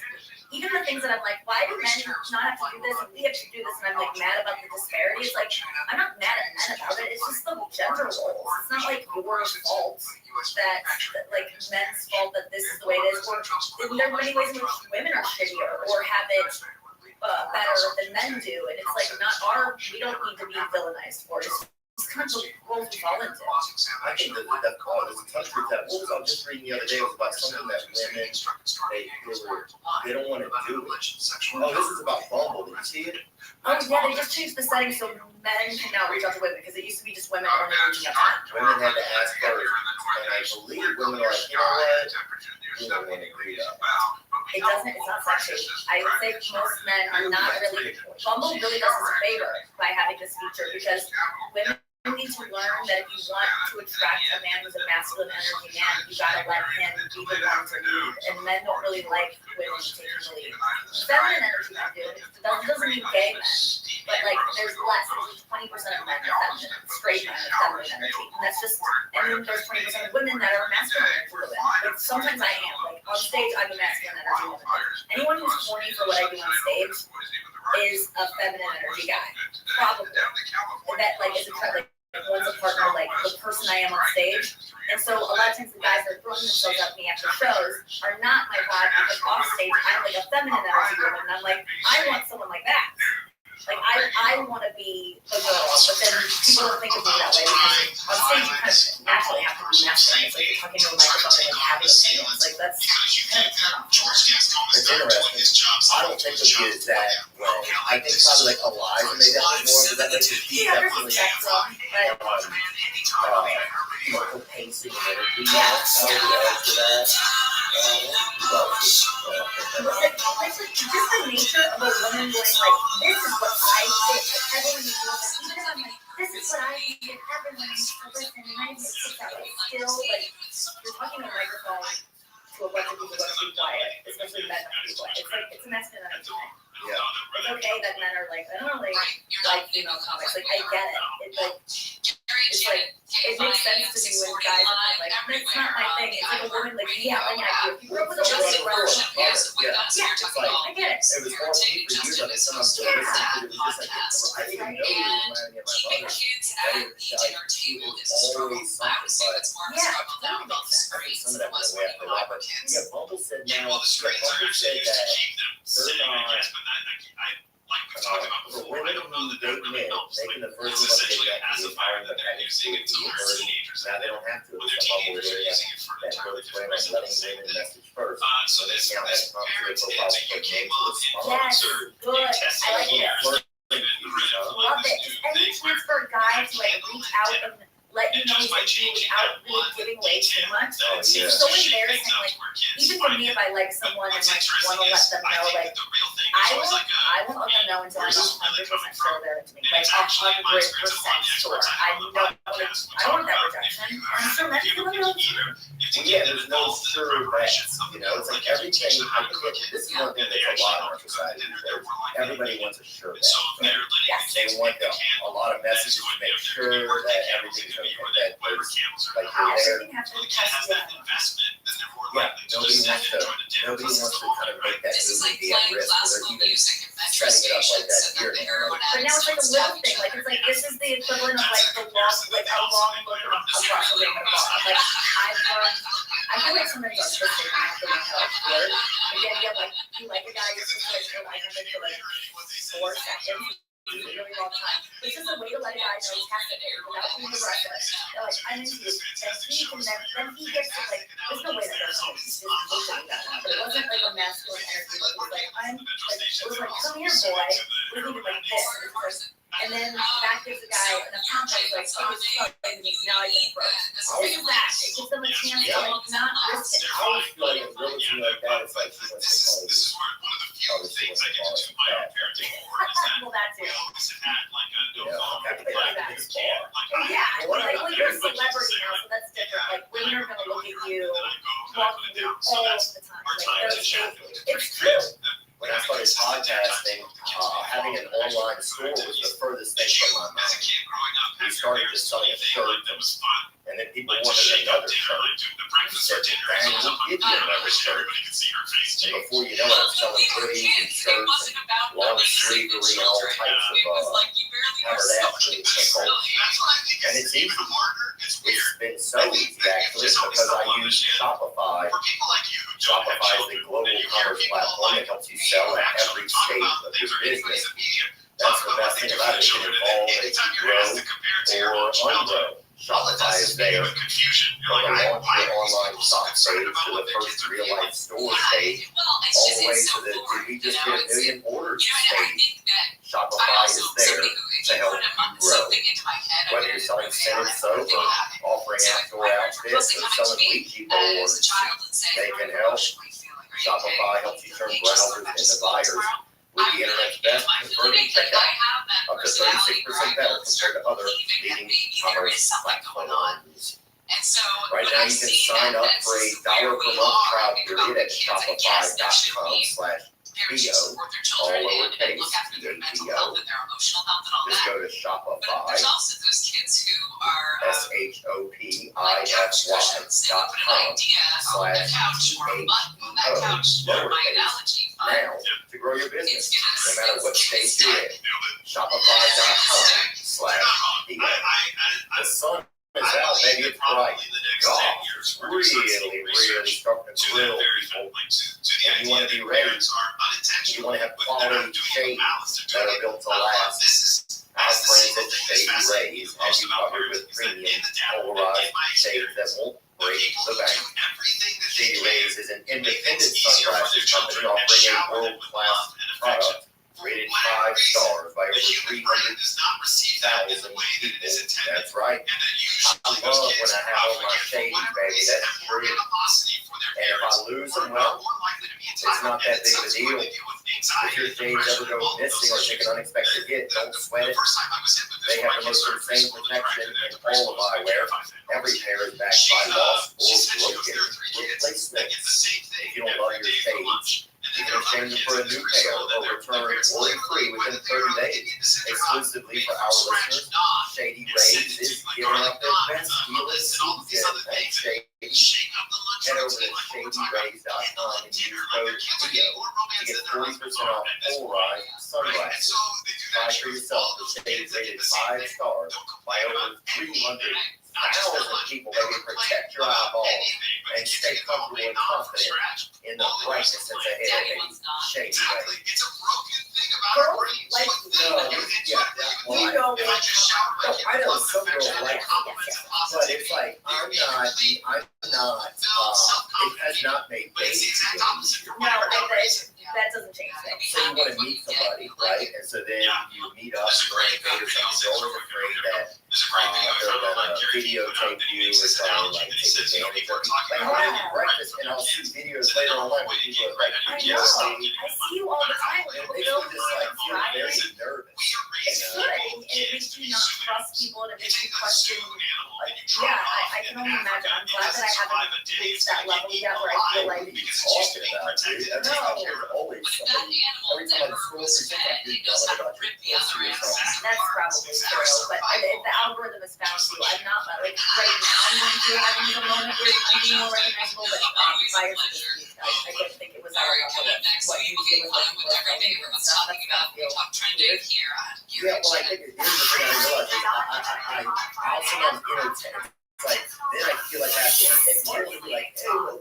Speaker 16: Even the things that I'm like, why do men not have to do this? We have to do this, and I'm like mad about the disparity. It's like I'm not mad at men about it. It's just the gender roles. It's not like your fault that like men's fault that this is the way it is. Or there are many ways in which women are shittier or have it better than men do, and it's like not our. We don't need to be villainized for it. It's kind of the roles we fall into.
Speaker 4: I think there's a country that what was I just reading the other day was about something that women they don't want to do it. Oh, this is about Bumble. Did you see it?
Speaker 16: Oh yeah, they just changed the setting so men can now reach out to women because it used to be just women only reaching out to men.
Speaker 4: Women had to ask first, and I believe women are like, you know what? We don't want to agree to that.
Speaker 16: It doesn't. It's not sexy. I would say most men are not really. Bumble really does us a favor by having this feature because women need to learn that if you want to attract a man who's a masculine energy man, you gotta let him be the one to lead. And men don't really like women taking the lead. Feminine energy men do. It doesn't mean gay men, but like there's less. There's 20% of men are feminine, straight men are feminine energy, and that's just. And then there's 20% of women that are masculine energy women. Like sometimes I am. Like on stage, I'm a masculine energy woman. Anyone who's horny for what I do on stage is a feminine energy guy, probably. And that like is a one's a partner, like the person I am on stage. And so a lot of times the guys that are throwing themselves at me after shows are not my vibe because off stage I'm like a feminine energy woman, and I'm like, I want someone like that. Like I want to be a girl, but then people don't think of me that way because on stage you kind of naturally have to be masculine. It's like you're talking to a microphone and having opinions. Like that's kind of tough.
Speaker 4: It's interesting. I don't think of you as that way. I think probably like Eliza made that more, but that makes you definitely. muscle pacing and energy. How we add to that.
Speaker 16: Just the nature of a woman going like, this is what I think. Everyone needs to listen. Even if I'm like, this is what I think. Everyone needs to listen. And I just sit there like, still, like, you're talking on a microphone to a bunch of people that are quiet, especially men are quiet. It's like, it's a masculine thing.
Speaker 4: Yeah.
Speaker 16: It's okay that men are like, I don't really like female comics. Like, I get it. It's like, it makes sense to me when guys are like, that's not my thing. It's like a woman like yelling at you. If you grew up with a woman
Speaker 4: Yeah,
Speaker 16: it's like, I get it.
Speaker 4: it was hard for me for years. I mean, sometimes I listened to it, it was just like, I didn't even know you reminded me of my mother. She was always something, but I think some of that went away after that. But yeah, Bumble said now, Bumble said that they're not, for women who date men, making the first one they got to be hiring the package to now they don't have to, it's a Bumble area that really plan on letting women message first. So they now have to come to a profile for names to respond.
Speaker 16: Yes, good. I like it. Love it. Is any chance for a guy to like reach out and let you know he's like without really giving away too much?
Speaker 4: Oh, yeah.
Speaker 16: It's so embarrassing. Like even for me, if I like someone and like want to let them know, like I won't let them know until I'm 100% sure they're into me. Like 100% sure. I know. Like, I want that rejection. And I'm sure men feel it too.
Speaker 4: Yeah, there's no sure bets, you know, it's like everything, I think this is one thing that's a lot in our society, everybody wants a sure bet.
Speaker 16: Yes.
Speaker 4: They want a lot of messages to make sure that everything's okay, that there's, like, you're there.
Speaker 16: Everything has to be tested.
Speaker 4: Yeah, nobody wants to kind of make that move and be at risk, or they're even setting it up like that here.
Speaker 16: But now it's like a little thing, like it's like this is the equivalent of like the long, like a long look across the window. Like I've learned, I feel like sometimes I'm just saying I have to learn how to flirt. Again, you have like you like a guy, you're just like for like 4 seconds. It's a really long time. It's just a way to let a guy know he's fascinated without being aggressive. They're like, I'm into you. And he can then he gets to like, there's no way that they're home. He's just looking at that. But it wasn't like a masculine energy. It was like, it was like, come here, boy. We're leaving like this. And then that gives the guy an account that he's like, oh, it's fucking me. Now I get broke. This is that. It gives them a chance to like not risk it.
Speaker 4: I always feel like a relative like that, it's like she wants to call it, she wants to call it bad.
Speaker 16: Well, that too.
Speaker 4: Yeah,
Speaker 16: Yeah, well, you're a celebrity now, so that's different. Like, women are gonna look at you walking you all the time. Like, it's true.
Speaker 4: When I started podcasting, having an online store was the furthest thing from my mind. We started just selling a shirt, and then people wanted another shirt. We said, "Bang, we'll give you another shirt." And before you know it, I'm selling hoodies and shirts and long sleevery and all types of haberdashery. And it's easy. It's been so easy actually because I use Shopify. Shopify is the global commerce platform that helps you sell at every stage of your business. That's the best thing about it. It can evolve as you grow or ungrow. Shopify is there from the launch your online shop stage to the first real-life store stage, all the way to the did we just get 1 million orders stage. Shopify is there to help you grow. Whether you're selling scented soap or offering outdoor outfits or selling Ouija boards, they can help. Shopify helps you turn browsers into buyers with the internet's best converting checkout, up to 36% better compared to other leading commerce platforms. Right now, you can sign up for a $1 per month trial period at shopify.com/PO, all lowercase, PAPO. Just go to Shopify, SHOPIFY.com/PAPO, lowercase. Now, to grow your business, no matter what stage you're in, Shopify.com/PO. The sun is out, maybe it's bright. Gosh, it's really starting to grill people. And you want to be ready. You want to have quality shades that are built to last. Our friends at Shady Rays have you covered with premium polarized shades that won't break the bank. Shady Rays is an independent sunglasses company offering a world-class product rated 5 stars by over 300,000 people. That's right. I love when I have that big of a deal. If your shades ever go missing or take an unexpected hit, don't sweat it. They have the most insane protection in all of eyewear. Every pair is backed by loss or broken replacements. If you don't love your shades, you can exchange them for a new pair or return worry-free within 30 days. Exclusively for our listeners, Shady Rays is giving up their best deal this season at Shady. Head over to ShadyRays.com and use code VIDEO to get 40% off polarized sunglasses. Try for yourself the shades rated 5 stars by over 300,000 people ready to protect your eyeballs and stay comfortable and confident in the brightness that's ahead of a Shady Rays.
Speaker 16: Girls like
Speaker 4: I know some girls like it, but it's like I'm not. It has not made babies.
Speaker 16: no, that doesn't change things.
Speaker 4: So you want to meet somebody, right? And so then you meet up, you're on a date or something. You're always afraid that they're gonna videotape you or try and like take advantage of you. Like I'm gonna eat breakfast and I'll see videos later on where people are like
Speaker 16: I know. I see you all the time.
Speaker 4: and they feel just like feel very nervous.
Speaker 16: It's good, and it makes you not trust people, and it makes you question. Yeah, I can only imagine. I'm glad that I haven't reached that level yet where I feel like
Speaker 4: Talking about it, there's always somebody. Every time I scroll through TikTok, you're yelling about your
Speaker 16: that's probably true. But if the algorithm has found you, I'm not like right now. I'm going through having a moment where I'm being more recognizable, but prior to this week, I didn't think it was that level of what you do with like more favorite and stuff. That's gonna feel weird.
Speaker 4: Yeah, well, I think here's the thing I realize is I also am entertained. Like, then I feel like I have to entertain you and be like, hey, look,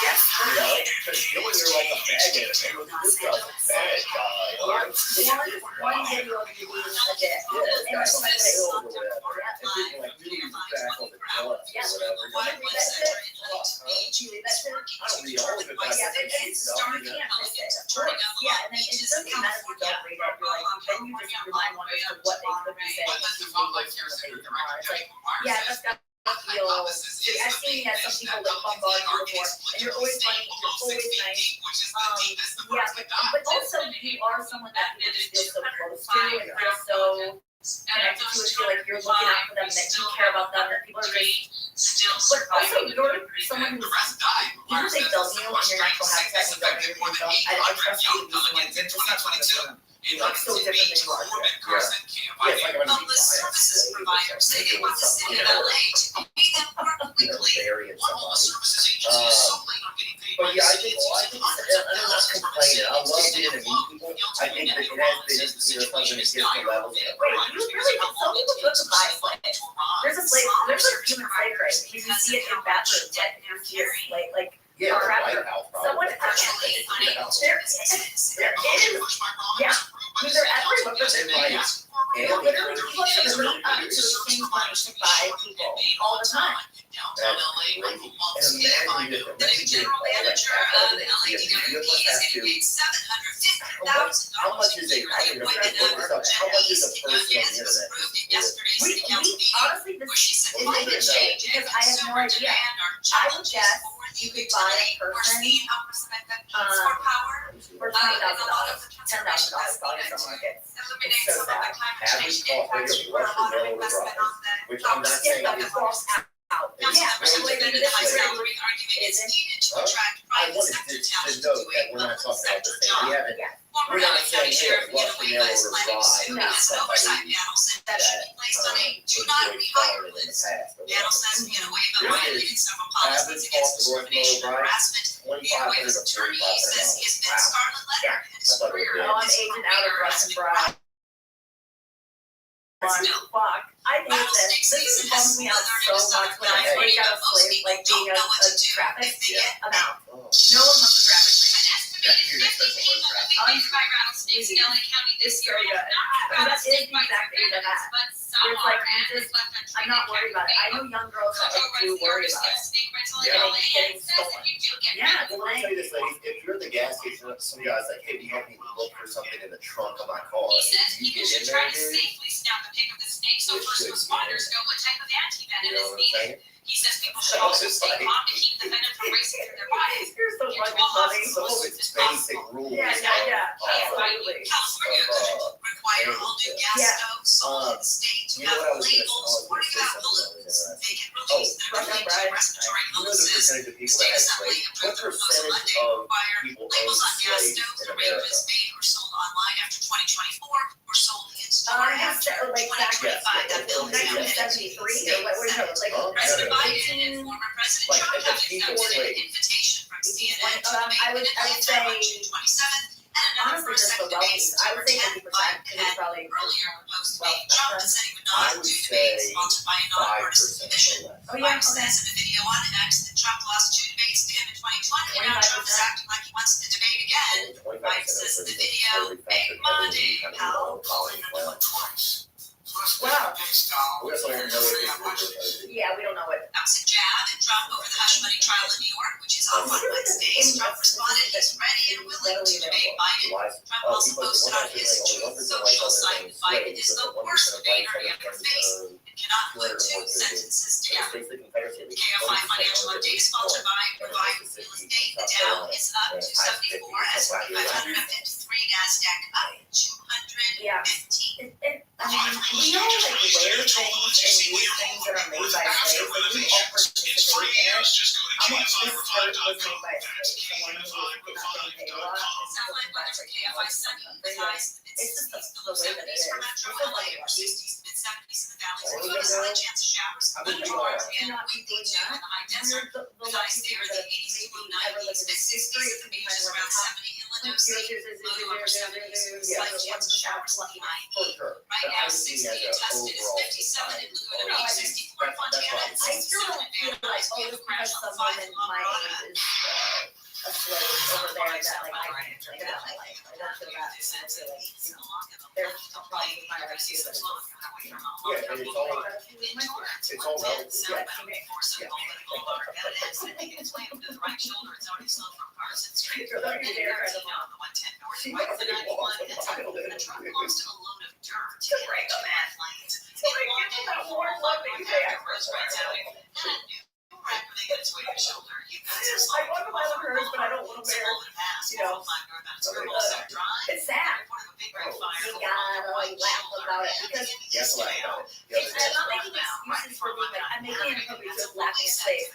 Speaker 16: Yes,
Speaker 4: you know, because you're like a bad guy. Hey, look at this guy's a bad guy.
Speaker 16: one video of you being a dick.
Speaker 4: Yeah, this
Speaker 16: And
Speaker 4: guy's
Speaker 16: it's
Speaker 4: a
Speaker 16: like,
Speaker 4: fail or whatever. And people like really back on the dust or
Speaker 16: yes,
Speaker 4: whatever.
Speaker 16: you want to read that shit? Do you read that shit?
Speaker 4: I don't read all of it, but I
Speaker 16: Yeah,
Speaker 4: think
Speaker 16: it's
Speaker 4: it's
Speaker 16: you can't miss it. Of course. Yeah, and then it doesn't matter if you don't read it. You're like, then you just remind one of what they could be saying if you read like some of the tomorrow. It's like, yeah, that's got feel. I've seen that some people like bombard you before, and you're always funny, you're always nice. Yeah, but also you are someone that people just feel so close to and feel so connected to and feel like you're looking out for them, that you care about them, that people are just. But also you're someone who's even if they don't you in your natural habitat and you don't know your yourself, I trust you to be someone you're just not one of them. You're like so different than you are.
Speaker 4: Yeah, it's like I'm
Speaker 12: Of the services providers, they didn't want the city of LA to pay them more quickly.
Speaker 4: burying
Speaker 8: One of the
Speaker 4: somebody.
Speaker 8: services agencies is so late on getting paid.
Speaker 4: But yeah, I think I'm not complaining. I love getting to meet people. I think that it has been something that gets to levels that
Speaker 16: Wait, you really don't. Some people go to buy slaves. There's a slave. There's a human slave trade. You can see it in bathrooms. Like you see a slave. Like
Speaker 4: yeah,
Speaker 16: a raptor.
Speaker 4: White House
Speaker 16: Someone
Speaker 4: probably.
Speaker 16: actually. There is. Yeah. I mean, they're everywhere. But they're
Speaker 4: Like,
Speaker 16: people literally people are really up to the same money to buy people all the time.
Speaker 8: Downtown LA, local months
Speaker 4: and
Speaker 8: get
Speaker 4: imagine
Speaker 8: fined.
Speaker 12: The new general manager of the LADWP is going to pay $750,000
Speaker 4: how much is a
Speaker 12: to
Speaker 4: how much is a person on the internet?
Speaker 12: Yesterday,
Speaker 16: We honestly, this is
Speaker 12: climate change
Speaker 16: because I have no idea. I would guess you could buy a person for $20,000, $10,000 probably from market. It's so bad.
Speaker 4: Average cost rate of Russian mail order drivers, which I'm not saying is.
Speaker 16: Out. Yeah, but the way that this is
Speaker 4: I wanted to note that we're not talking about the same. We haven't. We're not saying hey, Russian mail order drive
Speaker 16: No.
Speaker 4: is somebody that was very followed in the past. Or whatever. This is average cost of Russian mail order drive, $2,500 to $4,500. Wow.
Speaker 16: Yeah.
Speaker 4: I thought it was
Speaker 16: Oh, I'm aging out of Russian bride. Fuck. I hate this. This bums me out so much when I take out a slave, like being a traffic amount.
Speaker 4: Oh.
Speaker 16: No one wants to traffic me.
Speaker 4: That's your special word traffic.
Speaker 12: It's so good.
Speaker 16: That is the exact age I'm at. It's like, I'm not worried about it. I know young girls that like do worry about it. Getting stolen. Yeah,
Speaker 4: Well, let me tell you this, ladies. If you're at the gas station, some guy's like, "Hey, do you help me look for something in the trunk of my car?"
Speaker 12: He says
Speaker 4: You
Speaker 12: people
Speaker 4: get
Speaker 12: should
Speaker 4: in
Speaker 12: try
Speaker 4: there,
Speaker 12: to
Speaker 4: dude.
Speaker 12: safely snap the pick of the snake so
Speaker 4: It
Speaker 12: first
Speaker 4: should be
Speaker 12: responders
Speaker 4: in
Speaker 12: know what type of
Speaker 4: You
Speaker 12: antivenom
Speaker 4: know
Speaker 12: is
Speaker 4: what I'm
Speaker 12: needed.
Speaker 4: saying?
Speaker 12: He says people should also stay calm to keep the venom from racing through their bodies.
Speaker 4: Here's the
Speaker 12: Get to a
Speaker 4: funny.
Speaker 12: hospital
Speaker 4: Some of
Speaker 12: as soon
Speaker 4: it's
Speaker 12: as
Speaker 4: basic
Speaker 12: possible.
Speaker 4: rules.
Speaker 12: California could require all new gas stoves sold in the state to
Speaker 4: You know
Speaker 12: have
Speaker 4: what I was
Speaker 12: labels
Speaker 4: gonna say
Speaker 12: warning about
Speaker 4: something really
Speaker 12: pollutants.
Speaker 4: interesting.
Speaker 12: They can release their related respiratory
Speaker 4: You know the
Speaker 12: illnesses.
Speaker 4: percentage of people
Speaker 12: State
Speaker 4: that have
Speaker 12: Assembly
Speaker 4: slaves?
Speaker 12: approved
Speaker 4: What
Speaker 12: the proposal
Speaker 4: percentage
Speaker 12: Monday
Speaker 4: of
Speaker 12: require
Speaker 4: people own
Speaker 12: labels on gas
Speaker 4: slaves
Speaker 12: stoves
Speaker 4: in
Speaker 12: or
Speaker 4: America?
Speaker 12: ranges made or sold online after 2024 or sold in store
Speaker 4: I
Speaker 12: after 2025. That bill is now headed to the state Senate. President Biden and former President Trump have accepted an invitation from CNN to debate in Atlanta on June 27th, and another for a second debate September 10th. Biden had earlier proposed to make Trump and said he would not do debates sponsored by a nonpartisan commission. Biden says in a video on X that Trump lost 2 debates to him in 2020, and now Trump is acting like he wants to debate again. Biden says in the video, "Big Monday, pal, calling the twice."
Speaker 4: Wow. We also don't know what it is. Yeah, we don't know it.
Speaker 12: That was a jab at Trump over the hush money trial in New York, which is off on Wednesdays. Trump responded he's ready and willing to debate Biden. Trump also posted on his Truth Social site that Biden is the worst debater he ever faced and cannot put 2 sentences together. The KFI Financial Update is sponsored by Revive Real Estate. The Dow is up 274, S&P 500 up 53, NASDAQ up 215.
Speaker 4: We all like wear things and use things that are made by slaves. Like we all participate in it. I'm like, this shirt was made by a slave. Someone who was not getting paid a lot.
Speaker 12: Satellite weather for KFI sunny. Skies in the
Speaker 4: It's just
Speaker 12: mid-60s,
Speaker 4: the
Speaker 12: low
Speaker 4: way that it
Speaker 12: 70s for
Speaker 4: is.
Speaker 12: Metro
Speaker 4: We're so
Speaker 12: LA,
Speaker 4: lucky.
Speaker 12: over 60s, mid-70s in the valleys.
Speaker 4: Well,
Speaker 12: Include a slight chance of showers,
Speaker 4: I would
Speaker 12: winter
Speaker 4: be
Speaker 12: storms,
Speaker 4: like,
Speaker 12: and
Speaker 4: not
Speaker 12: windy
Speaker 4: doing
Speaker 12: too in
Speaker 4: that.
Speaker 12: the high
Speaker 4: We're
Speaker 12: desert.
Speaker 4: the
Speaker 12: The
Speaker 4: lucky
Speaker 12: highs there
Speaker 4: people
Speaker 12: in the
Speaker 4: that
Speaker 12: 80s to
Speaker 4: maybe
Speaker 12: low
Speaker 4: ever
Speaker 12: 90s,
Speaker 4: live in the
Speaker 12: mid-60s
Speaker 4: street
Speaker 12: at the beaches
Speaker 4: behind
Speaker 12: around
Speaker 4: where
Speaker 12: 70 in Ladosi, low to upper 70s, slight chance of showers in the high 80s. Right now, 60 in Tustin is 57 in Laguna Beach, 64 in Fontana, and 67 in Van Nuys. We have a crash on 5 in La Mirada.
Speaker 4: a slave over there that like I can't drink it out my life. I don't feel that. I feel like, you know, there's a problem with my life too. But
Speaker 2: Yeah, and it's all relative. Yeah.
Speaker 12: I think it's way up to the right shoulder. It's already slow from Carson Street. On the 110 north. Right to 91. That's a truck close to a load of dirt in bad lanes. In London, before Rose Rides out. And a new record they get its way to your shoulder. You guys are slow.
Speaker 4: I want to buy the hers, but I don't want to wear, you know, it's sad. You gotta like laugh about it because
Speaker 2: Yes, like that.
Speaker 4: I'm not making excuses for being like, I'm making an appropriate joke laughing at slaves.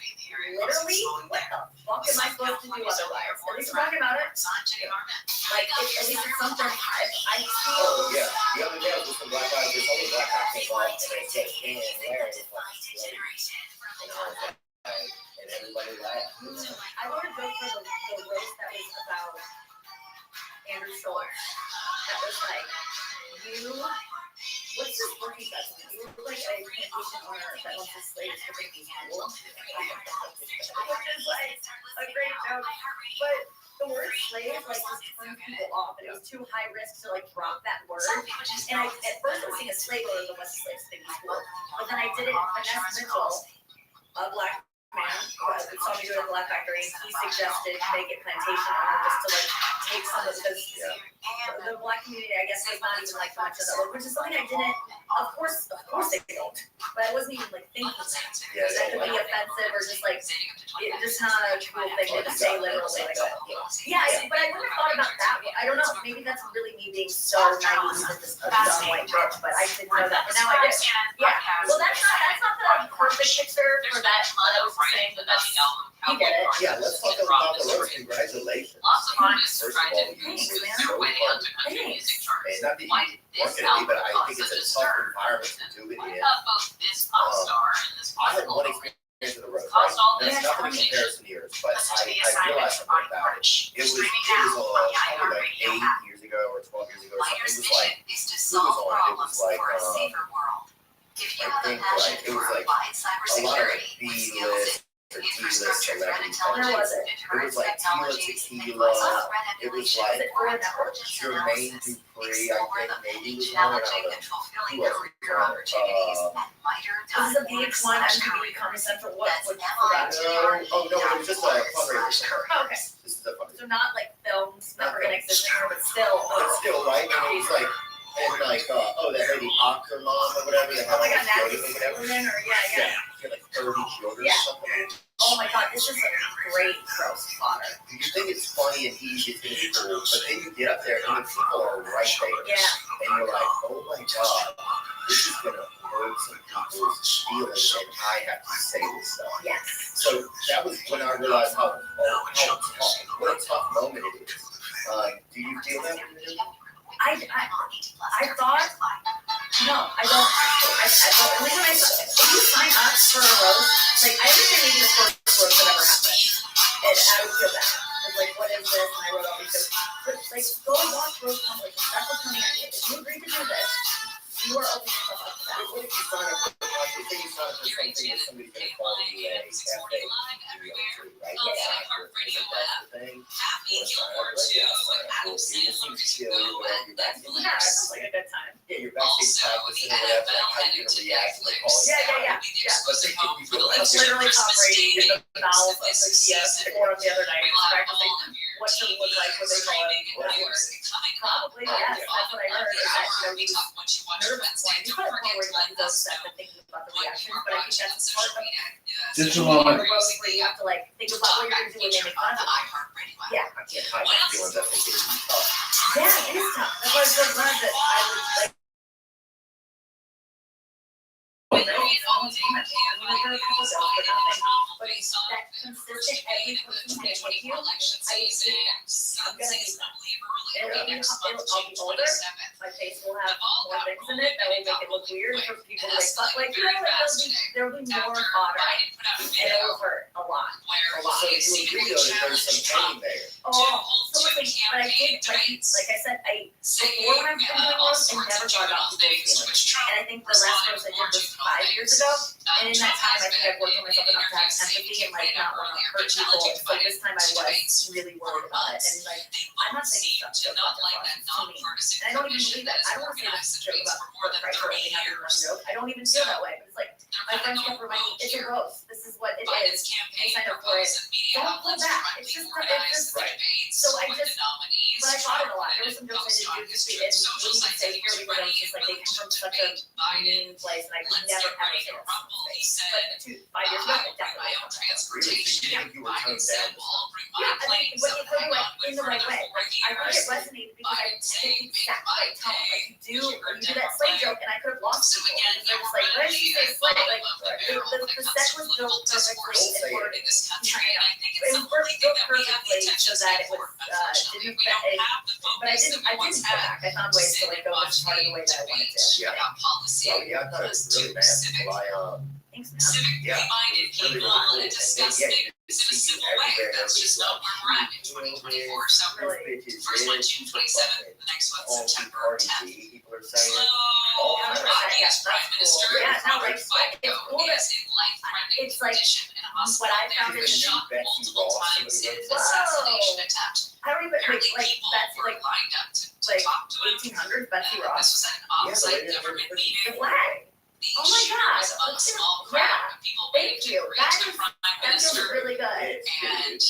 Speaker 4: Literally, what the fuck am I supposed to do otherwise? At least we're talking about it. Like, at least it's something I feel.
Speaker 2: Oh, yeah. The other day I was with some black guys, this other black guy came up and they said, "Can Larry is like slave." And I was like, and everybody laughed.
Speaker 4: I wrote a joke for the roast that was about Andrew Schultz. That was like, what's this word you guys want? You were like a plantation owner that wants his slaves to make these rules. Which is like a great joke. But the word slave like just turned people off, and it was too high risk to like drop that word. And at first I was thinking a slave owner was a slave thing before. But then I did it, Vanessa Mitchell, a black man, who saw me do it at the Black Factory, and he suggested make it plantation owner just to like take some of because the black community, I guess, does not even like much of that word, which is something I didn't. Of course they don't. But I wasn't even like thinking that. That could be offensive or just like it's just not a cool thing to just say literally like that. Yeah, but I wouldn't have thought about that. I don't know. Maybe that's really me being so naive and just a dumb white bitch, but I didn't know that. But now I do. Yeah. Well, that's not the perfect picture for that. I was saying that that's you get it.
Speaker 2: Yeah, let's talk about the roast. Congratulations.
Speaker 7: Lots of artists
Speaker 2: First
Speaker 7: tried
Speaker 2: of all,
Speaker 7: to use their way onto country music charts.
Speaker 2: and not that
Speaker 7: Why
Speaker 2: you
Speaker 7: did
Speaker 2: want
Speaker 7: this
Speaker 2: it to be, but
Speaker 7: album
Speaker 2: I
Speaker 7: cause
Speaker 2: think it's
Speaker 7: such
Speaker 2: a
Speaker 7: a
Speaker 2: tough
Speaker 7: stir?
Speaker 2: environment to do it
Speaker 7: What
Speaker 2: in.
Speaker 7: about both this pop star and this
Speaker 2: I had
Speaker 7: possible
Speaker 2: one experience with the roast,
Speaker 7: caused all
Speaker 2: right?
Speaker 7: this
Speaker 2: That's nothing in
Speaker 7: conversation?
Speaker 2: comparison to yours, but
Speaker 7: Listen to the
Speaker 2: I
Speaker 7: assignment
Speaker 2: realized
Speaker 7: from
Speaker 2: something
Speaker 7: Body
Speaker 2: about it.
Speaker 7: March.
Speaker 2: It was
Speaker 7: Streaming
Speaker 2: probably
Speaker 7: now on the
Speaker 2: like
Speaker 7: iHeartRadio
Speaker 2: 8
Speaker 7: app.
Speaker 2: years ago or 12 years ago or
Speaker 7: Player's
Speaker 2: something. It was like,
Speaker 7: mission is to solve
Speaker 2: on? It was
Speaker 7: problems
Speaker 2: like,
Speaker 7: for a safer world. If you
Speaker 2: I
Speaker 7: have a
Speaker 2: think,
Speaker 7: passion
Speaker 2: like, it
Speaker 7: for
Speaker 2: was like
Speaker 7: applied
Speaker 2: a lot of
Speaker 7: cybersecurity with skills
Speaker 2: B-list or
Speaker 7: in
Speaker 2: D-list
Speaker 7: infrastructure, threat
Speaker 2: celebrities.
Speaker 7: intelligence,
Speaker 4: It
Speaker 7: deterrence
Speaker 2: was like
Speaker 7: technologies,
Speaker 2: Tequila,
Speaker 7: and threat
Speaker 2: it was
Speaker 7: emulation,
Speaker 2: like
Speaker 7: or intelligence
Speaker 2: Jermaine
Speaker 7: analysis.
Speaker 2: Dupree, I
Speaker 7: Explore
Speaker 2: think
Speaker 7: the
Speaker 2: maybe
Speaker 7: many
Speaker 2: was one, I
Speaker 7: challenging
Speaker 2: don't
Speaker 7: and
Speaker 2: know.
Speaker 7: fulfilling
Speaker 2: Who else was
Speaker 7: career
Speaker 2: on it?
Speaker 7: opportunities at
Speaker 4: This is a VH1 MTV Comedy Central. What
Speaker 7: That's
Speaker 4: for
Speaker 7: MIT.
Speaker 4: that?
Speaker 2: No, no, it was just a fundraiser.
Speaker 4: Okay.
Speaker 2: This is a fundraiser.
Speaker 4: So not like films that were gonna exist anymore, but still.
Speaker 2: But still, right? And it was like, and like, that lady Octor Mom or whatever, that had
Speaker 4: Oh my
Speaker 2: like
Speaker 4: God,
Speaker 2: a
Speaker 4: Natalie
Speaker 2: or whatever.
Speaker 4: Portman or yeah.
Speaker 2: She had like
Speaker 4: 30 children
Speaker 16: Yeah.
Speaker 4: or something.
Speaker 16: Oh my god, this is a great roast fodder.
Speaker 4: You think it's funny and easy, it's gonna be cool, but then you get up there and the people are right there.
Speaker 16: Yeah.
Speaker 4: And you're like, oh my god, this is gonna hurt some people's feelings and I have to say this stuff.
Speaker 16: Yes.
Speaker 4: So that was when I realized how tough, what a tough moment it is. Do you feel that when you're doing it?
Speaker 16: I thought, no, I don't actually. The only time if you sign up for a roast, like I understand maybe the first roast that ever happened, and I would feel bad. It's like, what is this? And I wrote all these things. But like, go watch roast competitions. That's what Tony did. If you agree to do this, you are opening yourself up to that.
Speaker 4: What if you sign up for something and somebody's gonna call you a cafe, right? That's the thing.
Speaker 16: Yeah, it's like a good time.
Speaker 4: Yeah, you're backstage practicing or whatever, like how you're gonna react when they call you.
Speaker 16: Yeah.
Speaker 4: But they think you feel
Speaker 16: That's literally Tom Brady in the bowels of the Kia Forum the other night, practicing what to look like when they call it. Probably, yes. That's what I heard. Is that, he was nervous. You couldn't worry about his own stuff and thinking about the reactions, but I think that's part of
Speaker 2: Just a moment.
Speaker 16: the roast where you have to like think about what you're gonna do when they make fun of you. Yeah.
Speaker 4: I can't hide my feelings, I think it's tough.
Speaker 16: Yeah, it is tough. That's why I was so glad that I was like. But that consistent every person being with you, I think I'm gonna need that. I'll be older, my face will have more things in it that will make it look weird for people to like, you know, like there'll be more fodder, and it'll hurt a lot.
Speaker 4: So you agree though that there's some pain there.
Speaker 16: Oh, so like, but I did, like I said, before when I was doing roast, I never thought about people's feelings. And I think the last roast I did was 5 years ago, and in that time, I think I've worked on myself enough to have empathy and like not want to hurt people. So this time I was really worried about it, and like, I'm not saying stuff about the process to me. And I don't even believe that. I don't want to say this joke about the price for only having one joke. I don't even feel that way. But it's like, my friends kept reminding me, it's a roast. This is what it is. I signed up for it. Don't pull back. It's just right. So I just, but I thought it a lot. There were some jokes I did do just and wouldn't even say here because I was just like, they come from such a mean place, and I could never ever say that. But 5 years ago, I definitely felt that.
Speaker 4: Really? So you think you were turned down?
Speaker 16: Yeah, I mean, but it's like in the right way. Like, I think it resonated because I hit the exact right tone. Like you do that slave joke, and I could have lost people. It was like, why did she say slave? Like the set was built perfectly and worked. It was built perfectly so that it was didn't affect it. But I didn't go back. I found ways to like go this part of the way that I wanted to.
Speaker 4: Yeah. Oh yeah, I thought it was really magical.
Speaker 16: Thanks, man.
Speaker 4: Yeah. Really cool. And then, yeah, you see you everywhere. Everybody's like,
Speaker 7: First one June 27th, the next one September 10th.
Speaker 4: People are saying,
Speaker 7: Audience Prime Minister
Speaker 16: Yeah, no, like,
Speaker 7: Fico
Speaker 16: it's cool
Speaker 7: is in life-threatening
Speaker 16: it's like,
Speaker 7: condition in a hospital.
Speaker 16: what I found
Speaker 7: There
Speaker 16: is
Speaker 7: was shot
Speaker 4: Betsy
Speaker 7: multiple
Speaker 4: Ross,
Speaker 7: times in
Speaker 4: somebody
Speaker 7: an assassination attempt.
Speaker 16: I don't even
Speaker 7: Apparently
Speaker 16: like
Speaker 7: people
Speaker 16: that's
Speaker 7: were
Speaker 16: like
Speaker 7: lined up to
Speaker 16: like
Speaker 7: talk to him.
Speaker 16: 1800s Betsy
Speaker 7: This
Speaker 16: Ross.
Speaker 7: was at an off-site government
Speaker 16: The
Speaker 7: meeting.
Speaker 16: flag.
Speaker 7: The
Speaker 16: Oh my
Speaker 7: shooter
Speaker 16: God.
Speaker 7: was among a small
Speaker 16: Yeah.
Speaker 7: crowd of people waiting
Speaker 16: Thank
Speaker 7: to
Speaker 16: you.
Speaker 7: greet
Speaker 16: That
Speaker 7: the
Speaker 16: is
Speaker 7: Prime
Speaker 16: that feels
Speaker 7: Minister.
Speaker 16: really good.
Speaker 7: And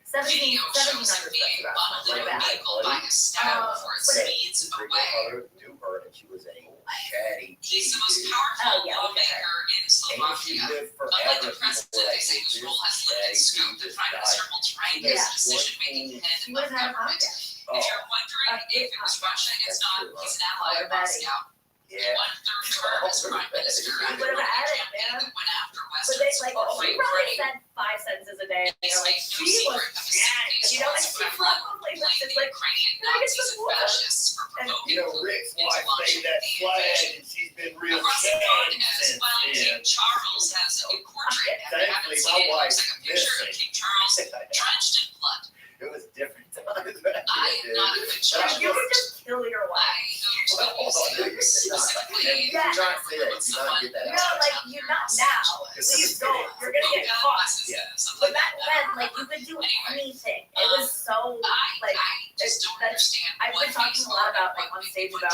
Speaker 16: 1700s
Speaker 7: shows him
Speaker 16: Betsy
Speaker 7: being
Speaker 16: Ross.
Speaker 7: funneled
Speaker 16: Like
Speaker 7: into a
Speaker 16: that.
Speaker 7: vehicle by his staff before it
Speaker 16: but it-
Speaker 7: speeds
Speaker 4: my
Speaker 7: away.
Speaker 4: grandfather knew her, and she was a chatty.
Speaker 7: He's the most
Speaker 16: Oh,
Speaker 7: powerful
Speaker 16: yeah, look at
Speaker 7: lawmaker in
Speaker 4: And she
Speaker 7: Slovakia.
Speaker 4: lived
Speaker 7: Unlike
Speaker 4: forever.
Speaker 7: the president, they say his role has limited scope. The prime minister will triangle his
Speaker 16: Yeah.
Speaker 7: decision-making head
Speaker 16: She
Speaker 7: of
Speaker 16: would have had a
Speaker 7: government.
Speaker 16: podcast.
Speaker 7: If you're wondering if it was Russia, it's not. He's an ally of Moscow.
Speaker 4: Yeah.
Speaker 7: One-third term as prime minister after
Speaker 16: Would have
Speaker 7: the
Speaker 16: had it,
Speaker 7: campaign
Speaker 16: man.
Speaker 7: that went after
Speaker 16: But
Speaker 7: Western
Speaker 16: they like
Speaker 7: support
Speaker 16: she
Speaker 7: for
Speaker 16: probably
Speaker 7: Ukraine.
Speaker 16: said 5 sentences a day. And
Speaker 7: It's
Speaker 16: they're like,
Speaker 7: like no
Speaker 16: she was
Speaker 7: secret of his
Speaker 16: mad. You know, like she probably was just like,
Speaker 7: Ukrainian
Speaker 16: can I get
Speaker 7: Nazis
Speaker 16: some
Speaker 7: and
Speaker 16: water?
Speaker 7: fascists for provoking
Speaker 4: You know, Rick's wife made that flag, and she's been real
Speaker 7: Across the
Speaker 4: sad
Speaker 7: pond as
Speaker 4: since
Speaker 7: well,
Speaker 4: then.
Speaker 7: King Charles has a new portrait. If you haven't
Speaker 4: Thankfully,
Speaker 7: seen
Speaker 4: my
Speaker 7: it, it
Speaker 4: wife
Speaker 7: looks like a picture of King Charles drenched in blood.
Speaker 4: It was different times back
Speaker 7: I
Speaker 4: then,
Speaker 7: am not a
Speaker 4: dude.
Speaker 7: good
Speaker 4: But I
Speaker 16: you
Speaker 7: judge.
Speaker 16: could just kill your wife.
Speaker 7: I go to the museum specifically.
Speaker 16: Yeah.
Speaker 4: Do not say that. Do not get that
Speaker 16: No,
Speaker 4: out.
Speaker 16: like you not now. Please don't. You're gonna get caught.
Speaker 4: Yeah.
Speaker 16: But back then, like you could do anything. It was so like
Speaker 7: I just don't understand.
Speaker 16: I've been talking a lot about like on stage about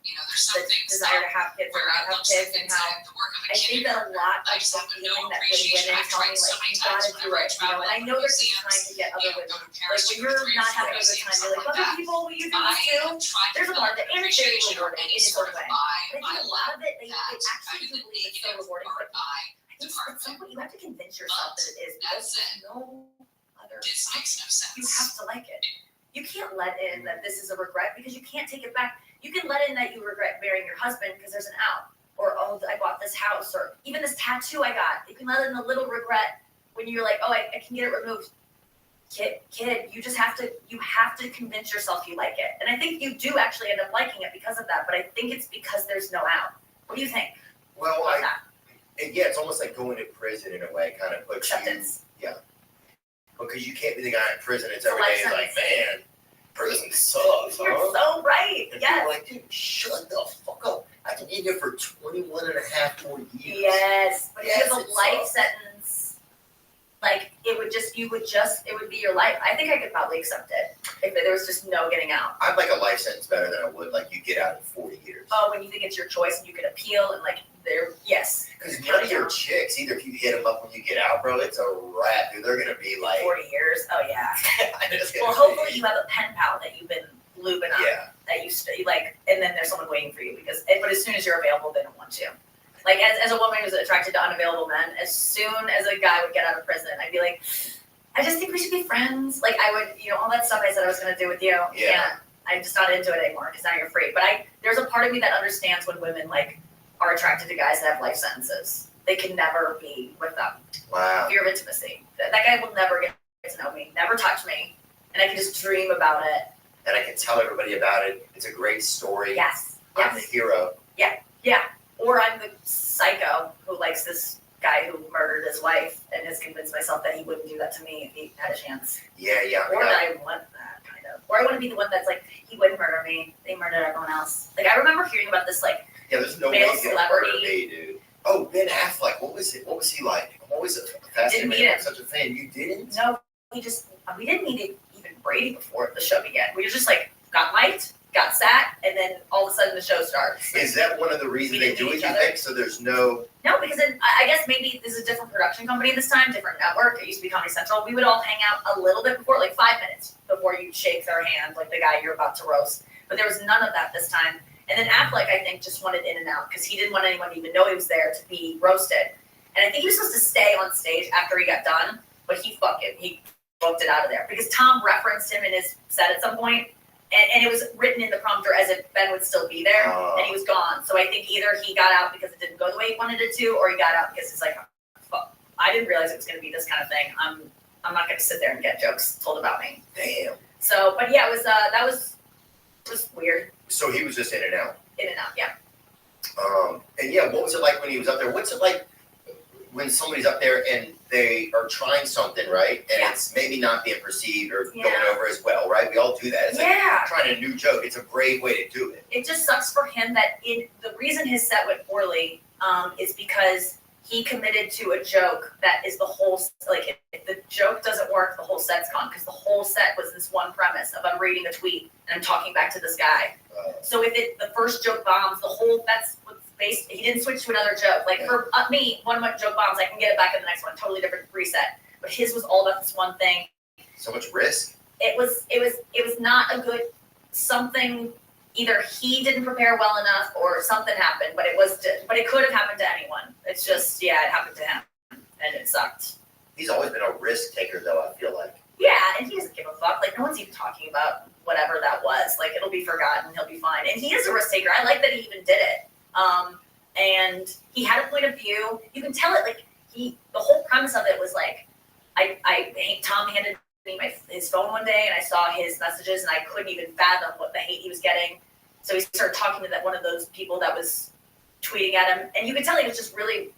Speaker 7: You know, there's
Speaker 16: the
Speaker 7: some things
Speaker 16: desire to have kids or
Speaker 7: where
Speaker 16: not
Speaker 7: it
Speaker 16: have
Speaker 7: looks
Speaker 16: kids
Speaker 7: like
Speaker 16: and
Speaker 7: it's
Speaker 16: how
Speaker 7: the work of a
Speaker 16: I think
Speaker 7: kid.
Speaker 16: that a lot
Speaker 7: I
Speaker 16: of
Speaker 7: just
Speaker 16: the
Speaker 7: have no
Speaker 16: feeling that when
Speaker 7: appreciation.
Speaker 16: women
Speaker 7: I've
Speaker 16: tell me
Speaker 7: tried so
Speaker 16: like
Speaker 7: many
Speaker 16: you gotta
Speaker 7: times
Speaker 16: do
Speaker 7: whenever I
Speaker 16: it, you know,
Speaker 7: travel
Speaker 16: and I know there's
Speaker 7: museums,
Speaker 16: trying to get
Speaker 7: you
Speaker 16: other
Speaker 7: know,
Speaker 16: women.
Speaker 7: go to
Speaker 16: Like
Speaker 7: Paris
Speaker 16: when
Speaker 7: 2 or
Speaker 16: you're
Speaker 7: 3 or
Speaker 16: not
Speaker 7: 4
Speaker 16: having a good
Speaker 7: museums,
Speaker 16: time,
Speaker 7: stuff
Speaker 16: you're like,
Speaker 7: like
Speaker 16: other
Speaker 7: that.
Speaker 16: people, will you do this
Speaker 7: I
Speaker 16: too?
Speaker 7: tried to
Speaker 16: There's a
Speaker 7: feel
Speaker 16: part that and it's very
Speaker 7: appreciation or
Speaker 16: rewarding
Speaker 7: any
Speaker 16: in its
Speaker 7: sort
Speaker 16: own
Speaker 7: of
Speaker 16: way.
Speaker 7: eye.
Speaker 16: And I think a lot of it, they
Speaker 7: that
Speaker 16: actually do believe it's so rewarding, but
Speaker 7: eye
Speaker 16: I think At some point, you have to convince yourself that it is, because there's no other
Speaker 1: This makes no sense.
Speaker 16: You have to like it. You can't let in that this is a regret because you can't take it back. You can let in that you regret marrying your husband because there's an out. Or, oh, I bought this house. Or even this tattoo I got. You can let in a little regret when you're like, oh, I can get it removed. Kid, you have to convince yourself you like it. And I think you do actually end up liking it because of that. But I think it's because there's no out. What do you think?
Speaker 4: Well,
Speaker 16: about that?
Speaker 4: it's almost like going to prison in a way, kind of puts
Speaker 16: Acceptance.
Speaker 4: you, yeah. Because you can't be the guy in prison. It's
Speaker 16: a
Speaker 4: every day.
Speaker 16: life
Speaker 4: It's like,
Speaker 16: sentence.
Speaker 4: man, prison sucks.
Speaker 16: You're so right.
Speaker 4: And
Speaker 16: Yes.
Speaker 4: people are like, dude, shut the fuck up. I can be here for 21 and a half more years.
Speaker 16: Yes. But if you have a
Speaker 4: it
Speaker 16: life
Speaker 4: sucks.
Speaker 16: sentence, like it would be your life. I think I could probably accept it if there was just no getting out.
Speaker 4: I'd like a life sentence better than I would like you get out in 40 years.
Speaker 16: Oh, when you think it's your choice and you can appeal and like yes.
Speaker 4: Because none of your chicks, either if you hit them up when you get out, bro, it's a wrap, dude. They're gonna be like
Speaker 16: 40 years. Oh yeah.
Speaker 4: It's gonna
Speaker 16: Well, hopefully you have a pen pal that you've been lubing up.
Speaker 4: Yeah.
Speaker 16: That you like, and then there's someone waiting for you but as soon as you're available, they don't want you. Like as a woman who's attracted to unavailable men, as soon as a guy would get out of prison, I'd be like, I just think we should be friends. Like I would, all that stuff I said I was gonna do with you.
Speaker 4: Yeah.
Speaker 16: I'm just not into it anymore because now you're free. But there's a part of me that understands when women like are attracted to guys that have life sentences. They can never be with them.
Speaker 4: Wow.
Speaker 16: Fear of intimacy. That guy will never get to know me, never touch me, and I can just dream about it.
Speaker 4: And I can tell everybody about it. It's a great story.
Speaker 16: Yes.
Speaker 4: I'm the hero.
Speaker 16: Yeah. Or I'm the psycho who likes this guy who murdered his wife and has convinced myself that he wouldn't do that to me if he had a chance.
Speaker 4: Yeah.
Speaker 16: Or that I want that kind of. Or I want to be the one that's like, he wouldn't murder me. They murdered everyone else. Like I remember hearing about this like
Speaker 4: There's no way
Speaker 16: male
Speaker 4: he's gonna murder
Speaker 16: celebrity.
Speaker 4: me, dude. Oh, Ben Affleck. What was it? What was he like? I'm always fascinated.
Speaker 16: Didn't meet
Speaker 4: I'm
Speaker 16: him.
Speaker 4: such a fan. You didn't?
Speaker 16: No, we didn't meet even Brady before the show began. We just like got mic'd, got sat, and then all of a sudden the show starts.
Speaker 4: Is that one of the reasons
Speaker 16: We
Speaker 4: they
Speaker 16: didn't
Speaker 4: do
Speaker 16: meet
Speaker 4: it,
Speaker 16: each
Speaker 4: you
Speaker 16: other.
Speaker 4: think? So there's no...
Speaker 16: No, because I guess maybe this is a different production company this time, different network. It used to be Comedy Central. We would all hang out a little bit before, like 5 minutes before you shake their hand, like the guy you're about to roast. But there was none of that this time. And then Affleck, I think, just wanted in and out because he didn't want anyone to even know he was there to be roasted. And I think he was supposed to stay on stage after he got done, but he booked it out of there because Tom referenced him in his set at some point, and it was written in the prompter as if Ben would still be there, and he was gone. So I think either he got out because it didn't go the way he wanted it to, or he got out because he's like, fuck, I didn't realize it was going to be this kind of thing. I'm not going to sit there and get jokes told about me.
Speaker 4: Damn.
Speaker 16: So, but yeah, it was weird.
Speaker 4: So he was just in and out.
Speaker 16: In and out, yeah.
Speaker 4: And yeah, what was it like when he was up there? What's it like when somebody's up there and they are trying something, right? And it's maybe not being perceived or going over as well, right? We all do that. It's like trying a new joke. It's a brave way to do it.
Speaker 16: It just sucks for him that the reason his set went poorly is because he committed to a joke that is the whole, like, if the joke doesn't work, the whole set's gone, because the whole set was this one premise of I'm reading a tweet and I'm talking back to this guy. So if the first joke bombs, that's what's based, he didn't switch to another joke. Like for me, one of my joke bombs, I can get it back in the next one, totally different reset. But his was all about this one thing.
Speaker 4: So much risk.
Speaker 16: It was not a good something. Either he didn't prepare well enough or something happened, but it could have happened to anyone. It's just, it happened to him and it sucked.
Speaker 4: He's always been a risk taker though, I feel like.
Speaker 16: Yeah, and he doesn't give a fuck. Like, no one's even talking about whatever that was. Like, it'll be forgotten. He'll be fine. And he is a risk taker. I like that he even did it. And he had a point of view. You can tell it, like, the whole premise of it was like, Tom handed me his phone one day, and I saw his messages, and I couldn't even fathom what the hate he was getting. So he started talking to one of those people that was tweeting at him, and you could tell he was just really,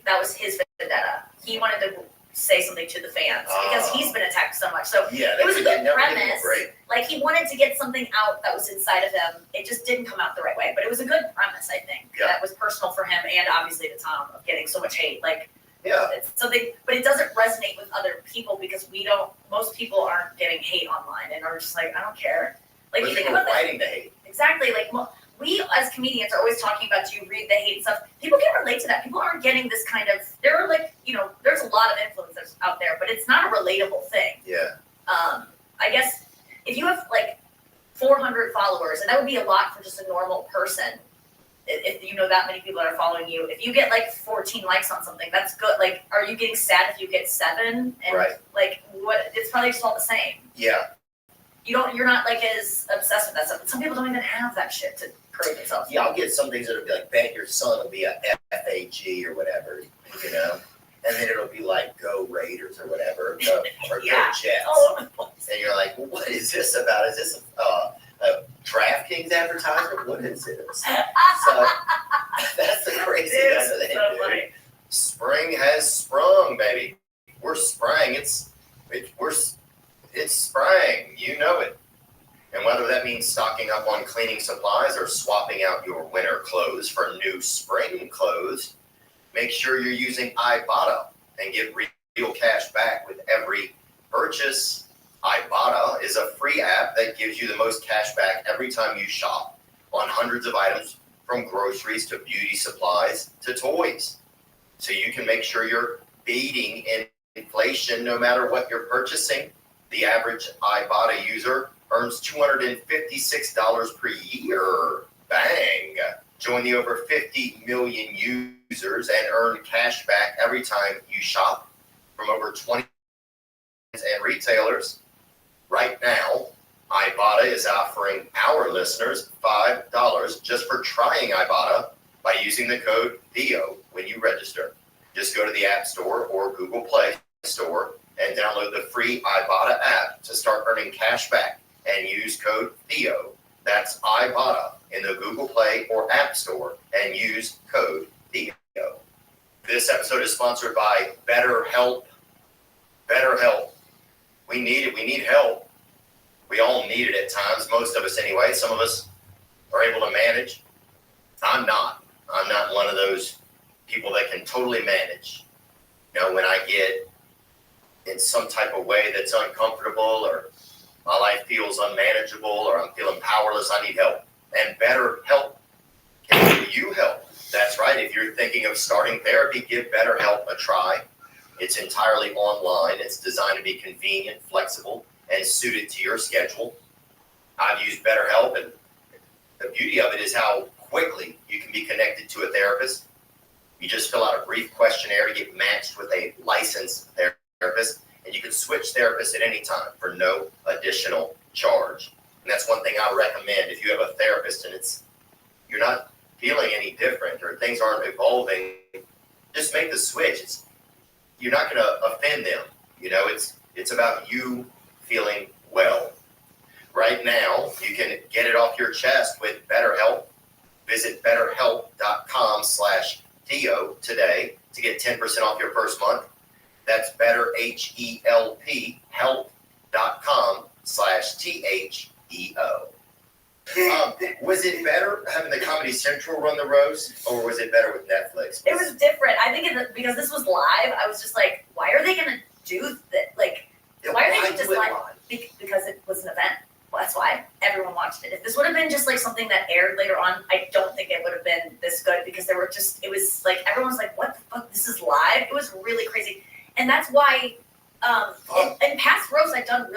Speaker 16: that was his vendetta. He wanted to say something to the fans because he's been attacked so much. So it was a good premise. Like, he wanted to get something out that was inside of him. It just didn't come out the right way, but it was a good premise, I think. That was personal for him and obviously to Tom of getting so much hate. Like, it's something, but it doesn't resonate with other people because most people aren't getting hate online and are just like, I don't care. Like, you think about that.
Speaker 4: Fighting the hate.
Speaker 16: Exactly. Like, we as comedians are always talking about, do you read the hate stuff? People can relate to that. People aren't getting this kind of, there are like, there's a lot of influencers out there, but it's not a relatable thing.
Speaker 4: Yeah.
Speaker 16: I guess if you have like 400 followers, and that would be a lot for just a normal person,
Speaker 10: if you know that many people are following you, if you get like 14 likes on something, that's good. Like, are you getting sad if you get 7? And
Speaker 4: Right.
Speaker 10: like, what? It's probably just all the same.
Speaker 4: Yeah.
Speaker 10: You're not like as obsessed with that stuff. Some people don't even have that shit to create themselves.
Speaker 4: Yeah, I'll get some things that'll be like, bet your son will be a FAG or whatever, you know? And then it'll be like, go Raiders or whatever, or go Jets.
Speaker 10: Oh.
Speaker 4: And you're like, well, what is this about? Is this a DraftKings advertisement? What is this? So that's the craziness of it,
Speaker 10: so
Speaker 4: dude.
Speaker 10: funny.
Speaker 4: Spring has sprung, baby. We're sprang. It's sprang. You know it. And whether that means stocking up on cleaning supplies or swapping out your winter clothes for new spring clothes, make sure you're using Ibotta and get real cash back with every purchase. Ibotta is a free app that gives you the most cash back every time you shop on hundreds of items, from groceries to beauty supplies to toys. So you can make sure you're beating inflation no matter what you're purchasing. The average Ibotta user earns $256 per year. Bang! Join the over 50 million users and earn cash back every time you shop from over 20 and retailers. Right now, Ibotta is offering our listeners $5 just for trying Ibotta by using the code Theo when you register. Just go to the App Store or Google Play Store and download the free Ibotta app to start earning cash back and use code Theo. That's Ibotta in the Google Play or App Store and use code Theo. This episode is sponsored by BetterHelp. BetterHelp. We need it. We need help. We all need it at times, most of us anyway. Some of us are able to manage. I'm not. I'm not one of those people that can totally manage. You know, when I get in some type of way that's uncomfortable or my life feels unmanageable or I'm feeling powerless, I need help. And BetterHelp can give you help. That's right. If you're thinking of starting therapy, give BetterHelp a try. It's entirely online. It's designed to be convenient, flexible, and suited to your schedule. I've used BetterHelp, and the beauty of it is how quickly you can be connected to a therapist. You just fill out a brief questionnaire to get matched with a licensed therapist, and you can switch therapists at any time for no additional charge. And that's one thing I recommend. If you have a therapist and you're not feeling any different or things aren't evolving, just make the switch. You're not going to offend them. You know, it's about you feeling well. Right now, you can get it off your chest with BetterHelp. Visit BetterHelp.com/Theo today to get 10% off your first month. That's BetterHelp, help.com/THEO. Was it better having the Comedy Central run the roast, or was it better with Netflix?
Speaker 10: It was different. I think because this was live, I was just like, why are they going to do that? Like, why are they just live? Because it was an event. Well, that's why everyone watched it. If this would have been just like something that aired later on, I don't think it would have been this good, because it was like, everyone was like, what the fuck? This is live? It was really crazy. And that's why, in past roasts, I've done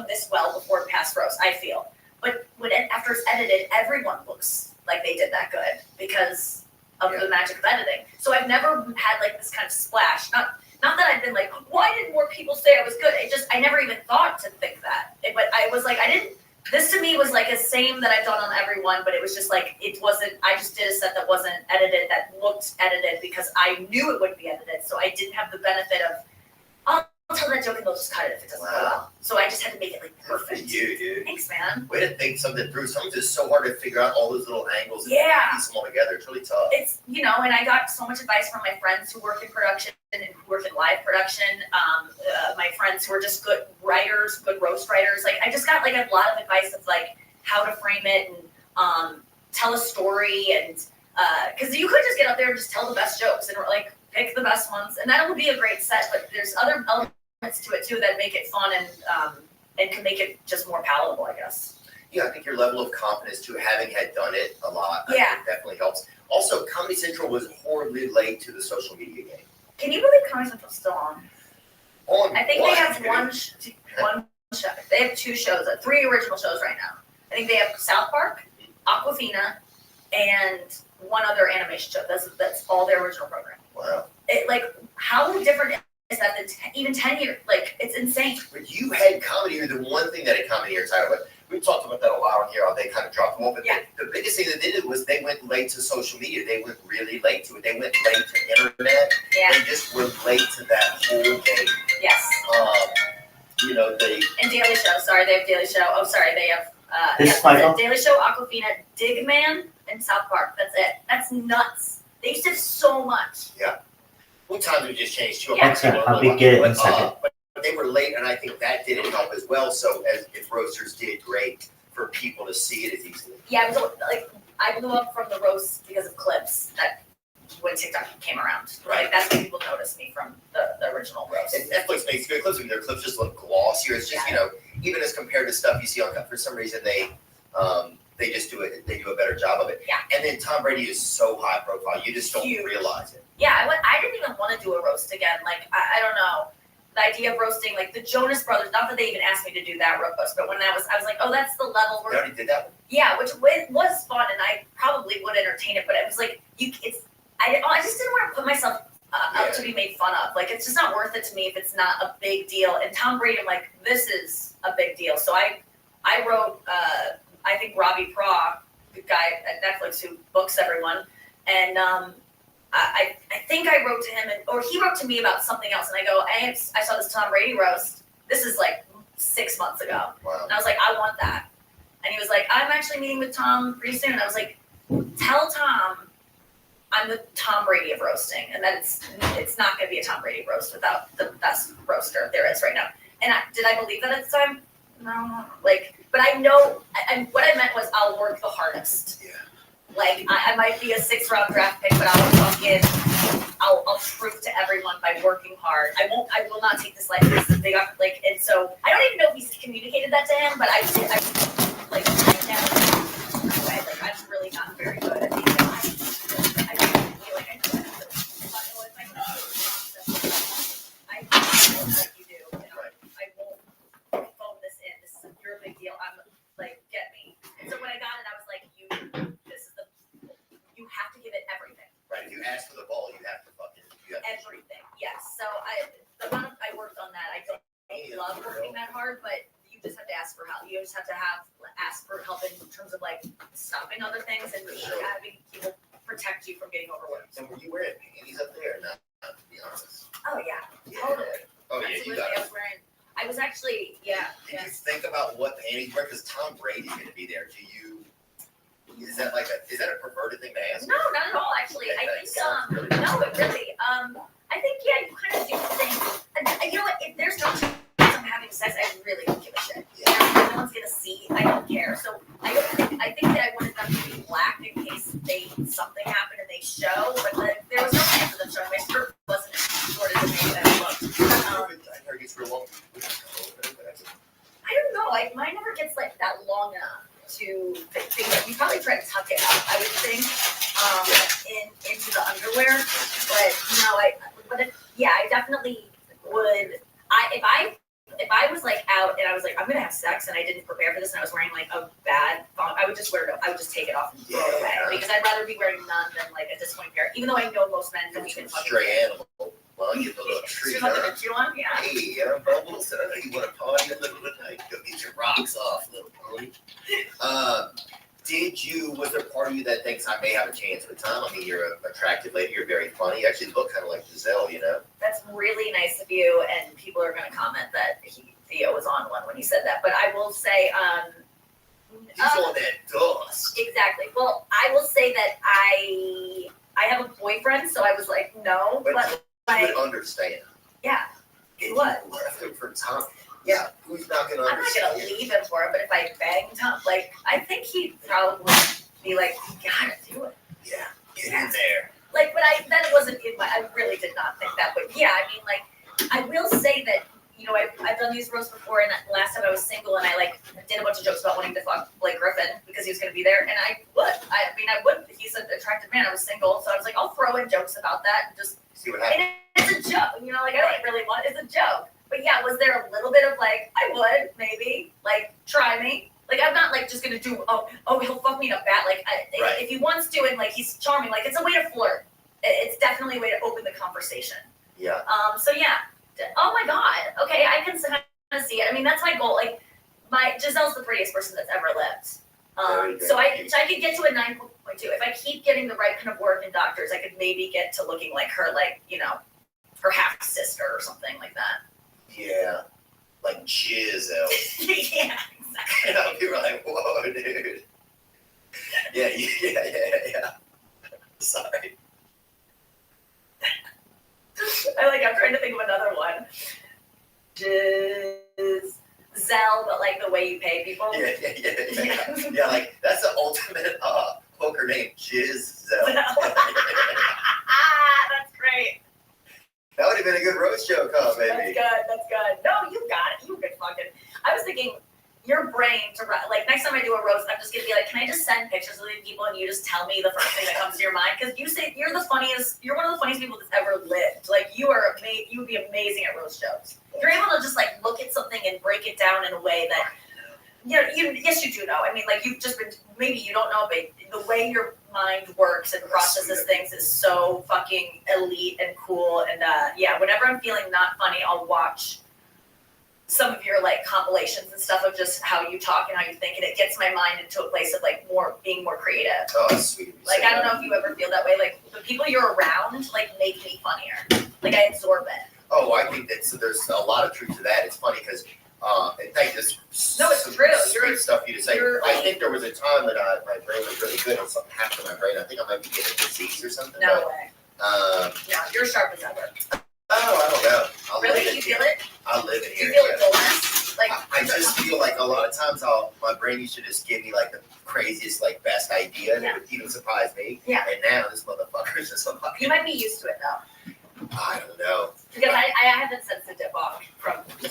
Speaker 10: this well before in past roasts, I feel. But after it's edited, everyone looks like they did that good because of the magic of editing. So I've never had like this kind of splash. Not that I've been like, why didn't more people say I was good? I never even thought to think that. But I was like, this to me was like a same that I've done on everyone, but it was just like, I just did a set that wasn't edited, that looked edited because I knew it wouldn't be edited. So I didn't have the benefit of, I'll tell that joke and they'll just cut it if it doesn't go well. So I just had to make it like perfect.
Speaker 4: Good for you, dude.
Speaker 10: Thanks, man.
Speaker 4: Way to think something through. Sometimes it's so hard to figure out all those little angles and piece them all together. It's really tough.
Speaker 10: It's, and I got so much advice from my friends who work in production and who work in live production. My friends who are just good writers, good roast writers. Like, I just got like a lot of advice of like how to frame it and tell a story, and because you could just get out there and just tell the best jokes and like pick the best ones, and that would be a great set. But there's other elements to it too that make it fun and can make it just more palatable, I guess.
Speaker 4: Yeah, I think your level of confidence too, having had done it a lot, I
Speaker 10: yeah,
Speaker 4: think definitely helps. Also, Comedy Central was horribly late to the social media game.
Speaker 10: Can you believe Comedy Central's still on?
Speaker 4: On
Speaker 10: I think
Speaker 4: what?
Speaker 10: they have one show. They have 2 shows, 3 original shows right now. I think they have South Park, Aquafina, and one other animation show. That's all their original programming.
Speaker 4: Wow.
Speaker 10: It like how different is that than even 10 years? Like it's insane.
Speaker 4: But you had comedy here. The one thing that a comedy here tired, but we talked about that a lot on here. How they kind of dropped them off. But
Speaker 10: Yeah.
Speaker 4: the biggest thing that they did was they went late to social media. They went really late to it. They went late to internet.
Speaker 10: Yeah.
Speaker 4: They just were late to that whole game.
Speaker 10: Yes.
Speaker 4: You know, they
Speaker 10: And Daily Show. Sorry, they have Daily Show. Oh, sorry, they have.
Speaker 9: This
Speaker 10: that's
Speaker 9: Michael?
Speaker 10: it. Daily Show, Aquafina, Digman, and South Park. That's it. That's nuts. They used to have so much.
Speaker 4: well, times have just changed too.
Speaker 10: Yeah.
Speaker 9: Okay, I'll be good in a
Speaker 4: But,
Speaker 9: second.
Speaker 4: but they were late, and I think that didn't help as well. So as if roasters did great for people to see it as easily.
Speaker 10: Yeah, it was like I blew up from the roast because of clips that when TikTok came around. Like that's when people noticed me from the original roast.
Speaker 4: And Netflix makes good clips. I mean, their clips just look glossier. It's just, you know, even as compared to stuff you see on, for some reason they just do it. They do a better job of it.
Speaker 10: Yeah.
Speaker 4: And then Tom Brady is so high profile, you just don't
Speaker 10: Huge.
Speaker 4: realize it.
Speaker 10: Yeah, I didn't even want to do a roast again. Like I don't know. The idea of roasting, like the Jonas Brothers, not that they even asked me to do that roast, but when I was like, oh, that's the level
Speaker 4: You
Speaker 10: where,
Speaker 4: already did that one.
Speaker 10: yeah, which was fun, and I probably would entertain it, but it was like, I just didn't want to put myself up to be made fun of. Like, it's just not worth it to me if it's not a big deal. And Tom Brady, I'm like, this is a big deal. So I wrote, I think Rabbi Rothschild, the guy at Netflix who books everyone, and I think I wrote to him, or he wrote to me about something else, and I go, I saw this Tom Brady roast. This is like 6 months ago.
Speaker 4: Wow.
Speaker 10: And I was like, I want that. And he was like, I'm actually meeting with Tom pretty soon. And I was like, tell Tom I'm the Tom Brady of roasting, and that it's not going to be a Tom Brady roast without the best roaster there is right now. And did I believe that at the time? No. Like, but I know, what I meant was I'll work the hardest.
Speaker 4: Yeah.
Speaker 10: Like, I might be a 6th-round draft pick, but I'll prove to everyone by working hard. I will not take this lightly. This is a big, like, and so I don't even know if he's communicated that to him, but I like, I'm really not very good at these. I feel like I do it. I feel like you do. And I won't phone this in. You're a big deal. I'm like, get me. And so when I got it, I was like, you have to give it everything.
Speaker 4: Right. If you ask for the ball, you have to
Speaker 10: Everything. Yes. So the amount I worked on that, I don't love working that hard, but you just have to ask for help. You just have to ask for help in terms of like stopping other things and having people protect you from getting overworked.
Speaker 4: And were you wearing panties up there or not? To be honest.
Speaker 10: Oh yeah, totally.
Speaker 4: Oh yeah, you got it.
Speaker 10: I was actually, yeah.
Speaker 4: Did you think about what panties were? Because Tom Brady's going to be there. Is that a perverted thing to ask?
Speaker 10: No, not at all. Actually, I think no, it really. I think you kind of do things. And you know what? If there's no chance I'm having sex, I really don't give a shit. Yeah. No one's gonna see. I don't care. So I think that I wanted them to be black in case something happened and they show. But there was no chance of them showing. My skirt wasn't as short as it made that look.
Speaker 4: I heard it's real long.
Speaker 10: I don't know. Mine never gets like that long enough to think that you probably try to tuck it up, I would think, into the underwear. But no, I definitely would. If I was like out and I was like, I'm gonna have sex and I didn't prepare for this and I was wearing like a bad thong, I would just wear it. I would just take it off and throw it away because I'd rather be wearing none than like a disappointing pair. Even though I know most men don't even fucking
Speaker 4: stray animal. Well, you get a little treat.
Speaker 10: Yeah.
Speaker 4: Hey, Bubbles, I know you want to party a little tonight. Go get your rocks off, little pony. Was there part of you that thinks I may have a chance with Tom? I mean, you're an attractive lady. You're very funny. You actually look kind of like Giselle, you know?
Speaker 10: That's really nice of you, and people are going to comment that Theo was on one when he said that. But I will say,
Speaker 4: he's on that dust.
Speaker 10: Exactly. Well, I will say that I have a boyfriend, so I was like, no. But
Speaker 4: you would understand.
Speaker 10: Yeah. What?
Speaker 4: Left him for Tom. Yeah, who's not going to understand?
Speaker 10: I'm not going to leave him for him, but if I bang Tom, like, I think he'd probably be like, you got to do it.
Speaker 4: Yeah, get in there.
Speaker 10: Like, but that wasn't in my, I really did not think that. But yeah, I mean, like, I will say that, you know, I've done these roasts before, and last time I was single, and I, like, did a bunch of jokes about wanting to fuck Blake Griffin because he was going to be there, and I would. I would. He's an attractive man. I was single, so I was like, I'll throw in jokes about that and just
Speaker 4: see what happens.
Speaker 10: And it's a joke, you know, like, I don't really want, it's a joke. But yeah, was there a little bit of like, I would, maybe, like, try me? Like, Like, I'm not like just gonna do, oh, he'll fuck me in a bat. Like,
Speaker 4: Right.
Speaker 10: if he wants to and like he's charming, like it's a way to flirt. It's definitely a way to open the conversation.
Speaker 4: Yeah.
Speaker 10: So yeah. Oh my God. Okay, I can kind of see it. I mean, that's my goal. Like, Giselle's the prettiest person that's ever lived. So I could get to a 9.2. If I keep getting the right kind of work in doctors, I could maybe get to looking like her, like, you know, her half sister or something like that.
Speaker 4: Yeah. Like Giselle.
Speaker 10: Yeah, exactly.
Speaker 4: You know, people are like, whoa, dude. Yeah. Sorry.
Speaker 10: I'm trying to think of another one. Giselle, but like the way you pay people.
Speaker 4: Yeah. Yeah, like that's the ultimate poker name, Giselle.
Speaker 10: That's great.
Speaker 4: That would have been a good roast show come, maybe.
Speaker 10: That's good. No, you got it. You could fucking. I was thinking your brain to like next time I do a roast, I'm just gonna be like, can I just send pictures of these people and you just tell me the first thing that comes to your mind? Because you say you're the funniest. You're one of the funniest people that's ever lived. Like you are you would be amazing at roast shows. You're able to just like look at something and break it down in a way that. Yes, you do know. I mean, like you've just been. Maybe you don't know, but the way your mind works and processes things is so fucking elite and cool. And yeah, whenever I'm feeling not funny, I'll watch some of your like compilations and stuff of just how you talk and how you think, and it gets my mind into a place of like being more creative.
Speaker 4: Oh, that's sweet.
Speaker 10: Like I don't know if you ever feel that way. Like the people you're around like make me funnier. Like I absorb it.
Speaker 4: Oh, I think that there's a lot of truth to that. It's funny because in fact, this
Speaker 10: no, it's true.
Speaker 4: You're stuff you to say. I think there was a time that my brain was really good and something happened to my brain. I think I might be getting a disease or something.
Speaker 10: No way. No, you're sharp as ever.
Speaker 4: Oh, I don't know.
Speaker 10: Really? You feel it?
Speaker 4: I live in here.
Speaker 10: You feel it dullness? Like
Speaker 4: I just feel like a lot of times my brain used to just give me like the craziest, like best idea, and it would even surprise me.
Speaker 10: Yeah.
Speaker 4: And now this motherfucker's just like.
Speaker 10: You might be used to it though.
Speaker 4: I don't know.
Speaker 10: Because I haven't sensed a dip off from
Speaker 4: You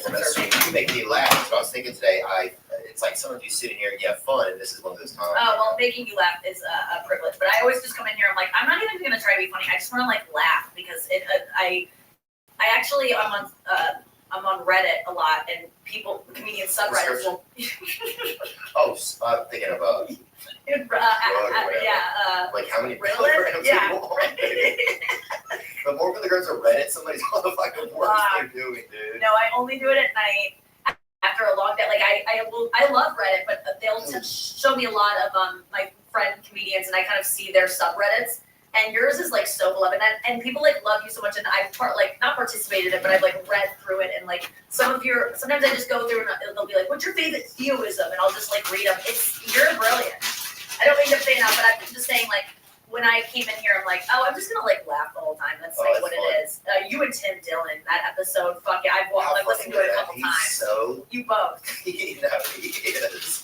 Speaker 4: make me laugh. That's what I was thinking today. It's like some of you sit in here and you have fun, and this is one of those times.
Speaker 10: Oh, well, making you laugh is a privilege. But I always just come in here, I'm like, I'm not even going to try to be funny. I just want to, like, laugh because I actually, I'm on Reddit a lot, and comedian subreddits will...
Speaker 4: Oh, I'm thinking about... like how many programs people on? The more programs are Reddit, somebody's motherfucking work they're doing, dude.
Speaker 10: No, I only do it at night after a long day. Like I love Reddit, but they'll show me a lot of my friend comedians, and I kind of see their subreddits. And yours is like so beloved, and people like love you so much. And I've not participated in it, but I've like read through it. And like sometimes I just go through and they'll be like, "What's your favorite theoism?" And I'll just like read them. You're brilliant. I don't mean to say that, but I'm just saying like when I came in here, I'm like, oh, I'm just gonna like laugh the whole time. That's like what
Speaker 4: fun.
Speaker 10: it is. You and Tim Dillon, that episode, fuck yeah, I've listened to it a couple times.
Speaker 4: So
Speaker 10: you both.
Speaker 4: He is.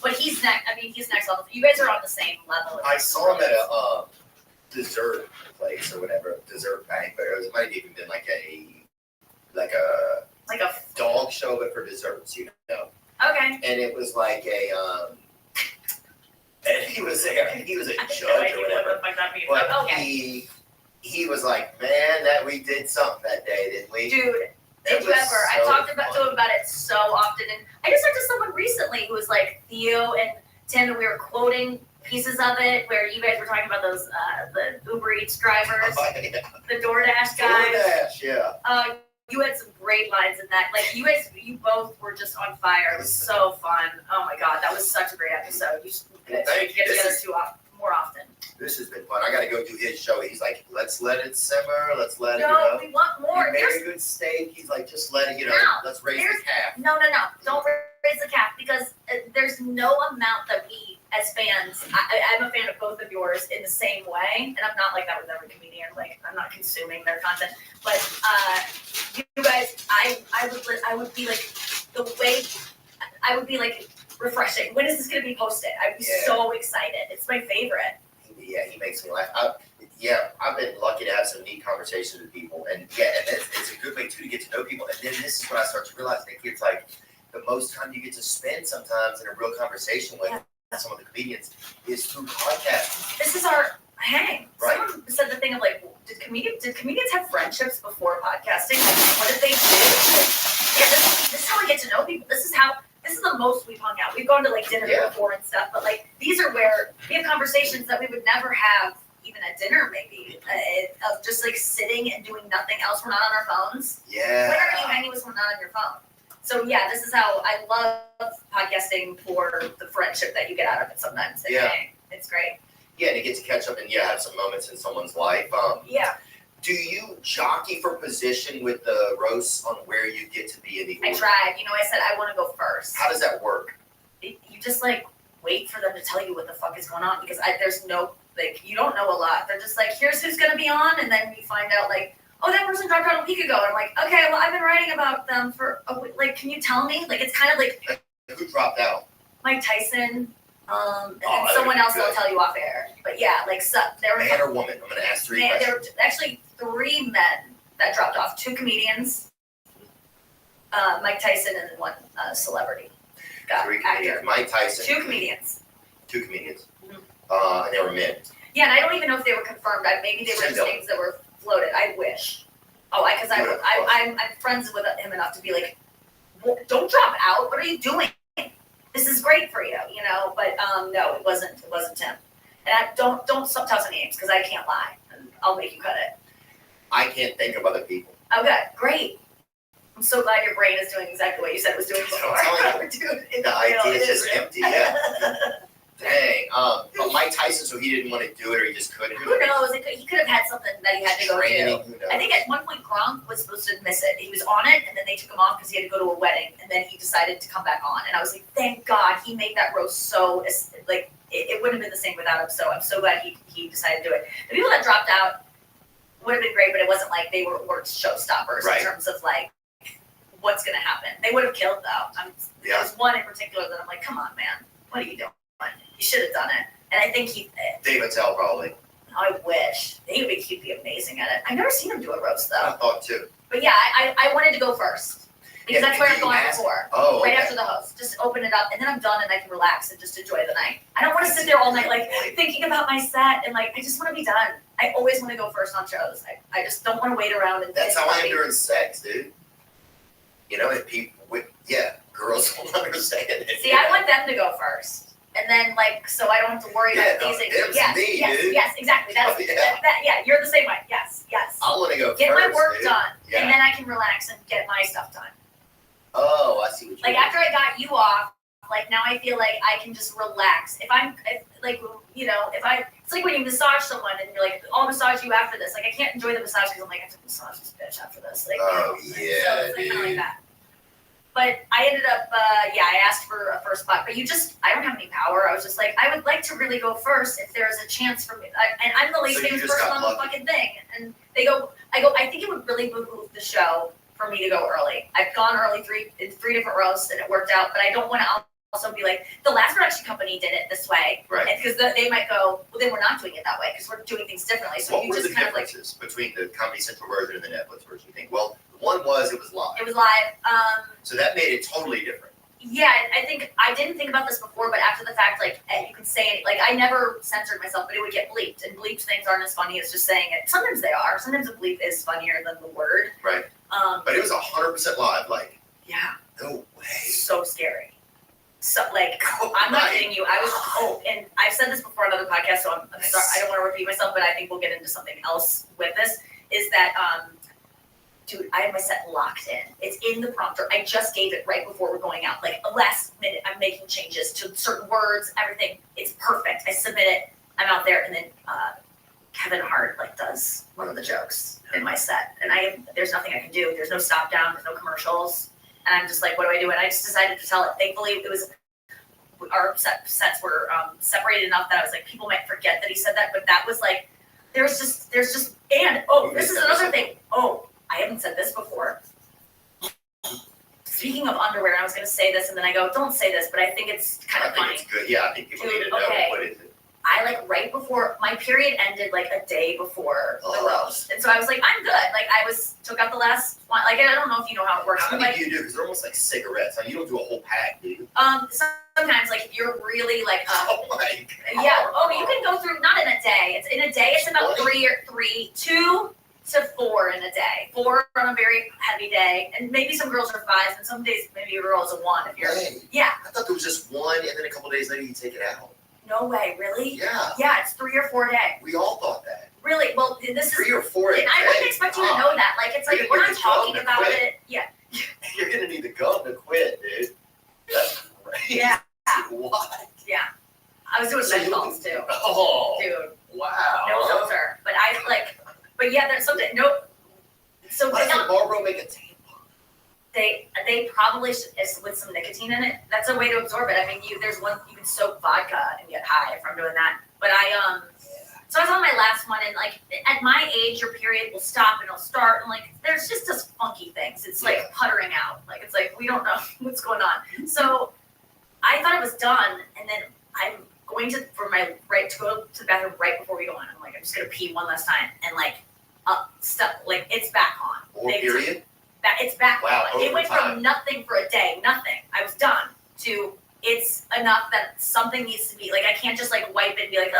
Speaker 10: But he's next. I mean, he's next level. You guys are on the same level.
Speaker 4: I saw him at a dessert place or whatever, dessert banquet. It might have even been like a dog show, but for desserts, you know.
Speaker 10: Okay.
Speaker 4: And it was like and he was there. I think he was a judge or whatever. But
Speaker 10: okay.
Speaker 4: He was like, man, that we did something that day, didn't we?
Speaker 10: Dude, did you ever? I talked to him about it so often, and I just talked to someone recently who was like Theo and Tim, and we were quoting pieces of it where you guys were talking about those the Uber Eats drivers, the DoorDash guys.
Speaker 4: DoorDash, yeah.
Speaker 10: You had some great lines in that. Like you both were just on fire. It was so fun. Oh my god, that was such a great episode. You should get together more often.
Speaker 4: This has been fun. I got to go do his show. He's like, let's let it simmer. Let's let it.
Speaker 10: No, we want more.
Speaker 4: You made a good steak. He's like, just let it. Let's raise the calf.
Speaker 10: No. Don't raise the calf because there's no amount that we as fans. I'm a fan of both of yours in the same way, and I'm not like that with every comedian. Like I'm not consuming their content, but you guys, I would be like the way I would be like refreshing. When is this going to be posted? I'd be so excited. It's my favorite.
Speaker 4: Yeah, he makes me laugh. I've been lucky to have some neat conversations with people, and it's a good way too to get to know people. And then this is what I start to realize, Nick. It's like the most time you get to spend sometimes in a real conversation with some of the comedians is through podcasting.
Speaker 10: This is our hang.
Speaker 4: Right.
Speaker 10: Someone said the thing of like, did comedians have friendships before podcasting? What did they do? This is how we get to know people. This this is the most we've hung out. We've gone to like dinner before and stuff, but like these are where we have conversations that we would never have even at dinner, maybe of just like sitting and doing nothing else. We're not on our phones.
Speaker 4: Yeah.
Speaker 10: When are you hanging with someone not on your phone? So yeah, this is how I love podcasting for the friendship that you get out of it sometimes. It's great.
Speaker 4: Yeah, and you get to catch up and have some moments in someone's life.
Speaker 10: Yeah.
Speaker 4: Do you jockey for position with the roasts on where you get to be in the order?
Speaker 10: I tried. I said I want to go first.
Speaker 4: How does that work?
Speaker 10: You just like wait for them to tell you what the fuck is going on because there's no like you don't know a lot. They're just like, here's who's gonna be on, and then you find out like, oh, that person dropped out a week ago. And I'm like, okay, well, I've been writing about them for a week. Like, can you tell me? Like, it's kind of like
Speaker 4: who dropped out?
Speaker 10: Mike Tyson. And then someone else will tell you off air. But yeah, like there were
Speaker 4: man or woman. I'm gonna ask 3 questions.
Speaker 10: There were actually 3 men that dropped off. 2 comedians, Mike Tyson, and 1 celebrity.
Speaker 4: 3 comedians. Mike Tyson.
Speaker 10: 2 comedians.
Speaker 4: 2 comedians. And they were men.
Speaker 10: Yeah, and I don't even know if they were confirmed. Maybe they were just names that were floated. I wish. Because I'm friends with him enough to be like, well, don't drop out. What are you doing? This is great for you, But no, it wasn't him. And don't stop tossing names because I can't lie. And I'll make you cut it.
Speaker 4: I can't think of other people.
Speaker 10: Okay, great. I'm so glad your brain is doing exactly what you said it was doing before. Dude,
Speaker 4: the idea is just empty. Yeah. Dang. But Mike Tyson, so he didn't want to do it, or he just couldn't.
Speaker 10: Who knows? He could have had something that he had to go
Speaker 4: Training,
Speaker 10: do. I think at one point Gronk was supposed to miss it. He was on it, and then they took him off because he had to go to a wedding, and then he decided to come back on. And I was like, thank God he made that roast so like it wouldn't have been the same without him. So I'm so glad he decided to do it. The people that dropped out would have been great, but it wasn't like they were showstoppers in terms of like what's going to happen. They would have killed though. There's one in particular that I'm like, come on, man, what are you doing? You should have done it. And I think
Speaker 4: Dave Attell probably.
Speaker 10: I wish. He'd be amazing at it. I've never seen him do a roast though.
Speaker 4: I thought too.
Speaker 10: But yeah, I wanted to go first. Because that's where I've gone before.
Speaker 4: Oh,
Speaker 10: right after the host. Just open it up and then I'm done and I can relax and just enjoy the night. I don't want to sit there all night like thinking about my set and like I just want to be done. I always want to go first on shows. I just don't want to wait around and
Speaker 4: that's how I am during sex, dude. If people girls don't understand it.
Speaker 10: See, I want them to go first. And then, so I don't have to worry about these things. Yes, exactly. You're the same way. Yes.
Speaker 4: I want to go
Speaker 10: get
Speaker 4: first,
Speaker 10: my work
Speaker 4: dude.
Speaker 10: done,
Speaker 4: Yeah.
Speaker 10: and then I can relax and get my stuff done.
Speaker 4: Oh, I see what you mean.
Speaker 10: After I got you off, now I feel like I can just relax. It's like when you massage someone and you're like, I'll massage you after this. I can't enjoy the massage because I'm like, I have to massage this bitch after this. So it's kind of like that. But I ended up, I asked for a first spot, but I don't have any power. I was just like, I would like to really go first if there's a chance for me. And I'm the least famous person on the fucking thing. And I go, I think it would really behoove the show for me to go early. I've gone early in 3 different roasts and it worked out, but I don't want to also be like, the last production company did it this way.
Speaker 4: Right.
Speaker 10: Because they might go, well, then we're not doing it that way because we're doing things differently. So
Speaker 4: what
Speaker 10: you
Speaker 4: were
Speaker 10: just
Speaker 4: the
Speaker 10: kind
Speaker 4: differences between the Comedy Central version and the Netflix version? You think, well, one was it was live.
Speaker 10: It was live.
Speaker 4: So that made it totally different.
Speaker 10: Yeah, I think I didn't think about this before, but after the fact, you could say it. I never censored myself, but it would get bleeped, and bleeped things aren't as funny as just saying it. Sometimes they are. Sometimes a bleep is funnier than the word.
Speaker 4: Right. But it was 100% live.
Speaker 10: Yeah.
Speaker 4: No way.
Speaker 10: So scary. So I'm not kidding you. And I've said this before on other podcasts, so I'm sorry. I don't want to repeat myself, but I think we'll get into something else with this. Is that dude, I have my set locked in. It's in the prompter. I just gave it right before we're going out. Last minute, I'm making changes to certain words, everything. It's perfect. I submit it. I'm out there, and then Kevin Hart does one of the jokes in my set, and there's nothing I can do. There's no stop down. There's no commercials, and I'm just like, what do I do? And I just decided to tell it. Thankfully, it was our sets were separated enough that I was like, people might forget that he said that, but that was there's just this is another thing. I haven't said this before. Speaking of underwear, I was going to say this, and then I go, don't say this, but I think it's kind of funny.
Speaker 4: I think it's good. Yeah, I think people need to know. What is it?
Speaker 10: I right before, my period ended a day before the roast. And so I was like, I'm good. I took out the last one. I don't know if you know how it works.
Speaker 4: How many do you do? Because they're almost like cigarettes. You don't do a whole pack, do you?
Speaker 10: Sometimes, if you're really
Speaker 4: oh my God.
Speaker 10: Yeah. Oh, you can go through, not in a day. In a day, it's about 2 to 4 in a day. 4 on a very heavy day, and maybe some girls are 5s, and some days maybe a girl is a 1 if you're.
Speaker 4: Hey,
Speaker 10: yeah.
Speaker 4: I thought there was just 1, and then a couple days later you take it out.
Speaker 10: No way, really?
Speaker 4: Yeah.
Speaker 10: Yeah, it's 3 or 4 a day.
Speaker 4: We all thought that.
Speaker 10: Really? Well, this is
Speaker 4: 3 or 4 a day.
Speaker 10: and I wouldn't expect you to know that. Like, it's like
Speaker 4: You're
Speaker 10: we're
Speaker 4: gonna
Speaker 10: not
Speaker 4: get
Speaker 10: talking
Speaker 4: gum to
Speaker 10: about
Speaker 4: quit.
Speaker 10: it. Yeah.
Speaker 4: You're gonna need the gum to quit, dude. That's crazy.
Speaker 10: Yeah.
Speaker 4: What?
Speaker 10: Yeah. I was doing menthols too.
Speaker 4: Oh.
Speaker 10: Dude.
Speaker 4: Wow.
Speaker 10: No filter. But I like. But yeah, there's something. Nope. So
Speaker 4: Why doesn't Marlboro make a tampon?
Speaker 10: They probably should, is with some nicotine in it. That's a way to absorb it. I mean, there's one you can soak vodka and get high from doing that. But so I was on my last one, and like at my age, your period will stop and it'll start, and like there's just this funky things. It's like puttering out. Like it's like we don't know what's going on. So I thought it was done, and then I'm going to go to the bathroom right before we go on. I'm like, I'm just gonna pee one last time, and like stuff like it's back on.
Speaker 4: Or period.
Speaker 10: It's back
Speaker 4: Wow,
Speaker 10: on. It went
Speaker 4: overtime.
Speaker 10: from nothing for a day, nothing. I was done to it's enough that something needs to be like I can't just like wipe it and be like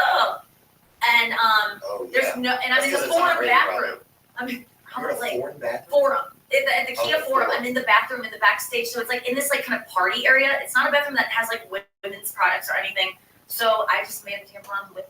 Speaker 10: and there's no and I'm in the forum bathroom. I mean
Speaker 4: You're in a
Speaker 10: like
Speaker 4: foreign bathroom?
Speaker 10: forum at the Kia Forum.
Speaker 4: Forum.
Speaker 10: I'm in the bathroom in the backstage, so it's like in this like kind of party area. It's not a bathroom that has like women's products or anything. So I just made a tampon with.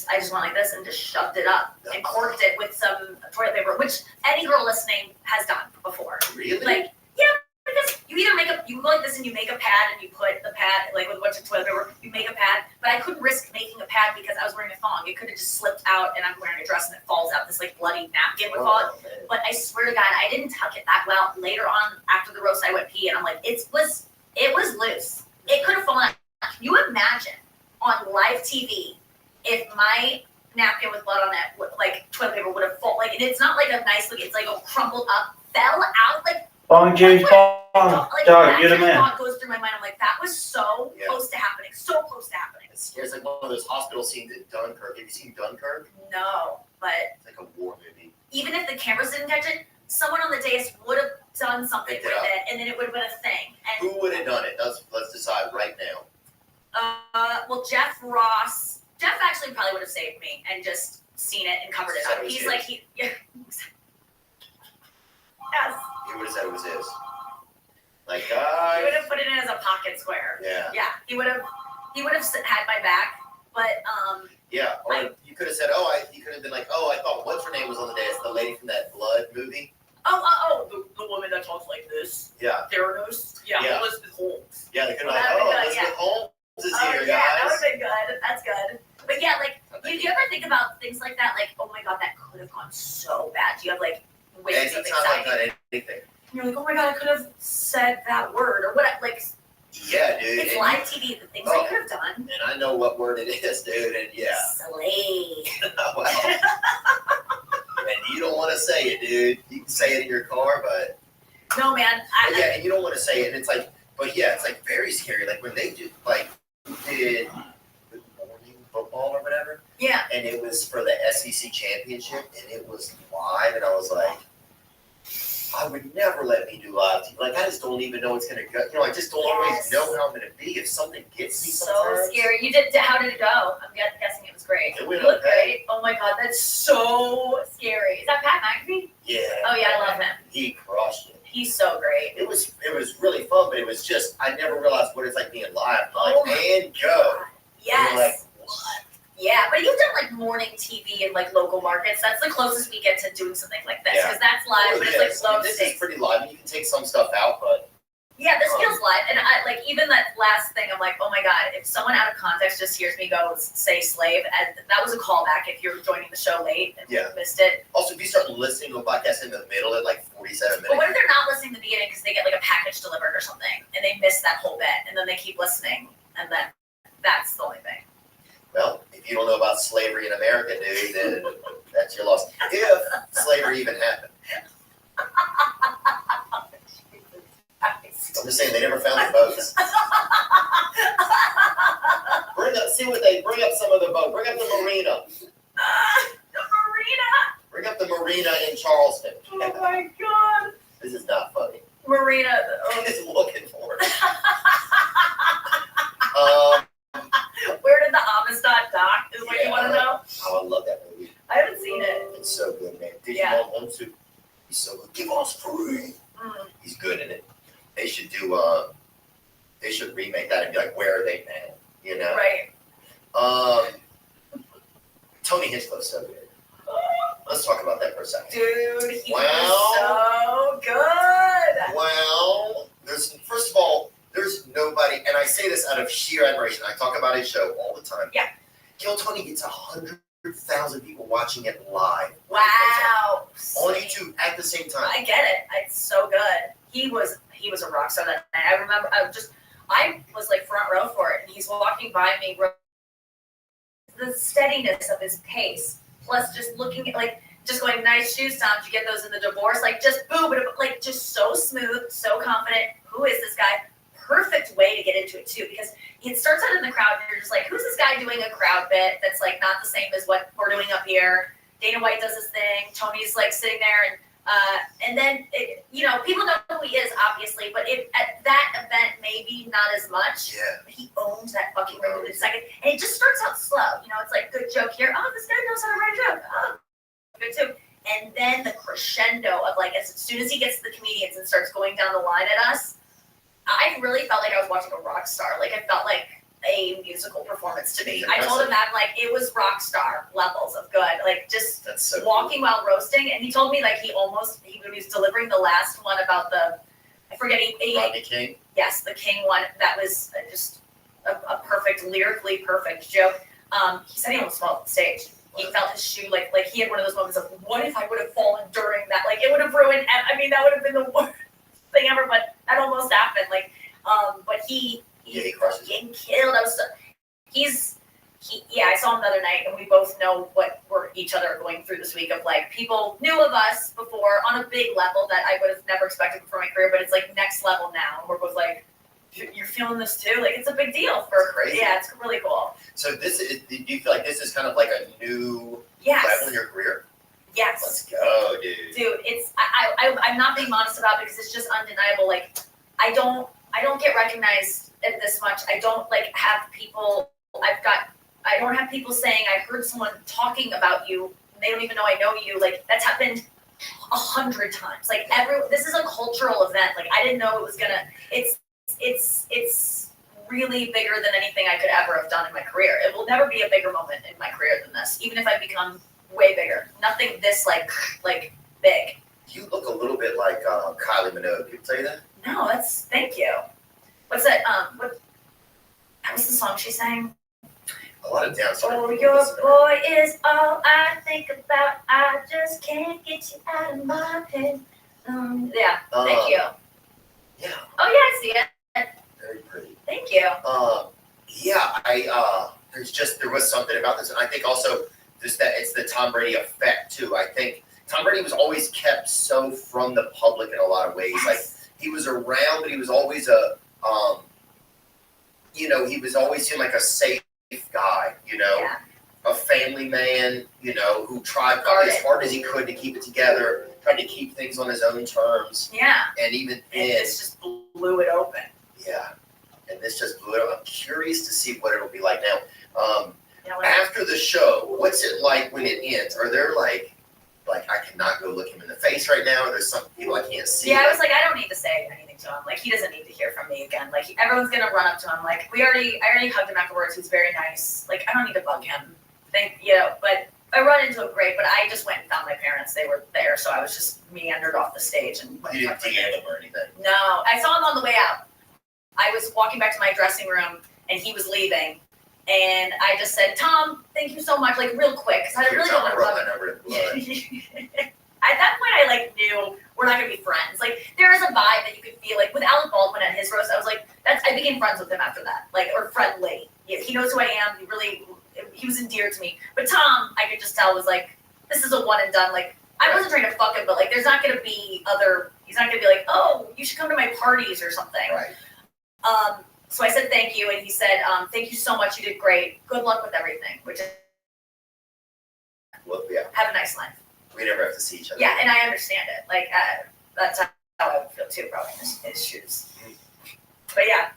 Speaker 10: I just went like this and just shoved it up and corked it with some toilet paper, which any girl listening has done before.
Speaker 4: Really?
Speaker 10: Like, yeah, because you either you go like this and you make a pad and you put the pad, like with a bunch of toilet paper, you make a pad, but I couldn't risk making a pad because I was wearing a thong. It could have just slipped out and I'm wearing a dress and it falls out, this like bloody napkin we call it. But I swear to God, I didn't tuck it that well. Later on, after the roast, I went pee and I'm like, it was loose. It could have fallen out. Can you imagine on live TV if my napkin with blood on it, like toilet paper would have fallen, like, and it's not like a nice look, it's like a crumpled up, fell out, like,
Speaker 9: Bong, James Bong.
Speaker 10: like
Speaker 9: Dog,
Speaker 10: that
Speaker 9: you're the man.
Speaker 10: thought goes through my mind. I'm like, that was so close to happening, so close to happening.
Speaker 4: It scares like one of those hospital scenes in Dunkirk. Have you seen Dunkirk?
Speaker 10: No, but
Speaker 4: It's like a war movie.
Speaker 10: even if the cameras didn't catch it, someone on the dais would have done something
Speaker 4: Picked
Speaker 10: with
Speaker 4: it up.
Speaker 10: it, and then it would have been a thing. And
Speaker 4: Who would have done it? Let's decide right now.
Speaker 10: well, Jeff actually probably would have saved me and just seen it and covered it
Speaker 4: Said
Speaker 10: up.
Speaker 4: it was
Speaker 10: He's
Speaker 4: his.
Speaker 10: like, yes.
Speaker 4: He would have said it was his. Like,
Speaker 10: He
Speaker 4: guys.
Speaker 10: would have put it in as a pocket square.
Speaker 4: Yeah.
Speaker 10: Yeah, he would have had my back, but
Speaker 4: Yeah. Or you could have said, you could have been like, I thought what's her name was on the dais? The lady from that Blood movie.
Speaker 10: the woman that talks like this.
Speaker 4: Yeah.
Speaker 10: Theranos. Yeah,
Speaker 4: Yeah.
Speaker 10: Elizabeth Holmes.
Speaker 4: Yeah, they could have
Speaker 10: Well,
Speaker 4: like,
Speaker 10: that would've been good,
Speaker 4: Elizabeth Holmes is
Speaker 10: Oh
Speaker 4: here,
Speaker 10: yeah, that would
Speaker 4: guys.
Speaker 10: have been good. That's good. But yeah, like, do you ever think about things like that? Like, oh my God, that could have gone so bad. Do you have like waves of
Speaker 4: Anytime I've
Speaker 10: anxiety?
Speaker 4: done anything.
Speaker 10: You're like, oh my God, I could have said that word or what? Like,
Speaker 4: Yeah, dude.
Speaker 10: it's
Speaker 4: and
Speaker 10: live TV. The things I could have done.
Speaker 4: And I know what word it is, dude, and yeah.
Speaker 10: Slay.
Speaker 4: Well, and you don't want to say it, dude. You can say it in your car, but
Speaker 10: No, man.
Speaker 4: yeah, and you don't want to say it. And it's like, but yeah, it's like very scary. Like when they did, like, did Good Morning Football or whatever,
Speaker 10: Yeah.
Speaker 4: and it was for the SEC championship, and it was live, and I was like, I would never let me do live TV. Like I just don't even know it's gonna go. You know, I just don't always know how I'm gonna be if something gets me.
Speaker 10: So
Speaker 4: sometimes.
Speaker 10: scary. How did it go? I'm guessing it was great.
Speaker 4: It went
Speaker 10: You look
Speaker 4: okay.
Speaker 10: great. Oh my God, that's so scary. Is that Pat McAfee?
Speaker 4: Yeah.
Speaker 10: Oh yeah, I love him.
Speaker 4: He crushed it.
Speaker 10: He's so great.
Speaker 4: It was really fun, but it was just I never realized what it's like being live. I'm
Speaker 10: Oh
Speaker 4: like, and go.
Speaker 10: Yes.
Speaker 4: And you're like, what?
Speaker 10: Yeah, but you've done like morning TV in like local markets. That's the closest we get to doing something like this because that's live, but it's like low
Speaker 4: This
Speaker 10: stakes.
Speaker 4: is pretty live. You can take some stuff out, but
Speaker 10: Yeah, this feels live, and I like even that last thing. I'm like, oh my God, if someone out of context just hears me go say slave, and that was a callback if you're joining the show late and you missed it.
Speaker 4: Also, if you start listening to a podcast in the middle at like 47 minutes,
Speaker 10: But what if they're not listening to the beginning because they get like a package delivered or something, and they miss that whole bit, and then they keep listening, and then that's the only thing.
Speaker 4: well, if you don't know about slavery in America, dude, then that's your loss. If slavery even happened. I'm just saying they never found the boats. Bring up some of the boat. Bring up the marina.
Speaker 10: The marina.
Speaker 4: Bring up the marina in Charleston.
Speaker 10: Oh my God.
Speaker 4: This is not funny.
Speaker 10: Marina.
Speaker 4: I'm just looking for it.
Speaker 10: Where did the Amistad dock? Is what you want to know?
Speaker 4: Oh, I love that movie.
Speaker 10: I haven't seen it.
Speaker 4: It's so good, man. Did
Speaker 10: Yeah.
Speaker 4: like, where are they now? You know?
Speaker 10: Right.
Speaker 4: Tony Hinchcliffe's so good. Let's talk about that for a second.
Speaker 10: Dude, he was so good.
Speaker 4: Well, first of all, there's nobody, and I say this out of sheer admiration. I talk about his show all the time.
Speaker 10: Yeah.
Speaker 4: Kill Tony gets 100,000 people watching it live.
Speaker 10: Wow.
Speaker 4: On YouTube at the same time.
Speaker 10: I get it. It's so good. He was a rock star that night. I remember I was like front row for it, and he's walking by me. The steadiness of his pace, plus just looking at like just going, nice shoes, Tom. Did you get those in the divorce? Like just boom, like just so smooth, so confident. Who is this guy? Perfect way to get into it too, because it starts out in the crowd, and you're just like, who's this guy doing a crowd bit that's like not the same as what we're doing up here? Dana White does his thing. Tony's like sitting there, and then people know who he is, obviously, but at that event maybe not as much.
Speaker 4: Yeah.
Speaker 10: But he owns that fucking room in a second, and it just starts out slow. It's like good joke here. Oh, this guy knows how to write a joke. Oh, good too. And then the crescendo of like as soon as he gets to the comedians and starts going down the line at us, I really felt like I was watching a rock star. Like, I felt like a musical performance to me. I told him that, like, it was rock star levels of good. Like, just walking while roasting. And he told me, like, he was delivering the last one about I forget.
Speaker 4: Rodney King?
Speaker 10: Yes, the King one. That was just a perfect, lyrically perfect joke. He said he almost fell off the stage. He felt his shoe, like he had one of those moments of, what if I would have fallen during that? Like, it would have ruined, that would have been the worst thing ever, but that almost happened. Like, but he fucking killed. I saw him the other night, and we both know what each other are going through this week of like people knew of us before on a big level that I would have never expected before my career, but it's like next level now. And we're both like, you're feeling this too? Like, it's a big deal it's really cool.
Speaker 4: So do you feel like this is kind of like a new level in your career?
Speaker 10: Yes.
Speaker 4: Let's go, dude.
Speaker 10: Dude, I'm not being modest about it because it's just undeniable. Like, I don't get recognized this much. I don't like have people. I don't have people saying I heard someone talking about you. And they don't even know I know you. Like, that's happened 100 times. Like, this is a cultural event. Like, I didn't know it was gonna. It's really bigger than anything I could ever have done in my career. It will never be a bigger moment in my career than this. Even if I become way bigger, nothing this like big.
Speaker 4: You look a little bit like Kylie Minogue. Can you tell you that?
Speaker 10: No, thank you. What's that? What was the song she sang?
Speaker 4: A lot of dance.
Speaker 10: Oh, your boy is all I think about. I just can't get you out of my head. Yeah. Thank you.
Speaker 4: Yeah.
Speaker 10: Oh yeah, I see it.
Speaker 4: Very pretty.
Speaker 10: Thank you.
Speaker 4: There was something about this, and I think also just that it's the Tom Brady effect too. I think Tom Brady was always kept so from the public in a lot of ways.
Speaker 10: Yes.
Speaker 4: Like, he was around, but he was always he was always seen like a safe guy, a family man, who tried probably as hard as he could to keep it together, tried to keep things on his own terms.
Speaker 10: Yeah.
Speaker 4: And even
Speaker 10: this just blew it open.
Speaker 4: Yeah. And this just blew it up. I'm curious to see what it'll be like now. After the show, what's it like when it ends? Are there like I cannot go look him in the face right now, or there's some people I can't see?
Speaker 10: Yeah, I was like, I don't need to say anything to him. Like, he doesn't need to hear from me again. Like, everyone's gonna run up to him. Like, I already hugged him afterwards. He's very nice. Like, I don't need to bug him. But I run into him great. But I just went and found my parents. They were there, so I was just meandered off the stage and went.
Speaker 4: You didn't DM him or anything?
Speaker 10: No, I saw him on the way out. I was walking back to my dressing room, and he was leaving. And I just said, Tom, thank you so much, like real quick, because I really don't want to bug him. At that point, I knew we're not gonna be friends. Like, there is a vibe that you could feel. Like with Alec Baldwin at his roast, I was like, I became friends with him after that, or friendly. He knows who I am. He was endeared to me. But Tom, I could just tell was like, this is a one and done. Like, I wasn't trying to fuck him, but like, there's not gonna be he's not gonna be like, oh, you should come to my parties or something.
Speaker 4: Right.
Speaker 10: So I said thank you, and he said, thank you so much, you did great. Good luck with everything, which is, have a nice life.
Speaker 4: We never have to see each other.
Speaker 10: Yeah, and I understand it. Like, that's how I would feel too, probably in his shoes. But yeah,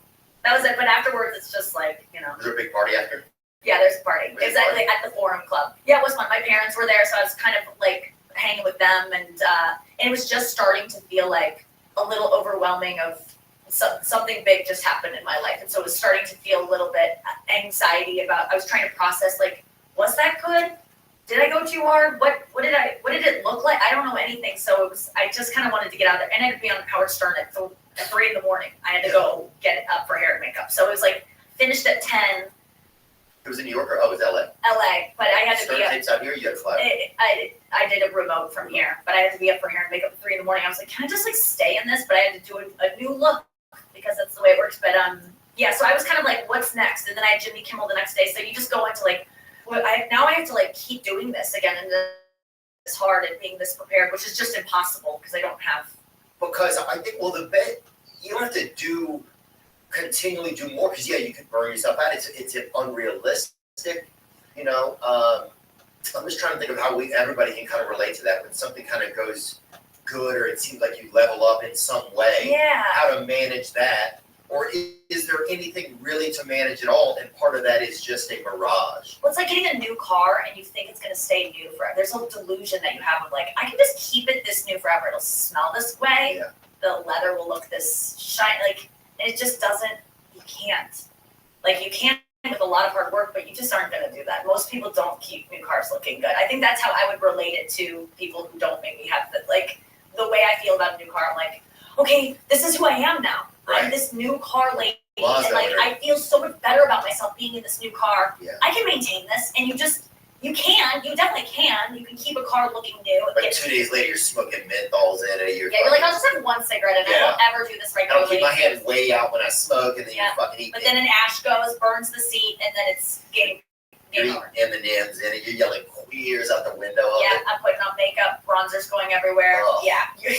Speaker 10: that was it. But afterwards, it's just like,
Speaker 4: Was there a big party after?
Speaker 10: Yeah, there's a party. It was at the Forum Club. Yeah, it was fun. My parents were there, so I was kind of like hanging with them, and it was just starting to feel like a little overwhelming of something big just happened in my life, and so it was starting to feel a little bit anxiety about. I was trying to process like, was that good? Did I go too hard? What did it look like? I don't know anything. So I just kind of wanted to get out of there, and I had to be on Howard Stern at 3 in the morning. I had to go get up for hair and makeup. So it was like finished at 10.
Speaker 4: It was in New York or it was LA?
Speaker 10: LA, but I had to
Speaker 4: Stern
Speaker 10: be up.
Speaker 4: tapes out here. You had to fly.
Speaker 10: I did a remote from here, but I had to be up for hair and makeup at 3 in the morning. I was like, can I just like stay in this? But I had to do a new look because that's the way it works. But yeah. So I was kind of like, what's next? And then I had Jimmy Kimmel the next day. So you just go into like. Now I have to like keep doing this again, and this hard and being this prepared, which is just impossible because I don't have.
Speaker 4: Because I think, well, the bet you don't have to continually do more because you can burn yourself out. It's unrealistic, you know. I'm just trying to think of how everybody can kind of relate to that when something kind of goes good or it seems like you level up in some way.
Speaker 10: Yeah.
Speaker 4: How to manage that. Or is there anything really to manage at all? And part of that is just a mirage.
Speaker 10: Well, it's like getting a new car and you think it's going to stay new forever. There's a delusion that you have of like, I can just keep it this new forever. It'll smell this way.
Speaker 4: Yeah.
Speaker 10: The leather will look this shiny. Like, and it just doesn't, you can't. Like, you can with a lot of hard work, but you just aren't going to do that. Most people don't keep new cars looking good. I think that's how I would relate it to people who don't maybe have the, like, the way I feel about a new car. I'm like, okay, this is who I am now.
Speaker 4: Right.
Speaker 10: I'm this new car lady,
Speaker 4: Plaza
Speaker 10: and like
Speaker 4: owner.
Speaker 10: I feel so much better about myself being in this new car.
Speaker 4: Yeah.
Speaker 10: I can maintain this, and you definitely can. You can keep a car looking new.
Speaker 4: Like 2 days later, you're smoking menthols in it.
Speaker 10: You're like, I'll just have one cigarette, and I won't ever do this
Speaker 4: I don't
Speaker 10: regularly.
Speaker 4: keep my hand way out when I smoke, and then you fucking eat.
Speaker 10: But then an ash goes, burns the seat, and then it's game
Speaker 4: You're
Speaker 10: over.
Speaker 4: eating M&Ms in it. You're yelling queers out the window.
Speaker 10: Yeah, I'm putting on makeup, bronzer's going everywhere.
Speaker 4: Oh.
Speaker 10: Yeah, you're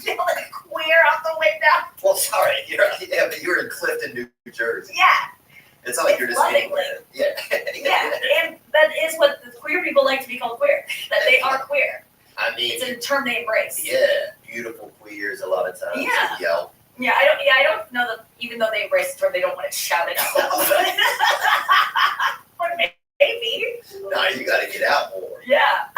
Speaker 10: yelling queer out the window.
Speaker 4: Well, sorry, but you're in Clifton, New Jersey.
Speaker 10: Yeah.
Speaker 4: It's not like you're just
Speaker 10: lovingly.
Speaker 4: anywhere. Yeah.
Speaker 10: Yeah, and that is what the queer people like to be called queer. That they are queer.
Speaker 4: I mean,
Speaker 10: It's a term they embrace.
Speaker 4: yeah, beautiful queers a lot of times.
Speaker 10: Yeah.
Speaker 4: Yell.
Speaker 10: Yeah, I don't know that even though they embrace the term, they don't want it shouted out loud. Or maybe.
Speaker 4: No, you got to get out more.
Speaker 10: Yeah.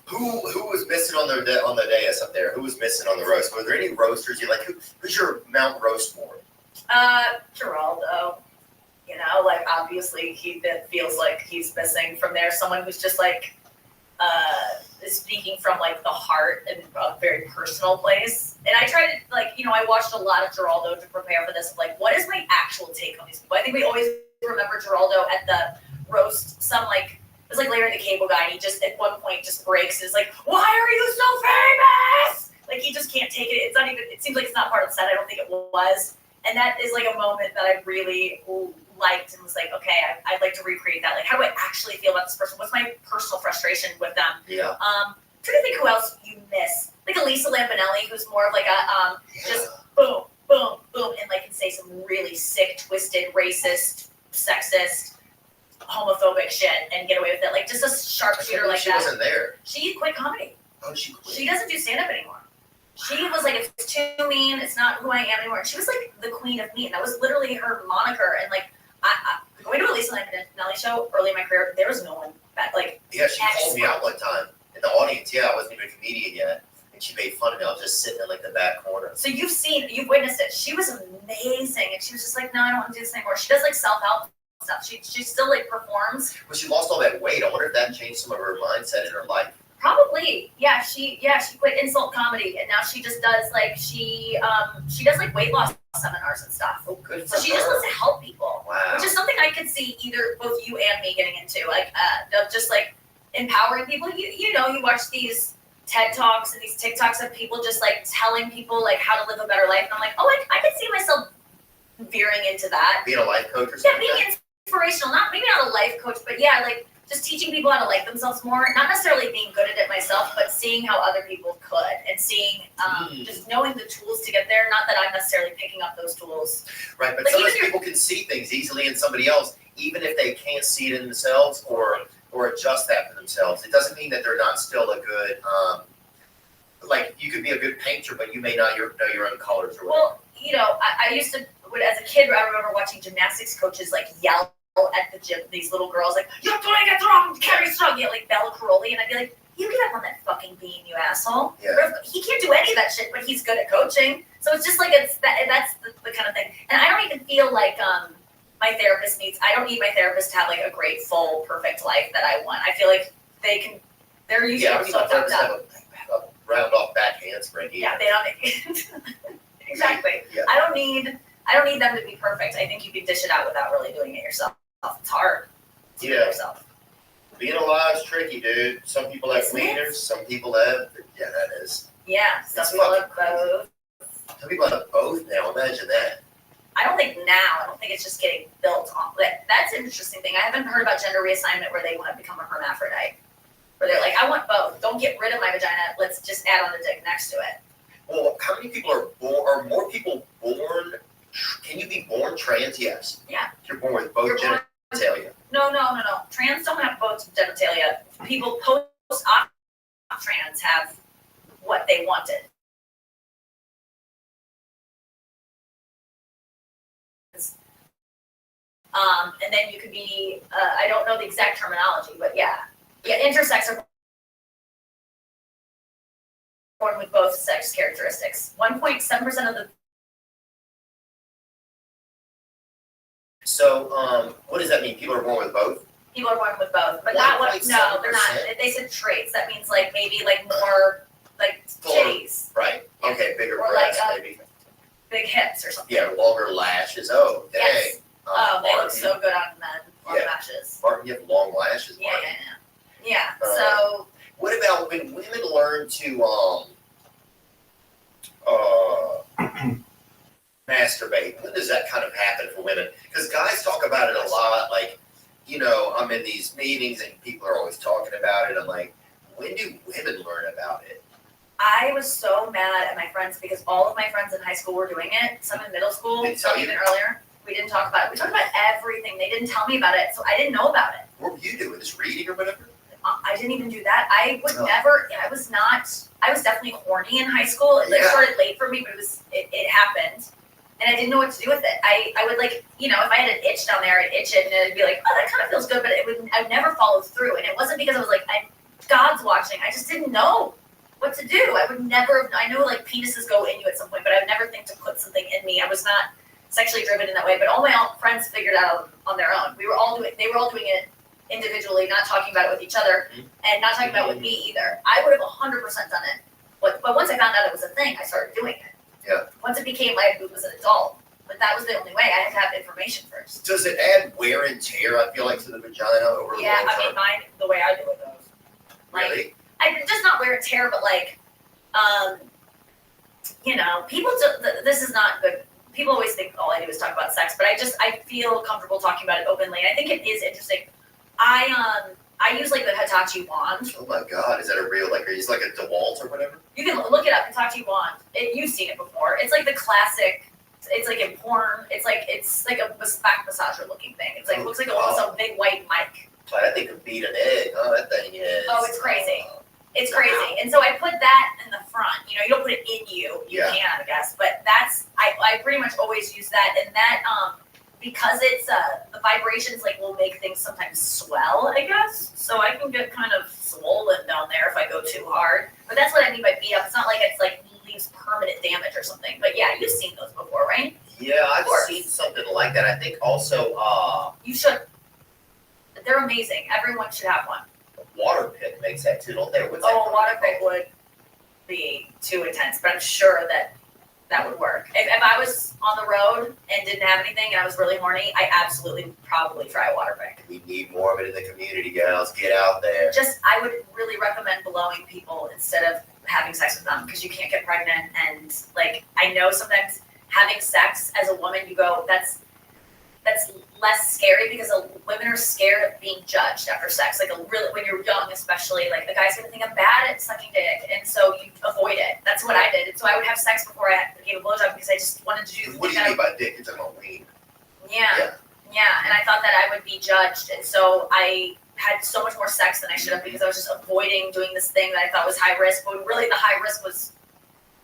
Speaker 4: Who was missing on the dais up there? Who was missing on the roast? Were there any roasters you like? Who's your Mount Roastmore?
Speaker 10: Geraldo. You know, like obviously that feels like he's missing from there. Someone who's just like is speaking from like the heart and a very personal place. And I try to I watched a lot of Geraldo to prepare for this. Of like, what is my actual take on these people? I think we always remember Geraldo at the roast. It was like Larry the Cable Guy, and he just at one point just breaks and is like, "Why are you so famous?" Like he just can't take it. It's not even. It seems like it's not part of the set. I don't think it was. And that is like a moment that I really liked and was like, okay, I'd like to recreate that. Like, how do I actually feel about this person? What's my personal frustration with them?
Speaker 4: Yeah.
Speaker 10: Trying to think who else you miss. Like Elisa Lampanelli, who's more of like a just boom, boom, boom, and like can say some really sick, twisted, racist, sexist, homophobic shit and get away with it. Like just a sharpshooter like
Speaker 4: she
Speaker 10: that.
Speaker 4: She wasn't there.
Speaker 10: She quit comedy.
Speaker 4: Oh, she quit.
Speaker 10: She doesn't do stand-up anymore. She was like, it's too mean. It's not who I am anymore. And she was like the queen of mean. That was literally her moniker. And like, I going to a Lisa Lampanelli show early in my career, there was no one that like.
Speaker 4: Yeah, she called me out one time in the audience. Yeah, I wasn't even a comedian yet, and she made fun of me. I was just sitting in like the back corner.
Speaker 10: So you've witnessed it. She was amazing, and she was just like, no, I don't want to do this anymore. She does like self-help stuff. She still like performs.
Speaker 4: Well, she lost all that weight. I wonder if that changed some of her mindset in her life.
Speaker 10: Probably, yeah. She quit insult comedy, and now she just does like she does like weight loss seminars and stuff.
Speaker 4: Oh, good.
Speaker 10: So she just wants to help people,
Speaker 4: wow.
Speaker 10: Which is something I could see either both you and me getting into, like just like empowering people. You watch these TED Talks and these TikToks of people just like telling people like how to live a better life, and I'm like, oh, I could see myself veering into that.
Speaker 4: Being a life coach or
Speaker 10: Yeah,
Speaker 4: something.
Speaker 10: being inspirational. Maybe not a life coach, but yeah, like. Just teaching people how to like themselves more, not necessarily being good at it myself, but seeing how other people could and seeing, just knowing the tools to get there. Not that I'm necessarily picking up those tools.
Speaker 4: Right, but
Speaker 10: like
Speaker 4: sometimes people can see things easily in somebody else, even if they can't see it in themselves or adjust that for themselves. It doesn't mean that they're not still a good, like you could be a good painter, but you may not know your own colors or whatever.
Speaker 10: Well, I used to, as a kid, I remember watching gymnastics coaches like yell at the gym, these little girls like, "You're doing it wrong, carry strong," like Bella Caroli, and I'd be like, You get up on that fucking beam, you asshole.
Speaker 4: Yeah.
Speaker 10: He can't do any of that shit, but he's good at coaching. So it's just like that's the kind of thing. And I don't even feel like my therapist needs. I don't need my therapist to have like a great, full, perfect life that I want. I feel like they're usually
Speaker 4: Yeah,
Speaker 10: people
Speaker 4: some
Speaker 10: fucked
Speaker 4: therapists
Speaker 10: up.
Speaker 4: have a round off back handspring.
Speaker 10: Yeah, they don't. Exactly.
Speaker 4: Yeah.
Speaker 10: I don't need them to be perfect. I think you can dish it out without really doing it yourself. It's hard to do it yourself.
Speaker 4: Being alive is tricky, dude. Some people have wieners, some people have, yeah, that is.
Speaker 10: Yeah, some
Speaker 4: It's
Speaker 10: people
Speaker 4: fucking
Speaker 10: have both.
Speaker 4: Some people have both now, imagine that.
Speaker 10: I don't think now. I don't think it's just getting built on. That's an interesting thing. I haven't heard about gender reassignment where they want to become a hermaphrodite. Where they're like, I want both. Don't get rid of my vagina. Let's just add on the dick next to it.
Speaker 4: Well, how many people are born, are more people born, can you be born trans? Yes.
Speaker 10: Yeah.
Speaker 4: You're born with both genitalia.
Speaker 10: No. Trans don't have both genitalia. People post-op trans have what they wanted. And then you could be, I don't know the exact terminology, but yeah, intersex are born with both sex characteristics. 1.7% of the.
Speaker 4: So, what does that mean? People are born with both?
Speaker 10: People are born with both, but not what, no, they're not. They said traits. That means like maybe like more like titties.
Speaker 4: Right. Okay, bigger
Speaker 10: or
Speaker 4: breasts,
Speaker 10: like
Speaker 4: maybe.
Speaker 10: big hips or something.
Speaker 4: Yeah, longer lashes. Oh, dang.
Speaker 10: Yes. They
Speaker 4: Martin,
Speaker 10: look so good on men. Long lashes.
Speaker 4: Martin, you have long lashes, Martin.
Speaker 10: Yeah. So.
Speaker 4: What about when women learn to masturbate? When does that kind of happen for women? Because guys talk about it a lot. Like, you know, I'm in these meetings and people are always talking about it. I'm like, when do women learn about it?
Speaker 10: I was so mad at my friends because all of my friends in high school were doing it. Some in middle school, some even earlier. We didn't talk about it. We talked about everything. They didn't tell me about it, so I didn't know about it.
Speaker 4: What were you doing? Just reading or whatever?
Speaker 10: I didn't even do that. I would never. I was definitely horny in high school. It started late for me, but it happened, and I didn't know what to do with it. I would like, you know, if I had an itch down there, I'd itch it, and it'd be like, oh, that kind of feels good, but I'd never follow through. And it wasn't because I was like, God's watching. I just didn't know what to do. I would never. I know like penises go in you at some point, but I would never think to put something in me. I was not sexually driven in that way, but all my friends figured out on their own. They were all doing it individually, not talking about it with each other, and not talking about it with me either. I would have 100% done it, but once I found out it was a thing, I started doing it.
Speaker 4: Yeah.
Speaker 10: Once it became I was an adult, but that was the only way. I had to have information first.
Speaker 4: Does it add wear and tear, I feel like, to the vagina over the long term?
Speaker 10: I mean, mine, the way I do it goes. Like,
Speaker 4: really?
Speaker 10: Just not wear and tear, but like, you know, people do, this is not good. People always think all I do is talk about sex, but I feel comfortable talking about it openly. I think it is interesting. I use like the Hitachi wand.
Speaker 4: Oh my God, is that a real, like, it's like a DeWalt or whatever?
Speaker 10: You can look it up, Hitachi wand. You've seen it before. It's like the classic, it's like in porn. It's like a back massager looking thing. It's like, it looks like almost a big white mic.
Speaker 4: I think it beat an egg. Oh, that thing is.
Speaker 10: Oh, it's crazy. It's crazy. And so I put that in the front. You know, you don't put it in you. You can, I guess. But I pretty much always use that. And that, because it's, the vibrations, like, will make things sometimes swell, I guess. So I can get kind of swollen down there if I go too hard. But that's what I mean by beat up. It's not like it's, like, leaves permanent damage or something. But yeah, you've seen those before, right?
Speaker 4: Yeah, I've seen something like that. I think also,
Speaker 10: you should. They're amazing. Everyone should have one.
Speaker 4: Water pick makes that too, don't they? What's
Speaker 10: a water pick would be too intense, but I'm sure that would work. If I was on the road and didn't have anything and I was really horny, I absolutely probably try a water pick.
Speaker 4: We need more of it in the community, gals. Get out there.
Speaker 10: I would really recommend blowing people instead of having sex with them because you can't get pregnant. And like, I know sometimes having sex as a woman, you go, that's less scary because women are scared of being judged after sex. Like when you're young, especially, like the guy's gonna think I'm bad at sucking dick, and so you avoid it. That's what I did. And so I would have sex before I gave a blowjob because I just wanted to do.
Speaker 4: What do you mean by dick? You're talking about ween.
Speaker 10: Yeah. And I thought that I would be judged, and so I had so much more sex than I should have because I was just avoiding doing this thing that I thought was high risk, but really the high risk was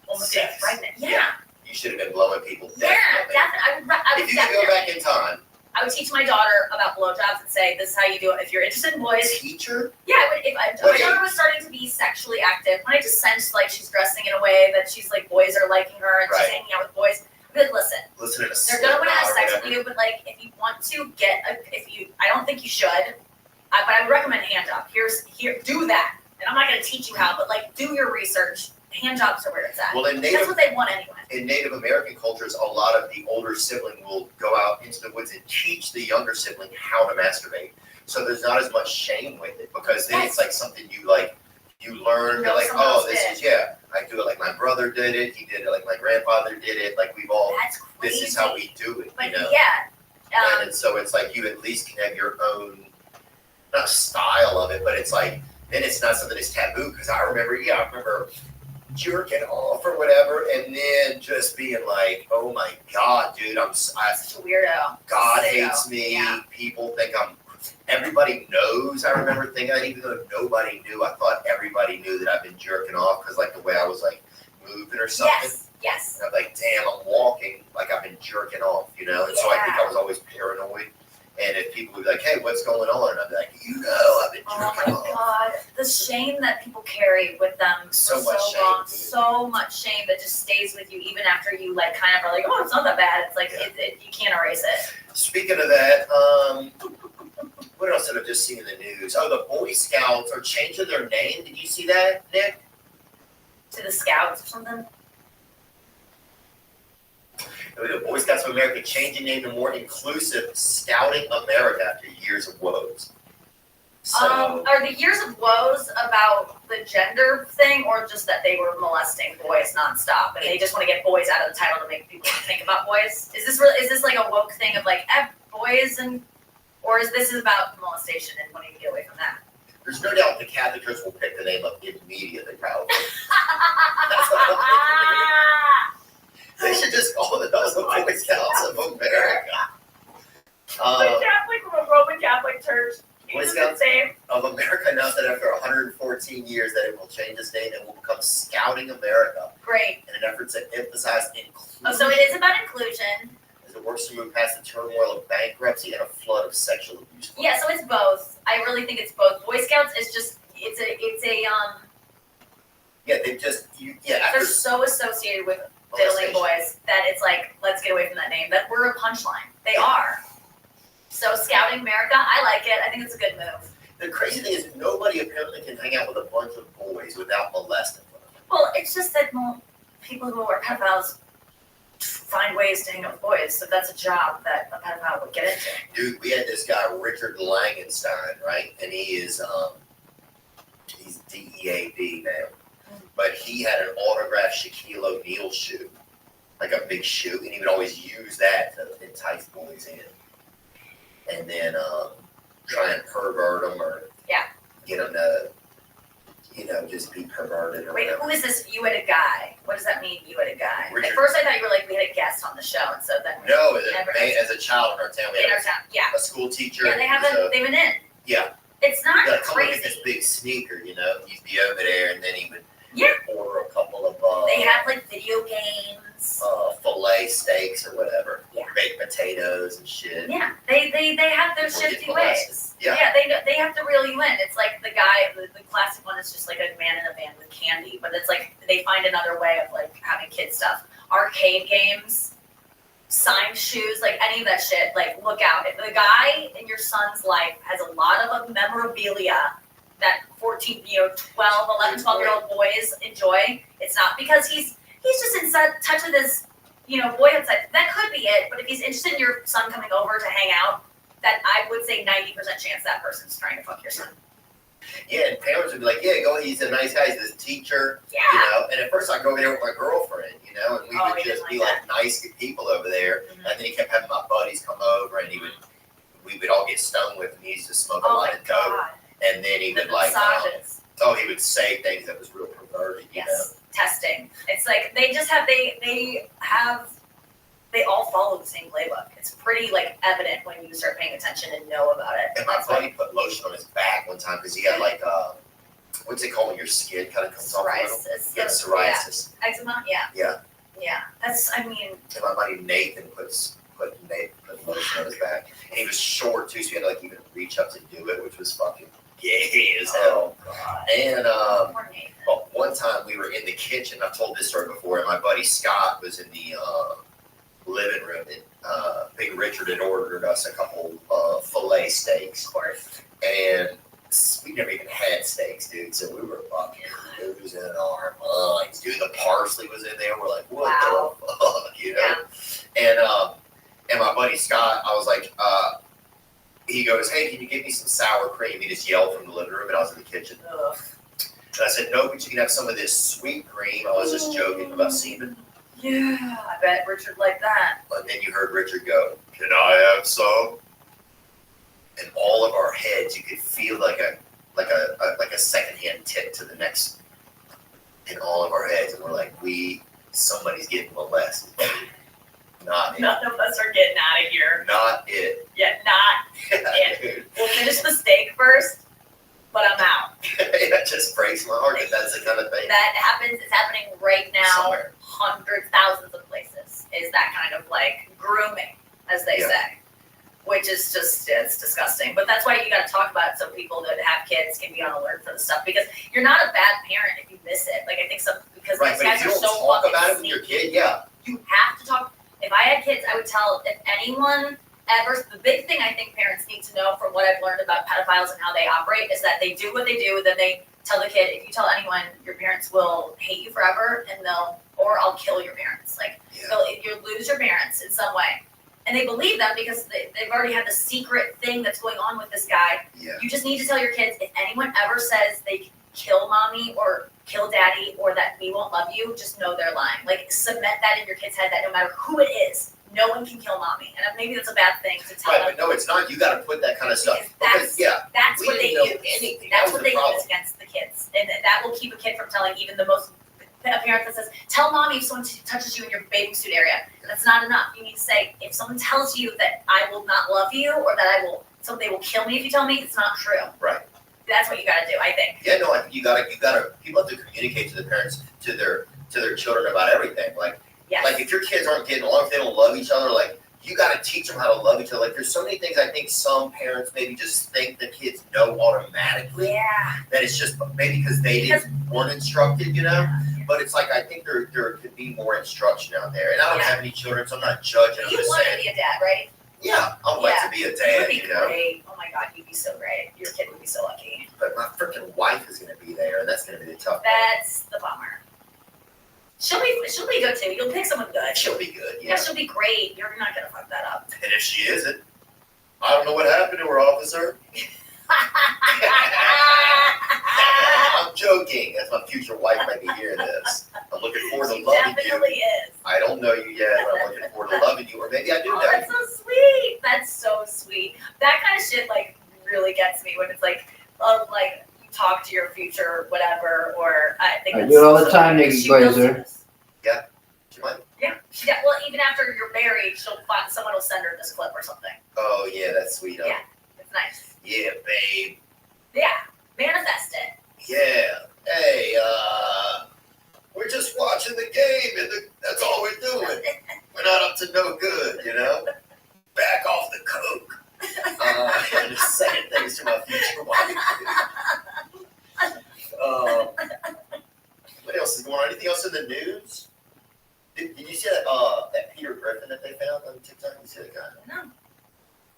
Speaker 10: almost getting pregnant. Yeah.
Speaker 4: You should have been blowing people.
Speaker 10: Yeah, definitely.
Speaker 4: If you could go back in time,
Speaker 10: I would teach my daughter about blowjobs and say, this is how you do it. If you're interested in boys.
Speaker 4: Teacher?
Speaker 10: Yeah, if my daughter was starting to be sexually active, when I just sensed like she's dressing in a way that she's like boys are liking her and she's hanging out with boys, I'd be like, listen, they're gonna want to have sex with you, but like if you want to I don't think you should, but I would recommend hand job. Do that, and I'm not gonna teach you how, but like do your research. Hand jobs are where it's at.
Speaker 4: Well,
Speaker 10: that's what they want anyway.
Speaker 4: In Native American cultures, a lot of the older sibling will go out into the woods and teach the younger sibling how to masturbate. So there's not as much shame with it because then it's like something you learn. You're like, oh, I do it like my brother did it. He did it like my grandfather did it. Like we've all. That's crazy. This is how we do it.
Speaker 10: But
Speaker 4: you know?
Speaker 10: Yeah.
Speaker 4: And so it's like you at least can have your own, not style of it, but it's like then it's not something that's taboo. Because I remember jerking off or whatever, and then just being like, "Oh my God, dude, I'm such
Speaker 10: a weirdo.
Speaker 4: God hates me. Yeah. People think I'm." Everybody knows. I remember thinking, even though nobody knew, I thought everybody knew that I've been jerking off because, like, the way I was like moving or something.
Speaker 10: Yes.
Speaker 4: And I'm like, damn, I'm walking like I've been jerking off, you know. And so I think I was always paranoid. And if people would be like, hey, what's going on? I'd be like, I've been jerking off. Oh my God.
Speaker 10: The shame that people carry with them
Speaker 4: so much shame,
Speaker 10: long. So much shame that just stays with you even after you like kind of are like, oh, it's not that bad. It's like, you can't erase it.
Speaker 4: Speaking of that, what else did I just see in the news? Oh, the Boy Scouts are changing their name. Did you see that, Nick?
Speaker 10: To the Scouts or something?
Speaker 4: The Boy Scouts of America changing name to more inclusive Scouting America after years of woes. So,
Speaker 10: are the years of woes about the gender thing, or just that they were molesting boys nonstop, and they just want to get boys out of the title to make people think about boys? Is this like a woke thing of like boys or is this about molestation and wanting to get away from that?
Speaker 4: There's no doubt the Catholic Church will pick the name up immediately, probably. That's what I'm thinking. They should just call it the Boy Scouts of America.
Speaker 10: The Catholic from a Roman Catholic Church.
Speaker 4: Boy Scouts of America announced that after 114 years that it will change its name and will become Scouting America.
Speaker 10: Great.
Speaker 4: In an effort to emphasize inclusion.
Speaker 10: Oh, so it is about inclusion.
Speaker 4: As it works to move past the turmoil of bankruptcy and a flood of sexual abuse.
Speaker 10: Yeah, so it's both. I really think it's both. Boy Scouts is just
Speaker 4: Yeah, they just
Speaker 10: they're so associated with diddling boys that it's like, let's get away from that name. That we're a punchline. They are. So Scouting America, I like it. I think it's a good move.
Speaker 4: The crazy thing is nobody apparently can hang out with a bunch of boys without molesting them.
Speaker 10: Well, it's just that people who are pedophiles find ways to hang out with boys. So that's a job that a pedophile would get into.
Speaker 4: Dude, we had this guy, Richard Langenstein, right? And he is, he's DEAD now. But he had an autographed Shaquille O'Neal shoe, like a big shoe, and he would always use that to entice boys in. And then try and pervert them or get them to, just be perverted or whatever.
Speaker 10: Who is this? You had a guy. What does that mean, you had a guy?
Speaker 4: Richard.
Speaker 10: At first I thought you were like, we had a guest on the show, and so then
Speaker 4: No, as a child in our town, we had a school teacher.
Speaker 10: Yeah, they've been in.
Speaker 4: Yeah.
Speaker 10: It's not
Speaker 4: crazy. Come look at this big sneaker, He'd be over there, and then he would order a couple of
Speaker 10: they have like video games,
Speaker 4: filet steaks or whatever,
Speaker 10: Yeah.
Speaker 4: baked potatoes and shit.
Speaker 10: Yeah, they have their shifty ways.
Speaker 4: Yeah.
Speaker 10: They have to reel you in. It's like the guy, the classic one is just like a man in a van with candy, but it's like they find another way of like having kid stuff. Arcade games, signed shoes, like any of that shit. Like look out. If the guy in your son's life has a lot of memorabilia that 12, 11, 12-year-old boys enjoy, it's not because he's just in touch with his, boyhood side. That could be it, but if he's interested in your son coming over to hang out, that I would say 90% chance that person's trying to fuck your son.
Speaker 4: Yeah, and parents would be like, yeah, go, he's a nice guy, he's this teacher, and at first I'd go over there with my girlfriend, and we would just be like nice people over there, and then he kept having my buddies come over, and we would all get stoned with him, he used to smoke a lot of dope, and then he would he would say things that was real perverted,
Speaker 10: Testing. It's like they all follow the same playbook. It's pretty evident when you start paying attention and know about it.
Speaker 4: And my buddy put lotion on his back one time because he had what's it called when your skin kind of comes off a little? Psoriasis.
Speaker 10: Eczema, yeah. That's,
Speaker 4: And my buddy Nathan puts put lotion on his back. And he was short too, so he had to like even reach up to do it, which was fucking gay as hell. And well, one time we were in the kitchen. I've told this story before, and my buddy Scott was in the living room, and Big Richard had ordered us a couple filet steaks, of course, and we never even had steaks, dude. So we were fucking losing our minds, dude. The parsley was in there. We're like, what the fuck, you know? Yeah. And my buddy Scott, I was like, he goes, hey, can you give me some sour cream? He just yelled from the living room, and I was in the kitchen. Ugh. And I said, no, but you can have some of this sweet cream. I was just joking about semen.
Speaker 10: Yeah, I bet Richard liked that.
Speaker 4: But then you heard Richard go, can I have some? And all of our heads, you could feel like a secondhand tip to the next in all of our heads, and we're like, somebody's getting molested. Not it.
Speaker 10: None of us are getting out of here.
Speaker 4: Not it.
Speaker 10: Yeah, not it. We'll finish the steak first, but I'm out.
Speaker 4: That just breaks my heart. That's the kind of thing
Speaker 10: that happens. It's happening right now.
Speaker 4: Somewhere.
Speaker 10: Hundreds, thousands of places is that kind of like grooming, as they say, which is just, it's disgusting. But that's why you got to talk about it so people that have kids can be on alert for the stuff, because you're not a bad parent if you miss it. Like I think because
Speaker 4: right,
Speaker 10: these guys are so
Speaker 4: talk about it with your kid,
Speaker 10: you have to talk. If I had kids, I would tell if anyone ever. The big thing I think parents need to know from what I've learned about pedophiles and how they operate is that they do what they do, and then they tell the kid, if you tell anyone, your parents will hate you forever, and or I'll kill your parents. Like you'll lose your parents in some way, and they believe them because they've already had the secret thing that's going on with this guy. Yeah. You just need to tell your kids, if anyone ever says they can kill mommy or kill daddy or that we won't love you, just know they're lying. Like cement that in your kid's head that no matter who it is, no one can kill mommy. And maybe that's a bad thing to tell them.
Speaker 4: But no, it's not. You got to put that kind of stuff.
Speaker 10: That's what they use. That's what they use against the kids. And that will keep a kid from telling even the most parent that says, tell mommy if someone touches you in your bathing suit area. That's not enough. You need to say, if someone tells you that I will not love you or that they will kill me if you tell me, it's not true. Right. That's what you got to do, I think.
Speaker 4: Yeah, no, I think you got to. People have to communicate to the parents, to their children about everything. Like if your kids aren't getting along, if they don't love each other, like you got to teach them how to love each other. Like there's so many things I think some parents maybe just think the kids know automatically. Yeah. That it's just maybe because weren't instructed, you know. Yeah. But it's like I think there could be more instruction out there. And I don't have any children, so I'm not judging.
Speaker 10: You want to be a dad, right?
Speaker 4: Yeah, I'd like to be a dad.
Speaker 10: You would be great. Oh my God, you'd be so great. Your kid would be so lucky.
Speaker 4: But my freaking wife is going to be there, and that's going to be the tough part.
Speaker 10: That's the bummer. She'll be good too. You'll pick someone good.
Speaker 4: She'll be good.
Speaker 10: Yeah, she'll be great. You're not gonna fuck that up.
Speaker 4: And if she isn't, I don't know what happened to her, officer. I'm joking. That's my future wife might be hearing this. I'm looking forward to loving you. She definitely is. I don't know you yet, but I'm looking forward to loving you, or maybe I do know you.
Speaker 10: That's so sweet. That's so sweet. That kind of shit like really gets me when it's like you talk to your future, whatever, or I think
Speaker 9: I do it all the time, Nikki Glazer.
Speaker 4: Yeah. She might.
Speaker 10: Yeah. Well, even after you're married, someone will send her this clip or something.
Speaker 4: Oh yeah, that's sweet.
Speaker 10: Yeah, it's nice.
Speaker 4: Yeah, babe.
Speaker 10: Yeah, manifest it.
Speaker 4: Yeah. Hey, we're just watching the game, and that's all we're doing. We're not up to no good, you know. Back off the coke. And just saying things to my future wife. What else is going on? Anything else in the news? Did you see that Peter Griffin that they found on TikTok? You see that guy?
Speaker 10: No.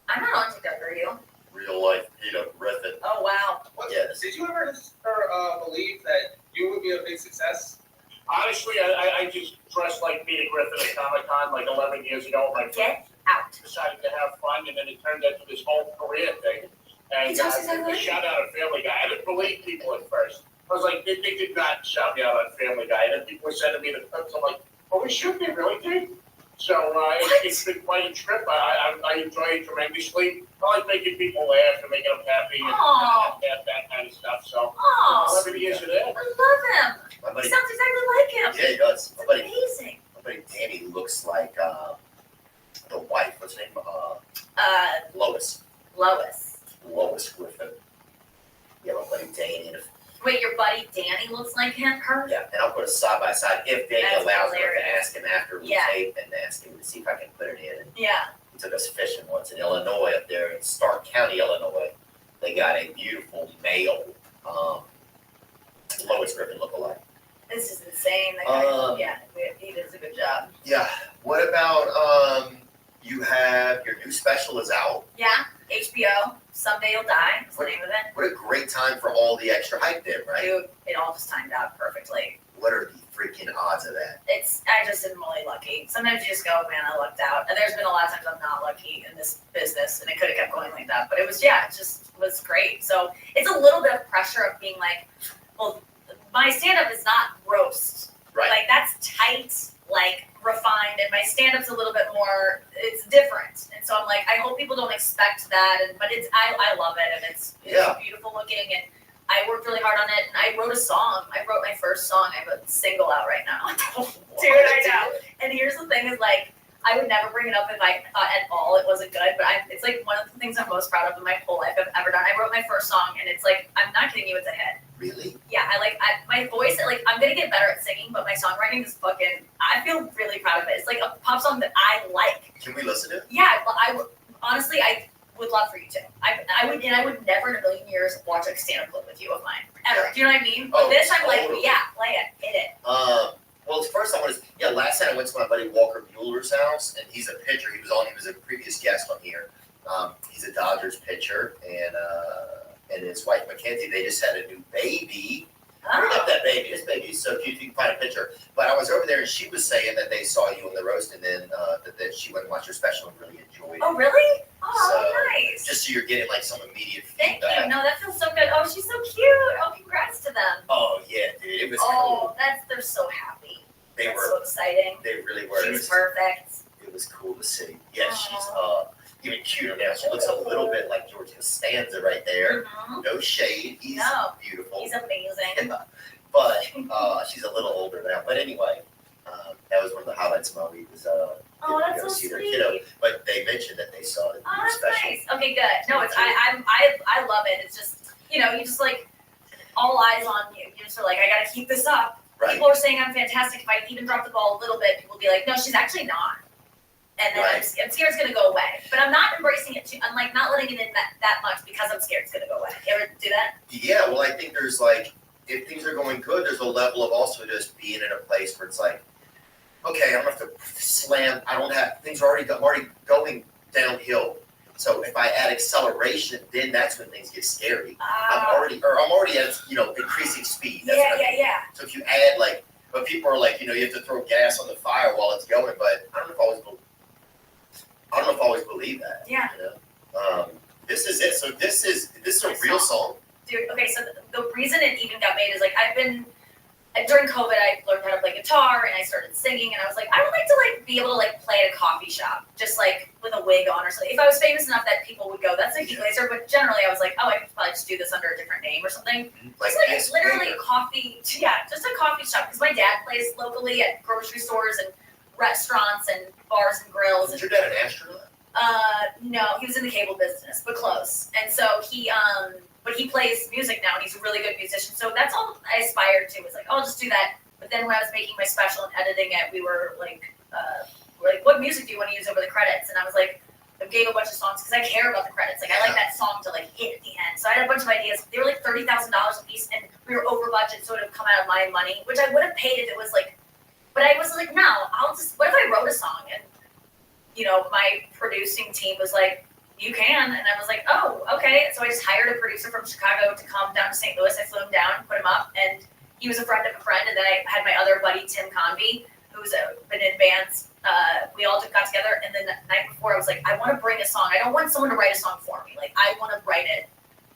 Speaker 10: I'm not on TikTok, are you?
Speaker 4: Real life Peter Griffin.
Speaker 10: Oh, wow.
Speaker 4: Yes.
Speaker 13: Did you ever believe that you would be a big success?
Speaker 14: Honestly, I just dressed like Peter Griffin at Comic-Con like 11 years ago. My
Speaker 10: Get out.
Speaker 14: Decided to have fun, and then it turned into this whole career thing. And the shout out at Family Guy. I didn't believe people at first. I was like, they did not shout me out on Family Guy. And then people were sending me the clips. I'm like, oh, we should be, really, dude? So it's been quite a trip. I enjoy it tremendously. I like making people laugh and making them happy and that kind of stuff. So 11 years of that.
Speaker 10: I love him. He sounds exactly like him.
Speaker 4: Yeah, he does.
Speaker 10: It's amazing.
Speaker 4: My buddy Danny looks like the wife. What's her name? Lois.
Speaker 10: Lois
Speaker 4: Griffin. Yeah, my buddy Danny.
Speaker 10: Wait, your buddy Danny looks like her?
Speaker 4: Yeah, and I'll put it side by side if Danny
Speaker 10: That's
Speaker 4: allows me to
Speaker 10: hilarious.
Speaker 4: ask him after we
Speaker 10: Yeah.
Speaker 4: tape and ask him to see if I can put it in.
Speaker 10: Yeah.
Speaker 4: He took us fishing once in Illinois, up there in Stark County, Illinois. They got a beautiful male Lois Griffin lookalike.
Speaker 10: This is insane. That guy, yeah, he does a good job.
Speaker 4: Yeah. What about you have your new special is out?
Speaker 10: Yeah, HBO, Someday You'll Die is the name of it.
Speaker 4: What a great time for all the extra hype there, right?
Speaker 10: Dude, it all just timed out perfectly.
Speaker 4: What are the freaking odds of that?
Speaker 10: I just am really lucky. Sometimes you just go, man, I lucked out. And there's been a lot of times I'm not lucky in this business, and it could have kept going like that. But it was, yeah, it just was great. So it's a little bit of pressure of being like, well, my stand-up is not roast.
Speaker 4: Right.
Speaker 10: Like, that's tight, like, refined, and my stand-up's a little bit more, it's different. And so I'm like, I hope people don't expect that, but I love it, and it's beautiful looking, and I worked really hard on it, and I wrote a song. I wrote my first song. I have a single out right now. Dude, I know. And here's the thing is, like, I would never bring it up if I thought at all it wasn't good, but it's like one of the things I'm most proud of in my whole life I've ever done. I wrote my first song, and it's like, I'm not kidding you, it's a hit.
Speaker 4: Really?
Speaker 10: Yeah, my voice, like, I'm gonna get better at singing, but my songwriting is fucking, I feel really proud of it. It's like a pop song that I like.
Speaker 4: Can we listen to it?
Speaker 10: Yeah, honestly, I would love for you to. I would never in a million years watch a stand-up clip with you of mine. Ever. Do you know what I mean? But this, I'm like, yeah, play it, hit it.
Speaker 4: Well, first I want to, last night I went to my buddy Walker Bueller's house, and he's a pitcher. He was a previous guest on here. He's a Dodgers pitcher, and his wife Mackenzie, they just had a new baby. I love that baby. This baby is so cute. You can find a picture. But I was over there, and she was saying that they saw you in the roast, and then that she went and watched your special and really enjoyed it.
Speaker 10: Oh, really? Oh,
Speaker 4: So,
Speaker 10: nice.
Speaker 4: Just so you're getting like some immediate
Speaker 10: Thank
Speaker 4: feedback.
Speaker 10: you. No, that feels so good. Oh, she's so cute. Oh, congrats to them.
Speaker 4: Oh yeah, dude, it was cool.
Speaker 10: They're so happy.
Speaker 4: That's
Speaker 10: so exciting.
Speaker 4: They really were.
Speaker 10: She's perfect.
Speaker 4: It was cool to see. Yeah, she's even cuter now. She looks a little bit like George Costanza right there.
Speaker 10: Mm-hmm.
Speaker 4: No shade. He's beautiful.
Speaker 10: He's amazing.
Speaker 4: Yeah. But she's a little older now. But anyway, that was one of the highlights of my week was
Speaker 10: that's
Speaker 4: go
Speaker 10: so
Speaker 4: see their
Speaker 10: sweet.
Speaker 4: kiddo. But they mentioned that they saw it.
Speaker 10: Oh, that's nice. Okay, good. No, I love it. It's just, you just like all eyes on you. You just are like, I gotta keep this up.
Speaker 4: Right.
Speaker 10: People are saying I'm fantastic. If I even drop the ball a little bit, people will be like, no, she's actually not. And then I'm scared it's gonna go away. But I'm not embracing it too. I'm like not letting it in that much because I'm scared it's gonna go away. You ever do that?
Speaker 4: Yeah, well, I think there's like, if things are going good, there's a level of also just being in a place where it's like, okay, I don't have to slam. Things are I'm already going downhill. So if I add acceleration, then that's when things get scary. I'm already at increasing speed. That's what I mean.
Speaker 10: Yeah.
Speaker 4: So if you add but people are like, you have to throw gas on the fire while it's going. But I don't know if I always believe that.
Speaker 10: Yeah.
Speaker 4: This is it. So this is a real song.
Speaker 10: Dude, okay, so the reason it even got made is like during COVID, I learned how to play guitar and I started singing, and I was like, I would like to be able to play at a coffee shop, just with a wig on or something. If I was famous enough that people would go, that's a Glazer. But generally, I was like, I could probably just do this under a different name or something. It's literally a coffee, just a coffee shop. Because my dad plays locally at grocery stores and restaurants and bars and grills.
Speaker 4: Is your dad an astronaut?
Speaker 10: No, he was in the cable business, but close. And so but he plays music now, and he's a really good musician. So that's all I aspired to, was I'll just do that. But then when I was making my special and editing it, we were like, what music do you want to use over the credits? And I was like, I gave a bunch of songs because I care about the credits. I like that song to hit at the end. So I had a bunch of ideas. They were like $30,000 a piece, and we were over budget, so it would have come out of my money, which I would have paid if it was but I was like, no, what if I wrote a song? And, my producing team was like, you can. And I was like, oh, okay. So I just hired a producer from Chicago to come down to St. Louis. I flew him down, put him up, and he was a friend of a friend. And then I had my other buddy, Tim Convey, who's been in bands. We all got together, and then the night before I was like, I want to bring a song. I don't want someone to write a song for me. I want to write it.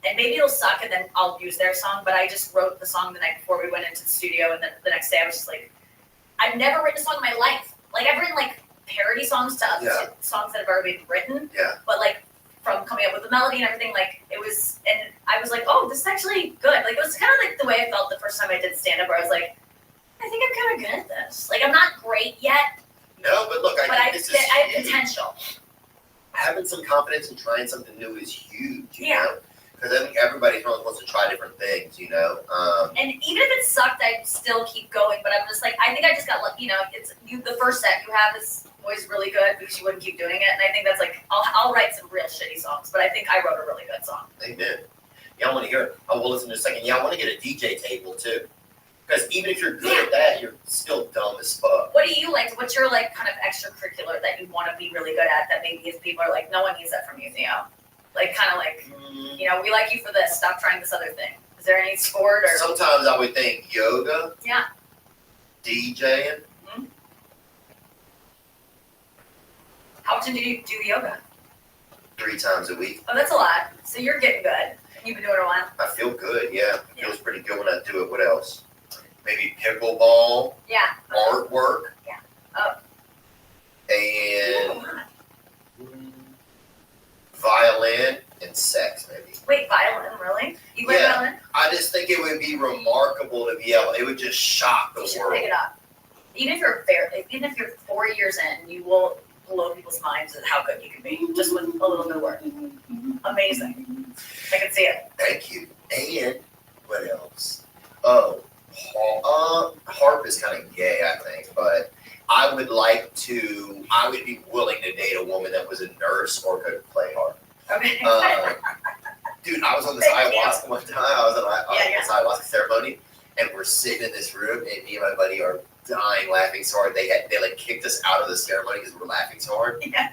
Speaker 10: And maybe it'll suck, and then I'll use their song. But I just wrote the song the night before we went into the studio, and then the next day I was just like, I've never written a song in my life. I've written parody songs to other songs that have already been written.
Speaker 4: Yeah.
Speaker 10: But from coming up with the melody and everything, it was, and I was like, oh, this is actually good. It was kind of the way I felt the first time I did stand-up, where I was like, I think I'm kind of good at this. I'm not great yet.
Speaker 4: No, but look, I think this is
Speaker 10: I have potential.
Speaker 4: Having some confidence and trying something new is huge. You know? Because I think everybody's supposed to try different things, you know.
Speaker 10: And even if it sucked, I'd still keep going. But I'm just like, I think I just got lucky. You know, it's you. The first set you have is always really good because you wouldn't keep doing it. And I think that's like, I'll write some real shitty songs, but I think I wrote a really good song.
Speaker 4: Amen. Yeah, I want to hear it. I will listen in a second. Yeah, I want to get a DJ table too. Because even if you're good at that, you're still dumb as fuck.
Speaker 10: What do you like? What's your like kind of extracurricular that you want to be really good at? That maybe if people are like, no one needs that from you, Theo. Like kind of like, you know, we like you for this. Stop trying this other thing. Is there any sport or?
Speaker 4: Sometimes I would think yoga.
Speaker 10: Yeah.
Speaker 4: DJing.
Speaker 10: Mm-hmm. How often do you do yoga?
Speaker 4: 3 times a week.
Speaker 10: Oh, that's a lot. So you're getting good. You've been doing it a while.
Speaker 4: I feel good. Yeah, it feels pretty good when I do it. What else? Maybe pickleball.
Speaker 10: Yeah.
Speaker 4: Artwork.
Speaker 10: Yeah. Oh.
Speaker 4: And violin and sex, maybe.
Speaker 10: Wait, violin, really? You play violin?
Speaker 4: I just think it would be remarkable to be able. It would just shock the
Speaker 10: You should
Speaker 4: world.
Speaker 10: pick it up. Even if you're 4 years in, you will blow people's minds at how good you can be just with a little bit of work. Amazing. I can see it.
Speaker 4: Thank you. And what else? Oh, harp is kind of gay, I think, but I would be willing to date a woman that was a nurse or could play harp.
Speaker 10: Okay.
Speaker 4: Dude, I was on this ayahuasca one time. I was on this ayahuasca ceremony, and we're sitting in this room, and me and my buddy are dying laughing so hard. They like kicked us out of the ceremony because we were laughing so hard. Yeah.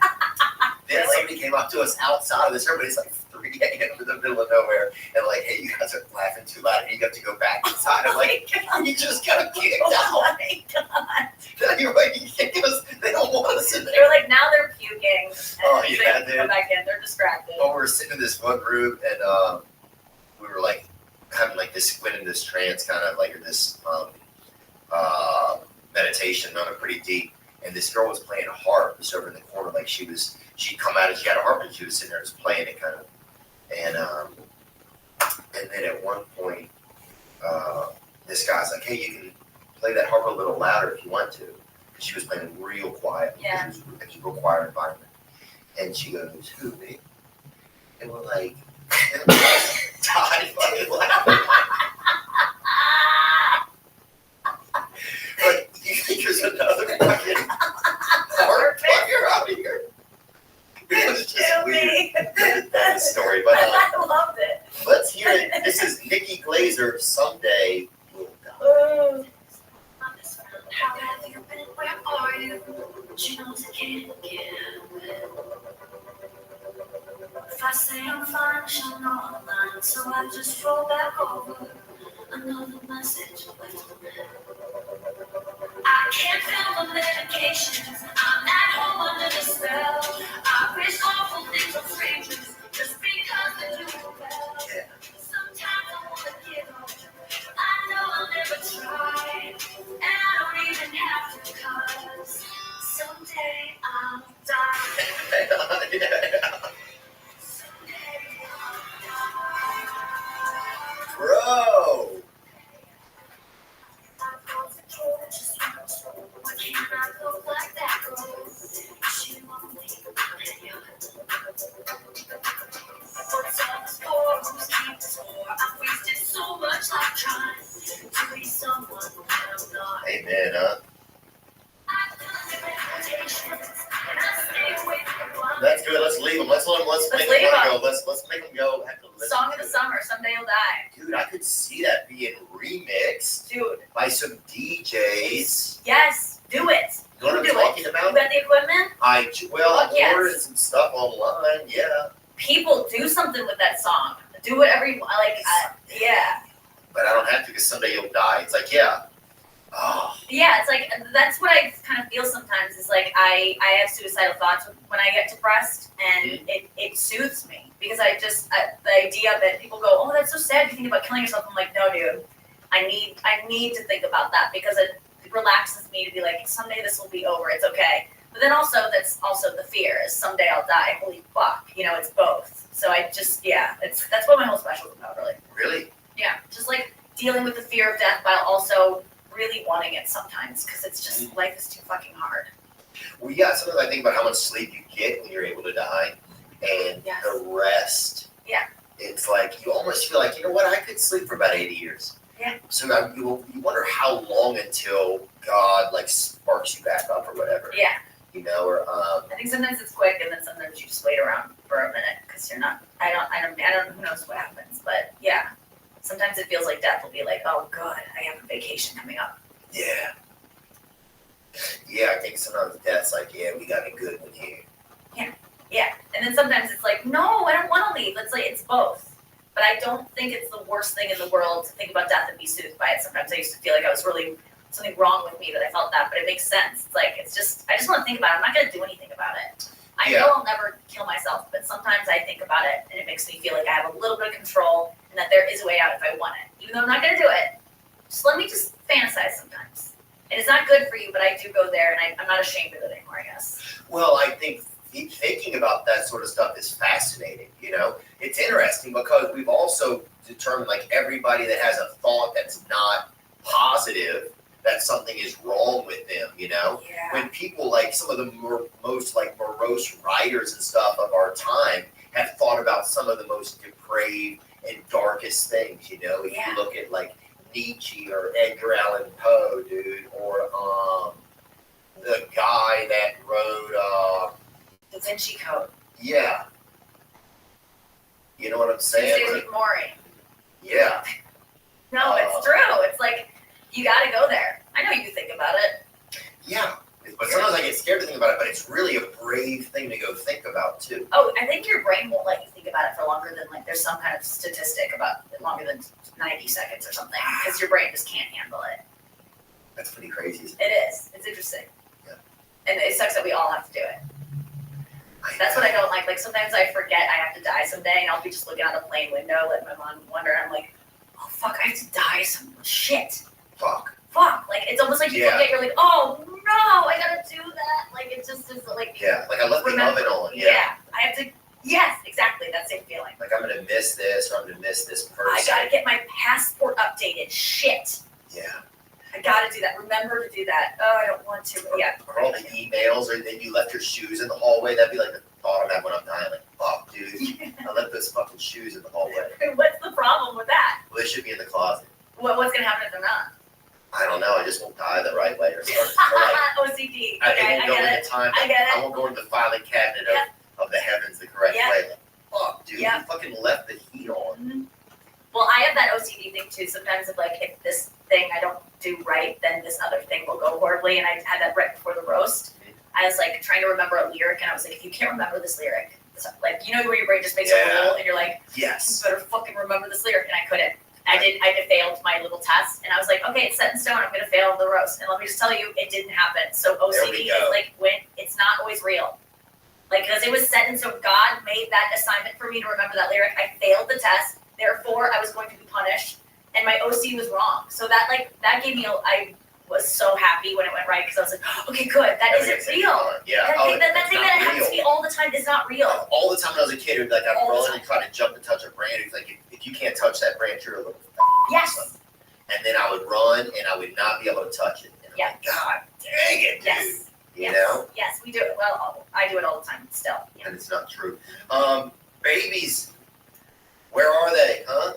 Speaker 4: Then somebody came up to us outside of the ceremony. It's like 3 a.m. in the middle of nowhere, and like, hey, you guys are laughing too loud, and you have to go back inside. I'm like, you just got kicked out.
Speaker 10: Oh my god!
Speaker 4: You're like, you can't give us. They don't want us in there.
Speaker 10: They're like, now they're puking. And
Speaker 4: Yeah,
Speaker 10: they have to
Speaker 4: dude.
Speaker 10: come back in. They're distracted.
Speaker 4: Well, we were sitting in this one room, and we were like having like this went in this trance kind of like this meditation, pretty deep. And this girl was playing a harp just over in the corner, like she'd come out and she had a harp and she was sitting there just playing it kind of. And then at one point, this guy's like, hey, you can play that harp a little louder if you want to. Because she was playing real quiet.
Speaker 10: Yeah.
Speaker 4: It was a real quiet environment. And she goes, who, me? And we're like, died fucking laughing. Like, you think there's another fucking harp player out here? It was just weird. That's the story, but
Speaker 10: I loved it.
Speaker 4: let's hear it. This is Nikki Glazer, Someday We'll Die.
Speaker 15: How have you been? Where are you? She knows I can't get away. If I say I'm fine, she'll know I'm lying. So I just roll back over another message left for me. I can't feel the medications. I'm at home under the spell. I wish awful things on strangers just because they do well. Sometimes I want to give up. I know I'll never try. And I don't even have to cause someday I'll die.
Speaker 4: Bro!
Speaker 15: Why can't I look like that girl? She won't leave me. What's up for? Who's keeping score? I've wasted so much life trying to be someone when I'm not.
Speaker 4: Amen, huh? That's good. Let's leave them. Let's make them go. Let's make them go. Have to listen
Speaker 10: Song of
Speaker 4: to
Speaker 10: the
Speaker 4: it.
Speaker 10: summer, Someday You'll Die.
Speaker 4: Dude, I could see that being remixed
Speaker 10: Dude.
Speaker 4: by some DJs.
Speaker 10: Yes, do it.
Speaker 4: You know what I'm
Speaker 10: do
Speaker 4: talking
Speaker 10: it.
Speaker 4: about?
Speaker 10: You got the equipment?
Speaker 4: I'm
Speaker 10: Yes.
Speaker 4: ordering some stuff online. Yeah,
Speaker 10: People do something with that song. Do whatever you want. Like, yeah.
Speaker 4: but I don't have to because someday you'll die. It's like, yeah. Oh,
Speaker 10: Yeah, it's like, that's what I kind of feel sometimes is like, I have suicidal thoughts when I get depressed, and it soothes me because I just, the idea that people go, oh, that's so sad, you think about killing yourself. I'm like, no, dude, I need to think about that because it relaxes me to be like, someday this will be over, it's okay. But then also, that's also the fear is someday I'll die. Holy fuck, it's both. So I just, that's what my whole special is about, really.
Speaker 4: really?
Speaker 10: Yeah, just like dealing with the fear of death while also really wanting it sometimes because it's just life is too fucking hard.
Speaker 4: Well, yeah. Sometimes I think about how much sleep you get when you're able to die, and the rest.
Speaker 10: Yeah.
Speaker 4: It's it's like, you almost feel like, you know what, I could sleep for about 80 years.
Speaker 10: Yeah.
Speaker 4: So now you wonder how long until God like sparks you back up or whatever.
Speaker 10: Yeah.
Speaker 4: You know, or
Speaker 10: I think sometimes it's quick, and then sometimes you just wait around for a minute because you're not. I don't. Who knows what happens? But yeah, sometimes it feels like death will be like, oh god, I have a vacation coming up.
Speaker 4: yeah. Yeah, I think sometimes death's like, yeah, we got a good one here.
Speaker 10: Yeah, and then sometimes it's like, no, I don't want to leave. It's like it's both. But I don't think it's the worst thing in the world to think about death and be soothed by it. Sometimes I used to feel like I was really something wrong with me that I felt that, but it makes sense. It's like it's just I just want to think about it. I'm not going to do anything about it. I know I'll never kill myself, but sometimes I think about it and it makes me feel like I have a little bit of control and that there is a way out if I want it. Even though I'm not going to do it, just let me just fantasize sometimes. And it's not good for you, but I do go there, and I'm not ashamed of it anymore, I guess.
Speaker 4: Well, I think thinking about that sort of stuff is fascinating. You know, it's interesting because we've also determined like everybody that has a thought that's not positive, that something is wrong with them. You know, when people like some of the most like morose writers and stuff of our time have thought about some of the most depraved and darkest things. You know, if you look at like Nietzsche or Edgar Allan Poe, dude, or the guy that wrote
Speaker 10: Da Vinci Code.
Speaker 4: Yeah. You know what I'm saying?
Speaker 10: David Morey.
Speaker 4: Yeah.
Speaker 10: No, it's true. It's like you got to go there. I know you think about it.
Speaker 4: Yeah. But sometimes I get scared to think about it, but it's really a brave thing to go think about too.
Speaker 10: Oh, I think your brain won't let you think about it for longer than like there's some kind of statistic about longer than 90 seconds or something because your brain just can't handle it.
Speaker 4: That's pretty crazy. Isn't
Speaker 10: It
Speaker 4: it?
Speaker 10: is. It's interesting.
Speaker 4: Yeah.
Speaker 10: And it sucks that we all have to do it. That's what I don't like. Like sometimes I forget I have to die someday, and I'll be just looking out the plane window, letting my mom wonder. I'm like, oh fuck, I have to die some shit.
Speaker 4: Fuck.
Speaker 10: Like it's almost like you forget. You're like, oh no, I gotta do that. Like it just is like.
Speaker 4: Yeah, like I left the oven on.
Speaker 10: Yeah, I have to. Yes, exactly. That same feeling.
Speaker 4: Like I'm gonna miss this, or I'm gonna miss this person.
Speaker 10: I gotta get my passport updated. Shit.
Speaker 4: Yeah.
Speaker 10: I gotta do that. Remember to do that. Oh, I don't want to. But yeah.
Speaker 4: Or all the emails, or then you left your shoes in the hallway. That'd be like the thought of that when I'm dying. Like, fuck, dude, I left those fucking shoes in the hallway.
Speaker 10: What's the problem with that?
Speaker 4: Well, they should be in the closet.
Speaker 10: What's gonna happen if they're not?
Speaker 4: I don't know. I just won't die the right way or something.
Speaker 10: OCD.
Speaker 4: I won't go
Speaker 10: get
Speaker 4: into
Speaker 10: it.
Speaker 4: time.
Speaker 10: I get it.
Speaker 4: I won't go into the filing cabinet of the heavens the correct way. Like, fuck, dude, you fucking left the heat on.
Speaker 10: Mm-hmm. Well, I have that OCD thing too. Sometimes of like, if this thing I don't do right, then this other thing will go horribly. And I had that right before the roast. I was like trying to remember a lyric, and I was like, if you can't remember this lyric, like you know where your brain just makes a rule, and you're like,
Speaker 4: yes,
Speaker 10: you better fucking remember this lyric, and I couldn't. I failed my little test, and I was like, okay, it's set in stone. I'm gonna fail the roast, and let me just tell you, it didn't happen. So OCD is like when it's not always real, like because it was set in stone. God made that assignment for me to remember that lyric. I failed the test, therefore I was going to be punished, and my OC was wrong. So that gave me. I was so happy when it went right because I was like, okay, good. That isn't real.
Speaker 4: Yeah.
Speaker 10: That thing that happens to me all the time is not real.
Speaker 4: All the time when I was a kid, it would be like I'd run and try to jump and touch a branch. It's like if you can't touch that branch, you're a little.
Speaker 10: Yes.
Speaker 4: And then I would run and I would not be able to touch it. And I'm like, God dang it, dude.
Speaker 10: Yes.
Speaker 4: You know?
Speaker 10: Yes, we do it. Well, I do it all the time still. Yeah.
Speaker 4: And it's not true. Babies, where are they, huh?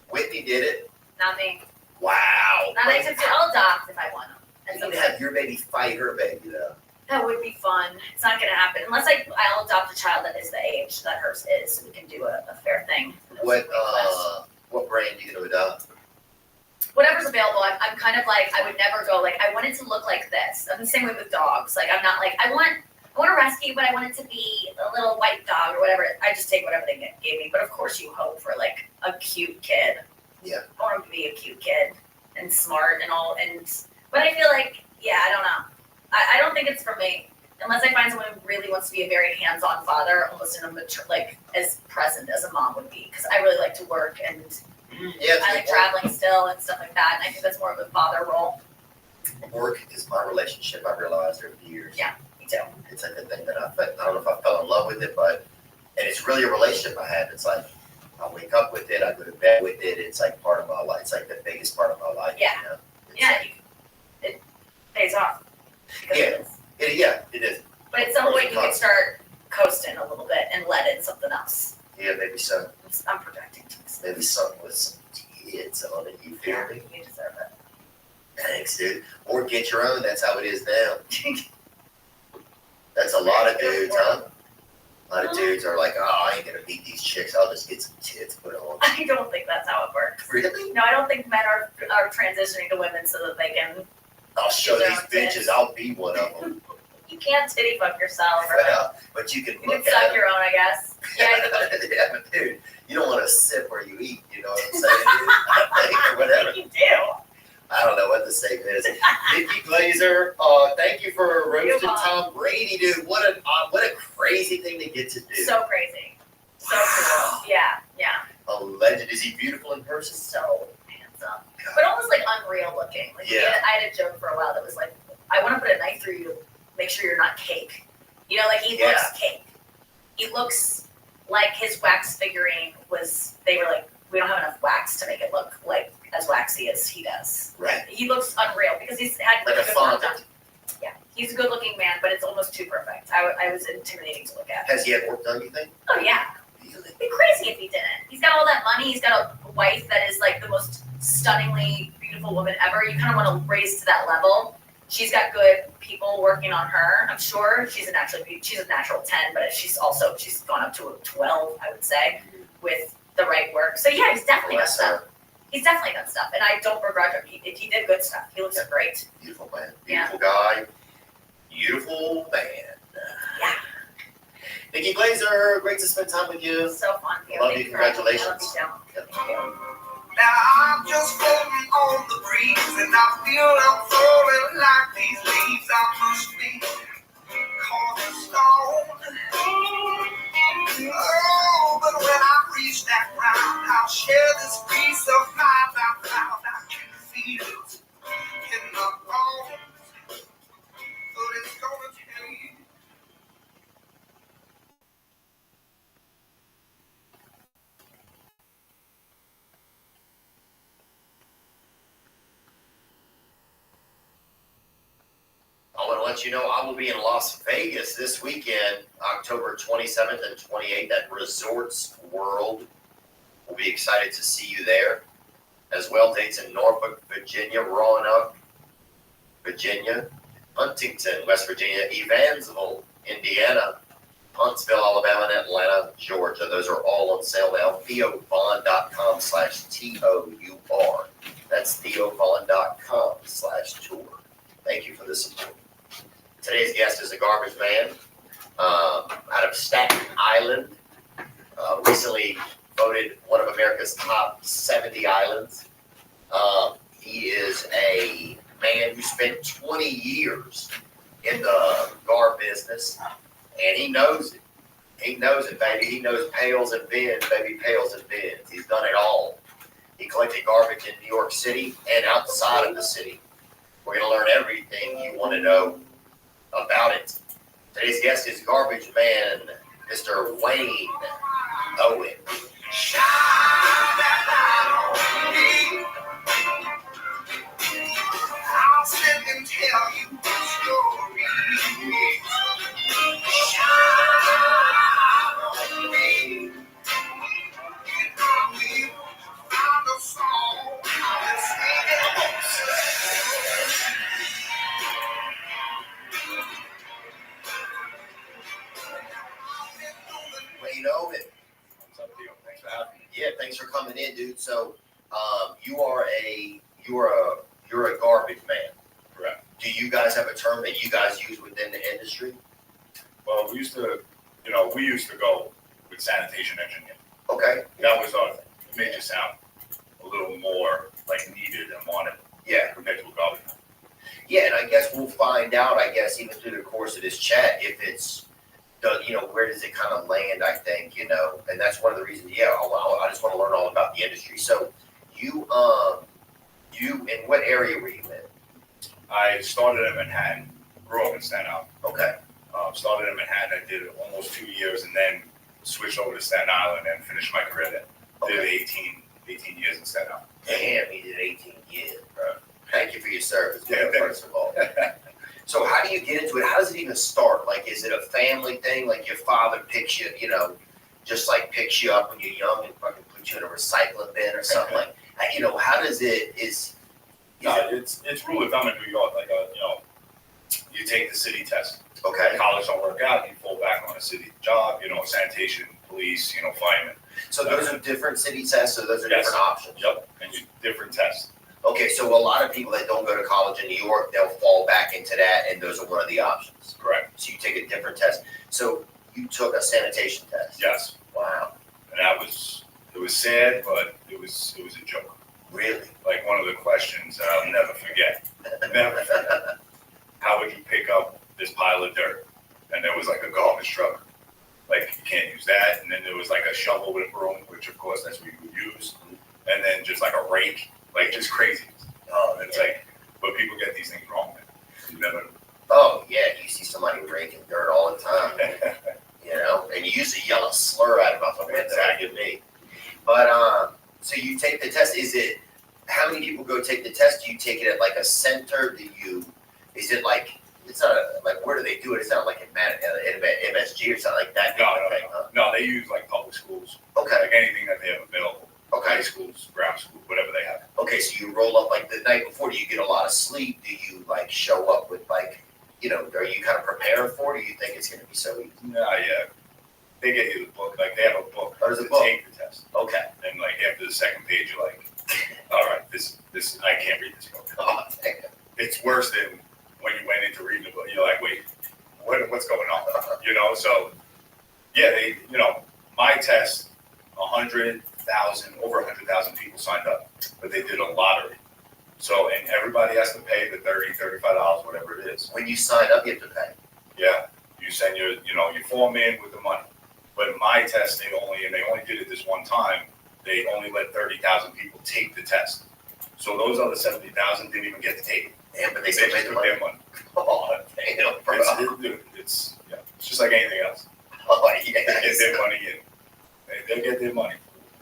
Speaker 4: Whitney did it.
Speaker 10: Not me.
Speaker 4: Wow.
Speaker 10: Not I I'll adopt if I want them.
Speaker 4: You can have your baby fight her baby, though.
Speaker 10: That would be fun. It's not going to happen unless I'll adopt a child that is the age that hers is, so we can do a fair thing.
Speaker 4: What brand are you going to adopt?
Speaker 10: Whatever's available. I'm kind of like, I would never go like, I want it to look like this. I'm the same way with dogs. Like, I'm not like, I want a rescue, but I want it to be a little white dog or whatever. I just take whatever they gave me. But of course you hope for like a cute kid.
Speaker 4: Yeah.
Speaker 10: I want him to be a cute kid and smart and all. But I feel like, I don't know. I don't think it's for me. Unless I find someone who really wants to be a very hands-on father, almost in a mature, like as present as a mom would be. Because I really like to work and I like traveling still and stuff like that. And I think that's more of a father role.
Speaker 4: Work is my relationship, I realized over the years.
Speaker 10: Yeah, me too.
Speaker 4: It's like a thing that I don't know if I fell in love with it, and it's really a relationship I have. It's like, I wake up with it, I go to bed with it, it's like part of my life. It's like the biggest part of my life.
Speaker 10: Yeah.
Speaker 4: You know?
Speaker 10: It pays off.
Speaker 4: It is.
Speaker 10: But at some point you can start coasting a little bit and let in something else.
Speaker 4: Yeah, maybe so.
Speaker 10: I'm projecting.
Speaker 4: Maybe something with some tits on it. You feel me?
Speaker 10: You deserve it.
Speaker 4: Thanks, dude. Or get your own. That's how it is now. That's a lot of dudes, huh? A lot of dudes are like, oh, I ain't gonna beat these chicks. I'll just get some tits put on.
Speaker 10: I don't think that's how it works.
Speaker 4: Really?
Speaker 10: No, I don't think men are transitioning to women so that they can.
Speaker 4: I'll show these bitches. I'll be one of them.
Speaker 10: You can't titty fuck yourself. Or
Speaker 4: But you can
Speaker 10: you
Speaker 4: look
Speaker 10: can
Speaker 4: at
Speaker 10: suck
Speaker 4: them.
Speaker 10: your own, I guess. Yeah,
Speaker 4: Yeah, but dude, you don't want to sip where you eat. You know what I'm saying? I think, or whatever.
Speaker 10: you do.
Speaker 4: I don't know what the statement is. Nikki Glazer, thank you for roasting Tom Brady, dude. What a crazy thing to get to do.
Speaker 10: So crazy. So cool. Yeah.
Speaker 4: A legend. Is he beautiful in person?
Speaker 10: So handsome. But almost like unreal looking. Like I had a joke for a while that was like, I want to put a knife through you to make sure you're not cake. You know, like he looks cake. He looks like his wax figurine was, they were like, we don't have enough wax to make it look like as waxy as he does.
Speaker 4: Right.
Speaker 10: He looks unreal because he's had
Speaker 4: like a
Speaker 10: good work done.
Speaker 4: fondant.
Speaker 10: Yeah, he's a good looking man, but it's almost too perfect. I was intimidating to look at.
Speaker 4: Has he had work done, you think?
Speaker 10: Oh yeah. It'd be crazy if he didn't. He's got all that money. He's got a wife that is like the most stunningly beautiful woman ever. You kind of want to raise to that level. She's got good people working on her. I'm sure she's a natural 10, but she's gone up to a 12, I would say, with the right work. So yeah, he's definitely done stuff. He's definitely done stuff, and I don't begrudge him. He did good stuff. He looks great.
Speaker 4: Beautiful man. Beautiful guy. Beautiful man.
Speaker 10: Yeah.
Speaker 4: Nikki Glazer, great to spend time with you.
Speaker 10: So fun.
Speaker 4: Love you. Congratulations.
Speaker 5: Now I'm just floating on the breeze, and I feel I'm falling like these leaves. I must be cornerstone. Oh, but when I reach that ground, I'll share this piece of mind I found. I can feel it in my bones, but it's gonna change.
Speaker 4: I want to let you know I will be in Las Vegas this weekend, October 27th and 28th at Resorts World. We'll be excited to see you there. As well, dates in Norfolk, Virginia, Roanoke, Virginia, Huntington, West Virginia, Evansville, Indiana, Huntsville, Alabama, and Atlanta, Georgia. Those are all on sale now. TheoVaughn.com/TOUR. That's TheoVaughn.com/tour. Thank you for the support. Today's guest is a garbage man out of Staten Island. Recently voted one of America's top 70 islands. He is a man who spent 20 years in the garbage business, and he knows it. He knows it, baby. He knows pails and bins, baby, pails and bins. He's done it all. He collected garbage in New York City and outside of the city. We're going to learn everything you want to know about it. Today's guest is garbage man, Mr. Wayne Owen.
Speaker 5: I'll sit and tell you a story. Shine on me, and I will find a song and sing it.
Speaker 4: Wayne Owen.
Speaker 21: What's up, Theo? Thanks for having me.
Speaker 4: Yeah, thanks for coming in, dude. So, you're a garbage man.
Speaker 21: Correct.
Speaker 4: Do you guys have a term that you guys use within the industry?
Speaker 21: Well, we used to go with sanitation engineer.
Speaker 4: Okay.
Speaker 21: That was our thing. It made you sound a little more like needed and wanted.
Speaker 4: Yeah.
Speaker 21: Compared to a garbage man.
Speaker 4: Yeah, and I guess we'll find out, even through the course of this chat, if it's, where does it kind of land, I think, and that's one of the reasons, I just want to learn all about the industry. So, you in what area were you in?
Speaker 21: I started in Manhattan, grew up in Staten Island.
Speaker 4: Okay.
Speaker 21: Started in Manhattan, I did almost 2 years, and then switched over to Staten Island and finished my career there. Did 18 years in Staten Island.
Speaker 4: Damn, he did 18 years.
Speaker 21: Right.
Speaker 4: Thank you for your service, man, first of all. So how do you get into it? How does it even start? Like, is it a family thing? Like your father picks you, just like picks you up when you're young and fucking puts you in a recycling bin or something like, how does
Speaker 21: No, it's rule of thumb in New York, like, you take the city test.
Speaker 4: Okay.
Speaker 21: College don't work out, you fall back on a city job, sanitation, police, firemen.
Speaker 4: So those are different city tests, so those are
Speaker 21: Yes.
Speaker 4: different options?
Speaker 21: Yep, and different tests.
Speaker 4: Okay, so a lot of people that don't go to college in New York, they'll fall back into that, and those are one of the options.
Speaker 21: Correct.
Speaker 4: So you take a different test. So you took a sanitation test?
Speaker 21: Yes.
Speaker 4: Wow.
Speaker 21: And it was sad, but it was a joke.
Speaker 4: Really?
Speaker 21: Like one of the questions that I'll never forget. Never forget. How would you pick up this pile of dirt? And there was like a garbage truck. Like, you can't use that. And then there was like a shovel with a broom, which of course that's what you would use. And then just like a rake, like just crazy. It's like, but people get these things wrong, man. You never.
Speaker 4: Oh, yeah, you see somebody raking dirt all the time, and you usually yell a slur at them off the window, like me. But, so you take the test, how many people go take the test? Do you take it at like a center? Is it like, it's not like, where do they do it? It's not like in MSG or something like that.
Speaker 21: No, they use like public schools.
Speaker 4: Okay.
Speaker 21: Like anything that they have available.
Speaker 4: Okay.
Speaker 21: High schools, ground schools, whatever they have.
Speaker 4: Okay, so you roll up like the night before. Do you get a lot of sleep? Do you like show up with like, are you kind of prepared for it? Or do you think it's going to be so easy?
Speaker 21: No, yeah. They get you the book. Like they have a book.
Speaker 4: Oh, there's a
Speaker 21: to
Speaker 4: book.
Speaker 21: Take the test.
Speaker 4: Okay.
Speaker 21: And like after the second page, you're like, all right, this I can't read this book.
Speaker 4: Oh, dang it.
Speaker 21: It's worse than when you went into reading the book. You're like, wait, what's going on? So yeah, my test, over 100,000 people signed up, but they did a lottery. So, and everybody has to pay the $30, $35, whatever it is.
Speaker 4: When you sign up, you have to pay.
Speaker 21: Yeah, you send your form in with the money. But my test, they only did it this one time. They only let 30,000 people take the test. So those other 70,000 didn't even get to take it.
Speaker 4: Yeah, but they still paid
Speaker 21: took
Speaker 4: the money.
Speaker 21: their money.
Speaker 4: Oh, damn, bro.
Speaker 21: It's just like anything else.
Speaker 4: Oh, yeah.
Speaker 21: They get their money in. They get their money.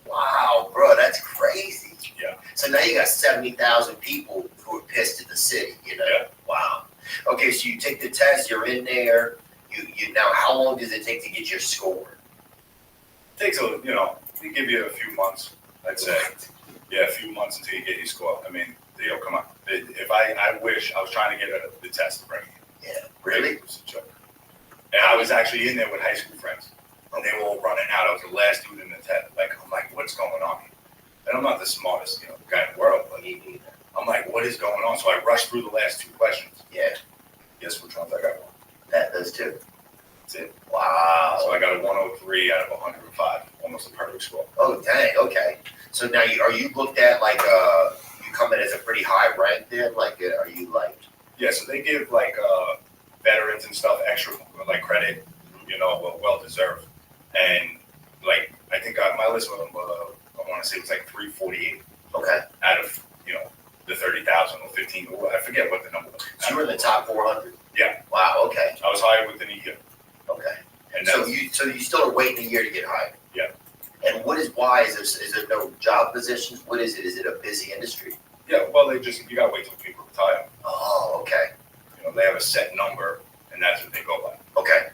Speaker 4: Wow, bro, that's crazy.
Speaker 21: Yeah.
Speaker 4: So now you got 70,000 people who are pissed at the city,
Speaker 21: Yeah.
Speaker 4: Wow. Okay, so you take the test, you're in there. You now, how long does it take to get your score?
Speaker 21: It takes they give you a few months, I'd say. Yeah, a few months until you get your score. I mean, they'll come up. If I wish I was trying to get the test to bring it.
Speaker 4: Yeah, really?
Speaker 21: It was a joke. And I was actually in there with high school friends. And they were all running out. I was the last dude in the tent. I'm like, what's going on here? And I'm not the smartest, guy in the world, but I'm like, what is going on? So I rushed through the last two questions.
Speaker 4: Yeah.
Speaker 21: Guess which ones I got wrong?
Speaker 4: Those two.
Speaker 21: That's it.
Speaker 4: Wow.
Speaker 21: So I got a 103 out of 105, almost a perfect score.
Speaker 4: Oh, dang. Okay. So now, are you looked at like you come in as a pretty high rank then? Like, are you like?
Speaker 21: Yeah. So they give like veterans and stuff extra like credit, well deserved. And like I think my list was I want to say it was like 348.
Speaker 4: Okay.
Speaker 21: Out of the 30,000 or 15. I forget what the number was.
Speaker 4: So you were in the top 400.
Speaker 21: Yeah.
Speaker 4: Wow. Okay.
Speaker 21: I was hired within a year.
Speaker 4: Okay.
Speaker 21: And
Speaker 4: so you still are waiting a year to get hired.
Speaker 21: Yeah.
Speaker 4: And why is there no job positions? What is it? Is it a busy industry?
Speaker 21: Yeah. Well, you gotta wait till people retire.
Speaker 4: Oh, okay.
Speaker 21: They have a set number, and that's what they go by.
Speaker 4: Okay.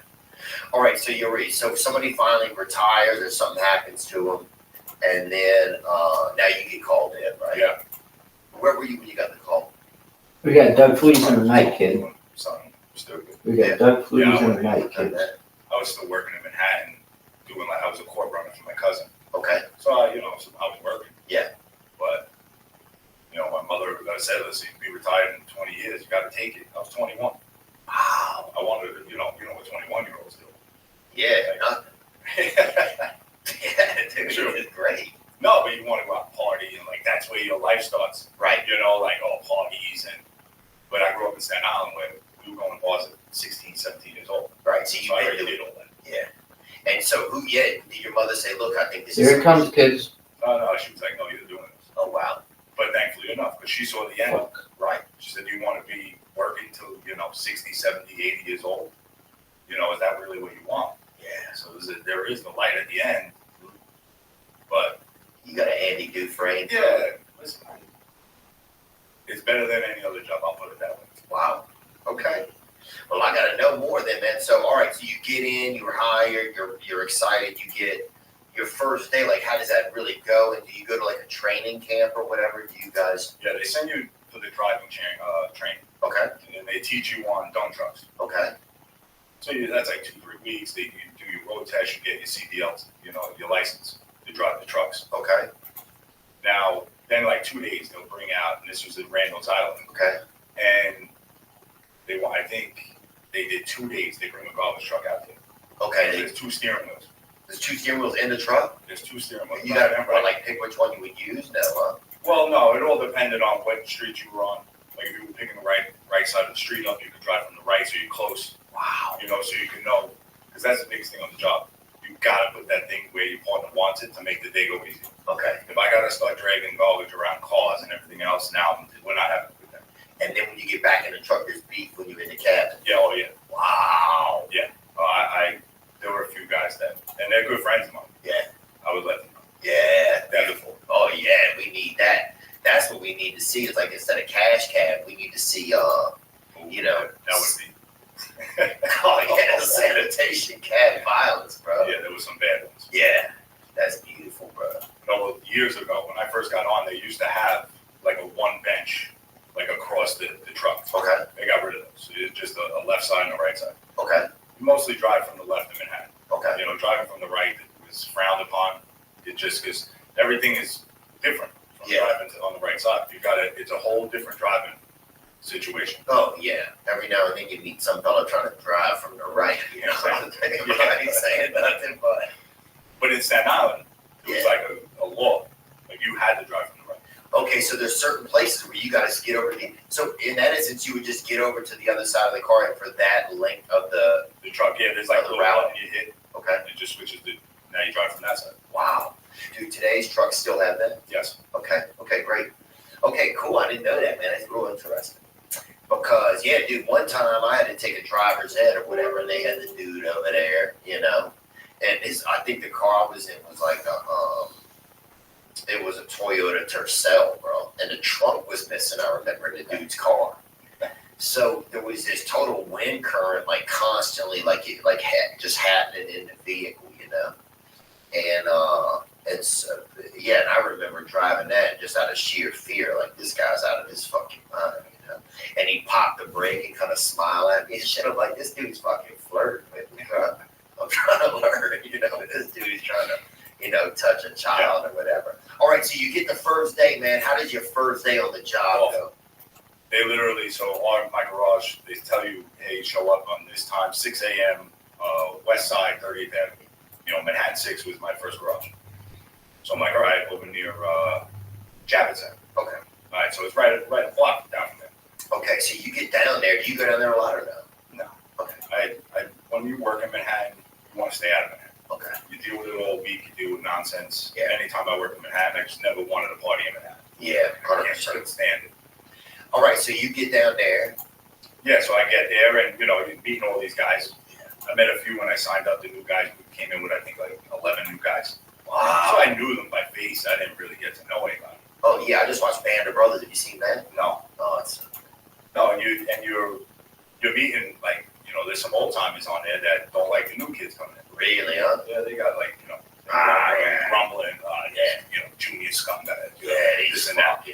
Speaker 4: All right. So so if somebody finally retires or something happens to them, and then now you get called in, right?
Speaker 21: Yeah.
Speaker 4: Where were you when you got the call?
Speaker 9: We got Doug Fleas in the night, kid.
Speaker 21: Something stupid.
Speaker 9: We got Doug Fleas in the night, kid.
Speaker 21: I was still working in Manhattan, I was a court runner for my cousin.
Speaker 4: Okay.
Speaker 21: So I was working.
Speaker 4: Yeah.
Speaker 21: But my mother said, "Listen, you be retired in 20 years. You got to take it." I was 21.
Speaker 4: Wow.
Speaker 21: I wanted to, what 21-year-olds do.
Speaker 4: Yeah. Nothing. Yeah, dude,
Speaker 21: Sure.
Speaker 4: it's great.
Speaker 21: No, but you want to go out and party, and that's where your life starts.
Speaker 4: Right.
Speaker 21: Parties but I grew up in Staten Island where we were going to bars at 16, 17 years old.
Speaker 4: Right. So
Speaker 21: I already did all that.
Speaker 4: Yeah. And so did your mother say, look, I think this is.
Speaker 9: Here it comes, kids.
Speaker 21: No, she was like, no, you're doing this.
Speaker 4: Oh, wow.
Speaker 21: But thankfully enough, because she saw the end.
Speaker 4: Right.
Speaker 21: She said, you want to be working till, 60, 70, 80 years old? Is that really what you want?
Speaker 4: Yeah.
Speaker 21: So there is the light at the end. But.
Speaker 4: You got an Andy Dufresne.
Speaker 21: Yeah. Listen, it's better than any other job, I'll put it that way.
Speaker 4: Wow. Okay. Well, I gotta know more then, man. So, all right, so you get in, you're hired, you're excited, you get your first day. Like, how does that really go? And do you go to like a training camp or whatever? Do you guys?
Speaker 21: Yeah, they send you for the driving training.
Speaker 4: Okay.
Speaker 21: And they teach you on dump trucks.
Speaker 4: Okay.
Speaker 21: So that's like 2-3 weeks. They do your road test, you get your CDL, your license to drive the trucks.
Speaker 4: Okay.
Speaker 21: Now, then like 2 days they'll bring out, and this was in Randall's Island.
Speaker 4: Okay.
Speaker 21: And I think they did 2 days. They bring a garbage truck out there.
Speaker 4: Okay.
Speaker 21: There's 2 steering wheels.
Speaker 4: There's 2 steering wheels in the truck?
Speaker 21: There's 2 steering wheels.
Speaker 4: You gotta remember, like, pick which one you would use? No, huh?
Speaker 21: Well, no, it all depended on what street you were on. Like, if you were picking the right side of the street up, you could drive from the right, so you're close.
Speaker 4: Wow.
Speaker 21: So you can know, because that's the biggest thing on the job. You gotta put that thing where your partner wants it to make the day go easy.
Speaker 4: Okay.
Speaker 21: If I gotta start dragging garbage around cars and everything else, now we're not having to do that.
Speaker 4: And then when you get back in the truck, there's beef when you're in the cabin.
Speaker 21: Yeah, oh yeah.
Speaker 4: Wow.
Speaker 21: Yeah. There were a few guys that, and they're good friends of mine.
Speaker 4: Yeah.
Speaker 21: I would let them know.
Speaker 4: Yeah.
Speaker 21: Beautiful.
Speaker 4: Oh yeah, we need that. That's what we need to see. It's like instead of cash cab, we need to see
Speaker 21: That would be.
Speaker 4: oh yeah, sanitation cab violence, bro.
Speaker 21: Yeah, there was some bad ones.
Speaker 4: Yeah. That's beautiful, bro.
Speaker 21: Years ago, when I first got on, they used to have like a one bench, like across the truck.
Speaker 4: Okay.
Speaker 21: They got rid of those. So it's just a left side and a right side.
Speaker 4: Okay.
Speaker 21: You mostly drive from the left in Manhattan.
Speaker 4: Okay.
Speaker 21: Driving from the right is frowned upon. It just because everything is different from driving on the right side. It's a whole different driving situation.
Speaker 4: Oh yeah. Every now and then you meet some fellow trying to drive from the right. He's saying nothing but.
Speaker 21: But in Staten Island, it was like a law. Like you had to drive from the right.
Speaker 4: Okay, so there's certain places where you guys get over to so in that instance, you would just get over to the other side of the car, and for that length of the
Speaker 21: truck, there's like a little route you hit.
Speaker 4: Okay.
Speaker 21: It just switches now you drive from that side.
Speaker 4: Wow. Do today's trucks still have that?
Speaker 21: Yes.
Speaker 4: Okay. Okay, great. Okay, cool. I didn't know that, man. That's real interesting. Because dude, one time I had to take a driver's ed or whatever, and they had the dude over there, and I think the car I was in was like it was a Toyota Tercel, bro, and the trunk was missing. I remember in the dude's car. So there was this total wind current, like constantly, just happening in the vehicle, and so and I remember driving that just out of sheer fear, like this guy's out of his fucking mind, And he popped the brake and kind of smiled at me and shit. I'm like, this dude's fucking flirting with me, bro. I'm trying to learn, this dude's trying to, touch a child or whatever. All right, so you get the first day, man. How did your first day on the job go?
Speaker 21: They literally, so on my garage, they tell you, hey, show up on this time, 6 a.m., West Side, 30th Avenue. Manhattan 6 was my first garage. So I'm like, all right, over near Javits Center.
Speaker 4: Okay.
Speaker 21: All right, so it's right a block down from there.
Speaker 4: Okay, so you get down there. Do you go down there a lot or no?
Speaker 21: No.
Speaker 4: Okay.
Speaker 21: When you work in Manhattan, you want to stay out of Manhattan.
Speaker 4: Okay.
Speaker 21: You deal with it all week. You deal with nonsense.
Speaker 4: Yeah.
Speaker 21: Anytime I worked in Manhattan, I just never wanted to party in Manhattan.
Speaker 4: Yeah, 100%.
Speaker 21: Couldn't stand it.
Speaker 4: All right, so you get down there.
Speaker 21: Yeah, so I get there, and you're meeting all these guys. Yeah. I met a few when I signed up. The new guys came in with, I think, like 11 new guys.
Speaker 4: Wow.
Speaker 21: So I knew them by face. I didn't really get to know anybody.
Speaker 4: Oh yeah, I just watched Band of Brothers. Have you seen that?
Speaker 21: No.
Speaker 4: Oh, it's
Speaker 21: no, and you're meeting like there's some old timers on there that don't like the new kids coming in.
Speaker 4: Really, huh?
Speaker 21: Yeah, they got like grumbling, junior scumbag. This and that.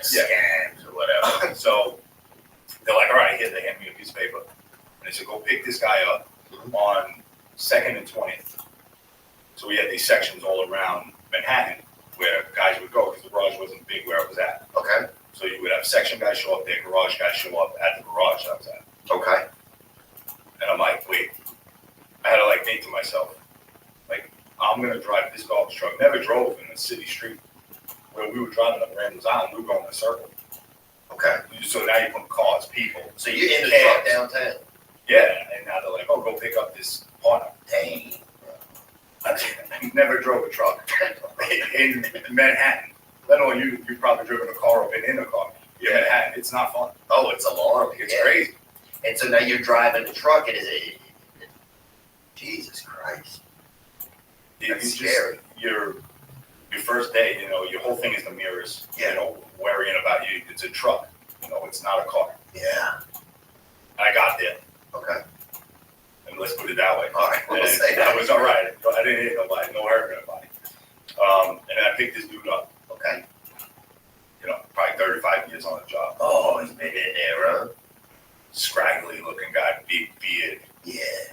Speaker 4: Scams or whatever.
Speaker 21: So they're like, all right, here, they hand me a piece of paper, and they said, go pick this guy up on 2nd and 20th. So we had these sections all around Manhattan where guys would go because the garage wasn't big where it was at.
Speaker 4: Okay.
Speaker 21: So you would have section guys show up there, garage guys show up at the garage I was at.
Speaker 4: Okay.
Speaker 21: And I'm like, wait. I had to think to myself, I'm going to drive this garbage truck. Never drove in a city street. Where we were driving up Randall's Island, we were going in a circle.
Speaker 4: Okay.
Speaker 21: So now you put cars, people.
Speaker 4: So you're in the truck downtown?
Speaker 21: Yeah. And now they're like, oh, go pick up this partner.
Speaker 4: Dang.
Speaker 21: I never drove a truck in Manhattan. Let alone you've probably driven a car or been in a car. In Manhattan, it's not fun.
Speaker 4: Oh, it's alarming.
Speaker 21: It's crazy.
Speaker 4: And so now you're driving the truck, and Jesus Christ. That's scary.
Speaker 21: Your first day, your whole thing is the mirrors. Worrying about you. It's a truck. It's not a car.
Speaker 4: Yeah.
Speaker 21: I got there.
Speaker 3: Okay.
Speaker 21: And let's put it that way.
Speaker 3: All right. We'll
Speaker 21: And
Speaker 3: say
Speaker 21: that
Speaker 3: that.
Speaker 21: was all right. I didn't hit nobody, no hurt nobody. And then I picked this dude up.
Speaker 3: Okay.
Speaker 21: You know, probably 35 years on the job.
Speaker 3: Oh, he's been in there, huh?
Speaker 21: Scraggly looking guy, big beard.
Speaker 3: Yeah.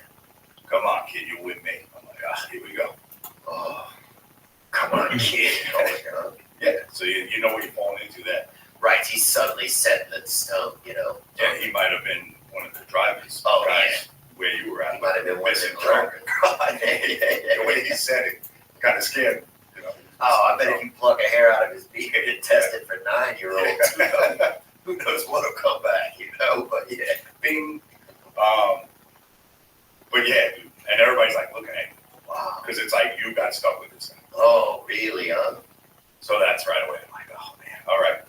Speaker 21: Come on, kid, you're with me. I'm like, here we go.
Speaker 3: Oh, come on, kid. Oh, God.
Speaker 21: Yeah, so you know what you're falling into there.
Speaker 3: Right, he's suddenly setting the stone, you know.
Speaker 21: Yeah, he might have been one of the drivers.
Speaker 3: Oh,
Speaker 21: guys,
Speaker 3: yeah.
Speaker 21: Where you were at.
Speaker 3: He might have been one of
Speaker 21: Missing
Speaker 3: the
Speaker 21: drunk.
Speaker 3: The
Speaker 21: way he said it kind of scared me. You know?
Speaker 3: Oh, I bet if you pluck a hair out of his beard and test it for 9-year-olds, who knows what'll come back, you know? But yeah,
Speaker 21: Bing. But yeah, dude. And everybody's like looking at you.
Speaker 3: Wow.
Speaker 21: Because it's like you got stuck with this thing.
Speaker 3: Oh, really, huh?
Speaker 21: So that's right away. I'm like, oh man, all right.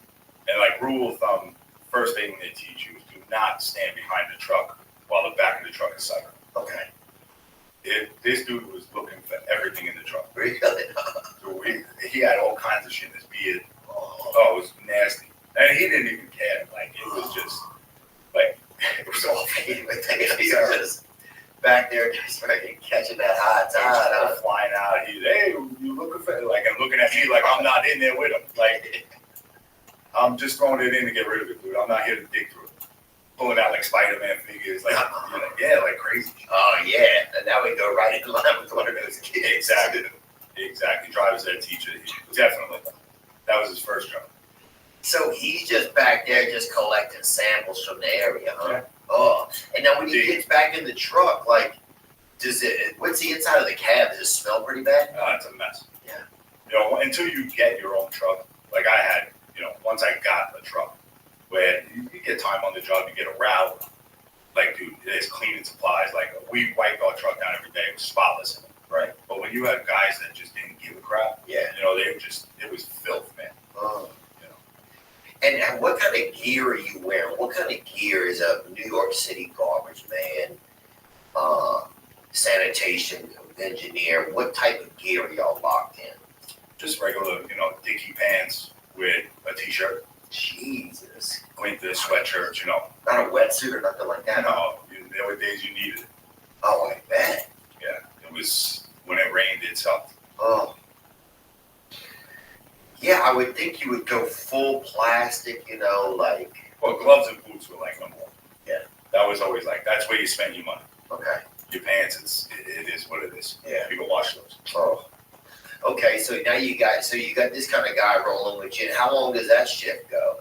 Speaker 21: And like rule of thumb, first thing they teach you is do not stand behind the truck while the back of the truck is cycling.
Speaker 3: Okay.
Speaker 21: This dude was looking for everything in the truck.
Speaker 3: Really?
Speaker 21: So he had all kinds of shit in his beard. Oh, it was nasty. And he didn't even care. Like, it was just, like, it was all
Speaker 3: He was just back there just fucking catching that high tide, huh?
Speaker 21: flying out. He's, hey, you looking for, like, and looking at me like I'm not in there with him. Like, I'm just throwing it in to get rid of it, dude. I'm not here to dig through it. Pulling out like Spider-Man figures, like, you know, yeah, like crazy.
Speaker 3: Oh, yeah. And now we go right in line with one of those kids.
Speaker 21: Exactly. Driver's ed teacher. Definitely. That was his first job.
Speaker 3: So he's just back there just collecting samples from the area, huh?
Speaker 21: Yeah.
Speaker 3: Oh. And now when he gets back in the truck, like, what's the inside of the cab? Does it smell pretty bad?
Speaker 21: It's a mess.
Speaker 3: Yeah.
Speaker 21: You know, until you get your own truck, like I had, you know, once I got a truck, where you get time on the job, you get a route. Like, dude, there's cleaning supplies. Like, we wiped our truck down every day. It was spotless. Right. But when you have guys that just didn't give a crap,
Speaker 3: yeah,
Speaker 21: you know, they just, it was filth, man.
Speaker 3: Oh. You know. And what kind of gear are you wearing? What kind of gear is a New York City garbage man, sanitation engineer? What type of gear are y'all locked in?
Speaker 21: Just regular, you know, dicky pants with a t-shirt.
Speaker 3: Jesus.
Speaker 21: Winter sweatshirt, you know.
Speaker 3: Not a wetsuit or nothing like that.
Speaker 21: No, there were days you needed it.
Speaker 3: Oh, I bet.
Speaker 21: Yeah, it was, when it rained, it sucked.
Speaker 3: Oh. Yeah, I would think you would go full plastic, you know, like.
Speaker 21: Well, gloves and boots were like number one.
Speaker 3: Yeah.
Speaker 21: That was always like, that's where you spend your money.
Speaker 3: Okay.
Speaker 21: Your pants, it is what it is.
Speaker 3: Yeah.
Speaker 21: You can wash those.
Speaker 3: Oh. Okay, so now you got this kind of guy rolling with you. How long does that shift go?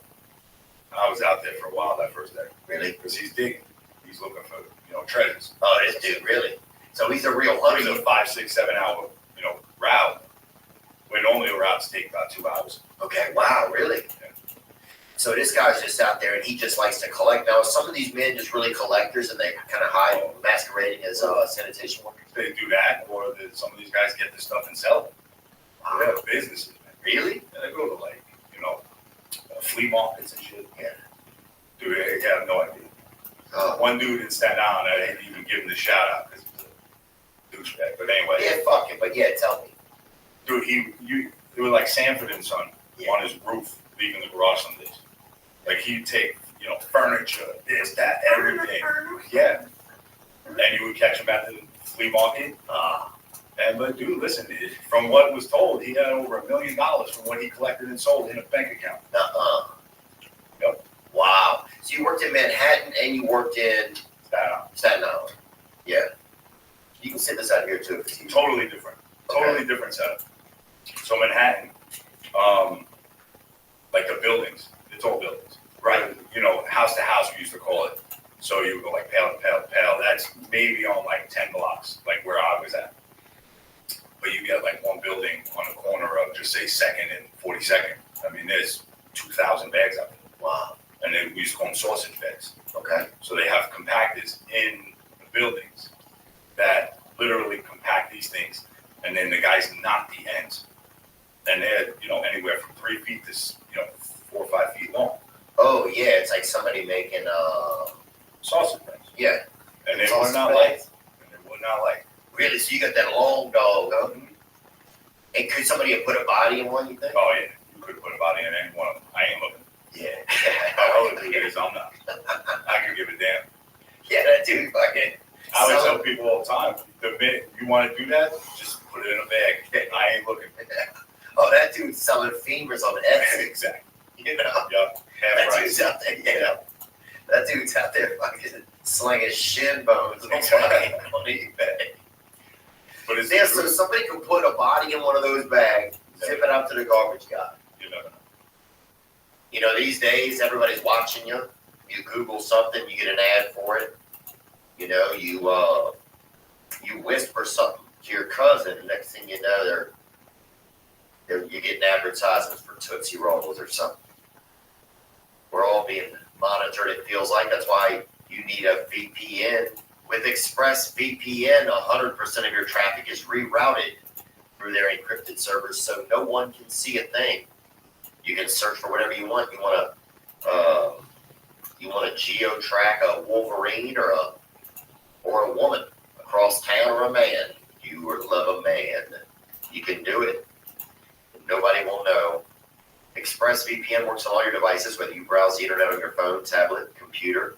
Speaker 21: I was out there for a while that first day.
Speaker 3: Really?
Speaker 21: Because he's digging. He's looking for, you know, treasures.
Speaker 3: Oh, this dude, really? So he's a real hunter.
Speaker 21: It was a 5, 6, 7 hour, you know, route. When normally routes take about 2 hours.
Speaker 3: Okay, wow, really?
Speaker 21: Yeah.
Speaker 3: So this guy's just out there and he just likes to collect. Now, some of these men just really collectors and they kind of hide masquerading as sanitation workers.
Speaker 21: They do that, or some of these guys get this stuff and sell it. They have businesses, man.
Speaker 3: Really?
Speaker 21: And they go to, like, you know, flea markets and shit.
Speaker 3: Yeah.
Speaker 21: Dude, I have no idea. One dude in Staten Island, I didn't even give him the shout out because he's a douchebag. But anyway.
Speaker 3: Yeah, fuck it. But yeah, tell me.
Speaker 21: Dude, it was like Sanford and Son on his roof, leaving the garage some days. Like, he'd take, you know, furniture, this, that, everything. Yeah. And you would catch him at the flea market. But dude, listen, from what was told, he had over $1 million from what he collected and sold in a bank account. Yep.
Speaker 3: Wow. So you worked in Manhattan and you worked in Staten Island. Yeah. You can sit this out here too.
Speaker 21: Totally different. Totally different setup. So Manhattan, like the buildings, it's all buildings. Right. You know, house to house, we used to call it. So you would go like pale to pale to pale. That's maybe on like 10 blocks, like where I was at. But you get like one building on the corner of just say 2nd and 42nd. I mean, there's 2,000 bags out there.
Speaker 3: Wow.
Speaker 21: And then we used to call them sausage bags.
Speaker 3: Okay.
Speaker 21: So they have compactors in the buildings that literally compact these things. And then the guys knot the ends. And they're, you know, anywhere from 3 feet to, you know, 4 or 5 feet long.
Speaker 3: Oh, yeah. It's like somebody making
Speaker 21: sausage bags.
Speaker 3: Yeah.
Speaker 21: And they would not like. And they would not like.
Speaker 3: Really? So you got that long dog, huh? And could somebody have put a body in one, you think?
Speaker 21: Oh, yeah. You could have put a body in any one of them. I ain't looking.
Speaker 3: Yeah.
Speaker 21: How old it is, I'm not. I could give a damn.
Speaker 4: Yeah, that dude fucking.
Speaker 21: I would tell people all the time, the minute you want to do that, just put it in a bag. I ain't looking.
Speaker 4: Oh, that dude's selling femurs on Etsy.
Speaker 21: Exactly.
Speaker 4: You know?
Speaker 21: Yep.
Speaker 4: That dude's out there, you know? That dude's out there fucking slinging shin bones on eBay.
Speaker 21: But it's
Speaker 4: Yeah, so somebody could put a body in one of those bags, zip it out to the garbage guy.
Speaker 21: You never know.
Speaker 4: You know, these days, everybody's watching you. You Google something, you get an ad for it. You know, you whisper something to your cousin, and next thing you know, you're getting advertisements for Tootsie Rolls or something. We're all being monitored, it feels like. That's why you need a VPN. With ExpressVPN, 100% of your traffic is rerouted through their encrypted servers, so no one can see a thing. You can search for whatever you want. You want to geo-track a Wolverine or a woman across town or a man. You love a man. You can do it. Nobody will know. ExpressVPN works on all your devices, whether you browse the internet on your phone, tablet, computer.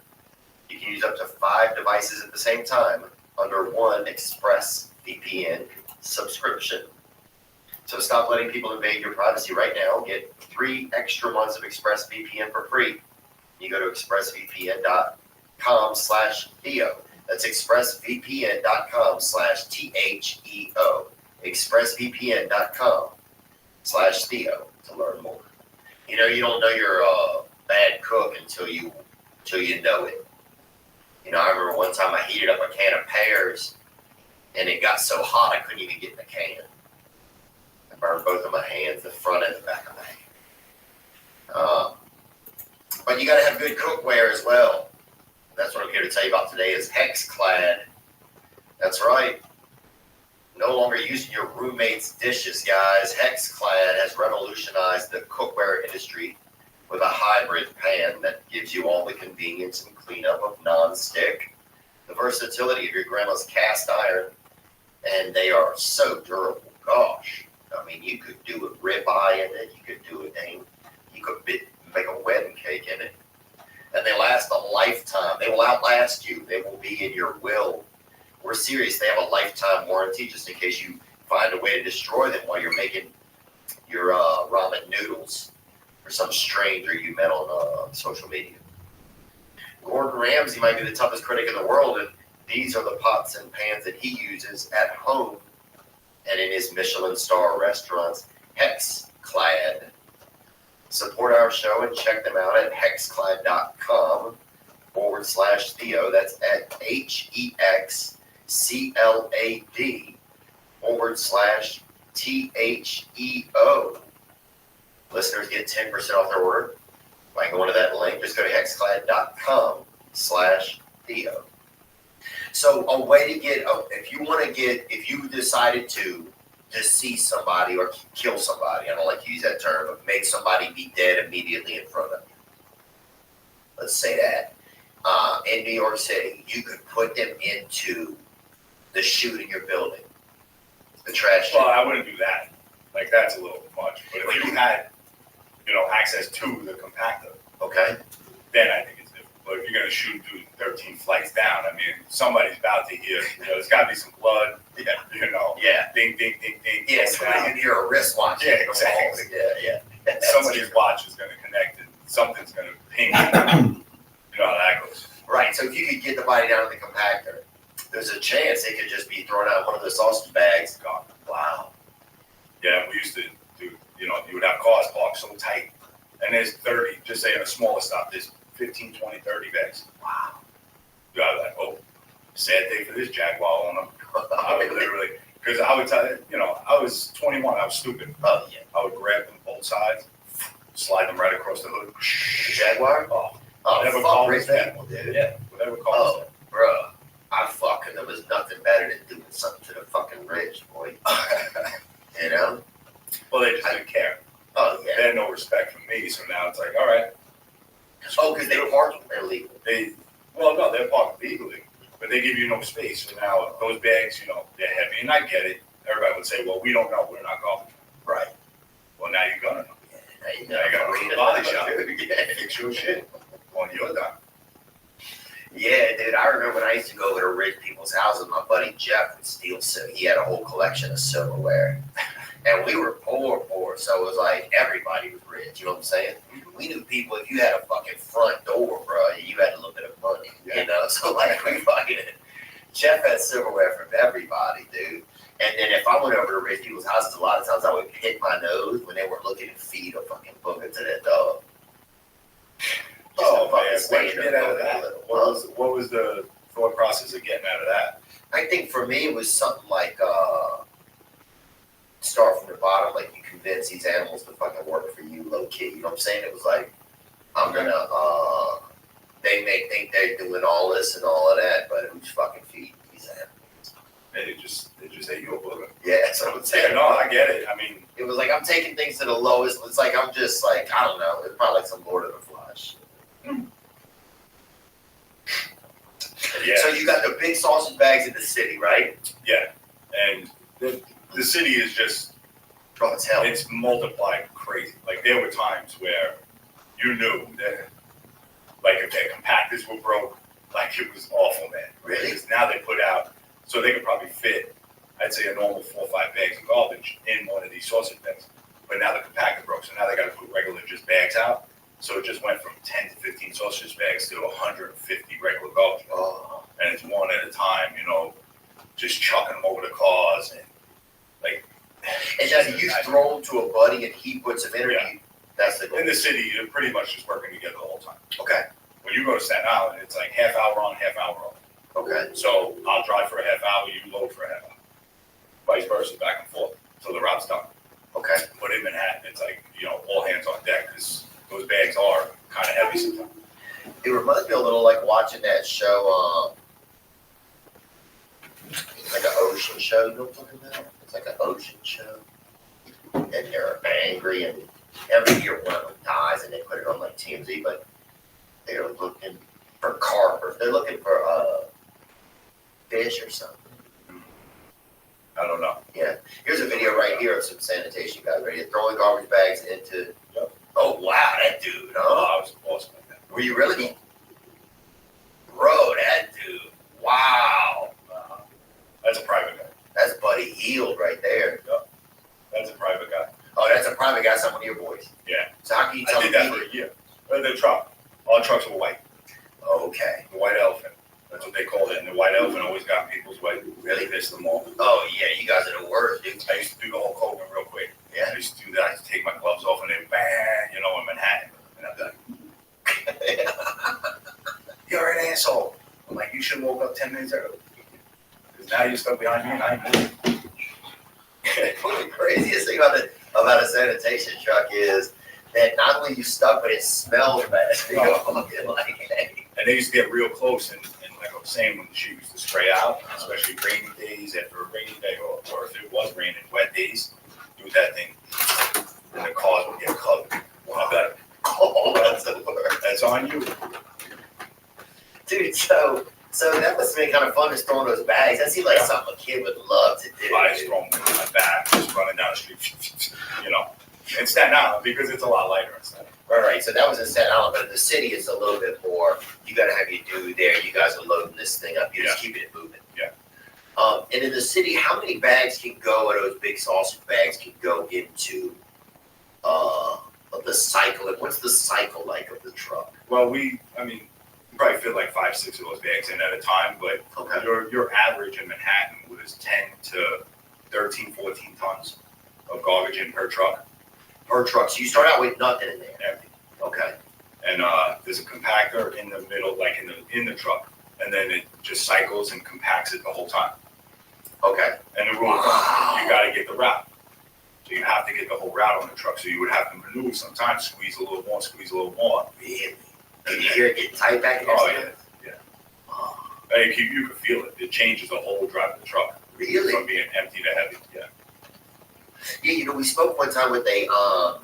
Speaker 4: You can use up to 5 devices at the same time under one ExpressVPN subscription. So stop letting people invade your privacy right now. Get 3 extra months of ExpressVPN for free. You go to expressvpn.com/Theo. That's expressvpn.com/THEO. expressvpn.com/Theo to learn more. You know, you don't know you're a bad cook until you know it. You know, I remember one time I heated up a can of pears, and it got so hot I couldn't even get in the can. I burned both of my hands, the front and the back of my hand. But you got to have good cookware as well. That's what I'm here to tell you about today is HexClad. That's right. No longer using your roommate's dishes, guys. HexClad has revolutionized the cookware industry with a hybrid pan that gives you all the convenience and cleanup of non-stick, the versatility of your grandma's cast iron, and they are so durable. Gosh, I mean, you could do a ribeye in it. You could do you could make a wedding cake in it, and they last a lifetime. They will outlast you. They will be in your will. We're serious. They have a lifetime warranty just in case you find a way to destroy them while you're making your ramen noodles for some stranger you met on social media. Gordon Ramsay might be the toughest critic in the world, and these are the pots and pans that he uses at home and in his Michelin star restaurants. HexClad. Support our show and check them out at hexclad.com/Theo. That's at HEXCLAD/THEO. Listeners get 10% off their order by going to that link. Just go to hexclad.com/Theo. So a way to if you decided to see somebody or kill somebody, I don't like to use that term, but make somebody be dead immediately in front of you. Let's say that. In New York City, you could put them into the chute in your building. The trash chute.
Speaker 21: Well, I wouldn't do that. Like, that's a little much. But if you had, access to the compactor,
Speaker 4: okay,
Speaker 21: then I think it's different. But if you're going to shoot through 13 flights down, I mean, somebody's about to hear, there's got to be some blood,
Speaker 4: yeah,
Speaker 21: ding, ding, ding, ding.
Speaker 4: Yeah, somebody can hear a wristwatch.
Speaker 21: Yeah, exactly.
Speaker 4: Yeah.
Speaker 21: Somebody's watch is going to connect and something's going to ping. You know how that goes.
Speaker 4: Right, so if you could get the body down in the compactor, there's a chance it could just be thrown out of one of the sausage bags.
Speaker 21: Gone.
Speaker 4: Wow.
Speaker 21: Yeah, we used to do, you would have cars parked so tight. And there's 30, just say in a smaller stop, there's 15, 20, 30 bags.
Speaker 4: Wow.
Speaker 21: I was like, oh, sad day for this Jaguar owner. I would literally, because I would tell you, I was 21, I was stupid.
Speaker 4: Oh, yeah.
Speaker 21: I would grab them both sides, slide them right across the hood.
Speaker 4: The Jaguar?
Speaker 21: Whatever
Speaker 4: fuck
Speaker 21: car
Speaker 4: rich
Speaker 21: was that.
Speaker 4: people, dude.
Speaker 21: Yeah, whatever car was that.
Speaker 4: Bro, there was nothing better than doing something to the fucking rich, boy.
Speaker 21: Well, they just didn't care.
Speaker 4: Oh, yeah.
Speaker 21: They had no respect for me, so now it's like, all right.
Speaker 4: Oh, because they were parking illegal.
Speaker 21: No, they're parked legally, but they give you no space. So now those bags, they're heavy, and I get it. Everybody would say, well, we don't know. We're not going.
Speaker 4: Right.
Speaker 21: Well, now you're going to know.
Speaker 4: Yeah,
Speaker 21: Now you got to go to the body shop.
Speaker 4: Yeah.
Speaker 21: Fix your shit on your dime.
Speaker 4: Yeah, dude, I remember when I used to go over to rich people's houses, my buddy Jeff would steal, so he had a whole collection of silverware. And we were poor, so it was like everybody was rich, you know what I'm saying? We knew people, if you had a fucking front door, bro, you had a little bit of money, you know? So like we fucking, Jeff had silverware from everybody, dude. And then if I went over to rich people's houses, a lot of times I would hit my nose when they were looking and feed a fucking booger to that dog.
Speaker 21: Oh man, what did you get out of that? What was the thought process of getting out of that?
Speaker 4: I think for me it was something like start from the bottom, like you convince these animals to fucking work for you low key. You know what I'm saying? It was like I'm gonna they may think they're doing all this and all of that, but who's fucking feeding these animals?
Speaker 21: They just ate you a booger.
Speaker 4: Yeah, that's what I'm saying.
Speaker 21: Yeah, no, I get it. I mean,
Speaker 4: it was like I'm taking things to the lowest. It's like I'm just like I don't know. It's probably like some Lord of the Flies.
Speaker 21: Yeah.
Speaker 4: So you got the big sausage bags in the city, right?
Speaker 21: Yeah, and the city is just
Speaker 4: it's hell.
Speaker 21: It's multiplied crazy. Like there were times where you knew that, like if their compactors were broke, like it was awful, man.
Speaker 4: Really?
Speaker 21: Because now they put out, so they could probably fit, I'd say a normal 4 or 5 bags of garbage in one of these sausage bags. But now the compactor broke, so now they got to put regular just bags out. So it just went from 10 to 15 sausage bags to 150 regular garbage.
Speaker 4: Oh.
Speaker 21: And it's one at a time, you know, just chucking them over the cars and like.
Speaker 4: And then you throw them to a buddy and he puts them in.
Speaker 21: Yeah.
Speaker 4: That's the goal.
Speaker 21: In the city, you're pretty much just working together the whole time.
Speaker 4: Okay.
Speaker 21: When you go to Staten Island, it's like half hour on, half hour off.
Speaker 4: Okay.
Speaker 21: So I'll drive for a half hour, you load for a half hour. Vice versa, back and forth till the route's done.
Speaker 4: Okay.
Speaker 21: But in Manhattan, it's like, you know, all hands on deck because those bags are kind of heavy sometimes.
Speaker 4: It reminds me a little like watching that show, it's like an ocean show, you know what I'm talking about? It's like an ocean show. And they're angry, and every year one of them dies, and they put it on like TMZ, but they're looking for carpers. They're looking for fish or something.
Speaker 21: I don't know.
Speaker 4: Yeah. Here's a video right here of some sanitation guys right here throwing garbage bags into.
Speaker 21: Yep.
Speaker 4: Oh wow, that dude!
Speaker 21: Oh,
Speaker 4: Huh?
Speaker 21: I was awesome like that.
Speaker 4: Were you really? Bro, that dude! Wow.
Speaker 21: That's a private guy.
Speaker 4: That's Buddy Healed right there.
Speaker 21: Yep. That's a private guy.
Speaker 4: Oh, that's a private guy. Some of your boys.
Speaker 21: Yeah.
Speaker 4: So how can you tell
Speaker 21: I
Speaker 4: me?
Speaker 21: did that for a year. The truck. All trucks were white.
Speaker 4: Okay.
Speaker 21: The white elephant. That's what they called it. And the white elephant always got people's way. Really pissed them off.
Speaker 4: Oh yeah, you guys are the worst, dude.
Speaker 21: I used to do the whole Coleman real quick.
Speaker 4: Yeah.
Speaker 21: I used to do that. I used to take my gloves off and then bang, you know, in Manhattan. And I'd be like, you're an asshole. I'm like, you should have woke up 10 minutes early. Because now you're stuck behind me and I ain't moving.
Speaker 4: The craziest thing about a sanitation truck is that not only you stuck, but it smells bad.
Speaker 21: And they used to get real close, and like I was saying, when the shit used to spray out, especially rainy days after a rainy day, or if it was raining, wet days, do that thing, and the cars would get covered. I'd be like, oh, that's on you.
Speaker 4: Dude, so that must have been kind of fun, just throwing those bags. That seems like something a kid would love to do.
Speaker 21: I just throw them in my back, just running down the street, you know. In Staten Island, because it's a lot lighter in Staten Island.
Speaker 4: All right, so that was in Staten Island, but in the city, it's a little bit more. You got to have your dude there. You guys are loading this thing up. You're just keeping it moving.
Speaker 21: Yeah.
Speaker 4: And in the city, how many bags can go, or those big sausage bags can go into the cycle? And what's the cycle like of the truck?
Speaker 21: Well, you probably fit like 5, 6 of those bags in at a time, but your average in Manhattan was 10 to 13, 14 tons of garbage in per truck.
Speaker 4: Per truck. So you start out with nothing in there.
Speaker 21: Empty.
Speaker 4: Okay.
Speaker 21: And there's a compactor in the middle, like in the truck, and then it just cycles and compacts it the whole time.
Speaker 4: Okay.
Speaker 21: And the rule of thumb, you got to get the route. So you have to get the whole route on the truck. So you would have to maneuver sometimes, squeeze a little more, squeeze a little more.
Speaker 4: Really? Can you hear it getting tight back in there?
Speaker 21: Oh yeah. Like you can feel it. It changes the whole drive of the truck.
Speaker 4: Really?
Speaker 21: From being empty to heavy. Yeah.
Speaker 4: Yeah, you know, we spoke one time with a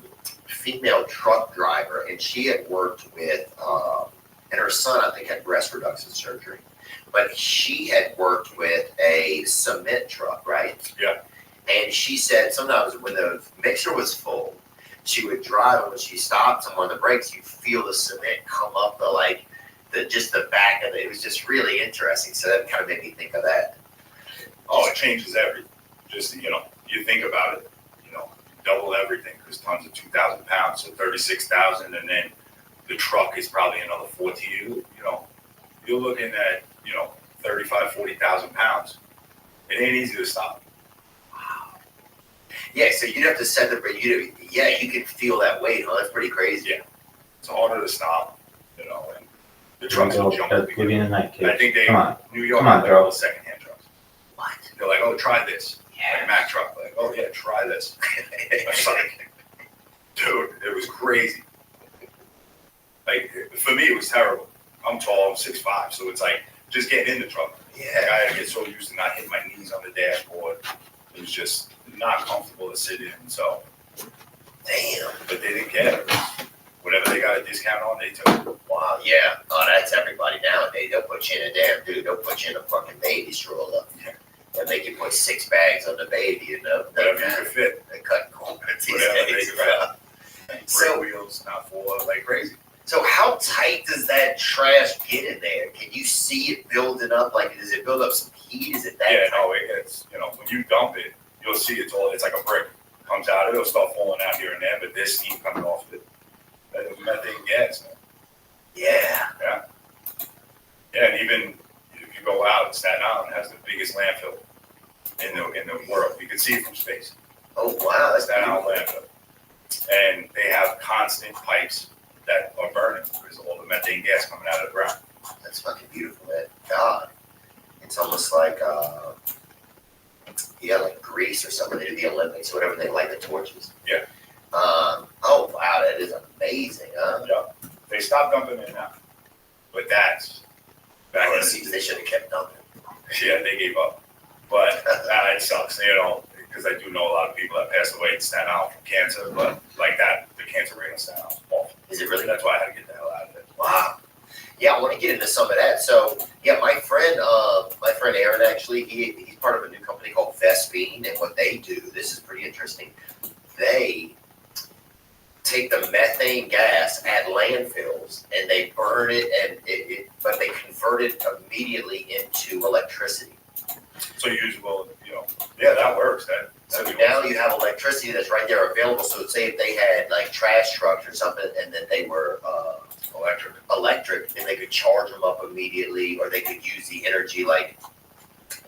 Speaker 4: female truck driver, and she had worked with, and her son, I think, had breast reduction surgery. But she had worked with a cement truck, right?
Speaker 21: Yeah.
Speaker 4: And she said sometimes when the mixer was full, she would drive, and when she stopped on the brakes, you feel the cement come up the just the back of it. It was just really interesting. So that kind of made me think of that.
Speaker 21: Oh, it changes everything. Just, you think about it, double everything because tons of 2,000 pounds, so 36,000, and then the truck is probably another 14. You're looking at 35, 40,000 pounds. It ain't easy to stop.
Speaker 4: Wow. Yeah, so you'd have to set the you can feel that weight, huh? That's pretty crazy.
Speaker 21: Yeah, it's harder to stop, and the trucks will jump.
Speaker 9: Give you the night,
Speaker 21: I think
Speaker 9: Come on.
Speaker 21: New York,
Speaker 9: Come on,
Speaker 21: had
Speaker 9: bro.
Speaker 21: all secondhand trucks.
Speaker 4: What?
Speaker 21: They're like, oh, try this.
Speaker 4: Yeah.
Speaker 21: Like Mack truck, like, oh yeah, try this. It's like, dude, it was crazy. Like for me, it was terrible. I'm tall, I'm 6'5", so it's like just getting in the truck.
Speaker 4: Yeah.
Speaker 21: Like, I had to get so used to not hitting my knees on the dashboard. It was just not comfortable to sit in. So,
Speaker 4: damn.
Speaker 21: But they didn't care. Whatever they got a discount on, they took.
Speaker 4: Wow, yeah. Oh, that's everybody nowadays. They'll put you in a damn dude. They'll put you in a fucking baby stroller.
Speaker 21: Yeah.
Speaker 4: They'll make you put 6 bags on the baby,
Speaker 21: Whatever you could fit.
Speaker 4: They're cutting corners these
Speaker 21: Whatever they
Speaker 4: days.
Speaker 21: could fit.
Speaker 4: So-
Speaker 21: Brake wheels, not for like crazy.
Speaker 4: So how tight does that trash get in there? Can you see it building up? Like, does it build up some heat? Is it that
Speaker 21: Yeah,
Speaker 4: tight?
Speaker 21: no, it's, when you dump it, you'll see it's like a brick. Comes out, it'll start falling out here and there, but there's steam coming off it. That is methane gas, man.
Speaker 4: Yeah.
Speaker 21: Yeah. Yeah, and even if you go out, Staten Island has the biggest landfill in the world. You can see it from space.
Speaker 4: Oh, wow. That's
Speaker 21: Staten Island landfill. And they have constant pipes that are burning because of all the methane gas coming out of the ground.
Speaker 4: That's fucking beautiful, man. God. It's almost like, like Greece or something. They do the Olympics, whatever, they light the torches.
Speaker 21: Yeah.
Speaker 4: Oh, wow, that is amazing, huh?
Speaker 21: Yeah. They stopped dumping it now. But that's back in the
Speaker 4: They should have kept dumping.
Speaker 21: Yeah, they gave up. But it sucks, because I do know a lot of people that passed away in Staten Island from cancer, but like that, the cancer rate in Staten Island is awful.
Speaker 4: Is it really?
Speaker 21: That's why I had to get the hell out of it.
Speaker 4: Wow. Yeah, I want to get into some of that. So, yeah, my friend Aaron, actually, he's part of a new company called Vespine, and what they do, this is pretty interesting. They take the methane gas at landfills and they burn it, but they convert it immediately into electricity.
Speaker 21: So usable, that works.
Speaker 4: So now you have electricity that's right there available. So say if they had like trash trucks or something, and then they were electric, and they could charge them up immediately, or they could use the energy. Like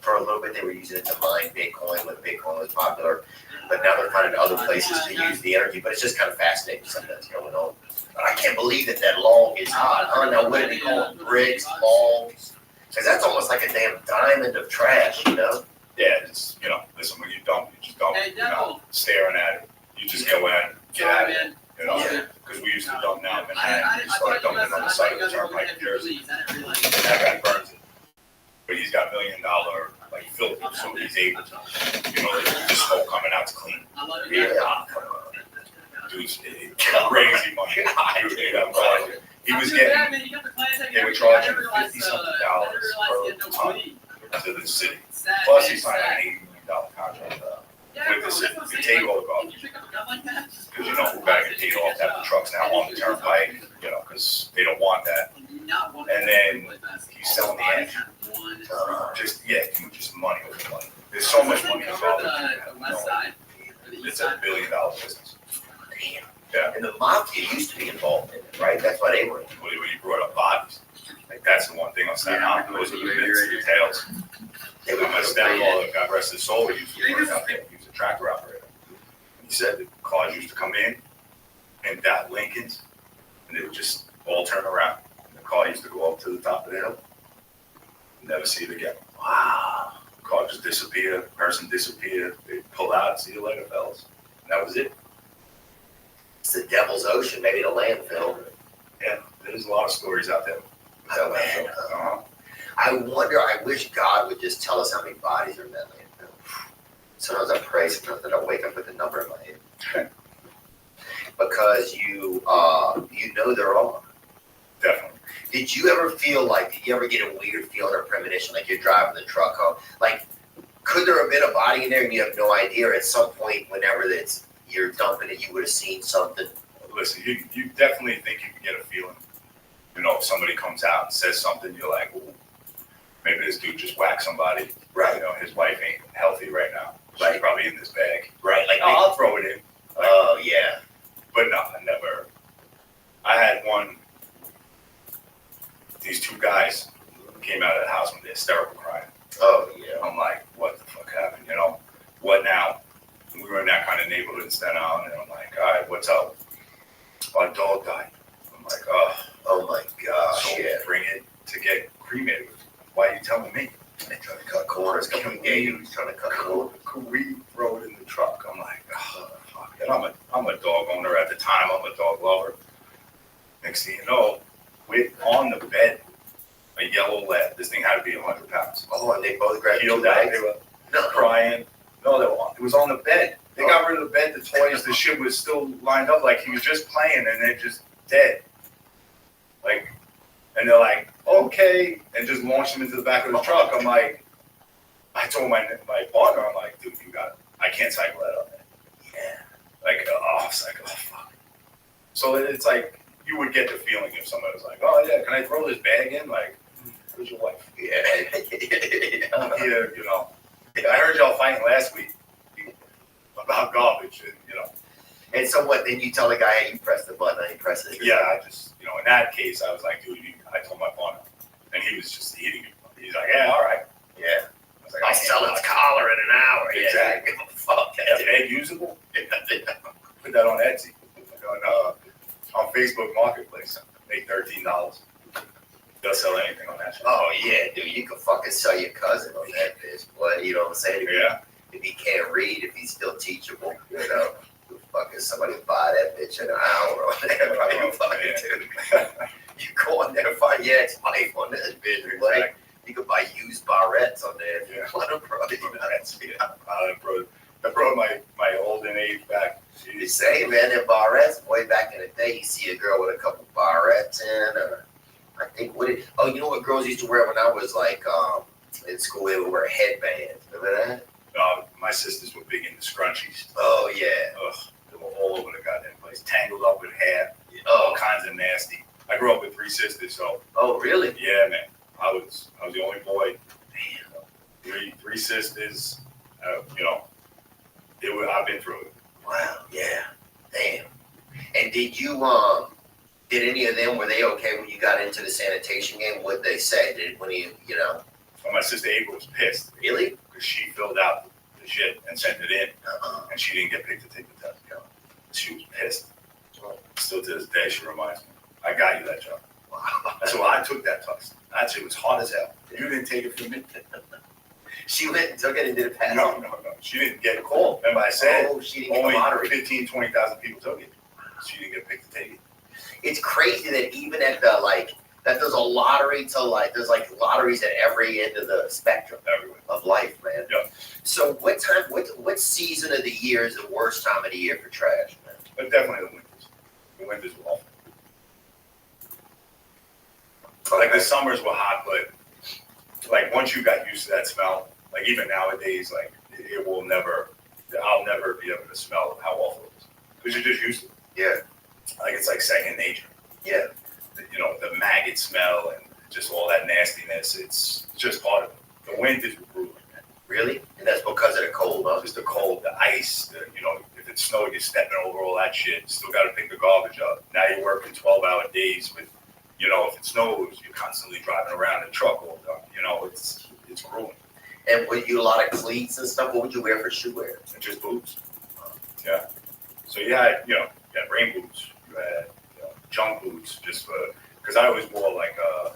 Speaker 4: for a little bit, they were using it to mine Bitcoin when Bitcoin was popular, but now they're finding other places to use the energy. But it's just kind of fascinating something that's going on. But I can't believe that log is hot. I don't know what they call it, bricks, logs, because that's almost like a damn diamond of trash,
Speaker 21: Yeah, just, listen, when you dump, you just dump, staring at it. You just go in, get at it, because we used to dump now in Manhattan. We started dumping on the side of the turnpike in Jersey. And that guy burns it. But he's got $1 million, filter, so he's able to, the smoke coming out to clean.
Speaker 4: Yeah.
Speaker 21: Dude's crazy money. Dude, I'm telling you. He was getting, they were charging $50-something per ton to the city. Plus, he signed an $80 million contract with the city to take all the garbage. Because, we're going to get paid off to have the trucks now on the turnpike, because they don't want that. And then he's selling the engine. Just money over money. There's so much money involved in that. It's a $1 billion business.
Speaker 4: Damn.
Speaker 21: Yeah.
Speaker 4: And the mafia used to be involved in it, right? That's why they were.
Speaker 21: When you brought up bodies, that's the one thing on Staten Island. Those are the bits and details. My stepfather, God rest his soul, used to work out there. He was a tractor operator. He said the cars used to come in and dot Lincolns, and they would just all turn around. And the car used to go up to the top of the hill. Never see it again.
Speaker 4: Wow.
Speaker 21: The car just disappeared. Person disappeared. They pull out. See you later, fellas. And that was it.
Speaker 4: It's the devil's ocean, maybe the landfill.
Speaker 21: Yeah, there's a lot of stories out there.
Speaker 4: I wonder, I wish God would just tell us how many bodies are in that landfill. Sometimes I pray, sometimes I don't wake up with a number in my head. Because you there are.
Speaker 21: Definitely.
Speaker 4: Did you ever get a weird feeling or premonition, like you're driving the truck home? Like, could there have been a body in there and you have no idea, or at some point, whenever you're dumping it, you would have seen something?
Speaker 21: Listen, you definitely think you can get a feeling. You know, if somebody comes out and says something, you're like, ooh, maybe this dude just whacked somebody.
Speaker 4: Right.
Speaker 21: You know, his wife ain't healthy right now. She's
Speaker 4: Right.
Speaker 21: probably in this bag.
Speaker 4: Right. Like,
Speaker 21: Oh, I'll throw it in. Like,
Speaker 4: oh yeah.
Speaker 21: but no, I never. I had one. These two guys came out of the house with hysterical crying.
Speaker 4: Oh yeah.
Speaker 21: I'm like, what the fuck happened? You know, what now? And we were in that kind of neighborhood in Staten Island, and I'm like, all right, what's up? Our dog died. I'm like,
Speaker 4: oh my gosh,
Speaker 21: so
Speaker 4: yeah.
Speaker 21: bring it to get cremated. Why are you telling me?
Speaker 4: They're trying to cut corners. Coming game. He's trying to cut corners.
Speaker 21: Could we throw it in the truck? I'm like, oh, fuck it. I'm a dog owner at the time. I'm a dog lover. Next thing you know, we're on the bed. A yellow lab. This thing had to be 100 pounds.
Speaker 4: Oh, and they both grabbed
Speaker 21: Healed
Speaker 4: two
Speaker 21: out.
Speaker 4: bags?
Speaker 21: They were crying. No, it was on the bed. They got rid of the bed. The toys, the shit was still lined up. Like he was just playing, and they're just dead. Like, and they're like, okay, and just launched him into the back of the truck. I'm like, I told my partner, I'm like, dude, I can't cycle that up, man.
Speaker 4: Yeah.
Speaker 21: Like, I was like, oh fuck. So it's like you would get the feeling if somebody was like, oh yeah, can I throw this bag in? Like, where's your wife?
Speaker 4: Yeah.
Speaker 21: I'm here, you know. I heard y'all fighting last week about garbage, and you know.
Speaker 4: And so what? Then you tell the guy, hey, you press the button, and he presses it.
Speaker 21: Yeah, I just, you know, in that case, I was like, dude, I told my partner, and he was just eating it. He's like, yeah, all right.
Speaker 4: Yeah.
Speaker 21: I was like,
Speaker 4: I'll sell its collar in an hour.
Speaker 21: Exactly.
Speaker 4: Yeah. Fuck that.
Speaker 21: Is egg usable? Put that on Etsy. On Facebook Marketplace. Make $13. They'll sell anything on that shit.
Speaker 4: Oh yeah, dude, you can fucking sell your cousin on that bitch. Boy, you know what I'm saying?
Speaker 21: Yeah.
Speaker 4: If he can't read, if he's still teachable, you know, fucking somebody buy that bitch in an hour on there. Right? You fucking dude. You go on there and find your ex-wife on that bitch. Exactly. Like, you can buy used barrettes on there.
Speaker 21: Yeah.
Speaker 4: Let them bro. You know, that's
Speaker 21: I brought my olden age back.
Speaker 4: You say, man, them barrettes, way back in the day, you see a girl with a couple barrettes in, or I think you know what girls used to wear when I was like in school? They would wear headbands. Remember that?
Speaker 21: My sisters were big into scrunchies.
Speaker 4: Oh yeah.
Speaker 21: Ugh, they were all over the goddamn place, tangled up with hair, all kinds of nasty. I grew up with 3 sisters, so.
Speaker 4: Oh really?
Speaker 21: Yeah, man. I was the only boy. Man, three sisters. You know, I've been through it.
Speaker 4: Wow. Yeah. Damn. And did you did any of them, were they okay when you got into the sanitation game? What'd they say? When you know?
Speaker 21: Well, my sister April was pissed.
Speaker 4: Really?
Speaker 21: Because she filled out the shit and sent it in, and she didn't get picked to take the test. She was pissed. Still to this day, she reminds me, I got you that job. Wow. That's why I took that test. That shit was hard as hell. You didn't take it from me.
Speaker 4: She went and took it and did it pass?
Speaker 21: No. She didn't get a call. Remember I said,
Speaker 4: she didn't get
Speaker 21: only
Speaker 4: a lottery.
Speaker 21: 15,000, 20,000 people took it. She didn't get picked to take it.
Speaker 4: It's crazy that even at the, that there's a lottery to there's lotteries at every end of the spectrum of life, man.
Speaker 21: Yeah.
Speaker 4: So what season of the year is the worst time of the year for trash, man?
Speaker 21: But definitely the winters. The winters were awful. Like the summers were hot, but like once you got used to that smell, like even nowadays, like it will never, I'll never be able to smell how awful it is. Because you're just used to it.
Speaker 4: Yeah.
Speaker 21: Like it's like second nature.
Speaker 4: Yeah.
Speaker 21: You know, the maggot smell and just all that nastiness, it's just part of it. The winters were brutal.
Speaker 4: Really? And that's because of the cold, huh?
Speaker 21: Just the cold, the ice, you know, if it snowed, you're stepping over all that shit. Still got to pick the garbage up. Now you're working 12-hour days with, you know, if it snows, you're constantly driving around in a truck all the time. You know, it's grueling.
Speaker 4: And would you a lot of cleats and stuff? What would you wear for shoe wear?
Speaker 21: And just boots. Yeah. So you had rain boots. You had junk boots, just for, because I always wore like a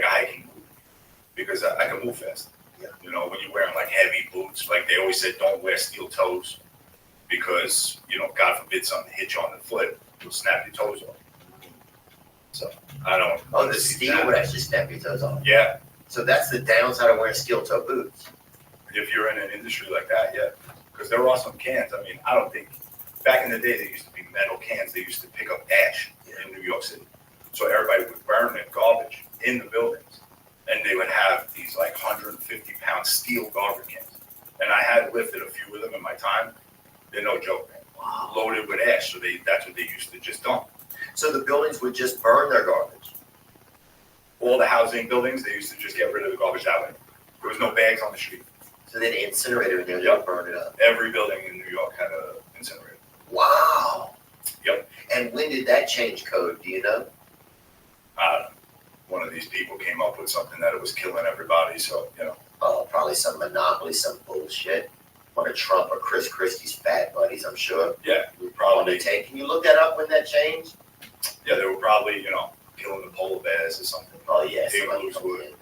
Speaker 21: hiking boot because I can move fast.
Speaker 4: Yeah.
Speaker 21: You know, when you're wearing like heavy boots, like they always said, don't wear steel toes because, you know, God forbid something hit you on the foot, you'll snap your toes off. So I don't.
Speaker 4: Oh, the steel would actually snap your toes off.
Speaker 21: Yeah.
Speaker 4: So that's the downside of wearing steel toe boots.
Speaker 21: If you're in an industry like that, yeah. Because there are some cans. I mean, I don't think, back in the day, there used to be metal cans. They used to pick up ash in New York City. So everybody would burn their garbage in the buildings. And they would have these like 150-pound steel garbage cans. And I had lifted a few of them in my time. They're no joke, man.
Speaker 4: Wow.
Speaker 21: Loaded with ash. So that's what they used to just dump.
Speaker 4: So the buildings would just burn their garbage.
Speaker 21: all the housing buildings, they used to just get rid of the garbage that way. There was no bags on the street.
Speaker 4: So they had an incinerator in there,
Speaker 21: Yep.
Speaker 4: they burned it up.
Speaker 21: Every building in New York had an incinerator.
Speaker 4: Wow.
Speaker 21: Yep.
Speaker 4: And when did that change code, do you know?
Speaker 21: One of these people came up with something that it was killing everybody, so, you know.
Speaker 4: Oh, probably some monopoly, some bullshit. One of Trump or Chris Christie's fat buddies, I'm sure.
Speaker 21: Yeah, we
Speaker 4: On the
Speaker 21: probably,
Speaker 4: tape. Can you look that up when that changed?
Speaker 21: yeah, they were probably, you know, killing the polar bears or something.
Speaker 4: Oh, yeah. somebody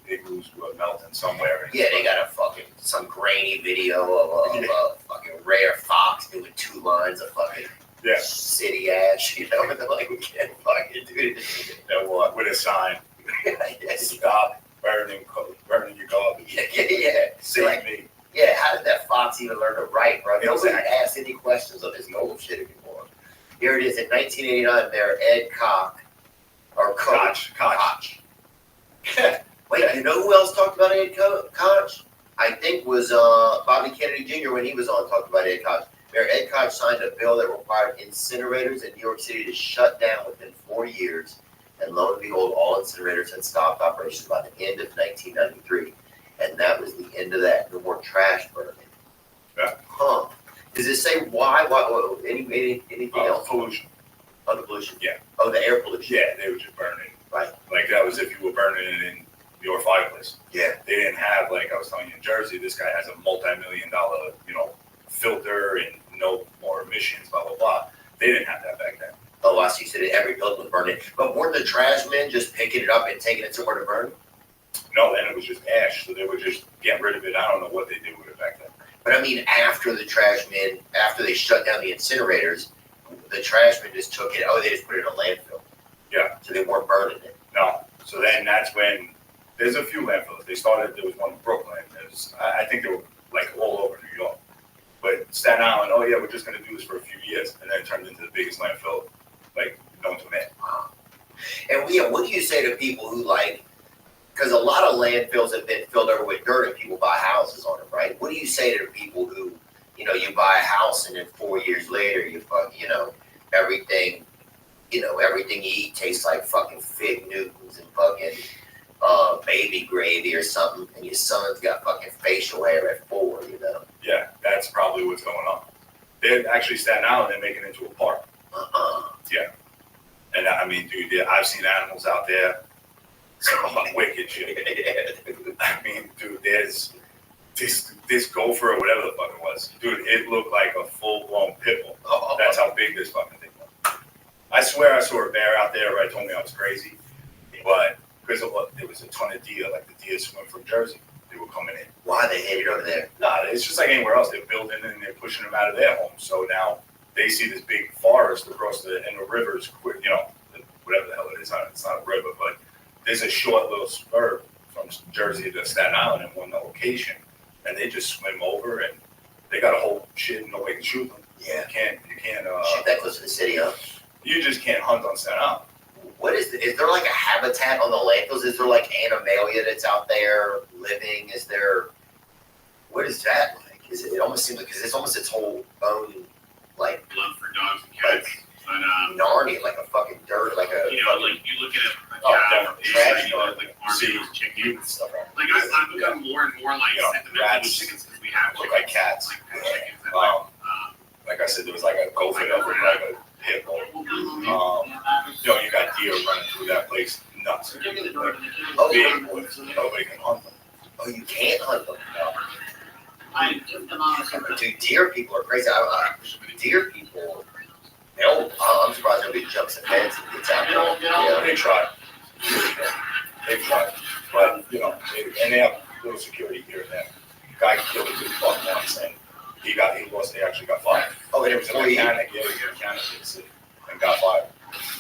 Speaker 21: Igloos were melting somewhere.
Speaker 4: Yeah, they got some grainy video of a fucking rare fox doing 2 lines of fucking
Speaker 21: Yeah.
Speaker 4: city ass, you know, and they're like, we can't fucking do this.
Speaker 21: That was with a sign, stop burning your garbage.
Speaker 4: Yeah.
Speaker 21: Save
Speaker 4: Like,
Speaker 21: me.
Speaker 4: yeah, how did that fox even learn to write, bro? Nobody
Speaker 21: Exactly.
Speaker 4: asks any questions of this bullshit anymore. Here it is, in 1989, Mayor Ed Koch, or Koch. Wait, you know who else talked about Ed Koch? I think was Bobby Kennedy Jr. when he was on talked about Ed Koch. Mayor Ed Koch signed a bill that required incinerators in New York City to shut down within 4 years, and lo and behold, all incinerators had stopped operations by the end of 1993, and that was the end of that. No more trash burning.
Speaker 21: Yeah.
Speaker 4: Huh? Does it say why? Anything else?
Speaker 21: Pollution.
Speaker 4: Oh, the pollution.
Speaker 21: Yeah.
Speaker 4: Oh, the air pollution.
Speaker 21: Yeah, they were just burning.
Speaker 4: Right.
Speaker 21: Like that was if you were burning it in your fireplace.
Speaker 4: Yeah.
Speaker 21: They didn't have, like I was telling you, in Jersey, this guy has a multi-million-dollar, you know, filter and no more emissions, blah, blah, blah. They didn't have that back then.
Speaker 4: Oh, I see. So every building was burning. But weren't the trash men just picking it up and taking it somewhere to burn?
Speaker 21: No, then it was just ash, so they would just get rid of it. I don't know what they did with it back then.
Speaker 4: But I mean, after the trash men, after they shut down the incinerators, the trash men just took it. Oh, they just put it in a landfill.
Speaker 21: Yeah.
Speaker 4: So they weren't burning it.
Speaker 21: No. So then that's when there's a few landfills. They started. There was one in Brooklyn. I think they were like all over New York. But Staten Island, oh yeah, we're just going to do this for a few years, and then it turned into the biggest landfill, like known to man.
Speaker 4: Wow. And yeah, what do you say to people who like? Because a lot of landfills have been filled over with dirt, and people buy houses on them, right? What do you say to people who, you know, you buy a house and then 4 years later you everything you eat tastes like fucking Fig Newtons and fucking baby gravy or something, and your son's got fucking facial hair at 4, you know?
Speaker 21: Yeah, that's probably what's going on. They're actually Staten Island, they're making it into a park. Yeah. And I mean, dude, I've seen animals out there. Some wicked shit. I mean, dude, there's this gopher or whatever the fuck it was. Dude, it looked like a full-blown pit bull. That's how big this fucking thing was. I swear I saw a bear out there. Right, told me I was crazy. But because there was a ton of deer, like the deer swim from Jersey. They were coming in.
Speaker 4: Why they headed over there?
Speaker 21: No, it's just like anywhere else. They're building and they're pushing them out of their homes. So now they see this big forest across and the rivers, you know, whatever the hell it is. It's not a river, but there's a short little spur from Jersey to Staten Island in one location, and they just swim over, and they got a whole shit, and nobody can shoot them.
Speaker 4: Yeah.
Speaker 21: You can't.
Speaker 4: Shoot that close to the city, huh?
Speaker 21: You just can't hunt on Staten Island.
Speaker 4: What is there like a habitat on the landfills? Is there like animalia that's out there living? Is there, what is that like? It almost seems like, because it's almost its whole own, like,
Speaker 17: blood for dogs and cats. But
Speaker 4: Narnia, like a fucking dirt, like a.
Speaker 17: you know, like you look at a cow,
Speaker 21: definitely.
Speaker 17: it's like farm chicken and stuff. Like I've become more and more like sentimental with chickens because we have
Speaker 21: Look like cats.
Speaker 17: like pet chickens and
Speaker 21: Like I said, there was like a gopher that looked like a pit bull. You know, you got deer running through that place, nuts. Like, big woods, nobody can hunt them.
Speaker 4: Oh, you can't hunt them.
Speaker 21: No.
Speaker 4: Dude, deer people are crazy. Deer people, I'm surprised nobody jumps in fence and gets out there. Yeah.
Speaker 21: They try. They try. But, you know, and they have little security here and there. Guy killed a big buck once, and he actually got fired.
Speaker 4: Oh, and
Speaker 21: It was a mechanic, and got fired.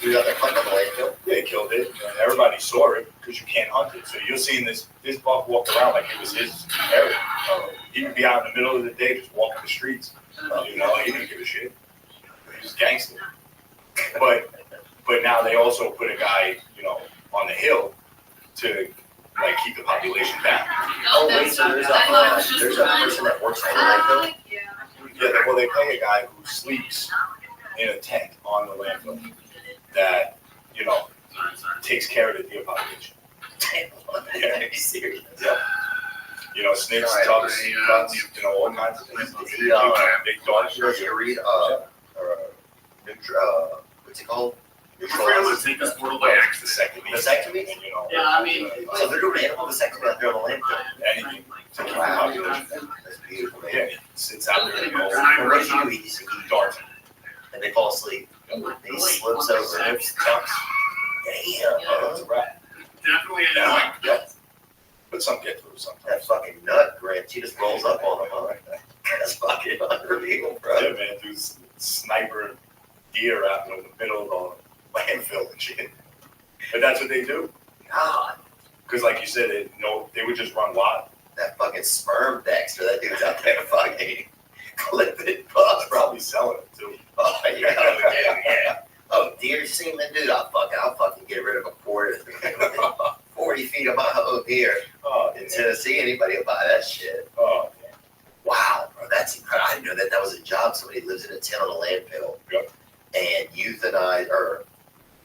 Speaker 4: He was out there hunting on the landfill?
Speaker 21: Yeah, he killed it, and everybody saw it because you can't hunt it. So you're seeing this buck walk around like it was his area. He would be out in the middle of the day just walking the streets. You know, he didn't give a shit. He was gangster. But now they also put a guy, you know, on the hill to like keep the population down.
Speaker 4: Oh, wait, so there's a person that works on the landfill?
Speaker 21: Yeah, well, they pay a guy who sleeps in a tent on the landfill that, you know, takes care of the deer population.
Speaker 4: Are you serious?
Speaker 21: Yeah. You know, snakes,
Speaker 4: Right.
Speaker 21: ducks, ducks, you know, all kinds of things. Big dogs.
Speaker 4: Did you read, what's it called?
Speaker 17: Take this portal by accident.
Speaker 4: Vasectomy?
Speaker 21: You know.
Speaker 17: Yeah, I mean,
Speaker 4: So they're doing animal vasectomy out there on the landfill.
Speaker 21: Anything. To keep the
Speaker 4: Wow.
Speaker 21: population down.
Speaker 4: That's beautiful, man.
Speaker 21: Yeah, it sits out there and goes.
Speaker 4: Well, what did you do? He just
Speaker 21: Darts.
Speaker 4: and they fall asleep. And he slips over and it's tough. Damn,
Speaker 21: It's a rat.
Speaker 17: Definitely a
Speaker 21: Yeah. Yep. But some get through sometimes.
Speaker 4: that fucking nut, Grant. She just rolls up on him, huh? That's fucking unreal, bro.
Speaker 21: Yeah, man, dudes sniper deer out in the middle of the landfill and shit. But that's what they do.
Speaker 4: God,
Speaker 21: Because, like you said, they would just run wild.
Speaker 4: that fucking sperm Dexter, that dude's out there fucking clipping
Speaker 21: That's
Speaker 4: bugs.
Speaker 21: probably selling it too.
Speaker 4: Oh, yeah. Oh, deer semen, dude, I'll fucking get rid of a quarter. 40 feet of my home here
Speaker 21: Oh,
Speaker 4: in Tennessee. Anybody will buy that shit.
Speaker 21: Oh,
Speaker 4: Wow, bro, that's incredible. I didn't know that was a job. Somebody lives in a town on a landfill
Speaker 21: Yep.
Speaker 4: and euthanize or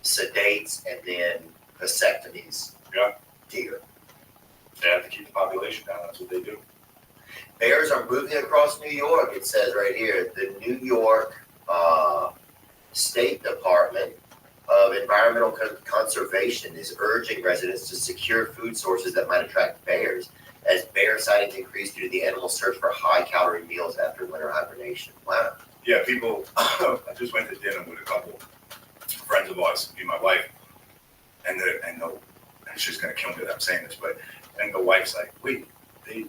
Speaker 4: sedates and then vasectomies.
Speaker 21: Yeah.
Speaker 4: Deer.
Speaker 21: they have to keep the population down. That's what they do.
Speaker 4: Bears are moving across New York. It says right here, the New York State Department of Environmental Conservation is urging residents to secure food sources that might attract bears, as bear sightings increase due to the animal's search for high-calorie meals after winter hibernation. Wow.
Speaker 21: Yeah, people. I just went to dinner with a couple friends of ours, me and my wife, and she's gonna kill me that I'm saying this, but and the wife's like, wait, they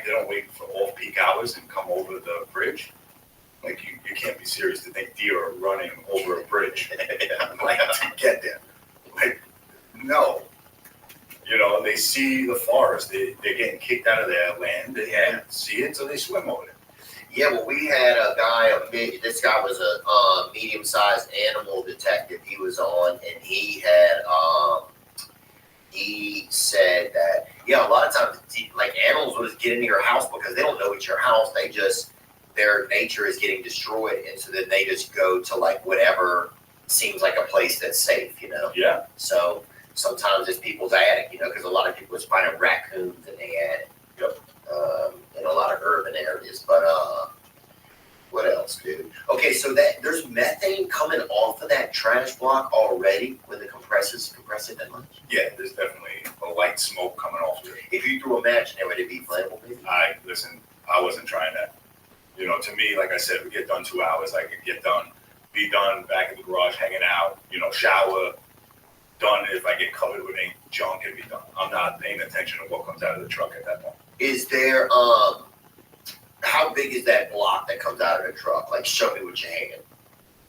Speaker 21: don't wait for off-peak hours and come over the bridge. Like you can't be serious to think deer are running over a bridge like to get there. Like no, you know they see the forest. They're getting kicked out of their land. They can't see it, so they swim over there.
Speaker 4: Yeah, well, we had a guy, this guy was a medium-sized animal detective. He was on, and he said that, yeah, a lot of times, like, animals will just get into your house because they don't know it's your house. Their nature is getting destroyed, and so then they just go to, like, whatever seems like a place that's safe, you know?
Speaker 21: Yeah.
Speaker 4: So sometimes it's people's attic, you know, because a lot of people just find raccoons in the attic.
Speaker 21: Yep.
Speaker 4: In a lot of urban areas, but what else, dude? Okay, so there's methane coming off of that trash block already when the compress it that much.
Speaker 21: Yeah, there's definitely a light smoke coming off of it.
Speaker 4: If you threw a match in there, would it be flammable? Maybe?
Speaker 21: I wasn't trying that. You know, to me, like I said, we get done 2 hours. I could be done back in the garage, hanging out. You know, shower. Done. If I get covered with any junk, it'd be done. I'm not paying attention to what comes out of the truck at that point.
Speaker 4: Is there how big is that block that comes out of the truck? Like, show me what you're hanging.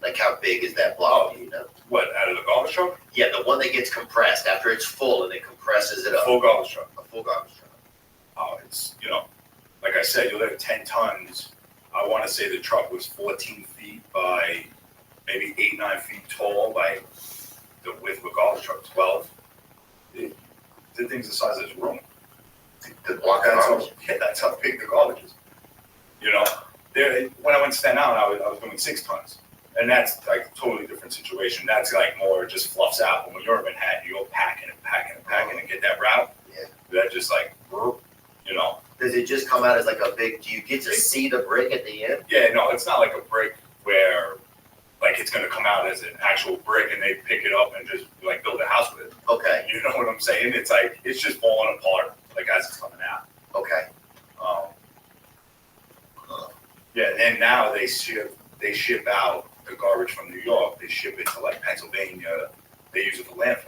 Speaker 4: Like, how big is that block? Do you know?
Speaker 21: What, out of the garbage truck?
Speaker 4: Yeah, the one that gets compressed after it's full and it compresses it up.
Speaker 21: Full garbage truck.
Speaker 4: A full garbage truck.
Speaker 21: Oh, it's, you know, like I said, you'll have 10 tons. I want to say the truck was 14 feet by maybe 8, 9 feet tall by the width of a garbage truck, 12. The thing's the size of this room.
Speaker 4: The block
Speaker 21: that's how big the garbage is. You know, when I went to Staten Island, I was doing 6 tons. And that's like a totally different situation. That's like more just fluffs out. But when you're in Manhattan, you go packing and get that route.
Speaker 4: Yeah.
Speaker 21: That just like, you know.
Speaker 4: Does it just come out as like a big, do you get to see the brick at the end?
Speaker 21: Yeah, no, it's not like a brick where like it's going to come out as an actual brick and they pick it up and just like build a house with it.
Speaker 4: Okay.
Speaker 21: You know what I'm saying? It's like, it's just falling apart like as it's coming out.
Speaker 4: Okay.
Speaker 21: Yeah, and now they ship out the garbage from New York. They ship it to like Pennsylvania. They use it for landfill.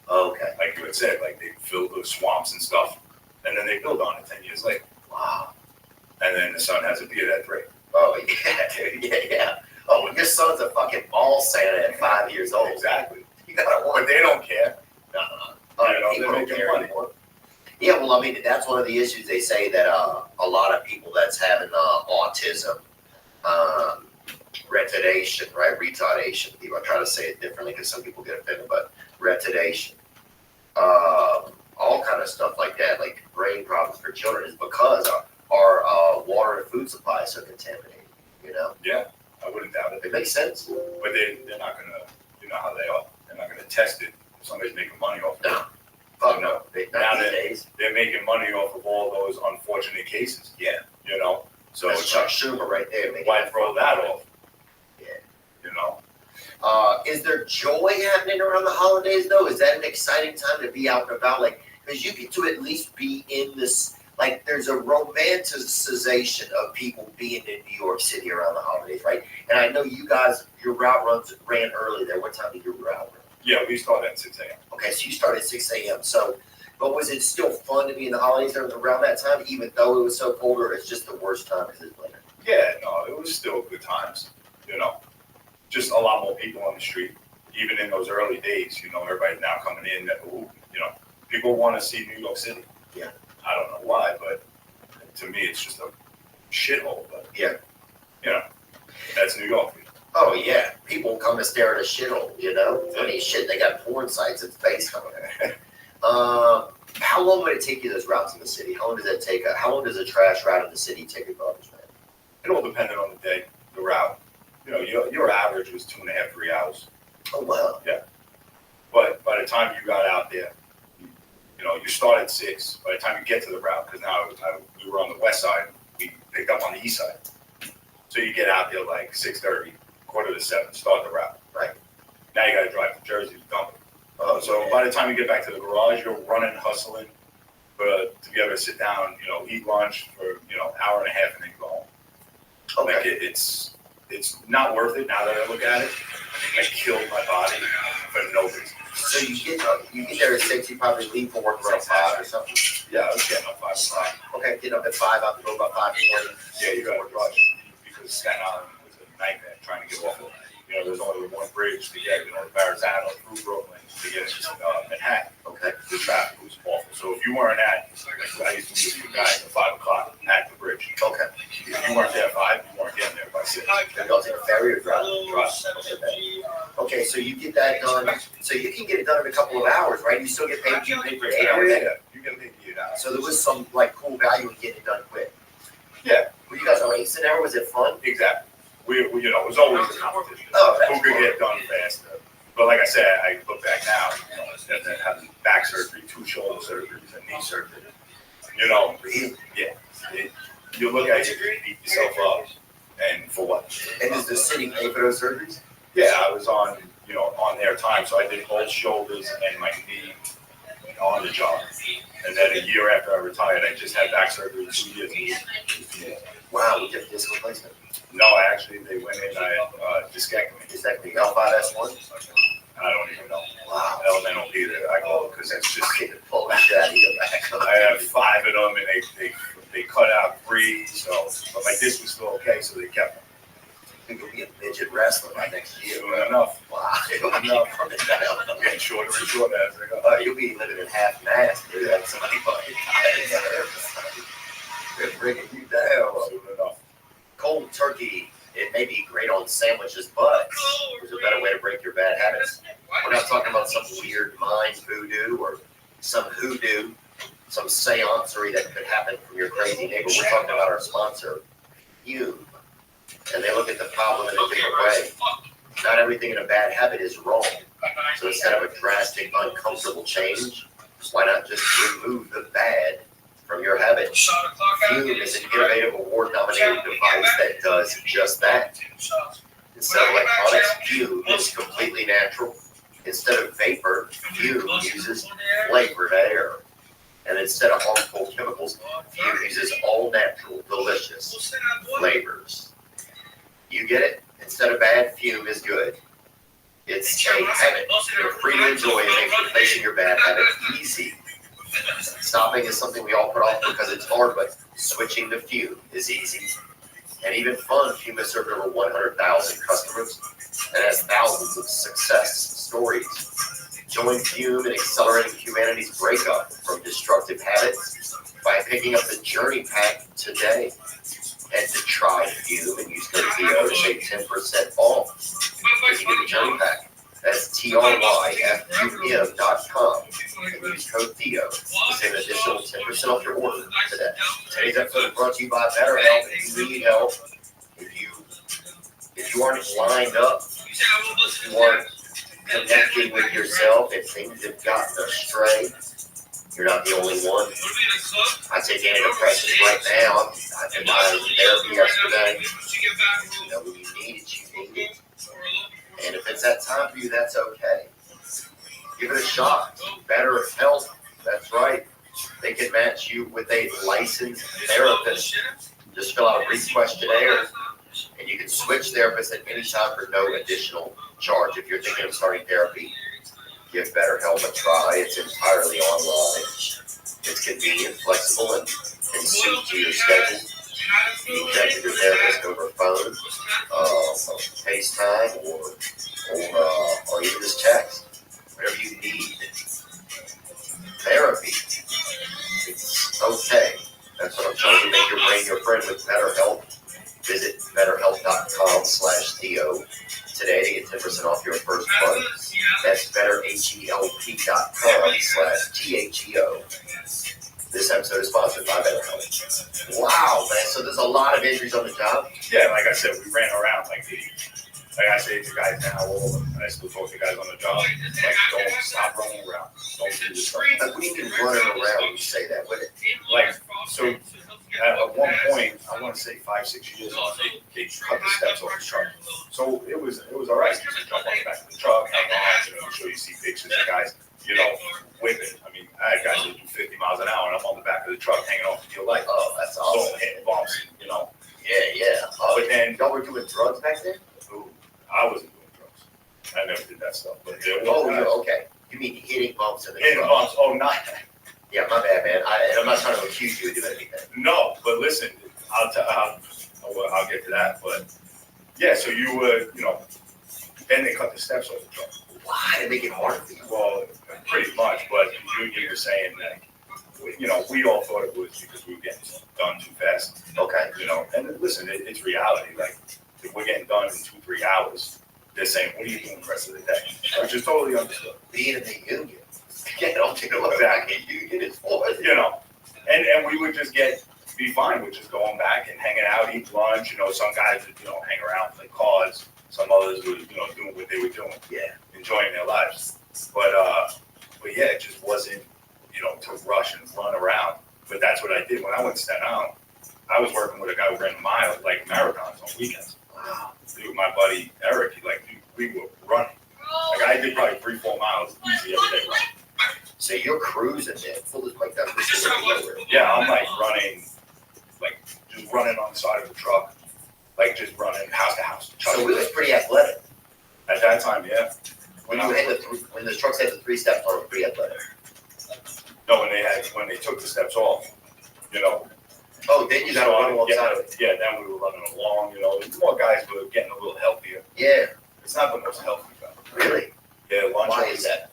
Speaker 4: Okay.
Speaker 21: Like you had said, like they fill the swamps and stuff, and then they build on it 10 years later.
Speaker 4: Wow.
Speaker 21: And then the son has a beard at 3.
Speaker 4: Oh, yeah, dude. Yeah. Oh, when your son's a fucking ball Santa at 5 years old.
Speaker 21: Exactly.
Speaker 4: You gotta
Speaker 21: But they don't care.
Speaker 4: People
Speaker 21: they're
Speaker 4: don't
Speaker 21: making
Speaker 4: care
Speaker 21: money.
Speaker 4: anymore. Yeah, well, I mean, that's one of the issues. They say that a lot of people that's having autism, retardation, right? Retardation. People, I try to say it differently because some people get offended, but retardation, all kind of stuff like that, like brain problems for children, is because our water and food supply is so contaminated. You know?
Speaker 21: Yeah, I wouldn't doubt it.
Speaker 4: It makes sense.
Speaker 21: But they're not gonna, you know how they are. They're not gonna test it if somebody's making money off it.
Speaker 4: Oh, no, not these days.
Speaker 21: They're making money off of all those unfortunate cases.
Speaker 4: Yeah.
Speaker 21: You know? So
Speaker 4: That's
Speaker 21: it's
Speaker 4: Chuck
Speaker 21: like,
Speaker 4: Schumer right there.
Speaker 21: why throw that off?
Speaker 4: Yeah.
Speaker 21: You know?
Speaker 4: Is there joy happening around the holidays though? Is that an exciting time to be out and about? Like, because you get to at least be in this, like, there's a romanticization of people being in New York City around the holidays, right? And I know you guys, your route ran early there. What time did your route run?
Speaker 21: Yeah, we start at 6 a.m.
Speaker 4: Okay, so you started at 6 a.m. So, but was it still fun to be in the holidays around that time, even though it was so cold, or it's just the worst time because it's winter?
Speaker 21: Yeah, no, it was still good times. You know, just a lot more people on the street. Even in those early days, you know, everybody now coming in that, you know, people want to see New York City.
Speaker 4: Yeah.
Speaker 21: I don't know why, but to me, it's just a shithole. But
Speaker 4: yeah,
Speaker 21: you know, that's New York.
Speaker 4: Oh yeah, people come to stare at a shithole. You know, I mean, shit, they got porn sites in space coming. How long would it take you those routes in the city? How long does that take? How long does a trash route in the city take a garbage man?
Speaker 21: It all depended on the day, the route. You know, your average was 2.5, 3 hours.
Speaker 4: Oh wow.
Speaker 21: Yeah. But by the time you got out there, you know, you start at 6. By the time you get to the route, because now we were on the west side, we picked up on the east side. So you get out there like 6:30, 6:45, start the route.
Speaker 4: Right.
Speaker 21: Now you got to drive to Jersey to dump it. So by the time you get back to the garage, you're running, hustling, to be able to sit down, you know, eat lunch for, you know, hour and a half and then go home.
Speaker 4: Okay.
Speaker 21: Like it's not worth it now that I look at it. I killed my body for no reason.
Speaker 4: So you get there at 6, you probably leave for work around 5 or something?
Speaker 21: Yeah, I was getting up 5 o'clock.
Speaker 4: Okay, getting up at 5, out the door about 5:20.
Speaker 21: Yeah, you got to rush because Staten Island was a nightmare trying to get off of. You know, there's only one bridge to get, you know, Verrazano through Brooklyn to get to Manhattan. Okay. The traffic was awful. So if you weren't at, like, I used to meet you guys at 5 o'clock at the bridge.
Speaker 4: Okay.
Speaker 21: If you weren't there at 5, you weren't getting there by 6.
Speaker 4: Y'all take a ferry or drive? Okay, so you get that done. So you can get it done in a couple of hours, right? You still get paid. You paid for an 8-hour day.
Speaker 21: Yeah, you get paid for 8 hours.
Speaker 4: So there was some like cool value in getting it done quick.
Speaker 21: Yeah.
Speaker 4: Were you guys on ace an hour? Was it fun?
Speaker 21: Exactly. We you know, it was always a competition.
Speaker 4: Oh, that's
Speaker 21: who could
Speaker 4: cool.
Speaker 21: get done faster? But like I said, I look back now, you know, and then having back surgery, 2 shoulder surgeries, and knee surgery. You know, you look at it, you beat yourself up, and for what?
Speaker 4: And does the city pay for those surgeries?
Speaker 21: Yeah, I was on, you know, on their time, so I did both shoulders and my knee on the job. And then a year after I retired, I just had back surgery 2 years ago.
Speaker 4: Wow, we did disc replacement.
Speaker 21: No, actually, they went in, I had discectomy.
Speaker 4: Discectomy, L5S1?
Speaker 21: I don't even know.
Speaker 4: Wow.
Speaker 21: Elemental either, I call it, because it's just,
Speaker 4: pull the shit out of your back.
Speaker 21: I have 5 of them, and they cut out 3, so, but my disc was still okay, so they kept them.
Speaker 4: I think you'll be a midget wrestler by next year.
Speaker 21: Soon enough.
Speaker 4: Wow.
Speaker 21: I'm getting shorter and shorter as I go.
Speaker 4: You'll be living in half mast, dude. Like somebody fucking they're bringing you down.
Speaker 21: Soon enough.
Speaker 4: Cold turkey, it may be great on sandwiches, but there's a better way to break your bad habits. We're not talking about some weird mind voodoo or some hoodoo, some seancery that could happen from your crazy neighbor. We're talking about our sponsor, Fume. And they look at the problem in a different way. Not everything in a bad habit is wrong. So instead of a drastic, uncomfortable change, why not just remove the bad from your habit? Fume is an innovative award-nominated device that does just that. Instead of electronics, Fume is completely natural. Instead of vapor, Fume uses flavored air. And instead of harmful chemicals, Fume uses all natural, delicious flavors. You get it? Instead of bad, Fume is good. It's a habit. You're free to enjoy and make replacing your bad habit easy. Stopping is something we all put off because it's hard, but switching to Fume is easy. And even fun. Fume has served over 100,000 customers and has thousands of success stories. Join Fume in accelerating humanity's breakup from destructive habits by picking up the Journey Pack today. Head to try Fume and use code Theo to save 10% off. If you get the Journey Pack, that's TRYFUM.com and use code Theo to save an additional 10% off your order today. Today's episode is brought to you by BetterHelp. If you need help, if you aren't lined up, if you aren't connected with yourself, if things have gotten astray, You're not the only one. I take antidepressants right now. I've been in therapy yesterday. You know, when you need it, you need it. And if it's that time for you, that's okay. Give it a shot. Better Health. That's right. They can match you with a licensed therapist. Just fill out a brief questionnaire, and you can switch therapists at any time for no additional charge. If you're thinking of starting therapy, give BetterHelp a try. It's entirely online. It's convenient, flexible, and suit to your schedule. You can connect with your therapist over phone, FaceTime, or even just text. Whatever you need. Therapy. It's okay. That's what I'm telling you. Make your brain your friend with BetterHelp. Visit BetterHelp.com/Theo today to get 10% off your first month. That's BetterHelp.com/THEO. This episode is sponsored by BetterHelp. Wow, man. So there's a lot of injuries on the job.
Speaker 21: Yeah, like I said, we ran around like I say to guys now, and I still talk to guys on the job, like, don't stop running around. Don't do this.
Speaker 4: Like, what do you mean running around when you say that?
Speaker 21: Like, so at one point, I want to say 5-6 years ago, they cut the steps off the truck. So it was all right. You just jump on the back of the truck, hang on, you know, I'm sure you see pictures of guys, you know, whipping. I mean, I had guys that do 50 miles an hour, and I'm on the back of the truck hanging off the like,
Speaker 4: oh, that's awesome.
Speaker 21: So hitting bumps, you know.
Speaker 4: Yeah.
Speaker 21: But then,
Speaker 4: y'all were doing drugs back then?
Speaker 21: I wasn't doing drugs. I never did that stuff. But
Speaker 4: okay. You mean hitting bumps in the
Speaker 21: hitting
Speaker 4: truck?
Speaker 21: Bumps? Oh, not.
Speaker 4: Yeah, my bad, man. I'm not trying to accuse you of doing anything.
Speaker 21: No, but listen, I'll get to that. But yeah, so you would, you know, then they cut the steps off the truck.
Speaker 4: Why? To make it harder for you?
Speaker 21: Well, pretty much. But the union was saying that, you know, we all thought it was because we were getting done too fast.
Speaker 4: Okay.
Speaker 21: You know, and listen, it's reality. Like, if we're getting done in 2-3 hours, they're saying, what are you doing the rest of the day? Which is totally understood.
Speaker 4: Being in the union. I don't know what exactly union is for.
Speaker 21: You know, and we would just be fine with just going back and hanging out, eat lunch. You know, some guys would, you know, hang around, play cards. Some others would, you know, doing what they were doing.
Speaker 4: Yeah.
Speaker 21: Enjoying their lives. But yeah, it just wasn't, you know, to rush and run around. But that's what I did. When I went to Staten Island, I was working with a guy who ran marathons on weekends.
Speaker 4: Wow.
Speaker 21: Dude, my buddy Eric, we were running. Like, I did probably 3-4 miles easy every day running.
Speaker 4: So you're cruising there, full of like that.
Speaker 21: Yeah, I'm like running, like just running on the side of the truck, like just running house to house.
Speaker 4: So we was pretty athletic.
Speaker 21: At that time, yeah.
Speaker 4: When the trucks had the 3 steps on, it was pretty athletic.
Speaker 21: No, when they took the steps off, you know.
Speaker 4: Oh, then you got to run alongside of it.
Speaker 21: Yeah, then we were running along, you know. More guys were getting a little healthier.
Speaker 4: Yeah.
Speaker 21: It's not the most healthy stuff.
Speaker 4: Really?
Speaker 21: Yeah, lunch.
Speaker 4: Why is that?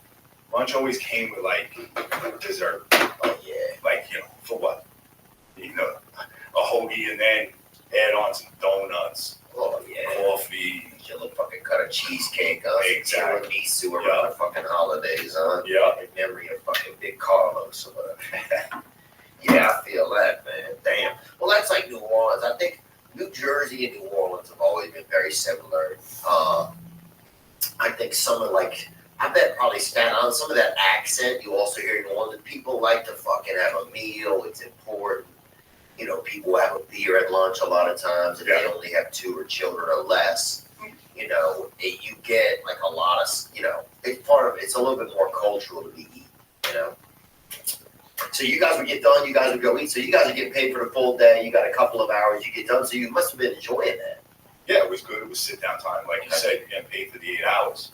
Speaker 21: Lunch always came with like dessert.
Speaker 4: Oh yeah.
Speaker 21: Like, you know, for what? You know, a hoagie and then add on some donuts.
Speaker 4: Oh yeah.
Speaker 21: Coffee.
Speaker 4: Your little fucking cut of cheesecake,
Speaker 21: Exactly.
Speaker 4: Tiramisu around the fucking holidays, huh?
Speaker 21: Yeah.
Speaker 4: In memory of fucking Big Carlos or whatever. Yeah, I feel that, man. Damn. Well, that's like New Orleans. I think New Jersey and New Orleans have always been very similar. I think some of I bet probably Staten Island, some of that accent you also hear in New Orleans. People like to fucking have a meal. It's important. You know, people have a beer at lunch a lot of times, and they only have 2 or children or less. You know, you get like a lot of, you know, it's part of it. It's a little bit more cultural to be eaten, you know. So you guys would get done, you guys would go eat. So you guys are getting paid for the full day. You got a couple of hours, you get done. So you must have been enjoying that.
Speaker 21: Yeah, it was good. It was sit down time. Like you said, you're getting paid for the 8 hours.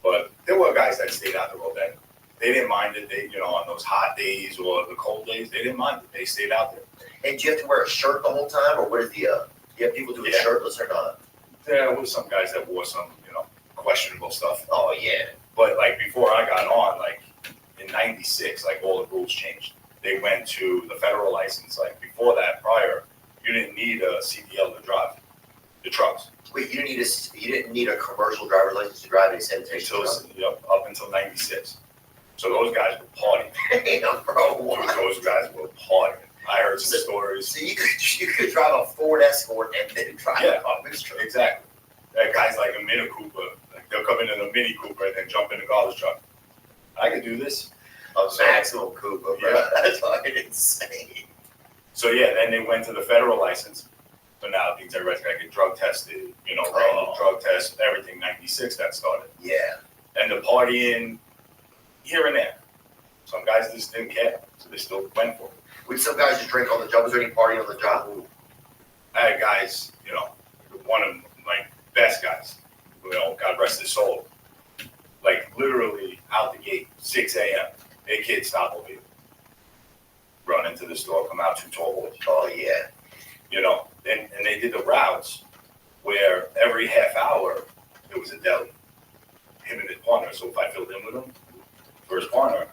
Speaker 21: But there were guys that stayed out there all day. They didn't mind it. They, you know, on those hot days or the cold days, they didn't mind it. They stayed out there.
Speaker 4: And do you have to wear a shirt the whole time, or what is the? Do you have people doing shirtless or not?
Speaker 21: There was some guys that wore some, you know, questionable stuff.
Speaker 4: Oh yeah.
Speaker 21: But like before I got on, like in '96, like all the rules changed. They went to the federal license. Like before that, prior, you didn't need a CDL to drive the trucks.
Speaker 4: Wait, you didn't need a commercial driver's license to drive any sanitation truck?
Speaker 21: Yep, up until '96. So those guys were partying.
Speaker 4: Damn, bro, what?
Speaker 21: Those guys were partying. I heard some stories.
Speaker 4: So you could drive a Ford Escort and then drive a garbage truck.
Speaker 21: Exactly. That guy's like a Mini Cooper. Like they'll come in a Mini Cooper and then jump in the garbage truck. I could do this.
Speaker 4: A maximum Cooper, bro.
Speaker 21: Yeah.
Speaker 4: That's fucking insane.
Speaker 21: So yeah, then they went to the federal license. So now it means everybody's got to get drug tested, random drug tests, everything. 96 that started.
Speaker 4: Yeah.
Speaker 21: And the partying here and there. Some guys just didn't care, so they still went for it.
Speaker 4: Would some guys just drink on the job? Was there any party on the job?
Speaker 21: I had guys, one of my best guys, God rest his soul, like literally out the gate, 6 a.m. Hey kid, stop over here. Run into the store, come out 2 tall boys.
Speaker 4: Oh yeah.
Speaker 21: And they did the routes where every half hour there was a deli. Him and his partner. So if I filled in with him, for his partner,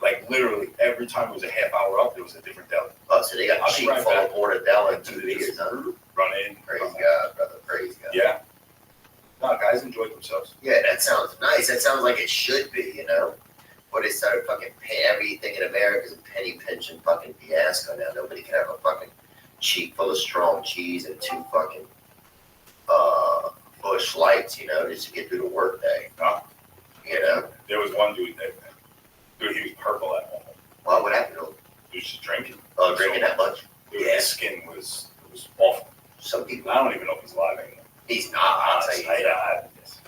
Speaker 21: like literally every time it was a half hour up, there was a different deli.
Speaker 4: Oh, so they got cheap
Speaker 21: right
Speaker 4: full
Speaker 21: back.
Speaker 4: of order deli in 2 years, huh?
Speaker 21: Run in.
Speaker 4: Praise God, brother. Praise God.
Speaker 21: Yeah. No, guys enjoyed themselves.
Speaker 4: Yeah, that sounds nice. That sounds like it should be, But they started fucking pay everything in America is a penny pinching fucking fiasco now. Nobody can have a fucking cheek full of strong cheese and 2 fucking Bush Lights, just to get through the workday.
Speaker 21: There was one dude he was purple at one point.
Speaker 4: Why would happen to him?
Speaker 21: He was just drinking.
Speaker 4: Oh, drinking that much?
Speaker 21: Dude, his skin was awful.
Speaker 4: Some people.
Speaker 21: I don't even know if he's alive anymore.
Speaker 4: He's not. I'll tell you.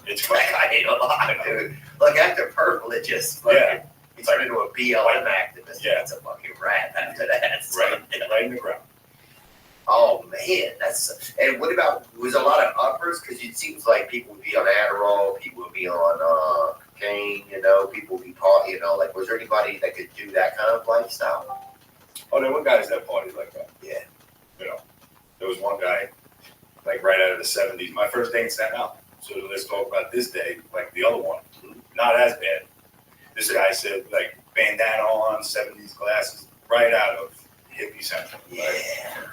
Speaker 21: It's
Speaker 4: like I need a lot, dude. Like after purple, it just fucking, he turned into a BLM activist.
Speaker 21: Yeah.
Speaker 4: It's a fucking rat after that. So,
Speaker 21: right in the ground.
Speaker 4: Oh man, and what about, was a lot of uppers? Because it seems like people would be on Adderall, people would be on cocaine, people would be like, was there anybody that could do that kind of lifestyle?
Speaker 21: Oh, there were guys that partied like that.
Speaker 4: Yeah.
Speaker 21: There was one guy, like right out of the 70s. My first day in Staten Island. So let's talk about this day, like the other one. Not as bad. This guy said, like, bandana on, 70s glasses, right out of hippie central.
Speaker 4: Yeah.
Speaker 21: Right?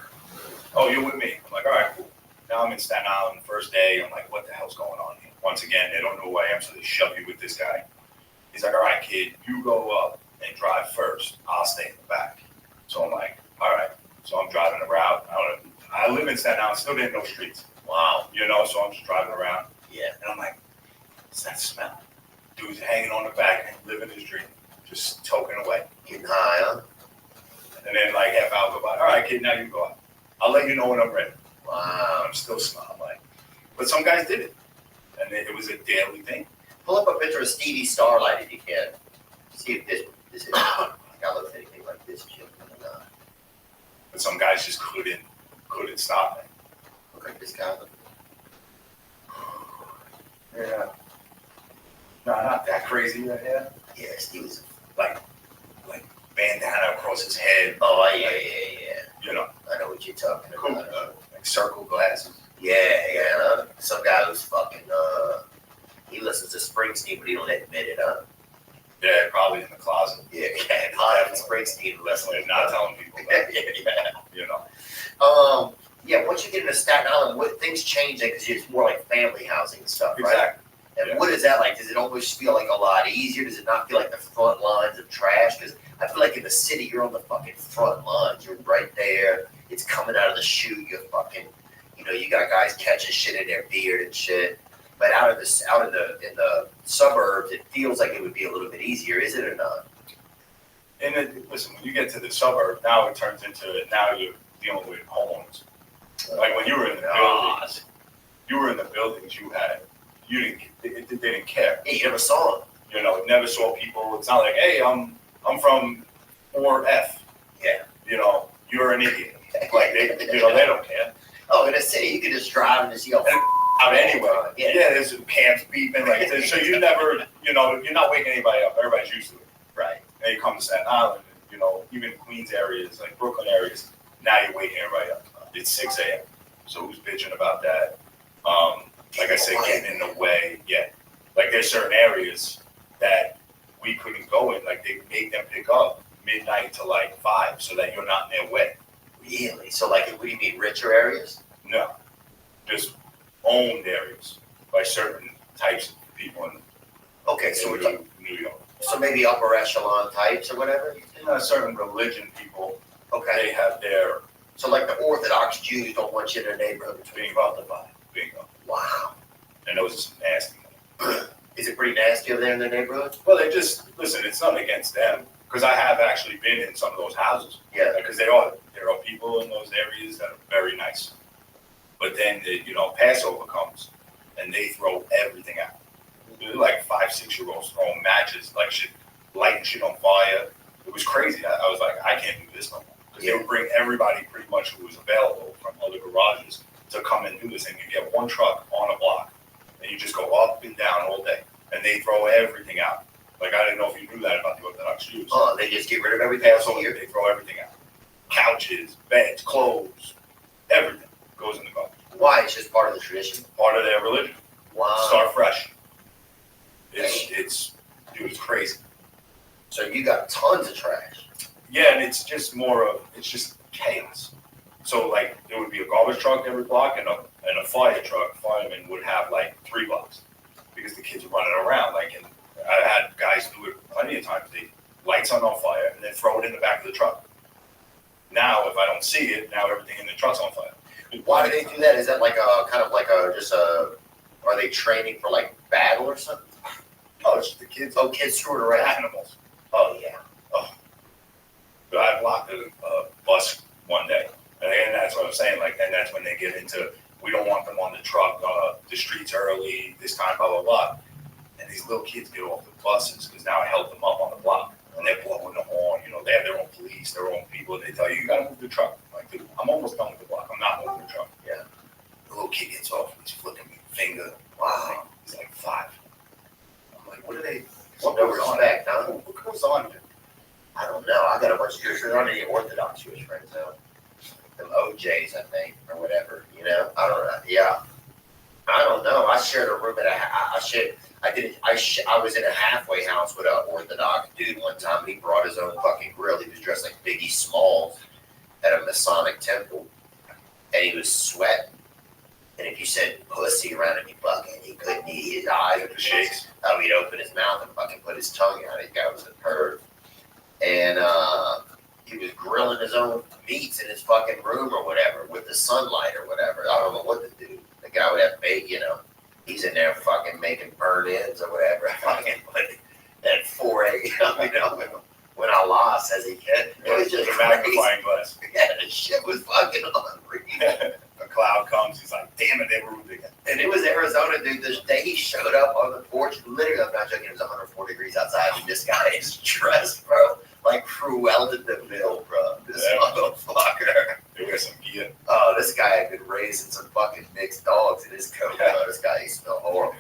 Speaker 21: Oh, you're with me. I'm like, all right, cool. Now I'm in Staten Island, first day. I'm like, what the hell's going on here? Once again, they don't know who I am, so they shove you with this guy. He's like, all right, kid, you go up and drive first. I'll stay in the back. So I'm like, all right. So I'm driving the route. I live in Staten Island, still didn't know streets.
Speaker 4: Wow.
Speaker 21: So I'm just driving around.
Speaker 4: Yeah.
Speaker 21: And I'm like, what's that smell? Dude's hanging on the back and living his dream, just toking away.
Speaker 4: Getting high, huh?
Speaker 21: And then like half hour go by. All right, kid, now you go out. I'll let you know when I'm ready.
Speaker 4: Wow.
Speaker 21: I'm still smelling like. But some guys did it, and it was a daily thing.
Speaker 4: Pull up a picture of Stevie Starlight if you can. See if this is. I look at anything like this shit.
Speaker 21: But some guys just couldn't stop it.
Speaker 4: Look like this guy.
Speaker 21: Yeah. No, not that crazy. Yeah.
Speaker 4: Yeah, Stevie's
Speaker 21: like bandana across his head.
Speaker 4: Oh yeah. I know what you're talking about.
Speaker 21: Like circle glasses.
Speaker 4: Yeah. Some guy who's fucking he listens to Springsteen, but he don't admit it, huh?
Speaker 21: Yeah, probably in the closet.
Speaker 4: Yeah. Probably Springsteen listening.
Speaker 21: Not telling people that.
Speaker 4: Yeah, once you get into Staten Island, things change because it's more like family housing and stuff, right?
Speaker 21: Exactly.
Speaker 4: And what is that like? Does it almost feel like a lot easier? Does it not feel like the front lines of trash? Because I feel like in the city, you're on the fucking front lines. You're right there. It's coming out of the chute. You're fucking, you got guys catching shit in their beard and shit. But out in the suburbs, it feels like it would be a little bit easier, is it or not?
Speaker 21: And listen, when you get to the suburb, now it turns into you're dealing with homeowners. Like when you were in the buildings, they didn't care.
Speaker 4: Yeah, you never saw them.
Speaker 21: Never saw people. It's not like, hey, I'm from 4F.
Speaker 4: Yeah.
Speaker 21: You're an idiot. Like they don't care.
Speaker 4: Oh, in the city, you can just drive and just yell
Speaker 21: out anywhere.
Speaker 4: Yeah,
Speaker 21: there's pants beeping like this. So you never, you're not waking anybody up. Everybody's used to it.
Speaker 4: Right.
Speaker 21: And you come to Staten Island, even Queens areas, like Brooklyn areas, now you're waking everybody up. It's 6 a.m. So who's bitching about that? Like I said, getting in the way. Yeah. Like there's certain areas that we couldn't go in. Like they make them pick up midnight to like 5 so that you're not in their way.
Speaker 4: Really? So like, what do you mean, richer areas?
Speaker 21: No. Just owned areas by certain types of people in New York.
Speaker 4: So maybe upper echelon types or whatever?
Speaker 21: Certain religion people,
Speaker 4: okay,
Speaker 21: they have their...
Speaker 4: So like the Orthodox Jews don't want you in their neighborhood to be
Speaker 21: Bingo.
Speaker 4: Wow.
Speaker 21: And those are some nasty ones.
Speaker 4: Is it pretty nasty over there in their neighborhood?
Speaker 21: Well, they just, listen, it's not against them. Because I have actually been in some of those houses.
Speaker 4: Yeah.
Speaker 21: Because there are people in those areas that are very nice. But then, Passover comes, and they throw everything out. They're like 5-6-year-olds throwing matches, like shit, lighting shit on fire. It was crazy. I was like, I can't do this no more. Because they would bring everybody pretty much who was available from other garages to come and do this. And you get one truck on a block, and you just go up and down all day. And they throw everything out. Like, I didn't know if you knew that about the Orthodox Jews.
Speaker 4: Oh, they just get rid of everything.
Speaker 21: So they throw everything out. Couches, beds, clothes, everything goes in the garbage.
Speaker 4: Why? It's just part of the tradition?
Speaker 21: Part of their religion.
Speaker 4: Wow.
Speaker 21: Start fresh. It's crazy.
Speaker 4: So you got tons of trash.
Speaker 21: Yeah, and it's just chaos. So like there would be a garbage truck every block and a fire truck. Firemen would have like 3 blocks because the kids are running around. Like, and I had guys do it plenty of times. They light something on fire and then throw it in the back of the truck. Now, if I don't see it, now everything in the truck's on fire.
Speaker 4: Why do they do that? Is that like a kind of like are they training for like battle or something?
Speaker 21: Oh, it's just the kids.
Speaker 4: Oh, kids screwing around.
Speaker 21: Animals.
Speaker 4: Oh, yeah.
Speaker 21: Oh. But I blocked a bus one day. And that's what I'm saying. Like, and that's when they get into, we don't want them on the truck, the streets early, this time, blah, blah, blah. And these little kids get off the buses because now I held them up on the block. And they're blowing the horn. They have their own police, their own people. And they tell you got to move the truck. I'm like, dude, I'm almost done with the block. I'm not moving the truck.
Speaker 4: Yeah.
Speaker 21: The little kid gets off. He's flicking me finger.
Speaker 4: Wow.
Speaker 21: He's like 5. I'm like, what are they?
Speaker 4: What goes on?
Speaker 21: What goes on here?
Speaker 4: I don't know. I got a bunch of Jewish friends. I don't have any Orthodox Jewish friends though. Them OJs, I think, or whatever. I don't know. Yeah. I don't know. I shared a room I was in a halfway house with an Orthodox dude one time. He brought his own fucking grill. He was dressed like Biggie Smalls at a Masonic temple, and he was sweating. And if you said pussy around him, he couldn't eat. His eyes would shakes. Oh, he'd open his mouth and fucking put his tongue out. His guy was a perv. And he was grilling his own meats in his fucking room or whatever with the sunlight or whatever. I don't know what to do. The guy would have bacon, he's in there fucking making burnt ends or whatever. Fucking at 4 a.m., when Allah says he can. It was just
Speaker 21: a magnifying glass.
Speaker 4: Yeah, the shit was fucking unreal.
Speaker 21: A cloud comes, he's like, damn it, they moved again.
Speaker 4: And it was Arizona, dude. This day he showed up on the porch. Literally, I'm not joking, it was 104 degrees outside, and this guy is dressed, bro, like Cruella de Vil, bro. This motherfucker.
Speaker 21: They wear some gear.
Speaker 4: Oh, this guy had been raising some fucking mixed dogs in his coat, bro. This guy smelled horrible.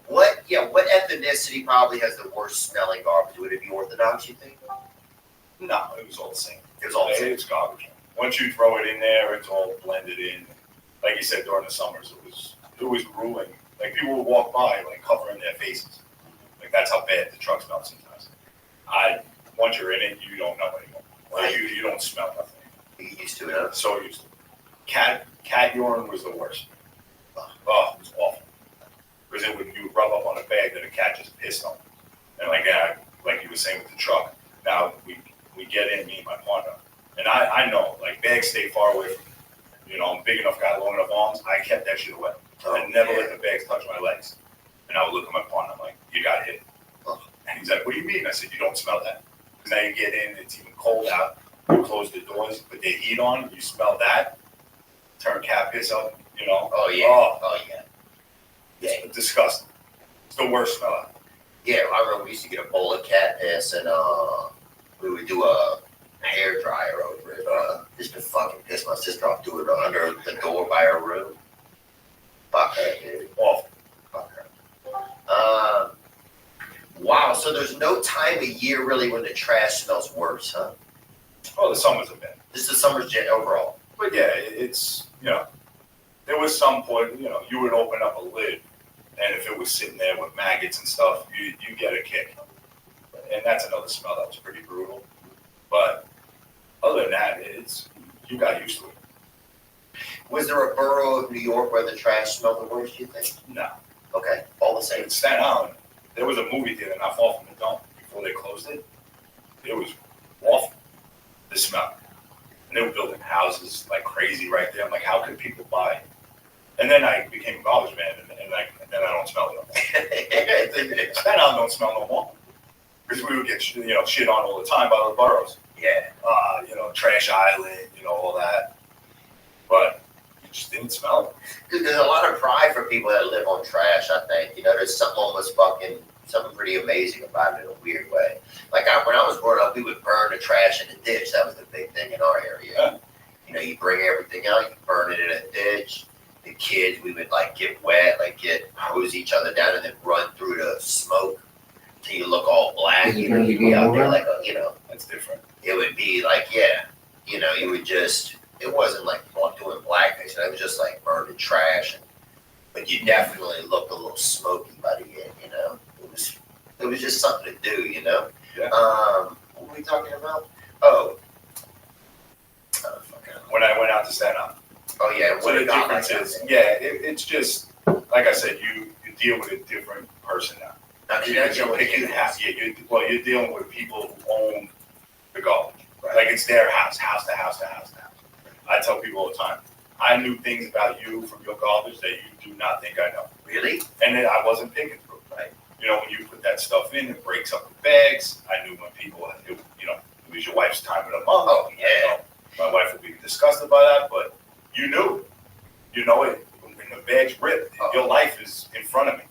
Speaker 4: What ethnicity probably has the worst smelling garbage? Would it be Orthodox, you think?
Speaker 21: No, it was all the same.
Speaker 4: It was all the same.
Speaker 21: It's garbage. Once you throw it in there, it's all blended in. Like you said, during the summers, it was grueling. Like people would walk by, like covering their faces. Like that's how bad the truck smells sometimes. Once you're in it, you don't know anymore. Like you don't smell nothing.
Speaker 4: You get used to it, huh?
Speaker 21: So used to it. Cat urine was the worst. Oh, it was awful. Because you would rub up on a bag that a cat just pissed on. And like you were saying with the truck, now we get in, me and my partner. And I know, like, bags stay far away from me. I'm a big enough guy, long enough arms. I kept that shit away. I never let the bags touch my legs. And I would look at my partner, I'm like, you got hit. And he's like, what do you mean? I said, you don't smell that. Because now you get in, it's even cold out. You close the doors, put the heat on, you smell that. Turn cat piss up,
Speaker 4: Oh, yeah. Oh, yeah.
Speaker 21: Yeah. It's disgusting. It's the worst smell out.
Speaker 4: Yeah, I remember we used to get a bowl of cat piss, and we would do a hair dryer over it, just to fucking piss my sister off, do it under the door by her room. Fuck her, dude.
Speaker 21: Awful.
Speaker 4: Fuck her. Wow, so there's no time of year really when the trash smells worse, huh?
Speaker 21: Oh, the summers are bad.
Speaker 4: This is summer's overall.
Speaker 21: But yeah, it's, there was some point, you would open up a lid, and if it was sitting there with maggots and stuff, you get a kick. And that's another smell that was pretty brutal. But other than that, you got used to it.
Speaker 4: Was there a borough of New York where the trash smelled the worst, you think?
Speaker 21: No.
Speaker 4: Okay, all the same.
Speaker 21: In Staten Island, there was a movie theater not far from the dump before they closed it. It was awful, the smell. And they were building houses like crazy right there. I'm like, how could people buy? And then I became a garbage man, and then I don't smell it no more. Staten Island don't smell no more. because we would get shit on all the time by the boroughs.
Speaker 4: Yeah.
Speaker 21: Trash island, all that. But it just didn't smell it.
Speaker 4: Dude, there's a lot of pride for people that live on trash, I think. There's something pretty amazing about it in a weird way. Like when I was growing up, we would burn the trash in the ditch. That was the big thing in our area. Yeah. You bring everything out, you burn it in a ditch. The kids, we would get wet, hose each other down and then run through the smoke till you look all black. You'd be out there
Speaker 21: That's different.
Speaker 4: It would be you would just, it wasn't like doing blackface, it was just like burning trash. But you definitely looked a little smoky by the end, It was just something to do,
Speaker 21: Yeah.
Speaker 4: What were we talking about? Oh,
Speaker 21: When I went out to stand up.
Speaker 4: Oh yeah,
Speaker 21: So the difference is, it's just, like I said, you deal with a different person now. You're dealing with people who own the garbage.
Speaker 4: Right.
Speaker 21: Like it's their house to house to house. I tell people all the time, I knew things about you from your garbage that you do not think I know.
Speaker 4: Really?
Speaker 21: And then I wasn't picking through, right? When you put that stuff in, it breaks up the bags. I knew when people, it was your wife's time of the month.
Speaker 4: Oh, yeah.
Speaker 21: My wife would be disgusted by that, but you knew. When the bag's ripped, your life is in front of me.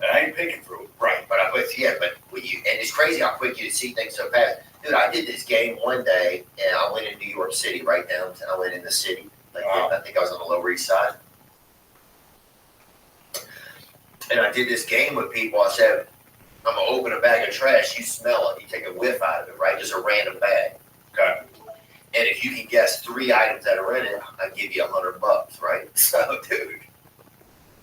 Speaker 21: And I ain't picking through it.
Speaker 4: Right, but and it's crazy how quick you see things so fast. Dude, I did this game one day, and I went in New York City, right downtown. I went in the city. I think I was on the Lower East Side. And I did this game with people. I said, I'm going to open a bag of trash. You smell it. You take a whiff out of it, right? Just a random bag.
Speaker 21: Okay.
Speaker 4: And if you can guess 3 items that are in it, I give you $100, right? So, dude.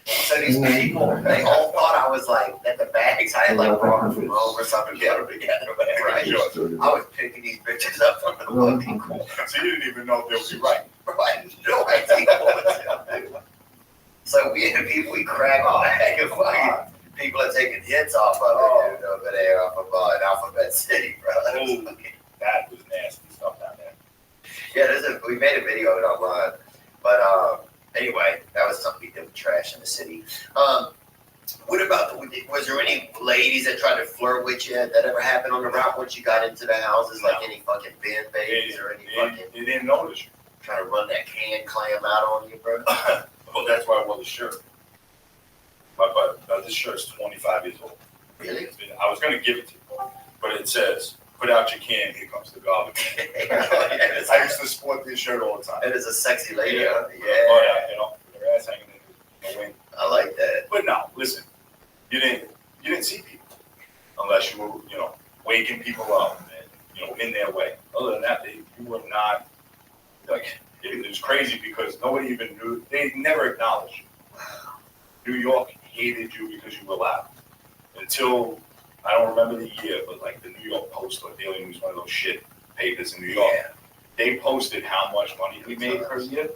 Speaker 4: So these people, they all thought I was at the bags. I had brought them from home or something, get them together, whatever. Right? I was picking these bitches up from the fucking corner.
Speaker 21: So you didn't even know if they would be right.
Speaker 4: I had no idea what was going on. So we crack a bag of fucking people are taking hits off of it, dude, over there off of an Alphabet City, bro.
Speaker 21: Ooh, that was nasty stuff down there.
Speaker 4: Yeah, we made a video of it online, but anyway, that was something we did with trash in the city. What about was there any ladies that tried to flirt with you that ever happened on the route once you got into the houses? Like any fucking bin babies or any fucking?
Speaker 21: They didn't notice you.
Speaker 4: Trying to run that can clam out on you, bro.
Speaker 21: Well, that's why I wore the shirt. This shirt's 25 years old.
Speaker 4: Really?
Speaker 21: I was going to give it to you, but it says, "Put out your can, here comes the garbage." I used to sport this shirt all the time.
Speaker 4: It is a sexy lady.
Speaker 21: Yeah.
Speaker 4: Huh? Yeah.
Speaker 21: Oh, yeah, her ass hanging in the wind.
Speaker 4: I like that.
Speaker 21: But no, listen, you didn't see people unless you were, waking people up and, in their way. Other than that, you were not, it was crazy because nobody even knew, they never acknowledged you. New York hated you because you were loud. Until, I don't remember the year, but the New York Post or Daily News, one of those shit papers in New York, they posted how much money we made per year.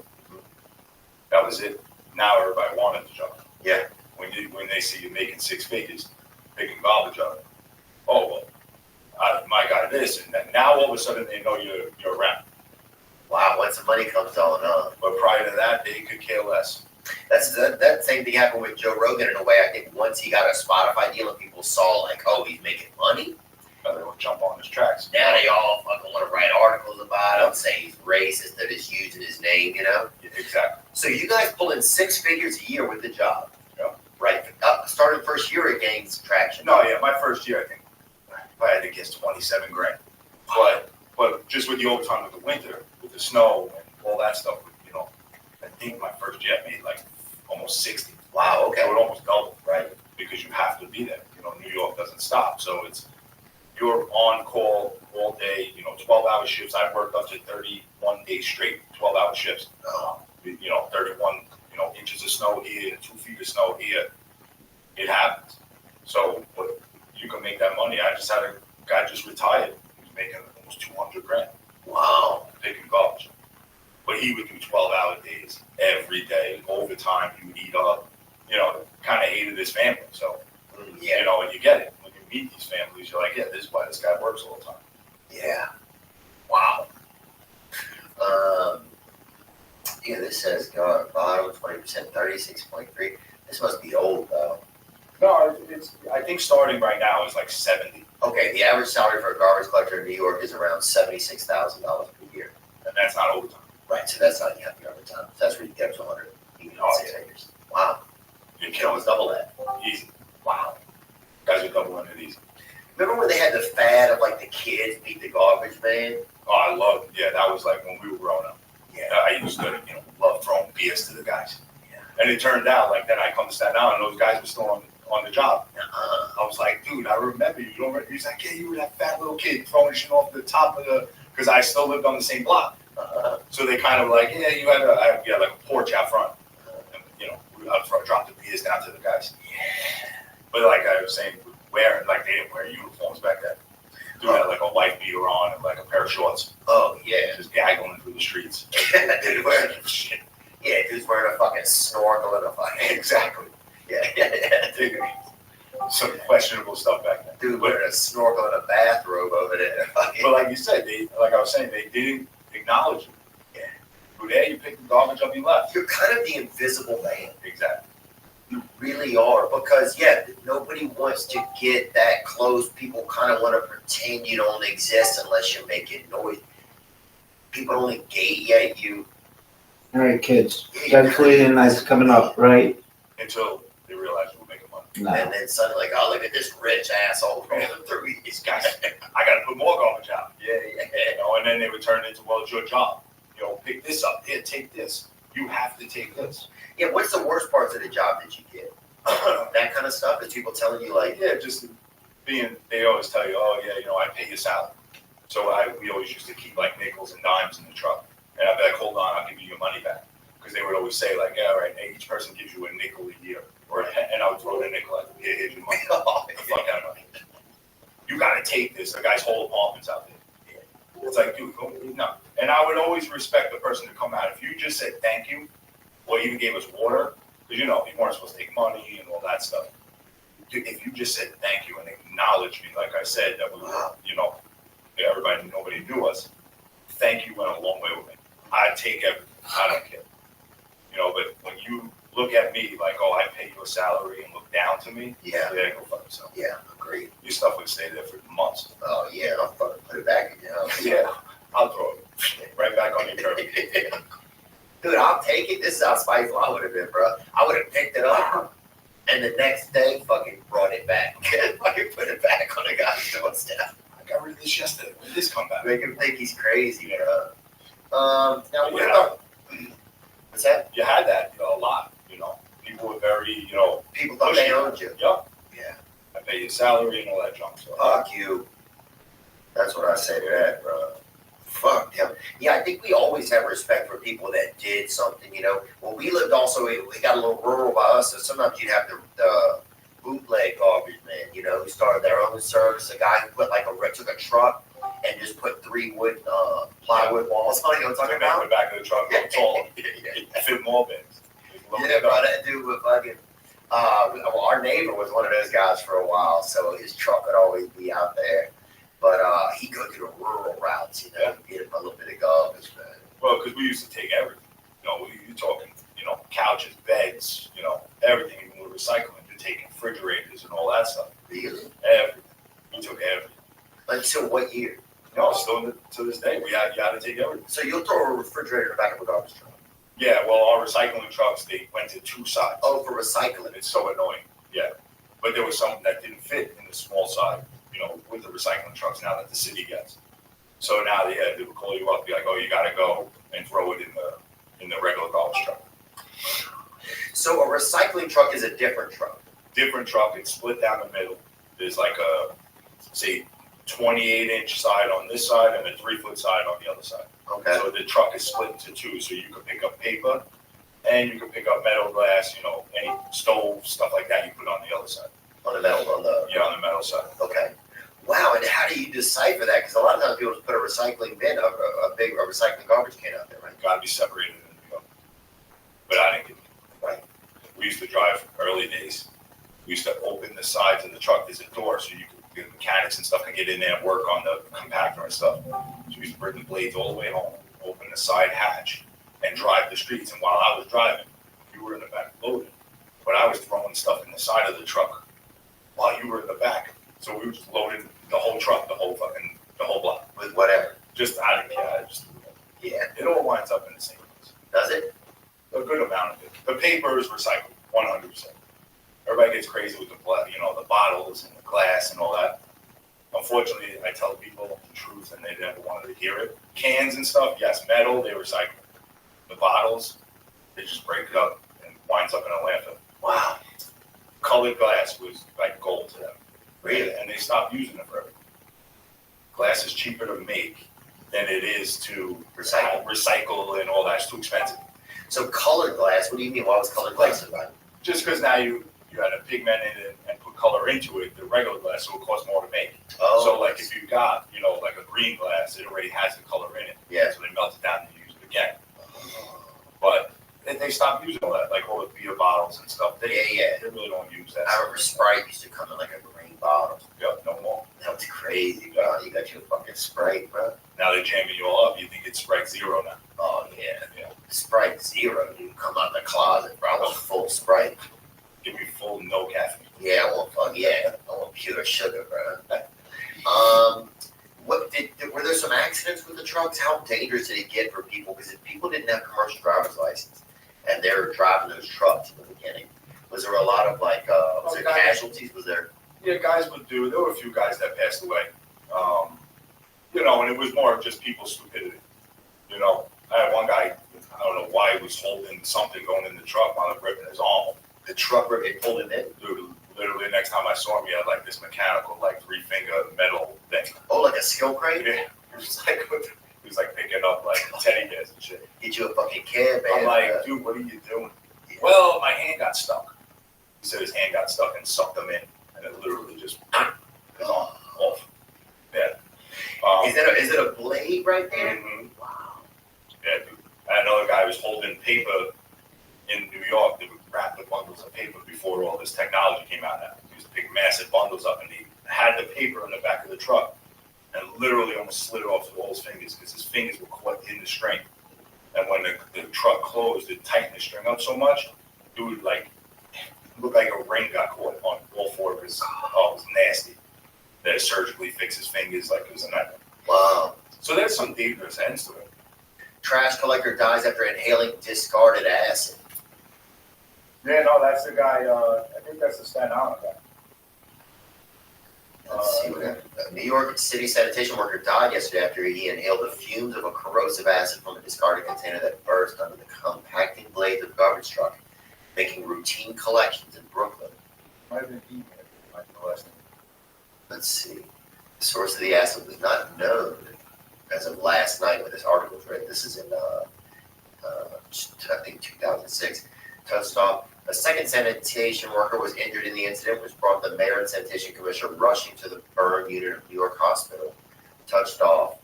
Speaker 21: That was it. Now everybody wanted the job.
Speaker 4: Yeah.
Speaker 21: When they see you making 6 figures, picking garbage up, oh, well, my guy this, and that. Now all of a sudden they know you're around.
Speaker 4: Wow, once the money comes on,
Speaker 21: But prior to that, they could care less.
Speaker 4: That same thing happened with Joe Rogan in a way. I think once he got a Spotify deal and people saw oh, he's making money.
Speaker 21: They would jump on his tracks.
Speaker 4: Now they all fucking want to write articles about him, say he's racist, that is using his name,
Speaker 21: Yeah, exactly.
Speaker 4: So you guys pull in 6 figures a year with the job.
Speaker 21: Yeah.
Speaker 4: Right. Starting first year, it gains traction.
Speaker 21: No, yeah, my first year, I think I had to guess 27 grand. But just with the overtime of the winter, with the snow and all that stuff, I think my first year I made almost 60.
Speaker 4: Wow, okay.
Speaker 21: So it almost doubled,
Speaker 4: right?
Speaker 21: Because you have to be there. New York doesn't stop. So you're on call all day, 12-hour shifts. I worked up to 31 days straight, 12-hour shifts. 31, inches of snow here, 2 feet of snow here. It happens. So, but you can make that money. I just had a guy just retired. He was making almost 200 grand.
Speaker 4: Wow.
Speaker 21: Taking garbage. But he would do 12-hour days every day, overtime. He would eat up. Kind of hated his family. So, and you get it. When you meet these families, you're like, yeah, this is why this guy works all the time.
Speaker 4: Yeah. Wow. This says bottom 20%, 36.3. This must be old though.
Speaker 21: No, I think starting right now is like 70,
Speaker 4: Okay, the average salary for a garbage collector in New York is around $76,000 per year.
Speaker 21: and that's not overtime.
Speaker 4: Right, so that's not even the overtime. That's where you get up to 100, even
Speaker 21: Oh,
Speaker 4: 6
Speaker 21: yeah.
Speaker 4: acres. Wow,
Speaker 21: You
Speaker 4: you can almost double that.
Speaker 21: Easy.
Speaker 4: Wow.
Speaker 21: Guys are doubling it easy.
Speaker 4: Remember when they had the fad of like the kids beat the garbage man?
Speaker 21: Oh, I love, yeah, that was like when we were growing up.
Speaker 4: Yeah.
Speaker 21: I used to, love throwing beers to the guys. Yeah. And it turned out, like, then I come to Staten Island, and those guys were still on the job. I was like, dude, I remember you. Don't remember? He's like, yeah, you were that fat little kid throwing shit off the top of the, because I still lived on the same block. So they kind of like, yeah, you had like a porch out front. And, I'd drop the beers down to the guys. Yeah. But like I was saying, like they didn't wear uniforms back then. Dude had like a white beater on and like a pair of shorts.
Speaker 4: Oh, yeah.
Speaker 21: Just gaggling through the streets.
Speaker 4: Dude wearing shit. Yeah, dude's wearing a fucking snorkel and a fucking.
Speaker 21: Exactly.
Speaker 4: Yeah.
Speaker 21: Dude, some questionable stuff back then.
Speaker 4: Dude wearing a snorkel and a bathrobe over there.
Speaker 21: But like you said, like I was saying, they didn't acknowledge you.
Speaker 4: Yeah.
Speaker 21: You were there, you picked the garbage up, you left.
Speaker 4: You're kind of the invisible man.
Speaker 21: Exactly.
Speaker 4: You really are, because nobody wants to get that close. People kind of want to pretend you don't exist unless you're making noise. People only gate at you.
Speaker 9: All right, kids. That's really nice coming up, right?
Speaker 21: Until they realize we're making money.
Speaker 9: No.
Speaker 4: And then suddenly, like, oh, look at this rich asshole rolling through these guys.
Speaker 21: I got to put more garbage out.
Speaker 4: Yeah.
Speaker 21: And then they would turn into, well, it's your job. Pick this up. Here, take this. You have to take this.
Speaker 4: Yeah, what's the worst parts of the job that you get? That kind of stuff? Is people telling you, like,
Speaker 21: Yeah, just they always tell you, oh, yeah, I pay you salary. So we always used to keep like nickels and dimes in the truck. And I'd be like, hold on, I'll give you your money back. Because they would always say, like, yeah, all right, each person gives you a nickel a year. And I would throw the nickel at them. Yeah, here's your money. The fuck out of money. You got to take this. The guy's whole apartment's out there. It's like, dude, no. And I would always respect the person to come out. If you just said thank you, or even gave us water, because, you weren't supposed to take money and all that stuff. Dude, if you just said thank you and acknowledged me, like I said, that we were, nobody knew us, thank you went a long way with me. I'd take everything. I don't care. But when you look at me like, oh, I pay you a salary and look down to me,
Speaker 4: Yeah.
Speaker 21: Go fuck yourself.
Speaker 4: Yeah, agreed.
Speaker 21: Your stuff would stay there for months.
Speaker 4: Oh, yeah, I'll fucking put it back again.
Speaker 21: Yeah, I'll throw it right back on your turkey.
Speaker 4: Dude, I'll take it. This is how spiteful I would have been, bro. I would have picked it up and the next day fucking brought it back. Fucking put it back on the guy's doorstep.
Speaker 21: I got rid of this yesterday. When did this come back?
Speaker 4: Make him think he's crazy, bro. Now, what about... What's that?
Speaker 21: You had that, a lot, People were very,
Speaker 4: People thought they owned you.
Speaker 21: Yup.
Speaker 4: Yeah.
Speaker 21: I pay your salary and all that junk. So.
Speaker 4: Fuck you. That's what I say to that, bro. Fuck them. Yeah, I think we always have respect for people that did something, When we lived also, we got a little rural by us, so sometimes you'd have the bootleg garbage man, who started their own service. A guy who took a truck and just put 3 plywood walls on it. You know what I'm talking about?
Speaker 21: The back of the truck, tall. Fit more bins.
Speaker 4: Yeah, bro, that dude was fucking. Our neighbor was one of those guys for a while, so his truck would always be out there. But he'd go through the rural routes, get him a little bit of garbage, man.
Speaker 21: Well, because we used to take everything. You're talking, couches, beds, everything, even with recycling. You're taking refrigerators and all that stuff.
Speaker 4: Really?
Speaker 21: Everything. We took everything.
Speaker 4: Until what year?
Speaker 21: No, still to this day, you had to take everything.
Speaker 4: So you'll throw a refrigerator in the back of a garbage truck?
Speaker 21: Yeah, well, our recycling trucks, they went to 2 sides.
Speaker 4: Oh, for recycling?
Speaker 21: It's so annoying. Yeah. But there was some that didn't fit in the small side, with the recycling trucks now that the city gets. So now they would call you up, be like, oh, you got to go and throw it in the regular garbage truck.
Speaker 4: So a recycling truck is a different truck?
Speaker 21: Different truck. It's split down the middle. There's like a, say, 28-inch side on this side and a 3-foot side on the other side.
Speaker 4: Okay.
Speaker 21: So the truck is split into 2, so you can pick up paper and you can pick up metal, glass, any stove, stuff like that you put on the other side.
Speaker 4: On the metal, on the
Speaker 21: metal side.
Speaker 4: Okay. Wow, and how do you decipher that? Because a lot of times people just put a recycling bin, a big recycling garbage can out there, right?
Speaker 21: Got to be separated in the go. But I didn't get it. Right. We used to drive early days. We used to open the sides of the truck. There's a door, so the mechanics and stuff can get in there and work on the compactor and stuff. So we used to bring the blades all the way home, open the side hatch, and drive the streets. And while I was driving, you were in the back loading. But I was throwing stuff in the side of the truck. we were in the back, so we were just loading the whole truck, the whole block.
Speaker 4: With whatever.
Speaker 21: Just out of care.
Speaker 4: Yeah.
Speaker 21: It all winds up in the same place.
Speaker 4: Does it?
Speaker 21: A good amount of it. The paper is recycled, 100%. Everybody gets crazy with the bottles and the glass and all that. Unfortunately, I tell people the truth and they never wanted to hear it. Cans and stuff, yes, metal, they recycle. The bottles, they just break it up and winds up in a landfill.
Speaker 4: Wow.
Speaker 21: Colored glass was like gold to them.
Speaker 4: Really?
Speaker 21: And they stopped using it for everything. Glass is cheaper to make than it is to recycle and all that. It's too expensive.
Speaker 4: So colored glass, what do you mean? Why was colored glass about?
Speaker 21: Just because now you had to pigment it and put color into it, the regular glass, so it costs more to make.
Speaker 4: Oh.
Speaker 21: So like if you got, like a green glass, it already has the color in it.
Speaker 4: Yeah.
Speaker 21: So they melt it down and use it again. But they stopped using all that, like all the beer bottles and stuff. They really don't use that.
Speaker 4: I remember Sprite used to come in like a green bottle.
Speaker 21: Yeah, no more.
Speaker 4: That was crazy, bro. You got your fucking Sprite, bro.
Speaker 21: Now they're jamming you all up. You think it's Sprite Zero now.
Speaker 4: Oh, yeah. Sprite Zero, dude. Come out the closet, bro. I want full Sprite.
Speaker 21: Give me full no caffeine.
Speaker 4: Yeah, I want pure sugar, bro. Were there some accidents with the trucks? How dangerous did it get for people? Because if people didn't have commercial driver's license and they were driving those trucks in the beginning, was there a lot of was there casualties? Was there?
Speaker 21: Yeah, guys would do. There were a few guys that passed away. And it was more of just people's stupidity. I had one guy, I don't know why he was holding something going in the truck while it ripping his arm.
Speaker 4: The truck ripped it, pulled him in?
Speaker 21: Dude, literally next time I saw him, he had like this mechanical, like 3-finger metal thing.
Speaker 4: Oh, like a skill crane?
Speaker 21: Yeah. He was like picking up like teddy bears and shit.
Speaker 4: Get you a fucking cab, man.
Speaker 21: I'm like, dude, what are you doing? Yeah. Well, my hand got stuck. He said his hand got stuck and sucked him in. And it literally just his arm off. Yeah.
Speaker 4: Is it a blade right there?
Speaker 21: Mm-hmm.
Speaker 4: Wow.
Speaker 21: Yeah, dude. Another guy was holding paper in New York. They would wrap the bundles of paper before all this technology came out. He used to pick massive bundles up, and he had the paper in the back of the truck, and literally almost slid it off with all his fingers because his fingers were caught in the string. And when the truck closed, it tightened the string up so much, dude, like, looked like a ring got caught on all four of his. Oh, it was nasty. They had to surgically fix his fingers like it was a nightmare.
Speaker 4: Wow.
Speaker 21: So there's some dangerous ends to it.
Speaker 4: Trash collector dies after inhaling discarded acid.
Speaker 21: Yeah, no, that's the guy. I think that's the Staten Island guy.
Speaker 4: Let's see what happened. A New York City sanitation worker died yesterday after he inhaled the fumes of a corrosive acid from a discarded container that burst under the compacting blades of a garbage truck, making routine collections in Brooklyn.
Speaker 21: Might have been he, might be the last name.
Speaker 4: Let's see. The source of the acid was not known as of last night when this article was written. This is in, I think, 2006. Touched off. A second sanitation worker was injured in the incident, which brought the mayor and sanitation commissioner rushing to the burn unit of New York Hospital. Touched off.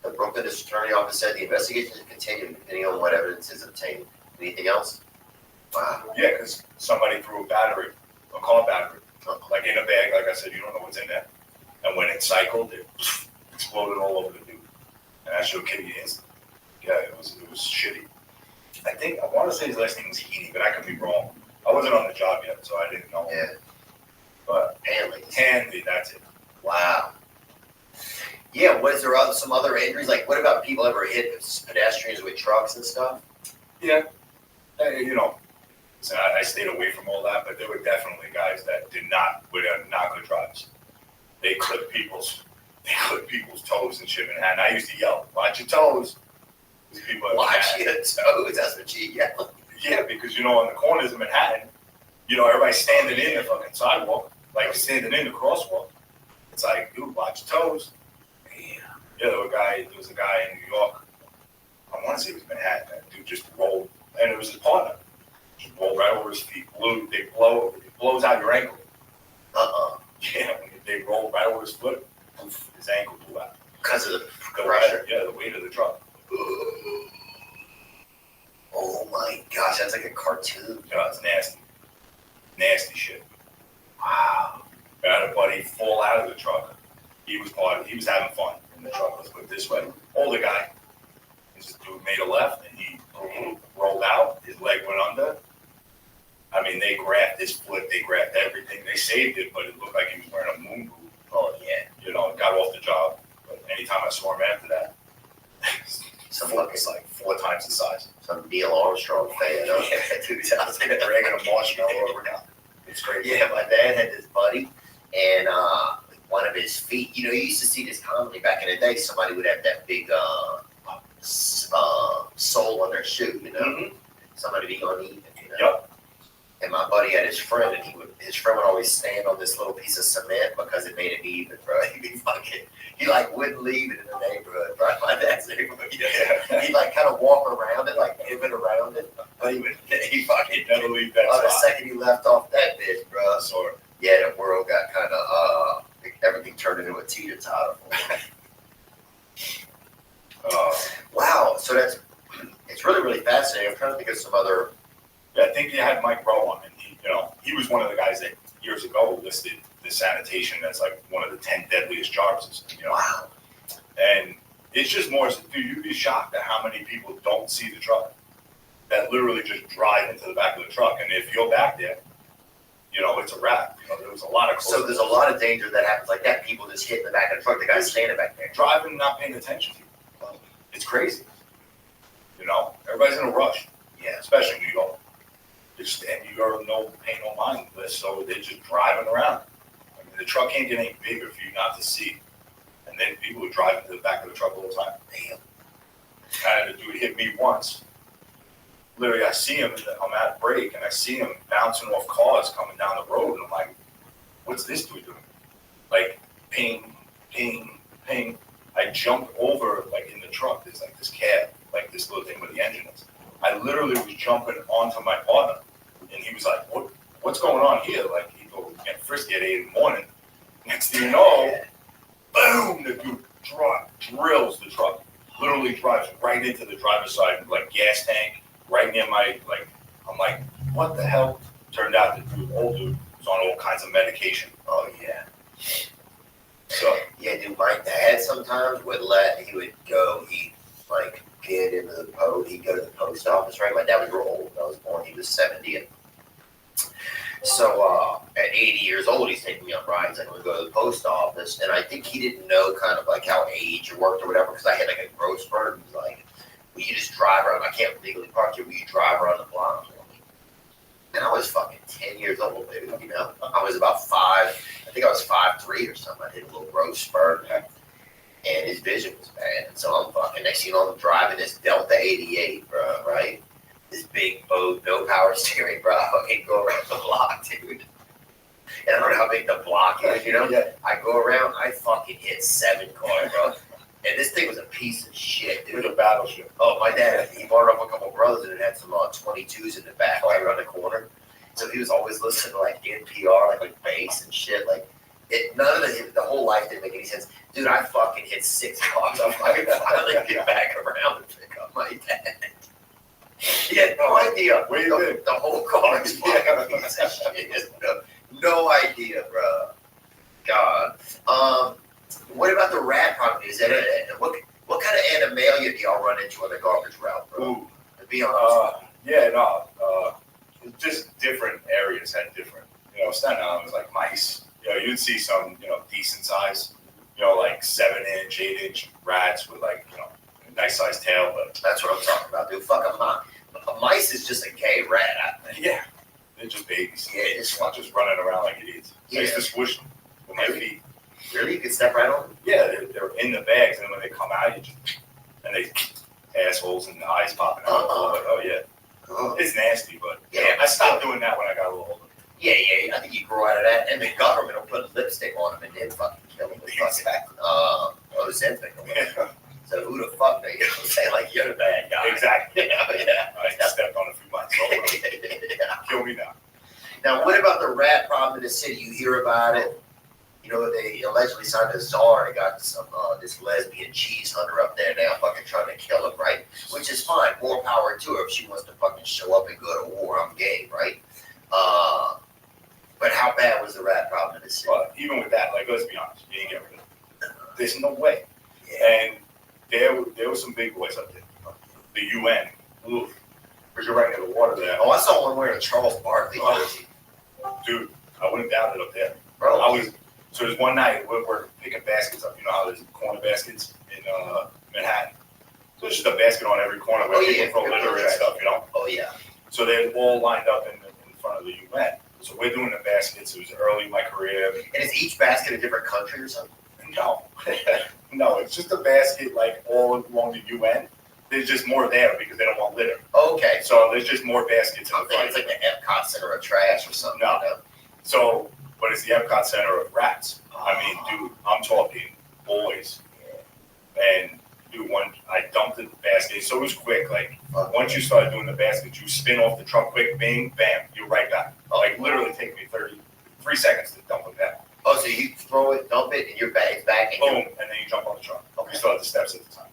Speaker 4: The Brooklyn District Attorney Office said the investigation is continuing depending on what evidence is obtained. Anything else? Wow.
Speaker 21: Yeah, because somebody threw a car battery, like in a bag. Like I said, you don't know what's in there. And when it cycled, it exploded all over the dude. And that should kill you instantly. Yeah, it was shitty. I want to say his last name was Heaney, but I could be wrong. I wasn't on the job yet, so I didn't know.
Speaker 4: Yeah.
Speaker 21: But Hanley, that's it.
Speaker 4: Wow. Yeah, was there some other injuries? Like, what about people ever hit pedestrians with trucks and stuff?
Speaker 21: Yeah. So I stayed away from all that, but there were definitely guys that were not good drivers. They clipped people's toes and shit in Manhattan. I used to yell, "Watch your toes."
Speaker 4: Watch your toes. That's what you yell.
Speaker 21: Yeah, because on the corners of Manhattan, everybody's standing in the fucking sidewalk, like standing in the crosswalk. It's like, dude, watch your toes. Damn. Yeah, there was a guy in New York. I want to say it was Manhattan. That dude just rolled, and it was his partner. Just rolled right over his feet. It blows out your ankle. Yeah, when they rolled right over his foot, his ankle blew out.
Speaker 4: Because of the pressure.
Speaker 21: Yeah, the weight of the truck.
Speaker 4: Oh my gosh, that's like a cartoon.
Speaker 21: Yeah, it's nasty. Nasty shit. Wow. I had a buddy fall out of the truck. He was having fun in the truck, let's put it this way. Older guy. This dude made a left and he rolled out, his leg went under. I mean, they grabbed his foot, they grabbed everything. They saved it, but it looked like he was wearing a moon boot.
Speaker 4: Oh yeah.
Speaker 21: You know, got off the job. But anytime I saw him after that,
Speaker 4: Some fucking
Speaker 21: it's like 4 times the size.
Speaker 4: some Neil Armstrong fan.
Speaker 21: Yeah, dude, I was like dragging a marshmallow over now. It's crazy.
Speaker 4: Yeah, my dad had this buddy, and one of his feet. You know, you used to see this commonly back in the day. Somebody would have that big sole on their shoe. You know, somebody be uneven. You know.
Speaker 21: Yep.
Speaker 4: And my buddy had his friend, and his friend would always stand on this little piece of cement because it made it even, bro. He like wouldn't leave it in the neighborhood, bro. My dad's neighborhood. He'd like kind of walk around it, like pivot around it, but he fucking
Speaker 21: never leave that
Speaker 4: spot. The
Speaker 21: spot.
Speaker 4: second he left off that bitch, bro. So yeah, the world got kind of everything turned into a teeter-totter. Wow, so it's really, really fascinating. I'm trying to think of some other.
Speaker 21: Yeah, I think they had Mike Rowe on, and he was one of the guys that years ago listed the sanitation as like one of the 10 deadliest jobs.
Speaker 4: Wow.
Speaker 21: And it's just more, dude, you'd be shocked at how many people don't see the truck that literally just drive into the back of the truck. And if you're back there, it's a wrap. There was a lot of.
Speaker 4: So there's a lot of danger that happens like that. People just hit in the back of the truck. The guy's standing back there,
Speaker 21: driving, not paying attention to you. It's crazy. Everybody's in a rush.
Speaker 4: Yeah,
Speaker 21: especially in New York. And you are no pain, no mind list, so they're just driving around. I mean, the truck can't get any bigger for you not to see. And then people would drive into the back of the truck all the time.
Speaker 4: Damn.
Speaker 21: I had a dude hit me once. Literally, I see him, I'm at a break, and I see him bouncing off cars coming down the road, and I'm like, what's this dude doing? Like, ping, ping, ping. I jumped over, like, in the truck. There's, like, this cab, like, this little thing where the engine is. I literally was jumping onto my partner, and he was like, what's going on here? Like, he go get frisky at 8 in the morning. Next thing you know, boom, the dude drills the truck. Literally drives right into the driver's side, like, gas tank, right near my, like, I'm like, what the hell? Turned out the old dude was on all kinds of medication.
Speaker 4: Oh, yeah.
Speaker 21: So.
Speaker 4: Yeah, dude, my dad sometimes he'd like, get into the post. He'd go to the post office, right? My dad was real old when I was born. He was 70. And so at 80 years old, he's taking me on rides. I'm going to go to the post office. And I think he didn't know kind of like how age worked or whatever, because I had like a growth spurt. He was like, will you just drive around? I can't legally park here. Will you drive around the block for me? And I was fucking 10 years old, dude. I was about 5. I think I was 5'3" or something. I did a little growth spurt. And his vision was bad. And so I'm fucking, next thing you know, I'm driving this Delta 88, bro, right? This big boat, no power steering, bro. I fucking go around the block, dude. And I don't know how big the block is, Yeah. I go around, I fucking hit 7 cars, bro. And this thing was a piece of shit, dude.
Speaker 21: It was a battleship.
Speaker 4: Oh, my dad, he brought up a couple brothers and it had some 22s in the back right around the corner. So he was always listening to like NPR, like bass and shit, like. None of the whole life didn't make any sense. Dude, I fucking hit 6 cars. I'm like, finally get back around and pick up my dad. He had no idea.
Speaker 21: Where you been?
Speaker 4: The whole car is fucking a piece of shit. No idea, bro. God. What about the rat problem? Is that what kind of animalia do y'all run into on the garbage route, bro?
Speaker 21: Ooh.
Speaker 4: To be honest.
Speaker 21: Just different areas had different. Staten Island was like mice. You'd see some, decent size, like 7-inch, 8-inch rats with like, a nice sized tail. But
Speaker 4: that's what I'm talking about, dude. Fuck a mice is just a gay rat.
Speaker 21: Yeah, they're just babies.
Speaker 4: Yeah,
Speaker 21: just running around like idiots.
Speaker 4: Yeah.
Speaker 21: I used to squish them with my feet.
Speaker 4: Really? You can step right on them?
Speaker 21: Yeah, they're in the bags, and when they come out, and they assholes and the eyes popping out. Like, oh yeah, it's nasty, but I stopped doing that when I got a little older.
Speaker 4: Yeah, I think you grow out of that, and the government will put lipstick on them and then fucking kill them with
Speaker 21: Exactly.
Speaker 4: Ozempic. So who the fuck they say like you're the bad guy?
Speaker 21: Exactly.
Speaker 4: Yeah.
Speaker 21: I stepped on a few months over. Kill me now.
Speaker 4: Now, what about the rat problem in the city? You hear about it. They allegedly signed a czar and got some this lesbian cheese hunter up there now fucking trying to kill him, right? Which is fine. More power to her if she wants to fucking show up and go to war. I'm game, right? But how bad was the rat problem in the city?
Speaker 21: Well, even with that, like, let's be honest, you ain't get rid of it. There's no way. Yeah. And there were some big boys up there. The UN. Oof. because you're right near the water there.
Speaker 4: Oh, I saw one wearing a Charles Barkley jersey.
Speaker 21: Dude, I wouldn't doubt it up there.
Speaker 4: Bro,
Speaker 21: So there's one night we're picking baskets up. You know how there's corner baskets in Manhattan? So there's just a basket on every corner where people throw litter and stuff, you know?
Speaker 4: Oh, yeah.
Speaker 21: So they're all lined up in front of the UN. So we're doing the baskets. It was early in my career.
Speaker 4: And is each basket a different country or something?
Speaker 21: No. No, it's just a basket like all along the UN. There's just more there because they don't want litter.
Speaker 4: Okay.
Speaker 21: So there's just more baskets in the front.
Speaker 4: It's like the Epcot Center of trash or something.
Speaker 21: No. So, but it's the Epcot Center of rats. I mean, dude, I'm talking boys. And dude, I dumped the basket. So it was quick. Like once you start doing the basket, you spin off the truck quick, bing, bam, you're right back. Like literally take me 3 seconds to dump it back.
Speaker 4: Oh, so you throw it, dump it, and your bag's back, and
Speaker 21: boom, and then you jump on the truck. Okay. You still have the steps at the time.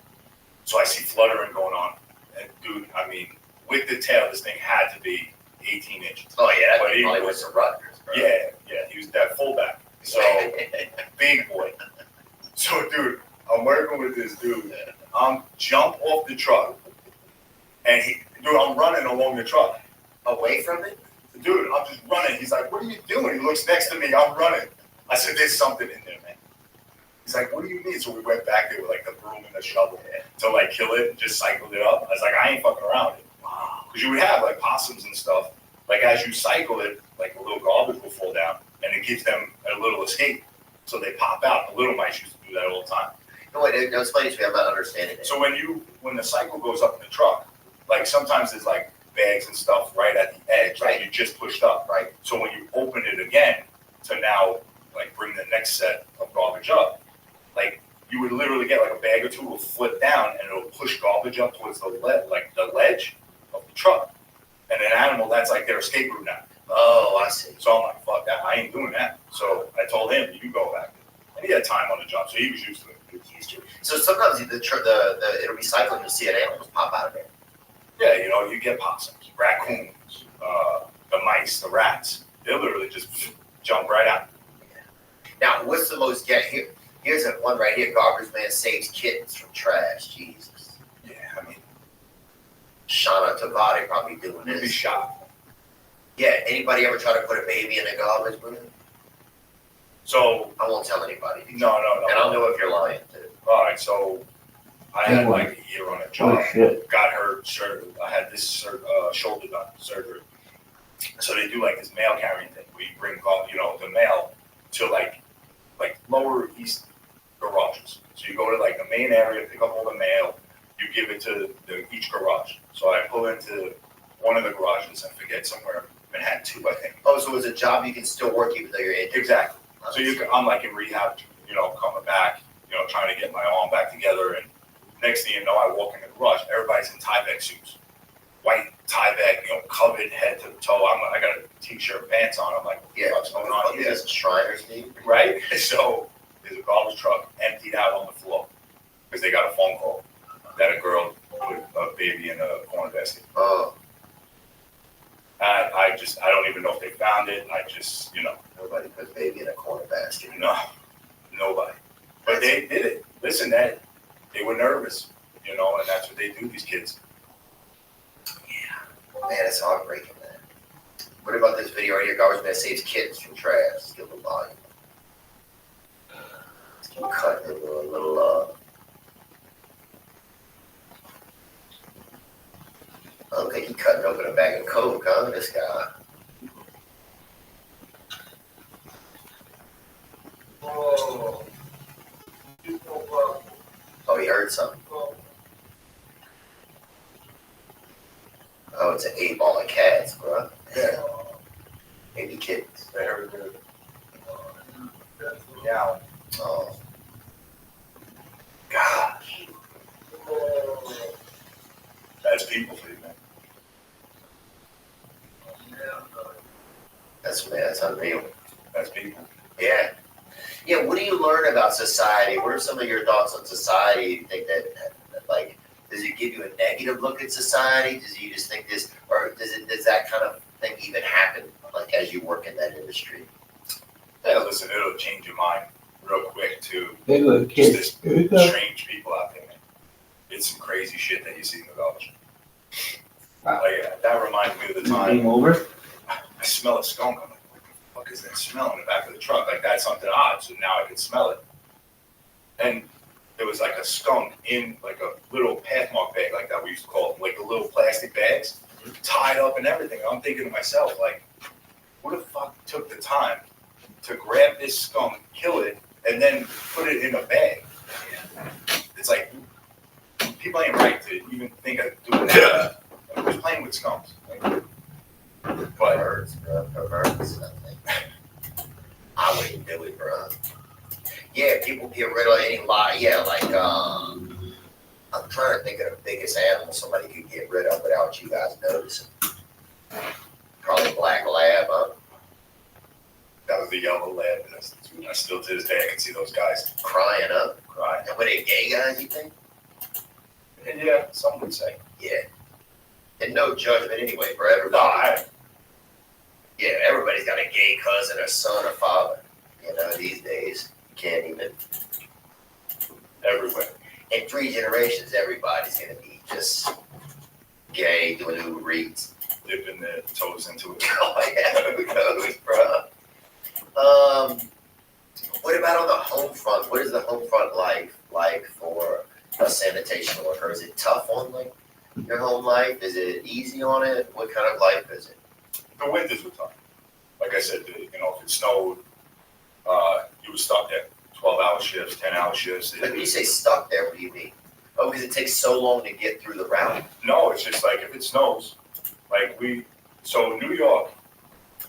Speaker 21: So I see fluttering going on, and dude, I mean, with the tail, this thing had to be 18 inches.
Speaker 4: Oh yeah,
Speaker 21: but
Speaker 4: he probably was a Rutgers, bro.
Speaker 21: Yeah, he was that fullback. So big boy. So dude, I'm working with this dude. I'm jump off the truck, and I'm running along the truck,
Speaker 4: away from it.
Speaker 21: Dude, I'm just running. He's like, "What are you doing?" He looks next to me. I'm running. I said, "There's something in there, man." He's like, "What do you mean?" So we went back there with like the broom and the shovel to like kill it and just cycled it up. I was like, "I ain't fucking around it." Because you would have like possums and stuff. Like as you cycle it, like a little garbage will fall down and it gives them a little escape. So they pop out. The little mice used to do that all the time.
Speaker 4: No, wait, no, explain it to me. I'm not understanding it.
Speaker 21: So when the cycle goes up in the truck, like sometimes there's like bags and stuff right at the edge, right? You just pushed up, right? So when you open it again to now like bring the next set of garbage up, like you would literally get like a bag or two will flip down and it'll push garbage up towards the ledge of the truck. And an animal, that's like their escape route now.
Speaker 4: Oh, I see.
Speaker 21: So I'm like, fuck that, I ain't doing that. So I told him, you go back. And he had time on the job, so he was used to it.
Speaker 4: So sometimes it'll be cycling, you'll see an animal just pop out of there.
Speaker 21: Yeah, you know, you get possums, raccoons, the mice, the rats. They'll literally just jump right out.
Speaker 4: Now, what's the most here's one right here. Garbage man saves kittens from trash. Jesus.
Speaker 21: Yeah, I mean,
Speaker 4: Shauna Tavati probably doing this.
Speaker 21: You'd be shocked.
Speaker 4: Yeah, anybody ever try to put a baby in a garbage bin?
Speaker 21: So
Speaker 4: I won't tell anybody.
Speaker 21: No.
Speaker 4: And I'll know if you're lying too.
Speaker 21: All right, so I had like a year on a job.
Speaker 9: Oh,
Speaker 21: got hurt. I had this shoulder done, surgery. So they do like this mail carrying thing where you bring, the mail to like lower east garages. So you go to like the main area, pick up all the mail, you give it to each garage. So I pull into one of the garages, I forget somewhere, Manhattan 2, I think.
Speaker 4: Oh, so it's a job you can still work even though you're injured.
Speaker 21: Exactly. So I'm like in rehab, coming back, trying to get my arm back together. And next thing you know, I walk in the garage. Everybody's in Tyvek suits, white Tyvek, covered head to toe. I got a t-shirt, pants on. I'm like, what's going on here?
Speaker 4: This is Shriners, dude.
Speaker 21: Right? So there's a garbage truck emptied out on the floor because they got a phone call that a girl put a baby in a corner basket.
Speaker 4: Oh.
Speaker 21: And I don't even know if they found it.
Speaker 4: Nobody put baby in a corner basket.
Speaker 21: No, nobody. But they did it. Listen, they were nervous, and that's what they do, these kids.
Speaker 4: Yeah. Man, it's heartbreaking, man. What about this video right here? Garbage man saves kittens from trash. Let's give a little volume. Let's keep cutting it a little I don't think he's cutting open a bag of Coke, huh, this guy?
Speaker 11: Oh.
Speaker 4: Oh, he heard something. Oh, it's an 8-ball of cats, bro. Yeah. Maybe kittens.
Speaker 21: Very good. Yeah.
Speaker 4: Oh. Gosh.
Speaker 21: That's people for you, man.
Speaker 4: That's unreal.
Speaker 21: That's people.
Speaker 4: Yeah. Yeah, what do you learn about society? What are some of your thoughts on society? You think that like, does it give you a negative look at society? Does you just think this, or does that kind of thing even happen, like, as you work in that industry?
Speaker 21: Yeah, listen, it'll change your mind real quick, too.
Speaker 9: Just
Speaker 21: this strange people out there, man. It's some crazy shit that you see in the garbage. Like, that reminds me of the time.
Speaker 9: Game over?
Speaker 21: I smell a skunk. I'm like, what the fuck is that smell in the back of the truck? Like, that's something odd. So now I can smell it. And there was like a skunk in like a little pathmark bag, like that we used to call them, like the little plastic bags, tied up and everything. I'm thinking to myself, like, who the fuck took the time to grab this skunk, kill it, and then put it in a bag? It's like, people ain't right to even think of doing that. Like, who's playing with skunks? Like, but
Speaker 4: Perverts, bro. Perverts. I wouldn't do it, bro. Yeah, people get rid of any lie. Yeah, like, I'm trying to think of the biggest animal somebody could get rid of without you guys noticing. Probably black lab, huh?
Speaker 21: that was the yellow lab. And I still to this day, I can see those guys
Speaker 4: Crying up.
Speaker 21: crying.
Speaker 4: And were they gay guys, you think?
Speaker 21: And yeah, some would say.
Speaker 4: Yeah. And no judgment anyway, bro. Everybody.
Speaker 21: No,
Speaker 4: Yeah, everybody's got a gay cousin or son or father. You know, these days, you can't even.
Speaker 21: Everywhere.
Speaker 4: In 3 generations, everybody's going to be just gay, doing Uber Eats.
Speaker 21: Dipping their toes into it.
Speaker 4: Oh, yeah, who knows, bro? What about on the home front? What is the home front life like for a sanitation worker? Is it tough on, like, your home life? Is it easy on it? What kind of life is it?
Speaker 21: The winters were tough. Like I said, if it snowed, you were stuck there. 12-hour shifts, 10-hour shifts.
Speaker 4: Like, when you say stuck there, what do you mean? Oh, because it takes so long to get through the route?
Speaker 21: No, it's just like if it snows, so New York,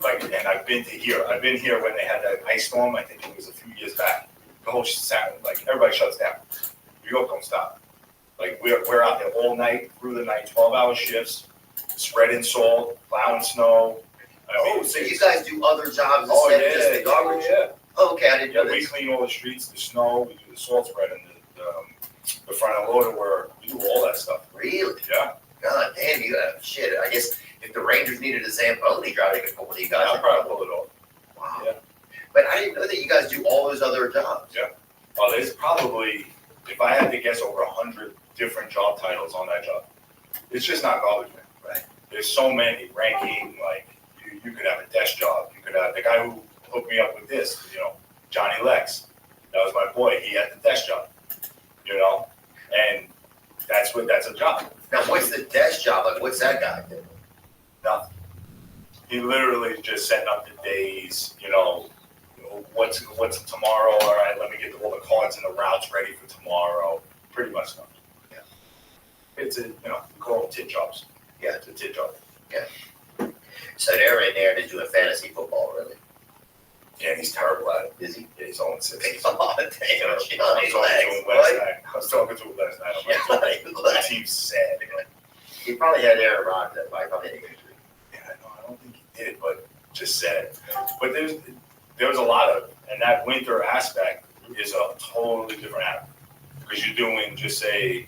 Speaker 21: and I've been here when they had that ice storm. I think it was a few years back. The whole sound, everybody shuts down. New York don't stop. We're out there all night, through the night, 12-hour shifts, spreading salt, plowing snow.
Speaker 4: So you guys do other jobs
Speaker 21: Oh,
Speaker 4: instead
Speaker 21: yeah,
Speaker 4: of just the garbage?
Speaker 21: yeah.
Speaker 4: Oh, okay, I didn't know
Speaker 21: We
Speaker 4: this.
Speaker 21: clean all the streets, the snow, we do the salt spreading, the front end loader work, we do all that stuff.
Speaker 4: Really?
Speaker 21: Yeah.
Speaker 4: God damn, you have shit. I guess if the Rangers needed a Zamboni driver, they could put one of you guys.
Speaker 21: I'll probably pull it off.
Speaker 4: Wow.
Speaker 21: Yeah.
Speaker 4: But I didn't know that you guys do all those other jobs.
Speaker 21: Yeah. Well, there's probably, if I had to guess, over 100 different job titles on that job. It's just not garbage, man.
Speaker 4: Right.
Speaker 21: There's so many ranking, you could have a desk job. You could have the guy who hooked me up with this, Johnny Lex. That was my boy. He had the desk job, and that's a job.
Speaker 4: Now, what's the desk job? Like, what's that guy do?
Speaker 21: Nothing. He literally just setting up the days, what's tomorrow? All right, let me get all the cards and the routes ready for tomorrow. Pretty much nothing. Yeah. It's we call them tit jobs. Yeah, it's a tit job.
Speaker 4: Yeah. So they're in there and they're doing fantasy football, really.
Speaker 21: Yeah, he's terrible at it.
Speaker 4: Is he?
Speaker 21: Yeah, he's 0-6.
Speaker 4: Oh, damn.
Speaker 21: I was talking to him last night. I'm like, the team's sad.
Speaker 4: He probably had Aaron Rodgers. I probably had injury.
Speaker 21: Yeah, I don't think he did, but just sad. But there's a lot of, and that winter aspect is a totally different animal. Because you're doing just say,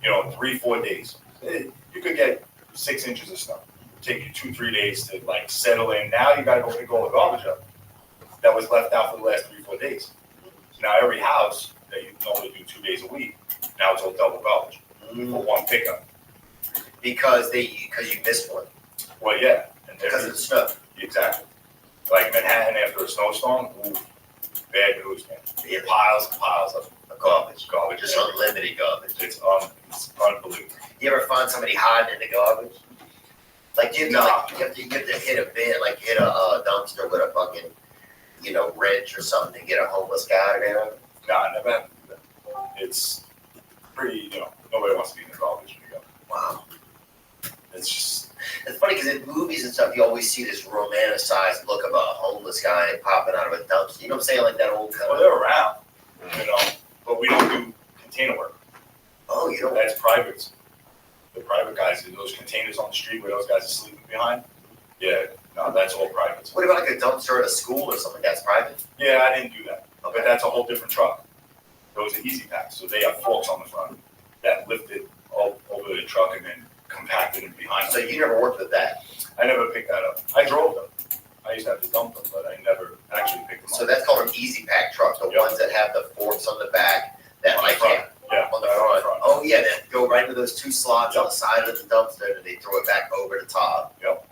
Speaker 21: 3-4 days. You could get 6 inches of snow. Take you 2-3 days to settle in. Now you gotta go pick all the garbage up that was left out for the last 3-4 days. So now every house that you normally do 2 days a week, now it's all double garbage for one pickup.
Speaker 4: Because you missed one.
Speaker 21: Well, yeah. And
Speaker 4: Because of the snow.
Speaker 21: Exactly. Like Manhattan after a snowstorm, bad news, man.
Speaker 4: Yeah.
Speaker 21: Piles and piles of
Speaker 4: Garbage.
Speaker 21: Just
Speaker 4: unlimited garbage.
Speaker 21: It's unbelievable.
Speaker 4: You ever find somebody hiding in the garbage? Like, you have to hit a bin, hit a dumpster with a fucking, wrench or something to get a homeless guy out of there?
Speaker 21: No, I never happened to that. It's pretty, nobody wants to be in the garbage when you go.
Speaker 4: Wow.
Speaker 21: It's just.
Speaker 4: It's funny because in movies and stuff, you always see this romanticized look of a homeless guy popping out of a dumpster. You know what I'm saying? Like that old kind
Speaker 21: Well, they're around, but we don't do container work.
Speaker 4: Oh, you don't?
Speaker 21: That's privates. The private guys do those containers on the street where those guys are sleeping behind. Yeah, no, that's all privates.
Speaker 4: What about like a dumpster at a school or something? That's private?
Speaker 21: Yeah, I didn't do that. Okay. But that's a whole different truck. Those are easy packs. So they have forks on the front that lift it over the truck and then compact it behind.
Speaker 4: So you never worked with that?
Speaker 21: I never picked that up. I drove them. I used to have to dump them, but I never actually picked them up.
Speaker 4: So that's called an easy pack truck, the ones that have the forks on the back that
Speaker 21: on the front. Yeah,
Speaker 4: on the front. Oh yeah, that go right into those two slots on the side of the dumpster, and they throw it back over the top.
Speaker 21: Yep.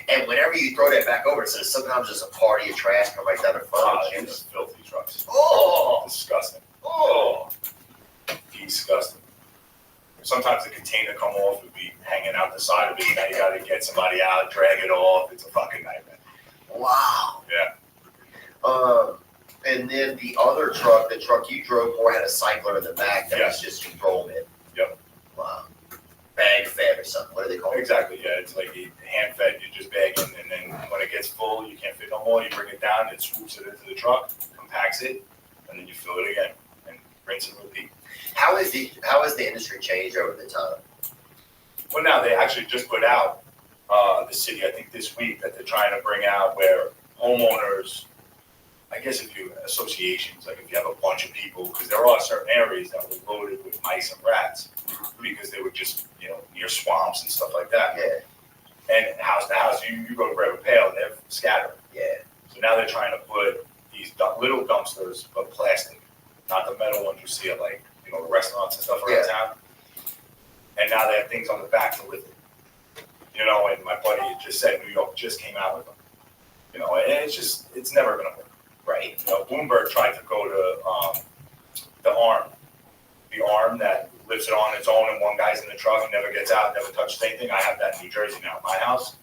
Speaker 4: And whenever you throw that back over, so sometimes there's a party of trash come right down the front.
Speaker 21: And those filthy trucks.
Speaker 4: Oh,
Speaker 21: Disgusting.
Speaker 4: oh,
Speaker 21: Disgusting. Sometimes the container come off would be hanging out the side of it, and now you gotta get somebody out, drag it off. It's a fucking nightmare.
Speaker 4: wow.
Speaker 21: Yeah.
Speaker 4: And then the other truck, the truck you drove more had a cycler in the back that was just you throw them in.
Speaker 21: Yep.
Speaker 4: Wow. Bag fed or something. What do they call it?
Speaker 21: Exactly, yeah. It's like you hand fed, you just bag in, and then when it gets full, you can't fit no more, you bring it down, it swoops it into the truck, compacts it, and then you fill it again, and rinse and repeat.
Speaker 4: How has the industry changed over the time?
Speaker 21: Well, now they actually just put out, the city, I think this week, that they're trying to bring out where homeowners, I guess if you, associations, like if you have a bunch of people, because there are certain areas that were loaded with mice and rats, because they were just, near swamps and stuff like that.
Speaker 4: Yeah.
Speaker 21: And house to house, you go to grab a pail, and they're scattered.
Speaker 4: Yeah.
Speaker 21: So now they're trying to put these little dumpsters of plastic, not the metal ones you see at like, restaurants and stuff around town. And now they have things on the back to lift it. And my buddy just said New York just came out with them. And it's never gonna work.
Speaker 4: Right.
Speaker 21: Bloomberg tried to go to the arm that lifts it on its own, and one guy's in the truck and never gets out, never touches anything. I have that in New Jersey now at my house.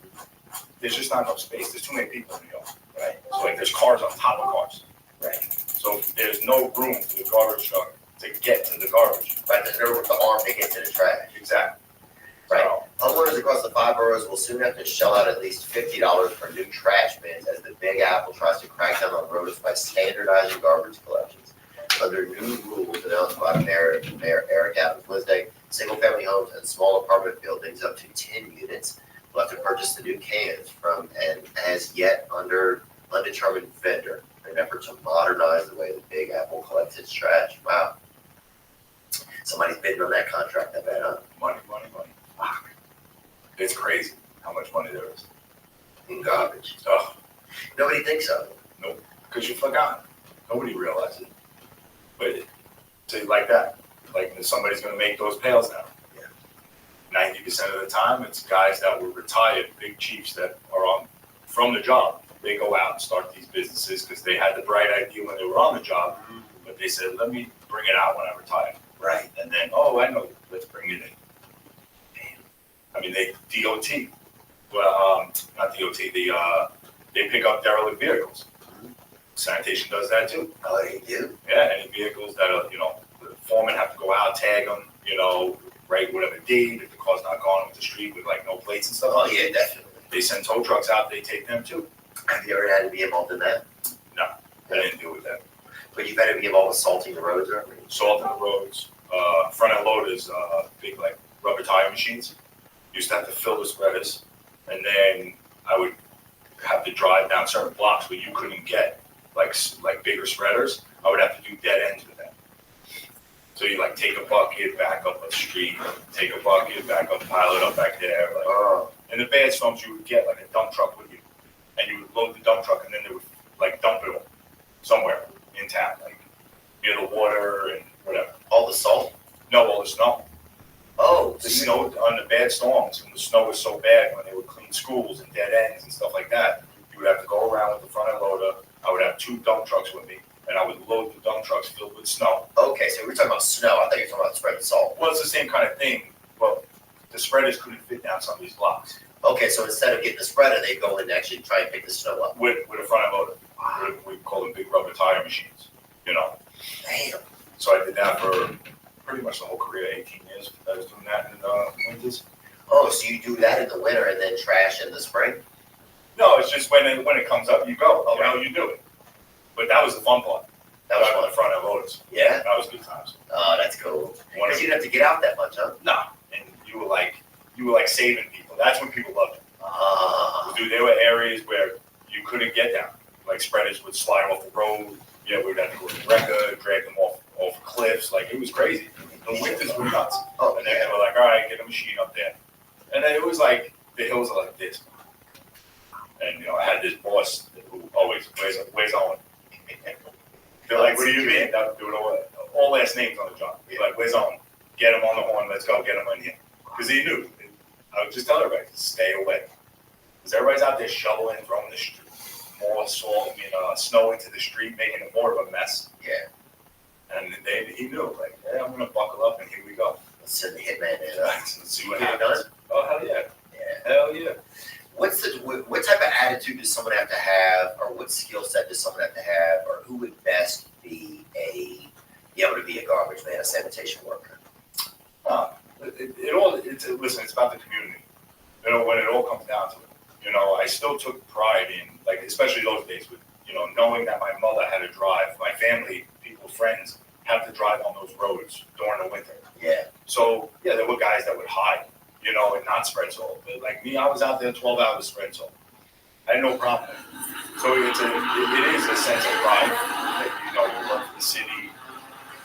Speaker 21: There's just not enough space. There's too many people in New York. Right. So there's cars on top of cars.
Speaker 4: Right.
Speaker 21: So there's no room for the garbage truck to get to the garbage.
Speaker 4: Right. There's no room for the arm to get to the trash.
Speaker 21: Exactly.
Speaker 4: Right. Homeowners across the 5 boroughs will soon have to shell out at least $50 for new trash bins as the Big Apple tries to crack down on roads by standardizing garbage collections. Under new rules announced by Mayor Eric Adams Wednesday, single-family homes and small apartment buildings up to 10 units will have to purchase the new cans from an as yet undetermined vendor in an effort to modernize the way the Big Apple collects its trash. Wow. Somebody's bidding on that contract, I bet, huh?
Speaker 21: Money. Wow. It's crazy how much money there is.
Speaker 4: In garbage.
Speaker 21: Oh.
Speaker 4: Nobody thinks of it.
Speaker 21: Nope. Because you forgot. Nobody realizes it. But it's like that. Like somebody's going to make those pails now.
Speaker 4: Yeah.
Speaker 21: 90% of the time, it's guys that were retired, big chiefs that are from the job. They go out and start these businesses because they had the bright idea when they were on the job. But they said, let me bring it out when I retire.
Speaker 4: Right.
Speaker 21: And then, I know, let's bring it in. I mean, DOT, well, not DOT, they pick up derelict vehicles. Sanitation does that too.
Speaker 4: Oh, they do?
Speaker 21: Yeah, any vehicles that are, the foremen have to go out, tag them, write whatever date, if the car's not gone off the street with like no plates and stuff.
Speaker 4: Oh, yeah, definitely.
Speaker 21: They send tow trucks out, they take them too.
Speaker 4: Have you ever had to be involved in that?
Speaker 21: No, I didn't deal with that.
Speaker 4: But you've had to be involved with salting the roads or anything?
Speaker 21: Salting the roads, front end loaders, big like rubber tire machines. Used to have to fill the spreaders, and then I would have to drive down certain blocks where you couldn't get like bigger spreaders. I would have to do dead ends with them. So you like take a bucket, back up a street, take a bucket, back up, pile it up back there. And the bad storms, you would get like a dump truck with you, and you would load the dump truck, and then they would like dump it somewhere in town, like near the water and whatever.
Speaker 4: All the salt?
Speaker 21: No, all the snow.
Speaker 4: Oh,
Speaker 21: the snow on the bad storms, when the snow was so bad, when they would clean schools and dead ends and stuff like that, you would have to go around with the front end loader. I would have 2 dump trucks with me, and I would load the dump trucks filled with snow.
Speaker 4: Okay, so we're talking about snow. I thought you were talking about spreading salt.
Speaker 21: Well, it's the same kind of thing. Well, the spreaders couldn't fit down some of these blocks.
Speaker 4: Okay, so instead of getting the spreader, they go in and actually try and pick the snow up.
Speaker 21: With a front end loader. We call them big rubber tire machines,
Speaker 4: Damn.
Speaker 21: So I did that for pretty much the whole career, 18 years. I was doing that in the winters.
Speaker 4: Oh, so you do that in the winter and then trash in the spring?
Speaker 21: No, it's just when it comes up, you go. You do it. But that was the fun part. That was on the front end loaders.
Speaker 4: Yeah?
Speaker 21: That was good times.
Speaker 4: Oh, that's cool. Because you didn't have to get out that much, huh?
Speaker 21: No. And you were like saving people. That's when people loved it. Dude, there were areas where you couldn't get down. Like spreaders would slide off the road. Yeah, we would have to go to the record, drag them off cliffs. Like, it was crazy. The winters were nuts.
Speaker 4: Oh,
Speaker 21: and then they were like, all right, get a machine up there. And then it was like, the hills are like this. And, I had this boss who always, where's Owen? They're like, what do you mean? They would all last names on the job. Be like, where's Owen? get him on the horn, let's go, get him in here. Because he knew. I would just tell everybody, stay away. Because everybody's out there shoveling, throwing the more salt, snow into the street, making it more of a mess.
Speaker 4: Yeah.
Speaker 21: And he knew, like, hey, I'm going to buckle up and here we go.
Speaker 4: Let's send the hitman in.
Speaker 21: Let's see what happens. Oh, hell yeah.
Speaker 4: Yeah.
Speaker 21: Hell yeah.
Speaker 4: What type of attitude does someone have to have, or what skill set does someone have to have, or who would best be able to be a garbage man, a sanitation worker?
Speaker 21: Listen, it's about the community. When it all comes down to it. I still took pride in, like, especially those days with, knowing that my mother had to drive, my family, people, friends, had to drive on those roads during the winter.
Speaker 4: Yeah.
Speaker 21: So, yeah, there were guys that would hide, and not spread salt. But like me, I was out there 12 hours spread salt. I had no problem. So it is a sense of pride that, you work for the city.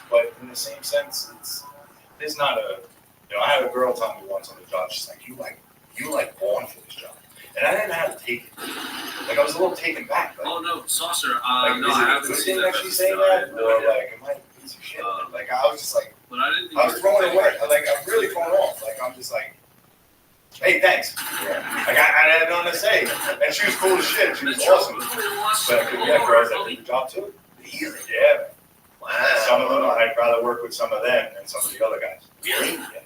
Speaker 21: But in the same sense, there's not I had a girl tell me once on the job, she's like, you born for this job. And I didn't know how to take it. Like, I was a little taken back. Like,
Speaker 19: oh, no, saucer.
Speaker 21: No,
Speaker 19: I haven't seen that.
Speaker 21: She's saying that? Or, like, am I a piece of shit? Like, I was just like,
Speaker 19: but I didn't think
Speaker 21: I was throwing it away. Like, I'm really thrown off. Like, I'm just like, hey, thanks. Yeah. Like, I had nothing to say. And she was cool as shit. She was awesome. But I could get girls that did the job, too.
Speaker 4: Really?
Speaker 21: Yeah.
Speaker 4: Wow.
Speaker 21: Some of them, I'd rather work with some of them than some of the other guys.
Speaker 4: Really?
Speaker 21: Yeah.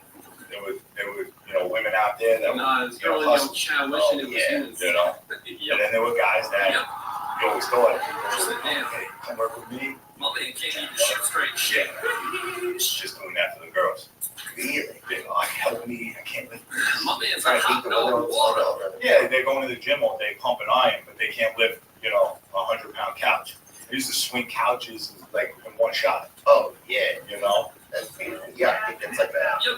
Speaker 21: There were women out there that
Speaker 19: were,
Speaker 21: hustling.
Speaker 19: Wishing it was humans.
Speaker 21: And then there were guys that you always thought, hey, come work with me.
Speaker 19: My man can't even shoot straight shit.
Speaker 21: He's just doing that for the girls.
Speaker 4: Really?
Speaker 21: They're like, help me, I can't lift this.
Speaker 19: My man's like, hot dog water.
Speaker 21: Yeah, they're going to the gym all day pumping iron, but they can't lift, a 100-pound couch. They used to swing couches like in one shot.
Speaker 4: Oh, yeah.
Speaker 21: That's
Speaker 4: beautiful. Yeah, I think it's like that.
Speaker 19: Yo.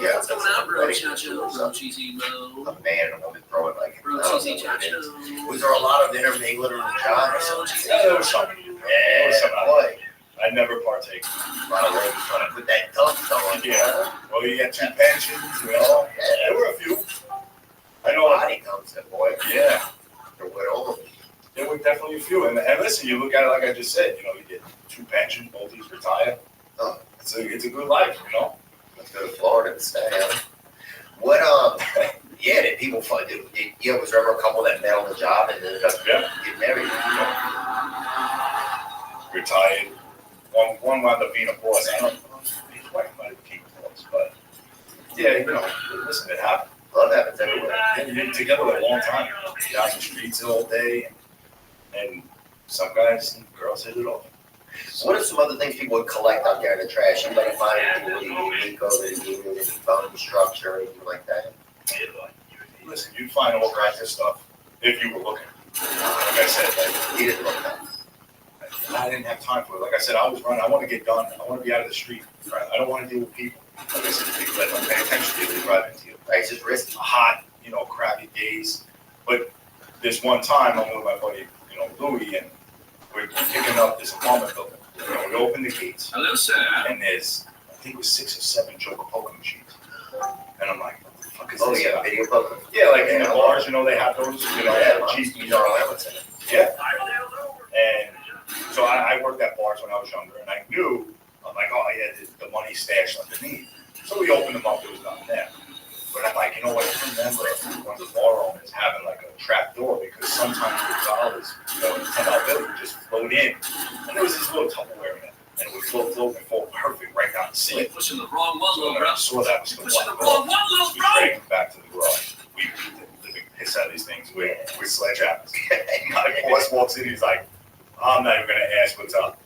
Speaker 4: Yeah,
Speaker 19: what's going on, bro? Bro, cheesy, bro.
Speaker 4: A man and a woman throwing like.
Speaker 19: Bro, cheesy, chacho.
Speaker 4: Was there a lot of intermingling on the job?
Speaker 21: Yeah, there was some.
Speaker 4: Boy.
Speaker 21: I never partake.
Speaker 4: A lot of women trying to put that dust on.
Speaker 21: Yeah. Well, you got 2 pensions, Yeah, there were a few. I know.
Speaker 4: Body comes in, boy.
Speaker 21: Yeah.
Speaker 4: There were all of them.
Speaker 21: There were definitely a few. And listen, you look at it like I just said, you get 2 pensions, both these retire.
Speaker 4: Oh.
Speaker 21: It's a good life,
Speaker 4: Let's go to Florida and stay. What, did people find it? Was there ever a couple that met on the job and ended up getting married?
Speaker 21: Retired. One wound up being a boss. I don't know. His wife might have became a boss, but yeah, listen, it happened.
Speaker 4: Love happens everywhere.
Speaker 21: You've been together a long time. You're out in the streets all day, and some guys and girls hit it off.
Speaker 4: What are some other things people would collect out there in the trash? Anybody find anything really unique over the years, any bone structure or anything like that?
Speaker 21: Listen, you'd find all kinds of stuff if you were looking. Like I said,
Speaker 4: you didn't look up.
Speaker 21: I didn't have time for it. Like I said, I was running. I want to get done. I want to be out of the street. I don't want to deal with people. Like I said, people that don't pay attention to you, they drive into you.
Speaker 4: Right, it's just risky.
Speaker 21: Hot, crappy days. But this one time, I'm with my buddy, Louie, and we're picking up this apartment building. We open the gates.
Speaker 19: Hello, sir.
Speaker 21: And there's, I think it was 6 or 7 Joker poker machines. And I'm like, what the fuck is
Speaker 4: this?
Speaker 21: Oh, yeah,
Speaker 4: about? Video poker.
Speaker 21: Yeah, like in the bars, they have those, cheap. Yeah. And so I worked at bars when I was younger, and I knew, I'm like, oh, yeah, the money stashed underneath. So we opened them up, there was nothing there. But I'm like, what, I remember one of the bar owners having like a trap door because sometimes the dollars, the $10 bill would just float in. And there was this little Tupperware in it, and it would float and fall perfect right down the sink.
Speaker 19: You're pushing the wrong one, little bro.
Speaker 21: I saw that was
Speaker 19: pushing the wrong one, little bro.
Speaker 21: We dragged him back to the garage. We living piss out of these things with sledgehammers. My boss walks in, he's like, I'm not even gonna ask what's up,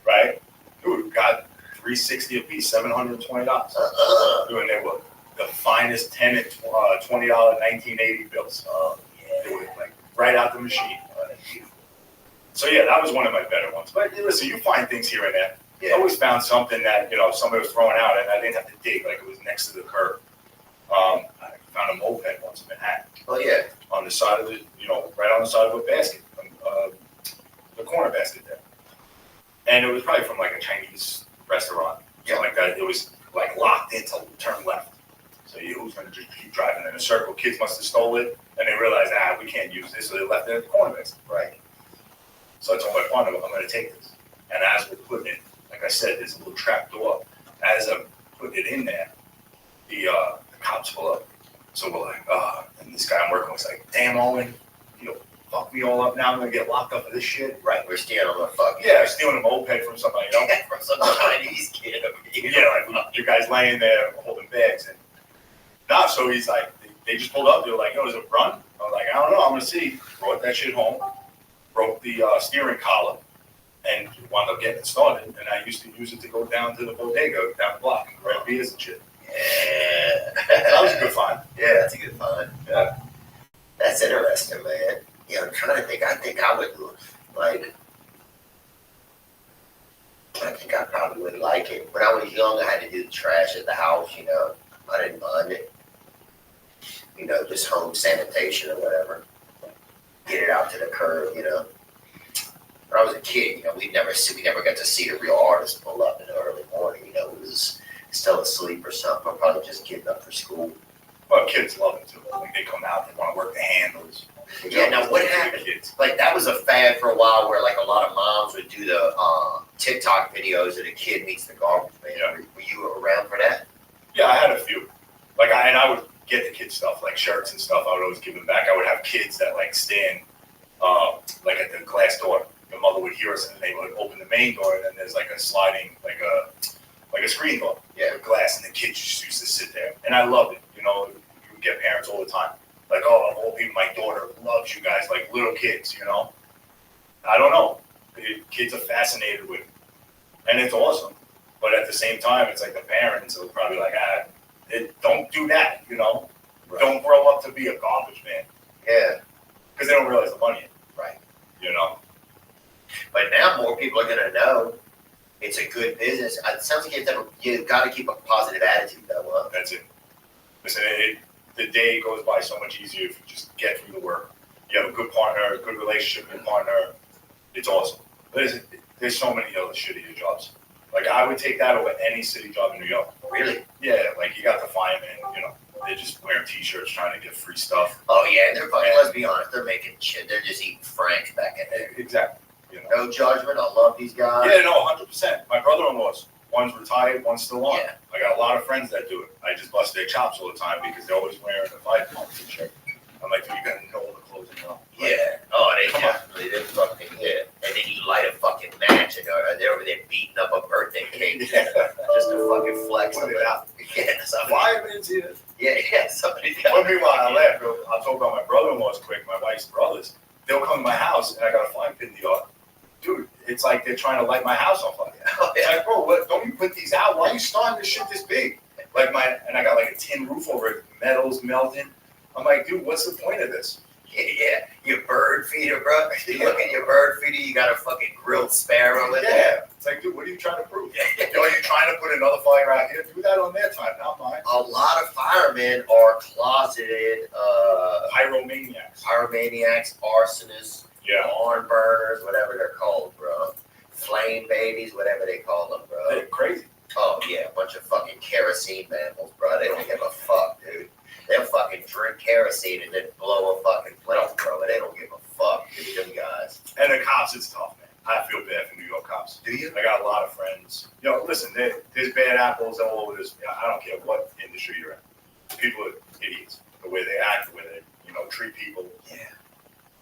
Speaker 21: right? Dude, got $360 a piece, $720. Doing they were the finest 10 and $20 1980 bills. They were like right out the machine. So yeah, that was one of my better ones. But listen, you find things here and there. I always found something that somebody was throwing out, and I didn't have to dig, like it was next to the curb. I found a moped once in Manhattan.
Speaker 4: Oh yeah,
Speaker 21: on the side of the, right on the side of a basket, the corner basket there. And it was probably from like a Chinese restaurant, something like that. It was like locked in to turn left. So you was going to just keep driving in a circle. Kids must have stole it, and they realized, we can't use this, so they left it at the corner basket. Right. So I told my partner, I'm going to take this. And as we're putting it, like I said, there's a little trap door. I as I'm putting it in there, the cops pull up. So we're like, and this guy I'm working with is like, damn, Owen, you fuck me all up now. I'm gonna get locked up for this shit.
Speaker 4: Right, we're stealing a fuck.
Speaker 21: Yeah, stealing a moped from somebody, you know?
Speaker 4: From some Chinese kid.
Speaker 21: Yeah, like you guys laying there holding bags. And so he's like, they just pulled up. They were like, yo, is it run? I was like, I don't know. I'm gonna see. Brought that shit home, broke the steering collar, and wound up getting it started. And I used to use it to go down to the bodega down the block and grab beers and shit.
Speaker 4: Yeah.
Speaker 21: That was a good find.
Speaker 4: Yeah, that's a good find.
Speaker 21: Yeah.
Speaker 4: That's interesting, man. Yeah, I'm trying to think. I think I would, like, I think I probably would like it. When I was young, I had to do the trash at the house, you know. I didn't mind it. You know, just home sanitation or whatever. Get it out to the curb, you know. When I was a kid, you know, we never got to see the real artist pull up in the early morning. You know, it was still asleep or something. I'm probably just getting up for school.
Speaker 21: Well, kids love it too. Like they come out, they want to work the handles.
Speaker 4: Yeah, now what happened? Like that was a fad for a while where like a lot of moms would do the TikTok videos of the kid meets the garbage man. Yeah. Were you around for that?
Speaker 21: Yeah, I had a few. Like I would get the kids stuff, like shirts and stuff. I would always give them back. I would have kids that like stand like at the glass door. The mother would hear us and they would open the main door and then there's like a sliding, like a screen door.
Speaker 4: Yeah.
Speaker 21: With glass and the kids just used to sit there. And I loved it. You know, you would get parents all the time. Like, oh, of all people, my daughter loves you guys, like little kids, you know? I don't know. Kids are fascinated with it. And it's awesome. But at the same time, it's like the parents are probably like, don't do that, you know? Right. Don't grow up to be a garbage man.
Speaker 4: Yeah.
Speaker 21: Because they don't realize the money.
Speaker 4: Right.
Speaker 21: You know?
Speaker 4: But now more people are going to know it's a good business. It sounds like you've got to keep a positive attitude, though. Huh?
Speaker 21: That's it. Listen, the day goes by so much easier if you just get through the work. You have a good partner, a good relationship with your partner. It's awesome. There's so many other shittier jobs. Like, I would take that over any city job in New York.
Speaker 4: Really?
Speaker 21: Yeah, like, you got the firemen, you know, they're just wearing T-shirts trying to get free stuff.
Speaker 4: Oh, yeah, they're fucking, let's be honest, they're making shit. They're just eating Franks back in there.
Speaker 21: Exactly. You know?
Speaker 4: No judgment. I love these guys.
Speaker 21: Yeah, no, 100%. My brother-in-law's. One's retired, one's still on.
Speaker 4: Yeah.
Speaker 21: I got a lot of friends that do it. I just bust their chops all the time because they're always wearing a fire department T-shirt. I'm like, dude, you gotta know all the clothing now.
Speaker 4: Like, yeah. Oh, they definitely. They're fucking, yeah. And then you light a fucking match and they're over there beating up a birthday cake. Yeah. Just to fucking flex them out. Yeah.
Speaker 21: Firemen's here.
Speaker 4: Yeah, somebody.
Speaker 21: But meanwhile, I laugh. I'll talk about my brother-in-law's quick, my wife's brothers. They'll come to my house and I got a fire pin in the yard. Dude, it's like they're trying to light my house on fire. Oh, yeah. It's like, bro, what? Don't you put these out? Why are you starting this shit this big? Like and I got like a tin roof over it, metal's melting. I'm like, dude, what's the point of this?
Speaker 4: Yeah, your bird feeder, bro. You look at your bird feeder, you got a fucking grilled sparrow in there.
Speaker 21: It's like, dude, what are you trying to prove? Yo, are you trying to put another fire out here? Do that on their time, not mine.
Speaker 4: A lot of firemen are closeted
Speaker 21: pyromaniacs.
Speaker 4: Arsonists.
Speaker 21: Yeah.
Speaker 4: Barn burners, whatever they're called, bro. Flame babies, whatever they call them, bro.
Speaker 21: They're crazy.
Speaker 4: Oh, yeah, a bunch of fucking kerosene mammals, bro. They don't give a fuck, dude. They'll fucking drink kerosene and then blow a fucking flame, bro. They don't give a fuck, dude, them guys.
Speaker 21: And the cops, it's tough, man. I feel bad for New York cops.
Speaker 4: Do you?
Speaker 21: I got a lot of friends. You know, listen, there's bad apples all over this. You know, I don't care what industry you're in. People are idiots. The way they act, the way they, treat people.
Speaker 4: Yeah.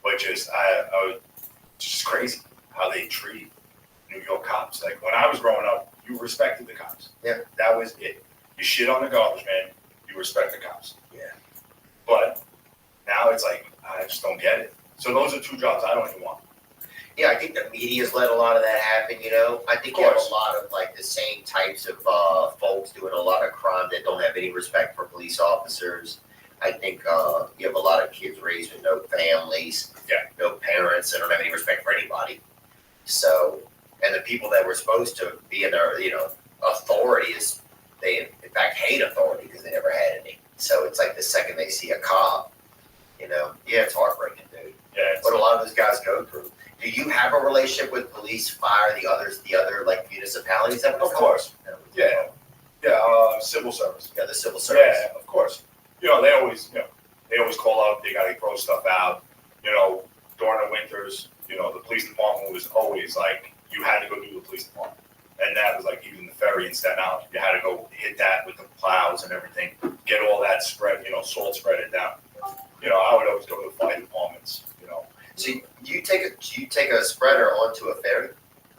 Speaker 21: But I was just crazy how they treat New York cops. Like when I was growing up, you respected the cops.
Speaker 4: Yeah.
Speaker 21: That was it. You shit on the garbage man, you respect the cops.
Speaker 4: Yeah.
Speaker 21: But now it's like, I just don't get it. So those are two jobs I don't even want.
Speaker 4: Yeah, I think the media's let a lot of that happen, I think you have a lot of like the same types of folks doing a lot of crime that don't have any respect for police officers. I think you have a lot of kids raised with no families, no parents, that don't have any respect for anybody. So, and the people that were supposed to be in their, authorities, they in fact hate authority because they never had any. So it's like the second they see a cop, it's heartbreaking, dude.
Speaker 21: Yeah.
Speaker 4: What a lot of those guys go through. Do you have a relationship with police, fire, the other like municipalities?
Speaker 21: Of course. Yeah. Civil service.
Speaker 4: Yeah, the civil service.
Speaker 21: Yeah, of course. They always call out. They got to throw stuff out. During the winters, the police department was always like, you had to go do the police department. And that was like even the ferry in Staten Island. You had to go hit that with the plows and everything, get all that spread, salt spread it down. I would always go to the fire departments,
Speaker 4: So you take a spreader onto a ferry?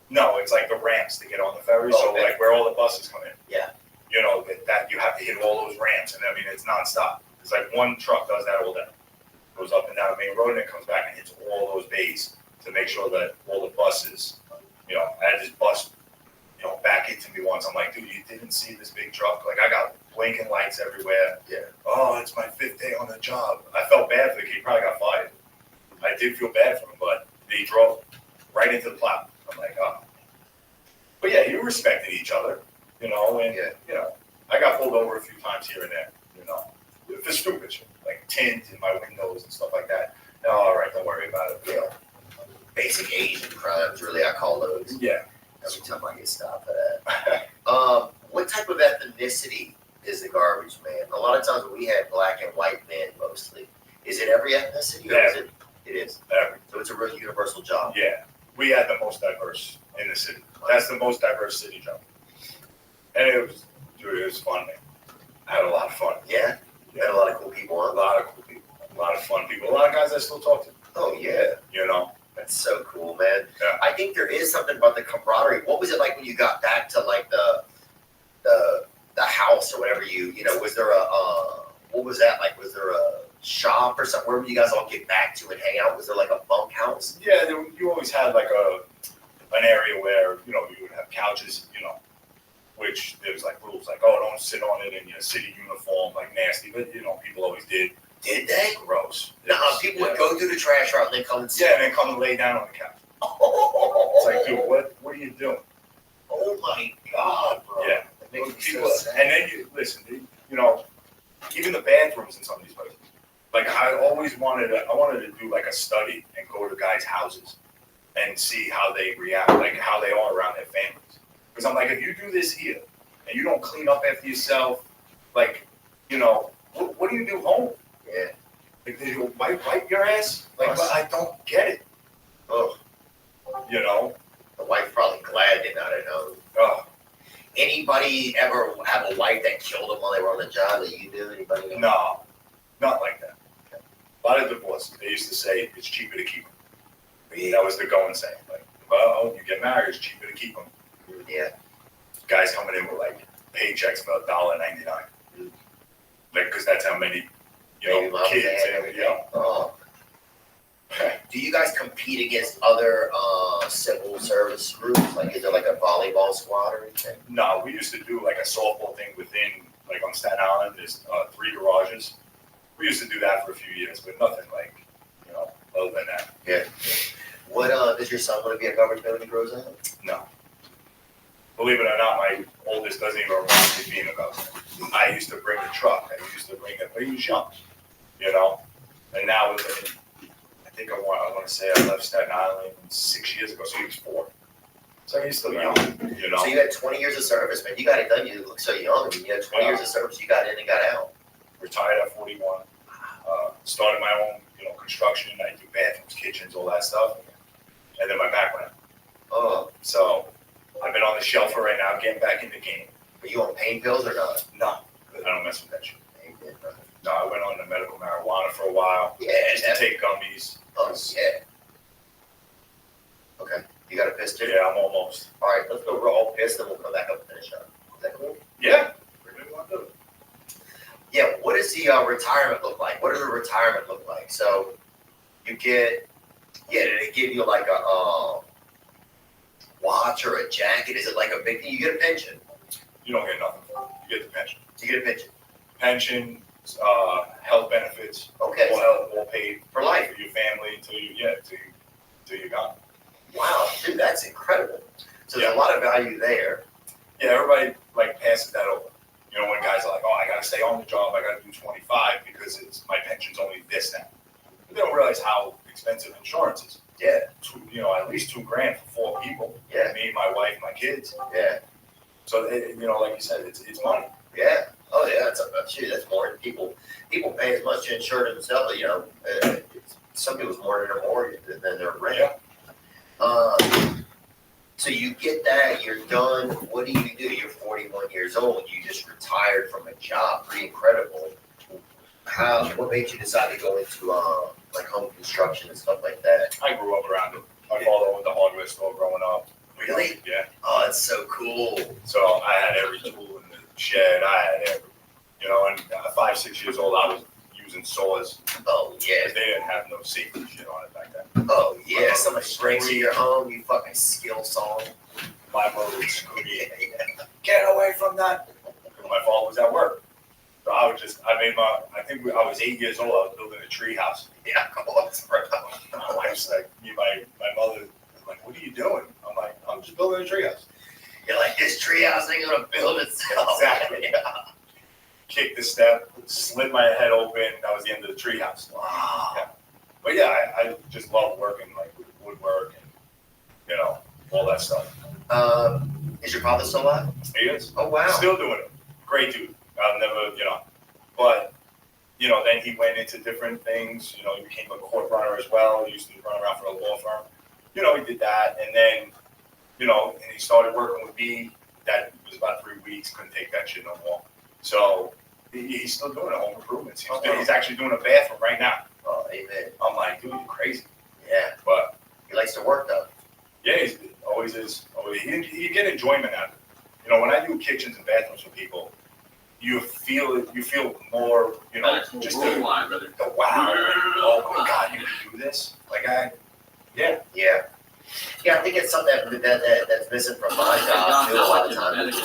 Speaker 21: No, it's like the ramps to get on the ferry.
Speaker 4: Oh,
Speaker 21: so
Speaker 4: okay.
Speaker 21: like where all the buses come in.
Speaker 4: Yeah.
Speaker 21: That you have to hit all those ramps, and I mean it's nonstop. It's like one truck does that all day. Goes up and down the main road, and it comes back and hits all those bays to make sure that all the buses, I had this bus, back into me once. I'm like, dude, you didn't see this big truck? Like I got blinking lights everywhere.
Speaker 4: Yeah.
Speaker 21: Oh, it's my 5th day on the job. I felt bad for the kid. He probably got fired. I did feel bad for him, but he drove right into the plow. I'm like, oh. But yeah, you respected each other, and I got pulled over a few times here and there, for stupid shit, like tint in my windows and stuff like that. All right, don't worry about it.
Speaker 4: Basic Asian crimes, really, I call those.
Speaker 21: Yeah.
Speaker 4: Every time I get stopped for that. What type of ethnicity is the garbage man? A lot of times we have black and white men mostly. Is it every ethnicity? Or is it? It is.
Speaker 21: Every.
Speaker 4: So it's a real universal job.
Speaker 21: Yeah. We had the most diverse in the city. That's the most diverse city job. And it was fun, man. I had a lot of fun.
Speaker 4: Yeah? You had a lot of cool people on?
Speaker 21: A lot of cool people. A lot of fun people. A lot of guys I still talk to.
Speaker 4: Oh, yeah.
Speaker 21: That's
Speaker 4: so cool, man.
Speaker 21: Yeah.
Speaker 4: I think there is something about the camaraderie. What was it like when you got back to like the house or whatever was there what was that like? Was there a shop or something? Where would you guys all get back to and hang out? Was there like a bunk house?
Speaker 21: Yeah, you always had like an area where, you would have couches, which there was like rules like, oh, don't sit on it in your city uniform, like nasty, but people always did.
Speaker 4: Did they?
Speaker 21: Gross.
Speaker 4: People would go through the trash route and then come and sit.
Speaker 21: Yeah, and then come and lay down on the couch. It's like, dude, what are you doing?
Speaker 4: Oh my God, bro.
Speaker 21: Yeah.
Speaker 4: That makes me
Speaker 21: People,
Speaker 4: so sad.
Speaker 21: and then even the bathrooms in some of these places. Like I wanted to do like a study and go to guys' houses and see how they react, like how they are around their families. Because I'm like, if you do this here and you don't clean up after yourself, like, what do you do home?
Speaker 4: Yeah.
Speaker 21: Like, did you wipe your ass? Like, but I don't get it.
Speaker 4: Oh.
Speaker 21: The
Speaker 4: wife probably glad they not know.
Speaker 21: Oh.
Speaker 4: Anybody ever have a wife that killed them while they were on the job that you knew? Anybody?
Speaker 21: No, not like that. A lot of divorces, they used to say it's cheaper to keep them.
Speaker 4: Yeah.
Speaker 21: That was the going saying. Like, well, you get married, it's cheaper to keep them.
Speaker 4: Yeah.
Speaker 21: Guys coming in with like paychecks for $1.99. Like, because that's how many, kids and,
Speaker 4: Oh. Do you guys compete against other civil service groups? Like, is there like a volleyball squad or anything?
Speaker 21: No, we used to do like a softball thing within, like on Staten Island, there's 3 garages. We used to do that for a few years, but nothing like, other than that.
Speaker 4: Yeah. What does your son want to be a garbage man when he grows up?
Speaker 21: No. Believe it or not, my oldest doesn't even remember me being a garbage man. I used to bring the truck. I used to bring it, but he was young, And now, I think I want to say I left Staten Island 6 years ago, so he was 4. So he's still young,
Speaker 4: So you had 20 years of service, man. You got it done. You look so young. I mean, you had 20 years of service. You got in and got out.
Speaker 21: Retired at 41. Started my own, construction. I do bathrooms, kitchens, all that stuff. And then my background.
Speaker 4: Oh.
Speaker 21: So I've been on the shelf for right now, getting back in the game.
Speaker 4: Are you on pain pills or not?
Speaker 21: No. I don't mess with that shit.
Speaker 4: Amen.
Speaker 21: No, I went on the medical marijuana for a while.
Speaker 4: Yeah.
Speaker 21: Just to take gummies.
Speaker 4: Oh, yeah. Okay. You got a piss too?
Speaker 21: Yeah, I'm almost.
Speaker 4: All right, let's go roll piss, then we'll come back up and finish up. Is that cool?
Speaker 21: Yeah. Really want to do it.
Speaker 4: Yeah, what does the retirement look like? What does the retirement look like? So you get, did they give you like a watch or a jacket? Is it like a big thing? You get a pension.
Speaker 21: You don't get nothing. You get the pension.
Speaker 4: You get a pension.
Speaker 21: Pension, health benefits.
Speaker 4: Okay.
Speaker 21: All paid
Speaker 4: for life
Speaker 21: for your family until you're gone.
Speaker 4: Wow, dude, that's incredible. So there's a lot of value there.
Speaker 21: Yeah, everybody like passes that over. When guys are like, oh, I got to stay on the job, I got to do 25 because my pension's only this now. But they don't realize how expensive insurance is.
Speaker 4: Yeah.
Speaker 21: At least $2,000 for 4 people.
Speaker 4: Yeah.
Speaker 21: Me, my wife, my kids.
Speaker 4: Yeah.
Speaker 21: So, like you said, it's money.
Speaker 4: Yeah. Oh, yeah. That's more. People pay as much to insure themselves. Some people's more than their mortgage than their rent.
Speaker 21: Yeah.
Speaker 4: So you get that, you're done. What do? You're 41 years old. You just retired from a job. Pretty incredible. What made you decide to go into like home construction and stuff like that?
Speaker 21: I grew up around it. My father owned the hardware store growing up.
Speaker 4: Really?
Speaker 21: Yeah.
Speaker 4: Oh, that's so cool.
Speaker 21: So I had every tool in the shed. I had every, and 5, 6 years old, I was using saws.
Speaker 4: Oh, yeah.
Speaker 21: They didn't have no safety shit on it back then.
Speaker 4: Oh, yeah. Somebody brings you your home, you fucking skill saw.
Speaker 21: My mother would scream me, get away from that. My father was at work. So I was 8 years old. I was building a tree house.
Speaker 4: Yeah, of course.
Speaker 21: My wife's like, my mother was like, what are you doing? I'm like, I'm just building a tree house.
Speaker 4: You're like, this tree house ain't gonna build itself.
Speaker 21: Exactly. Yeah. Kicked the step, slid my head open. That was the end of the tree house.
Speaker 4: Wow.
Speaker 21: Yeah. But yeah, I just love working like with woodwork and all that stuff.
Speaker 4: Is your father still alive?
Speaker 21: He is.
Speaker 4: Oh wow.
Speaker 21: Still doing it. Great dude. I've never, but then he went into different things. He became a court runner as well. He used to run around for a law firm. He did that, and then and he started working with me. That was about 3 weeks. Couldn't take that shit no more. So he's still doing home improvements. He's actually doing a bathroom right now.
Speaker 4: Oh, amen.
Speaker 21: I'm like, dude, you're crazy.
Speaker 4: Yeah.
Speaker 21: But
Speaker 4: he likes to work though.
Speaker 21: Yeah, he always is. You get enjoyment out of it. When I do kitchens and bathrooms for people, you feel more, just the wow. Oh my God, you can do this? Yeah.
Speaker 4: Yeah, I think it's something that's missing from my job too a lot of times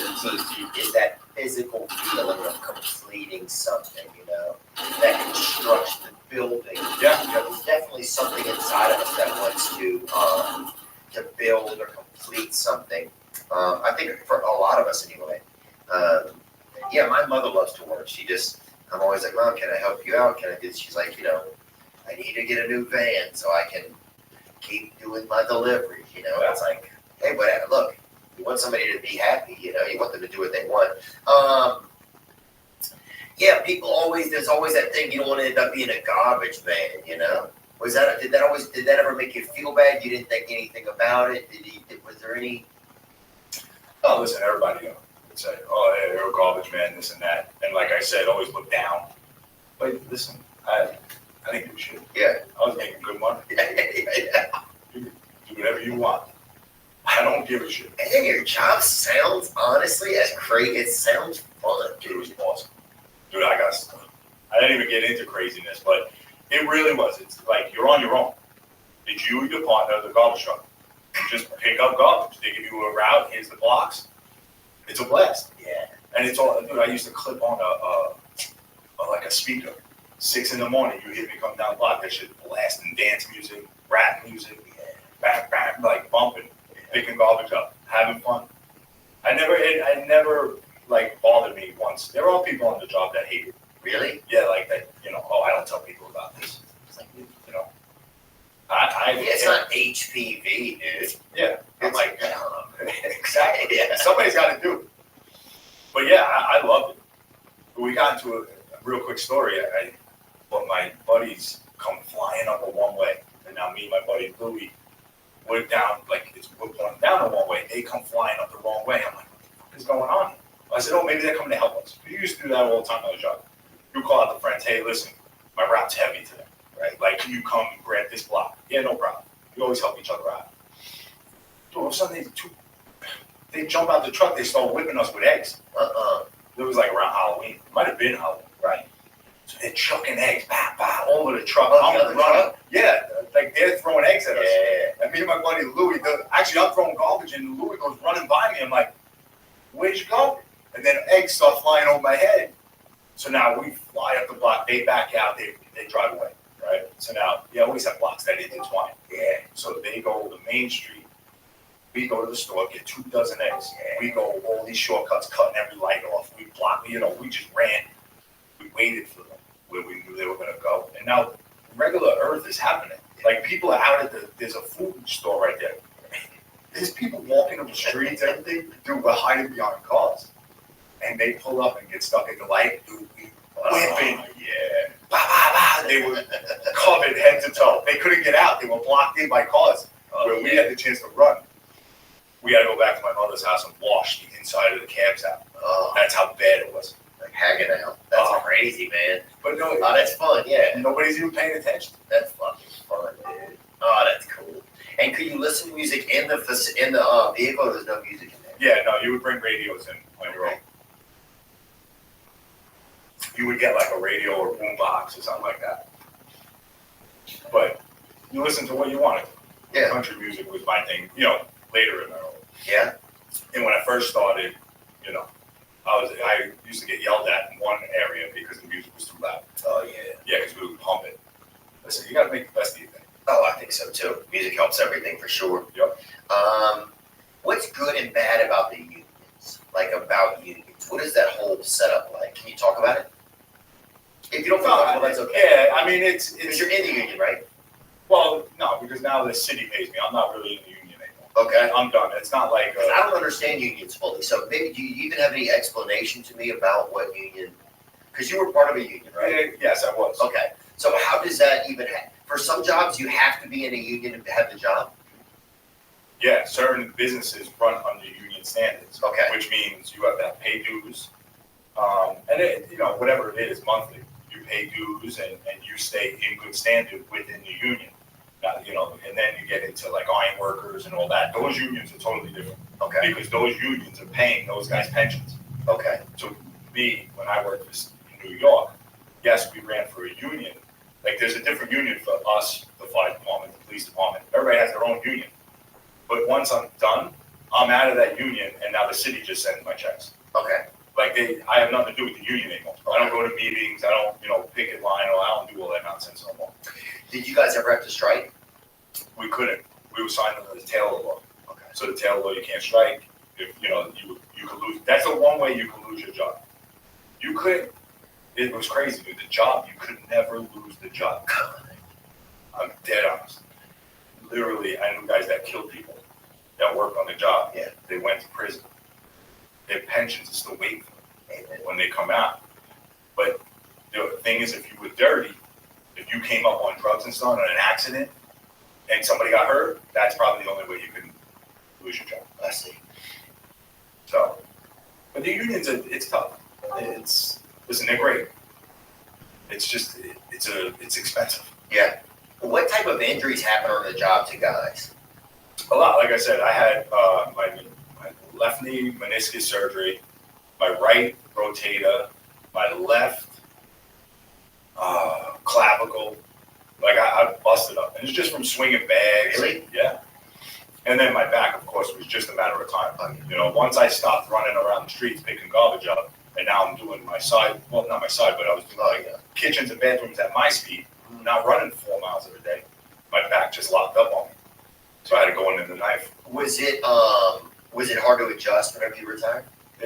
Speaker 4: is that physical feeling of completing something, that construction, building.
Speaker 21: Yeah.
Speaker 4: There's definitely something inside of us that wants to build or complete something. I think for a lot of us anyway. Yeah, my mother loves to work. I'm always like, Mom, can I help you out? Can I do this? She's like, I need to get a new van so I can keep doing my deliveries. It's like, hey, but look, you want somebody to be happy. You want them to do what they want. Yeah, there's always that thing. You don't want to end up being a garbage man. Did that ever make you feel bad? You didn't think anything about it? Was there any?
Speaker 21: Oh, listen, everybody would say, oh, hey, you're a garbage man, this and that. And like I said, always look down. But listen, I didn't give a shit.
Speaker 4: Yeah.
Speaker 21: I was making good money. Yeah. You do whatever you want. I don't give a shit.
Speaker 4: And then your job sounds, honestly, as great. It sounds fun.
Speaker 21: Dude, it was awesome. Dude, I didn't even get into craziness, but it really was. It's like you're on your own. It's you, your partner, the garbage truck. You just pick up garbage. They give you a route. Here's the blocks. It's a blast.
Speaker 4: Yeah.
Speaker 21: And it's all. Dude, I used to clip on a speaker. 6 a.m. You hear me come down the block. That shit blasting dance music, rap music, bang, bang, like bumping, picking garbage up, having fun. I never like bothered me once. There are people on the job that hate it.
Speaker 4: Really?
Speaker 21: Yeah, like that. I don't tell people about this. It's like,
Speaker 4: it's not HPV, dude.
Speaker 21: Yeah, I'm like,
Speaker 4: exactly. Yeah.
Speaker 21: Somebody's got to do it. But yeah, I loved it. But we got into a real quick story. But my buddies come flying up a one-way, and now me and my buddy Louie, we're going down a one-way. They come flying up the wrong way. I'm like, what the fuck is going on? I said, oh, maybe they're coming to help us. We used to do that all the time on the job. You call out the friends, hey, listen, my route's heavy today, right? Like, you come and grab this block. Yeah, no problem. We always help each other out. Dude, all of a sudden, they jump out the truck. They start whipping us with eggs. It was like around Halloween. It might have been Halloween, right? So they're chucking eggs, all over the truck. I'm running. Yeah, like they're throwing eggs at us. Yeah. And me and my buddy Louie, actually I'm throwing garbage and Louie goes running by me. I'm like, where'd you go? And then eggs start flying over my head. So now we fly up the block. They back out. They drive away, right? So now, you always have blocks that intertwine. Yeah. So they go to Main Street. We go to the store, get 2 dozen eggs. Yeah. We go all these shortcuts, cutting every light off. We block, we just ran. We waited for them where we knew they were going to go. And now regular Earth is happening. Like people are out there's a food store right there. There's people walking on the streets, everything. Dude, we're hiding behind cars. And they pull up and get stuck at the light. Dude, we whipping. Yeah. Bah, bah, bah. They were covered head to toe. They couldn't get out. They were blocked in by cars where we had the chance to run. we had to go back to my mother's house and wash the inside of the cabs out.
Speaker 4: Oh,
Speaker 21: That's how bad it was.
Speaker 4: like hanging out. That's crazy, man.
Speaker 21: But no,
Speaker 4: Oh, that's fun. Yeah,
Speaker 21: nobody's even paying attention.
Speaker 4: that's fucking fun, dude. Oh, that's cool. And could you listen to music in the vehicle? Or there's no music in there.
Speaker 21: Yeah, no, you would bring radios in on your own. You would get like a radio or boom box or something like that. But you listen to what you wanted.
Speaker 4: Yeah.
Speaker 21: Country music was my thing, you know, later in my life.
Speaker 4: Yeah.
Speaker 21: And when I first started, you know, I used to get yelled at in one area because the music was too loud.
Speaker 4: Oh yeah.
Speaker 21: Yeah, because we would pump it. Listen, you got to make the best of your thing.
Speaker 4: Oh, I think so too. Music helps everything for sure.
Speaker 21: Yep.
Speaker 4: What's good and bad about the unions? Like about unions? What is that whole setup like? Can you talk about it? If you don't feel comfortable, that's okay.
Speaker 21: Yeah, I mean, it's
Speaker 4: Because you're in the union, right?
Speaker 21: well, no, because now the city pays me. I'm not really in the union anymore.
Speaker 4: Okay.
Speaker 21: I'm done. It's not like
Speaker 4: 'Cause I don't understand unions fully. So maybe do you even have any explanation to me about what union? Because you were part of a union, right?
Speaker 21: Yes, I was.
Speaker 4: Okay. So how does that even for some jobs you have to be in a union to have the job?
Speaker 21: Yeah, certain businesses run under union standards.
Speaker 4: Okay.
Speaker 21: Which means you have to pay dues, and it, you know, whatever it is monthly, you pay dues and you stay in good standard within the union. You know, and then you get into like iron workers and all that. Those unions are totally different.
Speaker 4: Okay.
Speaker 21: Because those unions are paying those guys pensions.
Speaker 4: Okay.
Speaker 21: So me, when I worked in New York, yes, we ran for a union. Like there's a different union for us, the fire department, the police department. Everybody has their own union. But once I'm done, I'm out of that union, and now the city just sends my checks.
Speaker 4: Okay.
Speaker 21: Like I have nothing to do with the union anymore. I don't go to meetings. I don't, you know, picket line, or I don't do all that nonsense no more.
Speaker 4: Did you guys ever have to strike?
Speaker 21: We couldn't. We were signed under the Taylor law.
Speaker 4: Okay.
Speaker 21: So the Taylor law, you can't strike. If you know, you could lose. That's the one way you can lose your job. You could. It was crazy, dude. The job, you could never lose the job. I'm dead honest. Literally, I knew guys that killed people that worked on the job.
Speaker 4: Yeah.
Speaker 21: They went to prison. Their pensions are still waiting for them when they come out. But the thing is, if you were dirty, if you came up on drugs and stuff in an accident, and somebody got hurt, that's probably the only way you can lose your job.
Speaker 4: I see.
Speaker 21: So, but the unions, it's tough. Listen, they're great. It's just, it's expensive.
Speaker 4: Yeah. What type of injuries happen on the job to guys?
Speaker 21: A lot. Like I said, I had my left knee meniscus surgery, my right rotator, my left clavicle. Like I busted up, and it's just from swinging bags.
Speaker 4: Really?
Speaker 21: Yeah. And then my back, of course, was just a matter of time. You know, once I stopped running around the streets picking garbage up, and now I'm doing my side. Well, not my side, but I was doing like kitchens and bathrooms at my speed, not running 4 miles every day. My back just locked up on me, so I had to go in the knife.
Speaker 4: Was it hard to adjust whenever you retired?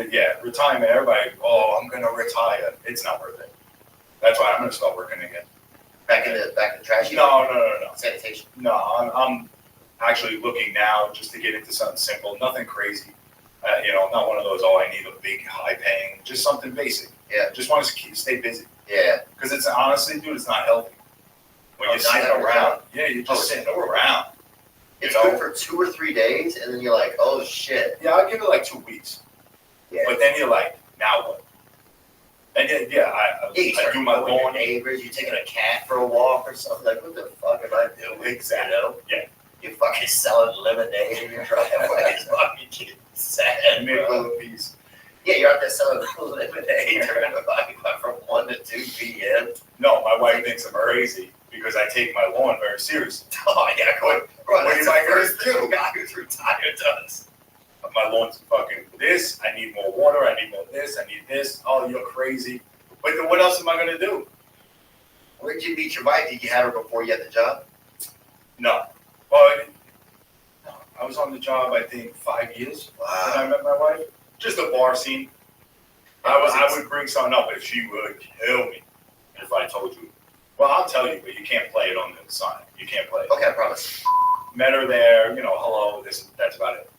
Speaker 21: Yeah, retirement. Everybody, I'm gonna retire. It's not worth it. That's why I'm gonna start working again.
Speaker 4: Back in the trash?
Speaker 21: No.
Speaker 4: Sanitation?
Speaker 21: No, I'm actually looking now just to get into something simple, nothing crazy. You know, I'm not one of those, I need a big, high-paying, just something basic.
Speaker 4: Yeah.
Speaker 21: Just want to stay busy.
Speaker 4: Yeah.
Speaker 21: Because it's honestly, dude, it's not healthy. When you're sitting around. Yeah, you're just sitting around.
Speaker 4: It's good for 2 or 3 days, and then you're like, oh, shit.
Speaker 21: Yeah, I'll give it like 2 weeks.
Speaker 4: Yeah.
Speaker 21: But then you're like, now what? And I do my lawn.
Speaker 4: Neighbors, you're taking a cat for a walk or something. Like, what the fuck am I doing?
Speaker 21: Exactly.
Speaker 4: You know?
Speaker 21: Yeah.
Speaker 4: You're fucking selling lemonade in your driveway. It's fucking getting sad.
Speaker 21: Nickel a piece.
Speaker 4: Yeah, you're out there selling lemonade during the from 1 to 2 p.m.
Speaker 21: No, my wife thinks I'm crazy because I take my lawn very seriously.
Speaker 4: Oh, yeah, bro,
Speaker 21: What
Speaker 4: that's
Speaker 21: am I
Speaker 4: the first
Speaker 21: gonna
Speaker 4: thing a guy who's retired does.
Speaker 21: My lawn's fucking this, I need more water, I need more this, I need this. Oh, you're crazy. But then what else am I going to do?
Speaker 4: Where did you meet your wife? Did you have her before you had the job?
Speaker 21: No. But I was on the job, I think, 5 years when I met my wife. Just a bar scene. I would bring something up, but she would kill me if I told you. Well, I'll tell you, but you can't play it on the sign. You can't play it.
Speaker 4: Okay, I promise.
Speaker 21: Met her there, hello, that's about it.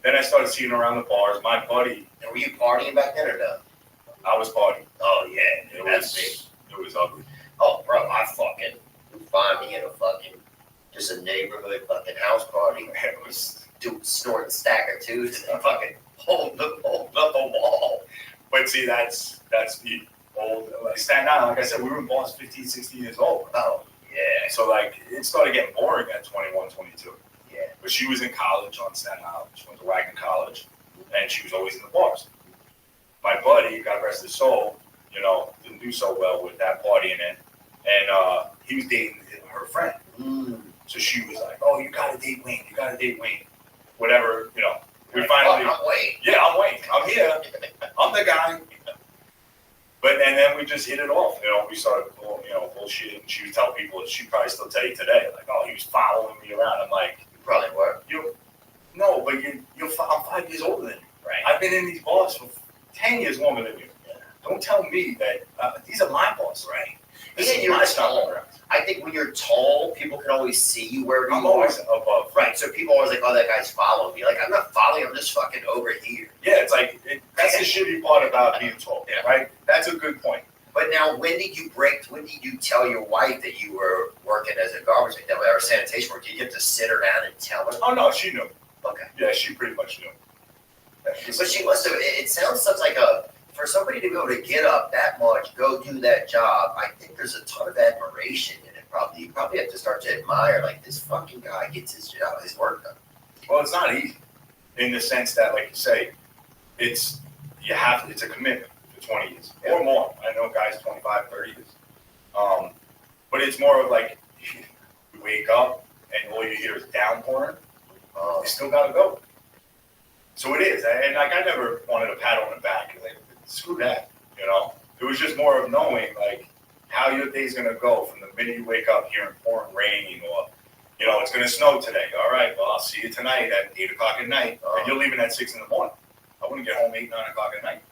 Speaker 21: Then I started seeing her around the bars. My buddy.
Speaker 4: And were you partying back then or no?
Speaker 21: I was partying.
Speaker 4: Oh, yeah.
Speaker 21: It was ugly.
Speaker 4: Oh, bro, you find me in a fucking, just a neighborhood fucking house party.
Speaker 21: It was
Speaker 4: snorting a stack tattoos and fucking holding up a wall.
Speaker 21: But see, that's the old, like Staten Island, like I said, we were in Boston 15, 16 years old.
Speaker 4: Oh, yeah.
Speaker 21: So like, it started getting boring at 21, 22.
Speaker 4: Yeah.
Speaker 21: But she was in college on Staten Island. She went to Wagner College, and she was always in the bars. My buddy, God rest his soul, you know, didn't do so well with that partying in, and he was dating her friend. So she was like, "Oh, you gotta date Wayne. You gotta date Wayne." Whatever, you know. We finally.
Speaker 4: I'm Wayne.
Speaker 21: Yeah, I'm Wayne. I'm here. I'm the guy. But and then we just hit it off. You know, we started, you know, bullshit. And she would tell people, she'd probably still tell you today, like, "Oh, he was following me around." I'm like,
Speaker 4: "You probably were."
Speaker 21: No, but I'm 5 years older than you.
Speaker 4: Right.
Speaker 21: I've been in these bars for 10 years longer than you. Yeah. Don't tell me that these are my bars, right? This is my style.
Speaker 4: I think when you're tall, people can always see you wherever
Speaker 21: I'm
Speaker 4: you are.
Speaker 21: always above.
Speaker 4: Right, so people are always like, "Oh, that guy's following me." Like, I'm not following, I'm just fucking over here.
Speaker 21: Yeah, it's like, that's the shitty part about being tall, right? That's a good point.
Speaker 4: But now, when did you tell your wife that you were working as a garbage man or sanitation worker? Did you have to sit her down and tell her?
Speaker 21: Oh, no, she knew.
Speaker 4: Okay.
Speaker 21: Yeah, she pretty much knew.
Speaker 4: But she must have, it sounds such like for somebody to be able to get up that much, go do that job, I think there's a ton of admiration in it. Probably you probably have to start to admire, like, this fucking guy gets his job, his work done.
Speaker 21: Well, it's not easy in the sense that, like you say, it's a commitment for 20 years or more. I know guys 25, 30 years. But it's more of like, you wake up and all you hear is downpouring. You still got to go. So it is. And like, I never wanted a pat on the back. Like, screw that, you know? It was just more of knowing, like, how your day's going to go from the minute you wake up hearing pouring rain or, you know, it's going to snow today. All right, well, I'll see you tonight at 8 o'clock at night. And you're leaving at 6 in the morning. I wouldn't get home 8, 9 o'clock at night.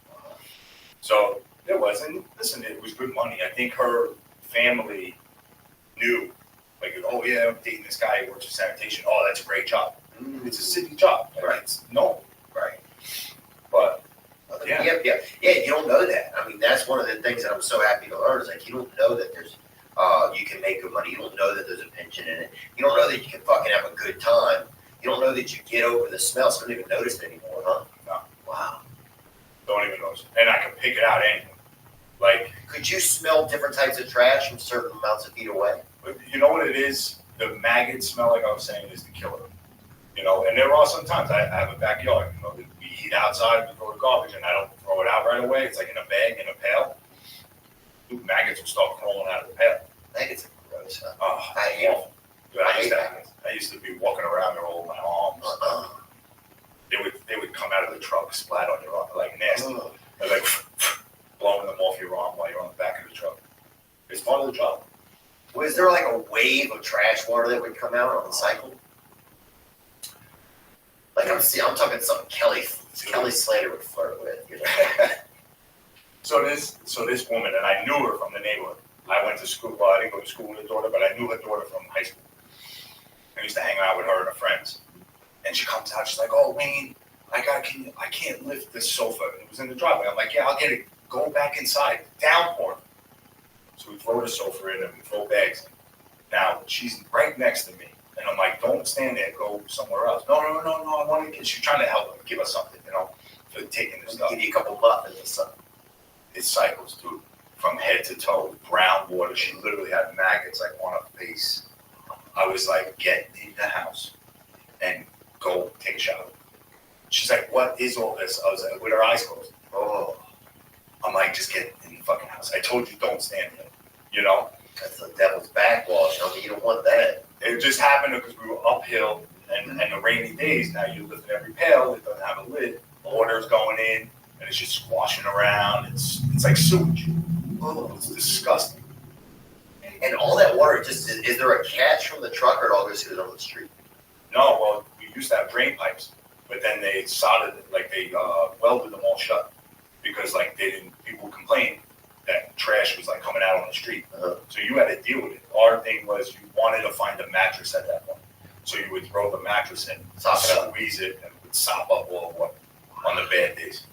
Speaker 21: So it wasn't, listen, it was good money. I think her family knew, like, "Oh, yeah, I'm dating this guy who works for sanitation. Oh, that's a great job." It's a city job. Right. It's no.
Speaker 4: Right.
Speaker 21: But
Speaker 4: yeah, you don't know that. I mean, that's one of the things that I'm so happy to learn is, like, you don't know that there's you can make good money. You don't know that there's a pension in it. You don't know that you can fucking have a good time. You don't know that you get over the smell. So you don't even notice it anymore, huh?
Speaker 21: No.
Speaker 4: Wow.
Speaker 21: Don't even notice. And I can pick it out anyway. Like,
Speaker 4: could you smell different types of trash from certain amounts of feet away?
Speaker 21: You know what it is? The maggot smell, like I was saying, is the killer. You know, and there are sometimes I have a backyard. You know, we eat outside, we throw the garbage, and I don't throw it out right away. It's like in a bag, in a pail. Dude, maggots will start crawling out of the pail.
Speaker 4: Maggots are gross, huh?
Speaker 21: Oh,
Speaker 4: I hate them.
Speaker 21: Dude, I used to be walking around there all my arms. They would come out of the truck, splat on your arm, like nasty. They're like blowing them off your arm while you're on the back of the truck. It's part of the job.
Speaker 4: Was there like a wave of trash water that would come out on the cycle? Like I'm talking something Kelly Slater would flirt with, you know.
Speaker 21: So this woman, and I knew her from the neighborhood. I went to school. Well, I didn't go to school with her daughter, but I knew her daughter from high school. I used to hang out with her and her friends. And she comes out. She's like, "Oh, Wayne, I can't lift this sofa." And it was in the driveway. I'm like, "Yeah, I'll get it. Go back inside. Downpour." So we throw the sofa in and we throw bags in. Now she's right next to me. And I'm like, "Don't stand there. Go somewhere else." No. I want to get. She's trying to help her, give us something, you know, for taking this stuff.
Speaker 4: Give you a couple muffins or something.
Speaker 21: It cycles, dude, from head to toe. Brown water. She literally had maggots like on her face. I was like, "Get in the house and go take a shower." She's like, "What is all this?" I was like, with her eyes closed. Oh, I'm like, "Just get in the fucking house. I told you, don't stand there." You know.
Speaker 4: That's the devil's backwash. I mean, you don't want that.
Speaker 21: It just happened because we were uphill and the rainy days. Now you lift every pail. It doesn't have a lid. Water's going in and it's just squashing around. It's like sewage. Oh, it's disgusting.
Speaker 4: And all that water, just is there a catch from the truck or it all goes through on the street?
Speaker 21: No, well, we used to have drain pipes, but then they soldered, like they welded them all shut because like people complained that trash was like coming out on the street. So you had to deal with it. Our thing was you wanted to find a mattress at that point. So you would throw the mattress in, squeeze it, and it would sop up all of what on the bad days.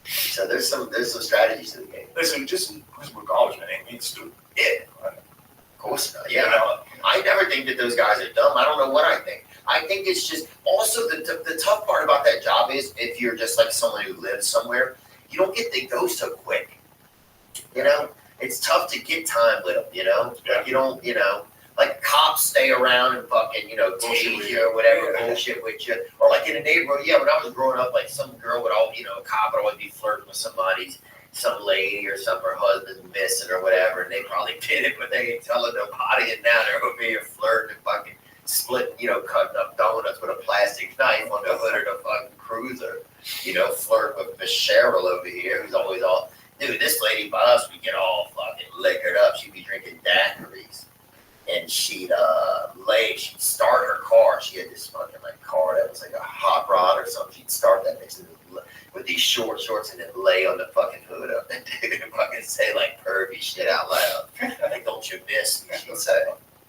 Speaker 4: So there's some strategies to the game.
Speaker 21: Listen, just because we're college, man, ain't mean stupid.
Speaker 4: Yeah. Of course not. Yeah. I never think that those guys are dumb. I don't know what I think. I think it's just also the tough part about that job job is, if you're just like someone who lives somewhere, you don't get to go so quick. You know, it's tough to get time with them. You know, like you don't. You know, like cops stay around and fucking tase you or whatever bullshit with you, or like in a neighborhood. Yeah, when I was growing up, like some girl would always, a cop would always be flirting with some lady or some her husband's missing or whatever, and they probably did it, but they ain't telling nobody. And now they're over here flirting and fucking splitting, cutting up donuts with a plastic knife on the hood of the fucking cruiser. Flirting with Miss Cheryl over here, who's always all, dude, this lady by us, we get all fucking liquored up. She'd be drinking daiquiris. And she'd she'd start her car. She had this fucking car that was like a hot rod or something. She'd start that bitch with these short shorts and then lay on the fucking hood up and fucking say pervy shit out loud. Like, don't you miss me? She'd say,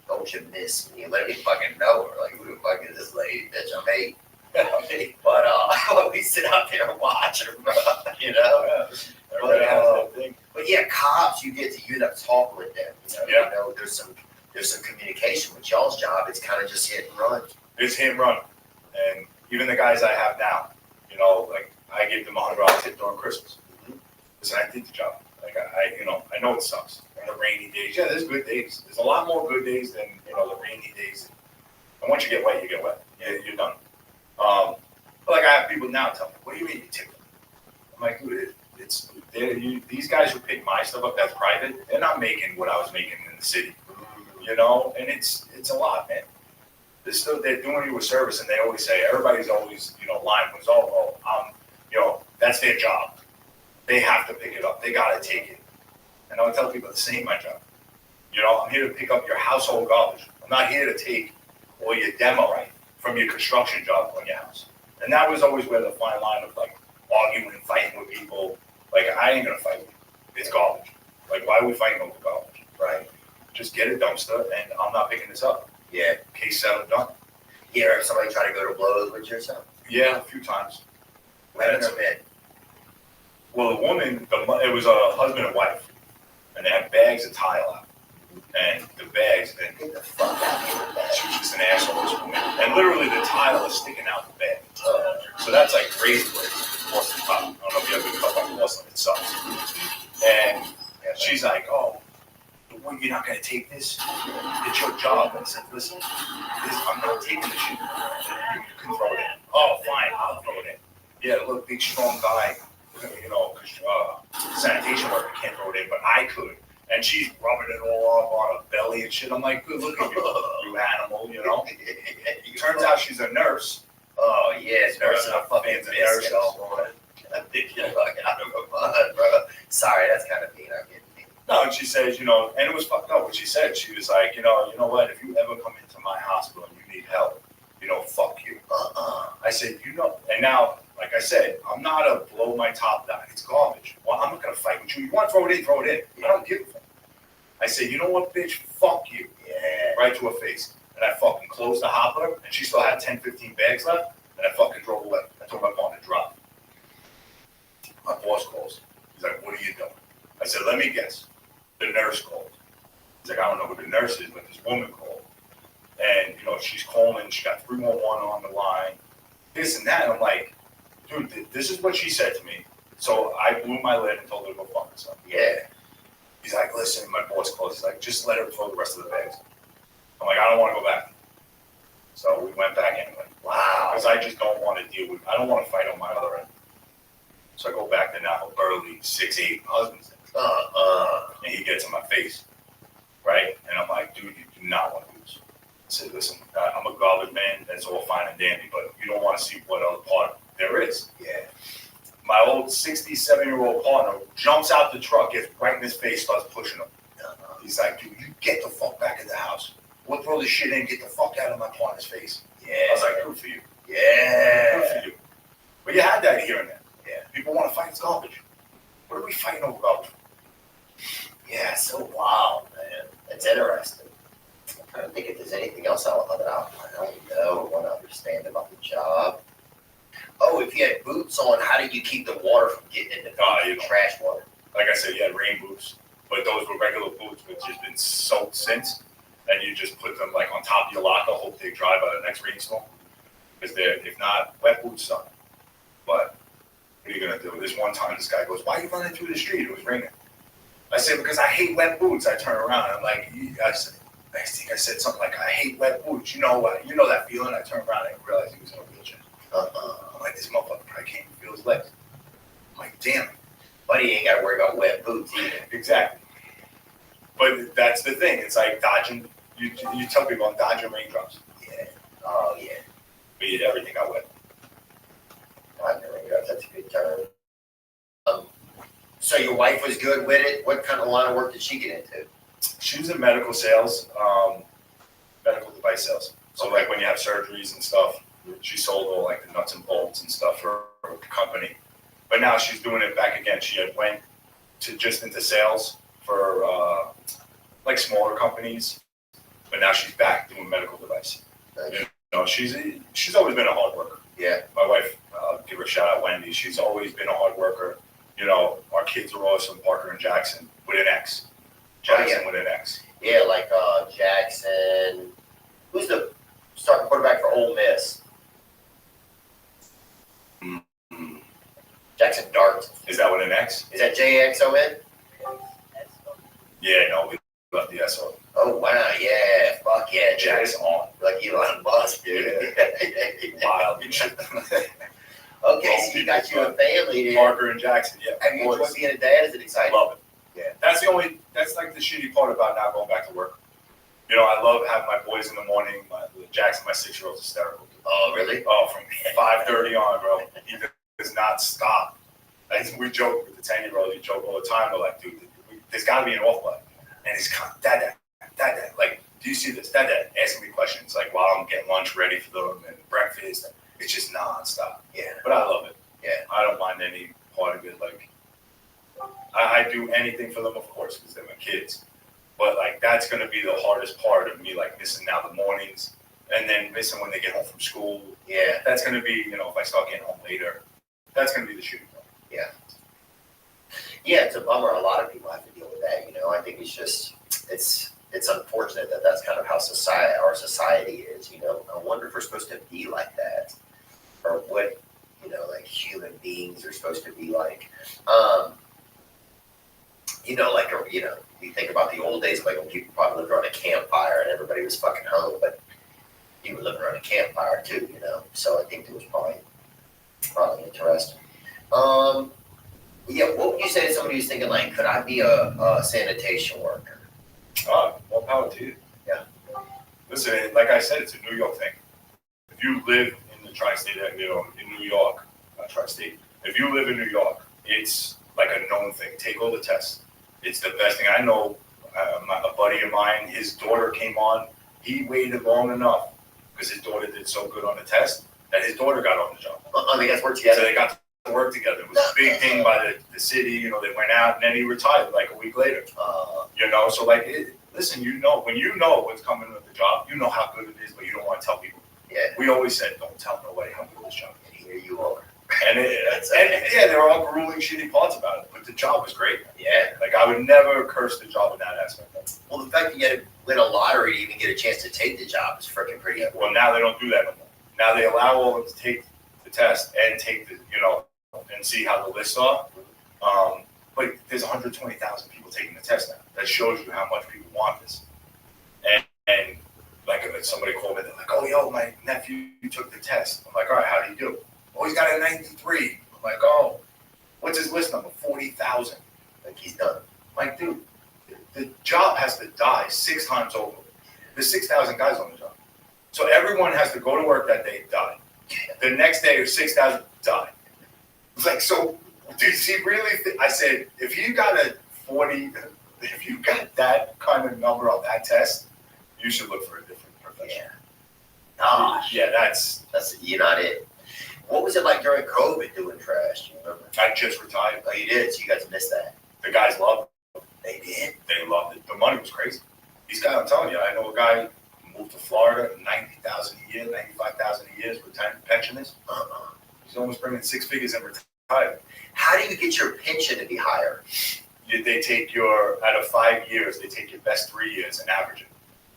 Speaker 4: don't you miss me? Let me fucking know her. Like, who the fuck is this lady, bitch? I'm eight. But we sit out there and watch her, bro. But yeah, cops, you end up talking with them. There's some communication with y'all's job. It's kind of just hit and run.
Speaker 21: It's hit and run. And even the guys I have now, I gave them $100 tip during Christmas. Listen, I did the job. I know it sucks. The rainy days. Yeah, there's good days. There's a lot more good days than, the rainy days. And once you get wet, you get wet. Yeah, you're done. But I have people now tell me, what do you mean you tip them? I'm like, dude, these guys who pick my stuff up that's private, they're not making what I was making in the city. And it's a lot, man. They're doing you a service, and they always say, everybody's always, lying was, that's their job. They have to pick it up. They got to take it. And I would tell people the same, my job. I'm here to pick up your household garbage. I'm not here to take all your demo from your construction job on your house. And that was always where the fine line of arguing and fighting with people. I ain't going to fight with you. It's garbage. Why are we fighting over garbage? Right? Just get a dumpster, and I'm not picking this up. Yeah. Case settled, done.
Speaker 4: Yeah, or somebody try to go to blows with you or something?
Speaker 21: Yeah, a few times.
Speaker 4: Women or men?
Speaker 21: Well, the woman, it was a husband and wife, and they had bags of tile out. And the bags, and
Speaker 4: get the fuck out of here with that.
Speaker 21: She was just an asshole, this woman. And literally the tile is sticking out the bag. So that's like razor blades across the top. I don't know if you have a good cup on Boston, it sucks. And she's like, oh, you're not going to take this? It's your job. I said, listen, I'm not taking this shit. You can throw it in. Oh, fine, I'll throw it in. Yeah, look, big, strong guy, sanitation worker can't throw it in, but I could. And she's rubbing it all up on her belly and shit. I'm like, good, look at you animal, Turns out she's a nurse.
Speaker 4: Oh, yes, nurse in a fucking
Speaker 21: nurse.
Speaker 4: I'm thinking out of a mud, bro. Sorry, that's kind of mean. I'm getting mean.
Speaker 21: No, and she says, and it was fucked up what she said. She was like, you know what, if you ever come into my hospital and you need help, fuck you. I said, and now, like I said, I'm not a blow my top down. It's garbage. Well, I'm not going to fight with you. You want to throw it in, throw it in. I don't give a fuck. I said, you know what, bitch? Fuck you. Yeah. Right to her face. And I fucking closed the hopper, and she still had 10, 15 bags left, and I fucking drove away. I told my partner to drop. My boss calls. He's like, what are you doing? I said, let me guess. The nurse called. He's like, I don't know who the nurse is, but this woman called. And, she's calling. She got 311 on the line. This and that. And I'm like, dude, this is what she said to me. So I blew my lid and told her to go fuck herself. Yeah. He's like, listen, my boss calls. He's like, just let her throw the rest of the bags. I'm like, I don't want to go back. So we went back anyway. Wow. Because I just don't want to deal with, I don't want to fight on my other end. So I go back to now burly 6'8" husband's. And he gets in my face. Right? And I'm like, dude, you do not want to lose. I said, listen, I'm a garbage man. That's all fine and dandy. But you don't want to see what other part there is. Yeah. My old 67-year-old partner jumps out the truck, gets right in his face, starts pushing him. He's like, dude, you get the fuck back in the house. We'll throw this shit in, get the fuck out of my partner's face. Yeah. I was like, good for you. Yeah. Good for you. But you had that here and there. Yeah. People want to fight garbage. What are we fighting over garbage?
Speaker 4: Yeah, so wild, man. It's interesting. I'm trying to think if there's anything else I don't know or want to understand about the job. Oh, if you had boots on, how did you keep the water from getting into the trash water?
Speaker 21: Like I said, you had rain boots, but those were regular boots which just been soaked since, and you just put them on top of your locker, hope they dry by the next rainstorm. Because if not, wet boots suck. this one time, this guy goes, "Why are you running through the street?" It was raining. I said, "Because I hate wet boots." I turn around. I'm like, I think I said something like, "I hate wet boots." You know that feeling. I turned around and I realized he was in a wheelchair. I'm like, this motherfucker probably can't even feel his legs. I'm like, damn it.
Speaker 4: But he ain't got to worry about wet boots either.
Speaker 21: Exactly. But that's the thing. It's like dodging. You tell people I'm dodging raindrops.
Speaker 4: Yeah. Oh yeah.
Speaker 21: But everything got wet.
Speaker 4: Dodging raindrops. That's a good term. So your wife was good with it. What kind of line of work did she get into?
Speaker 21: She was in medical sales, medical device sales. So like when you have surgeries and stuff, she sold all like the nuts and bolts and stuff for her company. But now she's doing it back again. She had went to just into sales for like smaller companies, but now she's back doing medical device. You know, she's always been a hard worker.
Speaker 4: Yeah.
Speaker 21: My wife, give her a shout out, Wendy. She's always been a hard worker. You know, our kids are awesome, Parker and Jackson, with an X. Jackson with an X.
Speaker 4: Yeah, like Jackson. Who's the starting quarterback for Ole Miss?
Speaker 21: Mm-hmm.
Speaker 4: Jackson Dart.
Speaker 21: Is that with an X?
Speaker 4: Is that JXON?
Speaker 21: Yeah, no, we left the S on.
Speaker 4: Oh, wow, yeah. Fuck yeah,
Speaker 21: Jackson on.
Speaker 4: Like Elon Musk, dude.
Speaker 21: Wild.
Speaker 4: Okay, so you got you a family there.
Speaker 21: Parker and Jackson, yeah.
Speaker 4: Have you enjoyed being a dad? Is it exciting?
Speaker 21: Love it.
Speaker 4: Yeah.
Speaker 21: That's like the shitty part about not going back to work. You know, I love having my boys in the morning. Jackson, my 6-year-old, is hysterical.
Speaker 4: Oh, really?
Speaker 21: Oh, from 5:30 on, bro. He does not stop. We joke with the 10-year-old. You joke all the time. We're like, dude, there's got to be an off button. And he's dad. Like, do you see this? Dad, asking me questions. Like, while I'm getting lunch ready for them and breakfast. It's just nonstop.
Speaker 4: Yeah.
Speaker 21: But I love it.
Speaker 4: Yeah.
Speaker 21: I don't mind any part of it. Like, I do anything for them, of course, because they're my kids. But, like, that's going to be the hardest part of me, like, missing now the mornings and then missing when they get home from school.
Speaker 4: Yeah.
Speaker 21: That's going to be, you know, if I start getting home later, that's going to be the shooting point.
Speaker 4: Yeah. Yeah, it's a bummer. A lot of people have to deal with that, you know. I think it's just, it's unfortunate that that's kind of how our society is, you know. I wonder if we're supposed to be like that or what, you know, like human beings are supposed to be like. You know, like, you know, you think about the old days, like when people probably lived around a campfire and everybody was fucking home, but you were living around a campfire too, you know. So I think it was probably interesting. Yeah, what would you say to somebody who's thinking, like, could I be a sanitation worker?
Speaker 21: More power to you.
Speaker 4: Yeah.
Speaker 21: Listen, like I said, it's a New York thing. If you live in the tri-state, you know, in New York, not tri-state, if you live in New York, it's like a known thing. Take all the tests. It's the best thing. I know a buddy of mine, his daughter came on. He waited long enough because his daughter did so good on the test that his daughter got on the job.
Speaker 4: They got to work together.
Speaker 21: So they got to work together. It was a big thing by the city. You know, they went out and then he retired like a week later. You know, so like, listen, you know, when you know what's coming with the job, you know how good it is, but you don't want to tell people.
Speaker 4: Yeah.
Speaker 21: We always said, don't tell nobody how good this job is.
Speaker 4: And here you are.
Speaker 21: And yeah, there are grueling, shitty parts about it, but the job was great.
Speaker 4: Yeah.
Speaker 21: Like, I would never curse the job in that aspect.
Speaker 4: Well, the fact that you had to win a lottery to even get a chance to take the job is freaking pretty.
Speaker 21: Well, now they don't do that anymore. Now they allow all of them to take the test and take the, you know, and see how the lists are. But there's 120,000 people taking the test now. That shows you how much people want this. And like somebody called me, they're like, "Oh, yo, my nephew took the test." I'm like, "All right, how do you do?" "Oh, he's got a 93. I'm like, "Oh, what's his list number?" 40,000.
Speaker 4: Like, he's done.
Speaker 21: I'm like, dude, the job has to die 6 times over. There's 6,000 guys on the job. So everyone has to go to work that day, die. The next day, there's 6,000 die. It's like, so, does he really I said, if you got a 40, if you got that kind of number on that test, you should look for a different profession.
Speaker 4: Yeah. Gosh.
Speaker 21: Yeah, that's
Speaker 4: you're not it. What was it like during COVID doing trash? Do you remember?
Speaker 21: I just retired.
Speaker 4: Oh, you did? So you got to miss that.
Speaker 21: The guys loved it.
Speaker 4: They did?
Speaker 21: They loved it. The money was crazy. These guys, I'm telling you, I know a guy who moved to Florida, $90,000 a year, $95,000 a year, pensioners. He's almost bringing 6 figures in retirement.
Speaker 4: How do you get your pension to be higher?
Speaker 21: They take out of 5 years, they take your best 3 years and average it.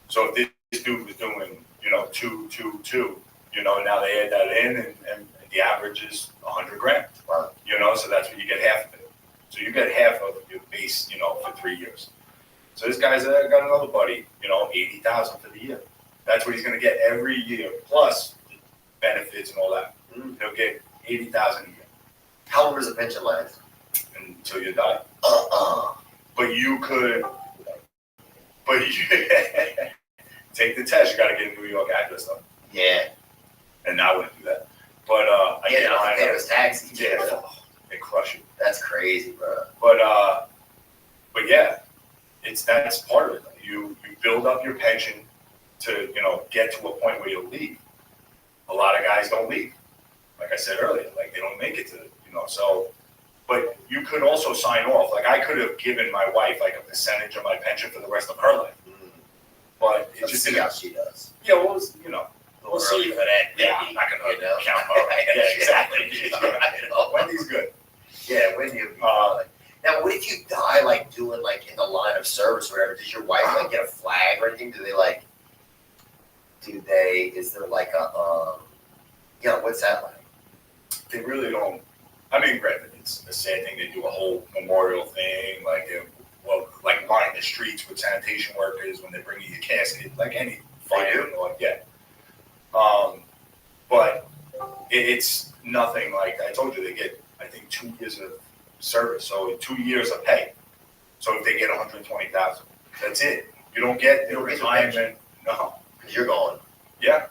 Speaker 21: So if this dude was doing, you know, 2, 2, 2, you know, now they add that in and the average is $100,000. You know, so that's what you get half of it. So you get half of your base, you know, for 3 years. So this guy's got another buddy, you know, $80,000 for the year. That's what he's going to get every year, plus benefits and all that. He'll get $80,000 a year.
Speaker 4: How long does a pension last?
Speaker 21: Until you die. But you could, take the test. You got to get a New York address though.
Speaker 4: Yeah.
Speaker 21: And I wouldn't do that. But I
Speaker 4: they don't pay those taxes.
Speaker 21: Yeah, they crush you.
Speaker 4: That's crazy, bro.
Speaker 21: But yeah, that's part of it. You build up your pension to, you know, get to a point where you'll leave. A lot of guys don't leave. Like I said earlier, like they don't make it to, you know, so, but you could also sign off. Like I could have given my wife like a percentage of my pension for the rest of her life. But it just
Speaker 4: see how she does.
Speaker 21: Yeah, well, you know, we'll see for that. Yeah, I'm not going to count her. Yeah, exactly. Wendy's good.
Speaker 4: Yeah, Wendy. Now, what if you die like doing like in the line of service or whatever? Does your wife like get a flag or anything? Is there like a what's that like?
Speaker 21: They really don't. I mean, granted, it's a sad thing. They do a whole memorial thing, like like line the streets with sanitation workers when they bring you your casket, like any fire, like but it's nothing like I told you. They get, I think, 2 years of service, so 2 years of pay. So if they get $120,000, that's it. You don't get the retirement. No,
Speaker 4: because you're gone.
Speaker 21: Yeah.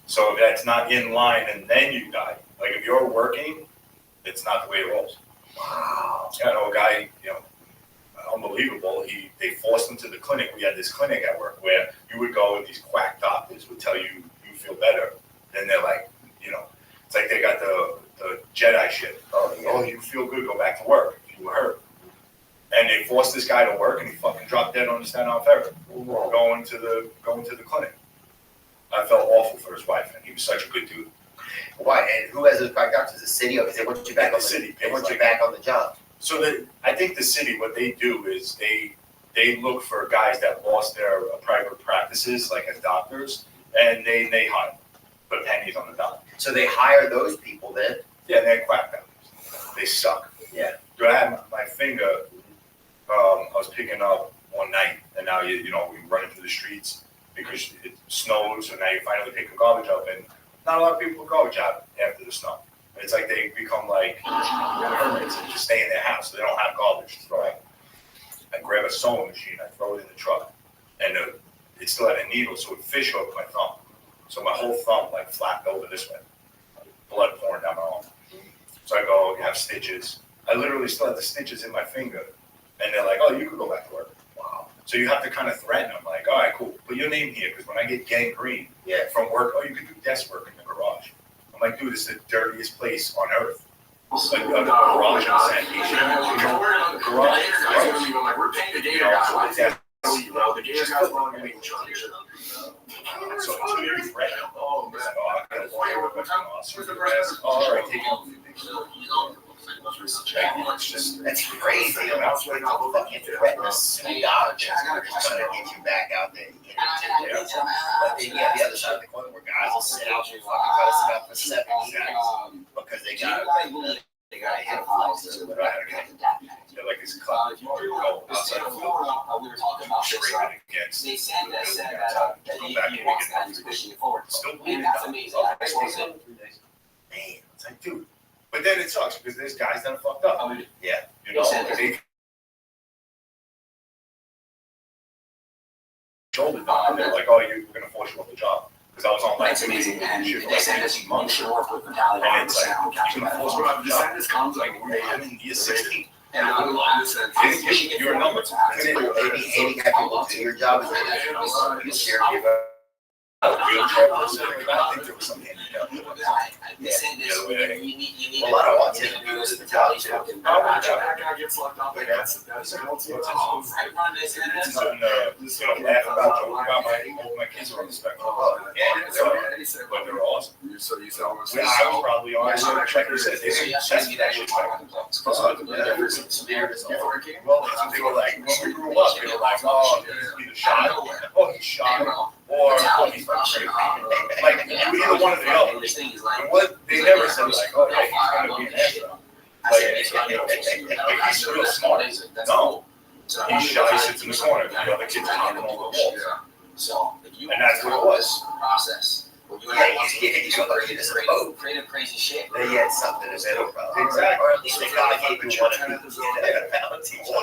Speaker 21: So if that's not in line and then you die, like if you're working, it's not the way it rolls.
Speaker 4: Wow.
Speaker 21: Yeah, I know a guy, you know, unbelievable. They forced him to the clinic. We had this clinic at work where you would go and these quack doctors would tell you you feel better. Then they're like, you know, it's like they got the Jedi shit. Oh, you feel good, go back to work if you were hurt. And they forced this guy to work and he fucking dropped dead on the stand on ferret. Going to the clinic. I felt awful for his wife, and he was such a good dude.
Speaker 4: Why? And who has those quack doctors? The city, because they want you back on the
Speaker 21: city.
Speaker 4: They want you back on the job.
Speaker 21: So I think the city, what they do is they look for guys that lost their private practices, like as doctors, and they hire, put pennies on the dollar.
Speaker 4: So they hire those people then?
Speaker 21: Yeah, they're quack doctors. They suck.
Speaker 4: Yeah.
Speaker 21: Dude, I had my finger. I was picking up one night, and now you know we running through the streets because it snows, so now you finally pick the garbage up, and not a lot of people put garbage out after the snow. It's like they become like hermits and just stay in their house. So they don't have garbage to throw out. I grab a sewing machine, I throw it in the truck, and it still had a needle, so it fish hooked my thumb. So my whole thumb like flapped over this way, blood pouring down my arm. So I go, have stitches. I literally still have the stitches in my finger, and they're like, "Oh, you could go back to work." Wow. So you have to kind of threaten them, like, "All right, cool, put your name here, because when I get gangrene from work, oh, you could do desk work in the garage." I'm like, "Dude, it's the dirtiest place on earth." Like a garage and sanitation. Garage.
Speaker 19: We're paying the data guys. The data guys want to make charge.
Speaker 21: So until you threaten them, I got a lawyer with my officer. All right, take it.
Speaker 4: That's crazy. That's like a fucking threaten us. Dodge. We're just gonna get you back out there. But then you have the other side of the coin where guys will sit out and fucking cuss it up for 7 years because they got hit a flag.
Speaker 21: They're like this club.
Speaker 19: We were talking about this. They said that he wants that. He's pushing it forward. And that's amazing.
Speaker 21: Man, it's like, dude. But then it sucks because there's guys that are fucked up. Yeah, you know, they shoulder down. They're like, "Oh, we're gonna force you off the job." Because I was on like.
Speaker 19: That's amazing. And they said this you should work with Natalia.
Speaker 21: And it's like, you can force me off the job. This comes like, you're 16.
Speaker 19: And I understand.
Speaker 21: You're a number.
Speaker 4: Maybe have people do your job as a caregiver.
Speaker 21: Wheelchair person. I think there was something.
Speaker 19: They said this. You need
Speaker 4: a lot of autism goes to the job too.
Speaker 19: That guy gets locked up. That's penalty. I run this and that's
Speaker 21: laugh about my kids are on the spectrum. But they're awesome.
Speaker 19: So you tell them.
Speaker 21: I was probably on it. Like you said, they test me that shit. Well, they were like, when we grew up, they were like, "Oh, he's either shot. Oh, he's shot. or he's not crazy. Like, either one or the other. And what they never said, like, oh, yeah, he's gonna be an astronaut. Like he's real smart. No. He's shy, he sits in the corner. The other kids are knocking over the walls. And that's what it was.
Speaker 4: Process. Creative crazy shit.
Speaker 21: They had something to say about it. Exactly.
Speaker 4: Or at least they gotta keep it
Speaker 21: all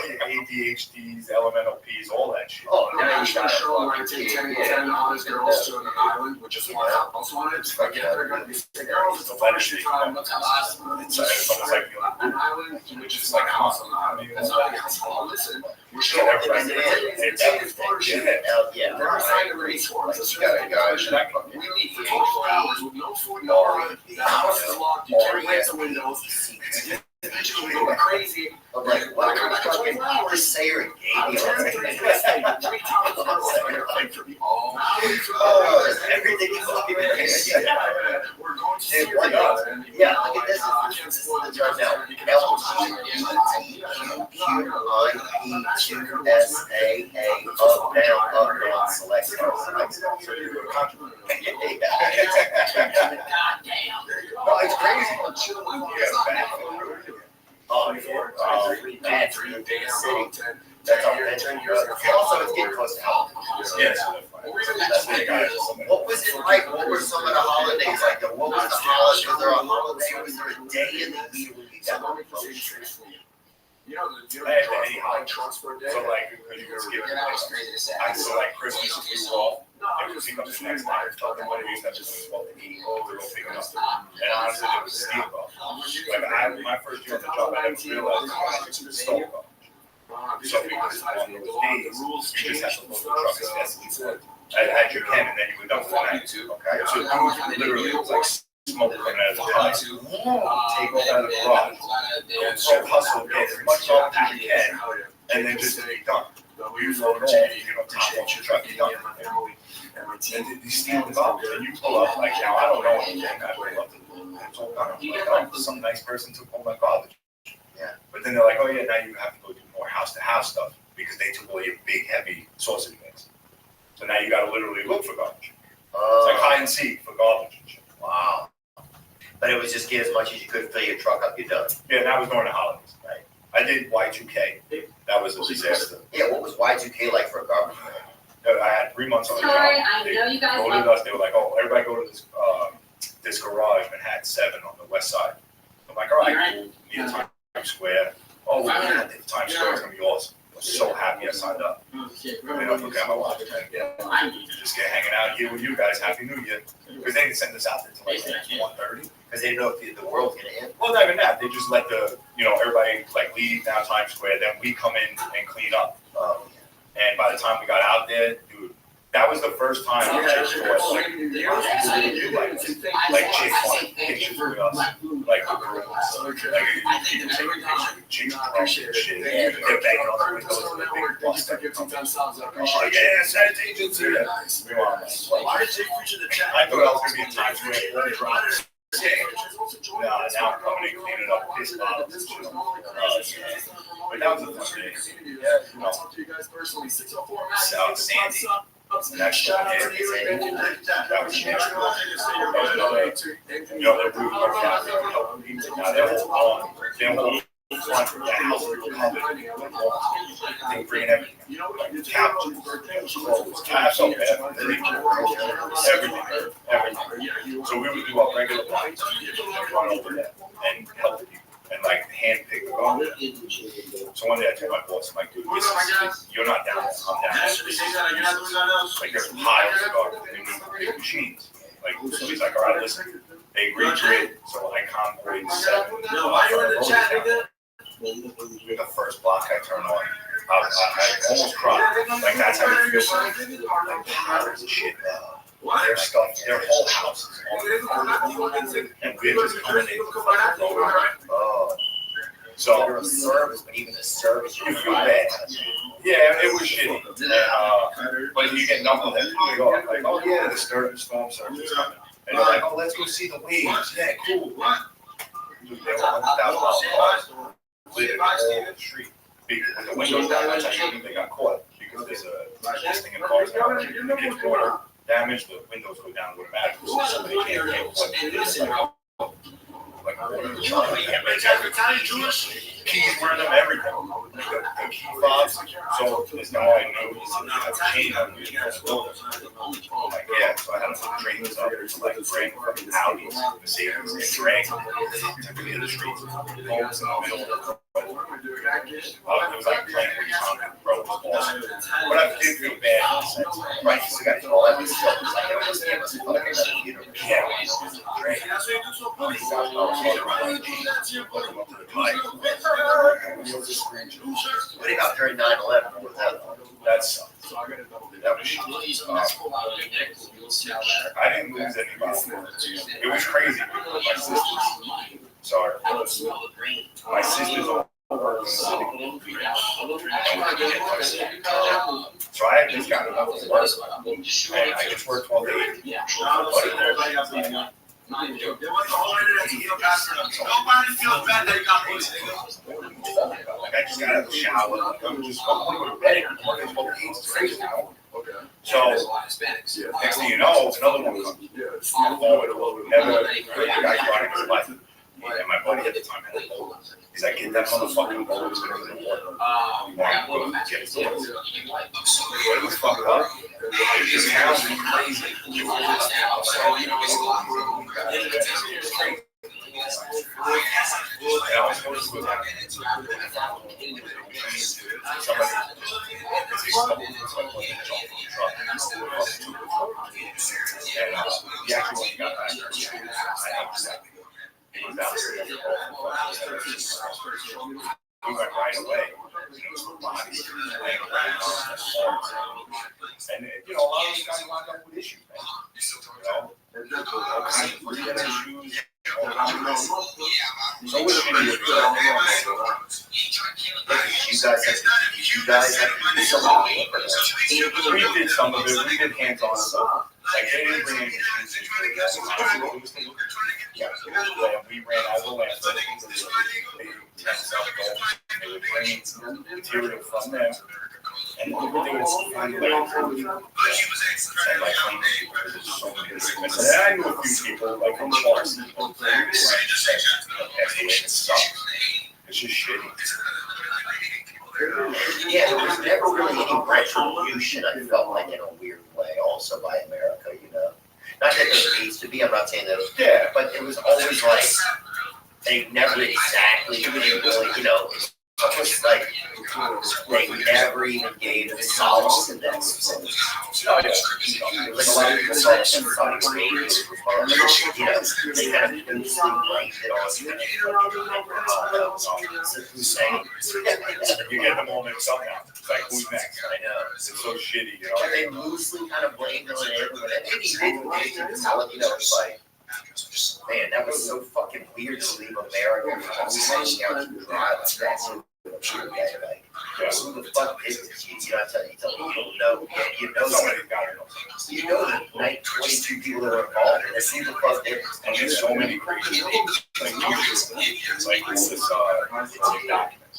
Speaker 21: your ADHDs, elemental Ps, all that shit.
Speaker 4: Oh, now you gotta
Speaker 3: show like take 10 girls to an island with just one house on it. Like, yeah, they're gonna be girls. It's a letter time.
Speaker 21: It's almost like
Speaker 3: an island, which is like a house on the island. That's not a house. Listen, we're showing everybody.
Speaker 4: Yeah.
Speaker 3: We're trying to raise for us. We leave for 24 hours with no food, no water. The house is locked. You can't light the windows. It's going crazy.
Speaker 4: I'm like, what kind of fucking sayer game? Everything is fucking crazy.
Speaker 3: We're going to see
Speaker 4: yeah, look at this. This is the chart now. LGBTQIP2SAA up, down, select.
Speaker 21: No, it's crazy.
Speaker 4: Oh, bad for you, big city. That's all. Also, it's getting close to hell.
Speaker 21: Yes.
Speaker 4: What was it like? What were some of the holidays like? What was the holiday? Was there a holiday? Was there a day in the year when you got on the phone?
Speaker 3: You know,
Speaker 21: any transport day. So like, you could skip it. I so like Christmas we were off. They would pick up the next day. Talking about we used to have just well, they go pick it up. And honestly, it was steep off. Like my first year on the job, I didn't realize I was stole off. So because on those days, you just have to load the truck as fast as you could. As you can, and then you would dump the night too. Okay. So literally, it was like smoke coming out of the pipe. Take off out of the garage. So hustle, get as much off as you can, and then just be done. You load it all, top off your truck, you're done. And you steal the garbage, and you pull up, like, now, I don't know anything, I pull up to some nice person to pull my garbage.
Speaker 4: Yeah.
Speaker 21: But then they're like, oh yeah, now you have to go do more house-to-house stuff, because they took all your big, heavy sausage mix. So now you gotta literally look for garbage. It's like hide and seek for garbage.
Speaker 4: Wow. But it was just get as much as you could, fill your truck up, you're done.
Speaker 21: Yeah, and that was during the holidays. Right. I did Y2K. That was a disaster.
Speaker 4: Yeah, what was Y2K like for a garbage man?
Speaker 21: I had 3 months on the job.
Speaker 12: I know you guys
Speaker 21: voted us. They were like, oh, everybody go to this garage, Manhattan 7 on the west side. I'm like, all right, cool. Near Times Square. Oh, yeah, Times Square is going to be awesome. I'm so happy I signed up. And then I forgot my watch. Just get hanging out here with you guys. Happy New Year. Because they didn't send us out there until like 1:30.
Speaker 4: Because they didn't know if the world was going to end.
Speaker 21: Well, not even that. They just let everybody like leave now Times Square. Then we come in and clean up. And by the time we got out there, dude, that was the first time I just saw like chicks want pictures with us, like the girls. Like people taking pictures with chicks and shit. They're banging on the windows with a big bus. Oh yeah, Sanitation's here. We were like, I thought I was gonna be in Times Square driving. No, now I'm coming and cleaning up piss bottles. But that was a fun day. Yeah, South Sandy. Next one, that was shit. The roof worked out. Now they're all on. They're all front of the house. They bring everything. Couches, clothes, caps, everything. So we would do our regular lines and run over there and help people and like hand pick the garbage. So one day I told my boss, I'm like, dude, you're not down there, I'm down there. Like there's piles of garbage and we need big machines. Like so he's like, all right, listen. They agreed to it, so I convoyed 7. The first block I turned on, I almost cried. Like that's how it feels. Like piles of shit. Their stuff, their whole house is on and we're just coming in. Oh. So
Speaker 4: you're a service, but even the service,
Speaker 21: you feel bad. Yeah, it was shitty. But you get numb with it. You go like, oh yeah, the storm service. And they're like, oh, let's go see the waves. Yeah, cool. They were $1,000 lit in the whole street. With the windows down, that's how you think they got caught. Because there's a thing in cars now. The kids go damage, the windows go down automatically. So somebody can't get like Italian Jewish keys were in them, everything. The key fobs. So this guy I knew was a chain on me. Like, yeah, so I had to put trains up to like drag fucking Audis, Mercedes, and drag them to the other streets. Homes in the middle of the it was like playing with Tom Bro was awesome. But I did feel bad in the sense, right? So I got all that stuff. It's like, it was fucking yeah, we used to drag.
Speaker 4: What about during 9/11? What was that?
Speaker 21: That sucked. I didn't lose anybody. It was crazy. My sisters. Sorry. My sisters all work in the city. So I had just gotten enough to work. And I just worked 12 days.
Speaker 2: Nobody feels bad that he got me.
Speaker 21: Like I just got out of the shower. I was just going to bed. So next thing you know, another one comes. Never a guy running his life. And my buddy at the time had a boat. He's like, get that motherfucking boat. It's going to be important. You want to go get it. But it was fucked up. This house was crazy. And I was going to school. He actually got back there. He was out there. We went right away. Bodies laying around. And, you know, a lot of these guys wound up with issues, man. You know, all kinds of issues. So you guys have to do some of it. We did some of it. We did hands-on stuff. Like they didn't bring any machines into it. We ran out of the land. They would bring material from them. And they would find land. And like and I knew a few people like from Charles. It's just shitty.
Speaker 4: Yeah, there was never really any retribution, I felt like, in a weird way, also by America, you know. Not that there needs to be, I'm not saying that,
Speaker 21: yeah,
Speaker 4: but it was always like, they never exactly, really, you know, almost like, they never even gave a solace to them.
Speaker 21: Oh, yeah.
Speaker 4: Like a lot of people saw it and thought it was dangerous, you know, they kind of loosely blamed it on who's saying,
Speaker 21: you get them all mixed up now. It's like, who's next?
Speaker 4: I know.
Speaker 21: It's so shitty, you know.
Speaker 4: And they loosely kind of blamed it on everyone. And maybe they did, you know, it's like, man, that was so fucking weird to leave America and always hanging out to dry like that. Like, who the fuck is this? You know, I tell you don't know. You know
Speaker 21: Somebody's got to know.
Speaker 4: You know the 22 people that are involved in this. Who the fuck did this?
Speaker 21: And there's so many crazy things. Like, it's like all this, documents.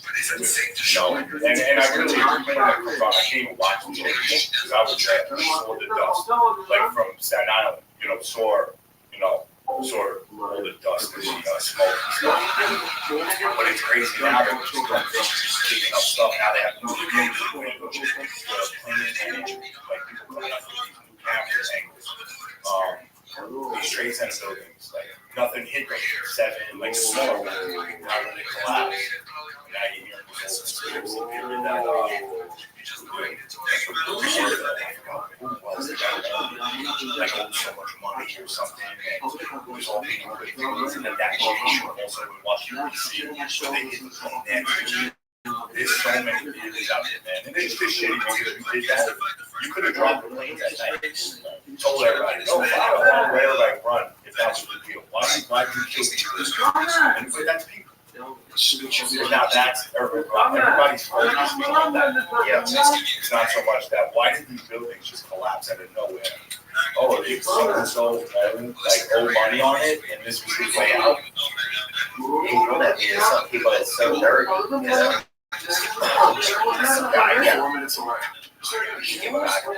Speaker 21: No, and I really, I can't even watch the show because I was there. I saw the dust, like from Staten Island, you know, saw all the dust and smoke and stuff. But it's crazy now that we're just picking up stuff. Now they have to do planes and like people coming up with these new cameras angles. These trade center buildings, like nothing hit them, 7, like smoke. Now when they collapse, now you hear this whole conspiracy theory that who was the guy like owed so much money or something, and it was all being ridiculous, and that changed also in Washington DC, so they didn't come next. There's so many theories out there, man, and it's just shitty because if you did that, you could have dropped the planes at night. You told everybody, no, I don't want to let everybody run if that's the deal. Why do you kill people? But that's people. Now that's everybody's focused on that. Yeah, it's not so much that. Why did these buildings just collapse out of nowhere? Oh, they so like owe money on it, and this was his way out.
Speaker 4: You know that there's some people that's so dirty. You know? Give them back $100.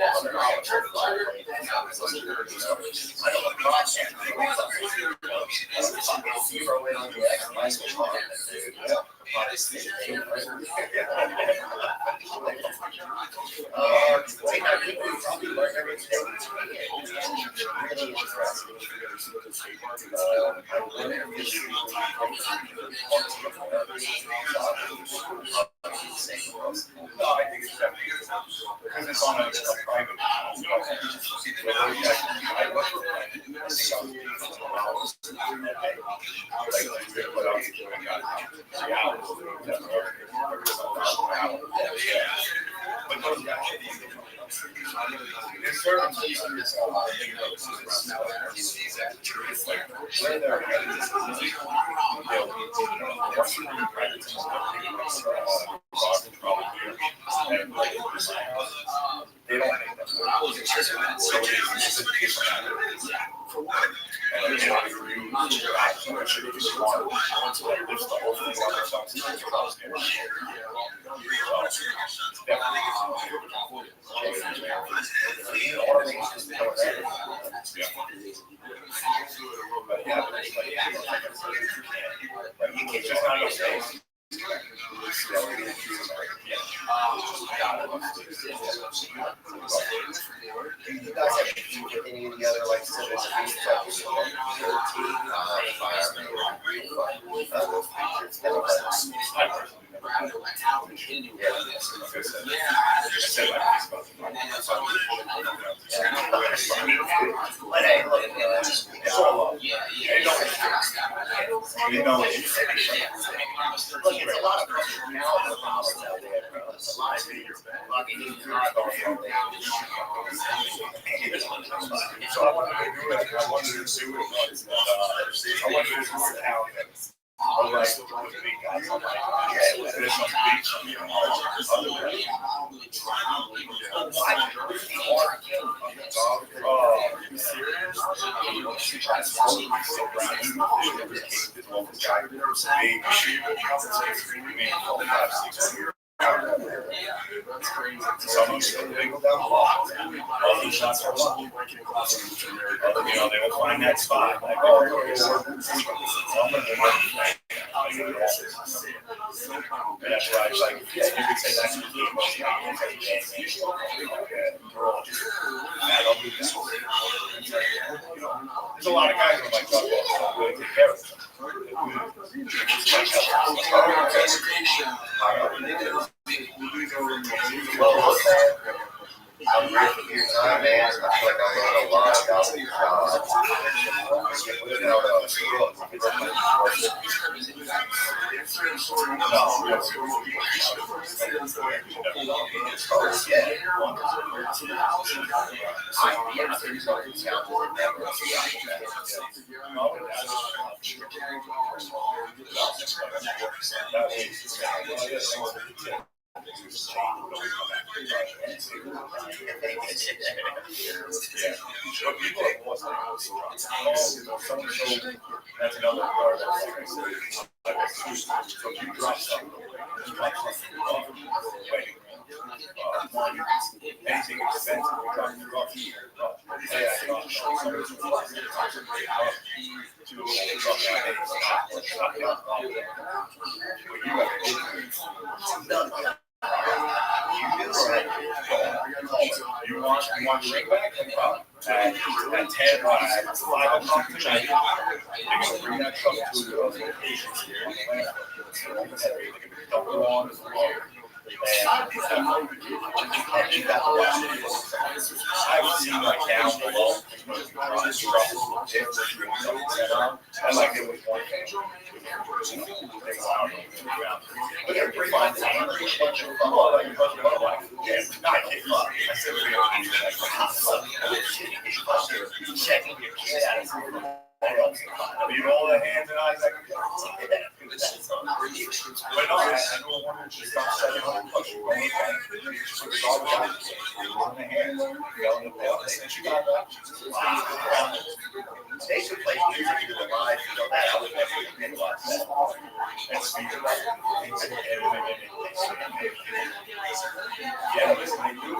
Speaker 4: Throw in on the X, nice and hard, dude. Probably learn everything. Really interesting.
Speaker 21: No, I think it's definitely because it's on a private. But those guys, there's certain places where they're they don't make them. So it's a different.
Speaker 4: You guys have any of the other like civic streets that you
Speaker 21: So I wanted to do it. I wanted to do it. I wanted to do it now. All right, the big guys. There's some big. Some they go down the block. All these shots are lucky. You know, they will find that spot. Like, oh, that's why it's like, yeah, you could say that's the key. There's a lot of guys who like talk about really take care of them.
Speaker 4: I'm grateful for your time, man. I feel like I learned a lot about your job.
Speaker 21: That's another part of that. So you drop something. Anything expensive, we drop your off here. You want to bring back at 10 or at 5 o'clock tonight. You're going to bring that truck to the location here. Dump it on the floor. And you got the watch. I've seen like down below. I like it with one thing. But every bunch of checking your kid out. Leave all the hands and eyes I can get. But no, I don't want to stop setting up push. It's all about on the hands.
Speaker 4: They should play music into the live. I would never watch that.
Speaker 21: Yeah, listen, they do.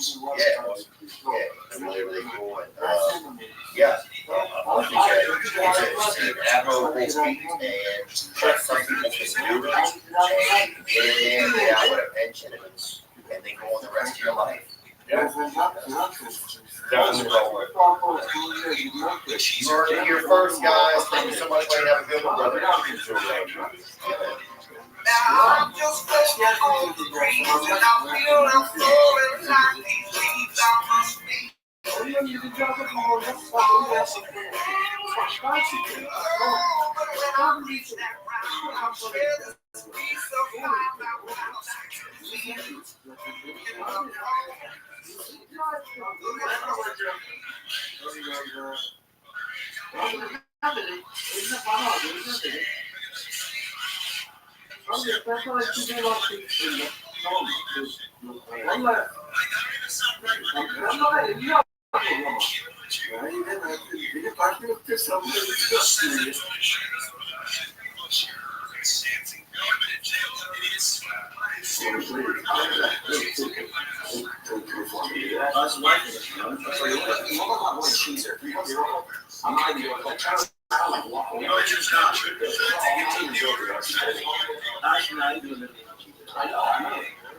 Speaker 4: it's really cool. And, it's an admirable feat, and some people can do it. Get in there, get out with a pension, and then go on the rest of your life. Definitely well worth it. You heard it here first, guys. Thank you so much. Have a good one, brother.
Speaker 20: Now I'm just waiting on the breeze, and I feel I'm flowing like these leaves I must be.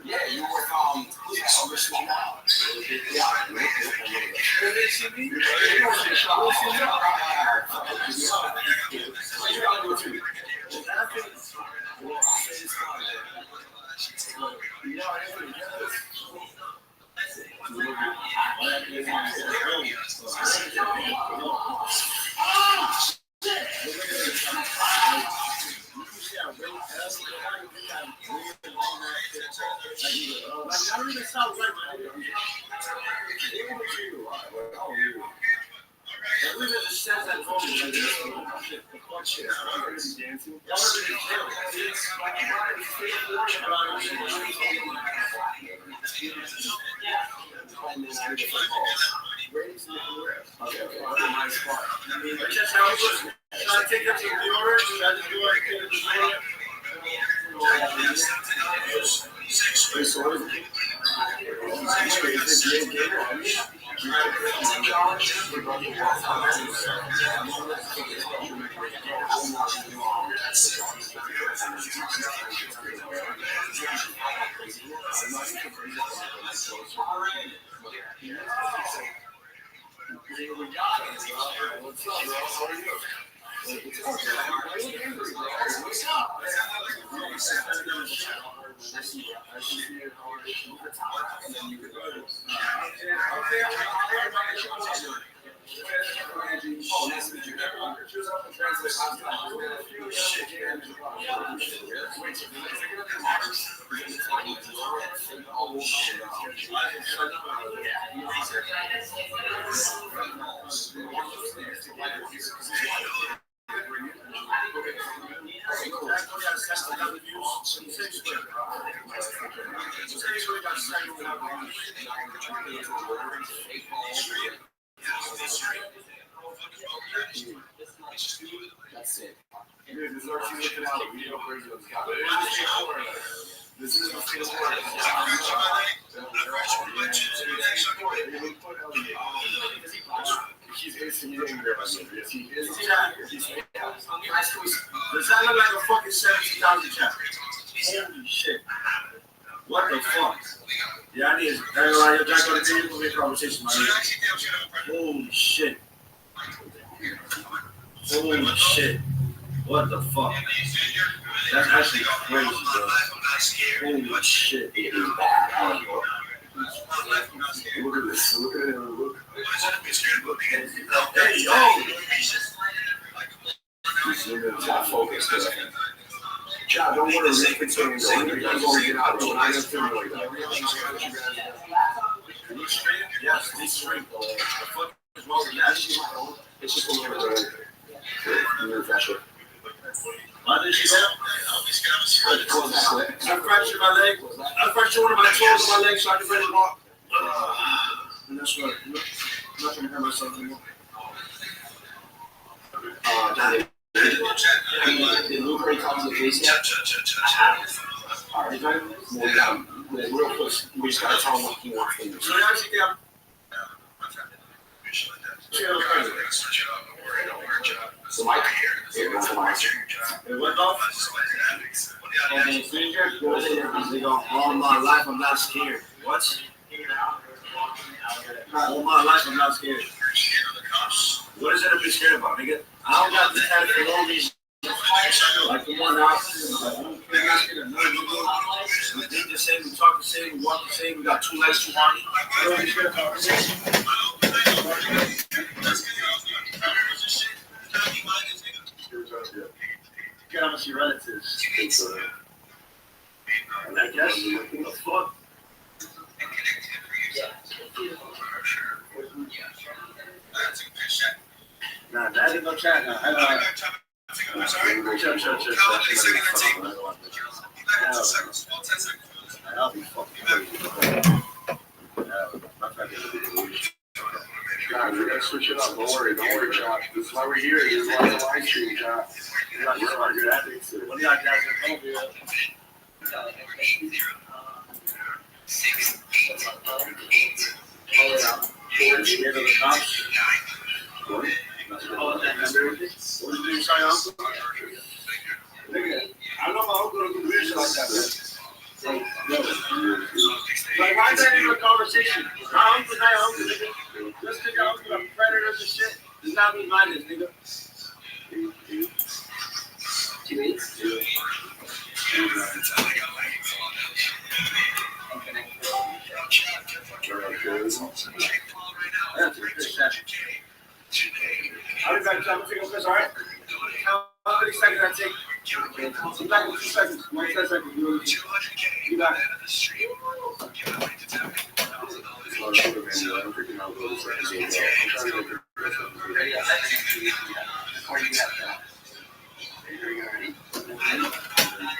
Speaker 20: Yeah, you work on That's it. This is does that look like a fucking 17,000 chapter? Holy shit. What the fuck? Yeah, I need to. You're back on the table for a conversation, man. Holy shit. Holy shit. What the fuck? That's actually crazy, bro. Holy shit. It is bad. Look at this. Look at it. Look. Hey, yo! He's not focused. John, don't want to reconsider. You're going to get out of it. I just feel like that. Yes, this straight. The fuck is wrong with that? It's just a little bit pressure. Why did she go? I fractured my leg. I fractured one of my toes on my leg so I can barely walk. And that's what I'm not going to hurt myself anymore. Did Luke Ray come to the face yet? All right. Real quick, we just gotta tell him what he wants to do. So now she got. So Mike, here goes the mic. It went off. And then finger goes in there. They go, all my life I'm not scared. What? All my life I'm not scared. What is it to be scared about, nigga? I don't got the time for no reason. Like, come on now. We think the same, we talk the same, we walk the same, we got 2 legs, 2 arms. Get on with your relatives. And I guess, what the fuck? Nah, that ain't no chat now. I don't like it. I'll be fucking crazy.
Speaker 17: Nah, we gotta switch it up. Don't worry, Josh. This is why we're here. This is why the live stream, Josh. We're not good at it.
Speaker 20: What do y'all guys come here?
Speaker 15: 6, 8,
Speaker 20: Towards the end of the cops. What? What did you say, uncle? Nigga, I know my uncle don't do weird shit like that, man. Like, why is that even a conversation? My uncle's not your uncle, nigga. This nigga uncle are predators and shit. Does not mean violence, nigga.
Speaker 15: Teammates?
Speaker 20: I'll be back in time to take a piss, alright? How many seconds I take? I'm back in 2 seconds. 1 second. You back.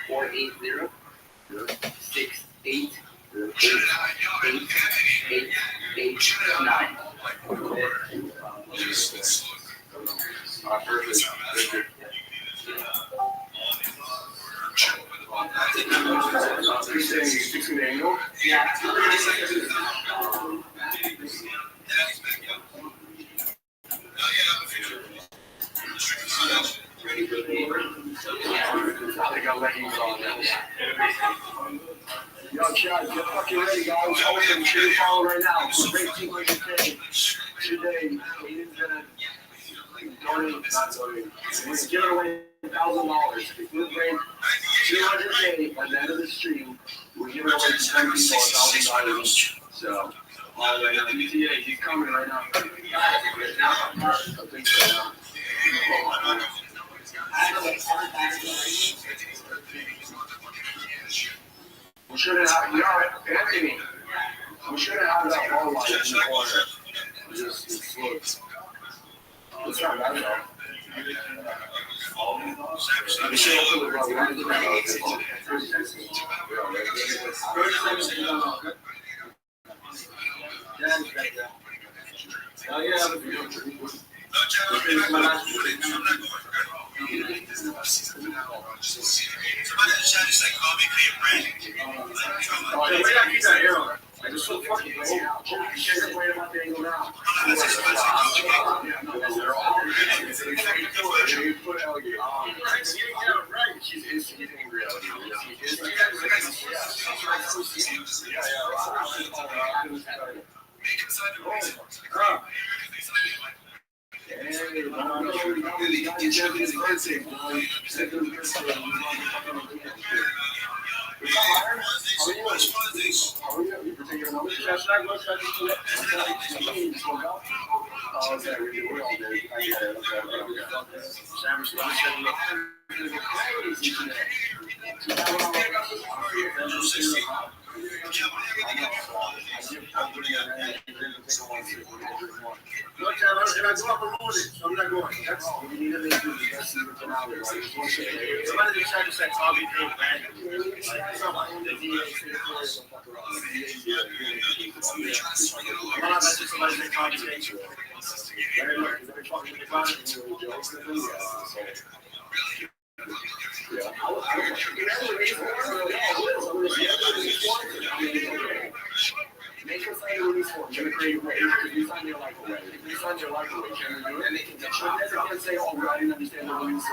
Speaker 15: Four, 8, 0, 6, 8, 8, 9. Yeah.
Speaker 20: They got leggings on now. Yo, Chad, get fucking ready, guys. Open, shooting follow right now. Great 200K today. He's gonna donate, not donate. We're giving away $1,000. If we bring 200K at the end of the stream, we're giving away to 10 people $1,000 each. So, all right now, PTA, he's coming right now. I think so now. We shouldn't have, Anthony, we shouldn't have that wall light in the corner. It's it's not bad though. We should have put it right. We have to do that. Oh yeah, I just so fucking cold. Shit, wait about the angle now. She's angry at I'm not going. That's all. We need to make somebody just tried to say Tommy paid back.
Speaker 17: gonna create waves. If you find your life away, can we do it? And they can get you. They can say, oh, I didn't understand the release.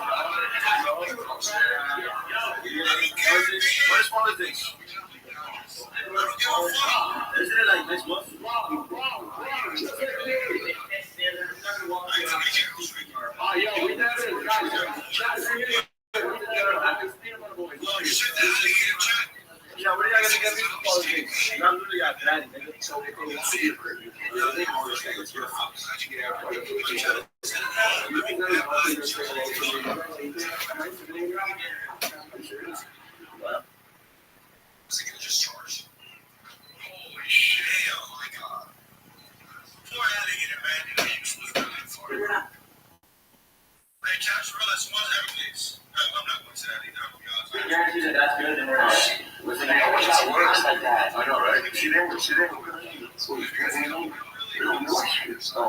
Speaker 17: What is politics? Isn't it like next month? Oh, yo, we never yeah, what are y'all gonna get me for politics? I'm literally out that, nigga. So they can see it. Well,
Speaker 3: was he gonna just charge? Holy shit, oh my god. Poor alligator, man. You know you was looking for it. Hey, Josh, realize one Everglades. I'm not going to that either.
Speaker 4: Guarantee that that's good and we're not. Listen, I wish that works like that.
Speaker 17: I know, right? See, they were so if you guys don't know shit. So,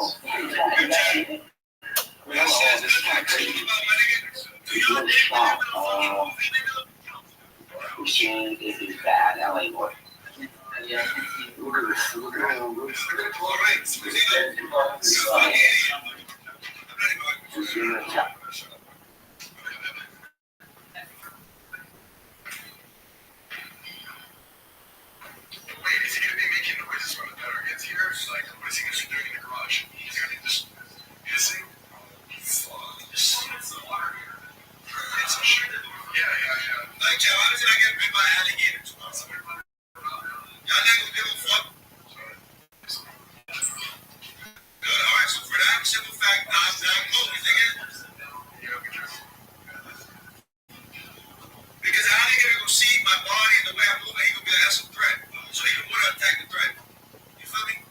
Speaker 3: this is kind of crazy.
Speaker 4: Machine is bad, LA boy. Yeah.
Speaker 17: Look at this. Look at him. Look at him.
Speaker 3: Wait, is he gonna be making noises when the powder gets here? Like, what is he gonna be doing in the garage? He's gonna be just hissing? Fuck. It's the water here. It's some shit. Yeah. Like, Joe, how does it not get bit by alligators? Y'all not gonna give a fuck? Good, alright, so for that simple fact, I'm moving, nigga. Because the alligator gonna see my body and the way I move, and he gonna be like, that's a threat. So he would attack the threat. You feel me?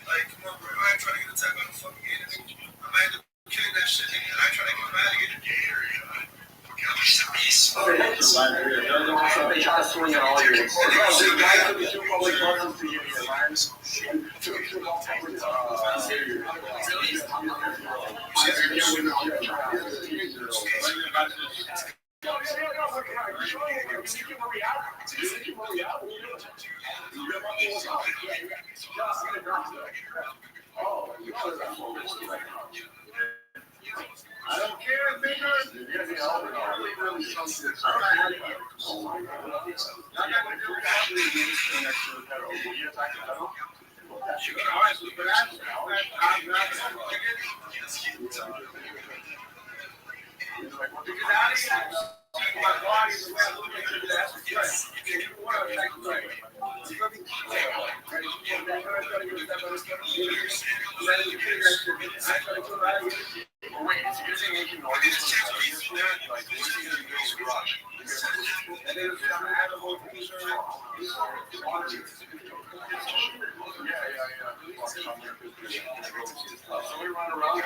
Speaker 3: Like, come on, bro. I ain't trying to get attacked by the fucking gator, nigga. I'm gonna end up killing that shit, nigga. I ain't trying to get my alligator. Gator,
Speaker 4: They try to swing at all your instincts.
Speaker 17: The guy took the two public buses to give me the lines. I don't care, nigga. Wait, is he using making noises? Like, what is he gonna do in the garage? And then I'm gonna add a whole picture. So we run around.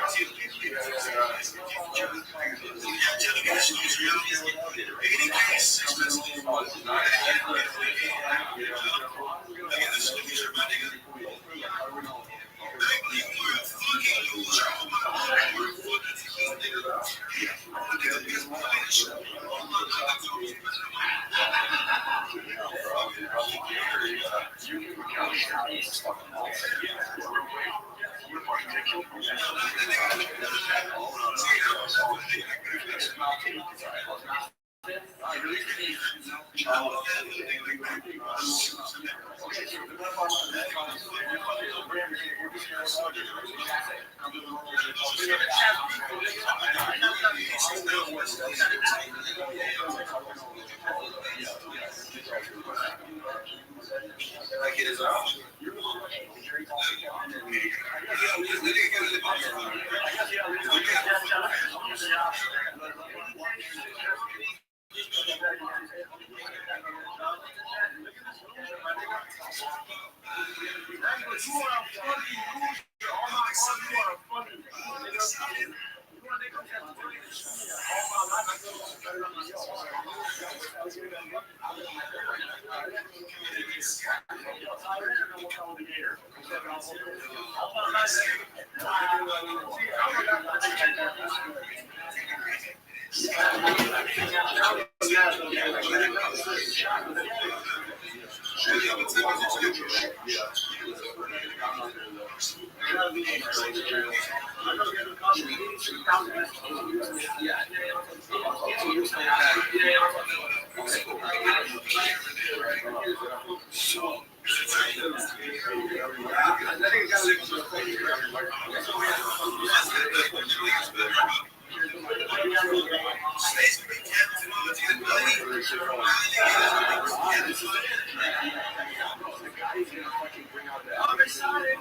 Speaker 20: I'm excited.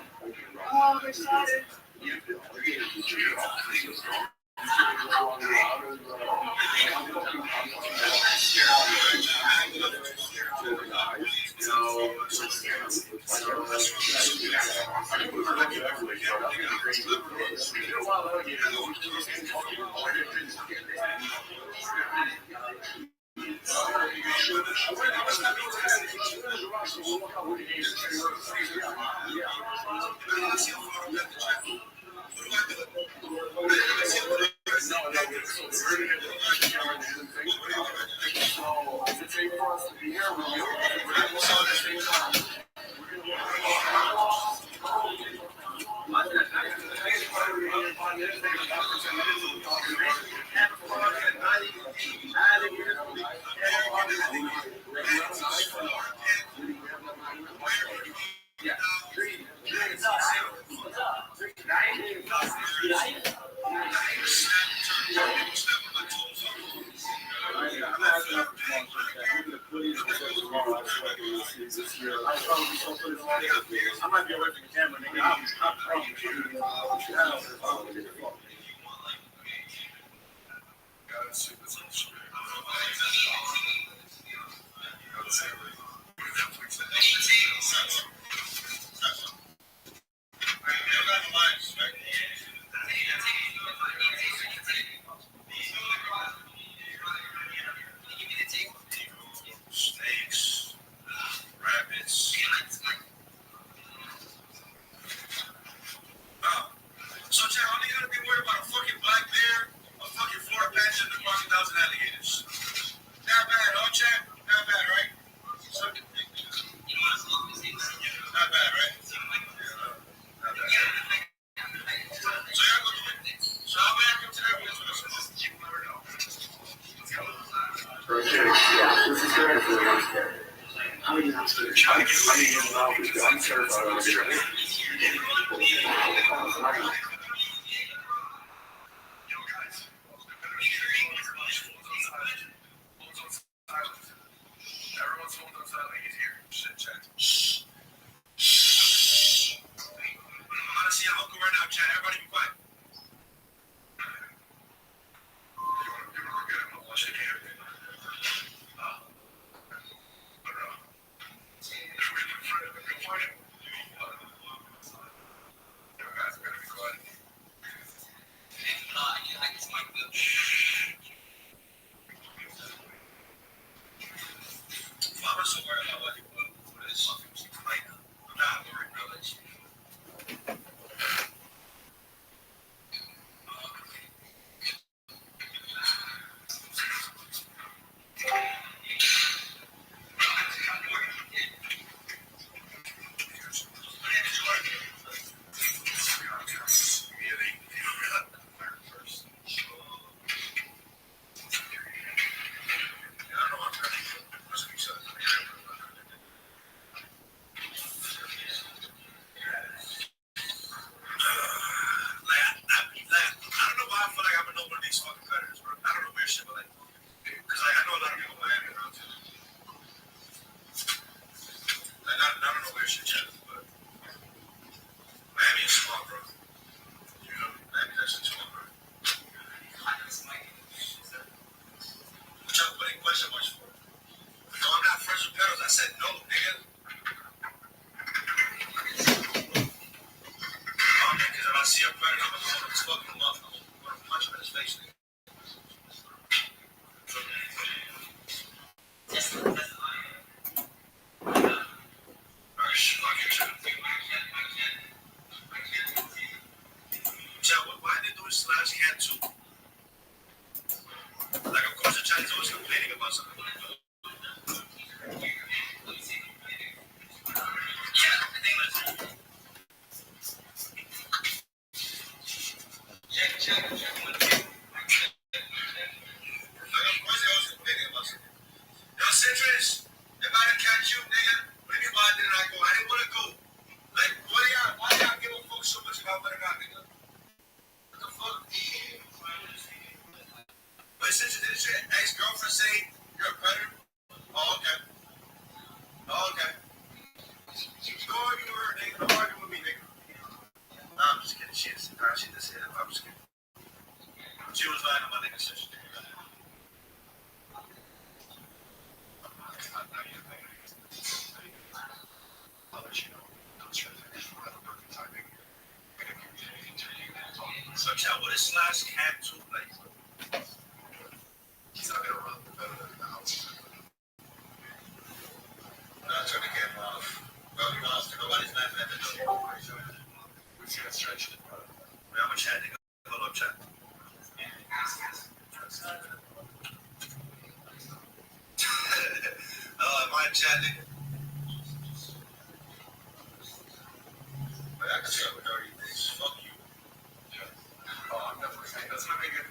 Speaker 20: Oh, I'm excited. I might be away from the camera, nigga. I'm snakes, rabbits. So, Chad, how are you gonna be worried about a fucking black bear, a fucking Florida panther, and the crocodiles and alligators? Not bad, huh, Chad? Not bad, right? So, not bad, right? Not bad. So, y'all go do it. So, I'll be back up to that with us. You never know.
Speaker 17: Yeah, this is good. How are you not scared? Trying to get money in the office. I'm terrified of it.
Speaker 20: Everyone's holding on silent. He's here. Shit, Chad. I'm gonna see your uncle right now, Chad. Everybody be quiet. You wanna go get him? I'll watch it here. I'm so worried about what is. I'm not worried, really.
Speaker 3: Citrus, if I didn't catch you, nigga, why didn't I go? I didn't want to go. Like, why y'all give a fuck so much about what I got, nigga? What the fuck? But since did your ex-girlfriend say you're a predator? Oh, okay. Oh, okay. Go argue with her, nigga. Don't argue with me, nigga. Nah, I'm just kidding. She just said it. I'm just kidding. She was lying on my nigga sister. I'll let you know. Don't try to finish. We'll have a perfect timing. So, Chad, what is Slash Cat 2 like? He's not gonna run better than the house. I'm not trying to get him off. Well, nobody's laughing at the door. We should have stretched it. I'm gonna chat, nigga. Hold up, chat. My chat, nigga. I can tell with dirty things. Fuck you. Oh, I'm definitely saying that's my nigga.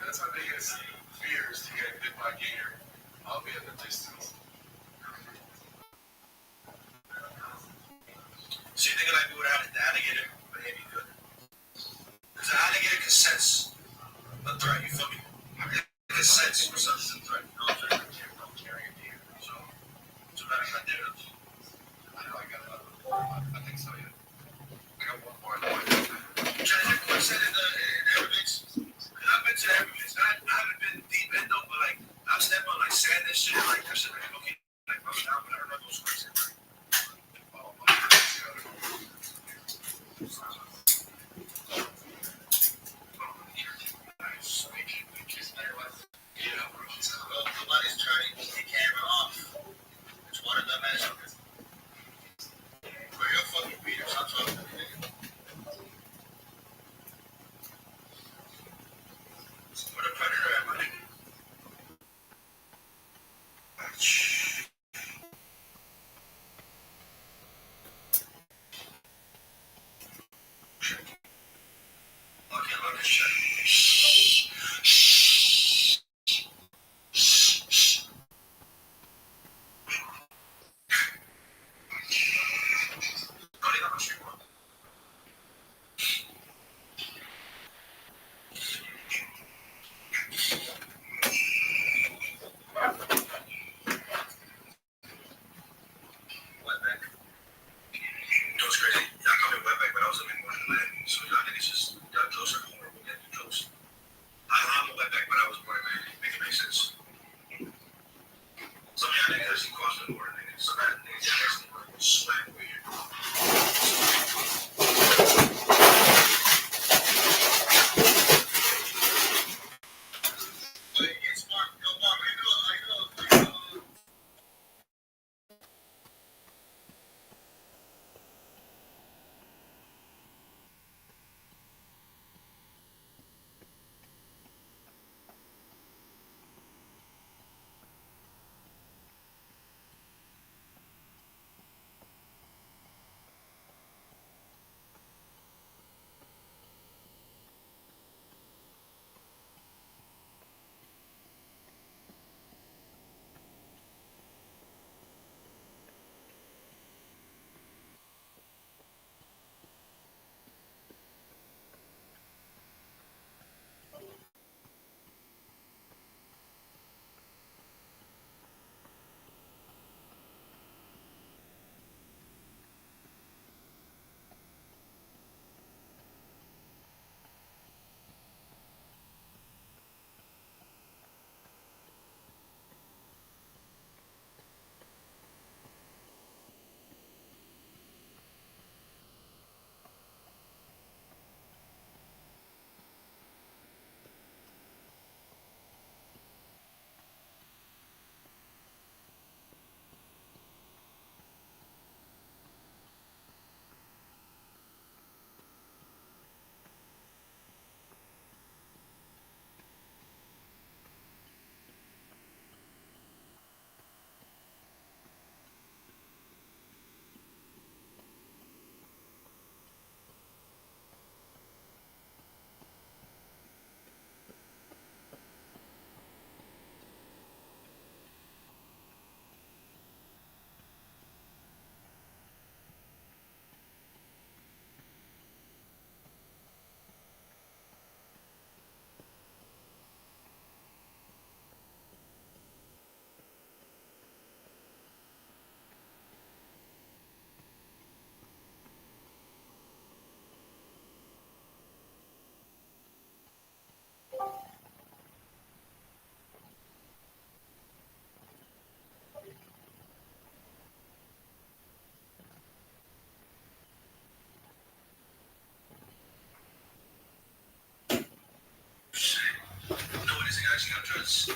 Speaker 3: Guinness. Of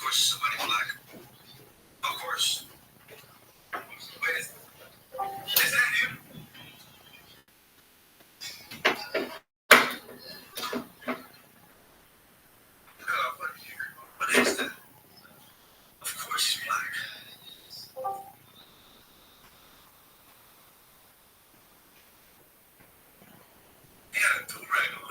Speaker 3: course, somebody black. Of course. Wait, is that him? What is that? Of course he's black. He had a do-rag on.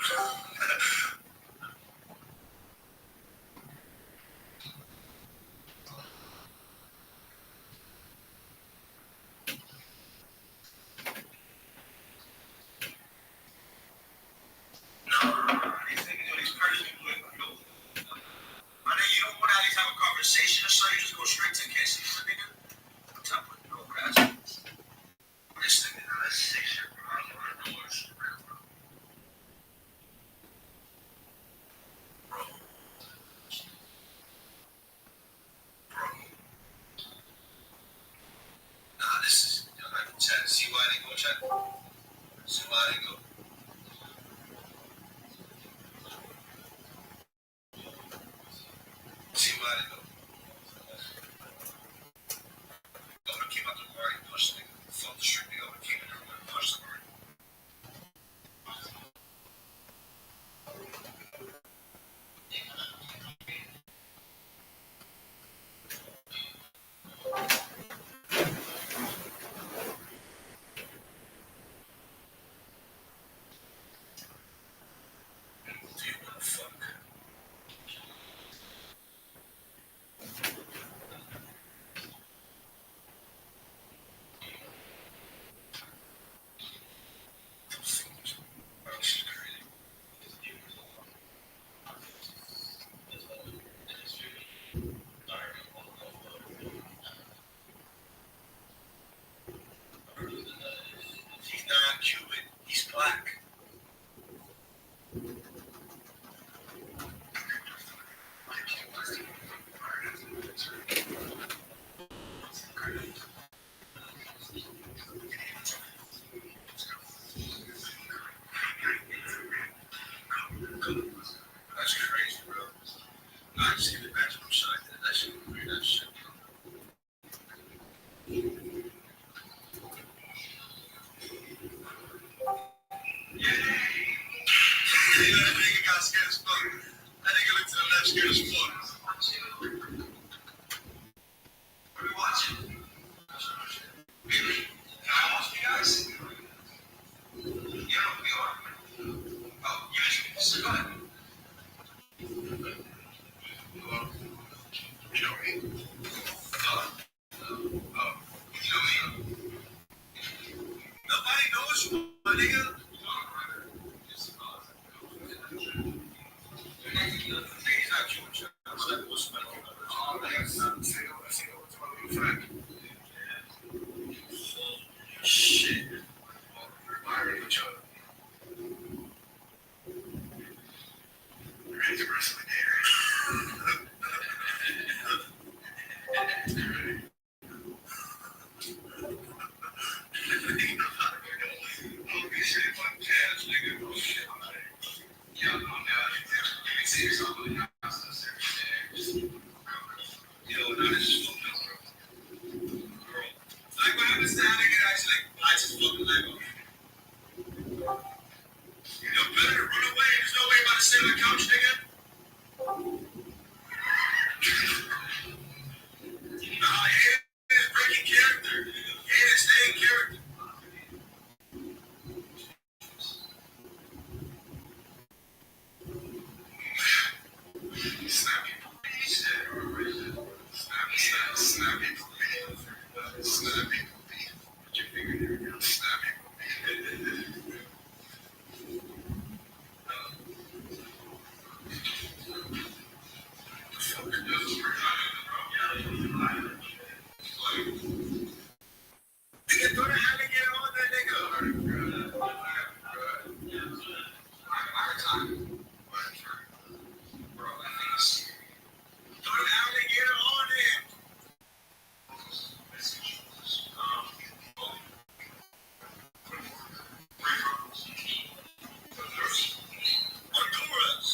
Speaker 3: Conversation or so, you just go straight to cases, nigga. I'm talking about no grass. This nigga, that's sick shit, bro. I don't know what I'm doing. Bro. Nah, this is, I can chat. See why they go chat? See why they go. See why they go. Governor came out the bar, he pushed the nigga. Fuck the street, the governor came in the room and pushed the bar. Do you wanna fuck? He's not Cuban, he's black. That's crazy, bro. I just give it back to him, so I did that shit. That shit. That nigga got scared as fuck. That nigga looked to the left scared as fuck. What are we watching? Really? Can I watch you guys? Yeah, we are. Oh, yeah, so go ahead. Well, you know me. You know me. Nobody knows you, my nigga. He's not Jewish. Shit. We're admiring each other. We're interested in here. Honduras.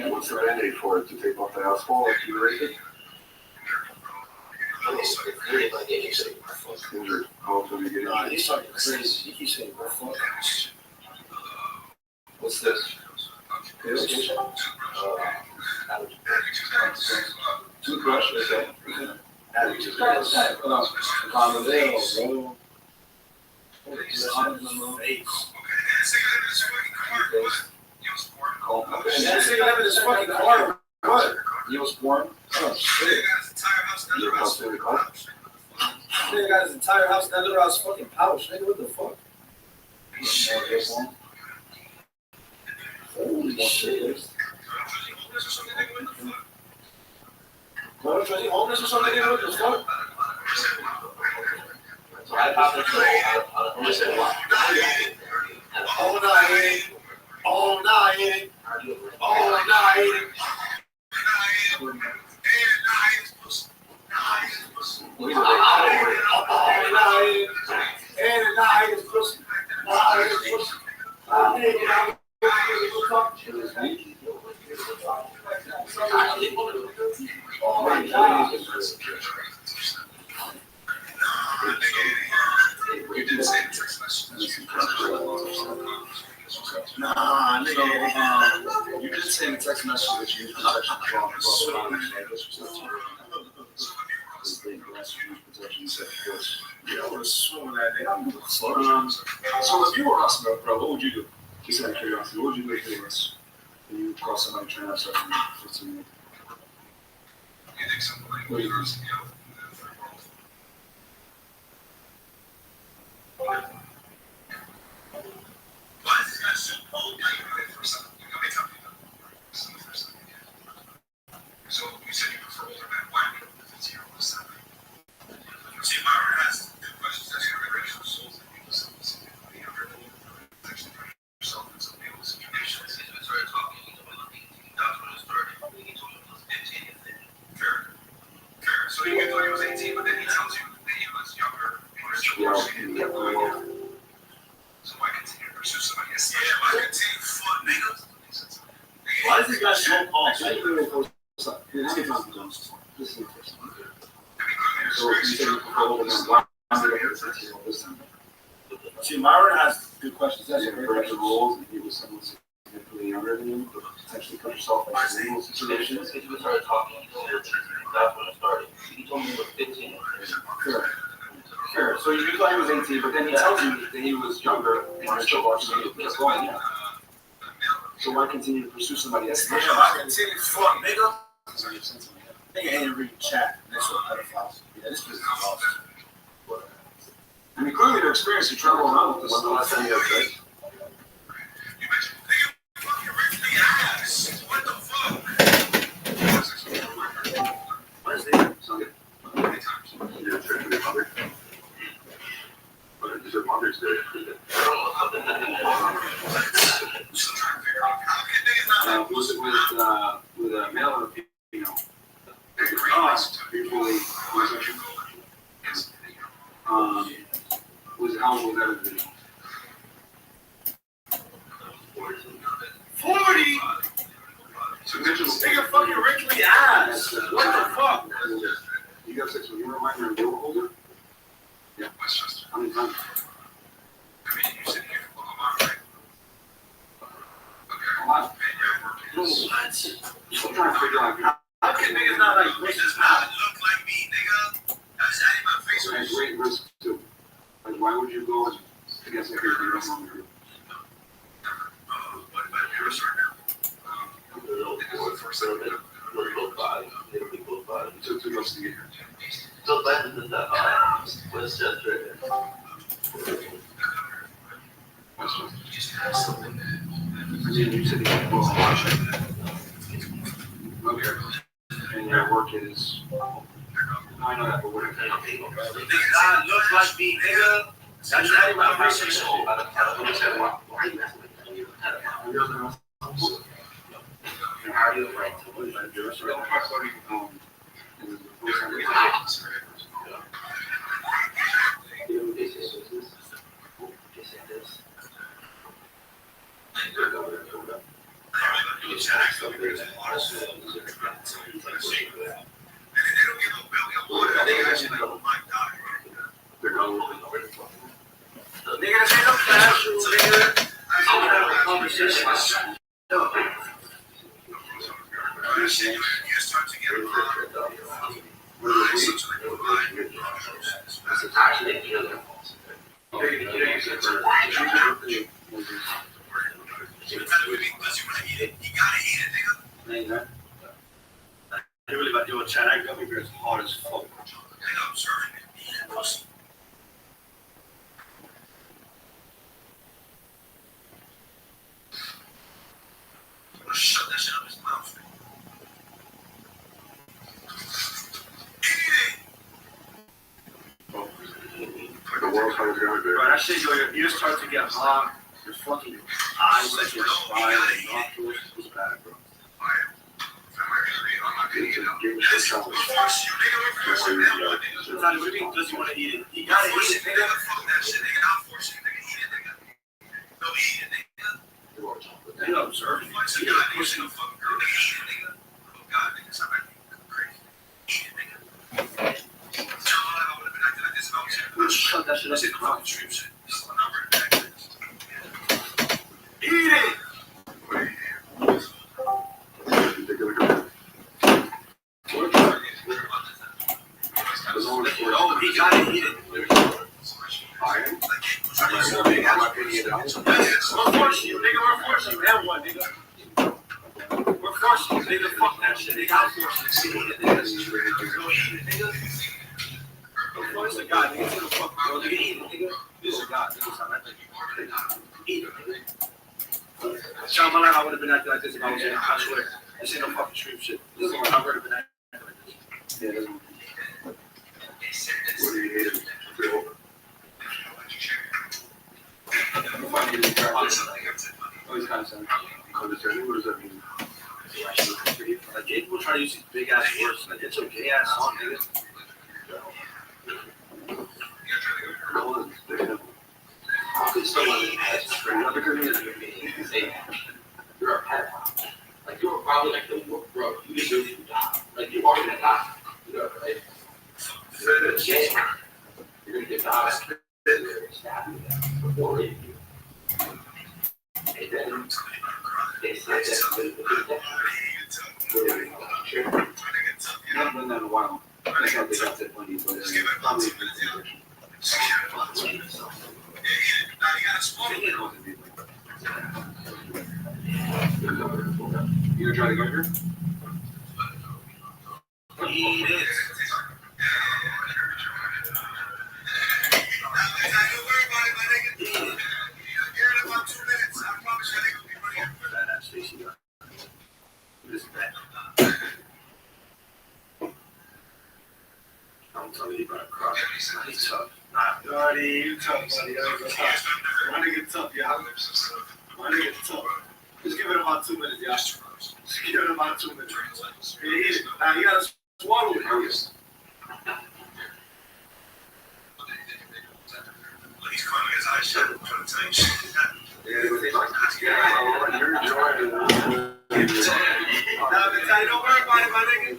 Speaker 17: What's the Band-Aid for it to take off the asphalt? Like you raised it? Injured. How often do you get injured?
Speaker 19: He's talking crazy. He keeps saying, what's this?
Speaker 17: Medication?
Speaker 19: Toothbrush, okay.
Speaker 20: Neosporin?
Speaker 17: Oh, shit. Your house in the car?
Speaker 20: Nigga got his entire house under his fucking pouch. Nigga, what the fuck? Holy shit. Was he homeless or something? What the fuck?
Speaker 19: So I popped into
Speaker 20: All night. All night. All night.
Speaker 17: Nah, nigga, you just send a text message that you use protection from yeah, I would assume that nigga. So if you were us, bro, what would you do? Just out of curiosity, what would you do if you were us? When you cross somebody trying to have sex for 15 minutes? What do you do?
Speaker 3: So you said you prefer older men. Why would the 15-year-old decide? See, Myron has good questions. That's your original souls and people. Something younger than you. Actually, yourself in some people's situations. He's been started talking. He told me that's when it started. He told me he was 15 and then. Fair. So you thought he was 18, but then he tells you that he was younger. So why continue to pursue somebody else? Yeah, why continue to fuck niggas?
Speaker 20: Why is this guy so calm? See, Myron has good questions. That's
Speaker 17: Yeah, break the rules and he was someone significantly younger than you, but potentially put yourself in a legal situation.
Speaker 19: As soon as we started talking, that's when it started. He told me he was 15.
Speaker 17: Sure. So you thought he was 18, but then he tells you that he was younger and you're still watching it. Keep going, yeah. So why continue to pursue somebody else?
Speaker 20: Yeah, I continue to fuck, nigga. Nigga ain't reading chat. That's what pedophiles. Yeah, this is lost.
Speaker 17: I mean, clearly they're experienced. You travel around with this. When the last time you had sex?
Speaker 3: What the fuck?
Speaker 17: What is it? So, you're a church with your mother? But it's your Mother's Day. Was it with a male or a female? Usually, how was that a video?
Speaker 20: 40? Nigga fucking Rick Lee ass. What the fuck?
Speaker 17: You got sex with your minor and they were older? Yeah. How many times?
Speaker 3: I mean, you said here for Oklahoma, right?
Speaker 17: A lot. I'm trying to figure out
Speaker 20: How can niggas not like bitches now?
Speaker 3: Look like me, nigga. That's out of my face.
Speaker 17: It's great risk too. Like, why would you go against everything you don't want to do?
Speaker 3: What about yours right now?
Speaker 17: It took 2 months to get here.
Speaker 4: So then Westchester.
Speaker 17: That's fine. I mean, you said you can go on Washington. Okay. And your work is. I know that, but what if they don't take it?
Speaker 20: Niggas look like me, nigga. That's not even my research.
Speaker 17: Why are you asking me that? And how do you like to live? Like, you're sort of
Speaker 20: Nigga, this ain't no classroom, nigga. I'm gonna have a conversation. You really about doing Chad? That gummy bear is hard as fuck.
Speaker 3: I'm serving it. Pussy. Shut that shit up his mouth.
Speaker 17: like a world fight together.
Speaker 20: Bro, that shit, your ears start to get hot. Your fucking eyes, like your spine, and nostrils. It's bad, bro. Sometimes what do you mean, does he want to eat it? He gotta eat it, nigga.
Speaker 3: Fuck that shit, nigga. I'll force you, nigga. Eat it, nigga. No, eat it, nigga.
Speaker 20: Nigga, observe it.
Speaker 3: Fuck you, nigga. Pushing a fucking girl, nigga. Eat it, nigga. Oh, God, nigga. Stop acting crazy. Eat it, nigga. I would have been acting like this if I was here.
Speaker 20: Shut that shit up.
Speaker 3: This is the fucking stream shit. This is the number of actors.
Speaker 20: Eat it! Oh, he gotta eat it. We're forcing you, nigga. We're forcing you. Have one, nigga. We're forcing you, nigga. Fuck that shit, nigga. I'm forcing you. Eat it, nigga. Go eat it, nigga. We're forcing God, nigga. Take a fuck, bro. Nigga, eat it, nigga. This is God, nigga. Stop acting. Eat it, nigga. Shout my life, I would have been acting like this if I was in. I swear. This ain't no fucking stream shit. This is what I would have been acting like this.
Speaker 17: Yeah, that's what do you hate it? Oh, he's kind of sad. Condescending? What does that mean?
Speaker 20: Like, gay people try to use these big ass words. Like, it's a gay ass song, nigga.
Speaker 4: How could someone say you're a pedophile? Like, you're probably like the bro, you deserve to die. Like, you are gonna die. You know, right? You're gonna jail. You're gonna get died. Stab you before raping you. And then they said that
Speaker 17: You haven't done that in a while. I thought they got that money, but probably you gonna try to go here?
Speaker 20: Eat it. I'm telling you about a cross. He's tough. Buddy, you tough, buddy. My nigga tough, y'all. My nigga tough. Just give it about 2 minutes, y'all. Just give it about 2 minutes. Yeah, eat it. Now you gotta swallow it.
Speaker 3: He's crying his eyes shut. I'm trying to tell you shit.
Speaker 17: You're enjoying it.
Speaker 20: Don't worry about it, my nigga.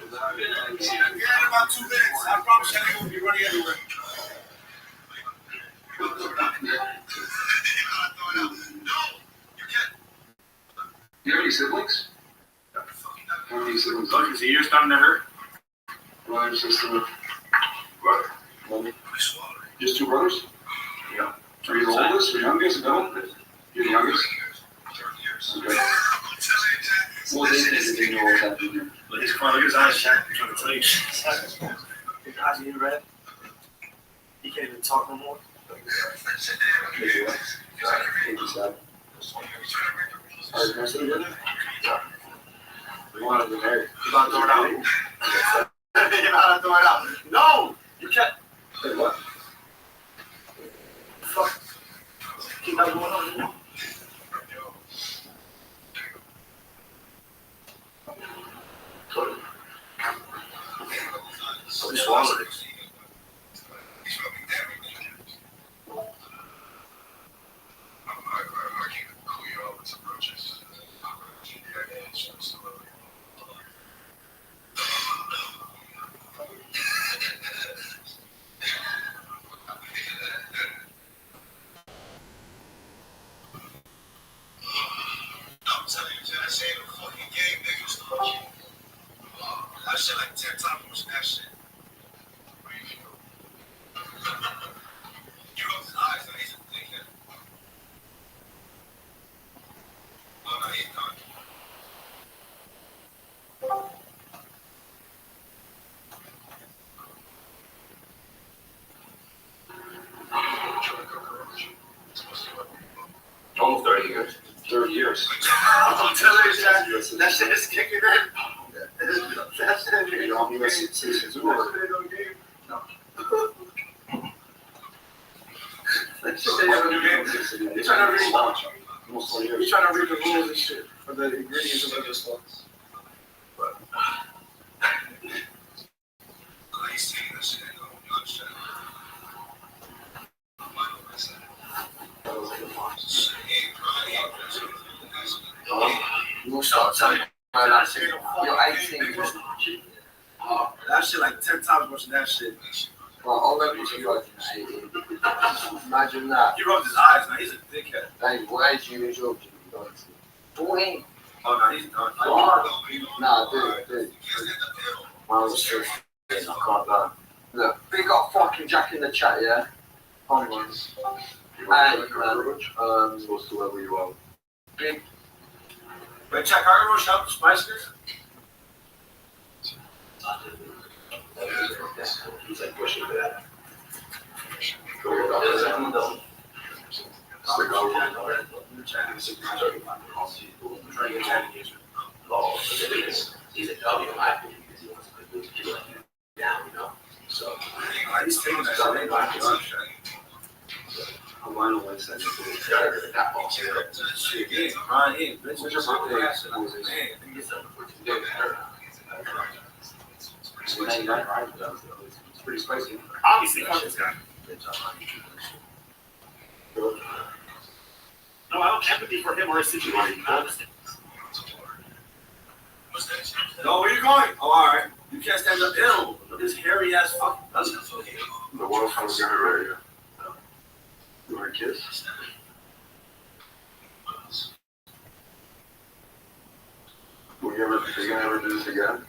Speaker 20: Get in about 2 minutes. I promise that nigga will be running everywhere.
Speaker 17: You have any siblings?
Speaker 20: How
Speaker 17: Is
Speaker 20: your starting to hurt?
Speaker 17: Brother, sister. Brother. Mommy. Just two brothers?
Speaker 20: Yeah.
Speaker 17: Are you the oldest or youngest? No? You're the youngest? Okay. Well, they didn't know what happened here.
Speaker 20: Look at his eyes, Shaq. I'm trying to tell you. His eyes are red. He can't even talk no more.
Speaker 17: Thank you, Sad. All right, can I sit again? Yeah. We want to be married.
Speaker 20: You're about to throw it out. You're about to throw it out. No! You can't.
Speaker 17: Wait, what?
Speaker 20: Fuck. Keep that going on.
Speaker 17: We swallowed it.
Speaker 3: That shit like 10 times worse than that shit. You rubbed his eyes, now he's a dickhead. Oh, no, he's done.
Speaker 17: Almost 30 years. 30 years.
Speaker 20: I'm telling you, Shaq, that shit is kicking in. That shit is
Speaker 17: You're on US citizens or
Speaker 20: no. That shit they have a new game. They're trying to read.
Speaker 17: Almost 20 years.
Speaker 20: He's trying to read the rules and shit for the ingredients of this stuff. But
Speaker 3: He's taking that shit and going, you understand?
Speaker 17: You will start telling you're 18.
Speaker 20: that shit like 10 times worse than that shit.
Speaker 17: Well, I'll let you like 18. Imagine that.
Speaker 20: He rubbed his eyes, now he's a dickhead.
Speaker 17: Hey, what age you is up to? 14.
Speaker 20: Oh, no, he's done.
Speaker 17: Nah, dude. Mine was 15. I can't lie. Look, we got fucking Jack in the chat, yeah? Come on. Supposed to wherever you are. Big.
Speaker 20: Wait, check our roach up, Spices?
Speaker 17: He's like pushing that. He's a W in my opinion because he wants to put people like him down, you know? So,
Speaker 20: he's taking that shit.
Speaker 17: I'm going to win second to that ball.
Speaker 20: Shit, yeah, Brian, hey, bitch,
Speaker 17: What's your birthday? It's pretty spicy.
Speaker 20: Obviously, fuck this guy. No, I don't empathy for him or his situation. I understand. No, where you going? Oh, alright. You can't stand up. Ew. Look at this hairy ass fucking cousin.
Speaker 17: The world's from the area. You want a kiss? Are you gonna ever do this again?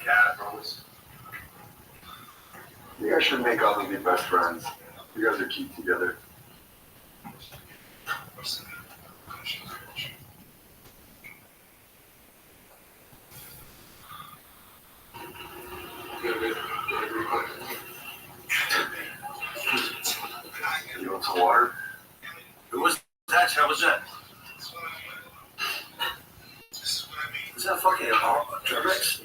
Speaker 20: Yeah, I promise.
Speaker 17: You guys should make up and be best friends. You guys are cute together. You want some water?
Speaker 20: Who was that? How was that? Is that fucking Dremex?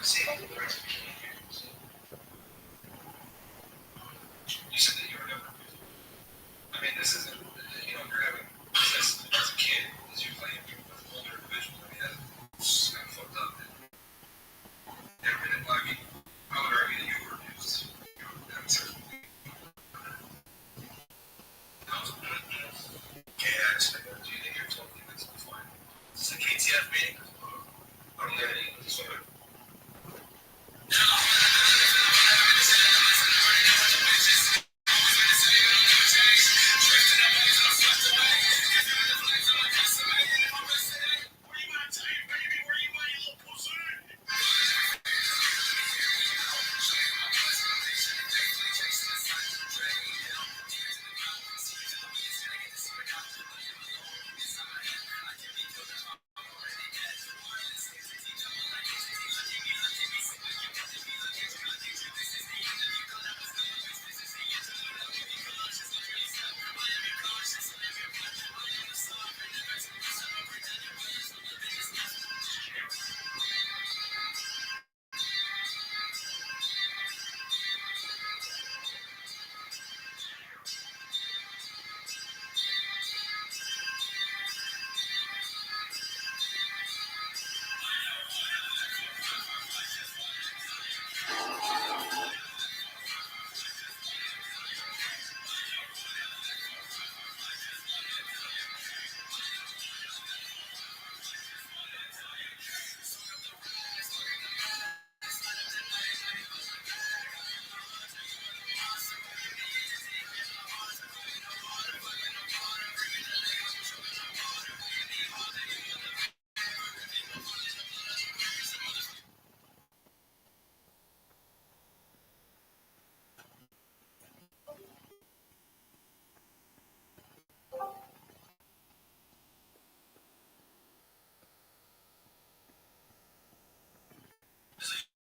Speaker 17: You said that you were never. I mean, this isn't. You're having sex as a kid, as you're playing with older individuals. I mean, that's kind of fucked up. I mean, I would argue that you were abused. You were having sex with me. Yeah, do you think you're totally invincible? Fine. This is a KTF meeting. I don't get any disorder.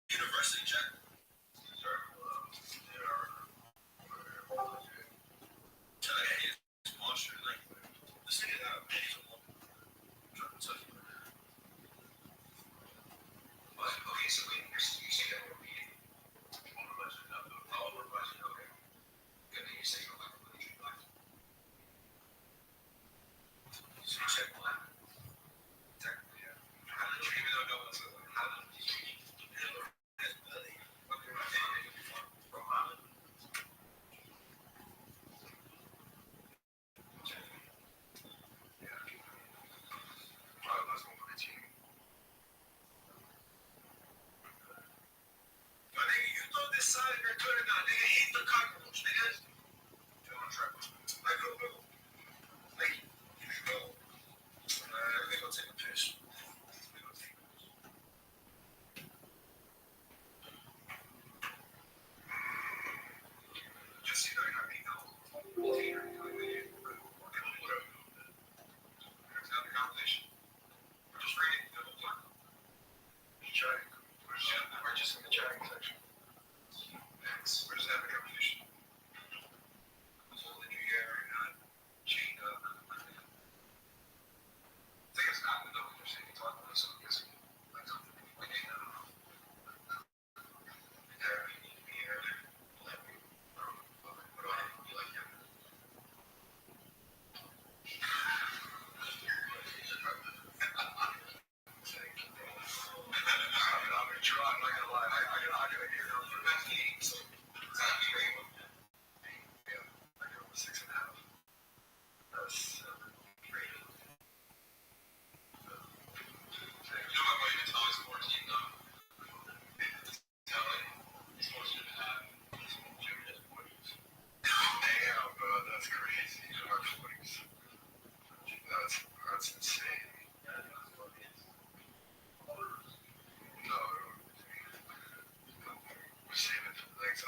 Speaker 17: University check. Monster, like, this nigga got a penny to one. Okay, so wait, you say that we're being on a budget, all over budget, okay. Good thing you say you're like a really good budget. So you check black. Technically, yeah. How did you even though no one's like, how did you treat Hitler as bloody? Okay, from Holland. Yeah. Probably was going for the team. But nigga, you throw this side of your good or not, nigga, eat the cockroach, nigga. You want to try? Like, go. Like, you can go. They go take a piss. They go take a piss. Just see that I got me now. Whatever. It's not a competition. We're just reading the whole time. Chatting. We're just in the chatting section. Next, we're just having a competition. Who's holding you here or not? Chained up. I think it's not the double you're saying. Talk about this. I'm guessing. Like something. Like, I don't know. Yeah, you need to be here. Let me. What do I need? You like him? I'm gonna try. I'm not gonna lie. I gotta hear them for that game. So, that'd be great. Yeah, I go with 6.5. That's great. You know what? Even though it's 14, though. Tell me. It's 14.5. Jimmy has 40s. Damn, bro. That's crazy. You are 40s. That's insane. No, we're saving for the next.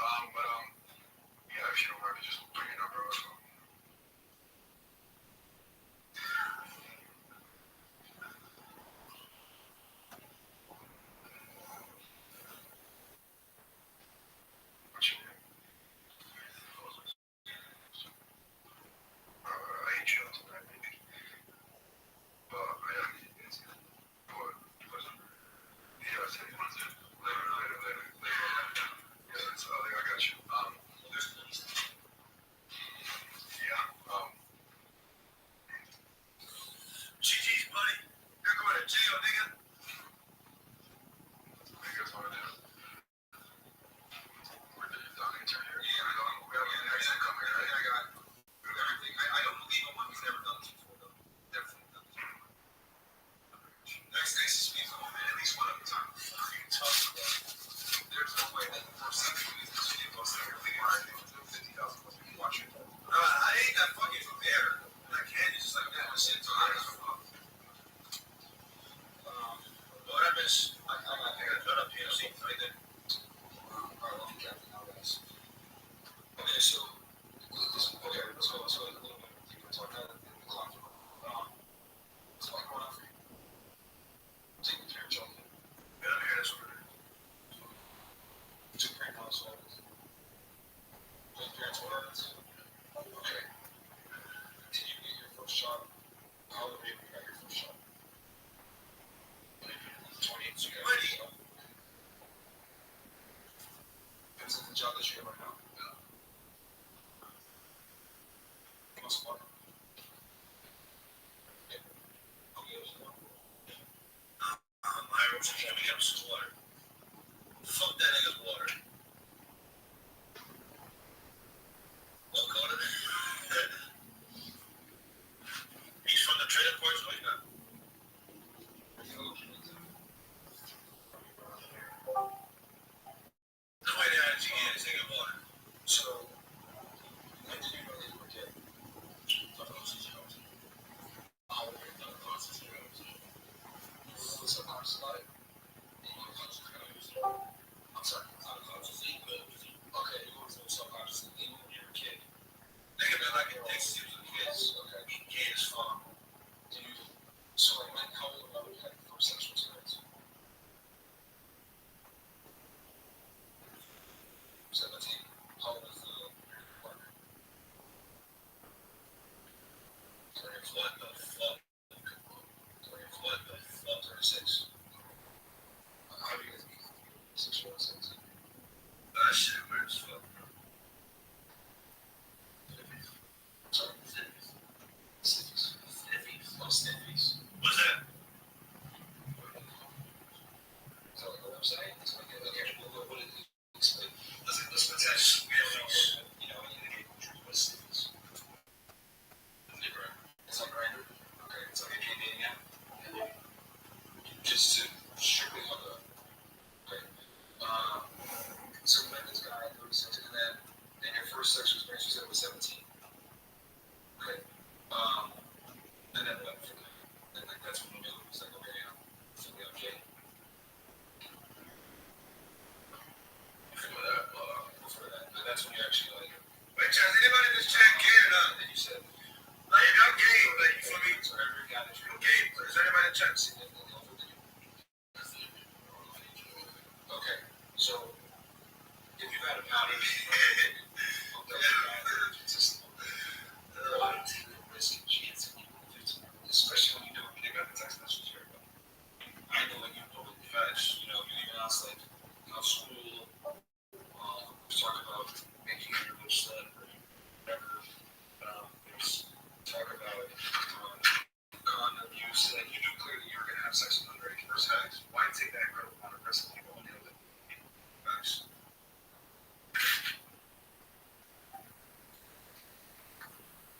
Speaker 17: job that you have right now? What's water?
Speaker 3: My room's can't make up some water. Fuck that nigga's water. What color? He's from the trailer park, so he's not. The way they actually get is taking water.
Speaker 17: So, when did you know that you were gay? I'm sorry. Okay, you were subconsciously even when you were a kid.
Speaker 3: Nigga been like addicted to kids.
Speaker 17: Okay.
Speaker 3: He gay as fuck.
Speaker 17: So like when how old were you had your first sexual experience? 17. How old was the partner?
Speaker 3: What the fuck?
Speaker 17: 36. How do you guys meet? 6 year old, 17.
Speaker 3: That shit weird as fuck.
Speaker 17: Sorry. Sniffies. Oh, sniffies.
Speaker 3: What's that?
Speaker 17: Is that like a website? Okay, what did it explain?
Speaker 3: Let's pretend weird things.
Speaker 17: You know, you get what's sniffies? It's like Grindr. Okay, it's like a gay dating app. Just to strictly hook up. Okay. So you met this guy, and then your first sexual experience you said was 17. Okay. And then what? And like that's when you knew it was like, okay, I'm gay.
Speaker 3: Before that,
Speaker 17: And that's when you actually like.
Speaker 3: wait, Chaz, anybody in this chat gay or not?
Speaker 17: Then you said,
Speaker 3: Like, if y'all gay, like, you feel me?
Speaker 17: so every guy that
Speaker 3: I'm gay, but is there anybody in the chat?
Speaker 17: significantly older than you. Okay, so if you've had a powder, especially when you do it, got the text message here. I know when you know it fast, you know, you even ask like, school, talk about making your little slut or whatever. There's talk about condom use, and you knew clearly you were gonna have sex with underage person. Why take that incredible amount of risk when you won't deal with it? Facts.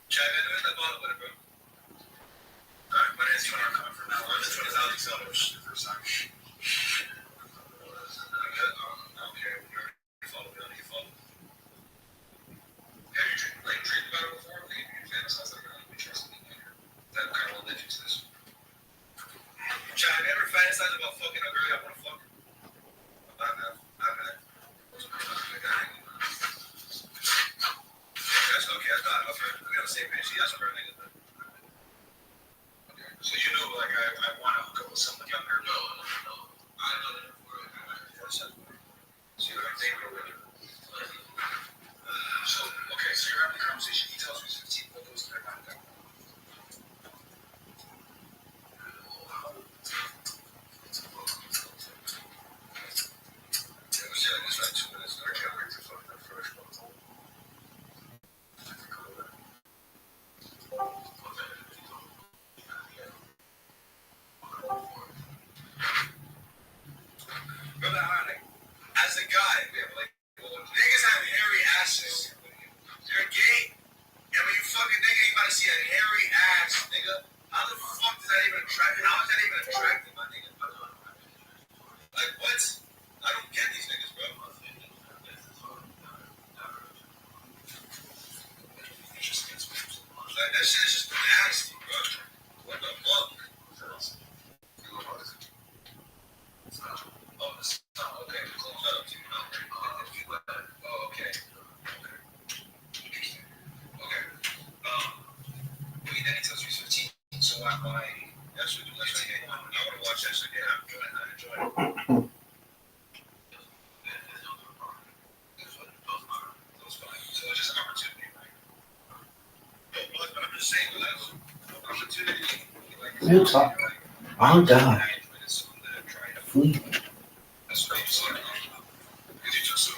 Speaker 3: Chad, I know the bottom with it, bro. Alright, but it's $20 coming from now on. It's $20,000 the first time. Okay, we already followed. We already followed. Have you dreamed about it before? Like, you fantasize like you're interested in it? That kind of led you to this? Chad, have you ever fantasized about fucking a girl you want to fuck? Not that. That's okay, I thought, okay, we got the same page. That's her nigga.
Speaker 17: Okay, so you know, like, I want to hook up with someone younger. No. I know that before. So you're like, they were with her. So, okay, so you're having a conversation. He tells you he's 15. What goes through their mind?
Speaker 3: It's like 2 minutes. I can't wait to fuck that first one. Brother, as a guy, niggas have hairy asses. You're gay. And when you fucking nigga, you about to see a hairy ass, nigga. How the fuck is that even attractive? How is that even attractive, my nigga? Like, what? I don't get these niggas, bro. Like, that shit is just nasty, bro. What the fuck?
Speaker 17: Oh, this is okay. Close up, dude. Oh, okay. Interesting. Okay. Wait, then he tells you he's 15. So why?
Speaker 3: That's what you like. I want to watch that shit. Yeah, I'm enjoying it.
Speaker 17: So it's just an opportunity, right?
Speaker 3: I'm just saying, that's opportunity.
Speaker 9: Real talk. Oh God. Sleep.
Speaker 17: That's what I'm saying. Because you took some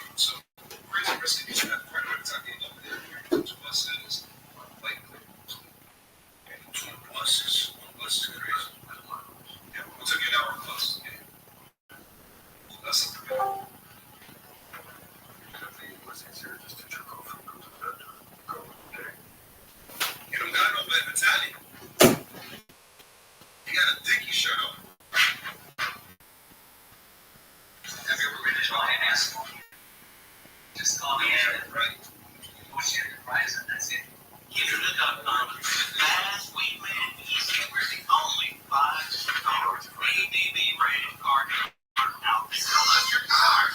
Speaker 5: Just call me Aaron, right? What's your price and that's it. Canada.com. Fast, we made it easy. We're the only 5-star ABB rated car dealer out there. Fill up your car.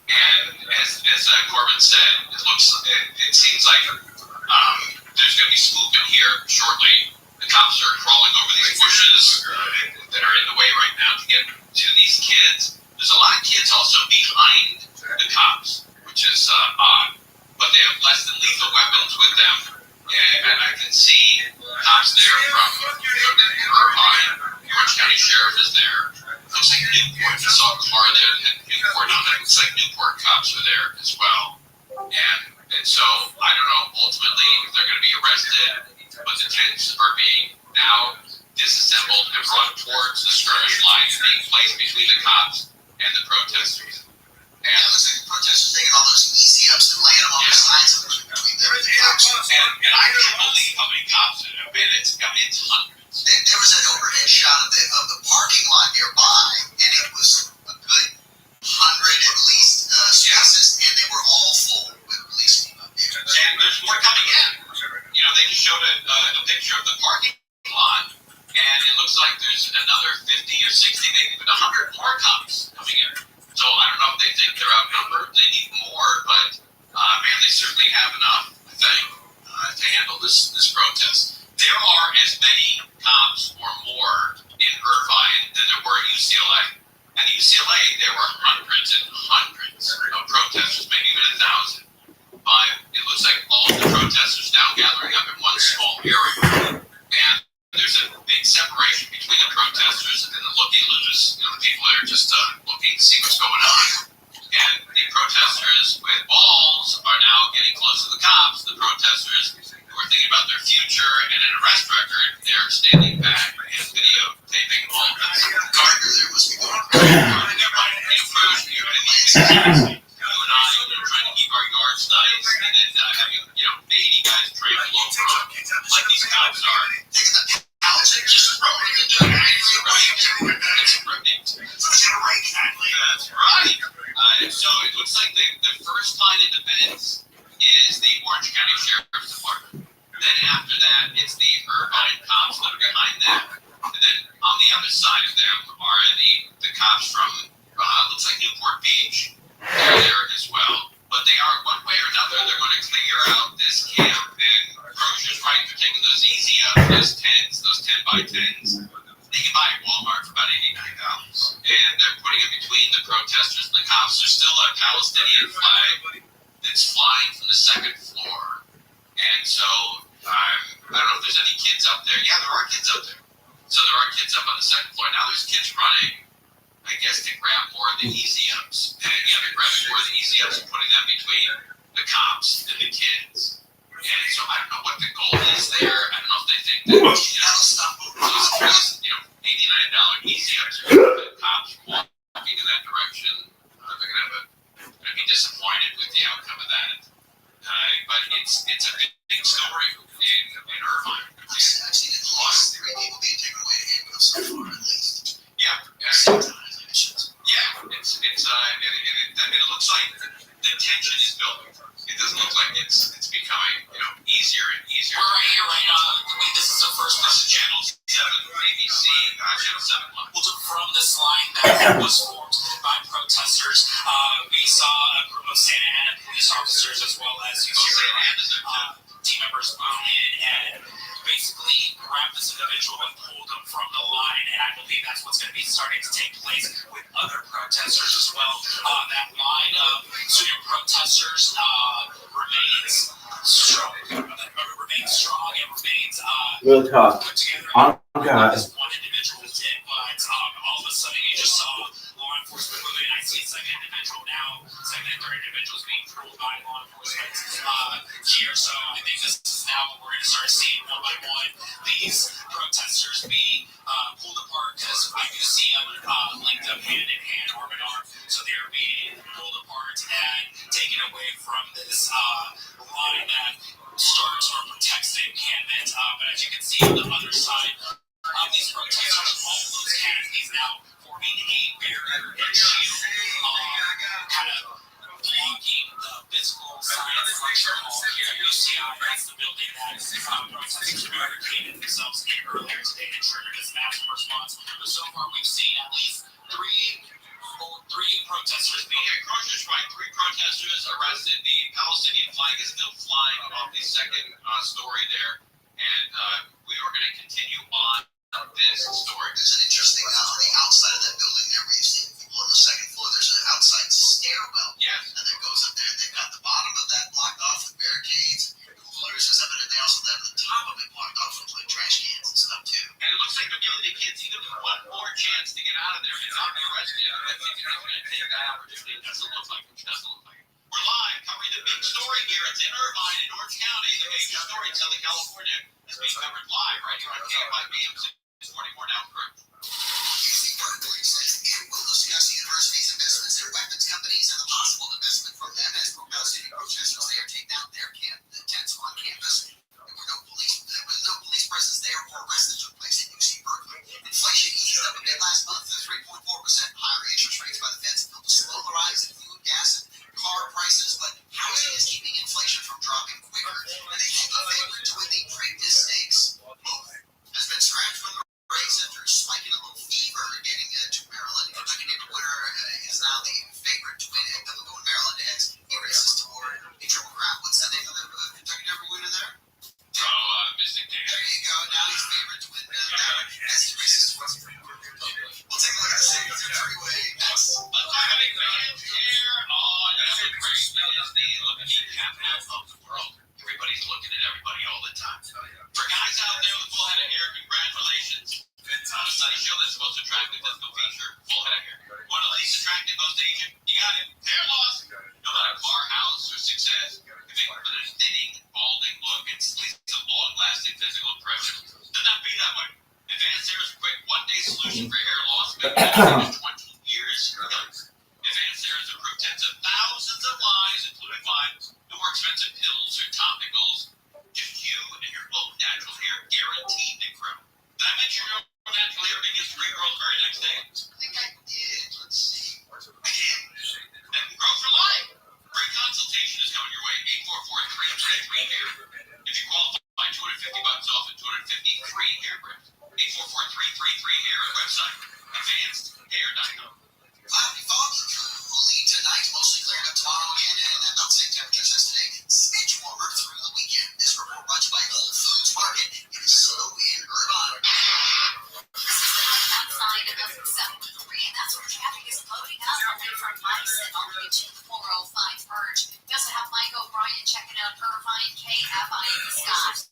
Speaker 18: And as Corbin said, it seems like there's going to be movement here shortly. The cops are crawling over these bushes that are in the way right now to get to these kids. There's a lot of kids also behind the cops, which is odd, but they have less than lethal weapons with them. And I can see cops there from Irvine. The Orange County Sheriff is there. Looks like Newport. I saw a car there that had Newport on it. Looks like Newport cops are there as well. And so I don't know ultimately if they're going to be arrested, but the tents are being now disassembled and brought towards the skirmish line and being placed between the cops and the protesters. And
Speaker 3: it looks like the protesters taking all those easy ups and laying them on the sides of between them and the cops.
Speaker 18: And I can't believe how many cops there have been. It's hundreds.
Speaker 3: There was an overhead shot of the parking lot nearby, and it was a good 100 at least spaces, and they were all full with police.
Speaker 18: And there's more coming in. You know, they just showed a picture of the parking lot, and it looks like there's another 50 or 60, maybe even 100 more cops coming in. So I don't know if they think they're outnumbered. They need more, but man, they certainly have enough, I think, to handle this protest. There are as many cops or more in Irvine than there were at UCLA. At UCLA, there were hundreds and hundreds of protesters, maybe even 1,000. But it looks like all of the protesters now gathering up in one small area. And there's a big separation between the protesters and the looky-loos. You know, the people that are just looking to see what's going on. And the protesters with balls are now getting close to the cops. The protesters who are thinking about their future and an arrest record, they're standing back and videotaping all of this.
Speaker 3: Gardner there must be going
Speaker 18: You and I, trying to keep our yards nice, and then having 80 guys trained local like these cops are.
Speaker 3: taking the pallets and just throwing it in their hands.
Speaker 18: That's right. So it looks like the first line of defense is the Orange County Sheriff's Department. Then after that, it's the Irvine cops that are behind them. And then on the other side of them are the cops from, looks like Newport Beach. They're there as well. But they are, one way or another, they're going to clear out this camp. And Crozier's right, they're taking those easy up, those 10s, those 10x10s. They can buy at Walmart for about $89. And they're putting it between the protesters and the cops. There's still a Palestinian flag that's flying from the second floor. And so, I don't know if there's any kids up there. Yeah, there are kids up there. So there are kids up on the second floor. Now there's kids running, I guess, to grab more of the easy ups. And yeah, they're grabbing more of the easy ups and putting them between the cops and the kids. And so I don't know what the goal is there. I don't know if they think that those $89 easy ups are going to the cops walking in that direction. They're going to be disappointed with the outcome of that. But it's a big story in Irvine.
Speaker 3: I've seen at least 3 people being taken away to handcuffs so far, at least.
Speaker 18: Yeah. Yeah, it looks like the tension is building. It doesn't look like it's becoming easier and easier.
Speaker 8: We're right here, right now. This is the first person.
Speaker 18: Channel 7, ABC, Channel 7.
Speaker 8: Well, from this line that was formed by protesters, we saw a group of Santa Ana police officers as well as team members move in and basically grab this individual and pull them from the line, and I believe that's what's going to be starting to take place with other protesters as well. That line of student protesters remains strong. Remains strong and remains
Speaker 9: Real talk.
Speaker 8: put together.
Speaker 9: Oh, God.
Speaker 8: This one individual did, but all of a sudden you just saw law enforcement move in. I see a second individual now, second and third individuals being pulled by law enforcement here. So I think this is now what we're going to start seeing one by one these protesters be pulled apart, because I do see them linked up hand in hand, arm in arm. So they're being pulled apart and taken away from this line that
Speaker 5: Stars are protesting candidates, but as you can see on the other side of these protesters, all of those candidates now forming a barrier and shield, kind of blocking the physical science lecture hall here at UCI. That's the building that protesters barricaded themselves in earlier today and triggered this massive response. But so far, we've seen at least three protesters being grocery strike. 3 protesters arrested. The Palestinian flag is still flying off the second story there, and we are going to continue on this story.
Speaker 3: There's an interesting on the outside of that building there, where you see people on the second floor. There's an outside stairwell,
Speaker 5: yes,
Speaker 3: and that goes up there. They've got the bottom of that blocked off with barricades, coolers, and stuff, and they also have the top of it blocked off with like trash cans and stuff too.
Speaker 5: And it looks like they're giving the kids even one more chance to get out of there and not be arrested. Let's see if they're going to take that opportunity. It doesn't look like it. We're live covering the big story here. It's in Irvine, in Orange County. The major story in Southern California is being covered live right here on KFI AM 644 now. Correct.
Speaker 3: UC Berkeley says it will discuss the university's investments in weapons companies and the possible investment from them as Palestinian protesters there take down their tents on campus. There was no police presence there or arrests that took place at UC Berkeley. Inflation eased up a bit last month to 3.4%. Higher interest rates by the Feds helped slow the rise in food, gas, and car prices, but housing is keeping inflation from dropping quicker, and they think they were doing the previous stakes. Both has been scratched from the race after spiking a little fever getting to Maryland. Kentucky native winner is now the favorite to win at Illinois, Maryland, as he races toward a triple crown. What's the name of the Kentucky native winner there?
Speaker 5: Mystic Data.
Speaker 3: There you go. Now he's favorite to win as he races towards a triple crown. We'll take a look at the Signature Freeway next.
Speaker 5: Having fans here. Oh, yeah, the great is the looking capital of the world. Everybody's looking at everybody all the time. For guys out there with full head of hair, congratulations. It's a study show that's the most attractive physical feature, full head of hair. One of the least attractive, most Asian, you got it. Hair loss. No matter car, house, or success, if it for their thinning, balding look, it's a long-lasting physical impression. Does not be that way. Advanced Hair is a quick one-day solution for hair loss, making 20 years. Advanced Hair has approved tens of thousands of lives, including mine. No more expensive pills or topicals. Just you and your own natural hair, guaranteed to grow. Did I mention your own natural hair begins to regrow the very next day?
Speaker 3: I think I did. Let's see.
Speaker 5: I did. And grow for life. Free consultation is coming your way. 844-333 hair. If you qualify, $250 off and 250 free hair brims. 844-333 hair. Website advancedhair.com.
Speaker 3: Cloudy, foggy, cooly tonight, mostly cleared up tomorrow again, and about the same temperature as today. Smidge warmer through the weekend. This report brought to you by Whole Foods Market. It is slow in Irvine.
Speaker 15: This is the outside of 73, and that's where traffic is loading up away from Madison all the way to the 405 merge. We also have Mike O'Brien checking out Irvine, KFI in the sky.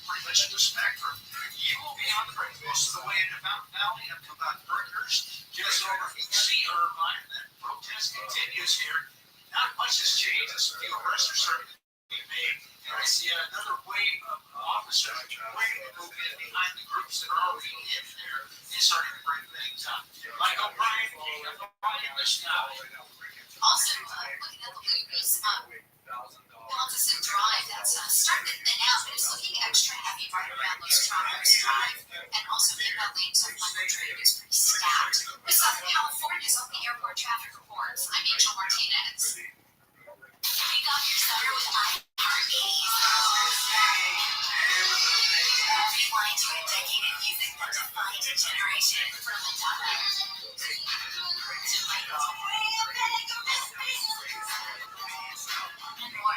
Speaker 8: Pretty much in the spectrum. You will be on the break most of the way into Mountain Valley up to about Burgers, just over UC Irvine. That protest continues here. Not much has changed. A few arrests are starting to be made. And I see another wave of officers waiting to move in behind the groups that are already in there and starting to bring things up. Mike O'Brien, listen now.
Speaker 15: Also, looking at the Lucas, Pontus Drive, that's starting to thin out, but it's looking extra heavy right around Los Troncos Drive. And also, the lanes of Michael Drake is pretty stacked. With Southern California's open airport traffic reports, I'm Angel Martinez. Kick off your summer with iHeartBeats. Rewind to a decade of music that defined a generation. From Madonna to Michael. And more.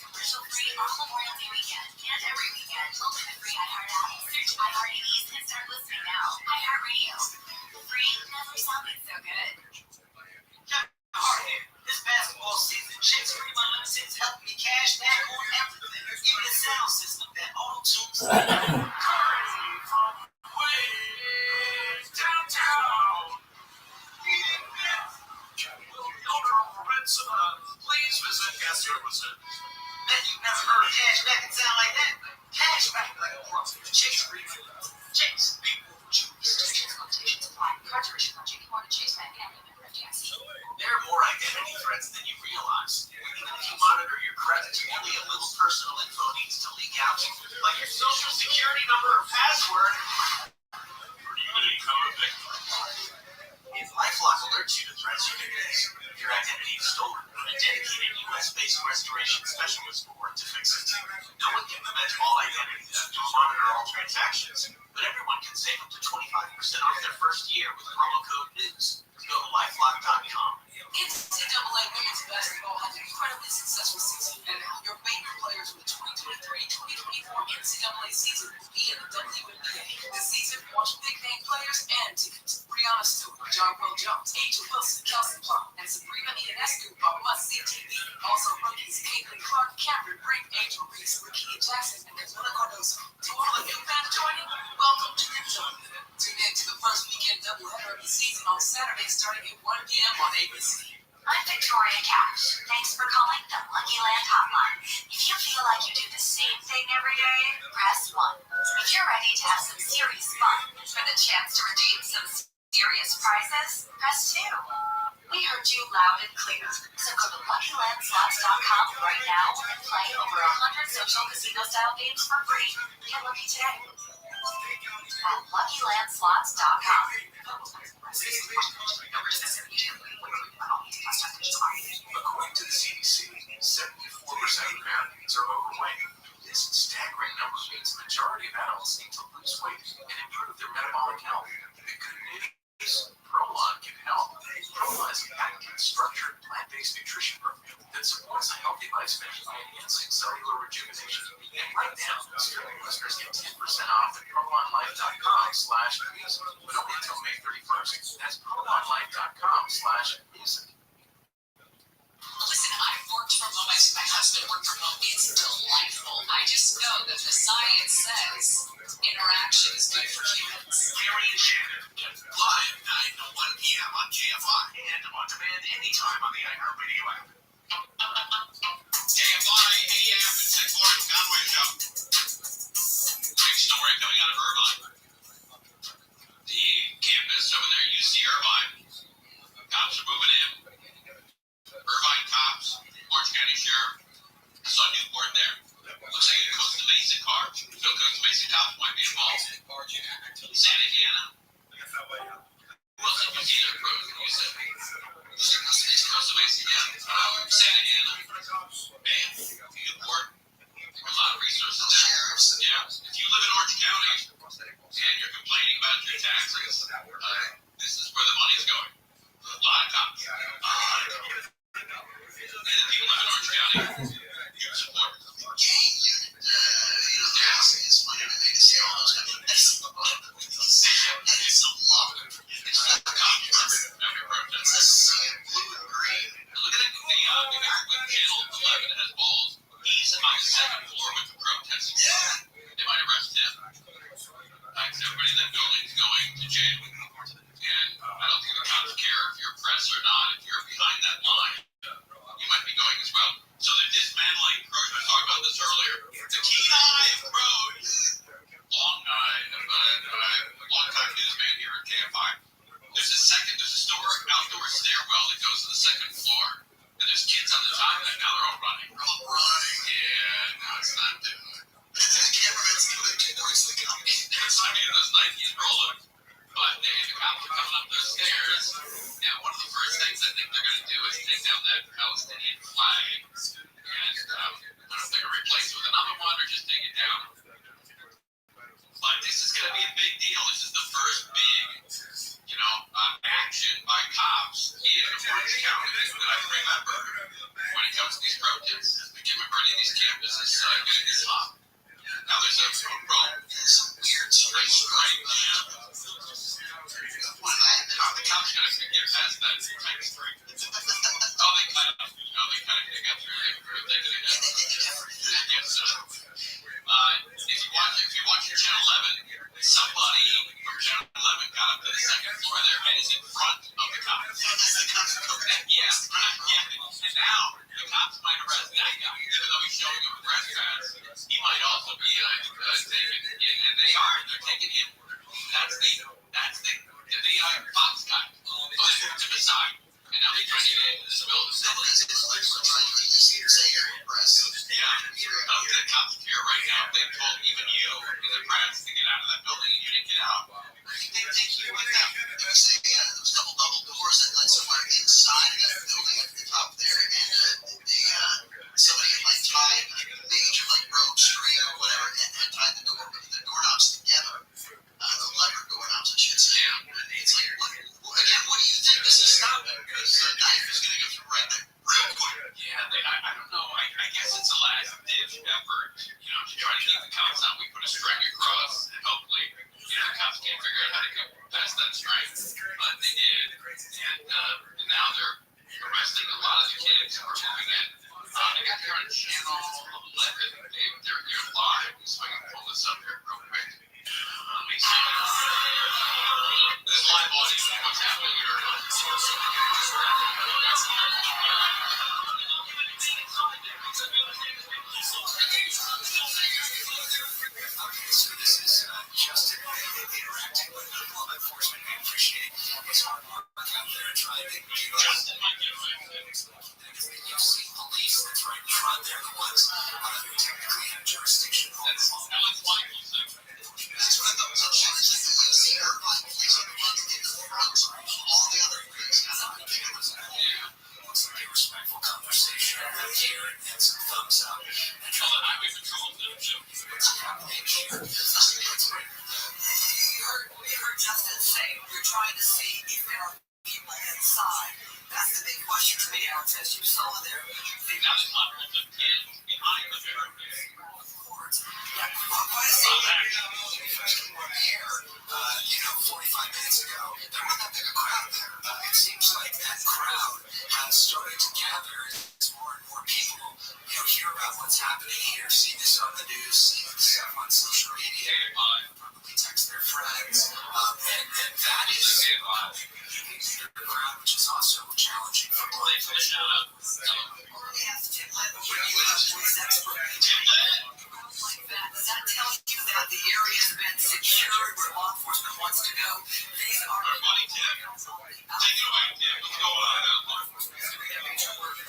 Speaker 15: Commercial-free all Memorial Day weekend and every weekend. Open the free iHeart app. Search iHeartBeats and start listening now. iHeartRadio.
Speaker 5: information specialist will work to fix it. No one can prevent all identity theft or monitor all transactions, but everyone can save up to 25% off their first year with promo code NEWS. Go to lifelock.com.
Speaker 12: NCAA women's basketball had an incredibly successful season, and now your favorite players from the 2023-2024 NCAA season will be in the WNBA. This season, watch big-name players and tickets. Brianna Stewart, Jarquel Jones, Angel Wilson, Kelsey Plum, and Sabrina Ionescu are must-see TV. Also, rookies Caitlin Clark, Cameron Brink, Angel Reese, Rakia Jackson, and Camila Cardoso. To all the new fans joining, welcome to the zone. Tune in to the first weekend doubleheader of the season on Saturday starting at 1 p.m. on ABC.
Speaker 15: I'm Victoria Cash. Thanks for calling the Lucky Land Hotline. If you feel like you do the same thing every day, press 1. If you're ready to have some serious fun with a chance to redeem some serious prizes, press 2. We heard you loud and clear. So go to LuckyLandSlots.com right now and play over 100 social casino-style games for free. Get lucky today at LuckyLandSlots.com.
Speaker 5: According to the CDC, 74% of Americans are overweight. This staggering number means the majority of adults need to lose weight and improve their metabolic health. The good news, Prolon can help. Prolon is a patented, structured, plant-based nutrition program that supports a healthy lifespan by enhancing cellular rejuvenation. And right now, Sterling listeners get 10% off at ProlonLife.com/music, but only until May 31st. That's ProlonLife.com/music.
Speaker 12: Listen, I've worked from home. I see my husband work from home. It's delightful. I just know that the science says interaction is good for humans.
Speaker 5: Larry and Shannon, live at 9 to 1 p.m. on KFI and on demand anytime on the iHeartRadio app.
Speaker 18: KFI, AM, and 1040 Conway Show. Big story coming out of Irvine. The campus over there, UC Irvine. Cops are moving in. Irvine cops, Orange County Sheriff. I saw Newport there. Looks like a Costa Mesa car. Phil Costa Mesa cops might be involved. Santa Ana. Who else did you see there, Rose? You said Costa Mesa, yeah. Santa Ana. Man, Newport. A lot of resources there. Yeah. If you live in Orange County and you're complaining about your taxes, this is where the money's going. A lot of cops. And if you live in Orange County, you support.
Speaker 5: Gas is funny to me to see all those guys. It's a lot of it. It's like the cops.
Speaker 18: Every protest.
Speaker 5: It's blue and green.
Speaker 18: Look at the channel 11 has balls. He's on the second floor with the protesters. They might arrest him. Everybody in that building is going to jail. And I don't think the cops care if you're press or not. If you're behind that line, you might be going as well. So they're dismantling. Bruce was talking about this earlier. The Kenai Road. Long-time newsman here at KFI. There's a outdoor stairwell that goes to the second floor. And there's kids on the top of that. Now they're all running. Yeah, no, it's not good.
Speaker 5: The cameraman's doing it.
Speaker 18: It's not me, those Nikes rolling. But the cops are coming up those stairs. Now, one of the first things I think they're going to do is take down that Palestinian flag. And I don't know if they're going to replace it with another one or just take it down. But this is going to be a big deal. This is the first big, action by cops in Orange County that I can remember when it comes to these protests. We can remember any of these campuses getting this hot. Now there's a road.
Speaker 5: There's some weird space
Speaker 18: right now. The cops got to get past that type of street. They got through. They did it. Yes, so. If you watch your Channel 11, somebody from Channel 11 got up to the second floor there and is in front of the cops. Yeah. And now the cops might arrest that guy, even though he's showing up arrest pads. He might also be taken, and they are. They're taking him. That's the Fox guy. Oh, they moved him aside, and now they're trying to get into this building.
Speaker 5: It's like we're trying to keep this area press.
Speaker 18: Yeah, I don't think the cops care right now. They told even you in the press to get out of that building, and you didn't get out.
Speaker 5: They take you with them. There was a couple double doors that led somewhere inside of that building at the top there, and somebody had
Speaker 3: was hard work out there trying to do that. You see police that's right in front, they're the ones technically have jurisdiction over all. That's what I thought was so challenging. You see Irvine police are the ones getting the throats. All the other police kind of cameras and looks like a respectful conversation right here and some thumbs up. And highway patrol what's happening here? You heard Justin say you're trying to see if there are people inside. That's the big question to me, Alex, as you saw there. That's hundreds of kids behind the barricade. Yeah, well, quite a scene. When we first came on the air, 45 minutes ago, there wasn't that big a crowd there. It seems like that crowd has started to gather as more and more people, hear about what's happening here, see this on the news, see this stuff on social media, probably text their friends, and that is the crowd, which is also challenging for Blake. Yes, Tim Lynn, when you ask police expert, does that tell you that the area has been secured where law enforcement wants to go? These are money, Tim. Take it away, Tim. What's going on now? Law enforcement is doing a major work.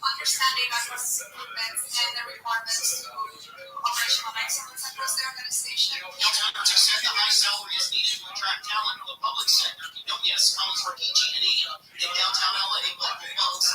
Speaker 12: Understanding our process improvements and the requirements to operational excellence across the organization.
Speaker 8: To set the high salaries needed to attract talent in the public sector. Yes, comes for PG&E in downtown LA, but folks,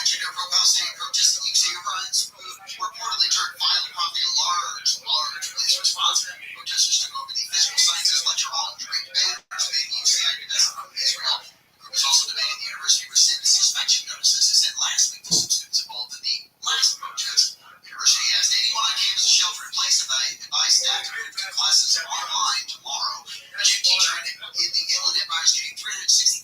Speaker 8: Junior profile saying purchase the exterior runs reportedly turned violent prompting a large police response. Protesters took over the physical sciences lecture hall and draped banners made UCI from Israel. The group was also debating the university rescinded suspension notices it sent last week to some students involved in the last protest. The university asked anyone on campus to shelter in place and advised staff to move to classes online tomorrow. A gym teacher in the Inland Empire is getting $360,000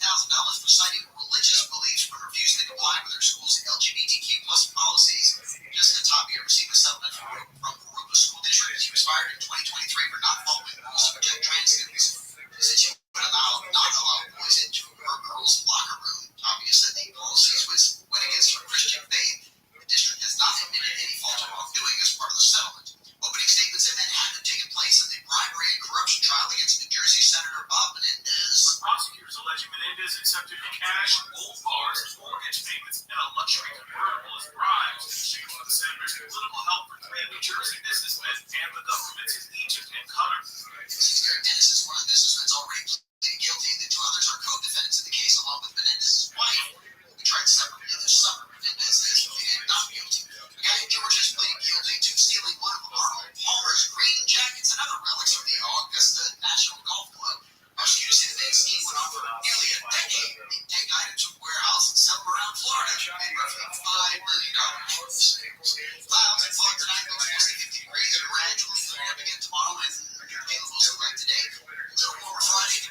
Speaker 8: for citing religious beliefs for refusing to comply with their school's LGBTQ plus policies. Jessica Tapia received a settlement from Aruba School District. She was fired in 2023 for not following rules to protect trans students. She said she would not allow boys into her girls' locker room. Tapia said the policies went against her Christian faith. The district has not admitted any fault of wrongdoing as part of the settlement.
Speaker 5: businessmen and the governments in Egypt and Qatar.
Speaker 3: Dennis is one of the businessmen's already pleaded guilty. The two others are co-defendants in the case, along with Menendez's wife. We tried separately this summer. Menendez says he pleaded not guilty. A guy in Georgia is pleading guilty to stealing one of Arnold Palmer's green jackets and other relics from the Augusta National Golf Club. Prosecutors say the big scheme went on for nearly a decade. They take items from warehouse and sell them around Florida. Made roughly $5 million. Clouds and fog tonight, low mostly 50 degrees. Gradually clearing up again tomorrow and feeling mostly like today. A little warmer Friday,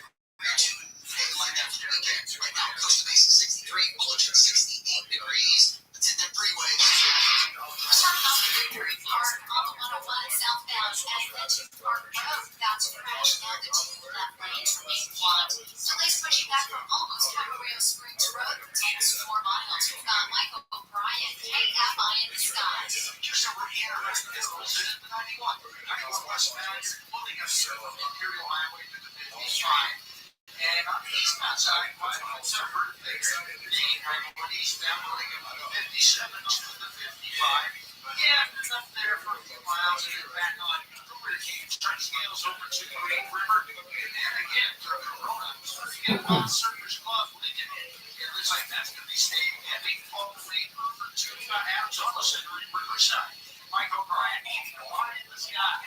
Speaker 3: feeling like that for the weekend. Right now, Costa Mesa 63, Fullerton 68 degrees. Let's hit that freeway.
Speaker 15: Starting off at Woodbury Park on the 101 southbound at Legend Park Road. That's crashed now the two left lanes remain blocked. Delays pushing back from almost Camarillo Springs Road. Takes 4 miles. We've got Michael O'Brien, KFI in the sky.
Speaker 5: Here's a really interesting incident in 91. 91 westbound, pulling a circle of Imperial Highway to the 50th Shrine. And on the eastbound side, quite a separate things. The 91 eastbound, pulling about 57 to the 55. Yeah, it's up there for a few miles and then back on over the King Church Scales over to the Great River. And again, through Corona, starting to get a lot of Surfers Club Lincoln. It looks like that's going to be staying heavy all the way over to Adams Auto Center in Riverside. Mike O'Brien, in the sky.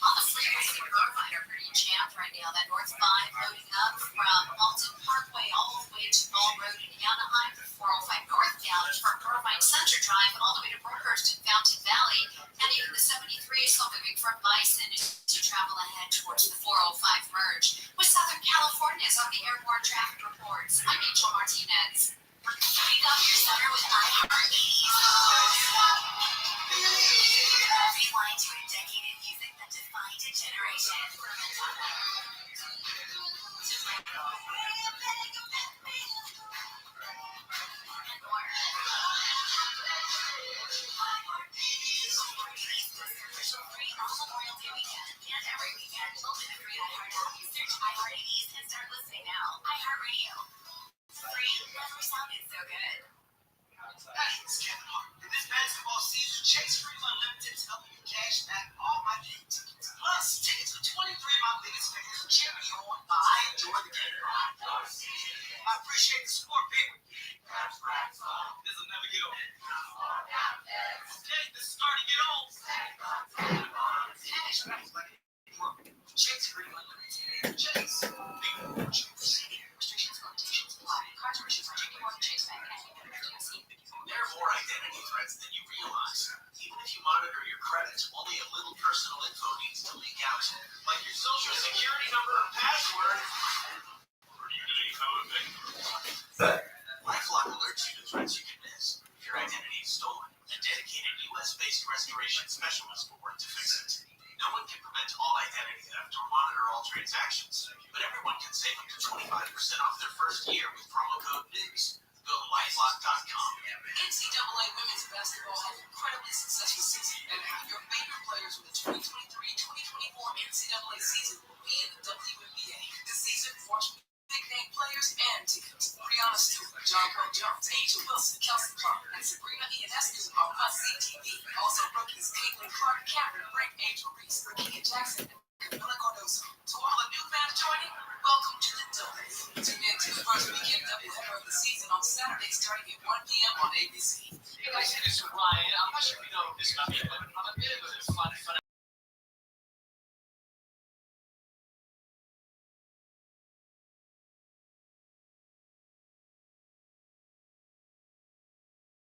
Speaker 15: On the freeways in Irvine are pretty jammed right now. That North 5 loading up from Alton Parkway all the way to Ball Road in Anaheim. 405 northbound from Irvine Center Drive all the way to Brookhurst and Fountain Valley. And even the 73 is still moving from Bison to travel ahead towards the 405 merge. With Southern California's on the airborne traffic reports, I'm Angel Martinez. Wake up your center with iHeartRadio. Rewind to a decade of music that defined a generation. Memorial Day weekend and every weekend, open the free iHeartRadio. Search iHeartRadio and start listening now. iHeartRadio. Free never sounded so good.
Speaker 5: Hey, it's Kevin Hart. In this basketball season, Chase Freedom Unlimited is helping you cash back all my game tickets. Plus, tickets for 23 of my biggest fans and charity on I Enjoy the Game. I appreciate the support, baby. This will never get old. Okay, this is starting to get old. Cash back is like Chase Freedom Unlimited. Chase. Big Chase. Restrictions, limitations apply. Cards are issued by JPMorgan Chase Bank and FDIC. There are more identity threats than you realize. Even if you monitor your credits, only a little personal info needs to leak out. Like your social security number or password. Or Unity code. LifeLock alerts you to threats you can miss. If your identity is stolen, a dedicated US-based restoration specialist will work to fix it. No one can prevent all identity theft or monitor all transactions, but everyone can save up to 25% off their first year with promo code NEWS. Go to LifeLock.com.
Speaker 7: NCAA women's basketball had an incredibly successful season, and your favorite players from the 2023-2024 NCAA season will be in the WNBA. This season, watch big-name players and teams. Brianna Stewart, John Crow Jones, Angel Wilson, Kelsey Clark, and Sabrina Ionescu are must-see TV. Also, rookies Caitlin Clark, Cameron Brink, Angel Reese, Rakia Jackson, and Camila Cardoso. To all the new fans joining, welcome to the Double. Tune in to the first weekend doubleheader of the season on Saturday starting at 1 p.m. on ABC.
Speaker 5: Hey guys, this is Ryan. I'm not sure if you know this about me, but